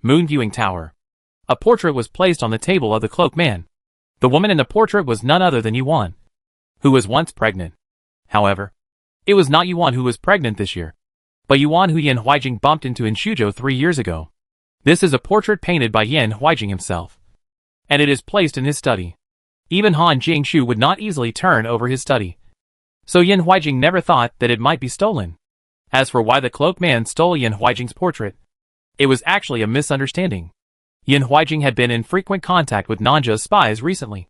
Moon viewing tower. A portrait was placed on the table of the cloaked man. The woman in the portrait was none other than Yuan, who was once pregnant. However, it was not Yuan who was pregnant this year, but Yuan who Yin Huaijing bumped into in Shuzhou 3 years ago. This is a portrait painted by Yin Huaijing himself, and it is placed in his study. Even Han Jingshu would not easily turn over his study, so Yin Huaijing never thought that it might be stolen. As for why the cloaked man stole Yin Huaijing's portrait, it was actually a misunderstanding. Yin Huijing had been in frequent contact with Nanja's spies recently,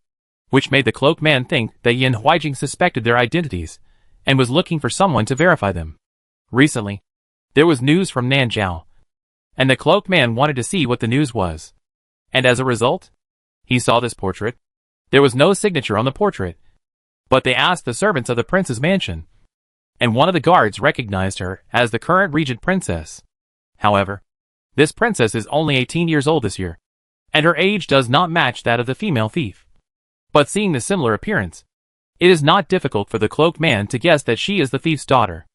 which made the cloaked man think that Yin Huijing suspected their identities and was looking for someone to verify them. Recently, there was news from Nanjiao, and the cloaked man wanted to see what the news was. And as a result, he saw this portrait. There was no signature on the portrait, but they asked the servants of the prince's mansion, and one of the guards recognized her as the current regent princess. However, this princess is only 18 years old this year, and her age does not match that of the female thief. But seeing the similar appearance, it is not difficult for the cloaked man to guess that she is the thief's daughter.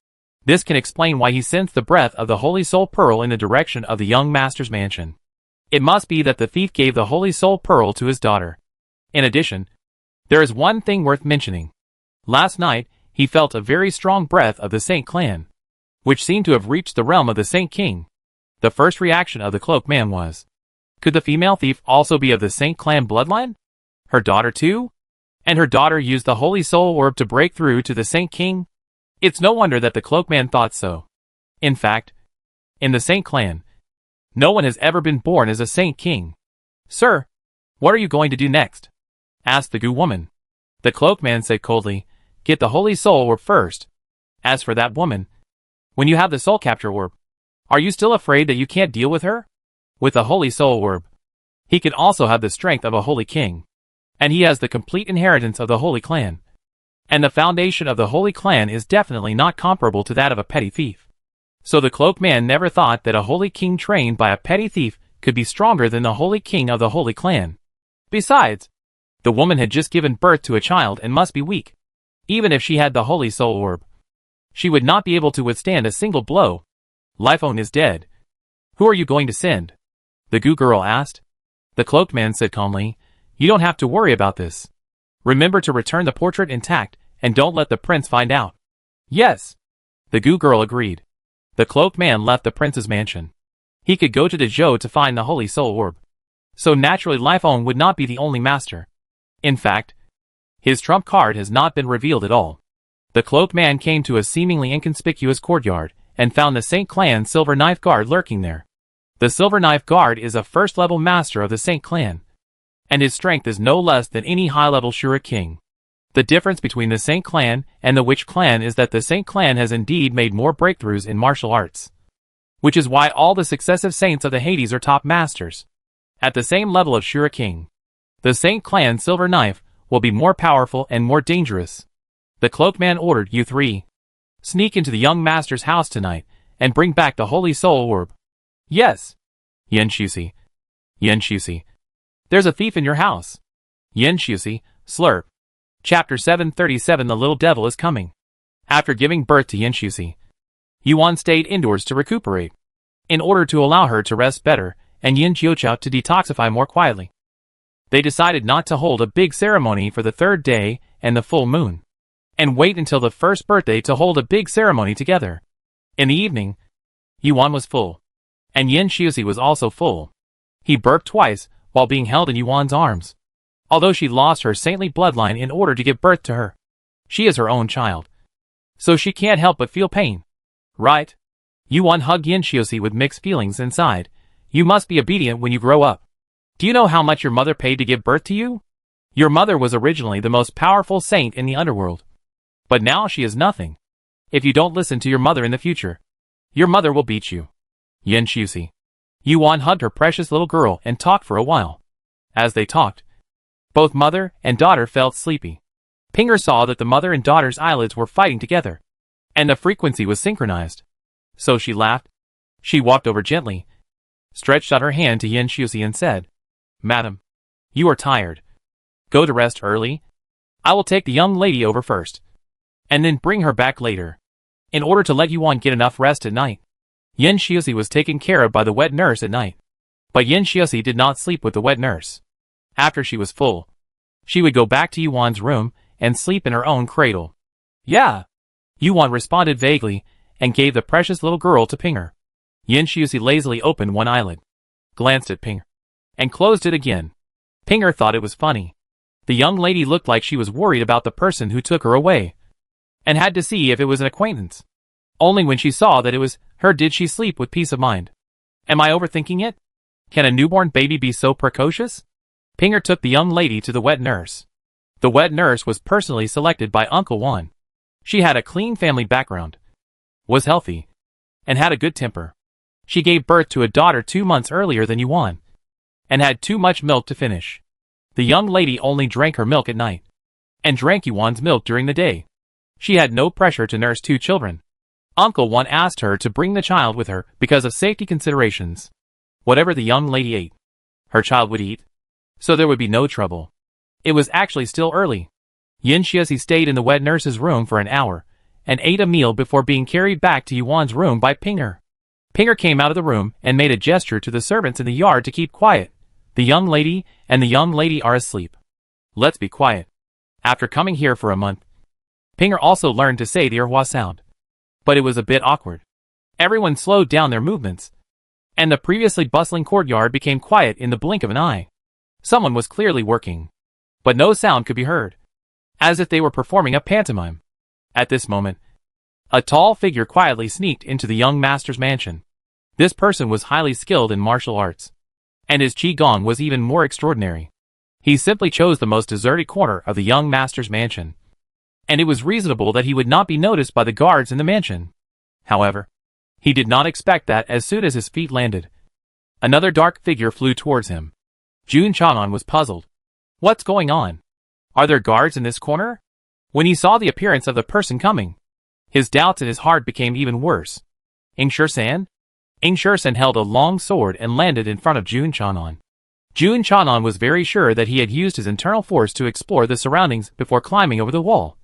This can explain why he sensed the breath of the Holy Soul Pearl in the direction of the young master's mansion. It must be that the thief gave the Holy Soul Pearl to his daughter. In addition, there is one thing worth mentioning. Last night, he felt a very strong breath of the Saint clan, which seemed to have reached the realm of the Saint King. The first reaction of the cloaked man was, could the female thief also be of the Saint clan bloodline? Her daughter too? And her daughter used the Holy Soul Orb to break through to the Saint King? It's no wonder that the cloaked man thought so. In fact, in the Saint clan, no one has ever been born as a Saint King. Sir, what are you going to do next? Asked the Gu woman. The cloaked man said coldly, get the Holy Soul Orb first. As for that woman, when you have the Soul Capture Orb, are you still afraid that you can't deal with her? With the Holy Soul Orb, he can also have the strength of a Holy King, and he has the complete inheritance of the Holy Clan. And the foundation of the Holy Clan is definitely not comparable to that of a petty thief. So the cloaked man never thought that a Holy King trained by a petty thief could be stronger than the Holy King of the Holy Clan. Besides, the woman had just given birth to a child and must be weak. Even if she had the Holy Soul Orb, she would not be able to withstand a single blow. Lifeone is dead. Who are you going to send? The Gu girl asked. The cloaked man said calmly, you don't have to worry about this. Remember to return the portrait intact, and don't let the prince find out. Yes. The Gu girl agreed. The cloaked man left the prince's mansion. He could go to the Zhou to find the Holy Soul Orb. So naturally Lifeone would not be the only master. In fact, his trump card has not been revealed at all. The cloaked man came to a seemingly inconspicuous courtyard, and found the Saint Clan Silver Knife Guard lurking there. The Silver Knife Guard is a first-level master of the Saint Clan, and his strength is no less than any high-level Shura King. The difference between the Saint Clan and the Witch Clan is that the Saint Clan has indeed made more breakthroughs in martial arts, which is why all the successive saints of the Hades are top masters. At the same level of Shura King, the Saint Clan Silver Knife will be more powerful and more dangerous. The cloaked man ordered you three, sneak into the young master's house tonight, and bring back the Holy Soul Orb. Yes. Yen Shusi. Yen Shusi. There's a thief in your house. Yen Shusi, slurp. Chapter 737 The Little Devil is Coming. After giving birth to Yen Shusi, Yuan stayed indoors to recuperate, in order to allow her to rest better, and Yin Jiuchao to detoxify more quietly. They decided not to hold a big ceremony for the third day and the full moon, and wait until the first birthday to hold a big ceremony together. In the evening, Yuan was full, and Yin Shusi was also full. He burped twice while being held in Yuan's arms. Although she lost her saintly bloodline in order to give birth to her, she is her own child, so she can't help but feel pain. Right? Yuan hugged Yin Shusi with mixed feelings inside. You must be obedient when you grow up. Do you know how much your mother paid to give birth to you? Your mother was originally the most powerful saint in the underworld, but now she is nothing. If you don't listen to your mother in the future, your mother will beat you. Yin Shusi. Yuan hugged her precious little girl and talked for a while. As they talked, both mother and daughter felt sleepy. Pinger saw that the mother and daughter's eyelids were fighting together, and the frequency was synchronized. So she laughed. She walked over gently, stretched out her hand to Yin Shusi and said, Madam, you are tired. Go to rest early. I will take the young lady over first, and then bring her back later, in order to let Yuan get enough rest at night. Yin Shusi was taken care of by the wet nurse at night, but Yin Shusi did not sleep with the wet nurse. After she was full, she would go back to Yuan's room and sleep in her own cradle. Yeah. Yuan responded vaguely and gave the precious little girl to Pinger. Yin Shusi lazily opened one eyelid, glanced at Pinger, and closed it again. Pinger thought it was funny. The young lady looked like she was worried about the person who took her away, and had to see if it was an acquaintance. Only when she saw that it was her did she sleep with peace of mind. Am I overthinking it? Can a newborn baby be so precocious? Pinger took the young lady to the wet nurse. The wet nurse was personally selected by Uncle Juan. She had a clean family background, was healthy, and had a good temper. She gave birth to a daughter 2 months earlier than Yuan, and had too much milk to finish. The young lady only drank her milk at night, and drank Yuan's milk during the day. She had no pressure to nurse 2 children. Uncle Juan asked her to bring the child with her because of safety considerations. Whatever the young lady ate, her child would eat, so there would be no trouble. It was actually still early. Yin Shiazi stayed in the wet nurse's room for an hour, and ate a meal before being carried back to Yuan's room by Pinger. Pinger came out of the room and made a gesture to the servants in the yard to keep quiet. The young lady are asleep. Let's be quiet. After coming here for a month, Pinger also learned to say the erhua sound. But it was a bit awkward. Everyone slowed down their movements, and the previously bustling courtyard became quiet in the blink of an eye. Someone was clearly working, but no sound could be heard, as if they were performing a pantomime. At this moment, a tall figure quietly sneaked into the young master's mansion. This person was highly skilled in martial arts, and his qigong was even more extraordinary. He simply chose the most deserted corner of the young master's mansion, and it was reasonable that he would not be noticed by the guards in the mansion. However, he did not expect that as soon as his feet landed, another dark figure flew towards him. Jun Chang'an was puzzled. What's going on? Are there guards in this corner? When he saw the appearance of the person coming, his doubts in his heart became even worse. Ing Shursan? Ing Shursan held a long sword and landed in front of Jun Chang'an. Jun Chang'an was very sure that he had used his internal force to explore the surroundings before climbing over the wall,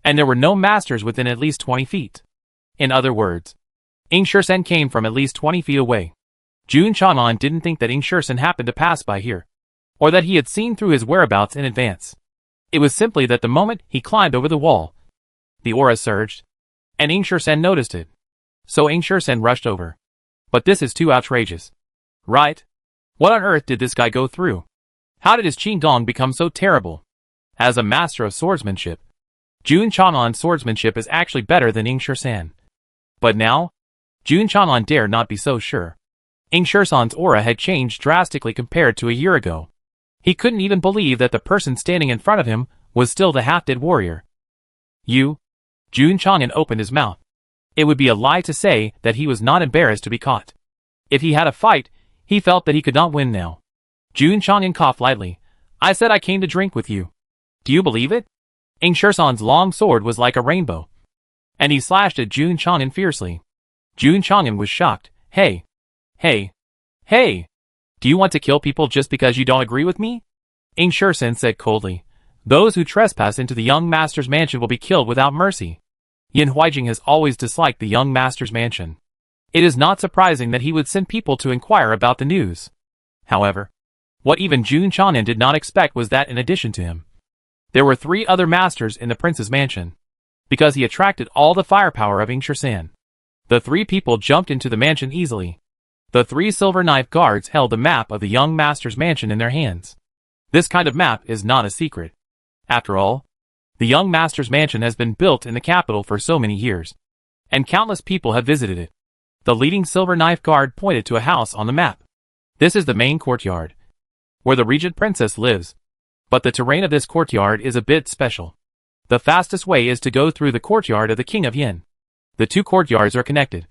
and there were no masters within at least 20 feet. In other words, Ing Shursan came from at least 20 feet away. Jun Chang'an didn't think that Ing Shursan happened to pass by here, or that he had seen through his whereabouts in advance. It was simply that the moment he climbed over the wall, the aura surged, and Ing Shursan noticed it. So Ing Shursan rushed over. But this is too outrageous. Right? What on earth did this guy go through? How did his qigong become so terrible? As a master of swordsmanship, Jun Chang'an's swordsmanship is actually better than Ing Shursan. But now, Jun Chang'an dare not be so sure. Ing Shursan's aura had changed drastically compared to a year ago. He couldn't even believe that the person standing in front of him was still the half-dead warrior. You? Jun Chang'an opened his mouth. It would be a lie to say that he was not embarrassed to be caught. If he had a fight, he felt that he could not win now. Jun Chang'an coughed lightly. I said I came to drink with you. Do you believe it? Ing Shursan's long sword was like a rainbow, and he slashed at Jun Chang'an fiercely. Jun Chang'an was shocked. Hey! Do you want to kill people just because you don't agree with me? Ing Shursan said coldly. Those who trespass into the young master's mansion will be killed without mercy. Yin Huijing has always disliked the young master's mansion. It is not surprising that he would send people to inquire about the news. However, what even Jun Chang'an did not expect was that in addition to him, there were 3 other masters in the prince's mansion, because he attracted all the firepower of Ing Shursan. The 3 people jumped into the mansion easily. The 3 silver knife guards held the map of the young master's mansion in their hands. This kind of map is not a secret. After all, the young master's mansion has been built in the capital for so many years, and countless people have visited it. The leading silver knife guard pointed to a house on the map. This is the main courtyard, where the regent princess lives. But the terrain of this courtyard is a bit special. The fastest way is to go through the courtyard of the king of Yin. The 2 courtyards are connected,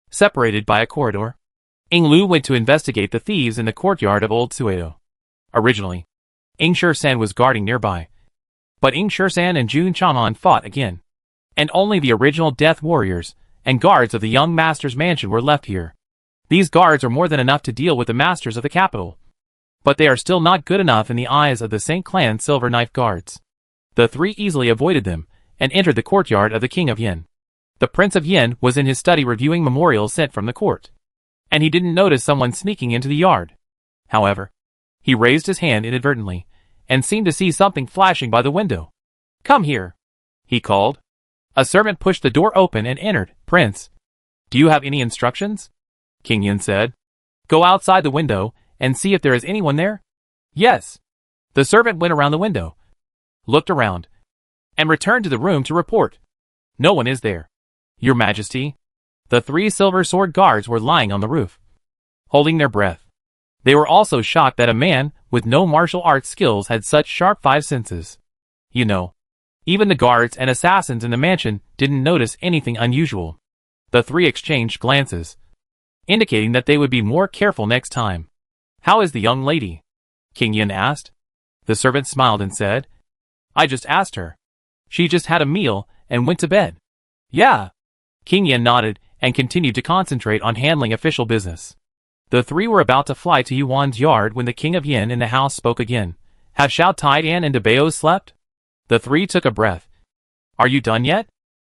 separated by a corridor. Ing Lu went to investigate the thieves in the courtyard of Old Suedo. Originally, Ing Shursan was guarding nearby, but Ing Shursan and Jun Chang'an fought again, and only the original death warriors and guards of the young master's mansion were left here. These guards are more than enough to deal with the masters of the capital, but they are still not good enough in the eyes of the Saint Clan Silver Knife guards. The 3 easily avoided them and entered the courtyard of the king of Yin. The prince of Yin was in his study reviewing memorials sent from the court, and he didn't notice someone sneaking into the yard. However, he raised his hand inadvertently, and seemed to see something flashing by the window. Come here, he called. A servant pushed the door open and entered. Prince, do you have any instructions? King Yin said. Go outside the window and see if there is anyone there. Yes. The servant went around the window, looked around, and returned to the room to report. No one is there. Your Majesty. The 3 silver sword guards were lying on the roof, holding their breath. They were also shocked that a man with no martial arts skills had such sharp five senses. You know, even the guards and assassins in the mansion didn't notice anything unusual. The three exchanged glances, indicating that they would be more careful next time. "How is the young lady?" King Yin asked. The servant smiled and said, "I just asked her. She just had a meal and went to bed." "Yeah." King Yin nodded and continued to concentrate on handling official business. The three were about to fly to Yuan's yard when the King of Yin in the house spoke again. "Have Xiao Taidan and Dabao slept?" The three took a breath. "Are you done yet?"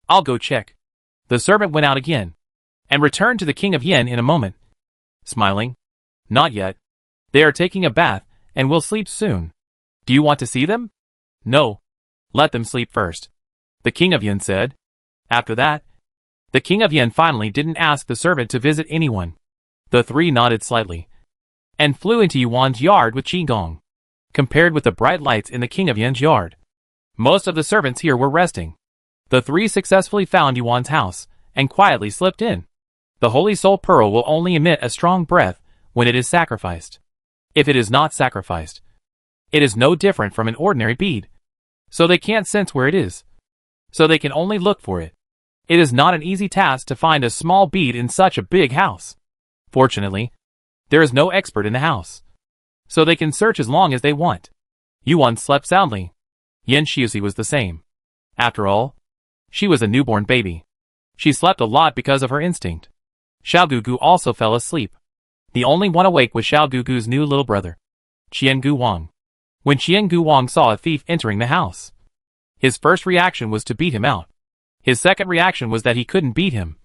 "I'll go check." The servant went out again and returned to the King of Yin in a moment, smiling. "Not yet. They are taking a bath and will sleep soon. Do you want to see them?" "No. Let them sleep first," the King of Yin said. After that, the King of Yin finally didn't ask the servant to visit anyone. The three nodded slightly and flew into Yuan's yard with Qigong. Compared with the bright lights in the King of Yin's yard, most of the servants here were resting. The three successfully found Yuan's house and quietly slipped in. The Holy Soul Pearl will only emit a strong breath when it is sacrificed. If it is not sacrificed, it is no different from an ordinary bead. So they can't sense where it is. So they can only look for it. It is not an easy task to find a small bead in such a big house. Fortunately, there is no expert in the house, so they can search as long as they want. Yuan slept soundly. Yin Shiusi was the same. After all, she was a newborn baby. She slept a lot because of her instinct. Xiao Gugu also fell asleep. The only one awake was Xiao Gugu's new little brother, Qian Gu Wang. When Qian Gu Wang saw a thief entering the house, his first reaction was to beat him out. His second reaction was that he couldn't beat him.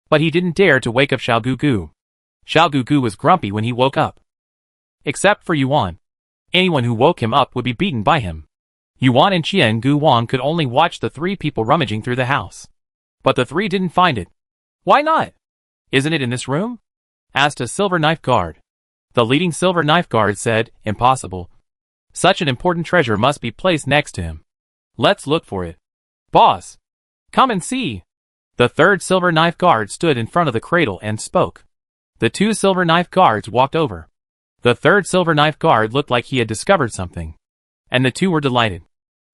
But he didn't dare to wake up Xiao Gugu. Xiao Gugu was grumpy when he woke up. Except for Yuan. Anyone who woke him up would be beaten by him. Yuan and Qian Gu Wang could only watch the three people rummaging through the house. But the three didn't find it. "Why not? Isn't it in this room?" asked a silver knife guard. The leading silver knife guard said, "Impossible. Such an important treasure must be placed next to him. Let's look for it." "Boss, come and see." The third silver knife guard stood in front of the cradle and spoke. The two silver knife guards walked over. The third silver knife guard looked like he had discovered something, and the two were delighted.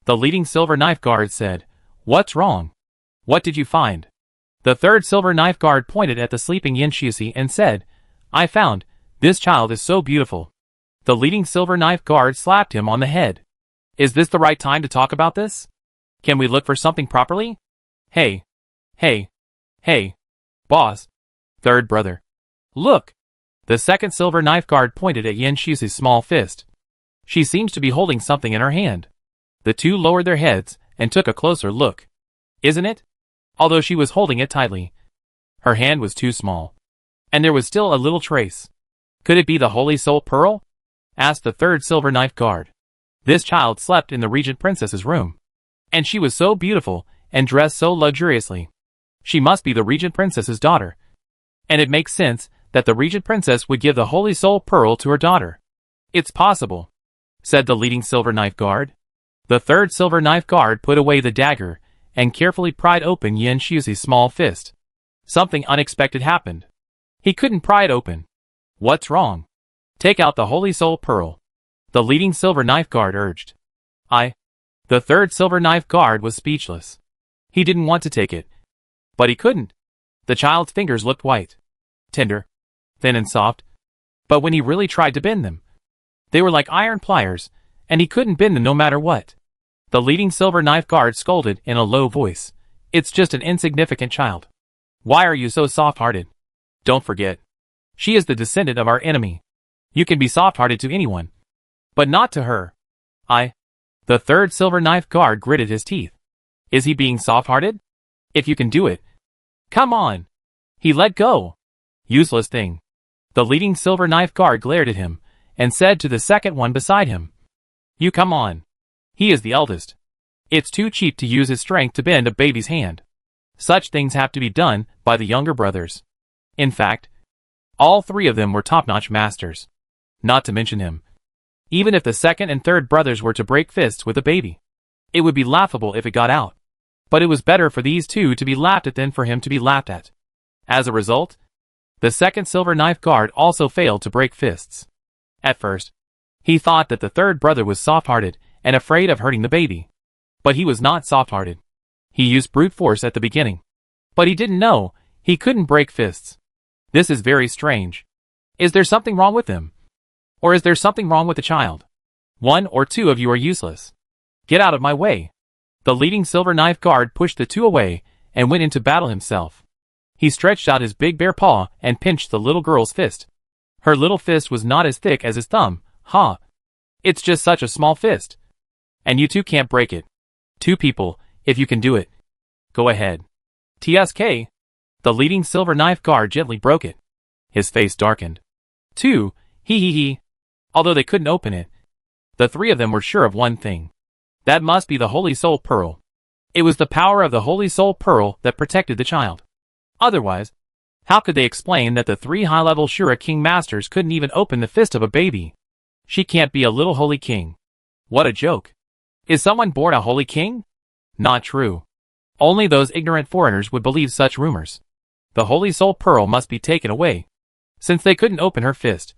The leading silver knife guard said, "What's wrong? What did you find?" The third silver knife guard pointed at the sleeping Yin Shiusi and said, "I found, this child is so beautiful." The leading silver knife guard slapped him on the head. "Is this the right time to talk about this? Can we look for something properly?" Hey, boss, third brother. Look! The second silver knife guard pointed at Yin Shiusi's small fist. She seems to be holding something in her hand. The two lowered their heads and took a closer look. Isn't it? Although she was holding it tightly, her hand was too small, and there was still a little trace. Could it be the Holy Soul Pearl? Asked the third silver knife guard. This child slept in the regent princess's room, and she was so beautiful and dressed so luxuriously. She must be the regent princess's daughter, and it makes sense that the regent princess would give the Holy Soul Pearl to her daughter. It's possible, said the leading silver knife guard. The third silver knife guard put away the dagger and carefully pried open Yin Shiusi's small fist. Something unexpected happened. He couldn't pry it open. What's wrong? Take out the Holy Soul Pearl, the leading silver knife guard urged. The third silver knife guard was speechless. He didn't want to take it, but he couldn't. The child's fingers looked white, tender, thin and soft, but when he really tried to bend them, they were like iron pliers, and he couldn't bend them no matter what. The leading silver knife guard scolded in a low voice. It's just an insignificant child. Why are you so soft-hearted? Don't forget, she is the descendant of our enemy. You can be soft-hearted to anyone, but not to her. The third silver knife guard gritted his teeth. Is he being soft-hearted? If you can do it, come on. He let go. Useless thing. The leading silver knife guard glared at him and said to the second one beside him, You come on. He is the eldest. It's too cheap to use his strength to bend a baby's hand. Such things have to be done by the younger brothers. In fact, all three of them were top-notch masters. Not to mention him. Even if the second and third brothers were to break fists with a baby, it would be laughable if it got out. But it was better for these two to be laughed at than for him to be laughed at. As a result, the second silver knife guard also failed to break fists. At first, he thought that the third brother was soft-hearted and afraid of hurting the baby. But he was not soft-hearted. He used brute force at the beginning. But he didn't know he couldn't break fists. This is very strange. Is there something wrong with him? Or is there something wrong with the child? One or two of you are useless. Get out of my way. The leading silver knife guard pushed the two away and went into battle himself. He stretched out his big bare paw and pinched the little girl's fist. Her little fist was not as thick as his thumb. Ha! It's just such a small fist. And you two can't break it. Two people, if you can do it. Go ahead. TSK. The leading silver knife guard gently broke it. His face darkened. Two, he. Although they couldn't open it. The three of them were sure of one thing. That must be the Holy Soul Pearl. It was the power of the Holy Soul Pearl that protected the child. Otherwise, how could they explain that the three high-level Shura King Masters couldn't even open the fist of a baby? She can't be a little holy king. What a joke. Is someone born a holy king? Not true. Only those ignorant foreigners would believe such rumors. The Holy Soul Pearl must be taken away. Since they couldn't open her fist,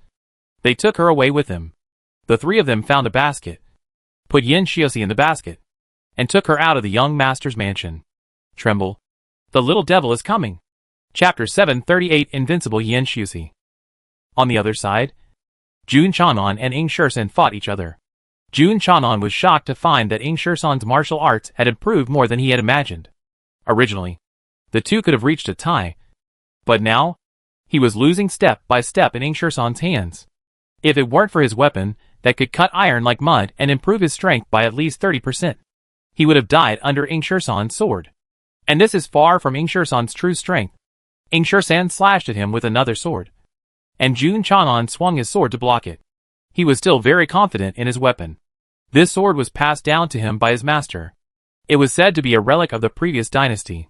they took her away with them. The three of them found a basket, put Yin Shiosi in the basket, and took her out of the young master's mansion. Tremble. The little devil is coming. Chapter 738 Invincible Yin Shiosi. On the other side, Jun Chanan and Ing Shursan fought each other. Jun Chanan was shocked to find that Ing Shursan's martial arts had improved more than he had imagined. Originally, the two could have reached a tie, but now, he was losing step by step in Ing Shursan's hands. If it weren't for his weapon that could cut iron like mud and improve his strength by at least 30%, he would have died under Ing Shursan's sword. And this is far from Ing Shursan's true strength. Ing Shursan slashed at him with another sword, and Jun Chanan swung his sword to block it. He was still very confident in his weapon. This sword was passed down to him by his master. It was said to be a relic of the previous dynasty.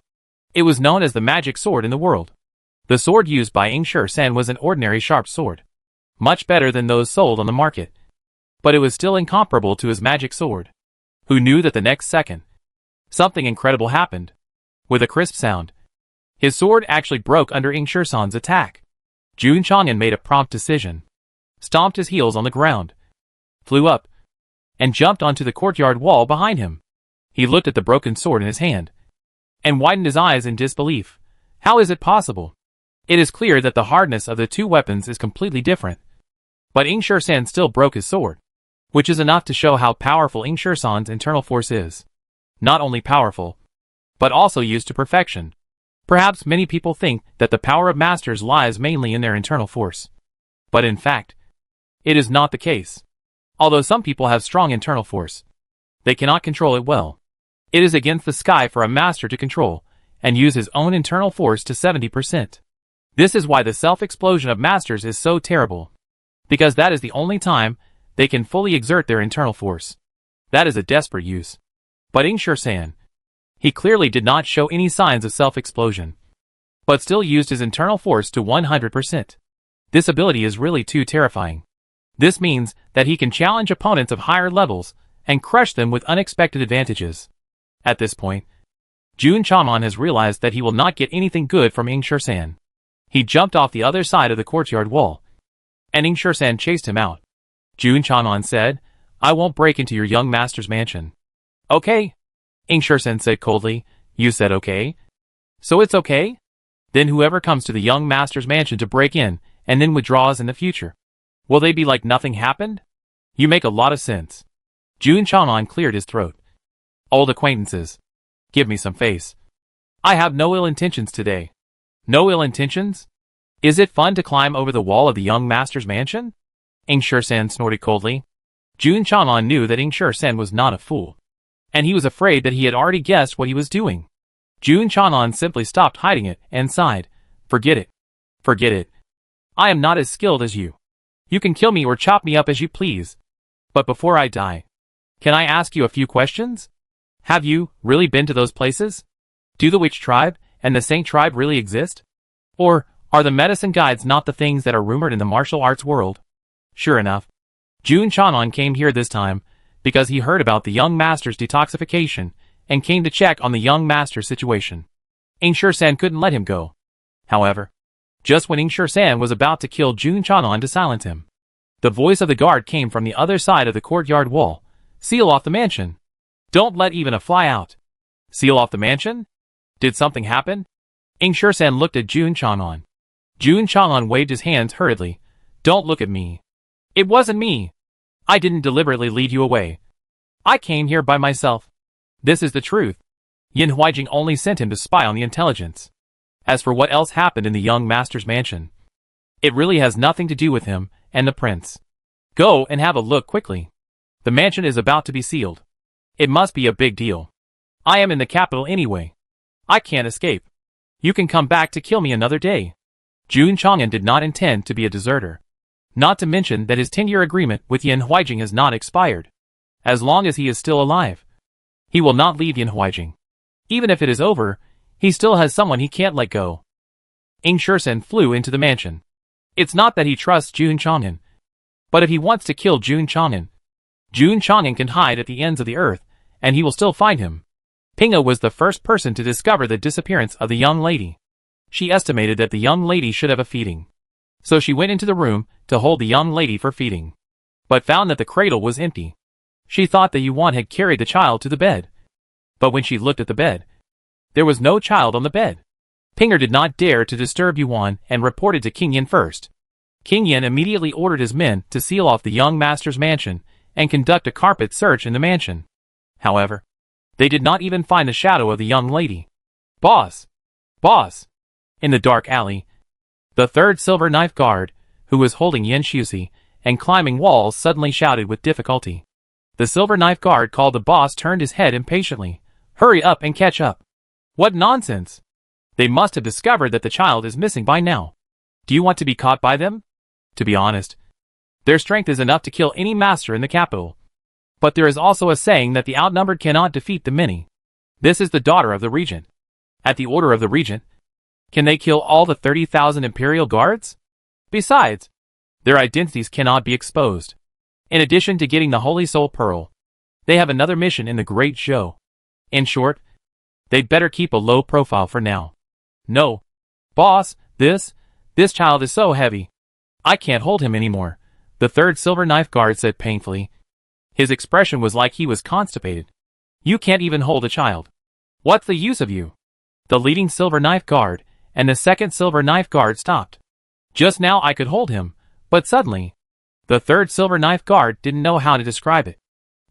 It was known as the magic sword in the world. The sword used by Ing Shursan was an ordinary sharp sword, much better than those sold on the market. But it was still incomparable to his magic sword. Who knew that the next second, something incredible happened. With a crisp sound, his sword actually broke under Ing Shursan's attack. Jun Chang'an made a prompt decision, stomped his heels on the ground, flew up, and jumped onto the courtyard wall behind him. He looked at the broken sword in his hand, and widened his eyes in disbelief. How is it possible? It is clear that the hardness of the two weapons is completely different. But Ing Shursan still broke his sword, which is enough to show how powerful Ing Shursan's internal force is. Not only powerful, but also used to perfection. Perhaps many people think that the power of masters lies mainly in their internal force. But in fact, it is not the case. Although some people have strong internal force, they cannot control it well. It is against the sky for a master to control and use his own internal force to 70%. This is why the self-explosion of masters is so terrible. Because that is the only time they can fully exert their internal force. That is a desperate use. But Ing Shursan, he clearly did not show any signs of self-explosion, but still used his internal force to 100%. This ability is really too terrifying. This means that he can challenge opponents of higher levels and crush them with unexpected advantages. At this point, Jun Chanan has realized that he will not get anything good from Ing Shursan. He jumped off the other side of the courtyard wall, and Ing Shursan chased him out. Jun Chanan said, "I won't break into your young master's mansion." "Okay," Ing Shursan said coldly. "You said okay? So it's okay? Then whoever comes to the young master's mansion to break in, and then withdraws in the future, will they be like nothing happened? You make a lot of sense." Jun Chanan cleared his throat. "Old acquaintances. Give me some face. I have no ill intentions today." "No ill intentions? Is it fun to climb over the wall of the young master's mansion?" Ing Shursan snorted coldly. Jun Chanan knew that Ing Shursan was not a fool, and he was afraid that he had already guessed what he was doing. Jun Chanan simply stopped hiding it and sighed. "Forget it. Forget it. I am not as skilled as you. You can kill me or chop me up as you please. But before I die, can I ask you a few questions? Have you really been to those places? Do the witch tribe and the saint tribe really exist? Or are the medicine guides not the things that are rumored in the martial arts world?" Sure enough, Jun Chanan came here this time because he heard about the young master's detoxification and came to check on the young master's situation. Ing Shursan couldn't let him go. However, just when Ing Shursan was about to kill Jun Chanan to silence him, The voice of the guard came from the other side of the courtyard wall. Seal off the mansion. Don't let even a fly out. Seal off the mansion? Did something happen? Ing Shursan looked at Jun Chang'an. Jun Chang'an waved his hands hurriedly. Don't look at me. It wasn't me. I didn't deliberately lead you away. I came here by myself. This is the truth. Yin Huijing only sent him to spy on the intelligence. As for what else happened in the young master's mansion, it really has nothing to do with him and the prince. Go and have a look quickly. The mansion is about to be sealed. It must be a big deal. I am in the capital anyway. I can't escape. You can come back to kill me another day. Jun Chang'an did not intend to be a deserter. Not to mention that his 10-year agreement with Yin Huijing has not expired. As long as he is still alive, he will not leave Yin Huijing. Even if it is over, he still has someone he can't let go. Ing Shursan flew into the mansion. It's not that he trusts Jun Chang'an, but if he wants to kill Jun Chang'an can hide at the ends of the earth, and he will still find him. Pinga was the first person to discover the disappearance of the young lady. She estimated that the young lady should have a feeding. So she went into the room to hold the young lady for feeding, but found that the cradle was empty. She thought that Yuan had carried the child to the bed. But when she looked at the bed, there was no child on the bed. Pinger did not dare to disturb Yuan and reported to King Yin first. King Yin immediately ordered his men to seal off the young master's mansion and conduct a carpet search in the mansion. However, they did not even find the shadow of the young lady. Boss! Boss! In the dark alley, the third silver knife guard, who was holding Yin Shusi and climbing walls, suddenly shouted with difficulty. The silver knife guard called the boss turned his head impatiently. Hurry up and catch up. What nonsense! They must have discovered that the child is missing by now. Do you want to be caught by them? To be honest, their strength is enough to kill any master in the capital. But there is also a saying that the outnumbered cannot defeat the many. This is the daughter of the regent. At the order of the regent, can they kill all the 30,000 imperial guards? Besides, their identities cannot be exposed. In addition to getting the Holy Soul Pearl, they have another mission in the Great Show. In short, they'd better keep a low profile for now. No. Boss, this child is so heavy. I can't hold him anymore, the third silver knife guard said painfully. His expression was like he was constipated. You can't even hold a child. What's the use of you? The leading silver knife guard and the second silver knife guard stopped. Just now I could hold him, but suddenly, the third silver knife guard didn't know how to describe it.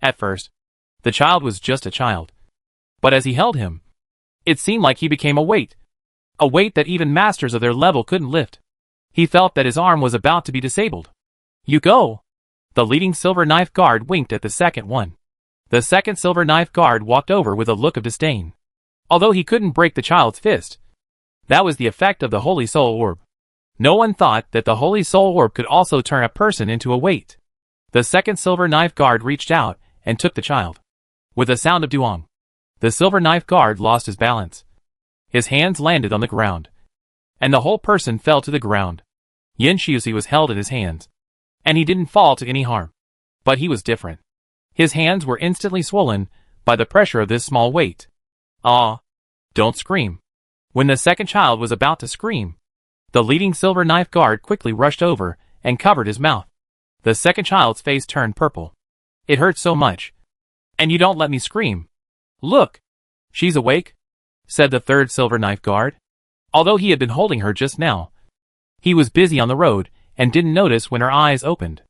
At first, the child was just a child. But as he held him, it seemed like he became a weight that even masters of their level couldn't lift. He felt that his arm was about to be disabled. You go! The leading silver knife guard winked at the second one. The second silver knife guard walked over with a look of disdain. Although he couldn't break the child's fist, that was the effect of the Holy Soul Orb. No one thought that the Holy Soul Orb could also turn a person into a weight. The second silver knife guard reached out and took the child. With a sound of duong, the silver knife guard lost his balance. His hands landed on the ground, and the whole person fell to the ground. Yin Shusi was held in his hands, and he didn't fall to any harm. But he was different. His hands were instantly swollen by the pressure of this small weight. Ah! Don't scream. When the second child was about to scream, the leading silver knife guard quickly rushed over and covered his mouth. The second child's face turned purple. It hurt so much. And you don't let me scream. Look! She's awake, said the third silver knife guard. Although he had been holding her just now, he was busy on the road and didn't notice when her eyes opened.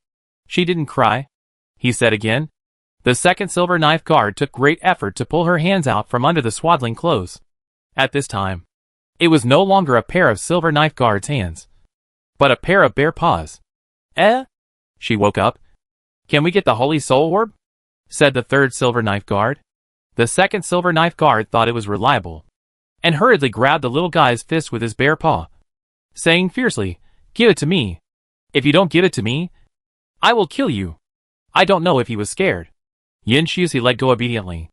She didn't cry, he said again. The second silver knife guard took great effort to pull her hands out from under the swaddling clothes. At this time, it was no longer a pair of silver knife guard's hands, but a pair of bare paws. Eh? She woke up. Can we get the Holy Soul Orb? Said the third silver knife guard. The second silver knife guard thought it was reliable, and hurriedly grabbed the little guy's fist with his bare paw, saying fiercely, Give it to me. If you don't give it to me, I will kill you. I don't know if he was scared. Yin Shusi let go obediently.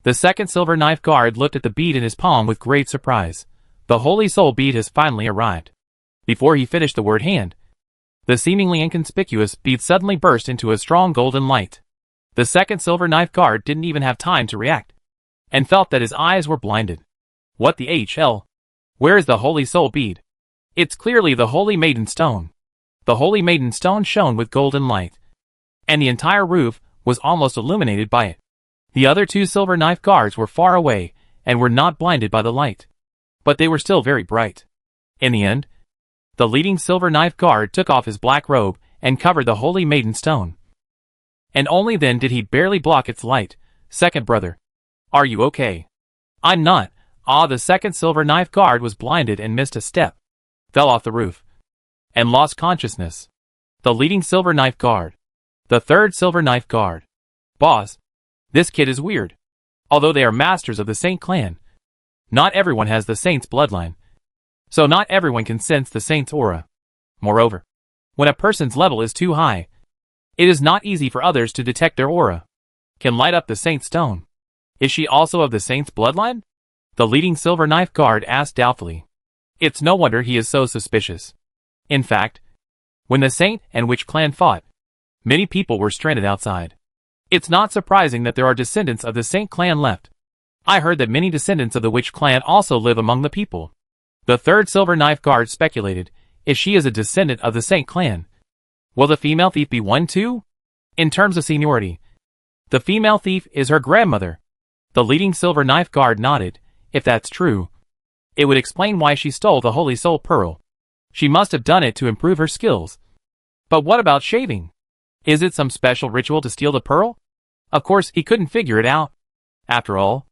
The second silver knife guard looked at the bead in his palm with great surprise. The Holy Soul bead has finally arrived. Before he finished the word hand, the seemingly inconspicuous bead suddenly burst into a strong golden light. The second silver knife guard didn't even have time to react, and felt that his eyes were blinded. What the HL? Where is the Holy Soul bead? It's clearly the Holy Maiden Stone. The Holy Maiden Stone shone with golden light, and the entire roof was almost illuminated by it. The other two silver knife guards were far away and were not blinded by the light, but they were still very bright. In the end, the leading silver knife guard took off his black robe and covered the Holy Maiden Stone. And only then did he barely block its light. "Second brother, are you okay?" "I'm not." The second silver knife guard was blinded and missed a step, fell off the roof, and lost consciousness. The leading silver knife guard. The third silver knife guard. "Boss, this kid is weird." Although they are masters of the Saint clan, not everyone has the Saint's bloodline, so not everyone can sense the Saint's aura. Moreover, when a person's level is too high, it is not easy for others to detect their aura. Can light up the Saint's stone. Is she also of the Saint's bloodline? The leading silver knife guard asked doubtfully. It's no wonder he is so suspicious. In fact, when the Saint and Witch clan fought, many people were stranded outside. It's not surprising that there are descendants of the Saint clan left. I heard that many descendants of the Witch clan also live among the people. The third silver knife guard speculated, if she is a descendant of the Saint clan, will the female thief be one too? In terms of seniority, the female thief is her grandmother. The leading silver knife guard nodded. If that's true, it would explain why she stole the Holy Soul Pearl. She must have done it to improve her skills. But what about shaving? Is it some special ritual to steal the pearl? Of course, he couldn't figure it out. After all,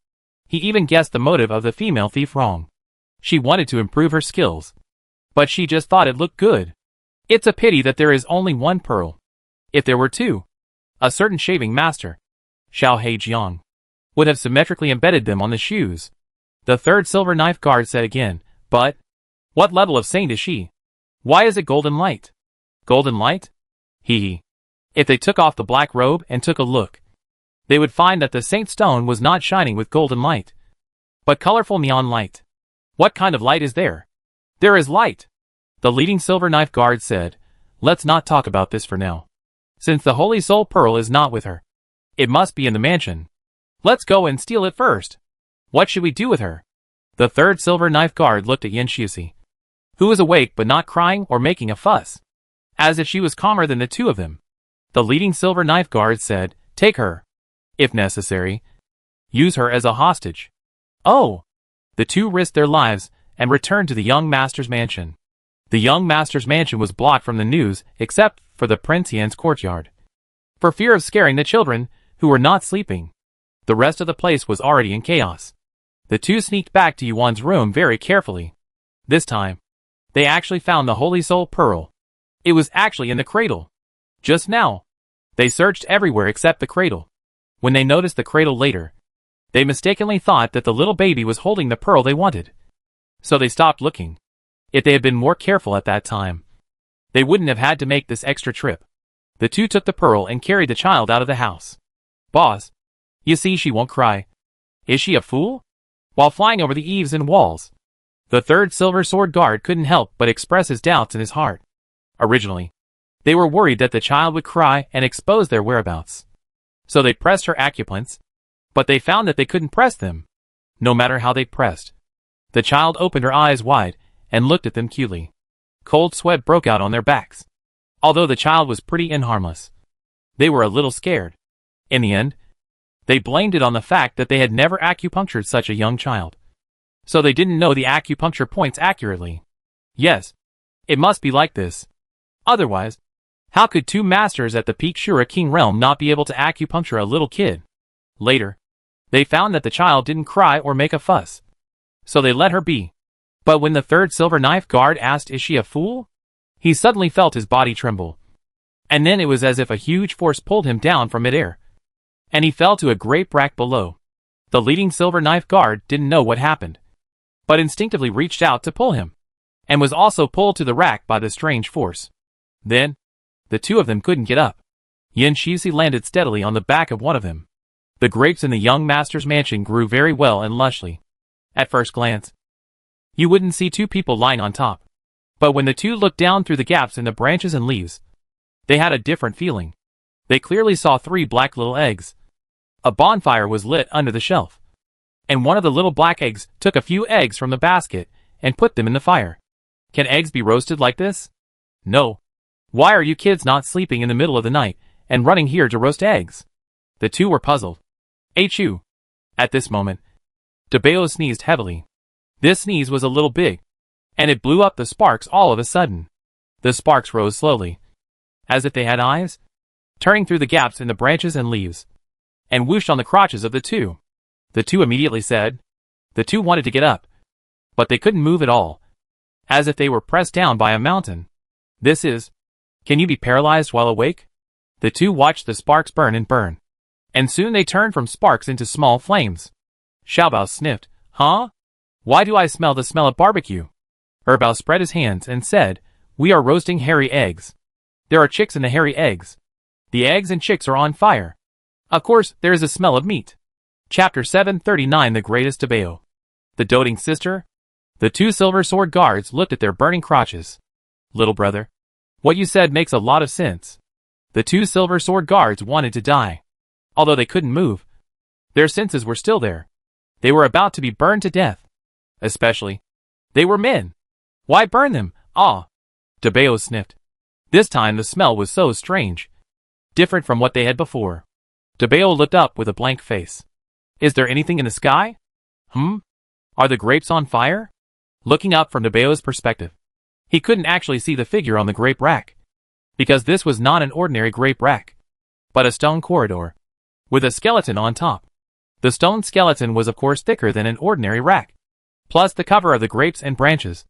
he even guessed the motive of the female thief wrong. She wanted to improve her skills, but she just thought it looked good. It's a pity that there is only one pearl. If there were two, a certain shaving master, Xiao Heijiang, would have symmetrically embedded them on the shoes. The third silver knife guard said again, but what level of saint is she? Why is it golden light? Golden light? Hee. If they took off the black robe and took a look, they would find that the Saint Stone was not shining with golden light, but colorful neon light. What kind of light is there? There is light. The leading silver knife guard said, let's not talk about this for now. Since the Holy Soul Pearl is not with her, it must be in the mansion. Let's go and steal it first. What should we do with her? The third silver knife guard looked at Yin Shusi, who was awake but not crying or making a fuss, as if she was calmer than the two of them. The leading silver knife guard said, take her. If necessary, use her as a hostage. Oh! The two risked their lives and returned to the young master's mansion. The young master's mansion was blocked from the news except for the Prince Yan's courtyard, for fear of scaring the children, who were not sleeping. The rest of the place was already in chaos. The two sneaked back to Yuan's room very carefully. This time, they actually found the Holy Soul Pearl. It was actually in the cradle. Just now, they searched everywhere except the cradle. When they noticed the cradle later, they mistakenly thought that the little baby was holding the pearl they wanted. So they stopped looking. If they had been more careful at that time, they wouldn't have had to make this extra trip. The two took the pearl and carried the child out of the house. Boss, you see she won't cry. Is she a fool? While flying over the eaves and walls, the third silver sword guard couldn't help but express his doubts in his heart. Originally, they were worried that the child would cry and expose their whereabouts. So they pressed her acupoints, but they found that they couldn't press them, no matter how they pressed. The child opened her eyes wide and looked at them cutely. Cold sweat broke out on their backs. Although the child was pretty and harmless, they were a little scared. In the end, they blamed it on the fact that they had never acupunctured such a young child. So they didn't know the acupuncture points accurately. Yes, it must be like this. Otherwise, how could two masters at the Peak Shura King realm not be able to acupuncture a little kid? Later, they found that the child didn't cry or make a fuss. So they let her be. But when the third silver knife guard asked, is she a fool? He suddenly felt his body tremble. And then it was as if a huge force pulled him down from midair, and he fell to a great rack below. The leading silver knife guard didn't know what happened, but instinctively reached out to pull him, and was also pulled to the rack by the strange force. Then, the two of them couldn't get up. Yin Shusi landed steadily on the back of one of them. The grapes in the young master's mansion grew very well and lushly. At first glance, you wouldn't see two people lying on top. But when the two looked down through the gaps in the branches and leaves, they had a different feeling. They clearly saw three black little eggs. A bonfire was lit under the shelf, and one of the little black eggs took a few eggs from the basket and put them in the fire. Can eggs be roasted like this? No. Why are you kids not sleeping in the middle of the night and running here to roast eggs? The two were puzzled. Achoo! At this moment, DeBeo sneezed heavily. This sneeze was a little big, and it blew up the sparks all of a sudden. The sparks rose slowly, as if they had eyes, turning through the gaps in the branches and leaves, and whooshed on the crotches of the two. The two immediately said. The two wanted to get up, but they couldn't move at all, as if they were pressed down by a mountain. This is, can you be paralyzed while awake? The two watched the sparks burn and burn, and soon they turned from sparks into small flames. Xiaobao sniffed. Huh? Why do I smell the smell of barbecue? Erbao spread his hands and said, we are roasting hairy eggs. There are chicks in the hairy eggs. The eggs and chicks are on fire. Of course, there is a smell of meat. Chapter 739 The Greatest DeBeo. The doting sister? The two silver sword guards looked at their burning crotches. Little brother, what you said makes a lot of sense. The two silver sword guards wanted to die. Although they couldn't move, their senses were still there. They were about to be burned to death. Especially, they were men. Why burn them? Ah! DeBeo sniffed. This time the smell was so strange, different from what they had before. DeBeo looked up with a blank face. Is there anything in the sky? Are the grapes on fire? Looking up from DeBeo's perspective, he couldn't actually see the figure on the grape rack, because this was not an ordinary grape rack, but a stone corridor, with a skeleton on top. The stone skeleton was of course thicker than an ordinary rack, plus the cover of the grapes and branches.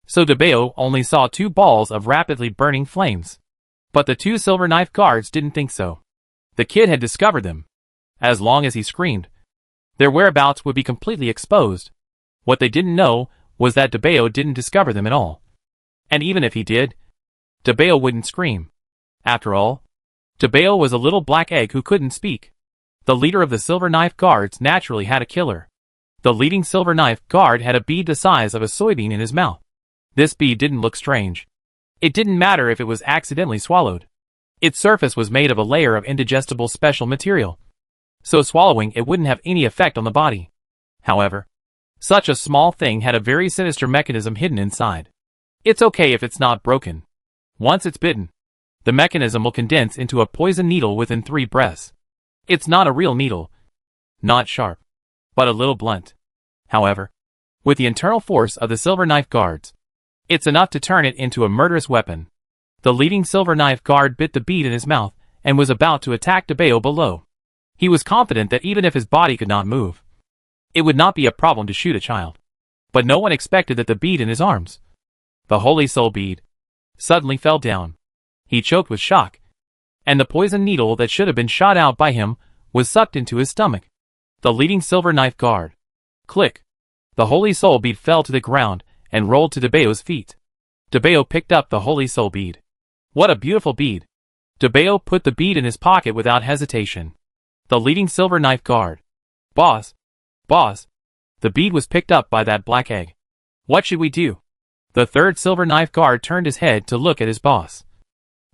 So DeBeo only saw two balls of rapidly burning flames. But the two silver knife guards didn't think so. The kid had discovered them. As long as he screamed, their whereabouts would be completely exposed. What they didn't know was that DeBeo didn't discover them at all. And even if he did, DeBeo wouldn't scream. After all, DeBeo was a little black egg who couldn't speak. The leader of the silver knife guards naturally had a killer. The leading silver knife guard had a bead the size of a soybean in his mouth. This bead didn't look strange. It didn't matter if it was accidentally swallowed. Its surface was made of a layer of indigestible special material, so swallowing it wouldn't have any effect on the body. However, such a small thing had a very sinister mechanism hidden inside. It's okay if it's not broken. Once it's bitten, the mechanism will condense into a poison needle within 3 breaths. It's not a real needle. Not sharp, but a little blunt. However, with the internal force of the silver knife guards, it's enough to turn it into a murderous weapon. The leading silver knife guard bit the bead in his mouth and was about to attack DeBeo below. He was confident that even if his body could not move, it would not be a problem to shoot a child. But no one expected that the bead in his arms, the holy soul bead, suddenly fell down. He choked with shock, and the poison needle that should have been shot out by him was sucked into his stomach. The leading silver knife guard. Click. The holy soul bead fell to the ground and rolled to DeBeo's feet. DeBeo picked up the holy soul bead. What a beautiful bead. DeBeo put the bead in his pocket without hesitation. The leading silver knife guard. Boss. Boss. The bead was picked up by that black egg. What should we do? The third silver knife guard turned his head to look at his boss,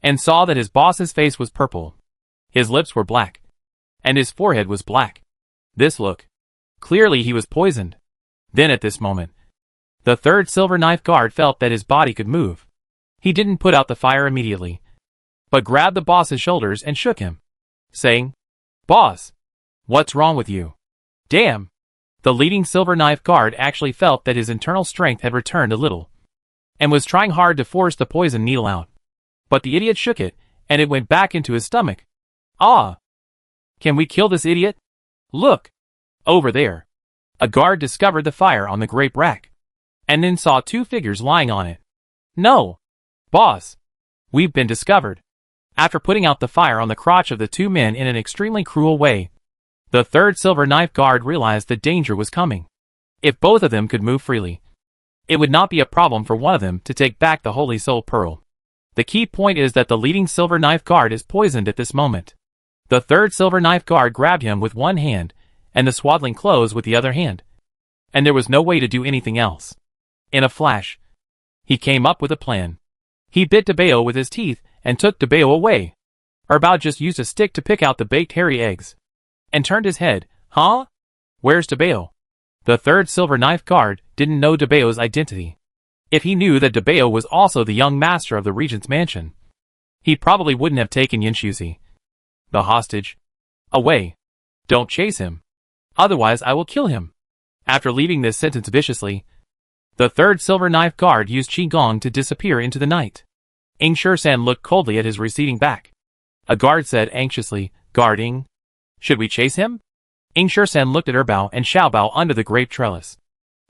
and saw that his boss's face was purple. His lips were black, and his forehead was black. This look. Clearly he was poisoned. Then at this moment, the third silver knife guard felt that his body could move. He didn't put out the fire immediately, but grabbed the boss's shoulders and shook him, saying, Boss, what's wrong with you? Damn! The leading silver knife guard actually felt that his internal strength had returned a little, and was trying hard to force the poison needle out. But the idiot shook it, and it went back into his stomach. Ah! Can we kill this idiot? Look! Over there. A guard discovered the fire on the grape rack, and then saw 2 figures lying on it. No! Boss! We've been discovered. After putting out the fire on the crotch of the 2 men in an extremely cruel way, the third silver knife guard realized that danger was coming. If both of them could move freely, it would not be a problem for one of them to take back the holy soul pearl. The key point is that the leading silver knife guard is poisoned at this moment. The third silver knife guard grabbed him with one hand, and the swaddling clothes with the other hand, and there was no way to do anything else. In a flash, he came up with a plan. He bit DeBeo with his teeth and took DeBeo away. Erbao just used a stick to pick out the baked hairy eggs, and turned his head. Huh? Where's DeBeo? The third silver knife guard didn't know DeBeo's identity. If he knew that DeBeo was also the young master of the regent's mansion, he probably wouldn't have taken Yinshuzi, the hostage, away. Don't chase him. Otherwise I will kill him. After leaving this sentence viciously, the third silver knife guard used Qigong to disappear into the night. Ing Shersan looked coldly at his receding back. A guard said anxiously, "Guarding, should we chase him?" Ing Shersan looked at Erbao and Xiaobao under the grape trellis.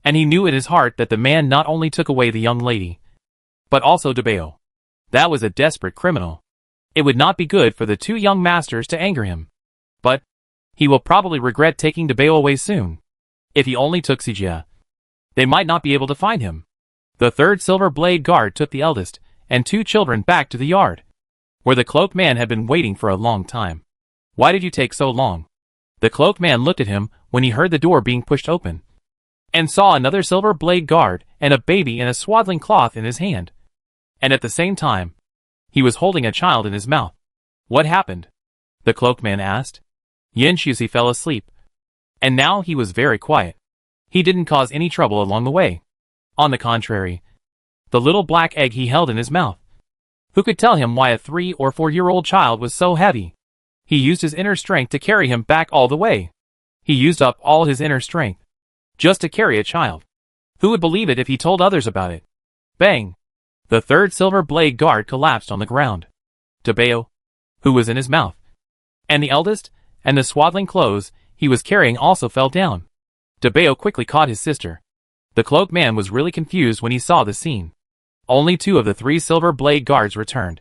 And he knew in his heart that the man not only took away the young lady, but also Dabeo. That was a desperate criminal. It would not be good for the two young masters to anger him. But he will probably regret taking Dabeo away soon. If he only took Sijia, they might not be able to find him. The third silver blade guard took the eldest and two children back to the yard, where the cloaked man had been waiting for a long time. "Why did you take so long?" The cloaked man looked at him when he heard the door being pushed open, and saw another silver blade guard and a baby in a swaddling cloth in his hand. And at the same time, he was holding a child in his mouth. "What happened?" the cloaked man asked. Yinshuzi fell asleep, and now he was very quiet. He didn't cause any trouble along the way. On the contrary, the little black egg he held in his mouth. Who could tell him why a 3 or 4-year-old child was so heavy? He used his inner strength to carry him back all the way. He used up all his inner strength just to carry a child. Who would believe it if he told others about it? Bang! The third silver blade guard collapsed on the ground. Dabeo, who was in his mouth, and the eldest, and the swaddling clothes he was carrying also fell down. Dabeo quickly caught his sister. The cloaked man was really confused when he saw the scene. Only 2 of the 3 silver blade guards returned,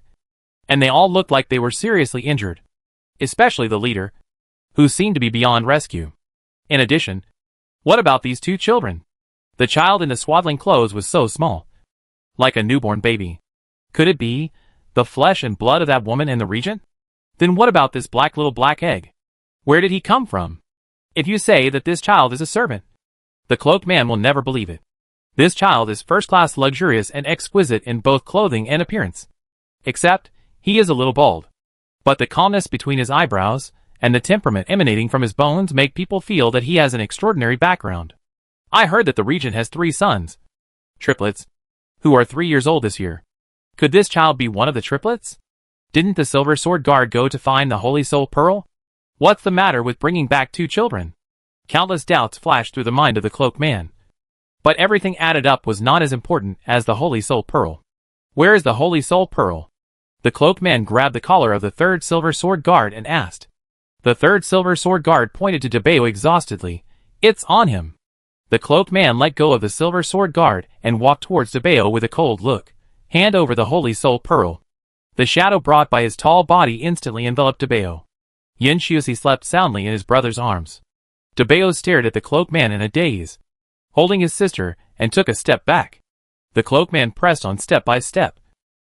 and they all looked like they were seriously injured, especially the leader, who seemed to be beyond rescue. In addition, what about these 2 children? The child in the swaddling clothes was so small, like a newborn baby. Could it be the flesh and blood of that woman in the region? Then what about this little black egg? Where did he come from? If you say that this child is a servant, the cloaked man will never believe it. This child is first-class, luxurious and exquisite in both clothing and appearance. Except, he is a little bald. But the calmness between his eyebrows and the temperament emanating from his bones make people feel that he has an extraordinary background. I heard that the regent has 3 sons, triplets, who are 3 years old this year. Could this child be one of the triplets? Didn't the silver sword guard go to find the holy soul pearl? What's the matter with bringing back 2 children? Countless doubts flashed through the mind of the cloaked man. But everything added up was not as important as the holy soul pearl. Where is the holy soul pearl? The cloaked man grabbed the collar of the third silver sword guard and asked. The third silver sword guard pointed to Dabeo exhaustedly. "It's on him." The cloaked man let go of the silver sword guard and walked towards Dabeo with a cold look. "Hand over the holy soul pearl." The shadow brought by his tall body instantly enveloped Dabeo. Yinshuzi slept soundly in his brother's arms. Dabeo stared at the cloaked man in a daze, holding his sister, and took a step back. The cloaked man pressed on step by step,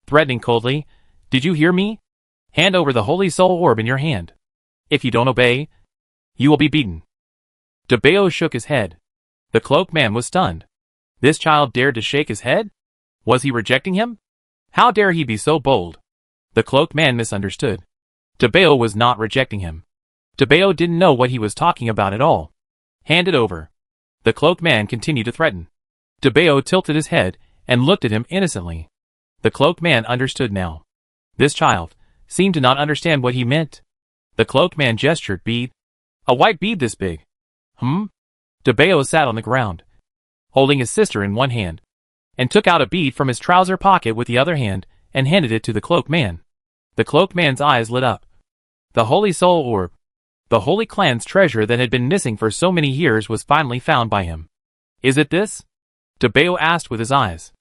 threatening coldly, "Did you hear me? Hand over the holy soul orb in your hand. If you don't obey, you will be beaten." Dabeo shook his head. The cloaked man was stunned. This child dared to shake his head? Was he rejecting him? How dare he be so bold? The cloaked man misunderstood. Dabeo was not rejecting him. Dabeo didn't know what he was talking about at all. "Hand it over." The cloaked man continued to threaten. Dabeo tilted his head and looked at him innocently. The cloaked man understood now. This child seemed to not understand what he meant. The cloaked man gestured. "Bead? A white bead this big?" Dabeo sat on the ground, holding his sister in one hand, and took out a bead from his trouser pocket with the other hand and handed it to the cloaked man. The cloaked man's eyes lit up. The holy soul orb, the holy clan's treasure that had been missing for so many years, was finally found by him. "Is it this?" Dabeo asked with his eyes.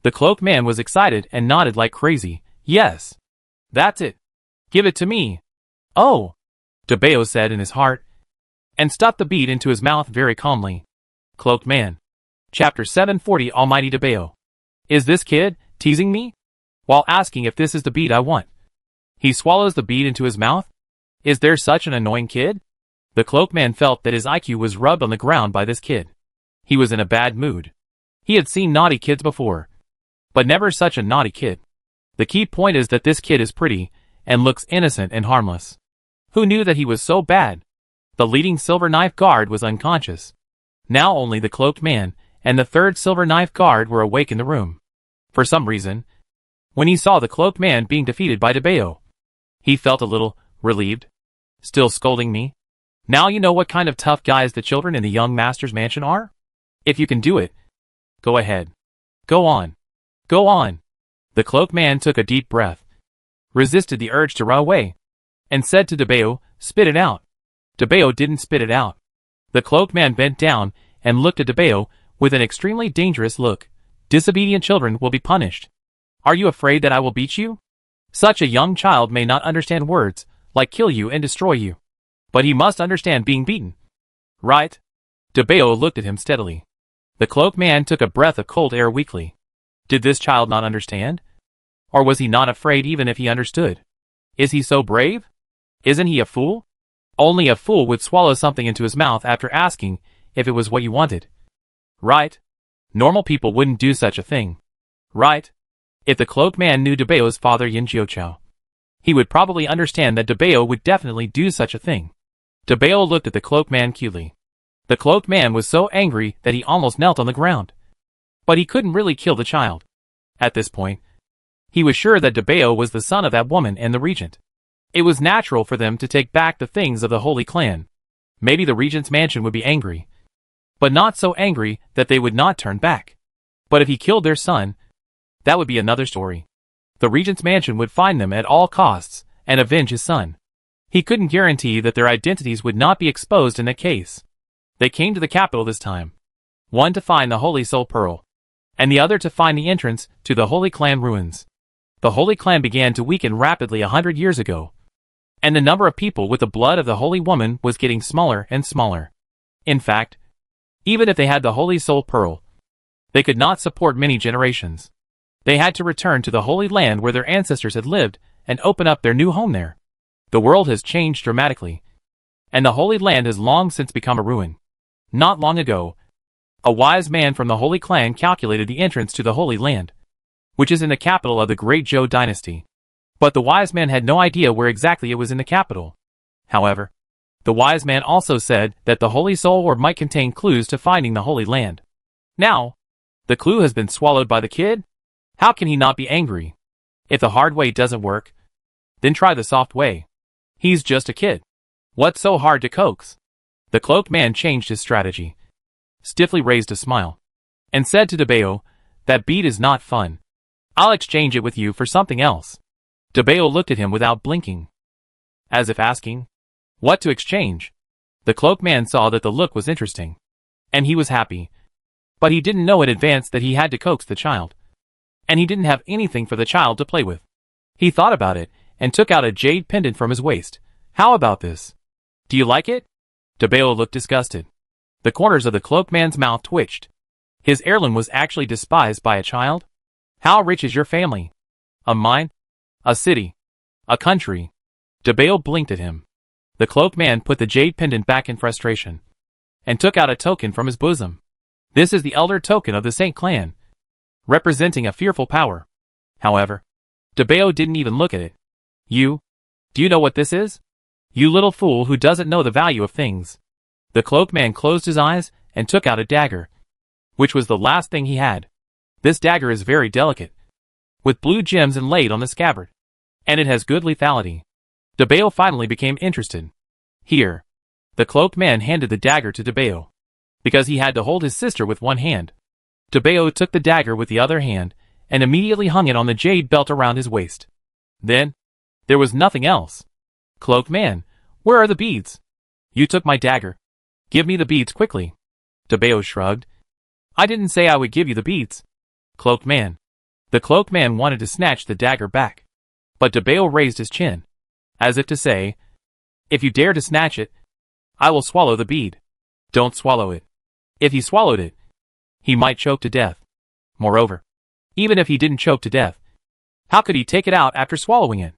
The cloaked man was excited and nodded like crazy. "Yes. That's it. Give it to me." "Oh," Dabeo said in his heart, and stuffed the bead into his mouth very calmly. Cloaked man. Chapter 740. Almighty Dabeo. Is this kid teasing me while asking if this is the bead I want? He swallows the bead into his mouth? Is there such an annoying kid? The cloaked man felt that his IQ was rubbed on the ground by this kid. He was in a bad mood. He had seen naughty kids before, but never such a naughty kid. The key point is that this kid is pretty and looks innocent and harmless. Who knew that he was so bad? The leading silver knife guard was unconscious. Now only the cloaked man and the third silver knife guard were awake in the room. For some reason, when he saw the cloaked man being defeated by Debeo. He felt a little relieved. Still scolding me? Now you know what kind of tough guys the children in the young master's mansion are? If you can do it, go ahead. Go on. Go on. The cloaked man took a deep breath, resisted the urge to run away, and said to Debeo, "Spit it out." Debeo didn't spit it out. The cloaked man bent down and looked at Debeo with an extremely dangerous look. "Disobedient children will be punished. Are you afraid that I will beat you? Such a young child may not understand words like kill you and destroy you. But he must understand being beaten. Right?" Debeo looked at him steadily. The cloaked man took a breath of cold air weakly. Did this child not understand? Or was he not afraid even if he understood? Is he so brave? Isn't he a fool? Only a fool would swallow something into his mouth after asking if it was what you wanted. Right? Normal people wouldn't do such a thing. Right? If the cloaked man knew Debeo's father Yin Jiuqiu, he would probably understand that Debeo would definitely do such a thing. Debeo looked at the cloaked man cutely. The cloaked man was so angry that he almost knelt on the ground. But he couldn't really kill the child. At this point, he was sure that Debeo was the son of that woman and the regent. It was natural for them to take back the things of the Holy Clan. Maybe the regent's mansion would be angry, but not so angry that they would not turn back. But if he killed their son, that would be another story. The regent's mansion would find them at all costs and avenge his son. He couldn't guarantee that their identities would not be exposed in that case. They came to the capital this time. One to find the Holy Soul Pearl, and the other to find the entrance to the Holy Clan ruins. The Holy Clan began to weaken rapidly 100 years ago, and the number of people with the blood of the Holy Woman was getting smaller and smaller. In fact, even if they had the Holy Soul Pearl, they could not support many generations. They had to return to the Holy Land where their ancestors had lived and open up their new home there. The world has changed dramatically, and the Holy Land has long since become a ruin. Not long ago, a wise man from the Holy Clan calculated the entrance to the Holy Land, which is in the capital of the Great Zhou dynasty. But the wise man had no idea where exactly it was in the capital. However, the wise man also said that the Holy Soul Orb might contain clues to finding the Holy Land. Now, the clue has been swallowed by the kid? How can he not be angry? If the hard way doesn't work, then try the soft way. He's just a kid. What's so hard to coax? The cloaked man changed his strategy, stiffly raised a smile, and said to Debeo, "That bead is not fun. I'll exchange it with you for something else." Debeo looked at him without blinking, as if asking, "What to exchange?" The cloaked man saw that the look was interesting, and he was happy. But he didn't know in advance that he had to coax the child, and he didn't have anything for the child to play with. He thought about it, and took out a jade pendant from his waist. "How about this? Do you like it?" Debeo looked disgusted. The corners of the cloaked man's mouth twitched. His heirloom was actually despised by a child? How rich is your family? A mine? A city? A country? Debeo blinked at him. The cloaked man put the jade pendant back in frustration, and took out a token from his bosom. This is the elder token of the Saint Clan, representing a fearful power. However, Debeo didn't even look at it. Do you know what this is? You little fool who doesn't know the value of things. The cloaked man closed his eyes and took out a dagger, which was the last thing he had. This dagger is very delicate, with blue gems inlaid on the scabbard, and it has good lethality. Debeo finally became interested. Here, the cloaked man handed the dagger to Debeo, because he had to hold his sister with one hand. Debeo took the dagger with the other hand, and immediately hung it on the jade belt around his waist. Then, there was nothing else. "Cloaked man, where are the beads? You took my dagger. Give me the beads quickly." Debeo shrugged. "I didn't say I would give you the beads, cloaked man." The cloaked man wanted to snatch the dagger back, but Debeo raised his chin, as if to say, "If you dare to snatch it, I will swallow the bead." "Don't swallow it." If he swallowed it, he might choke to death. Moreover, even if he didn't choke to death, how could he take it out after swallowing it?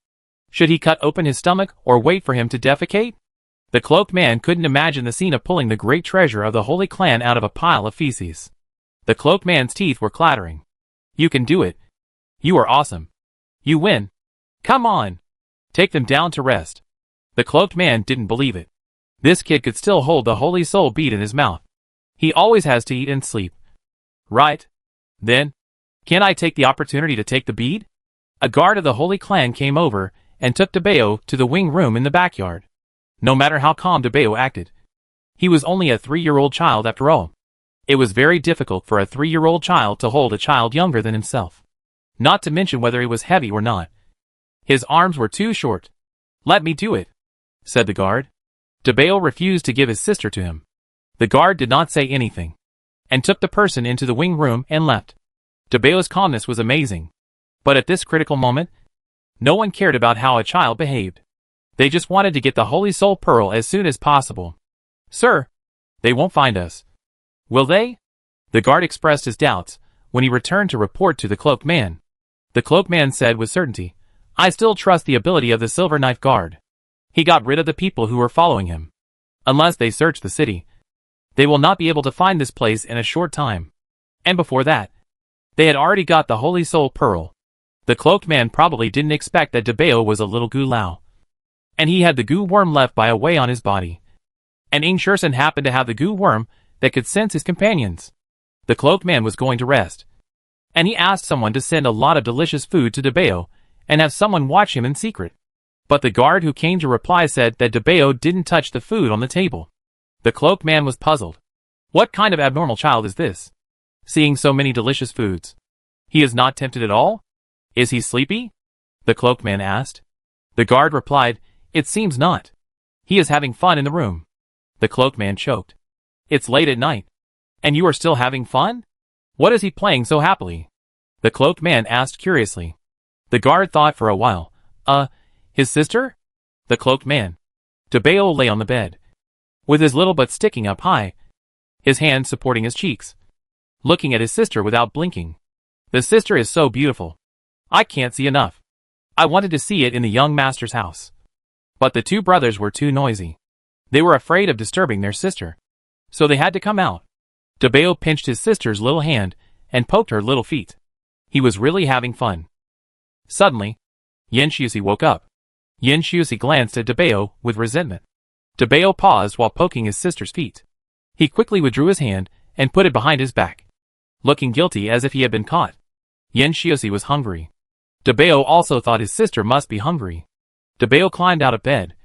Should he cut open his stomach or wait for him to defecate? The cloaked man couldn't imagine the scene of pulling the great treasure of the Holy Clan out of a pile of feces. The cloaked man's teeth were clattering. "You can do it. You are awesome. You win. Come on. Take them down to rest." The cloaked man didn't believe it. This kid could still hold the Holy Soul bead in his mouth. He always has to eat and sleep. Right? Then, can I take the opportunity to take the bead? A guard of the Holy Clan came over and took Debeo to the wing room in the backyard. No matter how calm Debeo acted, he was only a 3-year-old child after all. It was very difficult for a 3-year-old child to hold a child younger than himself. Not to mention whether he was heavy or not. His arms were too short. "Let me do it," said the guard. Debeo refused to give his sister to him. The guard did not say anything, and took the person into the wing room and left. Debeo's calmness was amazing. But at this critical moment, no one cared about how a child behaved. They just wanted to get the Holy Soul Pearl as soon as possible. "Sir, they won't find us." "Will they?" The guard expressed his doubts when he returned to report to the cloaked man. The cloaked man said with certainty, "I still trust the ability of the Silver Knife Guard. He got rid of the people who were following him. Unless they search the city, they will not be able to find this place in a short time. And before that, they had already got the Holy Soul Pearl." The cloaked man probably didn't expect that Debeo was a little gulao, and he had the goo worm left by a way on his body. And Ingshursen happened to have the goo worm that could sense his companions. The cloaked man was going to rest, and he asked someone to send a lot of delicious food to Debeo and have someone watch him in secret. But the guard who came to reply said that Debeo didn't touch the food on the table. The cloaked man was puzzled. What kind of abnormal child is this? Seeing so many delicious foods. He is not tempted at all? Is he sleepy? The cloaked man asked. The guard replied, "It seems not. He is having fun in the room." The cloaked man choked. "It's late at night, and you are still having fun? What is he playing so happily?" The cloaked man asked curiously. The guard thought for a while. His sister?" The cloaked man. Debeo lay on the bed, with his little butt sticking up high, his hands supporting his cheeks, looking at his sister without blinking. "The sister is so beautiful. I can't see enough. I wanted to see it in the young master's house." But the two brothers were too noisy. They were afraid of disturbing their sister, so they had to come out. Debeo pinched his sister's little hand and poked her little feet. He was really having fun. Suddenly, Yenshiusi woke up. Yenshiusi glanced at Debeo with resentment. Debeo paused while poking his sister's feet. He quickly withdrew his hand and put it behind his back, looking guilty as if he had been caught. Yenshiusi was hungry. Debeo also thought his sister must be hungry. Debeo climbed out of bed,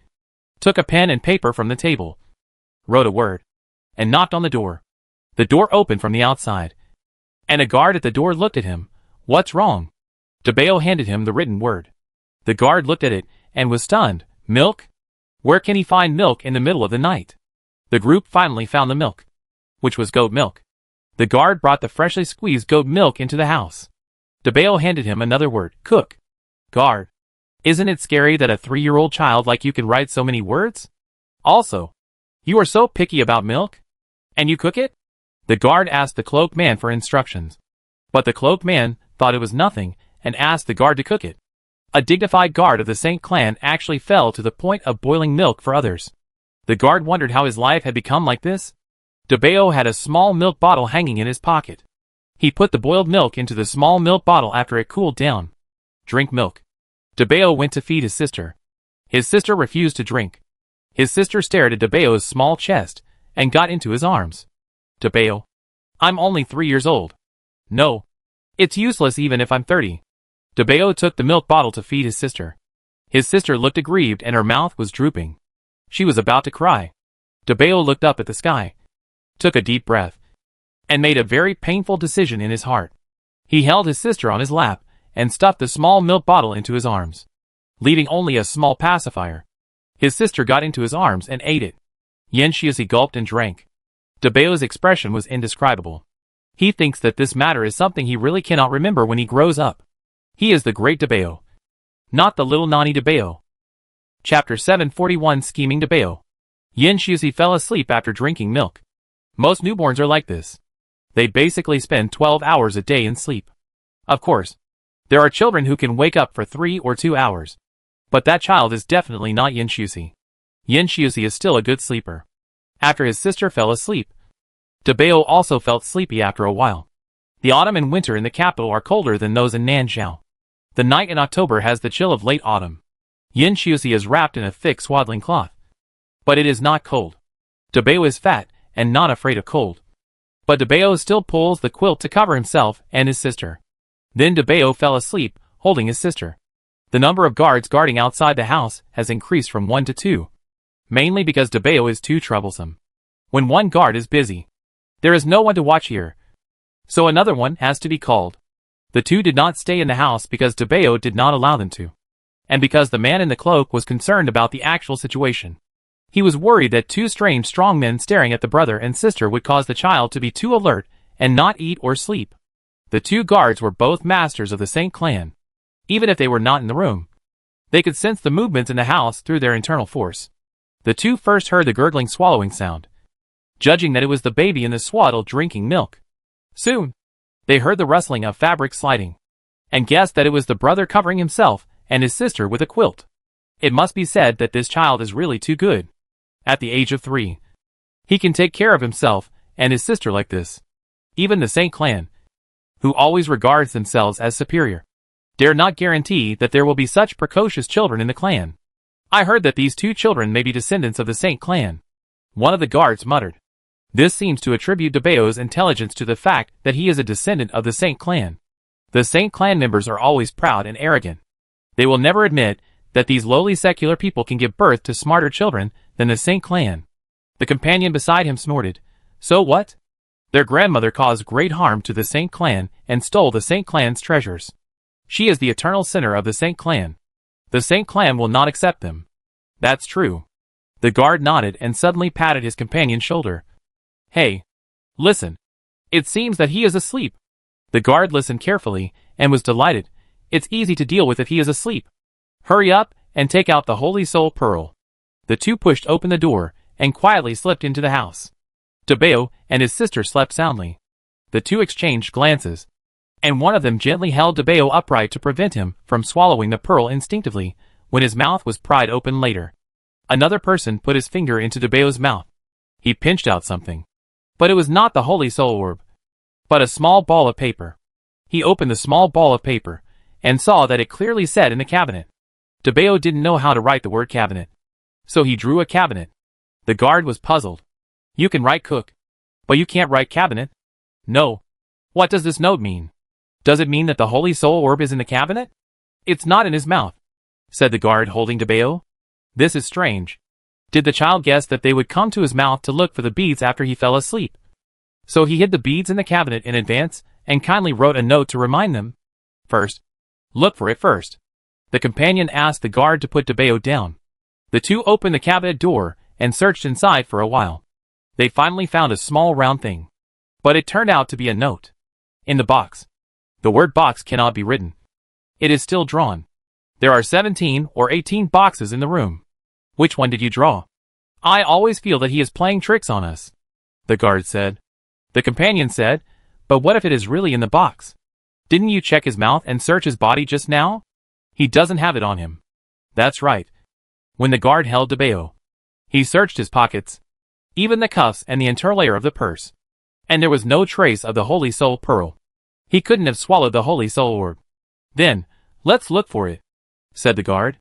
took a pen and paper from the table, wrote a word, and knocked on the door. The door opened from the outside, and a guard at the door looked at him. "What's wrong?" Debeo handed him the written word. The guard looked at it and was stunned. "Milk? Where can he find milk in the middle of the night?" The group finally found the milk, which was goat milk. The guard brought the freshly squeezed goat milk into the house. Debeo handed him another word. "Cook." "Guard, isn't it scary that a 3-year-old child like you can write so many words? Also, you are so picky about milk? And you cook it?" The guard asked the cloaked man for instructions. But the cloaked man thought it was nothing and asked the guard to cook it. A dignified guard of the Saint clan actually fell to the point of boiling milk for others. The guard wondered how his life had become like this. Debeo had a small milk bottle hanging in his pocket. He put the boiled milk into the small milk bottle after it cooled down. "Drink milk." Debeo went to feed his sister. His sister refused to drink. His sister stared at Debeo's small chest and got into his arms. "Debeo, I'm only 3 years old." "No. It's useless even if I'm 30. Debeo took the milk bottle to feed his sister. His sister looked aggrieved and her mouth was drooping. She was about to cry. Debeo looked up at the sky, took a deep breath, and made a very painful decision in his heart. He held his sister on his lap and stuffed the small milk bottle into his arms, leaving only a small pacifier. His sister got into his arms and ate it. Yenshiusi gulped and drank. Debeo's expression was indescribable. He thinks that this matter is something he really cannot remember when he grows up. He is the great Debeo, not the little Nani Debeo. Chapter 741 Scheming Debeo. Yenshiusi fell asleep after drinking milk. Most newborns are like this. They basically spend 12 hours a day in sleep. Of course, there are children who can wake up for 3 or 2 hours. But that child is definitely not Yenshiusi. Yenshiusi is still a good sleeper. After his sister fell asleep, Debeo also felt sleepy after a while. The autumn and winter in the capital are colder than those in Nanzhao. The night in October has the chill of late autumn. Yenshiusi is wrapped in a thick swaddling cloth. But it is not cold. Debeo is fat and not afraid of cold. But Debeo still pulls the quilt to cover himself and his sister. Then Debeo fell asleep holding his sister. The number of guards guarding outside the house has increased from 1 to 2, mainly because DeBeo is too troublesome. When one guard is busy, there is no one to watch here, so another one has to be called. The two did not stay in the house because DeBeo did not allow them to, and because the man in the cloak was concerned about the actual situation. He was worried that two strange strong men staring at the brother and sister would cause the child to be too alert and not eat or sleep. The two guards were both masters of the Saint clan. Even if they were not in the room, they could sense the movements in the house through their internal force. The two first heard the gurgling swallowing sound, judging that it was the baby in the swaddle drinking milk. Soon, they heard the rustling of fabric sliding, and guessed that it was the brother covering himself and his sister with a quilt. It must be said that this child is really too good. At the age of 3, he can take care of himself and his sister like this. Even the Saint clan, who always regards themselves as superior, dare not guarantee that there will be such precocious children in the clan. I heard that these two children may be descendants of the Saint clan. One of the guards muttered. This seems to attribute DeBeo's intelligence to the fact that he is a descendant of the Saint clan. The Saint clan members are always proud and arrogant. They will never admit that these lowly secular people can give birth to smarter children than the Saint clan. The companion beside him snorted. So what? Their grandmother caused great harm to the Saint clan and stole the Saint clan's treasures. She is the eternal sinner of the Saint clan. The Saint clan will not accept them. That's true. The guard nodded and suddenly patted his companion's shoulder. Hey, listen. It seems that he is asleep. The guard listened carefully and was delighted. It's easy to deal with if he is asleep. Hurry up and take out the Holy Soul Pearl. The two pushed open the door and quietly slipped into the house. DeBeo and his sister slept soundly. The two exchanged glances, and one of them gently held DeBeo upright to prevent him from swallowing the pearl instinctively when his mouth was pried open later. Another person put his finger into DeBeo's mouth. He pinched out something. But it was not the Holy Soul Orb, but a small ball of paper. He opened the small ball of paper and saw that it clearly said in the cabinet. DeBeo didn't know how to write the word cabinet, so he drew a cabinet. The guard was puzzled. You can write cook, but you can't write cabinet. No. What does this note mean? Does it mean that the Holy Soul Orb is in the cabinet? It's not in his mouth, said the guard holding DeBeo. This is strange. Did the child guess that they would come to his mouth to look for the beads after he fell asleep? So he hid the beads in the cabinet in advance and kindly wrote a note to remind them. First, look for it first. The companion asked the guard to put DeBeo down. The two opened the cabinet door and searched inside for a while. They finally found a small round thing, but it turned out to be a note. In the box, the word box cannot be written. It is still drawn. There are 17 or 18 boxes in the room. Which one did you draw? I always feel that he is playing tricks on us, the guard said. The companion said, but what if it is really in the box? Didn't you check his mouth and search his body just now? He doesn't have it on him. That's right. When the guard held DeBeo, he searched his pockets, even the cuffs and the interlayer of the purse, and there was no trace of the Holy Soul Pearl. He couldn't have swallowed the Holy Soul Orb. Then, let's look for it, said the guard.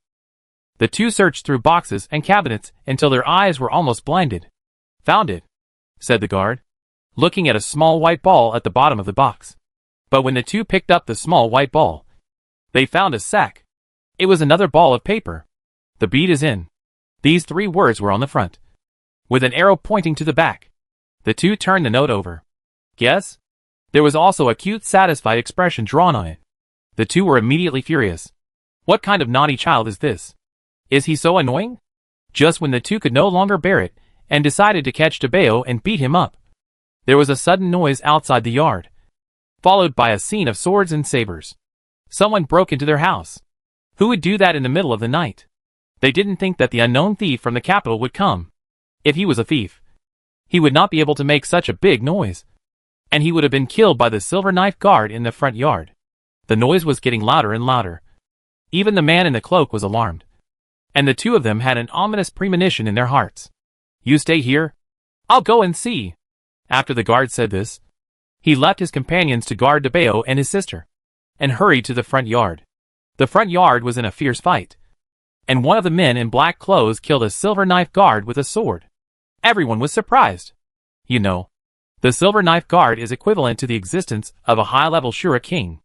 The two searched through boxes and cabinets until their eyes were almost blinded. Found it, said the guard, looking at a small white ball at the bottom of the box. But when the two picked up the small white ball, they found a sack. It was another ball of paper. The bead is in. These 3 words were on the front, with an arrow pointing to the back. The two turned the note over. Guess? There was also a cute, satisfied expression drawn on it. The two were immediately furious. What kind of naughty child is this? Is he so annoying? Just when the two could no longer bear it, and decided to catch DeBeo and beat him up, there was a sudden noise outside the yard, followed by a scene of swords and sabers. Someone broke into their house. Who would do that in the middle of the night? They didn't think that the unknown thief from the capital would come. If he was a thief, he would not be able to make such a big noise, and he would have been killed by the silver knife guard in the front yard. The noise was getting louder and louder. Even the man in the cloak was alarmed, and the two of them had an ominous premonition in their hearts. You stay here. I'll go and see. After the guard said this, he left his companions to guard DeBeo and his sister, and hurried to the front yard. The front yard was in a fierce fight, and one of the men in black clothes killed a silver knife guard with a sword. Everyone was surprised. You know, the silver knife guard is equivalent to the existence of a high-level Shura king.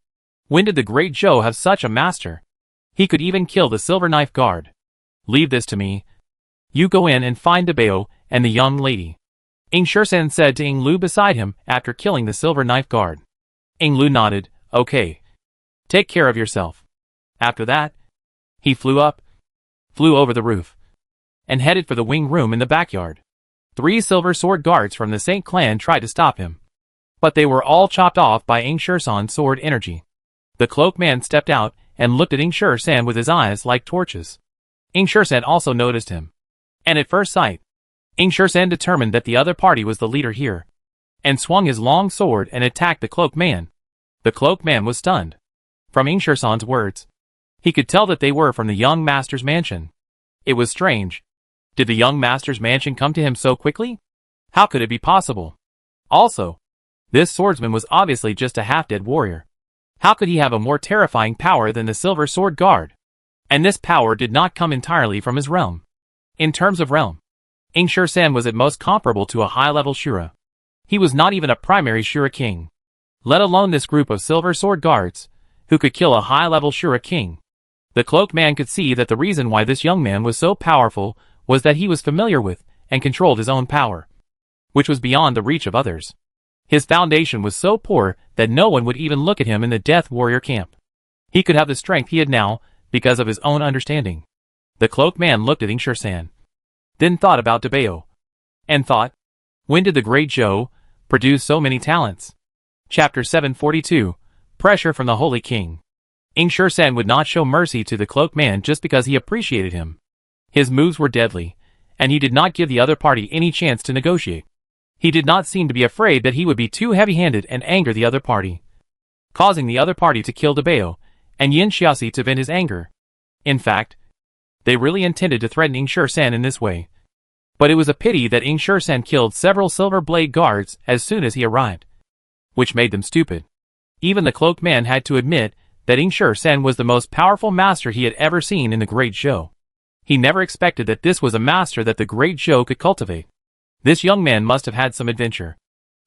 When did the great Zhou have such a master? He could even kill the silver knife guard. Leave this to me. You go in and find Dabeo and the young lady. Ing Shersan said to Ing Lu beside him after killing the silver knife guard. Ing Lu nodded, okay. Take care of yourself. After that, he flew over the roof, and headed for the wing room in the backyard. 3 silver sword guards from the Saint clan tried to stop him, but they were all chopped off by Ing Shersan's sword energy. The cloaked man stepped out and looked at Ing Shersan with his eyes like torches. Ing Shersan also noticed him, and at first sight, Ing Shersan determined that the other party was the leader here, and swung his long sword and attacked the cloaked man. The cloaked man was stunned. From Ing Shersan's words, he could tell that they were from the young master's mansion. It was strange. Did the young master's mansion come to him so quickly? How could it be possible? Also, this swordsman was obviously just a half-dead warrior. How could he have a more terrifying power than the silver sword guard? And this power did not come entirely from his realm. In terms of realm, Ing Shersan was at most comparable to a high-level Shura. He was not even a primary Shura king, let alone this group of silver sword guards, who could kill a high-level Shura king. The cloaked man could see that the reason why this young man was so powerful was that he was familiar with and controlled his own power, which was beyond the reach of others. His foundation was so poor that no one would even look at him in the Death Warrior camp. He could have the strength he had now because of his own understanding. The cloaked man looked at Ing Shersan, then thought about Dabeo, and thought, when did the great Zhou produce so many talents? Chapter 742, Pressure from the Holy King. Ing Shersan would not show mercy to the cloaked man just because he appreciated him. His moves were deadly, and he did not give the other party any chance to negotiate. He did not seem to be afraid that he would be too heavy-handed and anger the other party, causing the other party to kill Dabeo and Yin Xiaoxi to vent his anger. In fact, they really intended to threaten Ing Shersan in this way. But it was a pity that Ing Shersan killed several silver blade guards as soon as he arrived, which made them stupid. Even the cloaked man had to admit that Ing Shersan was the most powerful master he had ever seen in the Great Zhou. He never expected that this was a master that the Great Zhou could cultivate. This young man must have had some adventure.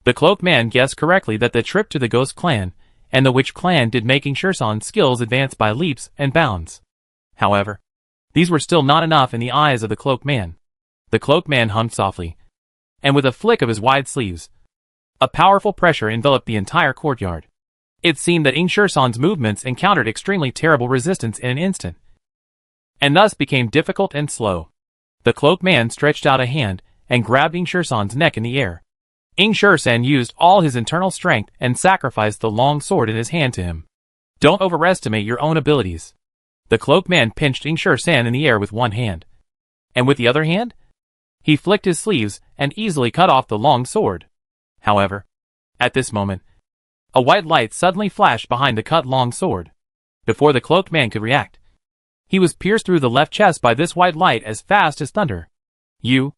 The cloaked man guessed correctly that the trip to the Ghost Clan and the Witch Clan did make Ing Shersan's skills advance by leaps and bounds. However, these were still not enough in the eyes of the cloaked man. The cloaked man hummed softly, and with a flick of his wide sleeves, a powerful pressure enveloped the entire courtyard. It seemed that Ing Shersan's movements encountered extremely terrible resistance in an instant, and thus became difficult and slow. The cloaked man stretched out a hand and grabbed Ing Shersan's neck in the air. Ing Shersan used all his internal strength and sacrificed the long sword in his hand to him. Don't overestimate your own abilities. The cloaked man pinched Ing Shersan in the air with one hand, and with the other hand, he flicked his sleeves and easily cut off the long sword. However, at this moment, a white light suddenly flashed behind the cut long sword. Before the cloaked man could react, he was pierced through the left chest by this white light as fast as thunder. You?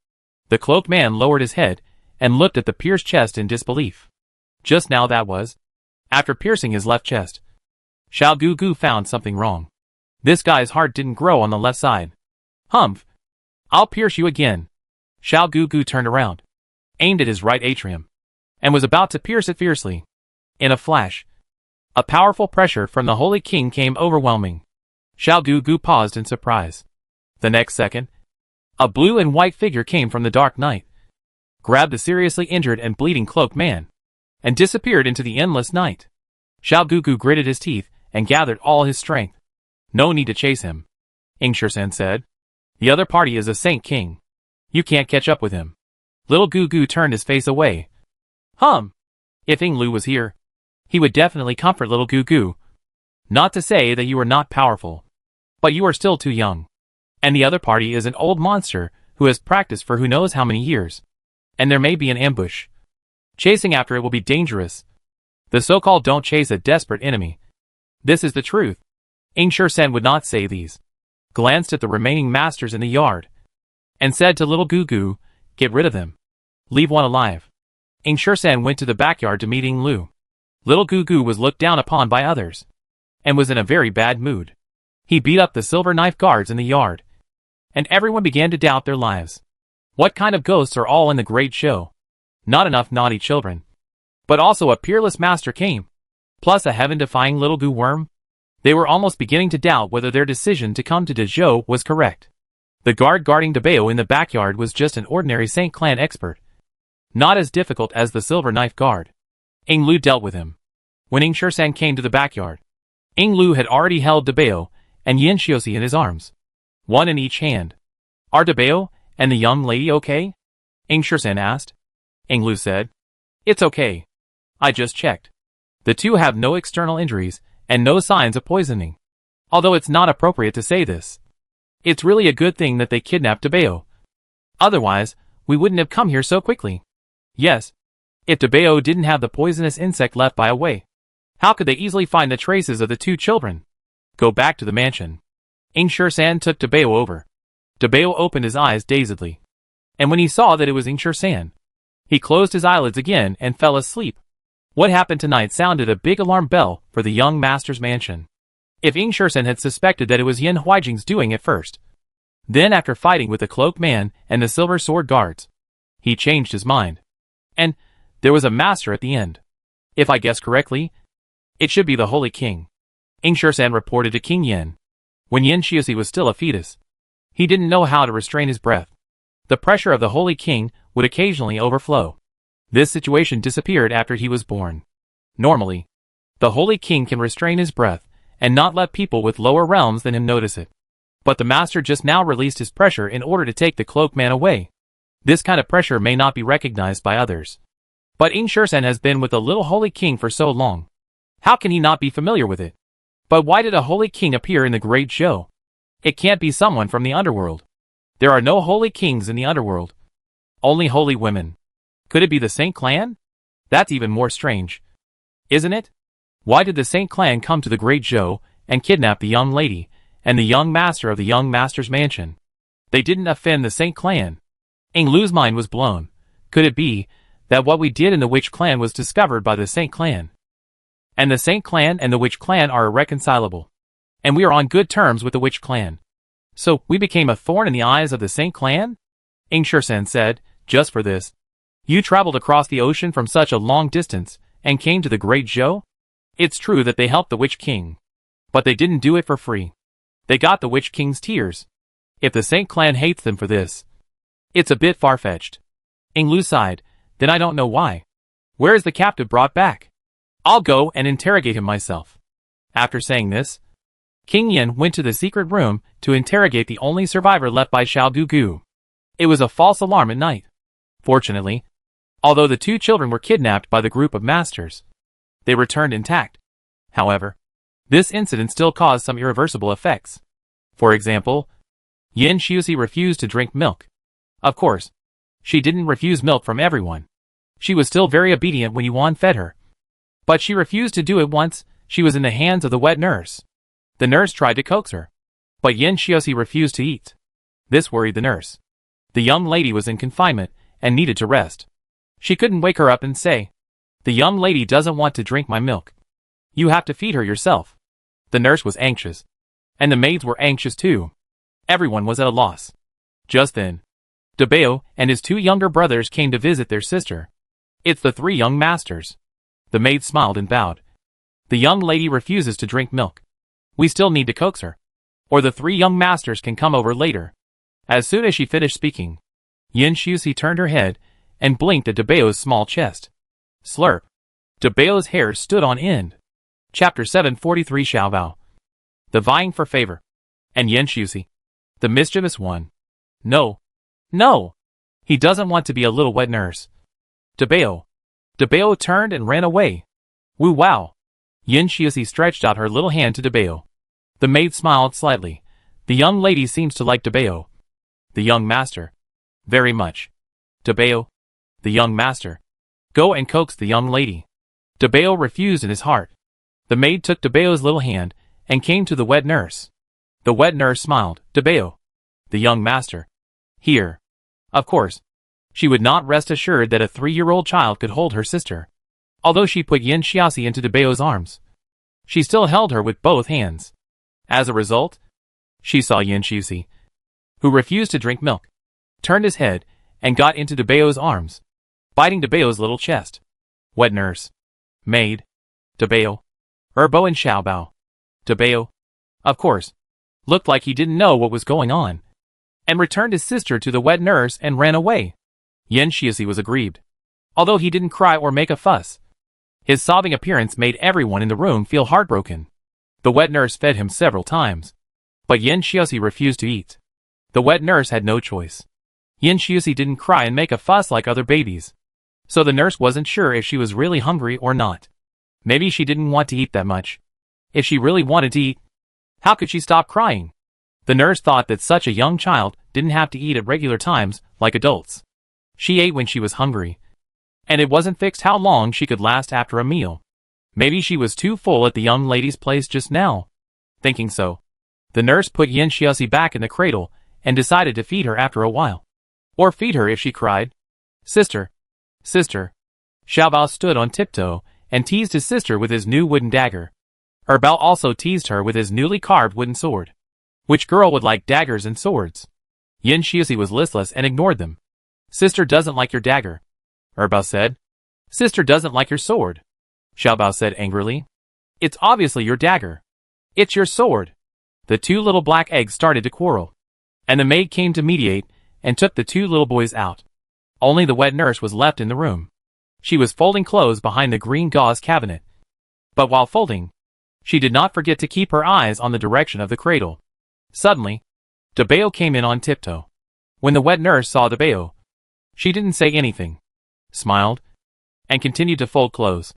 The cloaked man lowered his head and looked at the pierced chest in disbelief. Just now that was, after piercing his left chest, Xiao Gugu found something wrong. This guy's heart didn't grow on the left side. Humph! I'll pierce you again. Xiao Gugu turned around, aimed at his right atrium, and was about to pierce it fiercely. In a flash, a powerful pressure from the Holy King came overwhelming. Xiao Gugu paused in surprise. The next second, a blue and white figure came from the dark night, grabbed the seriously injured and bleeding cloaked man, and disappeared into the endless night. Xiao Gugu gritted his teeth and gathered all his strength. No need to chase him, Ing Shersan said. The other party is a Saint King. You can't catch up with him. Little Gugu turned his face away. If Ing Lu was here, he would definitely comfort little Gugu. Not to say that you are not powerful, but you are still too young. And the other party is an old monster who has practiced for who knows how many years. And there may be an ambush. Chasing after it will be dangerous. The so-called don't chase a desperate enemy. This is the truth. Ing Shersan would not say these, glanced at the remaining masters in the yard, and said to little Gugu, get rid of them. Leave one alive. Ing Shersan went to the backyard to meet Ing Lu. Little Gugu was looked down upon by others, and was in a very bad mood. He beat up the silver knife guards in the yard, and everyone began to doubt their lives. What kind of ghosts are all in the Great Show? Not enough naughty children, but also a peerless master came. plus a heaven-defying little goo worm? They were almost beginning to doubt whether their decision to come to Dezhou was correct. The guard guarding Debao in the backyard was just an ordinary Saint Clan expert. Not as difficult as the Silver Knife guard. Ing Lu dealt with him. When Ing Shisan came to the backyard, Ing Lu had already held Debao and Yin Shioxi in his arms, one in each hand. Are Debao and the young lady okay? Ing Shisan asked. Ing Lu said, It's okay. I just checked. The two have no external injuries and no signs of poisoning. Although it's not appropriate to say this. It's really a good thing that they kidnapped Debao. Otherwise, we wouldn't have come here so quickly. Yes. If Debao didn't have the poisonous insect left by a way, how could they easily find the traces of the two children? Go back to the mansion. Ing Shisan took Debao over. Debao opened his eyes dazedly. And when he saw that it was Ing Shisan, he closed his eyelids again and fell asleep. What happened tonight sounded a big alarm bell for the young master's mansion. If Ing Shisan had suspected that it was Yin Huijing's doing at first, then after fighting with the cloaked man and the silver sword guards, he changed his mind. And there was a master at the end. If I guess correctly, it should be the Holy King. Ing Shisan reported to King Yin. When Yin Shioxi was still a fetus, he didn't know how to restrain his breath. The pressure of the Holy King would occasionally overflow. This situation disappeared after he was born. Normally, the Holy King can restrain his breath and not let people with lower realms than him notice it. But the master just now released his pressure in order to take the cloaked man away. This kind of pressure may not be recognized by others. But Ing Shisan has been with the little Holy King for so long. How can he not be familiar with it? But why did a Holy King appear in the Great Show? It can't be someone from the underworld. There are no Holy Kings in the underworld. Only holy women. Could it be the Saint Clan? That's even more strange. Isn't it? Why did the Saint Clan come to the Great Zhou and kidnap the young lady and the young master of the young master's mansion? They didn't offend the Saint Clan. Ing Lu's mind was blown. Could it be that what we did in the Witch Clan was discovered by the Saint Clan? And the Saint Clan and the Witch Clan are irreconcilable. And we are on good terms with the Witch Clan. So we became a thorn in the eyes of the Saint Clan? Ing Shisan said, just for this. You traveled across the ocean from such a long distance and came to the Great Zhou? It's true that they helped the Witch King. But they didn't do it for free. They got the Witch King's tears. If the Saint Clan hates them for this, it's a bit far-fetched. Ing Lu sighed, then I don't know why. Where is the captive brought back? I'll go and interrogate him myself. After saying this, King Yin went to the secret room to interrogate the only survivor left by Xiao Gugu. It was a false alarm at night. Fortunately, although the two children were kidnapped by the group of masters, they returned intact. However, this incident still caused some irreversible effects. For example, Yin Shioxi refused to drink milk. Of course, she didn't refuse milk from everyone. She was still very obedient when Yuan fed her. But she refused to do it once she was in the hands of the wet nurse. The nurse tried to coax her, but Yin Shioxi refused to eat. This worried the nurse. The young lady was in confinement and needed to rest. She couldn't wake her up and say, "The young lady doesn't want to drink my milk. You have to feed her yourself." The nurse was anxious. And the maids were anxious too. Everyone was at a loss. Just then, Debao and his two younger brothers came to visit their sister. It's the three young masters. The maid smiled and bowed. The young lady refuses to drink milk. We still need to coax her. Or the three young masters can come over later. As soon as she finished speaking, Yin Shioxi turned her head and blinked at Debao's small chest. Slurp. Debao's hair stood on end. Chapter 743 Xiaobao. The vying for favor. And Yin Shioxi, the mischievous one. No. No! He doesn't want to be a little wet nurse. Debao. Debao turned and ran away. Woo wow! Yin Shioxi stretched out her little hand to Debao. The maid smiled slightly. The young lady seems to like Debao. The young master. Very much. Debao. The young master. Go and coax the young lady. Debao refused in his heart. The maid took Debao's little hand and came to the wet nurse. The wet nurse smiled. Debao. The young master. Here. Of course. She would not rest assured that a 3-year-old child could hold her sister. Although she put Yin Shioxi into Debao's arms, she still held her with both hands. As a result, she saw Yin Shioxi, who refused to drink milk, turned his head and got into Debao's arms, biting Debao's little chest. Wet nurse. Maid. Debao. Erbo and Xiaobao. Dabeo, of course, looked like he didn't know what was going on, and returned his sister to the wet nurse and ran away. Yan Shizi was aggrieved, although he didn't cry or make a fuss. His sobbing appearance made everyone in the room feel heartbroken. The wet nurse fed him several times, but Yan Shizi refused to eat. The wet nurse had no choice. Yan Shizi didn't cry and make a fuss like other babies, so the nurse wasn't sure if she was really hungry or not. Maybe she didn't want to eat that much. If she really wanted to eat, how could she stop crying? The nurse thought that such a young child didn't have to eat at regular times like adults. She ate when she was hungry, and it wasn't fixed how long she could last after a meal. Maybe she was too full at the young lady's place just now. Thinking so, the nurse put Yan Shizi back in the cradle and decided to feed her after a while. Or feed her if she cried. Sister, sister. Xiaobao stood on tiptoe and teased his sister with his new wooden dagger. Erbao also teased her with his newly carved wooden sword. Which girl would like daggers and swords? Yan Shizi was listless and ignored them. Sister doesn't like your dagger, Erbao said. Sister doesn't like your sword, Xiaobao said angrily. It's obviously your dagger. It's your sword. The two little black eggs started to quarrel, and the maid came to mediate and took the two little boys out. Only the wet nurse was left in the room. She was folding clothes behind the green gauze cabinet. But while folding, she did not forget to keep her eyes on the direction of the cradle. Suddenly, Dabeo came in on tiptoe. When the wet nurse saw Dabeo, she didn't say anything, smiled, and continued to fold clothes.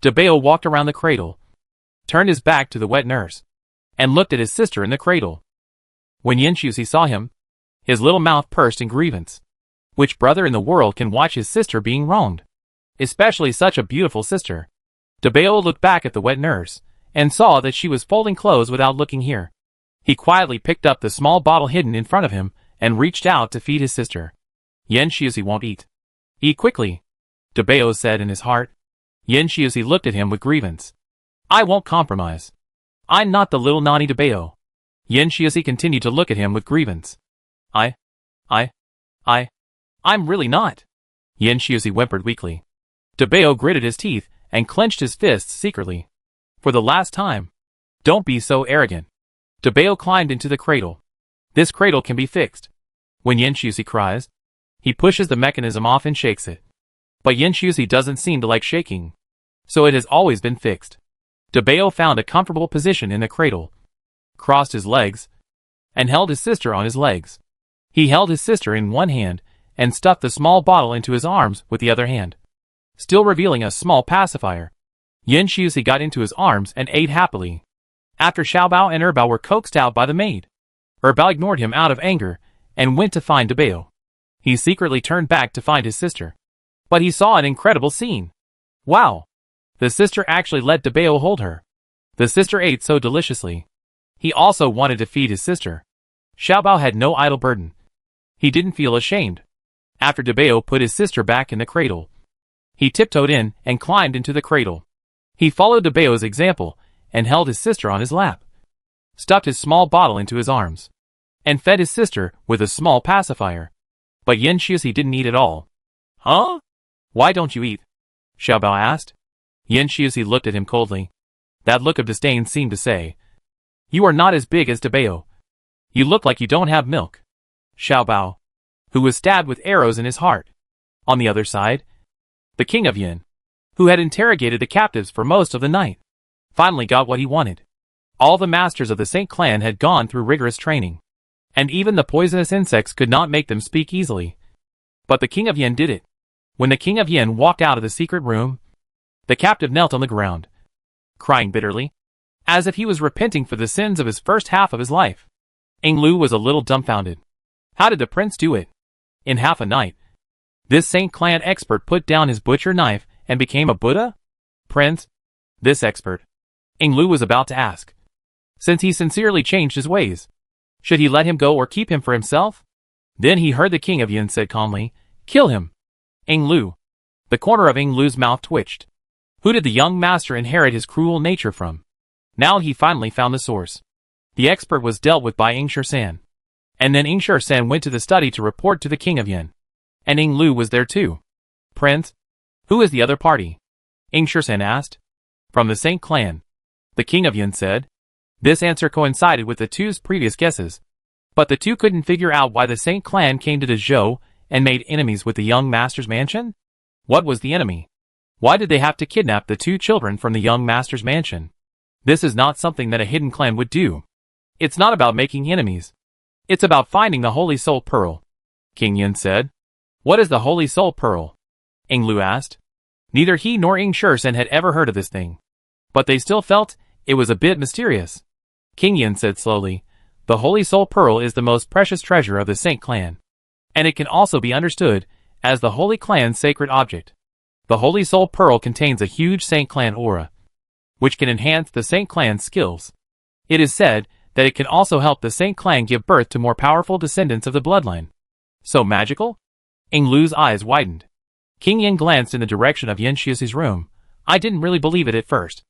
Dabeo walked around the cradle, turned his back to the wet nurse, and looked at his sister in the cradle. When Yan Shizi saw him, his little mouth pursed in grievance. Which brother in the world can watch his sister being wronged? Especially such a beautiful sister. Dabeo looked back at the wet nurse, and saw that she was folding clothes without looking here. He quietly picked up the small bottle hidden in front of him, and reached out to feed his sister. Yan Shizi won't eat. Eat quickly, Dabeo said in his heart. Yan Shizi looked at him with grievance. I won't compromise. I'm not the little naughty Dabeo. Yan Shizi continued to look at him with grievance. I'm really not. Yan Shizi whimpered weakly. Dabeo gritted his teeth and clenched his fists secretly. For the last time. Don't be so arrogant. Dabeo climbed into the cradle. This cradle can be fixed. When Yan Shizi cries, he pushes the mechanism off and shakes it. But Yan Shizi doesn't seem to like shaking, so it has always been fixed. Dabeo found a comfortable position in the cradle, crossed his legs, and held his sister on his legs. He held his sister in one hand and stuffed the small bottle into his arms with the other hand, still revealing a small pacifier. Yan Shizi got into his arms and ate happily. After Xiaobao and Erbao were coaxed out by the maid, Erbao ignored him out of anger and went to find Dabeo. He secretly turned back to find his sister, but he saw an incredible scene. Wow! The sister actually let Dabeo hold her. The sister ate so deliciously. He also wanted to feed his sister. Xiaobao had no idle burden. He didn't feel ashamed. After Dabeo put his sister back in the cradle, he tiptoed in and climbed into the cradle. He followed Dabeo's example and held his sister on his lap, stuffed his small bottle into his arms, and fed his sister with a small pacifier. But Yan Shizi didn't eat at all. Huh? Why don't you eat? Xiaobao asked. Yan Shizi looked at him coldly. That look of disdain seemed to say, you are not as big as Dabeo. You look like you don't have milk. Xiaobao, who was stabbed with arrows in his heart. On the other side, the king of Yin, who had interrogated the captives for most of the night, finally got what he wanted. All the masters of the Saint clan had gone through rigorous training, and even the poisonous insects could not make them speak easily. But the king of Yin did it. When the king of Yin walked out of the secret room, the captive knelt on the ground, crying bitterly, as if he was repenting for the sins of his first half of his life. Ing Lu was a little dumbfounded. How did the prince do it? In half a night. This Saint clan expert put down his butcher knife and became a Buddha? Prince? This expert? Ing Lu was about to ask. Since he sincerely changed his ways, should he let him go or keep him for himself? Then he heard the king of Yin said calmly, kill him. Ing Lu. The corner of Ing Lu's mouth twitched. Who did the young master inherit his cruel nature from? Now he finally found the source. The expert was dealt with by Ing San. And then Ing San went to the study to report to the king of Yin. And Ing Lu was there too. Prince? Who is the other party? Ing San asked. From the Saint clan. the king of Yin said. This answer coincided with the two's previous guesses. But the two couldn't figure out why the Saint clan came to the Zhou and made enemies with the young master's mansion. What was the enemy? Why did they have to kidnap the two children from the young master's mansion? This is not something that a hidden clan would do. It's not about making enemies. It's about finding the Holy Soul Pearl. King Yin said. What is the Holy Soul Pearl? Ing Lu asked. Neither he nor Ing Shursen had ever heard of this thing. But they still felt it was a bit mysterious. King Yin said slowly, the Holy Soul Pearl is the most precious treasure of the Saint clan. And it can also be understood as the Holy Clan's sacred object. The Holy Soul Pearl contains a huge Saint clan aura, which can enhance the Saint clan's skills. It is said that it can also help the Saint clan give birth to more powerful descendants of the bloodline. So magical? Ing Lu's eyes widened. King Yin glanced in the direction of Yin Shiusi's room. I didn't really believe it at first.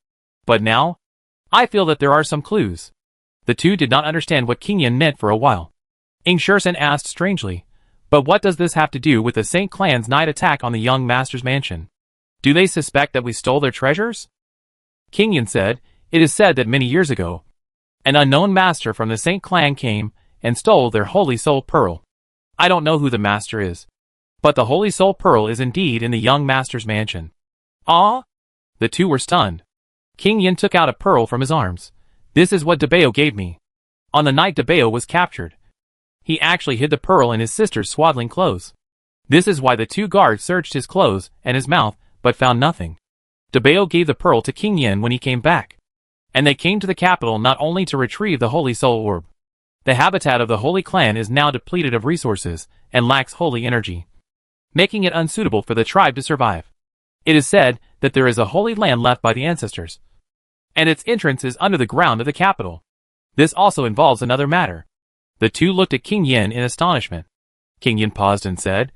But now, I feel that there are some clues. The two did not understand what King Yin meant for a while. Ing Shursen asked strangely, but what does this have to do with the Saint clan's night attack on the young master's mansion? Do they suspect that we stole their treasures? King Yin said, it is said that many years ago, an unknown master from the Saint clan came and stole their Holy Soul Pearl. I don't know who the master is, but the Holy Soul Pearl is indeed in the young master's mansion. Ah? The two were stunned. King Yin took out a pearl from his arms. This is what Dabeo gave me. On the night Dabeo was captured, he actually hid the pearl in his sister's swaddling clothes. This is why the two guards searched his clothes and his mouth, but found nothing. Dabeo gave the pearl to King Yin when he came back. And they came to the capital not only to retrieve the Holy Soul Orb. The habitat of the Holy Clan is now depleted of resources and lacks holy energy, making it unsuitable for the tribe to survive. It is said that there is a holy land left by the ancestors, and its entrance is under the ground of the capital. This also involves another matter. The two looked at King Yin in astonishment. King Yin paused and said,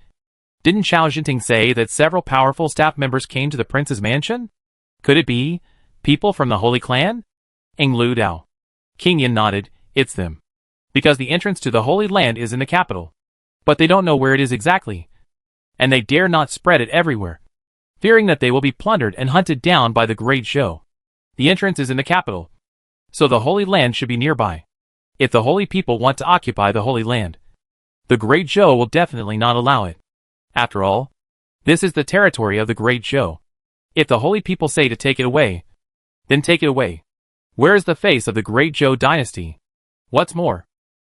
didn't Xiao Jinting say that several powerful staff members came to the prince's mansion? Could it be people from the Holy Clan? Ing Lu Dao. King Yin nodded, it's them. Because the entrance to the Holy Land is in the capital. But they don't know where it is exactly. And they dare not spread it everywhere, fearing that they will be plundered and hunted down by the Great Zhou. The entrance is in the capital, so the Holy Land should be nearby. If the holy people want to occupy the Holy Land, the Great Zhou will definitely not allow it. After all, this is the territory of the Great Zhou. If the holy people say to take it away, then take it away. Where is the face of the Great Zhou dynasty? What's more,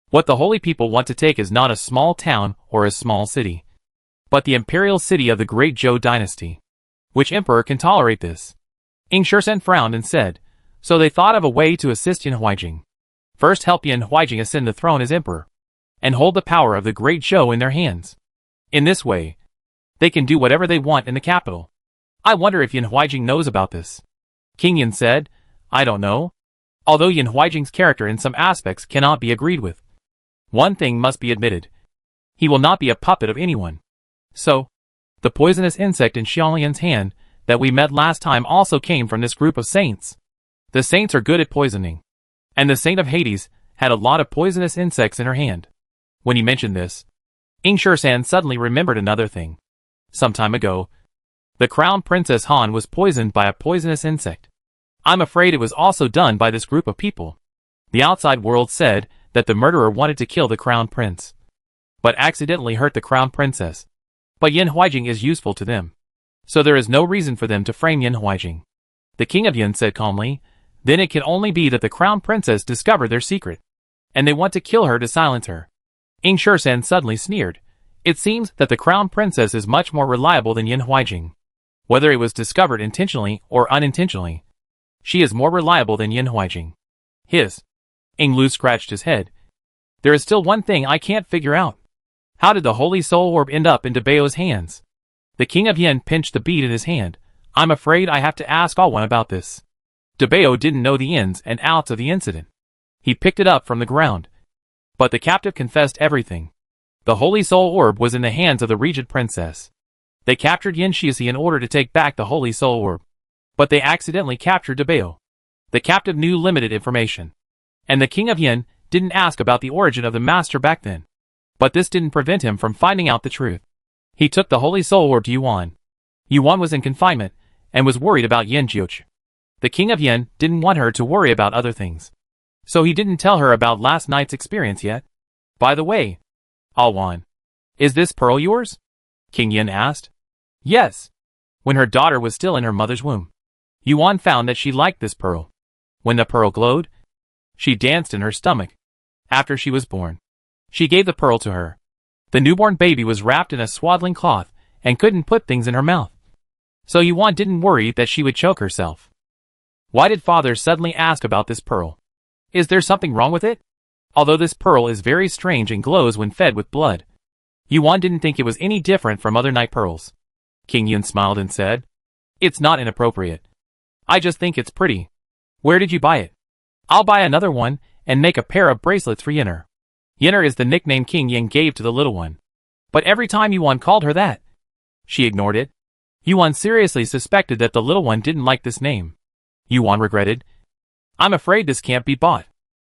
what the holy people want to take is not a small town or a small city, but the imperial city of the Great Zhou dynasty. Which emperor can tolerate this? Ing Shursen frowned and said, so they thought of a way to assist Yin Huaijing. First help Yin Huaijing ascend the throne as emperor, and hold the power of the Great Zhou in their hands. In this way, they can do whatever they want in the capital. I wonder if Yin Huaijing knows about this. King Yin said, I don't know. Although Yin Huaijing's character in some aspects cannot be agreed with, one thing must be admitted. He will not be a puppet of anyone. So, the poisonous insect in Xiaolian's hand that we met last time also came from this group of saints. The saints are good at poisoning. And the Saint of Hades had a lot of poisonous insects in her hand. When he mentioned this, Ing Shursen suddenly remembered another thing. Some time ago, the Crown Princess Han was poisoned by a poisonous insect. I'm afraid it was also done by this group of people. The outside world said that the murderer wanted to kill the Crown Prince, but accidentally hurt the Crown Princess. But Yin Huaijing is useful to them, so there is no reason for them to frame Yin Huaijing. The King of Yin said calmly, then it can only be that the Crown Princess discovered their secret, and they want to kill her to silence her. Ing Shursen suddenly sneered. It seems that the Crown Princess is much more reliable than Yin Huaijing. Whether it was discovered intentionally or unintentionally, she is more reliable than Yin Huaijing. Ing Lu scratched his head. There is still one thing I can't figure out. How did the Holy Soul Orb end up in Dabeo's hands? The King of Yin pinched the bead in his hand. I'm afraid I have to ask Alwan about this. Dabeo didn't know the ins and outs of the incident. He picked it up from the ground. But the captive confessed everything. The Holy Soul Orb was in the hands of the Regent Princess. They captured Yin Shiusi in order to take back the Holy Soul Orb. But they accidentally captured Dabeo. The captive knew limited information. And the King of Yin didn't ask about the origin of the master back then. But this didn't prevent him from finding out the truth. He took the Holy Soul Orb to Yuan. Yuan was in confinement, and was worried about Yin Jiuchi. The King of Yin didn't want her to worry about other things, so he didn't tell her about last night's experience yet. By the way, Alwan, is this pearl yours? King Yin asked. Yes. When her daughter was still in her mother's womb, Yuan found that she liked this pearl. When the pearl glowed, she danced in her stomach. After she was born, she gave the pearl to her. The newborn baby was wrapped in a swaddling cloth and couldn't put things in her mouth, so Yuan didn't worry that she would choke herself. Why did father suddenly ask about this pearl? Is there something wrong with it? Although this pearl is very strange and glows when fed with blood, Yuan didn't think it was any different from other night pearls. King Yun smiled and said, It's not inappropriate. I just think it's pretty. Where did you buy it? I'll buy another one and make a pair of bracelets for Yinner. Yinner is the nickname King Yin gave to the little one. But every time Yuan called her that, she ignored it. Yuan seriously suspected that the little one didn't like this name. Yuan regretted. I'm afraid this can't be bought.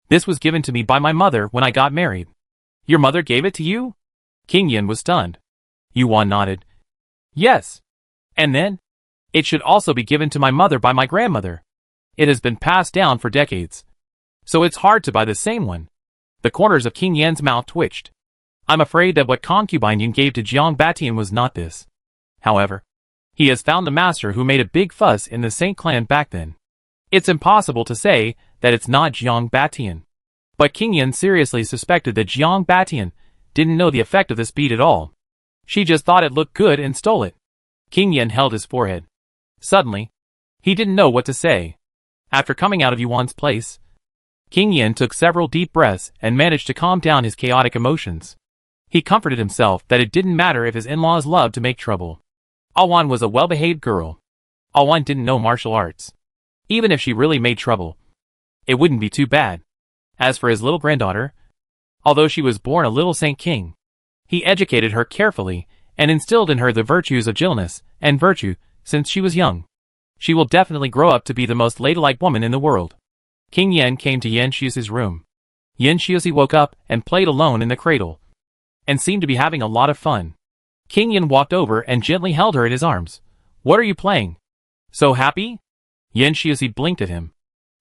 This was given to me by my mother when I got married. Your mother gave it to you? King Yin was stunned. Yuan nodded. Yes. And then? It should also be given to my mother by my grandmother. It has been passed down for decades, so it's hard to buy the same one. The corners of King Yan's mouth twitched. I'm afraid that what concubine Yin gave to Jiang Batian was not this. However, he has found the master who made a big fuss in the Saint clan back then. It's impossible to say that it's not Jiang Batian. But King Yin seriously suspected that Jiang Batian didn't know the effect of this bead at all. She just thought it looked good and stole it. King Yin held his forehead. Suddenly, he didn't know what to say. After coming out of Yuan's place, King Yin took several deep breaths and managed to calm down his chaotic emotions. He comforted himself that it didn't matter if his in-laws loved to make trouble. Alwan was a well-behaved girl. Alwan didn't know martial arts. Even if she really made trouble, it wouldn't be too bad. As for his little granddaughter, although she was born a little Saint King, he educated her carefully and instilled in her the virtues of gentleness and virtue since she was young. She will definitely grow up to be the most ladylike woman in the world. King Yin came to Yan Xiuxi's room. Yan Xiuxi woke up and played alone in the cradle, and seemed to be having a lot of fun. King Yin walked over and gently held her in his arms. What are you playing? So happy? Yan Xiuxi blinked at him.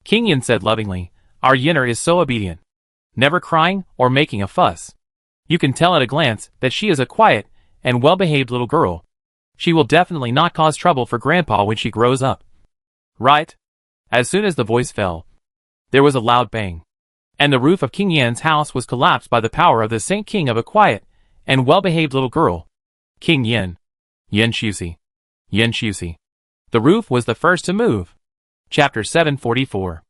King Yin said lovingly, Our Yinner is so obedient, never crying or making a fuss. You can tell at a glance that she is a quiet and well-behaved little girl. She will definitely not cause trouble for Grandpa when she grows up. Right? As soon as the voice fell, there was a loud bang, and the roof of King Yan's house was collapsed by the power of the Saint King of a quiet and well-behaved little girl. King Yin. Yan Xiuxi. Yan Xiuxi. The roof was the first to move. Chapter 744.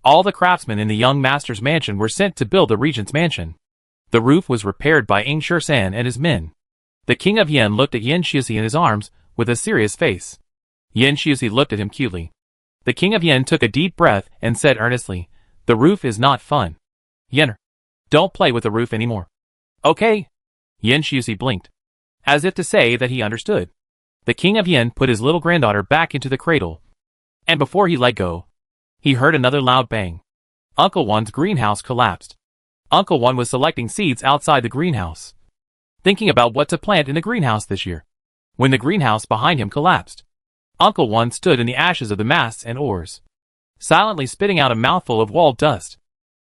All the craftsmen in the young master's mansion were sent to build the regent's mansion. The roof was repaired by Ing Shursan and his men. The King of Yin looked at Yan Xiuxi in his arms with a serious face. Yan Xiuxi looked at him cutely. The King of Yin took a deep breath and said earnestly, The roof is not fun. Yinner, don't play with the roof anymore. Okay. Yan Xiuxi blinked, as if to say that he understood. The King of Yin put his little granddaughter back into the cradle, and before he let go, he heard another loud bang. Uncle Wan's greenhouse collapsed. Uncle Wan was selecting seeds outside the greenhouse, thinking about what to plant in the greenhouse this year, when the greenhouse behind him collapsed. Uncle Wan stood in the ashes of the masts and oars, silently spitting out a mouthful of walled dust.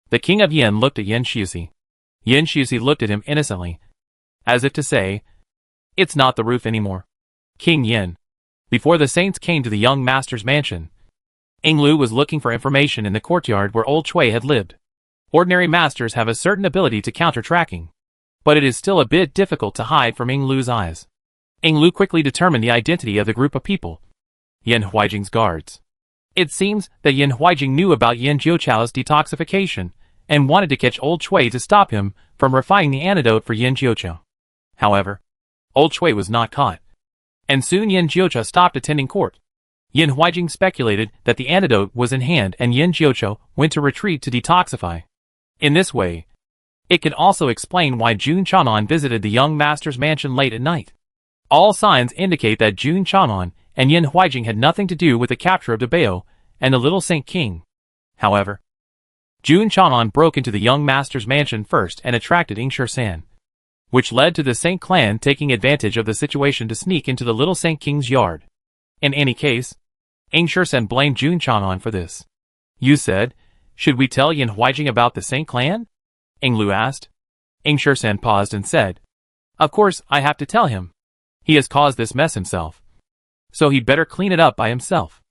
The King of Yin looked at Yan Xiuxi. Yan Xiuxi looked at him innocently, as if to say, It's not the roof anymore. King Yin. Before the saints came to the young master's mansion, Ing Lu was looking for information in the courtyard where old Chui had lived. Ordinary masters have a certain ability to counter tracking, but it is still a bit difficult to hide from Ing Lu's eyes. Ing Lu quickly determined the identity of the group of people. Yin Huijing's guards. It seems that Yin Huijing knew about Yin Jiuchao's detoxification and wanted to catch old Chui to stop him from refining the antidote for Yin Jiuchao. However, old Chui was not caught, and soon Yin Jiuchao stopped attending court. Yin Huijing speculated that the antidote was in hand and Yin Jiuchao went to retreat to detoxify. In this way, it can also explain why Jun Chanan visited the young master's mansion late at night. All signs indicate that Jun Chanan and Yin Huijing had nothing to do with the capture of Dabao and the little Saint King. However, Jun Chanan broke into the young master's mansion first and attracted Ing Shursan, which led to the Saint clan taking advantage of the situation to sneak into the little Saint King's yard. In any case, Ing Shursen blamed Jun Chanon for this. Yu said, "Should we tell Yin Huijing about the Saint clan?" Ing Lu asked. Ing Shursen paused and said, "Of course I have to tell him. He has caused this mess himself. So he'd better clean it up by himself."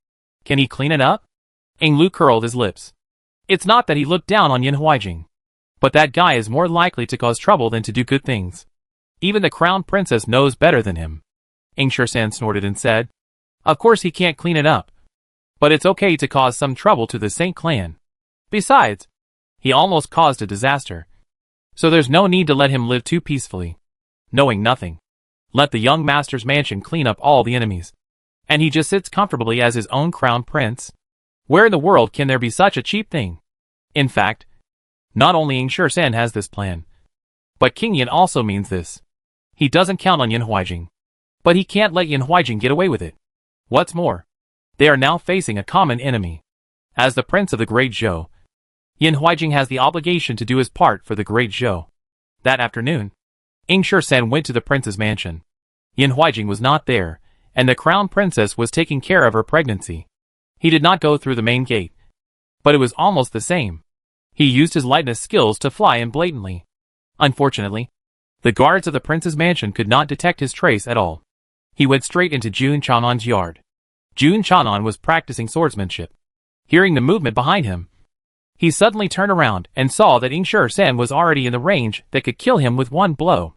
"Can he clean it up?" Ing Lu curled his lips. It's not that he looked down on Yin Huijing, but that guy is more likely to cause trouble than to do good things. Even the crown princess knows better than him. Ing Shursen snorted and said, "Of course he can't clean it up. But it's okay to cause some trouble to the Saint clan. Besides, he almost caused a disaster. So there's no need to let him live too peacefully, knowing nothing. Let the young master's mansion clean up all the enemies. And he just sits comfortably as his own crown prince. Where in the world can there be such a cheap thing?" In fact, not only Ing Shursen has this plan, but King Yin also means this. He doesn't count on Yin Huijing, but he can't let Yin Huijing get away with it. What's more, they are now facing a common enemy. As the prince of the Great Zhou, Yin Huijing has the obligation to do his part for the Great Zhou. That afternoon, Ing Shursen went to the prince's mansion. Yin Huijing was not there, and the crown princess was taking care of her pregnancy. He did not go through the main gate, but it was almost the same. He used his lightness skills to fly in blatantly. Unfortunately, the guards of the prince's mansion could not detect his trace at all. He went straight into Jun Chanon's yard. Jun Chanon was practicing swordsmanship. Hearing the movement behind him, he suddenly turned around and saw that Ing Shursen was already in the range that could kill him with one blow.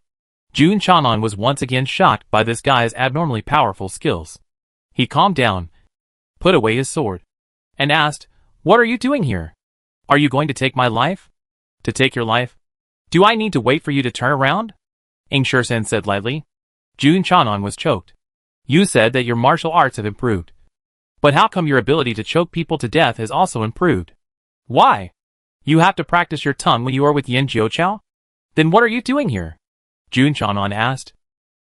Jun Chanon was once again shocked by this guy's abnormally powerful skills. He calmed down, put away his sword, and asked, "What are you doing here? Are you going to take my life?" "To take your life? Do I need to wait for you to turn around?" Ing Shursen said lightly. Jun Chanon was choked. "You said that your martial arts have improved. But how come your ability to choke people to death has also improved?" "Why? You have to practice your tongue when you are with Yin Jiuqiao? Then what are you doing here?" Jun Chanon asked.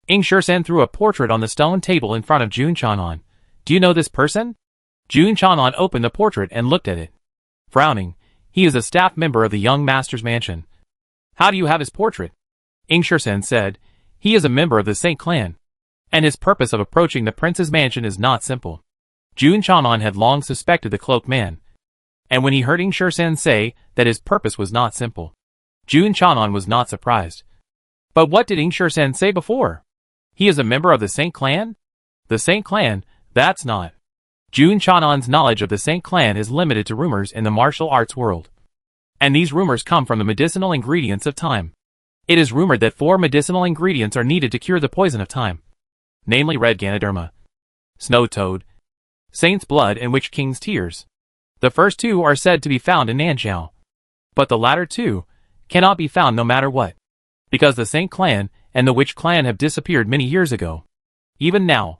Ing Shursen threw a portrait on the stone table in front of Jun Chanon. "Do you know this person?" Jun Chanon opened the portrait and looked at it. Frowning, he is a staff member of the young master's mansion. "How do you have his portrait?" Ing Shursen said, "He is a member of the Saint clan, and his purpose of approaching the prince's mansion is not simple." Jun Chanon had long suspected the cloaked man, and when he heard Ing Shursen say that his purpose was not simple, Jun Chanon was not surprised. But what did Ing Shursen say before? He is a member of the Saint clan? The Saint clan, that's not. Jun Chanon's knowledge of the Saint clan is limited to rumors in the martial arts world. And these rumors come from the medicinal ingredients of time. It is rumored that 4 medicinal ingredients are needed to cure the poison of time, namely red Ganoderma, snow toad, saint's blood and witch king's tears. The first 2 are said to be found in Nanjiao, but the latter 2 cannot be found no matter what, because the Saint clan and the witch clan have disappeared many years ago. Even now,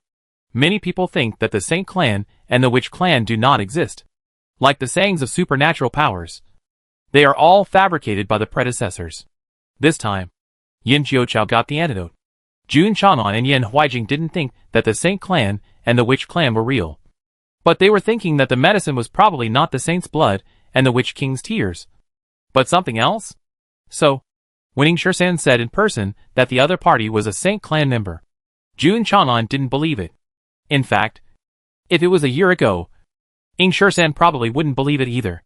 many people think that the Saint clan and the witch clan do not exist. Like the sayings of supernatural powers, they are all fabricated by the predecessors. This time, Yin Jiuqiao got the antidote. Jun Chanon and Yin Huijing didn't think that the Saint clan and the witch clan were real, but they were thinking that the medicine was probably not the saint's blood and the witch king's tears, but something else. So, when Ing Shursen said in person that the other party was a Saint clan member, Jun Chanon didn't believe it. In fact, if it was a year ago, Ing Shursen probably wouldn't believe it either.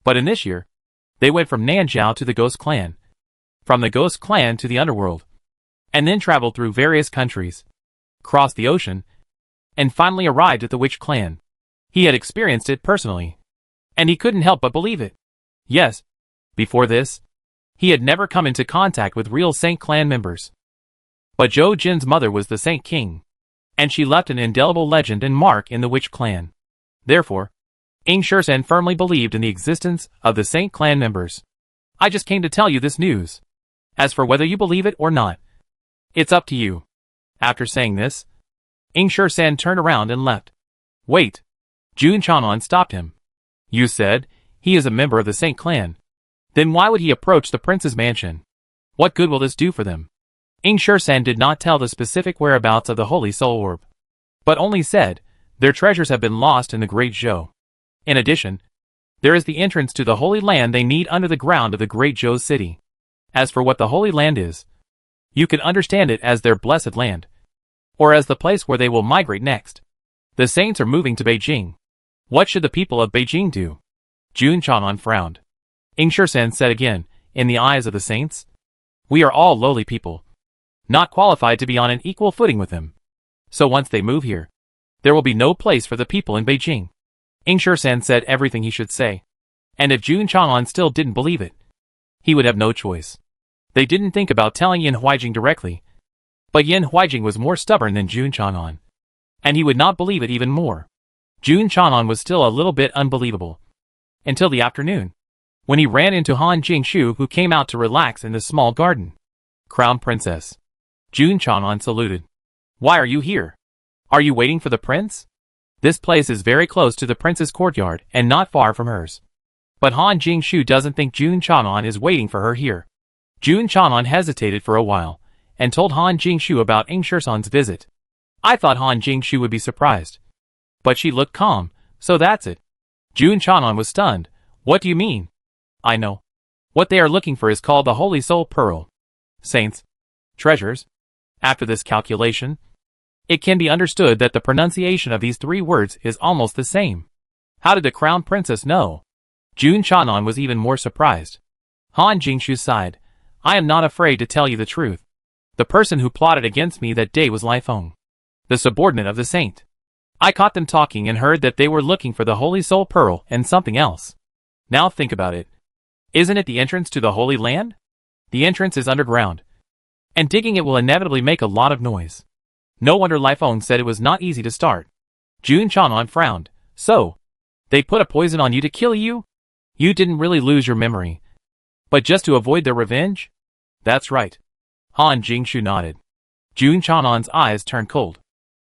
But in this year, they went from Nanjiao to the Ghost Clan, from the Ghost Clan to the Underworld, and then traveled through various countries, crossed the ocean, and finally arrived at the Witch Clan. He had experienced it personally, and he couldn't help but believe it. Yes, before this, he had never come into contact with real Saint Clan members. But Zhou Jin's mother was the Saint King, and she left an indelible legend and mark in the Witch Clan. Therefore, Ing Shursen firmly believed in the existence of the Saint Clan members. "I just came to tell you this news. As for whether you believe it or not, it's up to you." After saying this, Ing Shursen turned around and left. "Wait." Jun Chanon stopped him. "You said he is a member of the Saint Clan. Then why would he approach the prince's mansion? What good will this do for them?" Ing Shursen did not tell the specific whereabouts of the Holy Soul Orb, but only said, "Their treasures have been lost in the Great Zhou. In addition, there is the entrance to the Holy Land they need under the ground of the Great Zhou city. As for what the Holy Land is, you can understand it as their blessed land, or as the place where they will migrate next. The saints are moving to Beijing. What should the people of Beijing do? Jun Chang'an frowned. Ing Shursan said again, in the eyes of the saints, we are all lowly people, not qualified to be on an equal footing with them. So once they move here, there will be no place for the people in Beijing. Ing Shursan said everything he should say. And if Jun Chang'an still didn't believe it, he would have no choice. They didn't think about telling Yin Huaijing directly, but Yin Huaijing was more stubborn than Jun Chang'an, and he would not believe it even more. Jun Chang'an was still a little bit unbelievable. Until the afternoon, when he ran into Han Jingshu, who came out to relax in the small garden. Crown Princess. Jun Chang'an saluted. Why are you here? Are you waiting for the prince? This place is very close to the prince's courtyard and not far from hers. But Han Jingshu doesn't think Jun Chang'an is waiting for her here. Jun Chang'an hesitated for a while, and told Han Jingshu about Ing Shursan's visit. I thought Han Jingshu would be surprised. But she looked calm, so that's it. Jun Chang'an was stunned. What do you mean? I know. What they are looking for is called the Holy Soul Pearl. Saints. Treasures. After this calculation, it can be understood that the pronunciation of these three words is almost the same. How did the Crown Princess know? Jun Chang'an was even more surprised. Han Jingshu sighed. I am not afraid to tell you the truth. The person who plotted against me that day was Lai Feng, the subordinate of the saint. I caught them talking and heard that they were looking for the Holy Soul Pearl and something else. Now think about it. Isn't it the entrance to the Holy Land? The entrance is underground, and digging it will inevitably make a lot of noise. No wonder Lai Feng said it was not easy to start. Jun Chang'an frowned. So, they put a poison on you to kill you? You didn't really lose your memory, but just to avoid their revenge? That's right. Han Jingshu nodded. Jun Chang'an's eyes turned cold.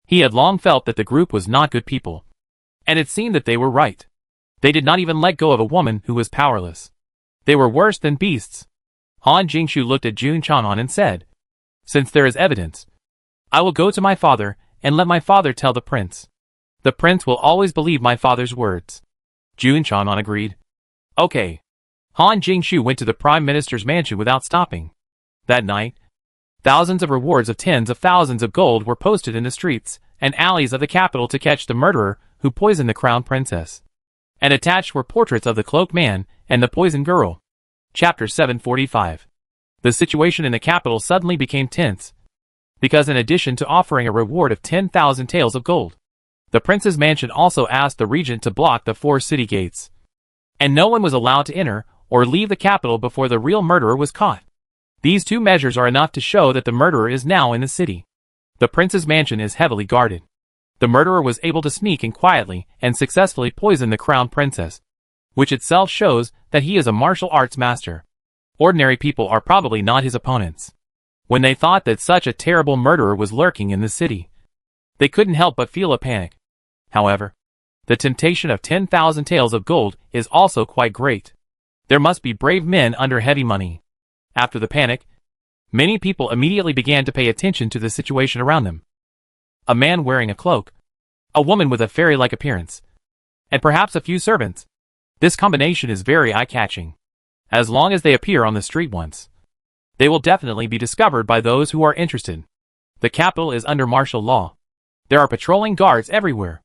He had long felt that the group was not good people, and it seemed that they were right. They did not even let go of a woman who was powerless. They were worse than beasts. Han Jingshu looked at Jun Chang'an and said, since there is evidence, I will go to my father and let my father tell the prince. The prince will always believe my father's words. Jun Chang'an agreed. Okay. Han Jingshu went to the Prime Minister's mansion without stopping. That night, thousands of rewards of tens of thousands of gold were posted in the streets and alleys of the capital to catch the murderer who poisoned the Crown Princess. And attached were portraits of the Cloaked Man and the Poisoned Girl. Chapter 745. The situation in the capital suddenly became tense, because in addition to offering a reward of 10,000 taels of gold, the prince's mansion also asked the regent to block the 4 city gates. And no one was allowed to enter or leave the capital before the real murderer was caught. These 2 measures are enough to show that the murderer is now in the city. The prince's mansion is heavily guarded. The murderer was able to sneak in quietly and successfully poison the Crown Princess, which itself shows that he is a martial arts master. Ordinary people are probably not his opponents. When they thought that such a terrible murderer was lurking in the city, they couldn't help but feel a panic. However, the temptation of 10,000 taels of gold is also quite great. There must be brave men under heavy money. After the panic, many people immediately began to pay attention to the situation around them. A man wearing a cloak, a woman with a fairy-like appearance, and perhaps a few servants. This combination is very eye-catching. As long as they appear on the street once, they will definitely be discovered by those who are interested. The capital is under martial law. There are patrolling guards everywhere.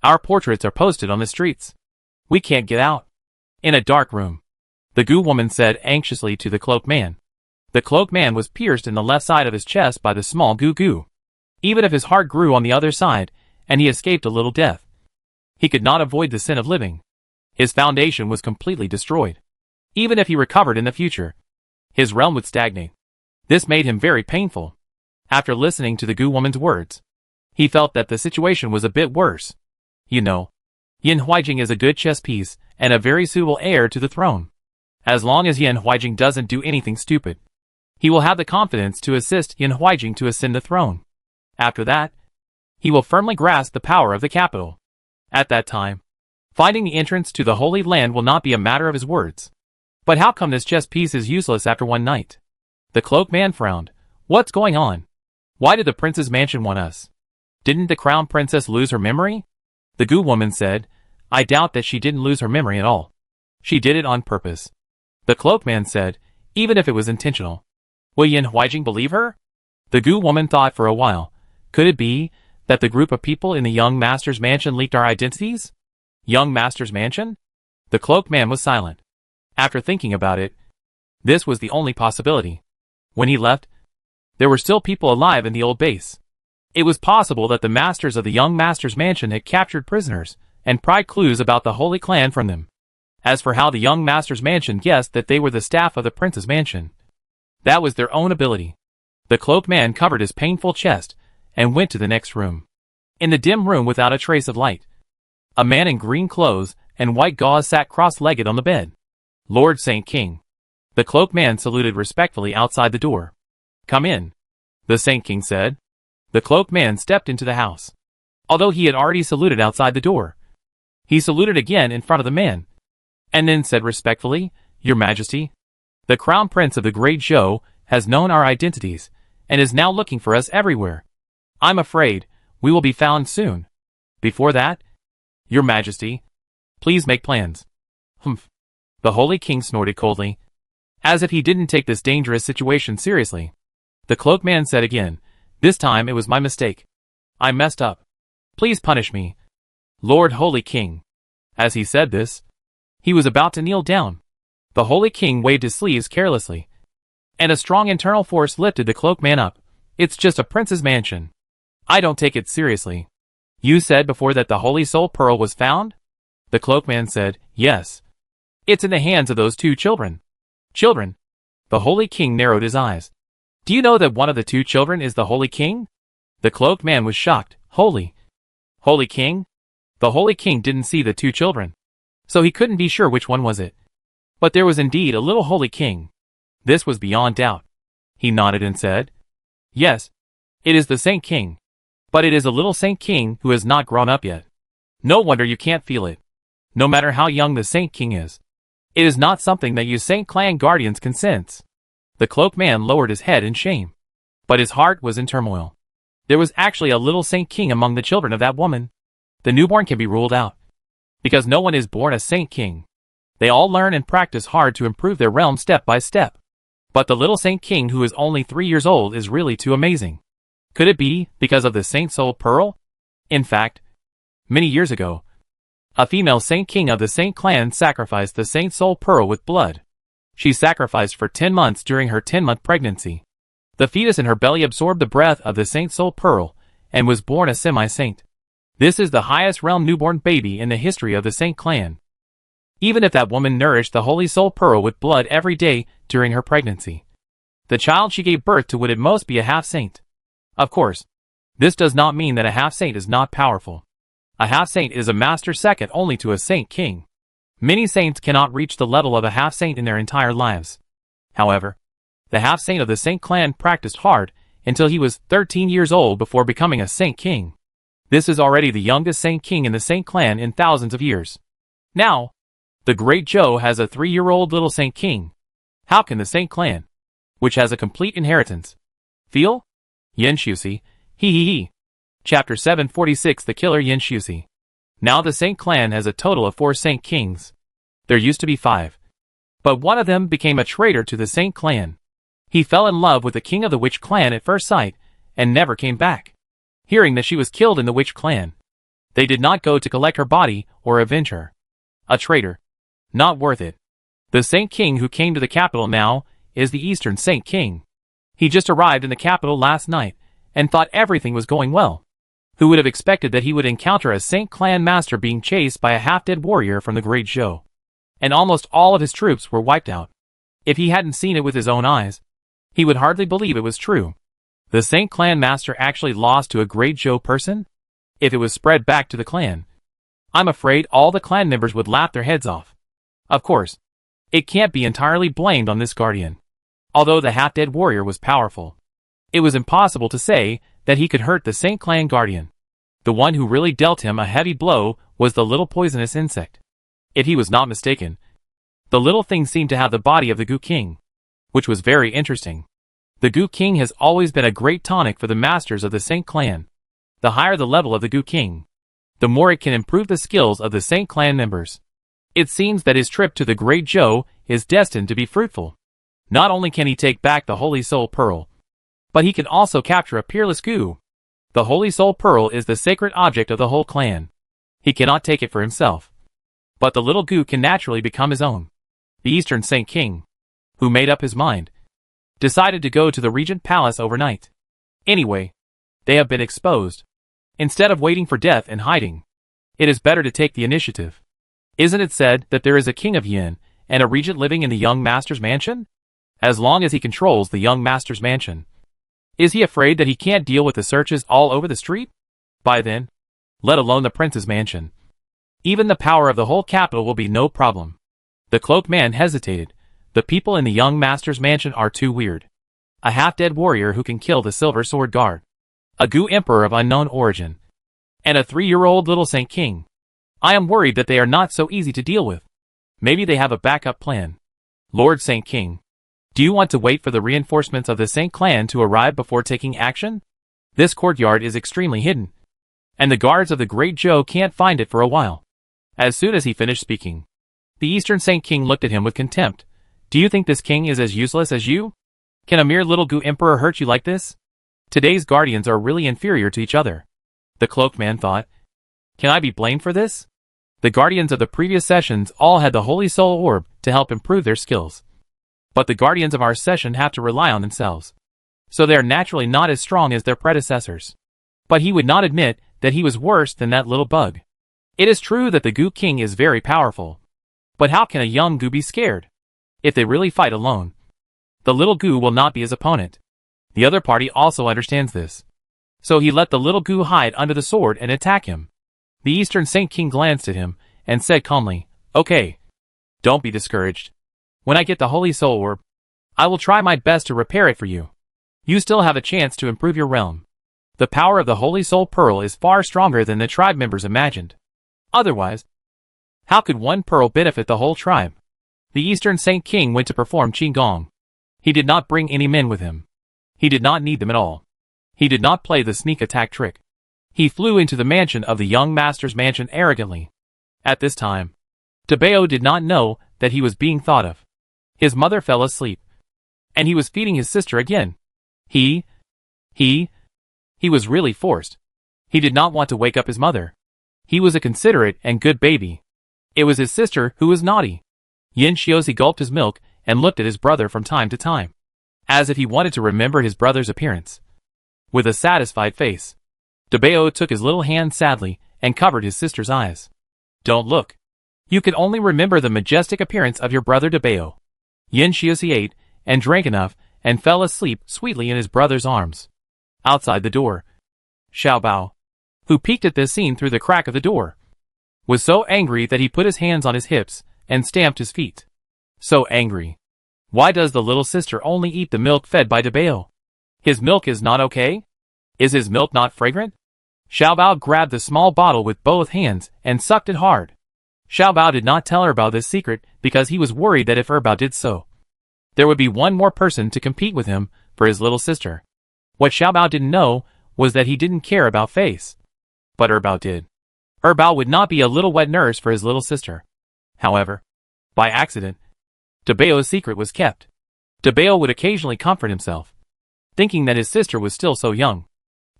Our portraits are posted on the streets. We can't get out. In a dark room, the Gu woman said anxiously to the Cloaked Man. The Cloaked Man was pierced in the left side of his chest by the small Gu. Even if his heart grew on the other side, and he escaped a little death, he could not avoid the sin of living. His foundation was completely destroyed. Even if he recovered in the future, his realm would stagnate. This made him very painful. After listening to the Gu woman's words, he felt that the situation was a bit worse. You know, Yin Huaijing is a good chess piece and a very suitable heir to the throne. As long as Yin Huaijing doesn't do anything stupid, he will have the confidence to assist Yin Huaijing to ascend the throne. After that, he will firmly grasp the power of the capital. At that time, finding the entrance to the Holy Land will not be a matter of his words. But how come this chess piece is useless after one night? The Cloaked Man frowned. What's going on? Why did the prince's mansion want us? Didn't the Crown Princess lose her memory? The Gu woman said, I doubt that she didn't lose her memory at all. She did it on purpose. The Cloaked Man said, even if it was intentional. Will Yin Huaijing believe her? The Gu woman thought for a while. Could it be that the group of people in the young master's mansion leaked our identities? Young Master's mansion? The cloaked man was silent. After thinking about it, this was the only possibility. When he left, there were still people alive in the old base. It was possible that the masters of the young master's mansion had captured prisoners and pried clues about the Holy Clan from them. As for how the young master's mansion guessed that they were the staff of the prince's mansion, that was their own ability. The cloaked man covered his painful chest and went to the next room. In the dim room without a trace of light, a man in green clothes and white gauze sat cross-legged on the bed. Lord Saint King. The cloaked man saluted respectfully outside the door. Come in, the Saint King said. The cloaked man stepped into the house. Although he had already saluted outside the door, he saluted again in front of the man, and then said respectfully, Your Majesty, the Crown Prince of the Great Zhou has known our identities, and is now looking for us everywhere. I'm afraid we will be found soon. Before that, Your Majesty, please make plans. Humph. The Holy King snorted coldly, as if he didn't take this dangerous situation seriously. The cloaked man said again, This time it was my mistake. I messed up. Please punish me, Lord Holy King. As he said this, he was about to kneel down. The Holy King waved his sleeves carelessly, and a strong internal force lifted the cloaked man up. It's just a prince's mansion. I don't take it seriously. You said before that the Holy Soul Pearl was found? The cloaked man said, Yes. It's in the hands of those two children. Children? The Holy King narrowed his eyes. Do you know that one of the two children is the Holy King? The cloaked man was shocked. Holy King? The Holy King didn't see the two children, so he couldn't be sure which one was it. But there was indeed a little Holy King. This was beyond doubt. He nodded and said, Yes, it is the Saint King. But it is a little Saint King who has not grown up yet. No wonder you can't feel it. No matter how young the Saint King is, it is not something that you Saint Clan guardians can sense. The cloaked man lowered his head in shame, but his heart was in turmoil. There was actually a little Saint King among the children of that woman. The newborn can be ruled out, because no one is born a Saint King. They all learn and practice hard to improve their realm step by step. But the little Saint King who is only 3 years old is really too amazing. Could it be because of the Saint Soul Pearl? In fact, many years ago, a female Saint King of the Saint Clan sacrificed the Saint Soul Pearl with blood. She sacrificed for 10 months during her 10-month pregnancy. The fetus in her belly absorbed the breath of the Saint Soul Pearl and was born a semi-saint. This is the highest realm newborn baby in the history of the Saint Clan. Even if that woman nourished the Holy Soul Pearl with blood every day during her pregnancy, the child she gave birth to would at most be a half-saint. Of course, this does not mean that a half-saint is not powerful. A half-saint is a master second only to a Saint King. Many saints cannot reach the level of a half-saint in their entire lives. However, the half-saint of the Saint Clan practiced hard until he was 13 years old before becoming a Saint King. This is already the youngest Saint King in the Saint Clan in thousands of years. Now, the Great Zhou has a 3-year-old little Saint King. How can the Saint Clan, which has a complete inheritance, feel? Yin Shusi, he. Chapter 746 The Killer Yin Shusi. Now the Saint Clan has a total of 4 Saint Kings. There used to be 5. But one of them became a traitor to the Saint Clan. He fell in love with the king of the Witch Clan at first sight, and never came back. Hearing that she was killed in the Witch Clan, they did not go to collect her body or avenge her. A traitor. Not worth it. The Saint King who came to the capital now is the Eastern Saint King. He just arrived in the capital last night, and thought everything was going well. Who would have expected that he would encounter a Saint Clan master being chased by a half-dead warrior from the Great Zhou? And almost all of his troops were wiped out. If he hadn't seen it with his own eyes, he would hardly believe it was true. The Saint Clan master actually lost to a Great Zhou person? If it was spread back to the clan, I'm afraid all the clan members would laugh their heads off. Of course, it can't be entirely blamed on this guardian. Although the half-dead warrior was powerful, it was impossible to say that he could hurt the Saint Clan guardian. The one who really dealt him a heavy blow was the little poisonous insect. If he was not mistaken, the little thing seemed to have the body of the Goo King, which was very interesting. The Goo King has always been a great tonic for the masters of the Saint Clan. The higher the level of the Goo King, the more it can improve the skills of the Saint Clan members. It seems that his trip to the Great Zhou is destined to be fruitful. Not only can he take back the Holy Soul Pearl, but he can also capture a peerless Goo. The Holy Soul Pearl is the sacred object of the whole clan. He cannot take it for himself. But the little goo can naturally become his own. The Eastern Saint King, who made up his mind, decided to go to the Regent Palace overnight. Anyway, they have been exposed. Instead of waiting for death and hiding, it is better to take the initiative. Isn't it said that there is a king of Yin and a regent living in the young master's mansion? As long as he controls the young master's mansion, is he afraid that he can't deal with the searches all over the street? By then, let alone the prince's mansion, even the power of the whole capital will be no problem. The cloaked man hesitated. The people in the young master's mansion are too weird. A half-dead warrior who can kill the silver sword guard, a goo emperor of unknown origin, and a 3-year-old little Saint King. I am worried that they are not so easy to deal with. Maybe they have a backup plan. Lord Saint King, do you want to wait for the reinforcements of the Saint clan to arrive before taking action? This courtyard is extremely hidden, and the guards of the Great Zhou can't find it for a while. As soon as he finished speaking, the Eastern Saint King looked at him with contempt. Do you think this king is as useless as you? Can a mere little goo emperor hurt you like this? Today's guardians are really inferior to each other. The cloaked man thought. Can I be blamed for this? The guardians of the previous sessions all had the Holy Soul Orb to help improve their skills. But the guardians of our session have to rely on themselves, so they are naturally not as strong as their predecessors. But he would not admit that he was worse than that little bug. It is true that the Goo King is very powerful, but how can a young Goo be scared? If they really fight alone, the little Goo will not be his opponent. The other party also understands this, so he let the little Goo hide under the sword and attack him. The Eastern Saint King glanced at him and said calmly, "Okay, don't be discouraged. When I get the Holy Soul Orb, I will try my best to repair it for you. You still have a chance to improve your realm. The power of the Holy Soul Pearl is far stronger than the tribe members imagined. Otherwise, how could one pearl benefit the whole tribe?" The Eastern Saint King went to perform Qigong. He did not bring any men with him. He did not need them at all. He did not play the sneak attack trick. He flew into the mansion of the young master's mansion arrogantly. At this time, Tebeo did not know that he was being thought of. His mother fell asleep, and he was feeding his sister again. He was really forced. He did not want to wake up his mother. He was a considerate and good baby. It was his sister who was naughty. Yin Shiozi gulped his milk and looked at his brother from time to time, as if he wanted to remember his brother's appearance. With a satisfied face, Tebeo took his little hand sadly and covered his sister's eyes. "Don't look. You can only remember the majestic appearance of your brother Tebeo." Yin Shiozi ate and drank enough and fell asleep sweetly in his brother's arms. Outside the door, Xiaobao, who peeked at this scene through the crack of the door, was so angry that he put his hands on his hips and stamped his feet. So angry. Why does the little sister only eat the milk fed by Tebeo? His milk is not okay? Is his milk not fragrant? Xiaobao grabbed the small bottle with both hands and sucked it hard. Xiaobao did not tell Erbao this secret because he was worried that if Erbao did so, there would be one more person to compete with him for his little sister. What Xiaobao didn't know was that he didn't care about face. But Erbao did. Erbao would not be a little wet nurse for his little sister. However, by accident, Tebeo's secret was kept. Tebeo would occasionally comfort himself, thinking that his sister was still so young,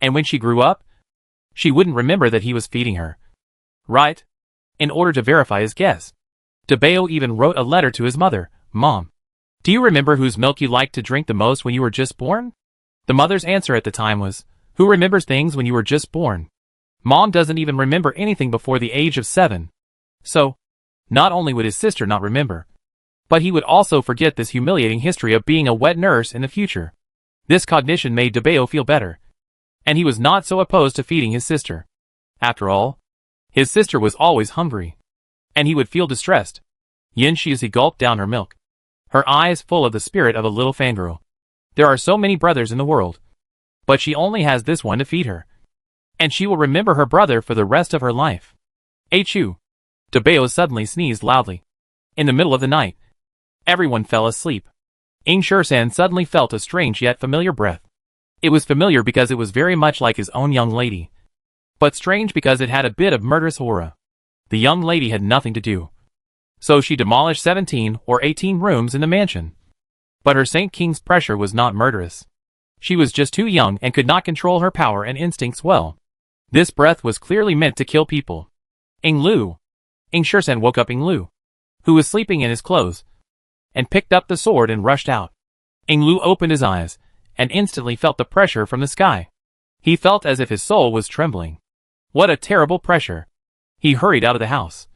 and when she grew up, she wouldn't remember that he was feeding her. Right? In order to verify his guess, Tebeo even wrote a letter to his mother. "Mom, do you remember whose milk you liked to drink the most when you were just born?" The mother's answer at the time was, "Who remembers things when you were just born?" Mom doesn't even remember anything before the age of 7. So, not only would his sister not remember, but he would also forget this humiliating history of being a wet nurse in the future. This cognition made Tebeo feel better, and he was not so opposed to feeding his sister. After all, his sister was always hungry, and he would feel distressed. Yin Shizi gulped down her milk, her eyes full of the spirit of a little fangirl. There are so many brothers in the world, but she only has this one to feed her, and she will remember her brother for the rest of her life. Achoo! Tebeo suddenly sneezed loudly. In the middle of the night, everyone fell asleep. Ing Shursan suddenly felt a strange yet familiar breath. It was familiar because it was very much like his own young lady, but strange because it had a bit of murderous aura. The young lady had nothing to do, so she demolished 17 or 18 rooms in the mansion. But her Saint King's pressure was not murderous. She was just too young and could not control her power and instincts well. This breath was clearly meant to kill people. Ing Lu, Shursan woke up Lu, who was sleeping in his clothes, and picked up the sword and rushed out. Lu opened his eyes, and instantly felt the pressure from the sky. He felt as if his soul was trembling. What a terrible pressure! He hurried out of the house,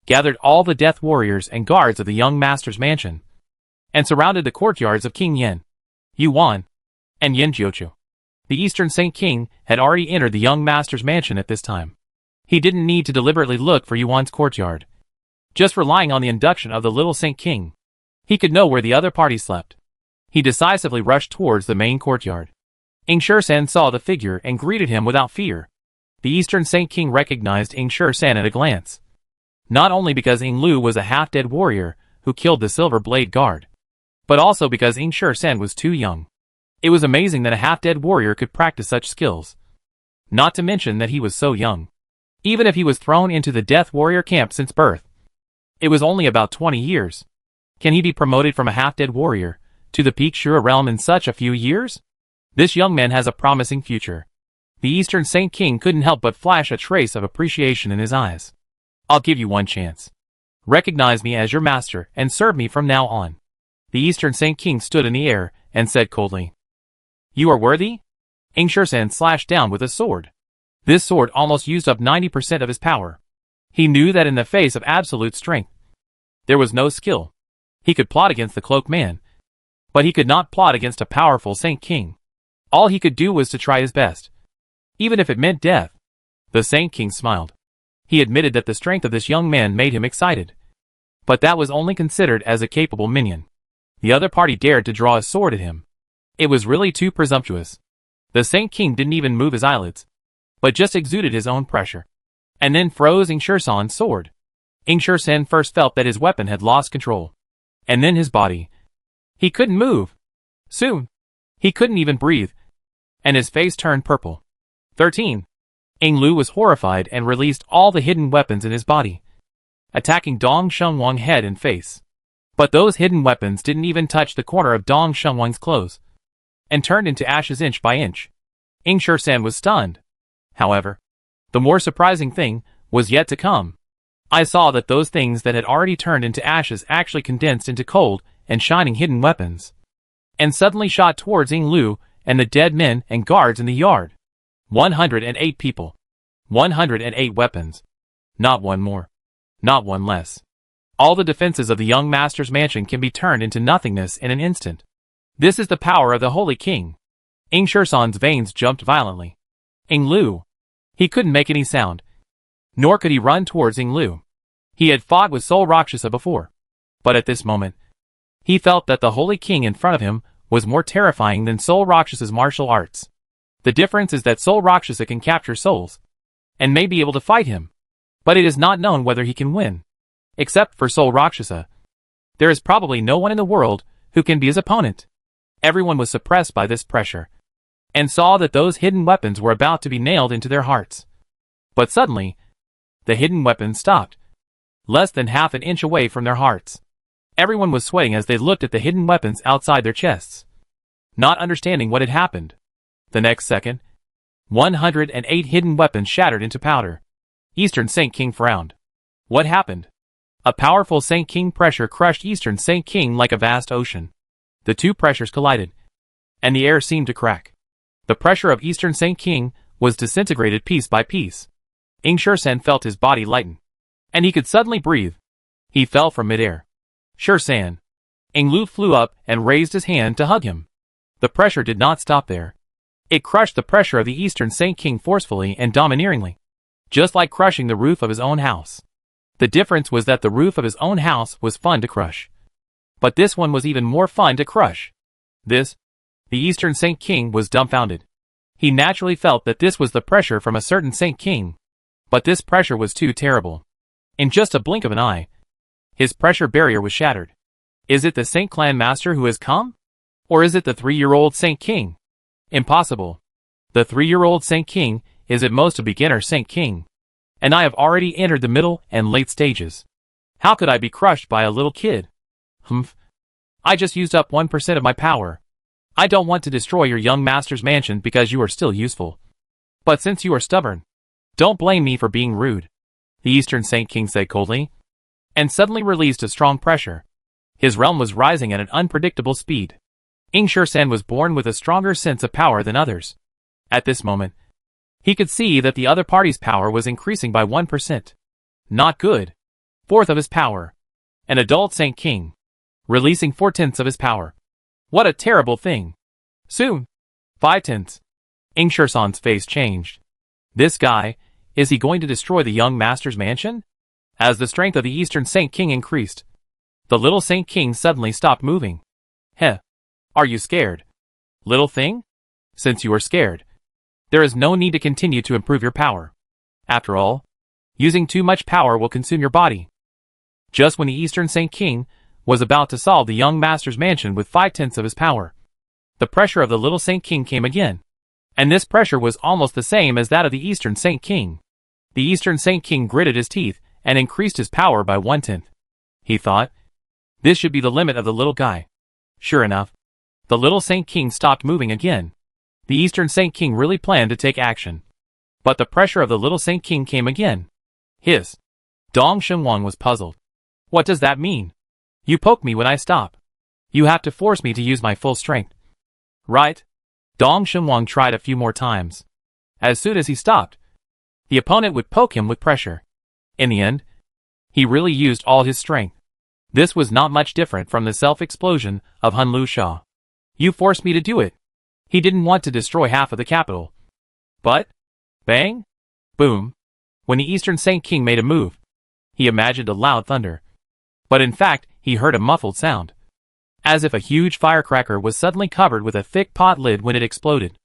gathered all the death warriors and guards of the young master's mansion, and surrounded the courtyards of King Yen, Yuan, and Yen Jiuchu. The Eastern Saint King had already entered the young master's mansion at this time. He didn't need to deliberately look for Yuan's courtyard. Just relying on the induction of the little Saint King, he could know where the other party slept. He decisively rushed towards the main courtyard. Shursan saw the figure and greeted him without fear. The Eastern Saint King recognized Shursan at a glance. Not only because Lu was a half-dead warrior who killed the Silver Blade Guard, but also because Shursan was too young. It was amazing that a half-dead warrior could practice such skills. Not to mention that he was so young. Even if he was thrown into the Death Warrior camp since birth, it was only about 20 years. Can he be promoted from a half-dead warrior to the peak Shura realm in such a few years? This young man has a promising future. The Eastern Saint King couldn't help but flash a trace of appreciation in his eyes. I'll give you one chance. Recognize me as your master and serve me from now on. The Eastern Saint King stood in the air and said coldly. You are worthy? Shursan slashed down with a sword. This sword almost used up 90% of his power. He knew that in the face of absolute strength, there was no skill. He could plot against the cloaked man, but he could not plot against a powerful Saint King. All he could do was to try his best, even if it meant death. The Saint King smiled. He admitted that the strength of this young man made him excited. But that was only considered as a capable minion. The other party dared to draw a sword at him. It was really too presumptuous. The Saint King didn't even move his eyelids, but just exuded his own pressure, and then froze Shursan's sword. Shursan first felt that his weapon had lost control, and then his body. He couldn't move. Soon, he couldn't even breathe, and his face turned purple. 13. Lu was horrified and released all the hidden weapons in his body, attacking Dong Shengwang head and face. But those hidden weapons didn't even touch the corner of Dong Shengwang's clothes, and turned into ashes inch by inch. Shursan was stunned. However, the more surprising thing was yet to come. I saw that those things that had already turned into ashes actually condensed into cold and shining hidden weapons, and suddenly shot towards Lu and the dead men and guards in the yard. 108 people. 108 weapons. Not one more. Not one less. All the defenses of the young master's mansion can be turned into nothingness in an instant. This is the power of the Holy King. Shursan's veins jumped violently. Lu. He couldn't make any sound. Nor could he run towards Lu. He had fought with Soul Rakshasa before. But at this moment, he felt that the Holy King in front of him was more terrifying than Soul Rakshasa's martial arts. The difference is that Soul Rakshasa can capture souls, and may be able to fight him. But it is not known whether he can win. Except for Soul Rakshasa, there is probably no one in the world who can be his opponent. Everyone was suppressed by this pressure, and saw that those hidden weapons were about to be nailed into their hearts. But suddenly, the hidden weapons stopped, less than half an inch away from their hearts. Everyone was sweating as they looked at the hidden weapons outside their chests, not understanding what had happened. The next second, 108 hidden weapons shattered into powder. Eastern Saint King frowned. What happened? A powerful Saint King pressure crushed Eastern Saint King like a vast ocean. The two pressures collided, and the air seemed to crack. The pressure of Eastern Saint King was disintegrated piece by piece. Shursan felt his body lighten, and he could suddenly breathe. He fell from midair. Shursan. Lu flew up and raised his hand to hug him. The pressure did not stop there. It crushed the pressure of the Eastern Saint King forcefully and domineeringly, just like crushing the roof of his own house. The difference was that the roof of his own house was fun to crush, but this one was even more fun to crush. The Eastern Saint King was dumbfounded. He naturally felt that this was the pressure from a certain Saint King, but this pressure was too terrible. In just a blink of an eye, his pressure barrier was shattered. Is it the Saint Clan Master who has come? Or is it the 3-year-old Saint King? Impossible. The 3-year-old Saint King is at most a beginner Saint King, and I have already entered the middle and late stages. How could I be crushed by a little kid? I just used up 1% of my power. I don't want to destroy your young master's mansion because you are still useful. But since you are stubborn, don't blame me for being rude. the Eastern Saint King said coldly, and suddenly released a strong pressure. His realm was rising at an unpredictable speed. Ingshirsan was born with a stronger sense of power than others. At this moment, he could see that the other party's power was increasing by 1%. Not good. Fourth of his power. An adult Saint King. Releasing 4/10 of his power. What a terrible thing. Soon. 5/10. Ingshirsan's face changed. This guy, is he going to destroy the young master's mansion? As the strength of the Eastern Saint King increased, the little Saint King suddenly stopped moving. Heh. Are you scared? Little thing? Since you are scared, there is no need to continue to improve your power. After all, using too much power will consume your body. Just when the Eastern Saint King was about to solve the young master's mansion with 5/10 of his power, the pressure of the little Saint King came again. And this pressure was almost the same as that of the Eastern Saint King. The Eastern Saint King gritted his teeth and increased his power by 1/10. He thought, this should be the limit of the little guy. Sure enough, the little Saint King stopped moving again. The Eastern Saint King really planned to take action. But the pressure of the little Saint King came again. Hiss. Dong Shengwang was puzzled. What does that mean? You poke me when I stop. You have to force me to use my full strength. Right? Dong Shengwang tried a few more times. As soon as he stopped, the opponent would poke him with pressure. In the end, he really used all his strength. This was not much different from the self-explosion of Hun Lu Sha. You forced me to do it. He didn't want to destroy half of the capital. But, bang, boom, when the Eastern Saint King made a move, he imagined a loud thunder. But in fact, he heard a muffled sound, as if a huge firecracker was suddenly covered with a thick pot lid when it exploded.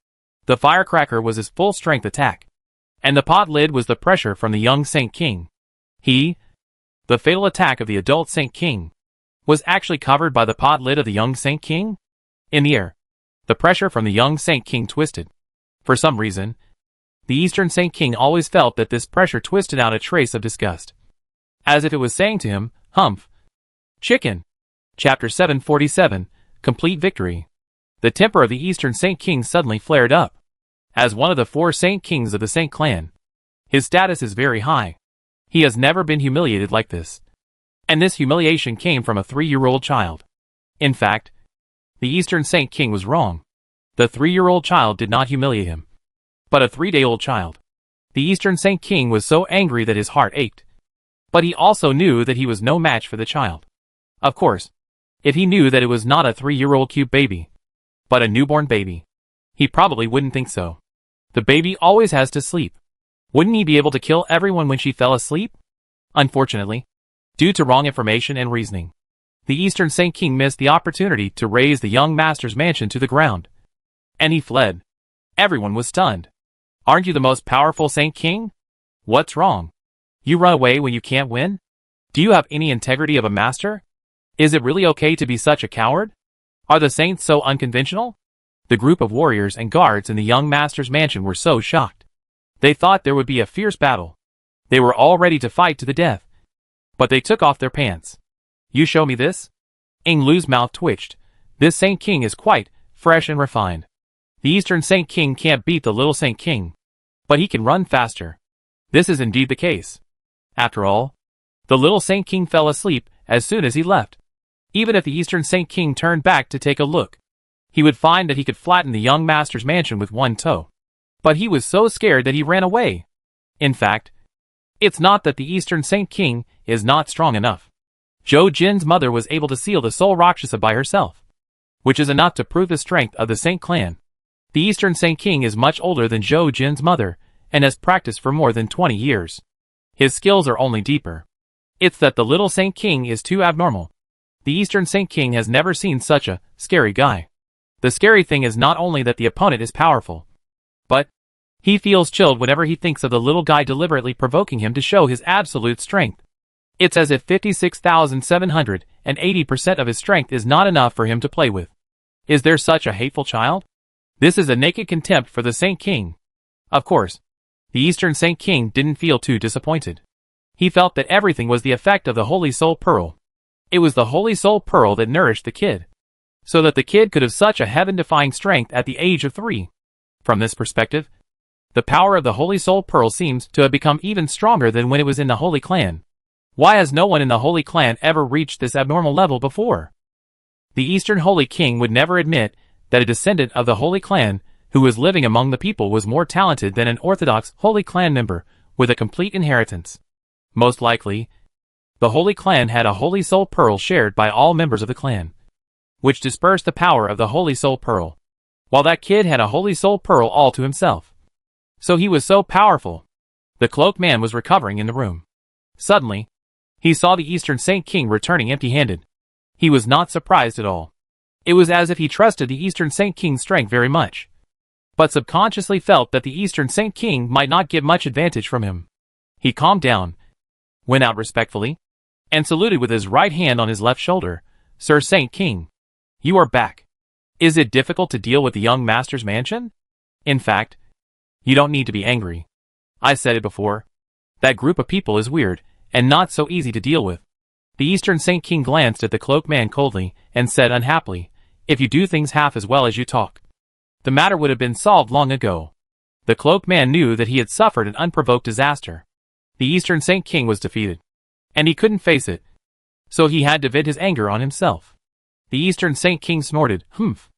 The firecracker was his full-strength attack, and the pot lid was the pressure from the young Saint King. The fatal attack of the adult Saint King, was actually covered by the pot lid of the young Saint King? In the air, the pressure from the young Saint King twisted. For some reason, the Eastern Saint King always felt that this pressure twisted out a trace of disgust, as if it was saying to him, "Humph. Chicken." Chapter 747, Complete Victory. The temper of the Eastern Saint King suddenly flared up. As one of the 4 Saint Kings of the Saint clan, his status is very high. He has never been humiliated like this. And this humiliation came from a 3-year-old child. In fact, the Eastern Saint King was wrong. The 3-year-old child did not humiliate him, but a 3-day-old child. The Eastern Saint King was so angry that his heart ached. But he also knew that he was no match for the child. Of course, if he knew that it was not a 3-year-old cute baby, but a newborn baby, he probably wouldn't think so. The baby always has to sleep. Wouldn't he be able to kill everyone when she fell asleep? Unfortunately, due to wrong information and reasoning, the Eastern Saint King missed the opportunity to raze the young master's mansion to the ground. And he fled. Everyone was stunned. Aren't you the most powerful Saint King? What's wrong? You run away when you can't win? Do you have any integrity of a master? Is it really okay to be such a coward? Are the saints so unconventional? The group of warriors and guards in the young master's mansion were so shocked. They thought there would be a fierce battle. They were all ready to fight to the death. But they took off their pants. You show me this? Ing Lu's mouth twitched. This Saint King is quite fresh and refined. The Eastern Saint King can't beat the little Saint King, but he can run faster. This is indeed the case. After all, the little Saint King fell asleep as soon as he left. Even if the Eastern Saint King turned back to take a look, he would find that he could flatten the young master's mansion with one toe. But he was so scared that he ran away. In fact, it's not that the Eastern Saint King is not strong enough. Zhou Jin's mother was able to seal the soul Rakshasa by herself, which is enough to prove the strength of the Saint clan. The Eastern Saint King is much older than Zhou Jin's mother and has practiced for more than 20 years. His skills are only deeper. It's that the little Saint King is too abnormal. The Eastern Saint King has never seen such a scary guy. The scary thing is not only that the opponent is powerful, but he feels chilled whenever he thinks of the little guy deliberately provoking him to show his absolute strength. It's as if 56,780% of his strength is not enough for him to play with. Is there such a hateful child? This is a naked contempt for the Saint King. Of course, the Eastern Saint King didn't feel too disappointed. He felt that everything was the effect of the Holy Soul Pearl. It was the Holy Soul Pearl that nourished the kid, so that the kid could have such a heaven-defying strength at the age of 3. From this perspective, The power of the Holy Soul Pearl seems to have become even stronger than when it was in the Holy Clan. Why has no one in the Holy Clan ever reached this abnormal level before? The Eastern Holy King would never admit that a descendant of the Holy Clan who was living among the people was more talented than an Orthodox Holy Clan member with a complete inheritance. Most likely, the Holy Clan had a Holy Soul Pearl shared by all members of the clan, which dispersed the power of the Holy Soul Pearl, while that kid had a Holy Soul Pearl all to himself. So he was so powerful. The cloaked man was recovering in the room. Suddenly, he saw the Eastern Saint King returning empty-handed. He was not surprised at all. It was as if he trusted the Eastern Saint King's strength very much, but subconsciously felt that the Eastern Saint King might not get much advantage from him. He calmed down, went out respectfully, and saluted with his right hand on his left shoulder. "Sir Saint King, you are back. Is it difficult to deal with the young master's mansion? In fact, you don't need to be angry. I said it before. That group of people is weird, and not so easy to deal with." The Eastern Saint King glanced at the cloaked man coldly, and said unhappily, "If you do things half as well as you talk, the matter would have been solved long ago." The cloaked man knew that he had suffered an unprovoked disaster. The Eastern Saint King was defeated, and he couldn't face it, so he had to vent his anger on himself. The Eastern Saint King snorted, "Humph.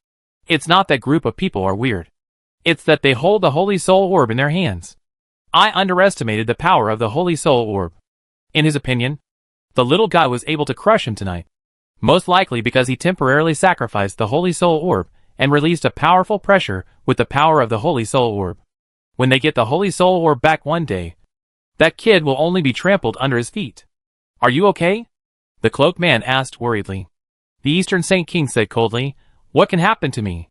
It's not that group of people are weird. It's that they hold the Holy Soul Orb in their hands. I underestimated the power of the Holy Soul Orb." In his opinion, the little guy was able to crush him tonight, most likely because he temporarily sacrificed the Holy Soul Orb and released a powerful pressure with the power of the Holy Soul Orb. When they get the Holy Soul Orb back one day, that kid will only be trampled under his feet. "Are you okay?" the cloaked man asked worriedly. The Eastern Saint King said coldly, "What can happen to me?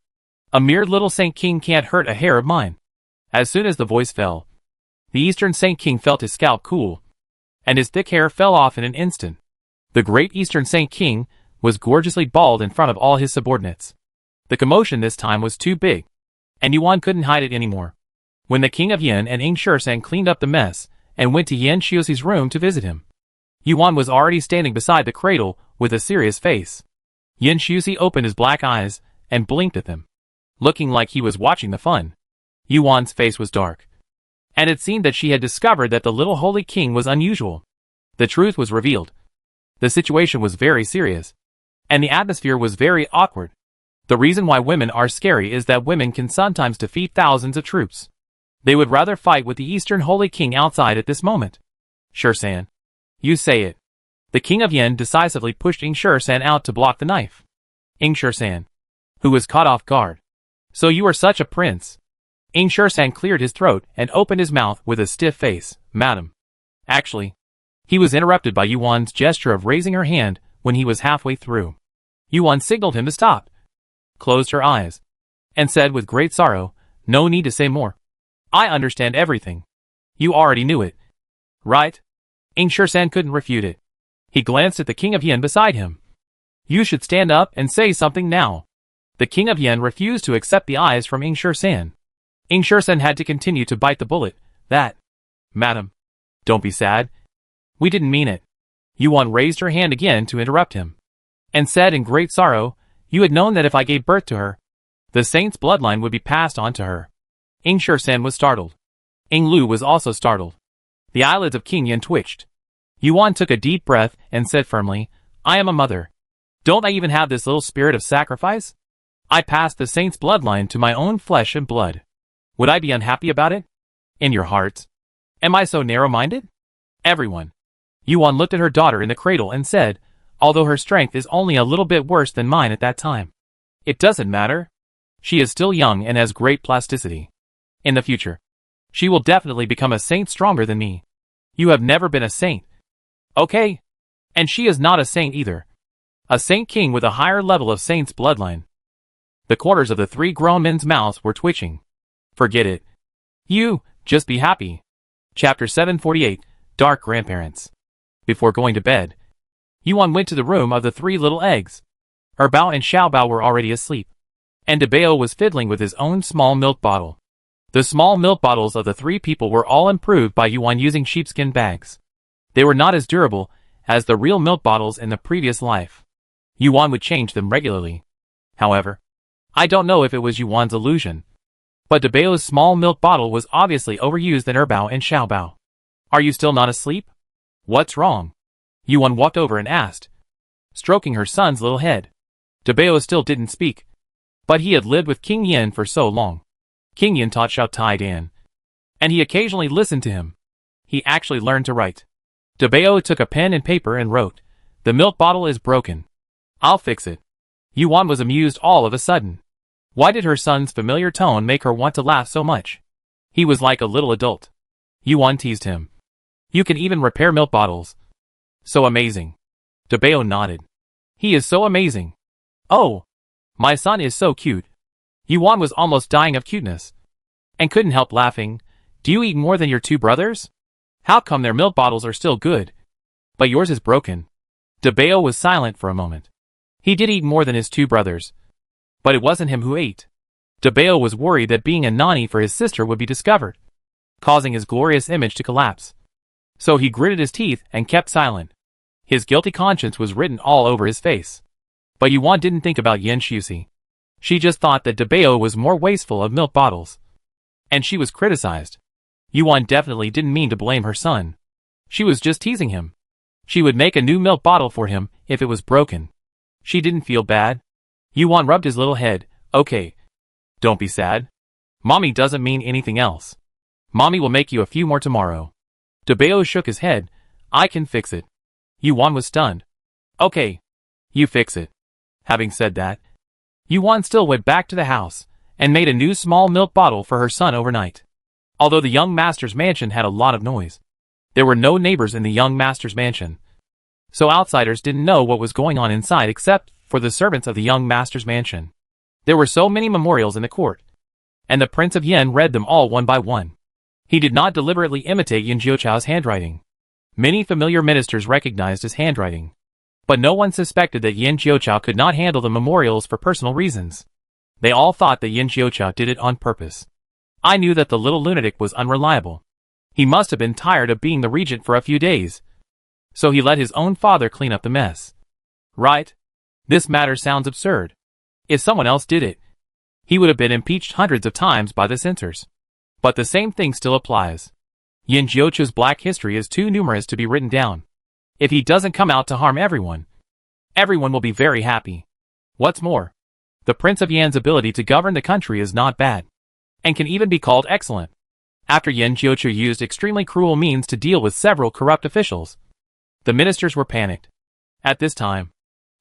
A mere little Saint King can't hurt a hair of mine." As soon as the voice fell, the Eastern Saint King felt his scalp cool, and his thick hair fell off in an instant. The great Eastern Saint King was gorgeously bald in front of all his subordinates. The commotion this time was too big, and Yuan couldn't hide it anymore. When the King of Yin and Ing Shursan cleaned up the mess and went to Yin Xiuxi's room to visit him, Yuan was already standing beside the cradle with a serious face. Yin Xiuxi opened his black eyes and blinked at them, looking like he was watching the fun. Yuan's face was dark, and it seemed that she had discovered that the little Holy King was unusual. The truth was revealed. The situation was very serious, and the atmosphere was very awkward. The reason why women are scary is that women can sometimes defeat thousands of troops. They would rather fight with the Eastern Holy King outside at this moment. "Shursan. You say it." The King of Yin decisively pushed Ing Shursan out to block the knife. Ing Shursan, who was caught off guard. "So you are such a prince." Ing Shursan cleared his throat and opened his mouth with a stiff face. "Madam." Actually, he was interrupted by Yuan's gesture of raising her hand when he was halfway through. Yuan signaled him to stop, closed her eyes, and said with great sorrow, "No need to say more. I understand everything. You already knew it, right?" Ing Shursan couldn't refute it. He glanced at the King of Yin beside him. "You should stand up and say something now." The King of Yin refused to accept the eyes from Ing Shursan. Ing Shursan had to continue to bite the bullet. "Madam, don't be sad. We didn't mean it." Yuan raised her hand again to interrupt him, and said in great sorrow, "You had known that if I gave birth to her, the saint's bloodline would be passed on to her." Ing Shursan was startled. Ing Lu was also startled. The eyelids of King Yin twitched. Yuan took a deep breath and said firmly, "I am a mother. Don't I even have this little spirit of sacrifice? I passed the saint's bloodline to my own flesh and blood. Would I be unhappy about it? In your hearts? Am I so narrow-minded? Everyone." Yuan looked at her daughter in the cradle and said, "Although her strength is only a little bit worse than mine at that time, it doesn't matter. She is still young and has great plasticity. In the future, she will definitely become a saint stronger than me. You have never been a saint. Okay? And she is not a saint either. A saint king with a higher level of saint's bloodline." The corners of the three grown men's mouths were twitching. "Forget it. You, just be happy." Chapter 748, Dark Grandparents. Before going to bed, Yuan went to the room of the three little eggs. Erbao and Xiaobao were already asleep, and Debao was fiddling with his own small milk bottle. The small milk bottles of the three people were all improved by Yuan using sheepskin bags. They were not as durable as the real milk bottles in the previous life. Yuan would change them regularly. However, I don't know if it was Yuan's illusion, But Debao's small milk bottle was obviously overused in Erbao and Xiaobao. Are you still not asleep? What's wrong? Yuan walked over and asked, stroking her son's little head. Debao still didn't speak. But he had lived with King Yin for so long. King Yin taught Xiao Tai Dan. And he occasionally listened to him. He actually learned to write. Debao took a pen and paper and wrote, "The milk bottle is broken. I'll fix it." Yuan was amused all of a sudden. Why did her son's familiar tone make her want to laugh so much? He was like a little adult. Yuan teased him. You can even repair milk bottles. So amazing. Debao nodded. He is so amazing. Oh, my son is so cute. Yuan was almost dying of cuteness. And couldn't help laughing. Do you eat more than your two brothers? How come their milk bottles are still good? But yours is broken. Debao was silent for a moment. He did eat more than his two brothers. But it wasn't him who ate. Debao was worried that being a nanny for his sister would be discovered, causing his glorious image to collapse. So he gritted his teeth and kept silent. His guilty conscience was written all over his face. But Yuan didn't think about Yin Shusi. She just thought that Debao was more wasteful of milk bottles. And she was criticized. Yuan definitely didn't mean to blame her son. She was just teasing him. She would make a new milk bottle for him if it was broken. She didn't feel bad. Yuan rubbed his little head. Okay. Don't be sad. Mommy doesn't mean anything else. Mommy will make you a few more tomorrow. Debao shook his head. I can fix it. Yuan was stunned. Okay. You fix it. Having said that, Yuan still went back to the house and made a new small milk bottle for her son overnight. Although the young master's mansion had a lot of noise, there were no neighbors in the young master's mansion. So outsiders didn't know what was going on inside except for the servants of the young master's mansion. There were so many memorials in the court, and the Prince of Yin read them all one by one. He did not deliberately imitate Yin Jiuchao's handwriting. Many familiar ministers recognized his handwriting. But no one suspected that Yin Jiuchao could not handle the memorials for personal reasons. They all thought that Yin Jiuchao did it on purpose. I knew that the little lunatic was unreliable. He must have been tired of being the regent for a few days. So he let his own father clean up the mess. Right? This matter sounds absurd. If someone else did it, he would have been impeached hundreds of times by the censors. But the same thing still applies. Yin Jiuchao's black history is too numerous to be written down. If he doesn't come out to harm everyone, everyone will be very happy. What's more, the Prince of Yan's ability to govern the country is not bad, and can even be called excellent. After Yin Jiuchao used extremely cruel means to deal with several corrupt officials, the ministers were panicked. At this time,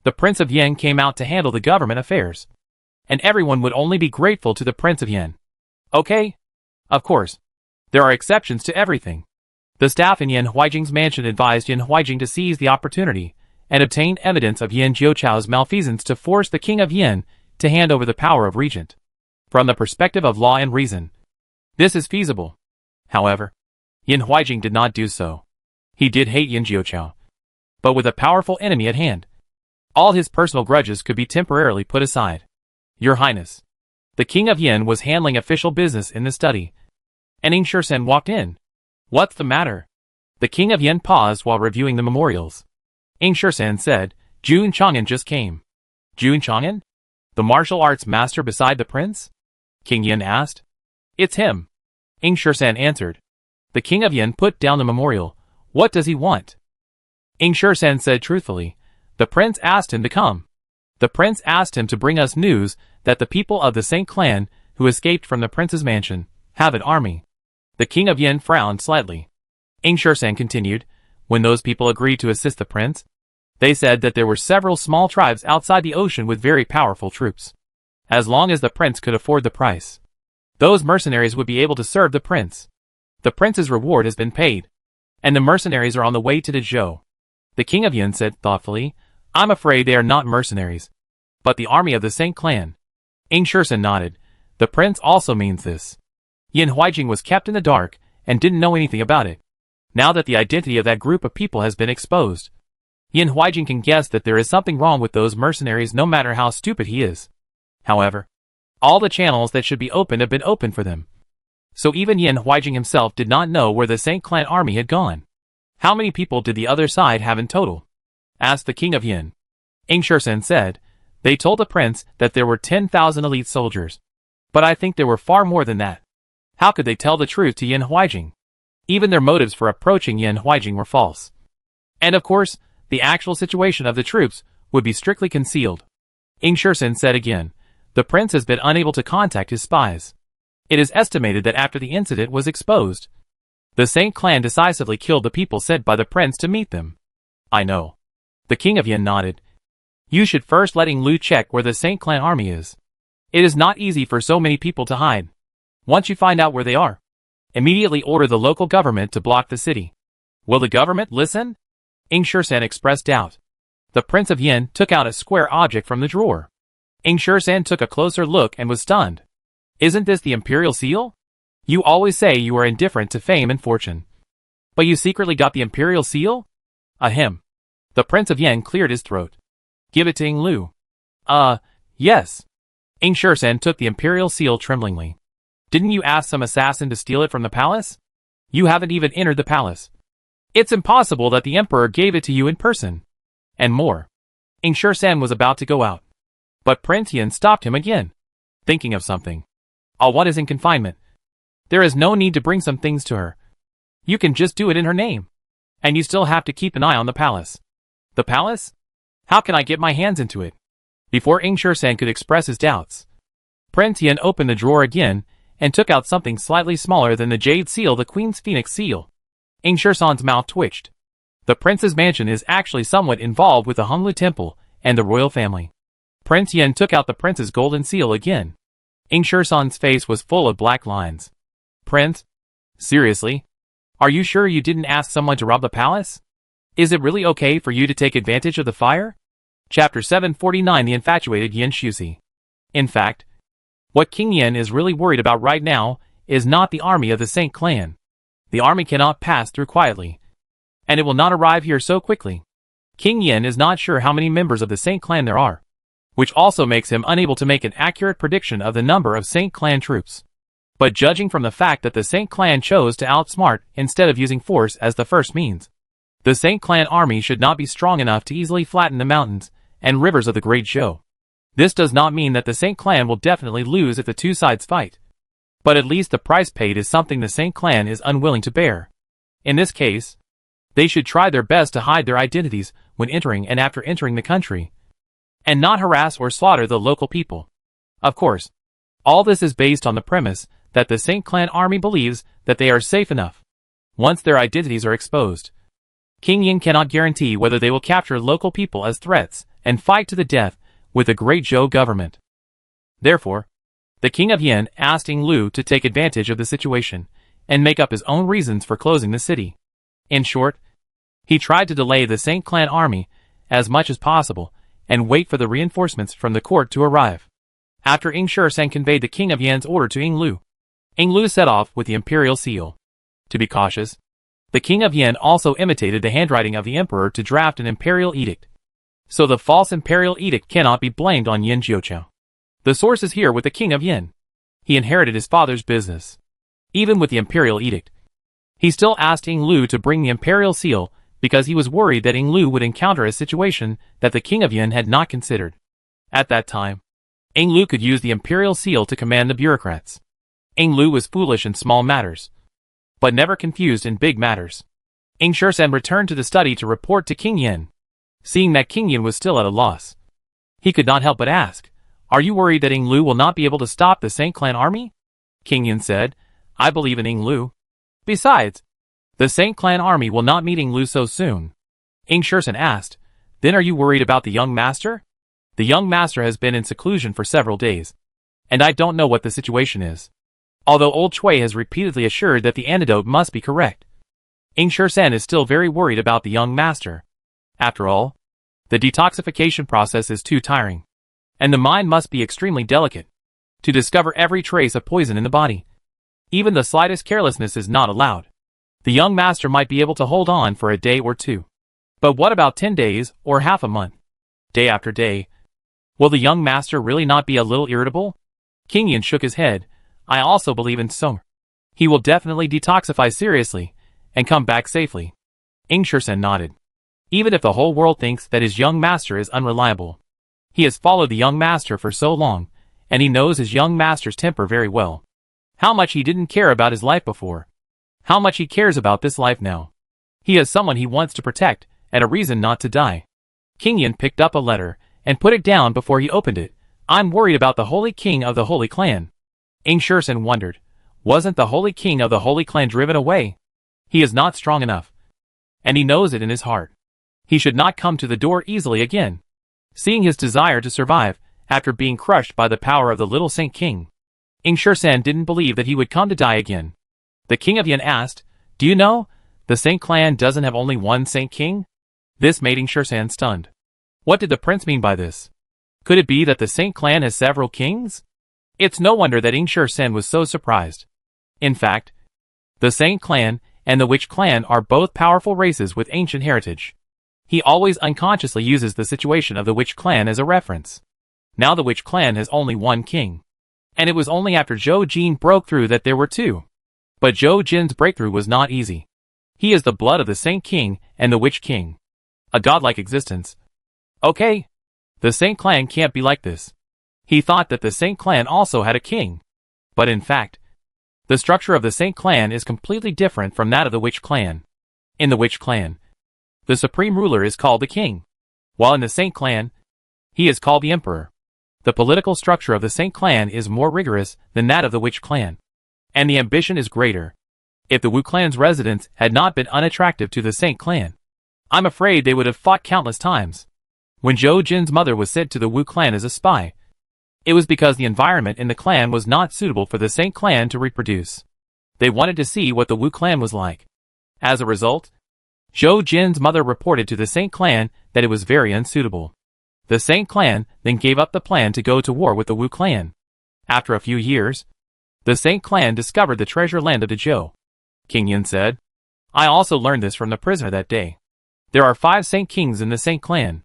the Prince of Yin came out to handle the government affairs, and everyone would only be grateful to the Prince of Yin. Okay? Of course, there are exceptions to everything. The staff in Yin Huijing's mansion advised Yin Huijing to seize the opportunity and obtain evidence of Yin Jiuchao's malfeasance to force the King of Yin to hand over the power of regent. From the perspective of law and reason, this is feasible. However, Yin Huijing did not do so. He did hate Yin Jiuchao. But with a powerful enemy at hand, all his personal grudges could be temporarily put aside. Your Highness, the King of Yin was handling official business in the study, and Ing Shursen walked in. What's the matter? The King of Yin paused while reviewing the memorials. Ing Shursen said, Jun Chang'an just came. Jun Chang'an? The martial arts master beside the prince? King Yin asked. It's him. Ing Shursen answered. The King of Yin put down the memorial. What does he want? Ing Shursen said truthfully. The prince asked him to come. The prince asked him to bring us news that the people of the Saint clan, who escaped from the prince's mansion, have an army. The King of Yin frowned slightly. Ing Shursen continued, when those people agreed to assist the prince, they said that there were several small tribes outside the ocean with very powerful troops. As long as the prince could afford the price, those mercenaries would be able to serve the prince. The prince's reward has been paid, and the mercenaries are on the way to Dezhou. The King of Yin said thoughtfully, I'm afraid they are not mercenaries, but the army of the Saint clan. Ing Shursen nodded. The prince also means this. Yin Huijing was kept in the dark and didn't know anything about it. Now that the identity of that group of people has been exposed, Yin Huijing can guess that there is something wrong with those mercenaries no matter how stupid he is. However, all the channels that should be opened have been opened for them. So even Yin Huijing himself did not know where the Saint clan army had gone. How many people did the other side have in total? Asked the King of Yin. Ing Shursen said, they told the prince that there were 10,000 elite soldiers. But I think there were far more than that. How could they tell the truth to Yin Huijing? Even their motives for approaching Yin Huijing were false. And of course, the actual situation of the troops would be strictly concealed. Ing Shursen said again, the prince has been unable to contact his spies. It is estimated that after the incident was exposed, the Saint clan decisively killed the people sent by the prince to meet them. I know. The king of Yin nodded. You should first let Ing Lu check where the Saint clan army is. It is not easy for so many people to hide. Once you find out where they are, immediately order the local government to block the city. Will the government listen? Ing Shursen expressed doubt. The Prince of Yin took out a square object from the drawer. Ing Shursen took a closer look and was stunned. Isn't this the imperial seal? You always say you are indifferent to fame and fortune. But you secretly got the imperial seal? Ahem. The Prince of Yin cleared his throat. Give it to Ing Lu. Yes. Ing Shursen took the imperial seal tremblingly. Didn't you ask some assassin to steal it from the palace? You haven't even entered the palace. It's impossible that the emperor gave it to you in person. And more. Ing Shursen was about to go out. But Prince Yin stopped him again. Thinking of something. All what is in confinement. There is no need to bring some things to her. You can just do it in her name. And you still have to keep an eye on the palace. The palace? How can I get my hands into it? Before Ing Shursen could express his doubts, Prince Yin opened the drawer again and took out something slightly smaller than the jade seal, the Queen's Phoenix seal. Ing Shursen's mouth twitched. The prince's mansion is actually somewhat involved with the Honglu Temple and the royal family. Prince Yin took out the prince's golden seal again. Ing Shursen's face was full of black lines. Prince? Seriously? Are you sure you didn't ask someone to rob the palace? Is it really okay for you to take advantage of the fire? Chapter 749, The Infatuated Yin Shusi. In fact, what King Yin is really worried about right now is not the army of the Saint clan. The army cannot pass through quietly, and it will not arrive here so quickly. King Yin is not sure how many members of the Saint clan there are, which also makes him unable to make an accurate prediction of the number of Saint clan troops. But judging from the fact that the Saint clan chose to outsmart instead of using force as the first means, the Saint clan army should not be strong enough to easily flatten the mountains and rivers of the Great Zhou. This does not mean that the Saint clan will definitely lose if the two sides fight. But at least the price paid is something the Saint clan is unwilling to bear. In this case, they should try their best to hide their identities when entering and after entering the country, and not harass or slaughter the local people. Of course, all this is based on the premise that the Saint clan army believes that they are safe enough once their identities are exposed. King Yin cannot guarantee whether they will capture local people as threats and fight to the death with the Great Zhou government. Therefore, the King of Yin asked Ing Lu to take advantage of the situation and make up his own reasons for closing the city. In short, he tried to delay the Saint clan army as much as possible and wait for the reinforcements from the court to arrive. After Ing Shursen conveyed the King of Yin's order to Ing Lu set off with the imperial seal. To be cautious, the King of Yin also imitated the handwriting of the emperor to draft an imperial edict. So the false imperial edict cannot be blamed on Yin Jiuqiu. The source is here with the King of Yin. He inherited his father's business. Even with the imperial edict, he still asked Ing Lu to bring the imperial seal because he was worried that Ing Lu would encounter a situation that the King of Yin had not considered. At that time, Ing Lu could use the imperial seal to command the bureaucrats. Ing Lu was foolish in small matters, but never confused in big matters. Ing Shursen returned to the study to report to King Yin. Seeing that King Yin was still at a loss, he could not help but ask, "Are you worried that Ing Lu will not be able to stop the Saint clan army?" King Yin said, "I believe in Ing Lu. Besides, the Saint clan army will not meet Ing Lu so soon." Ing Shursen asked, "Then are you worried about the young master?" "The young master has been in seclusion for several days, and I don't know what the situation is. Although old Chui has repeatedly assured that the antidote must be correct, Ing Shursen is still very worried about the young master. After all, the detoxification process is too tiring, and the mind must be extremely delicate to discover every trace of poison in the body. Even the slightest carelessness is not allowed. The young master might be able to hold on for a day or two. But what about 10 days or half a month? Day after day? Will the young master really not be a little irritable?" King Yin shook his head. "I also believe in Song. He will definitely detoxify seriously and come back safely." Ing Shursen nodded. Even if the whole world thinks that his young master is unreliable, he has followed the young master for so long and he knows his young master's temper very well. How much he didn't care about his life before. How much he cares about this life now. He has someone he wants to protect, and a reason not to die. King Yin picked up a letter, and put it down before he opened it. I'm worried about the Holy King of the Holy Clan. Ing Shursen wondered. Wasn't the Holy King of the Holy Clan driven away? He is not strong enough. And he knows it in his heart. He should not come to the door easily again. Seeing his desire to survive, after being crushed by the power of the little Saint King, Ing Shursen didn't believe that he would come to die again. The King of Yin asked, Do you know, the Saint Clan doesn't have only one Saint King? This made Ing Shursen stunned. What did the prince mean by this? Could it be that the Saint Clan has several kings? It's no wonder that Ing Shursen was so surprised. In fact, the Saint Clan and the Witch Clan are both powerful races with ancient heritage. He always unconsciously uses the situation of the Witch Clan as a reference. Now the Witch Clan has only one king. And it was only after Zhou Jin broke through that there were two. But Zhou Jin's breakthrough was not easy. He is the blood of the Saint King and the Witch King. A godlike existence. Okay. The Saint Clan can't be like this. He thought that the Saint Clan also had a king. But in fact, the structure of the Saint Clan is completely different from that of the Witch Clan. In the Witch Clan, the supreme ruler is called the king, while in the Saint Clan, he is called the emperor. The political structure of the Saint Clan is more rigorous than that of the Witch Clan, and the ambition is greater. If the Wu Clan's residents had not been unattractive to the Saint Clan, I'm afraid they would have fought countless times. When Zhou Jin's mother was sent to the Wu Clan as a spy, it was because the environment in the clan was not suitable for the Saint Clan to reproduce. They wanted to see what the Wu Clan was like. As a result, Zhou Jin's mother reported to the Saint Clan that it was very unsuitable. The Saint Clan then gave up the plan to go to war with the Wu Clan. After a few years, the Saint Clan discovered the treasure land of Dezhou. King Yin said, I also learned this from the prisoner that day. There are 5 Saint Kings in the Saint Clan.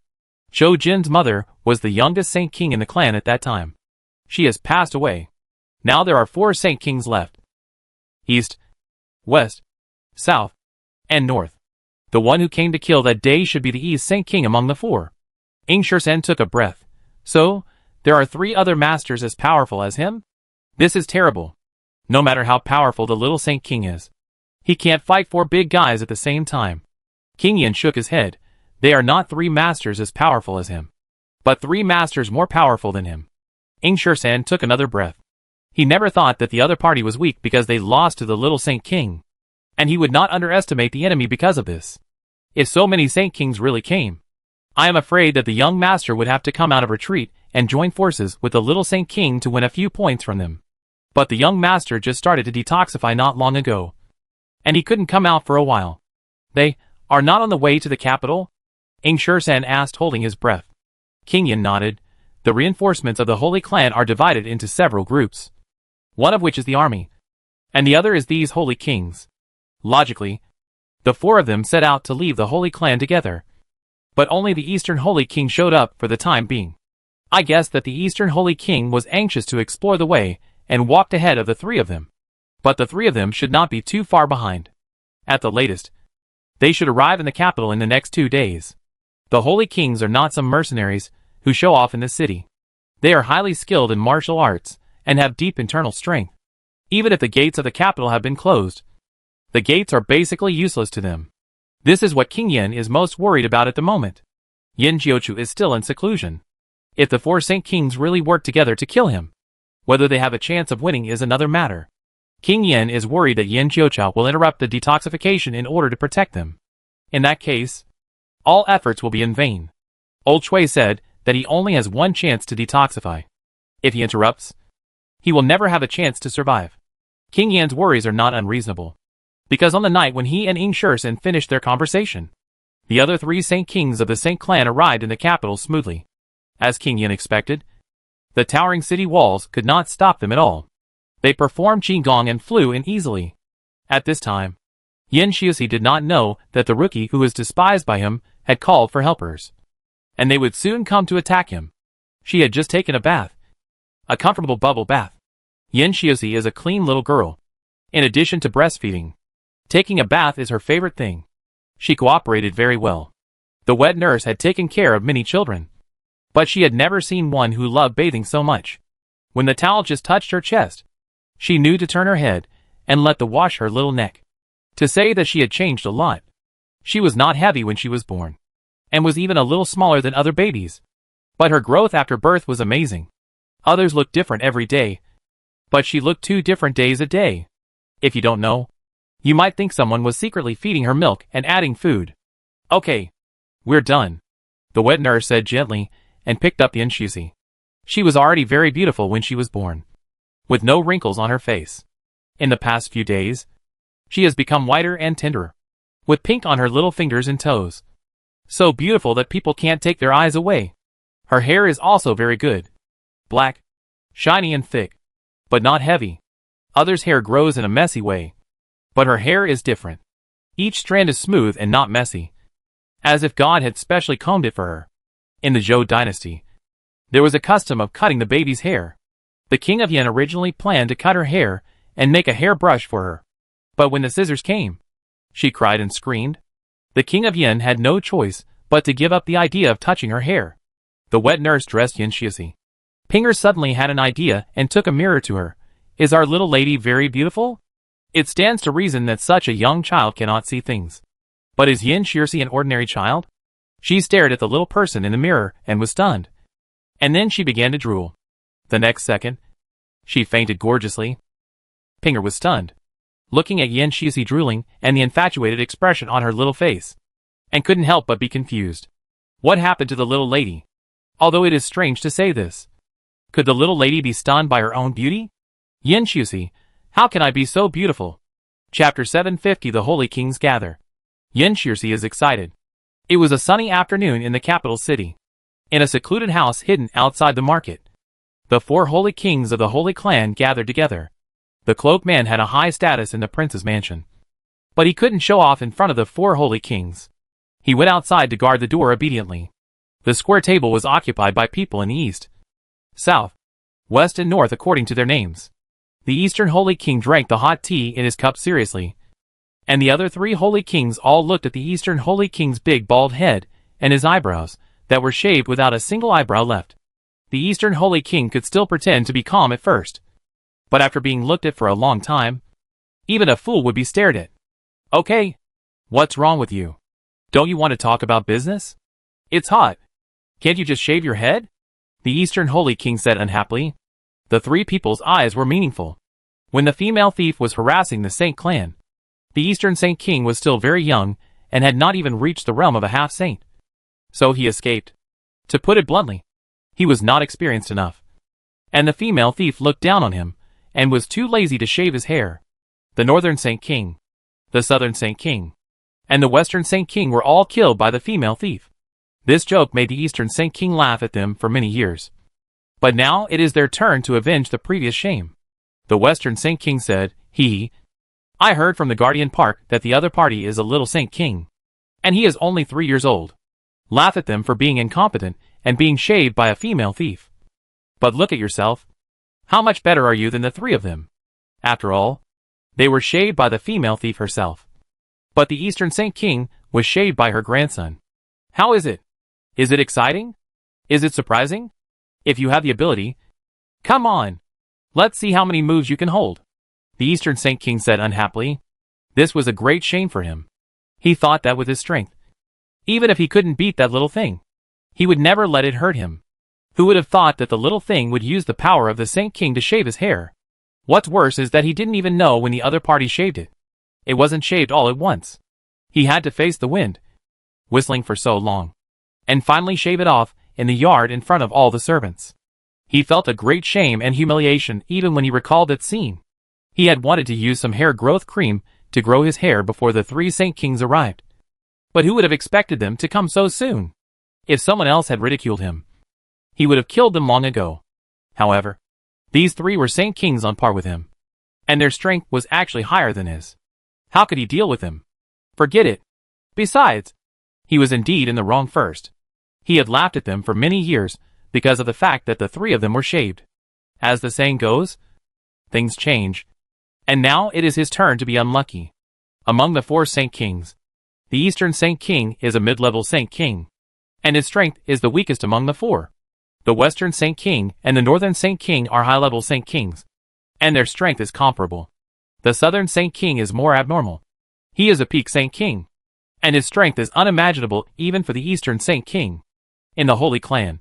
Zhou Jin's mother was the youngest Saint King in the clan at that time. She has passed away. Now there are 4 Saint Kings left. East, West, South, and North. The one who came to kill that day should be the East Saint King among the 4. Ing Shursen took a breath. So, there are 3 other masters as powerful as him? This is terrible. No matter how powerful the little Saint King is, he can't fight 4 big guys at the same time. King Yin shook his head. They are not 3 masters as powerful as him, but 3 masters more powerful than him. Ing Shursen took another breath. He never thought that the other party was weak because they lost to the little Saint King, and he would not underestimate the enemy because of this. If so many Saint Kings really came, I am afraid that the young master would have to come out of retreat and join forces with the little Saint King to win a few points from them. But the young master just started to detoxify not long ago, and he couldn't come out for a while. They are not on the way to the capital? Ing Shursen asked, holding his breath. King Yin nodded. The reinforcements of the Holy Clan are divided into several groups, one of which is the army, and the other is these Holy Kings. Logically, the 4 of them set out to leave the Holy Clan together, but only the Eastern Holy King showed up for the time being. I guess that the Eastern Holy King was anxious to explore the way and walked ahead of the 3 of them, but the 3 of them should not be too far behind. At the latest, they should arrive in the capital in the next 2 days. The Holy Kings are not some mercenaries who show off in the city. They are highly skilled in martial arts and have deep internal strength. Even if the gates of the capital have been closed, the gates are basically useless to them. This is what King Yin is most worried about at the moment. Yin Jiuchu is still in seclusion. If the 4 Saint Kings really work together to kill him, whether they have a chance of winning is another matter. King Yin is worried that Yin Jiuchu will interrupt the detoxification in order to protect them. In that case, all efforts will be in vain. Old Chui said that he only has one chance to detoxify. If he interrupts, he will never have a chance to survive. King Yan's worries are not unreasonable, because on the night when he and Ing Shursen finished their conversation, the other 3 Saint Kings of the Saint Clan arrived in the capital smoothly. As King Yin expected, the towering city walls could not stop them at all. They performed Qigong and flew in easily. At this time, Yin Xiuxi did not know that the rookie who was despised by him had called for helpers, and they would soon come to attack him. She had just taken a bath, a comfortable bubble bath. Yin Xiuxi is a clean little girl. In addition to breastfeeding, taking a bath is her favorite thing. She cooperated very well. The wet nurse had taken care of many children, but she had never seen one who loved bathing so much. When the towel just touched her chest, she knew to turn her head and let the wash her little neck. To say that she had changed a lot. She was not heavy when she was born, and was even a little smaller than other babies. But her growth after birth was amazing. Others looked different every day, but she looked 2 different days a day. If you don't know, you might think someone was secretly feeding her milk and adding food. Okay, we're done, the wet nurse said gently, and picked up Yin Shusi. She was already very beautiful when she was born, with no wrinkles on her face. In the past few days, she has become whiter and tenderer, with pink on her little fingers and toes. So beautiful that people can't take their eyes away. Her hair is also very good. Black, shiny and thick, but not heavy. Others' hair grows in a messy way, but her hair is different. Each strand is smooth and not messy, as if God had specially combed it for her. In the Zhou dynasty, there was a custom of cutting the baby's hair. The king of Yin originally planned to cut her hair and make a hairbrush for her. But when the scissors came, she cried and screamed. The king of Yin had no choice but to give up the idea of touching her hair. The wet nurse dressed Yin Shusi. Pinger suddenly had an idea and took a mirror to her. Is our little lady very beautiful? It stands to reason that such a young child cannot see things. But is Yin Shusi an ordinary child? She stared at the little person in the mirror and was stunned. And then she began to drool. The next second, she fainted gorgeously. Pinger was stunned, looking at Yin Shusi drooling and the infatuated expression on her little face, and couldn't help but be confused. What happened to the little lady? Although it is strange to say this, could the little lady be stunned by her own beauty? Yin Shusi, how can I be so beautiful? Chapter 750 The Holy Kings Gather. Yin Shusi is excited. It was a sunny afternoon in the capital city. In a secluded house hidden outside the market, the 4 holy kings of the holy clan gathered together. The cloaked man had a high status in the prince's mansion, but he couldn't show off in front of the 4 holy kings. He went outside to guard the door obediently. The square table was occupied by people in the east, south, west and north according to their names. The eastern holy king drank the hot tea in his cup seriously, and the other 3 holy kings all looked at the eastern holy king's big bald head and his eyebrows that were shaved without a single eyebrow left. The eastern holy king could still pretend to be calm at first, but after being looked at for a long time, even a fool would be stared at. Okay, what's wrong with you? Don't you want to talk about business? It's hot. Can't you just shave your head? The eastern holy king said unhappily. The 3 people's eyes were meaningful. When the female thief was harassing the Saint clan, the eastern Saint king was still very young and had not even reached the realm of a half-saint. So he escaped. To put it bluntly, he was not experienced enough. And the female thief looked down on him and was too lazy to shave his hair. The northern Saint king, the southern Saint king, and the western Saint king were all killed by the female thief. This joke made the eastern Saint king laugh at them for many years. But now it is their turn to avenge the previous shame. The western Saint king said, I heard from the Guardian Park that the other party is a little Saint king, and he is only 3 years old. Laugh at them for being incompetent and being shaved by a female thief. But look at yourself. How much better are you than the 3 of them? After all, they were shaved by the female thief herself. But the eastern Saint king was shaved by her grandson. How is it? Is it exciting? Is it surprising? If you have the ability, come on. Let's see how many moves you can hold. The eastern Saint king said unhappily. This was a great shame for him. He thought that with his strength, even if he couldn't beat that little thing, he would never let it hurt him. Who would have thought that the little thing would use the power of the Saint king to shave his hair? What's worse is that he didn't even know when the other party shaved it. It wasn't shaved all at once. He had to face the wind, whistling for so long, and finally shave it off in the yard in front of all the servants. He felt a great shame and humiliation even when he recalled that scene. He had wanted to use some hair growth cream to grow his hair before the 3 Saint Kings arrived. But who would have expected them to come so soon? If someone else had ridiculed him, he would have killed them long ago. However, these 3 were Saint Kings on par with him, and their strength was actually higher than his. How could he deal with them? Forget it. Besides, he was indeed in the wrong first. He had laughed at them for many years because of the fact that the 3 of them were shaved. As the saying goes, things change, and now it is his turn to be unlucky. Among the 4 Saint Kings, the Eastern Saint King is a mid-level Saint King, and his strength is the weakest among the 4. The Western Saint King and the Northern Saint King are high-level Saint Kings, and their strength is comparable. The Southern Saint King is more abnormal. He is a peak Saint King, and his strength is unimaginable even for the Eastern Saint King. In the Holy Clan,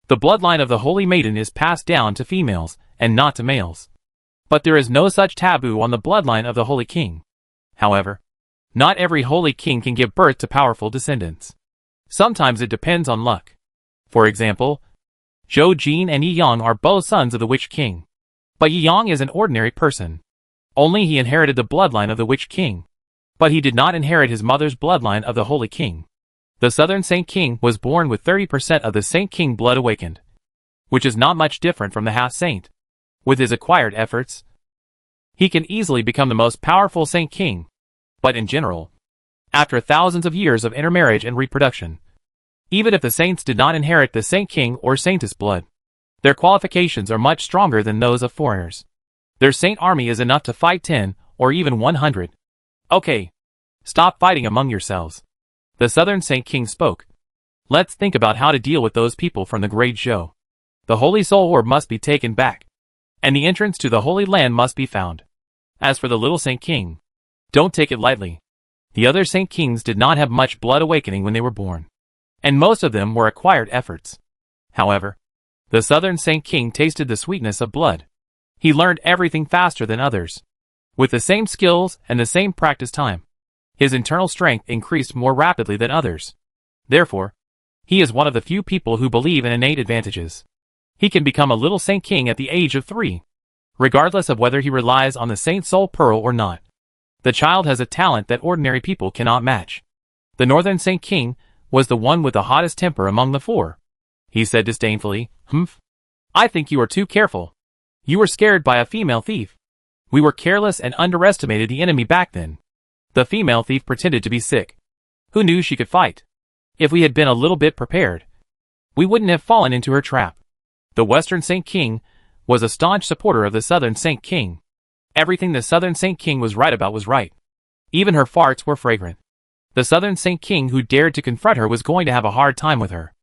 the bloodline of the Holy Maiden is passed down to females, and not to males. But there is no such taboo on the bloodline of the Holy King. However, not every Holy King can give birth to powerful descendants. Sometimes it depends on luck. For example, Zhou Jin and Yi Yang are both sons of the Witch King. But Yi Yang is an ordinary person. Only he inherited the bloodline of the Witch King. But he did not inherit his mother's bloodline of the Holy King. The Southern Saint King was born with 30% of the Saint King blood awakened, which is not much different from the half-saint. With his acquired efforts, he can easily become the most powerful Saint King. But in general, after thousands of years of intermarriage and reproduction, even if the saints did not inherit the Saint King or Saintess blood, their qualifications are much stronger than those of foreigners. Their saint army is enough to fight 10 or even 100. Okay, stop fighting among yourselves. The Southern Saint King spoke. Let's think about how to deal with those people from the Great Zhou. The Holy Soul Orb must be taken back, and the entrance to the Holy Land must be found. As for the little Saint King, don't take it lightly. The other Saint Kings did not have much blood awakening when they were born, and most of them were acquired efforts. However, the Southern Saint King tasted the sweetness of blood. He learned everything faster than others. With the same skills and the same practice time, his internal strength increased more rapidly than others. Therefore, he is one of the few people who believe in innate advantages. He can become a little Saint King at the age of 3, regardless of whether he relies on the Saint Soul Pearl or not. The child has a talent that ordinary people cannot match. The Northern Saint King was the one with the hottest temper among the 4. He said disdainfully, "Humph. I think you are too careful. You were scared by a female thief. We were careless and underestimated the enemy back then." The female thief pretended to be sick. Who knew she could fight? If we had been a little bit prepared, we wouldn't have fallen into her trap. The Western Saint King was a staunch supporter of the Southern Saint King. Everything the Southern Saint King was right about was right. Even her farts were fragrant. The Southern Saint King who dared to confront her was going to have a hard time with her.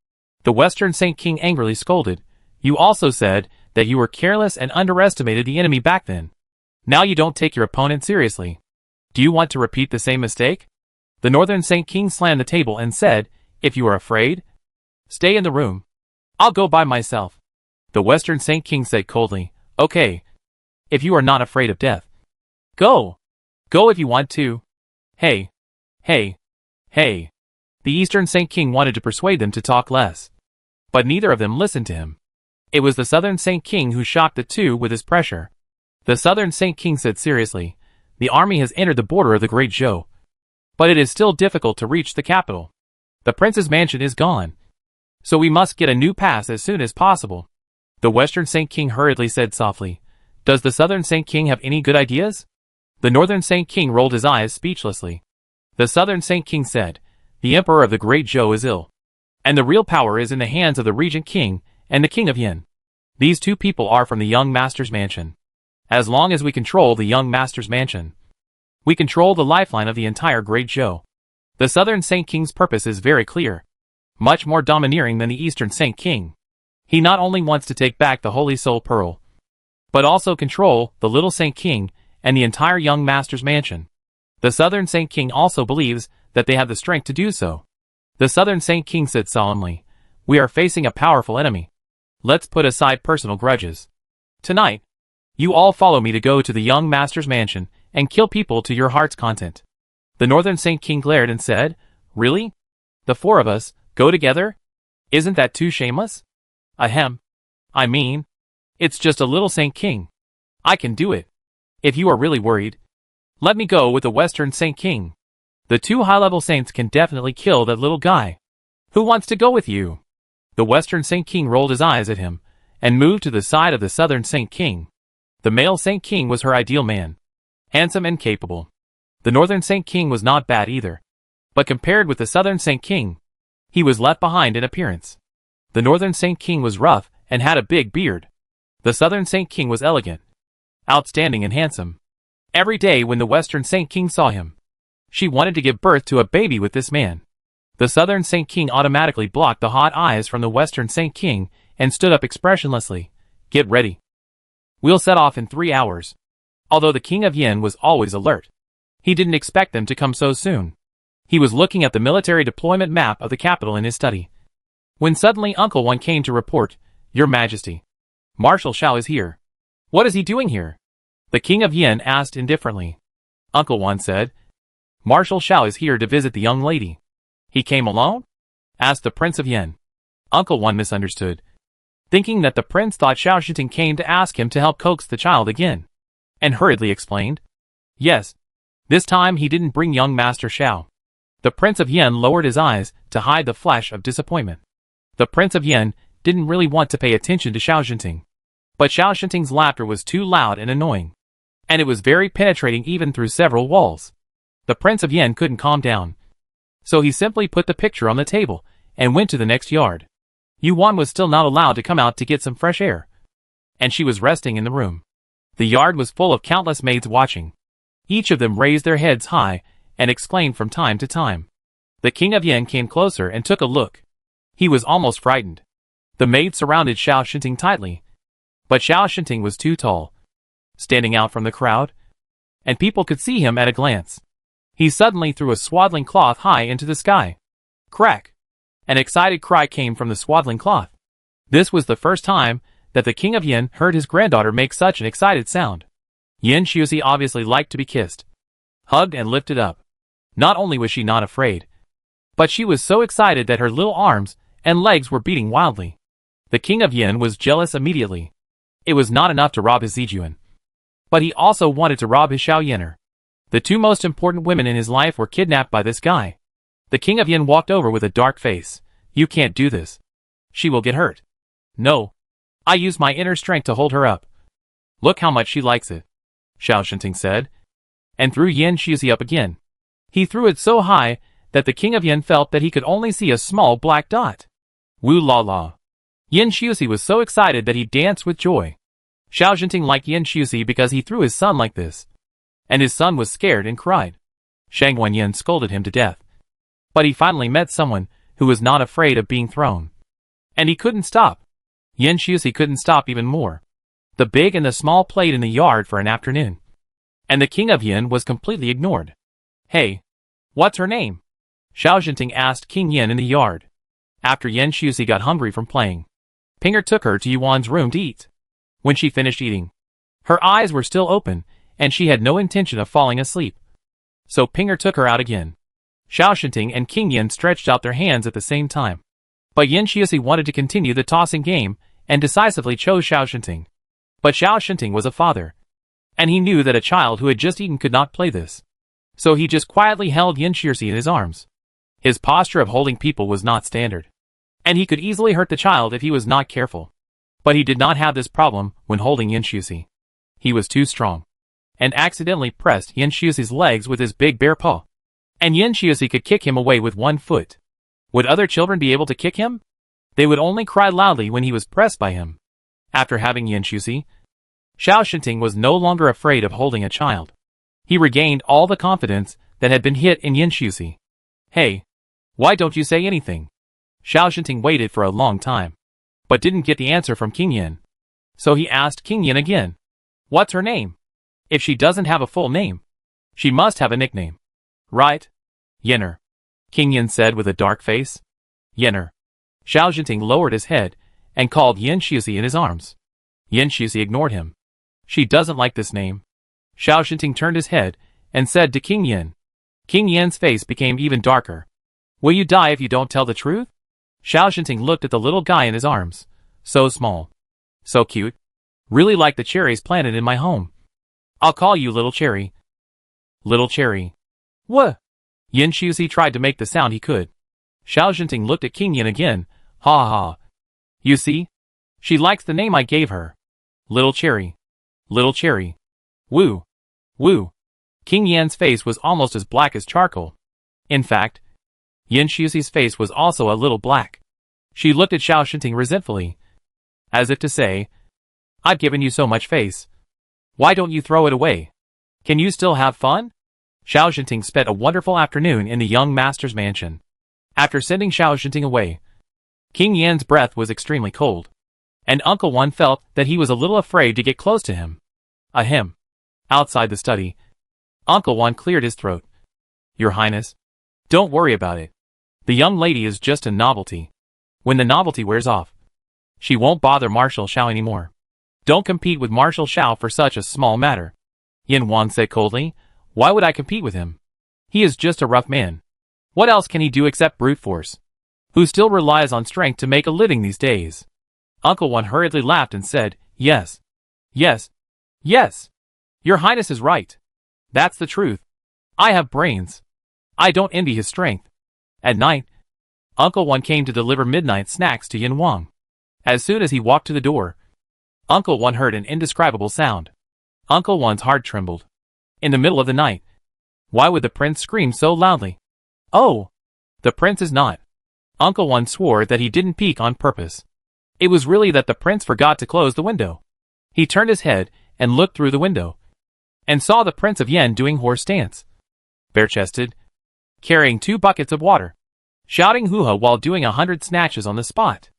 The Western Saint King angrily scolded. "You also said that you were careless and underestimated the enemy back then. Now you don't take your opponent seriously. Do you want to repeat the same mistake?" The Northern Saint King slammed the table and said, "If you are afraid, stay in the room. I'll go by myself." The Western Saint King said coldly, "Okay. If you are not afraid of death, go. Go if you want to." Hey. Hey. Hey. The Eastern Saint King wanted to persuade them to talk less, but neither of them listened to him. It was the Southern Saint King who shocked the two with his pressure. The Southern Saint King said seriously, "The army has entered the border of the Great Zhou, but it is still difficult to reach the capital. The prince's mansion is gone, so we must get a new pass as soon as possible." The Western Saint King hurriedly said softly, "Does the Southern Saint King have any good ideas?" The Northern Saint King rolled his eyes speechlessly. The Southern Saint King said, "The Emperor of the Great Zhou is ill, and the real power is in the hands of the Regent King and the King of Yin. These two people are from the young master's mansion. As long as we control the young master's mansion, we control the lifeline of the entire Great Zhou." The Southern Saint King's purpose is very clear, much more domineering than the Eastern Saint King. He not only wants to take back the Holy Soul Pearl, but also control the Little Saint King and the entire young master's mansion. The Southern Saint King also believes that they have the strength to do so. The Southern Saint King said solemnly, "We are facing a powerful enemy. Let's put aside personal grudges. Tonight, you all follow me to go to the young master's mansion and kill people to your heart's content." The Northern Saint King glared and said, "Really? The 4 of us, go together? Isn't that too shameless?" "Ahem. I mean, it's just a little Saint King. I can do it. If you are really worried, let me go with the Western Saint King. The 2 high-level saints can definitely kill that little guy. Who wants to go with you?" The Western Saint King rolled his eyes at him and moved to the side of the Southern Saint King. The male Saint King was her ideal man, handsome and capable. The Northern Saint King was not bad either, but compared with the Southern Saint King, he was left behind in appearance. The Northern Saint King was rough and had a big beard. The Southern Saint King was elegant, outstanding and handsome. Every day when the Western Saint King saw him, she wanted to give birth to a baby with this man. The Southern Saint King automatically blocked the hot eyes from the Western Saint King and stood up expressionlessly. Get ready. We'll set off in 3 hours. Although the King of Yin was always alert, he didn't expect them to come so soon. He was looking at the military deployment map of the capital in his study, when suddenly Uncle One came to report, Your Majesty, Marshal Xiao is here. What is he doing here? The King of Yin asked indifferently. Uncle One said, Marshal Xiao is here to visit the young lady. He came alone? Asked the Prince of Yin. Uncle One misunderstood, thinking that the prince thought Xiao Shinting came to ask him to help coax the child again, and hurriedly explained, Yes, this time he didn't bring young Master Xiao. The Prince of Yin lowered his eyes to hide the flash of disappointment. The Prince of Yin didn't really want to pay attention to Xiao Shinting, but Xiao Shinting's laughter was too loud and annoying, and it was very penetrating even through several walls. The Prince of Yin couldn't calm down, so he simply put the picture on the table and went to the next yard. Yuan was still not allowed to come out to get some fresh air, and she was resting in the room. The yard was full of countless maids watching. Each of them raised their heads high and exclaimed from time to time. The King of Yin came closer and took a look. He was almost frightened. The maids surrounded Xiao Shinting tightly, but Xiao Shinting was too tall, standing out from the crowd, and people could see him at a glance. He suddenly threw a swaddling cloth high into the sky. Crack! An excited cry came from the swaddling cloth. This was the first time that the King of Yin heard his granddaughter make such an excited sound. Yin Shusi obviously liked to be kissed, hugged and lifted up. Not only was she not afraid, but she was so excited that her little arms and legs were beating wildly. The King of Yin was jealous immediately. It was not enough to rob his Zijuan, but he also wanted to rob his Xiao Yin'er. The two most important women in his life were kidnapped by this guy. The King of Yin walked over with a dark face. You can't do this. She will get hurt. No. I use my inner strength to hold her up. Look how much she likes it, Xiao Shinting said, and threw Yin Shusi up again. He threw it so high that the King of Yin felt that he could only see a small black dot. Woo la la. Yin Shusi was so excited that he danced with joy. Xiao Shinting liked Yin Shusi because he threw his son like this, and his son was scared and cried. Shang Wenyin scolded him to death, but he finally met someone who was not afraid of being thrown, and he couldn't stop. Yin Shusi couldn't stop even more. The big and the small played in the yard for an afternoon, and the King of Yin was completely ignored. Hey, what's her name? Xiao Shinting asked King Yin in the yard. After Yin Shusi got hungry from playing, Pinger took her to Yuan's room to eat. When she finished eating, her eyes were still open, and she had no intention of falling asleep. So Pinger took her out again. Xiao Shinting and King Yin stretched out their hands at the same time. But Yin Shusi wanted to continue the tossing game and decisively chose Xiao Shinting. But Xiao Shinting was a father, and he knew that a child who had just eaten could not play this. So he just quietly held Yin Shusi in his arms. His posture of holding people was not standard, and he could easily hurt the child if he was not careful. But he did not have this problem when holding Yin Shusi. He was too strong, and accidentally pressed Yin Shusi's legs with his big bare paw. And Yin Shusi could kick him away with one foot. Would other children be able to kick him? They would only cry loudly when he was pressed by him. After having Yin Shusi, Xiao Shinting was no longer afraid of holding a child. He regained all the confidence that had been hit in Yin Shusi. Hey, why don't you say anything? Xiao Shinting waited for a long time, but didn't get the answer from King Yin. So he asked King Yin again. What's her name? If she doesn't have a full name, she must have a nickname. Right? Yin'er, King Yin said with a dark face. Yin'er. Xiao Shinting lowered his head and called Yin Shusi in his arms. Yin Shusi ignored him. She doesn't like this name. Xiao Shinting turned his head and said to King Yin. King Yin's face became even darker. Will you die if you don't tell the truth? Xiao Shinting looked at the little guy in his arms. So small. So cute. Really like the cherries planted in my home. I'll call you Little Cherry. Little Cherry. What? Yin Shusi tried to make the sound he could. Xiao Shinting looked at King Yin again. Ha ha. You see? She likes the name I gave her. Little Cherry. Little Cherry. Woo. Woo. King Yan's face was almost as black as charcoal. In fact, Yin Shusi's face was also a little black. She looked at Xiao Shinting resentfully, as if to say, I've given you so much face. Why don't you throw it away? Can you still have fun? Xiao Shinting spent a wonderful afternoon in the young master's mansion. After sending Xiao Shinting away, King Yan's breath was extremely cold. and Uncle One felt that he was a little afraid to get close to him. Ahem. Outside the study, Uncle One cleared his throat. Your Highness, don't worry about it. The young lady is just a novelty. When the novelty wears off, she won't bother Marshal Xiao anymore. Don't compete with Marshal Xiao for such a small matter. Yin Wang said coldly. Why would I compete with him? He is just a rough man. What else can he do except brute force? Who still relies on strength to make a living these days? Uncle One hurriedly laughed and said, Yes. Yes. Yes. Your Highness is right. That's the truth. I have brains. I don't envy his strength. At night, Uncle One came to deliver midnight snacks to Yin Wang. As soon as he walked to the door, Uncle One heard an indescribable sound. Uncle One's heart trembled. In the middle of the night, why would the prince scream so loudly? Oh! The prince is not. Uncle One swore that he didn't peek on purpose. It was really that the prince forgot to close the window. He turned his head and looked through the window, and saw the Prince of Yen doing horse stance, bare-chested, carrying 2 buckets of water, shouting hoo-ha while doing 100 snatches on the spot.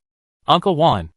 Uncle Wan,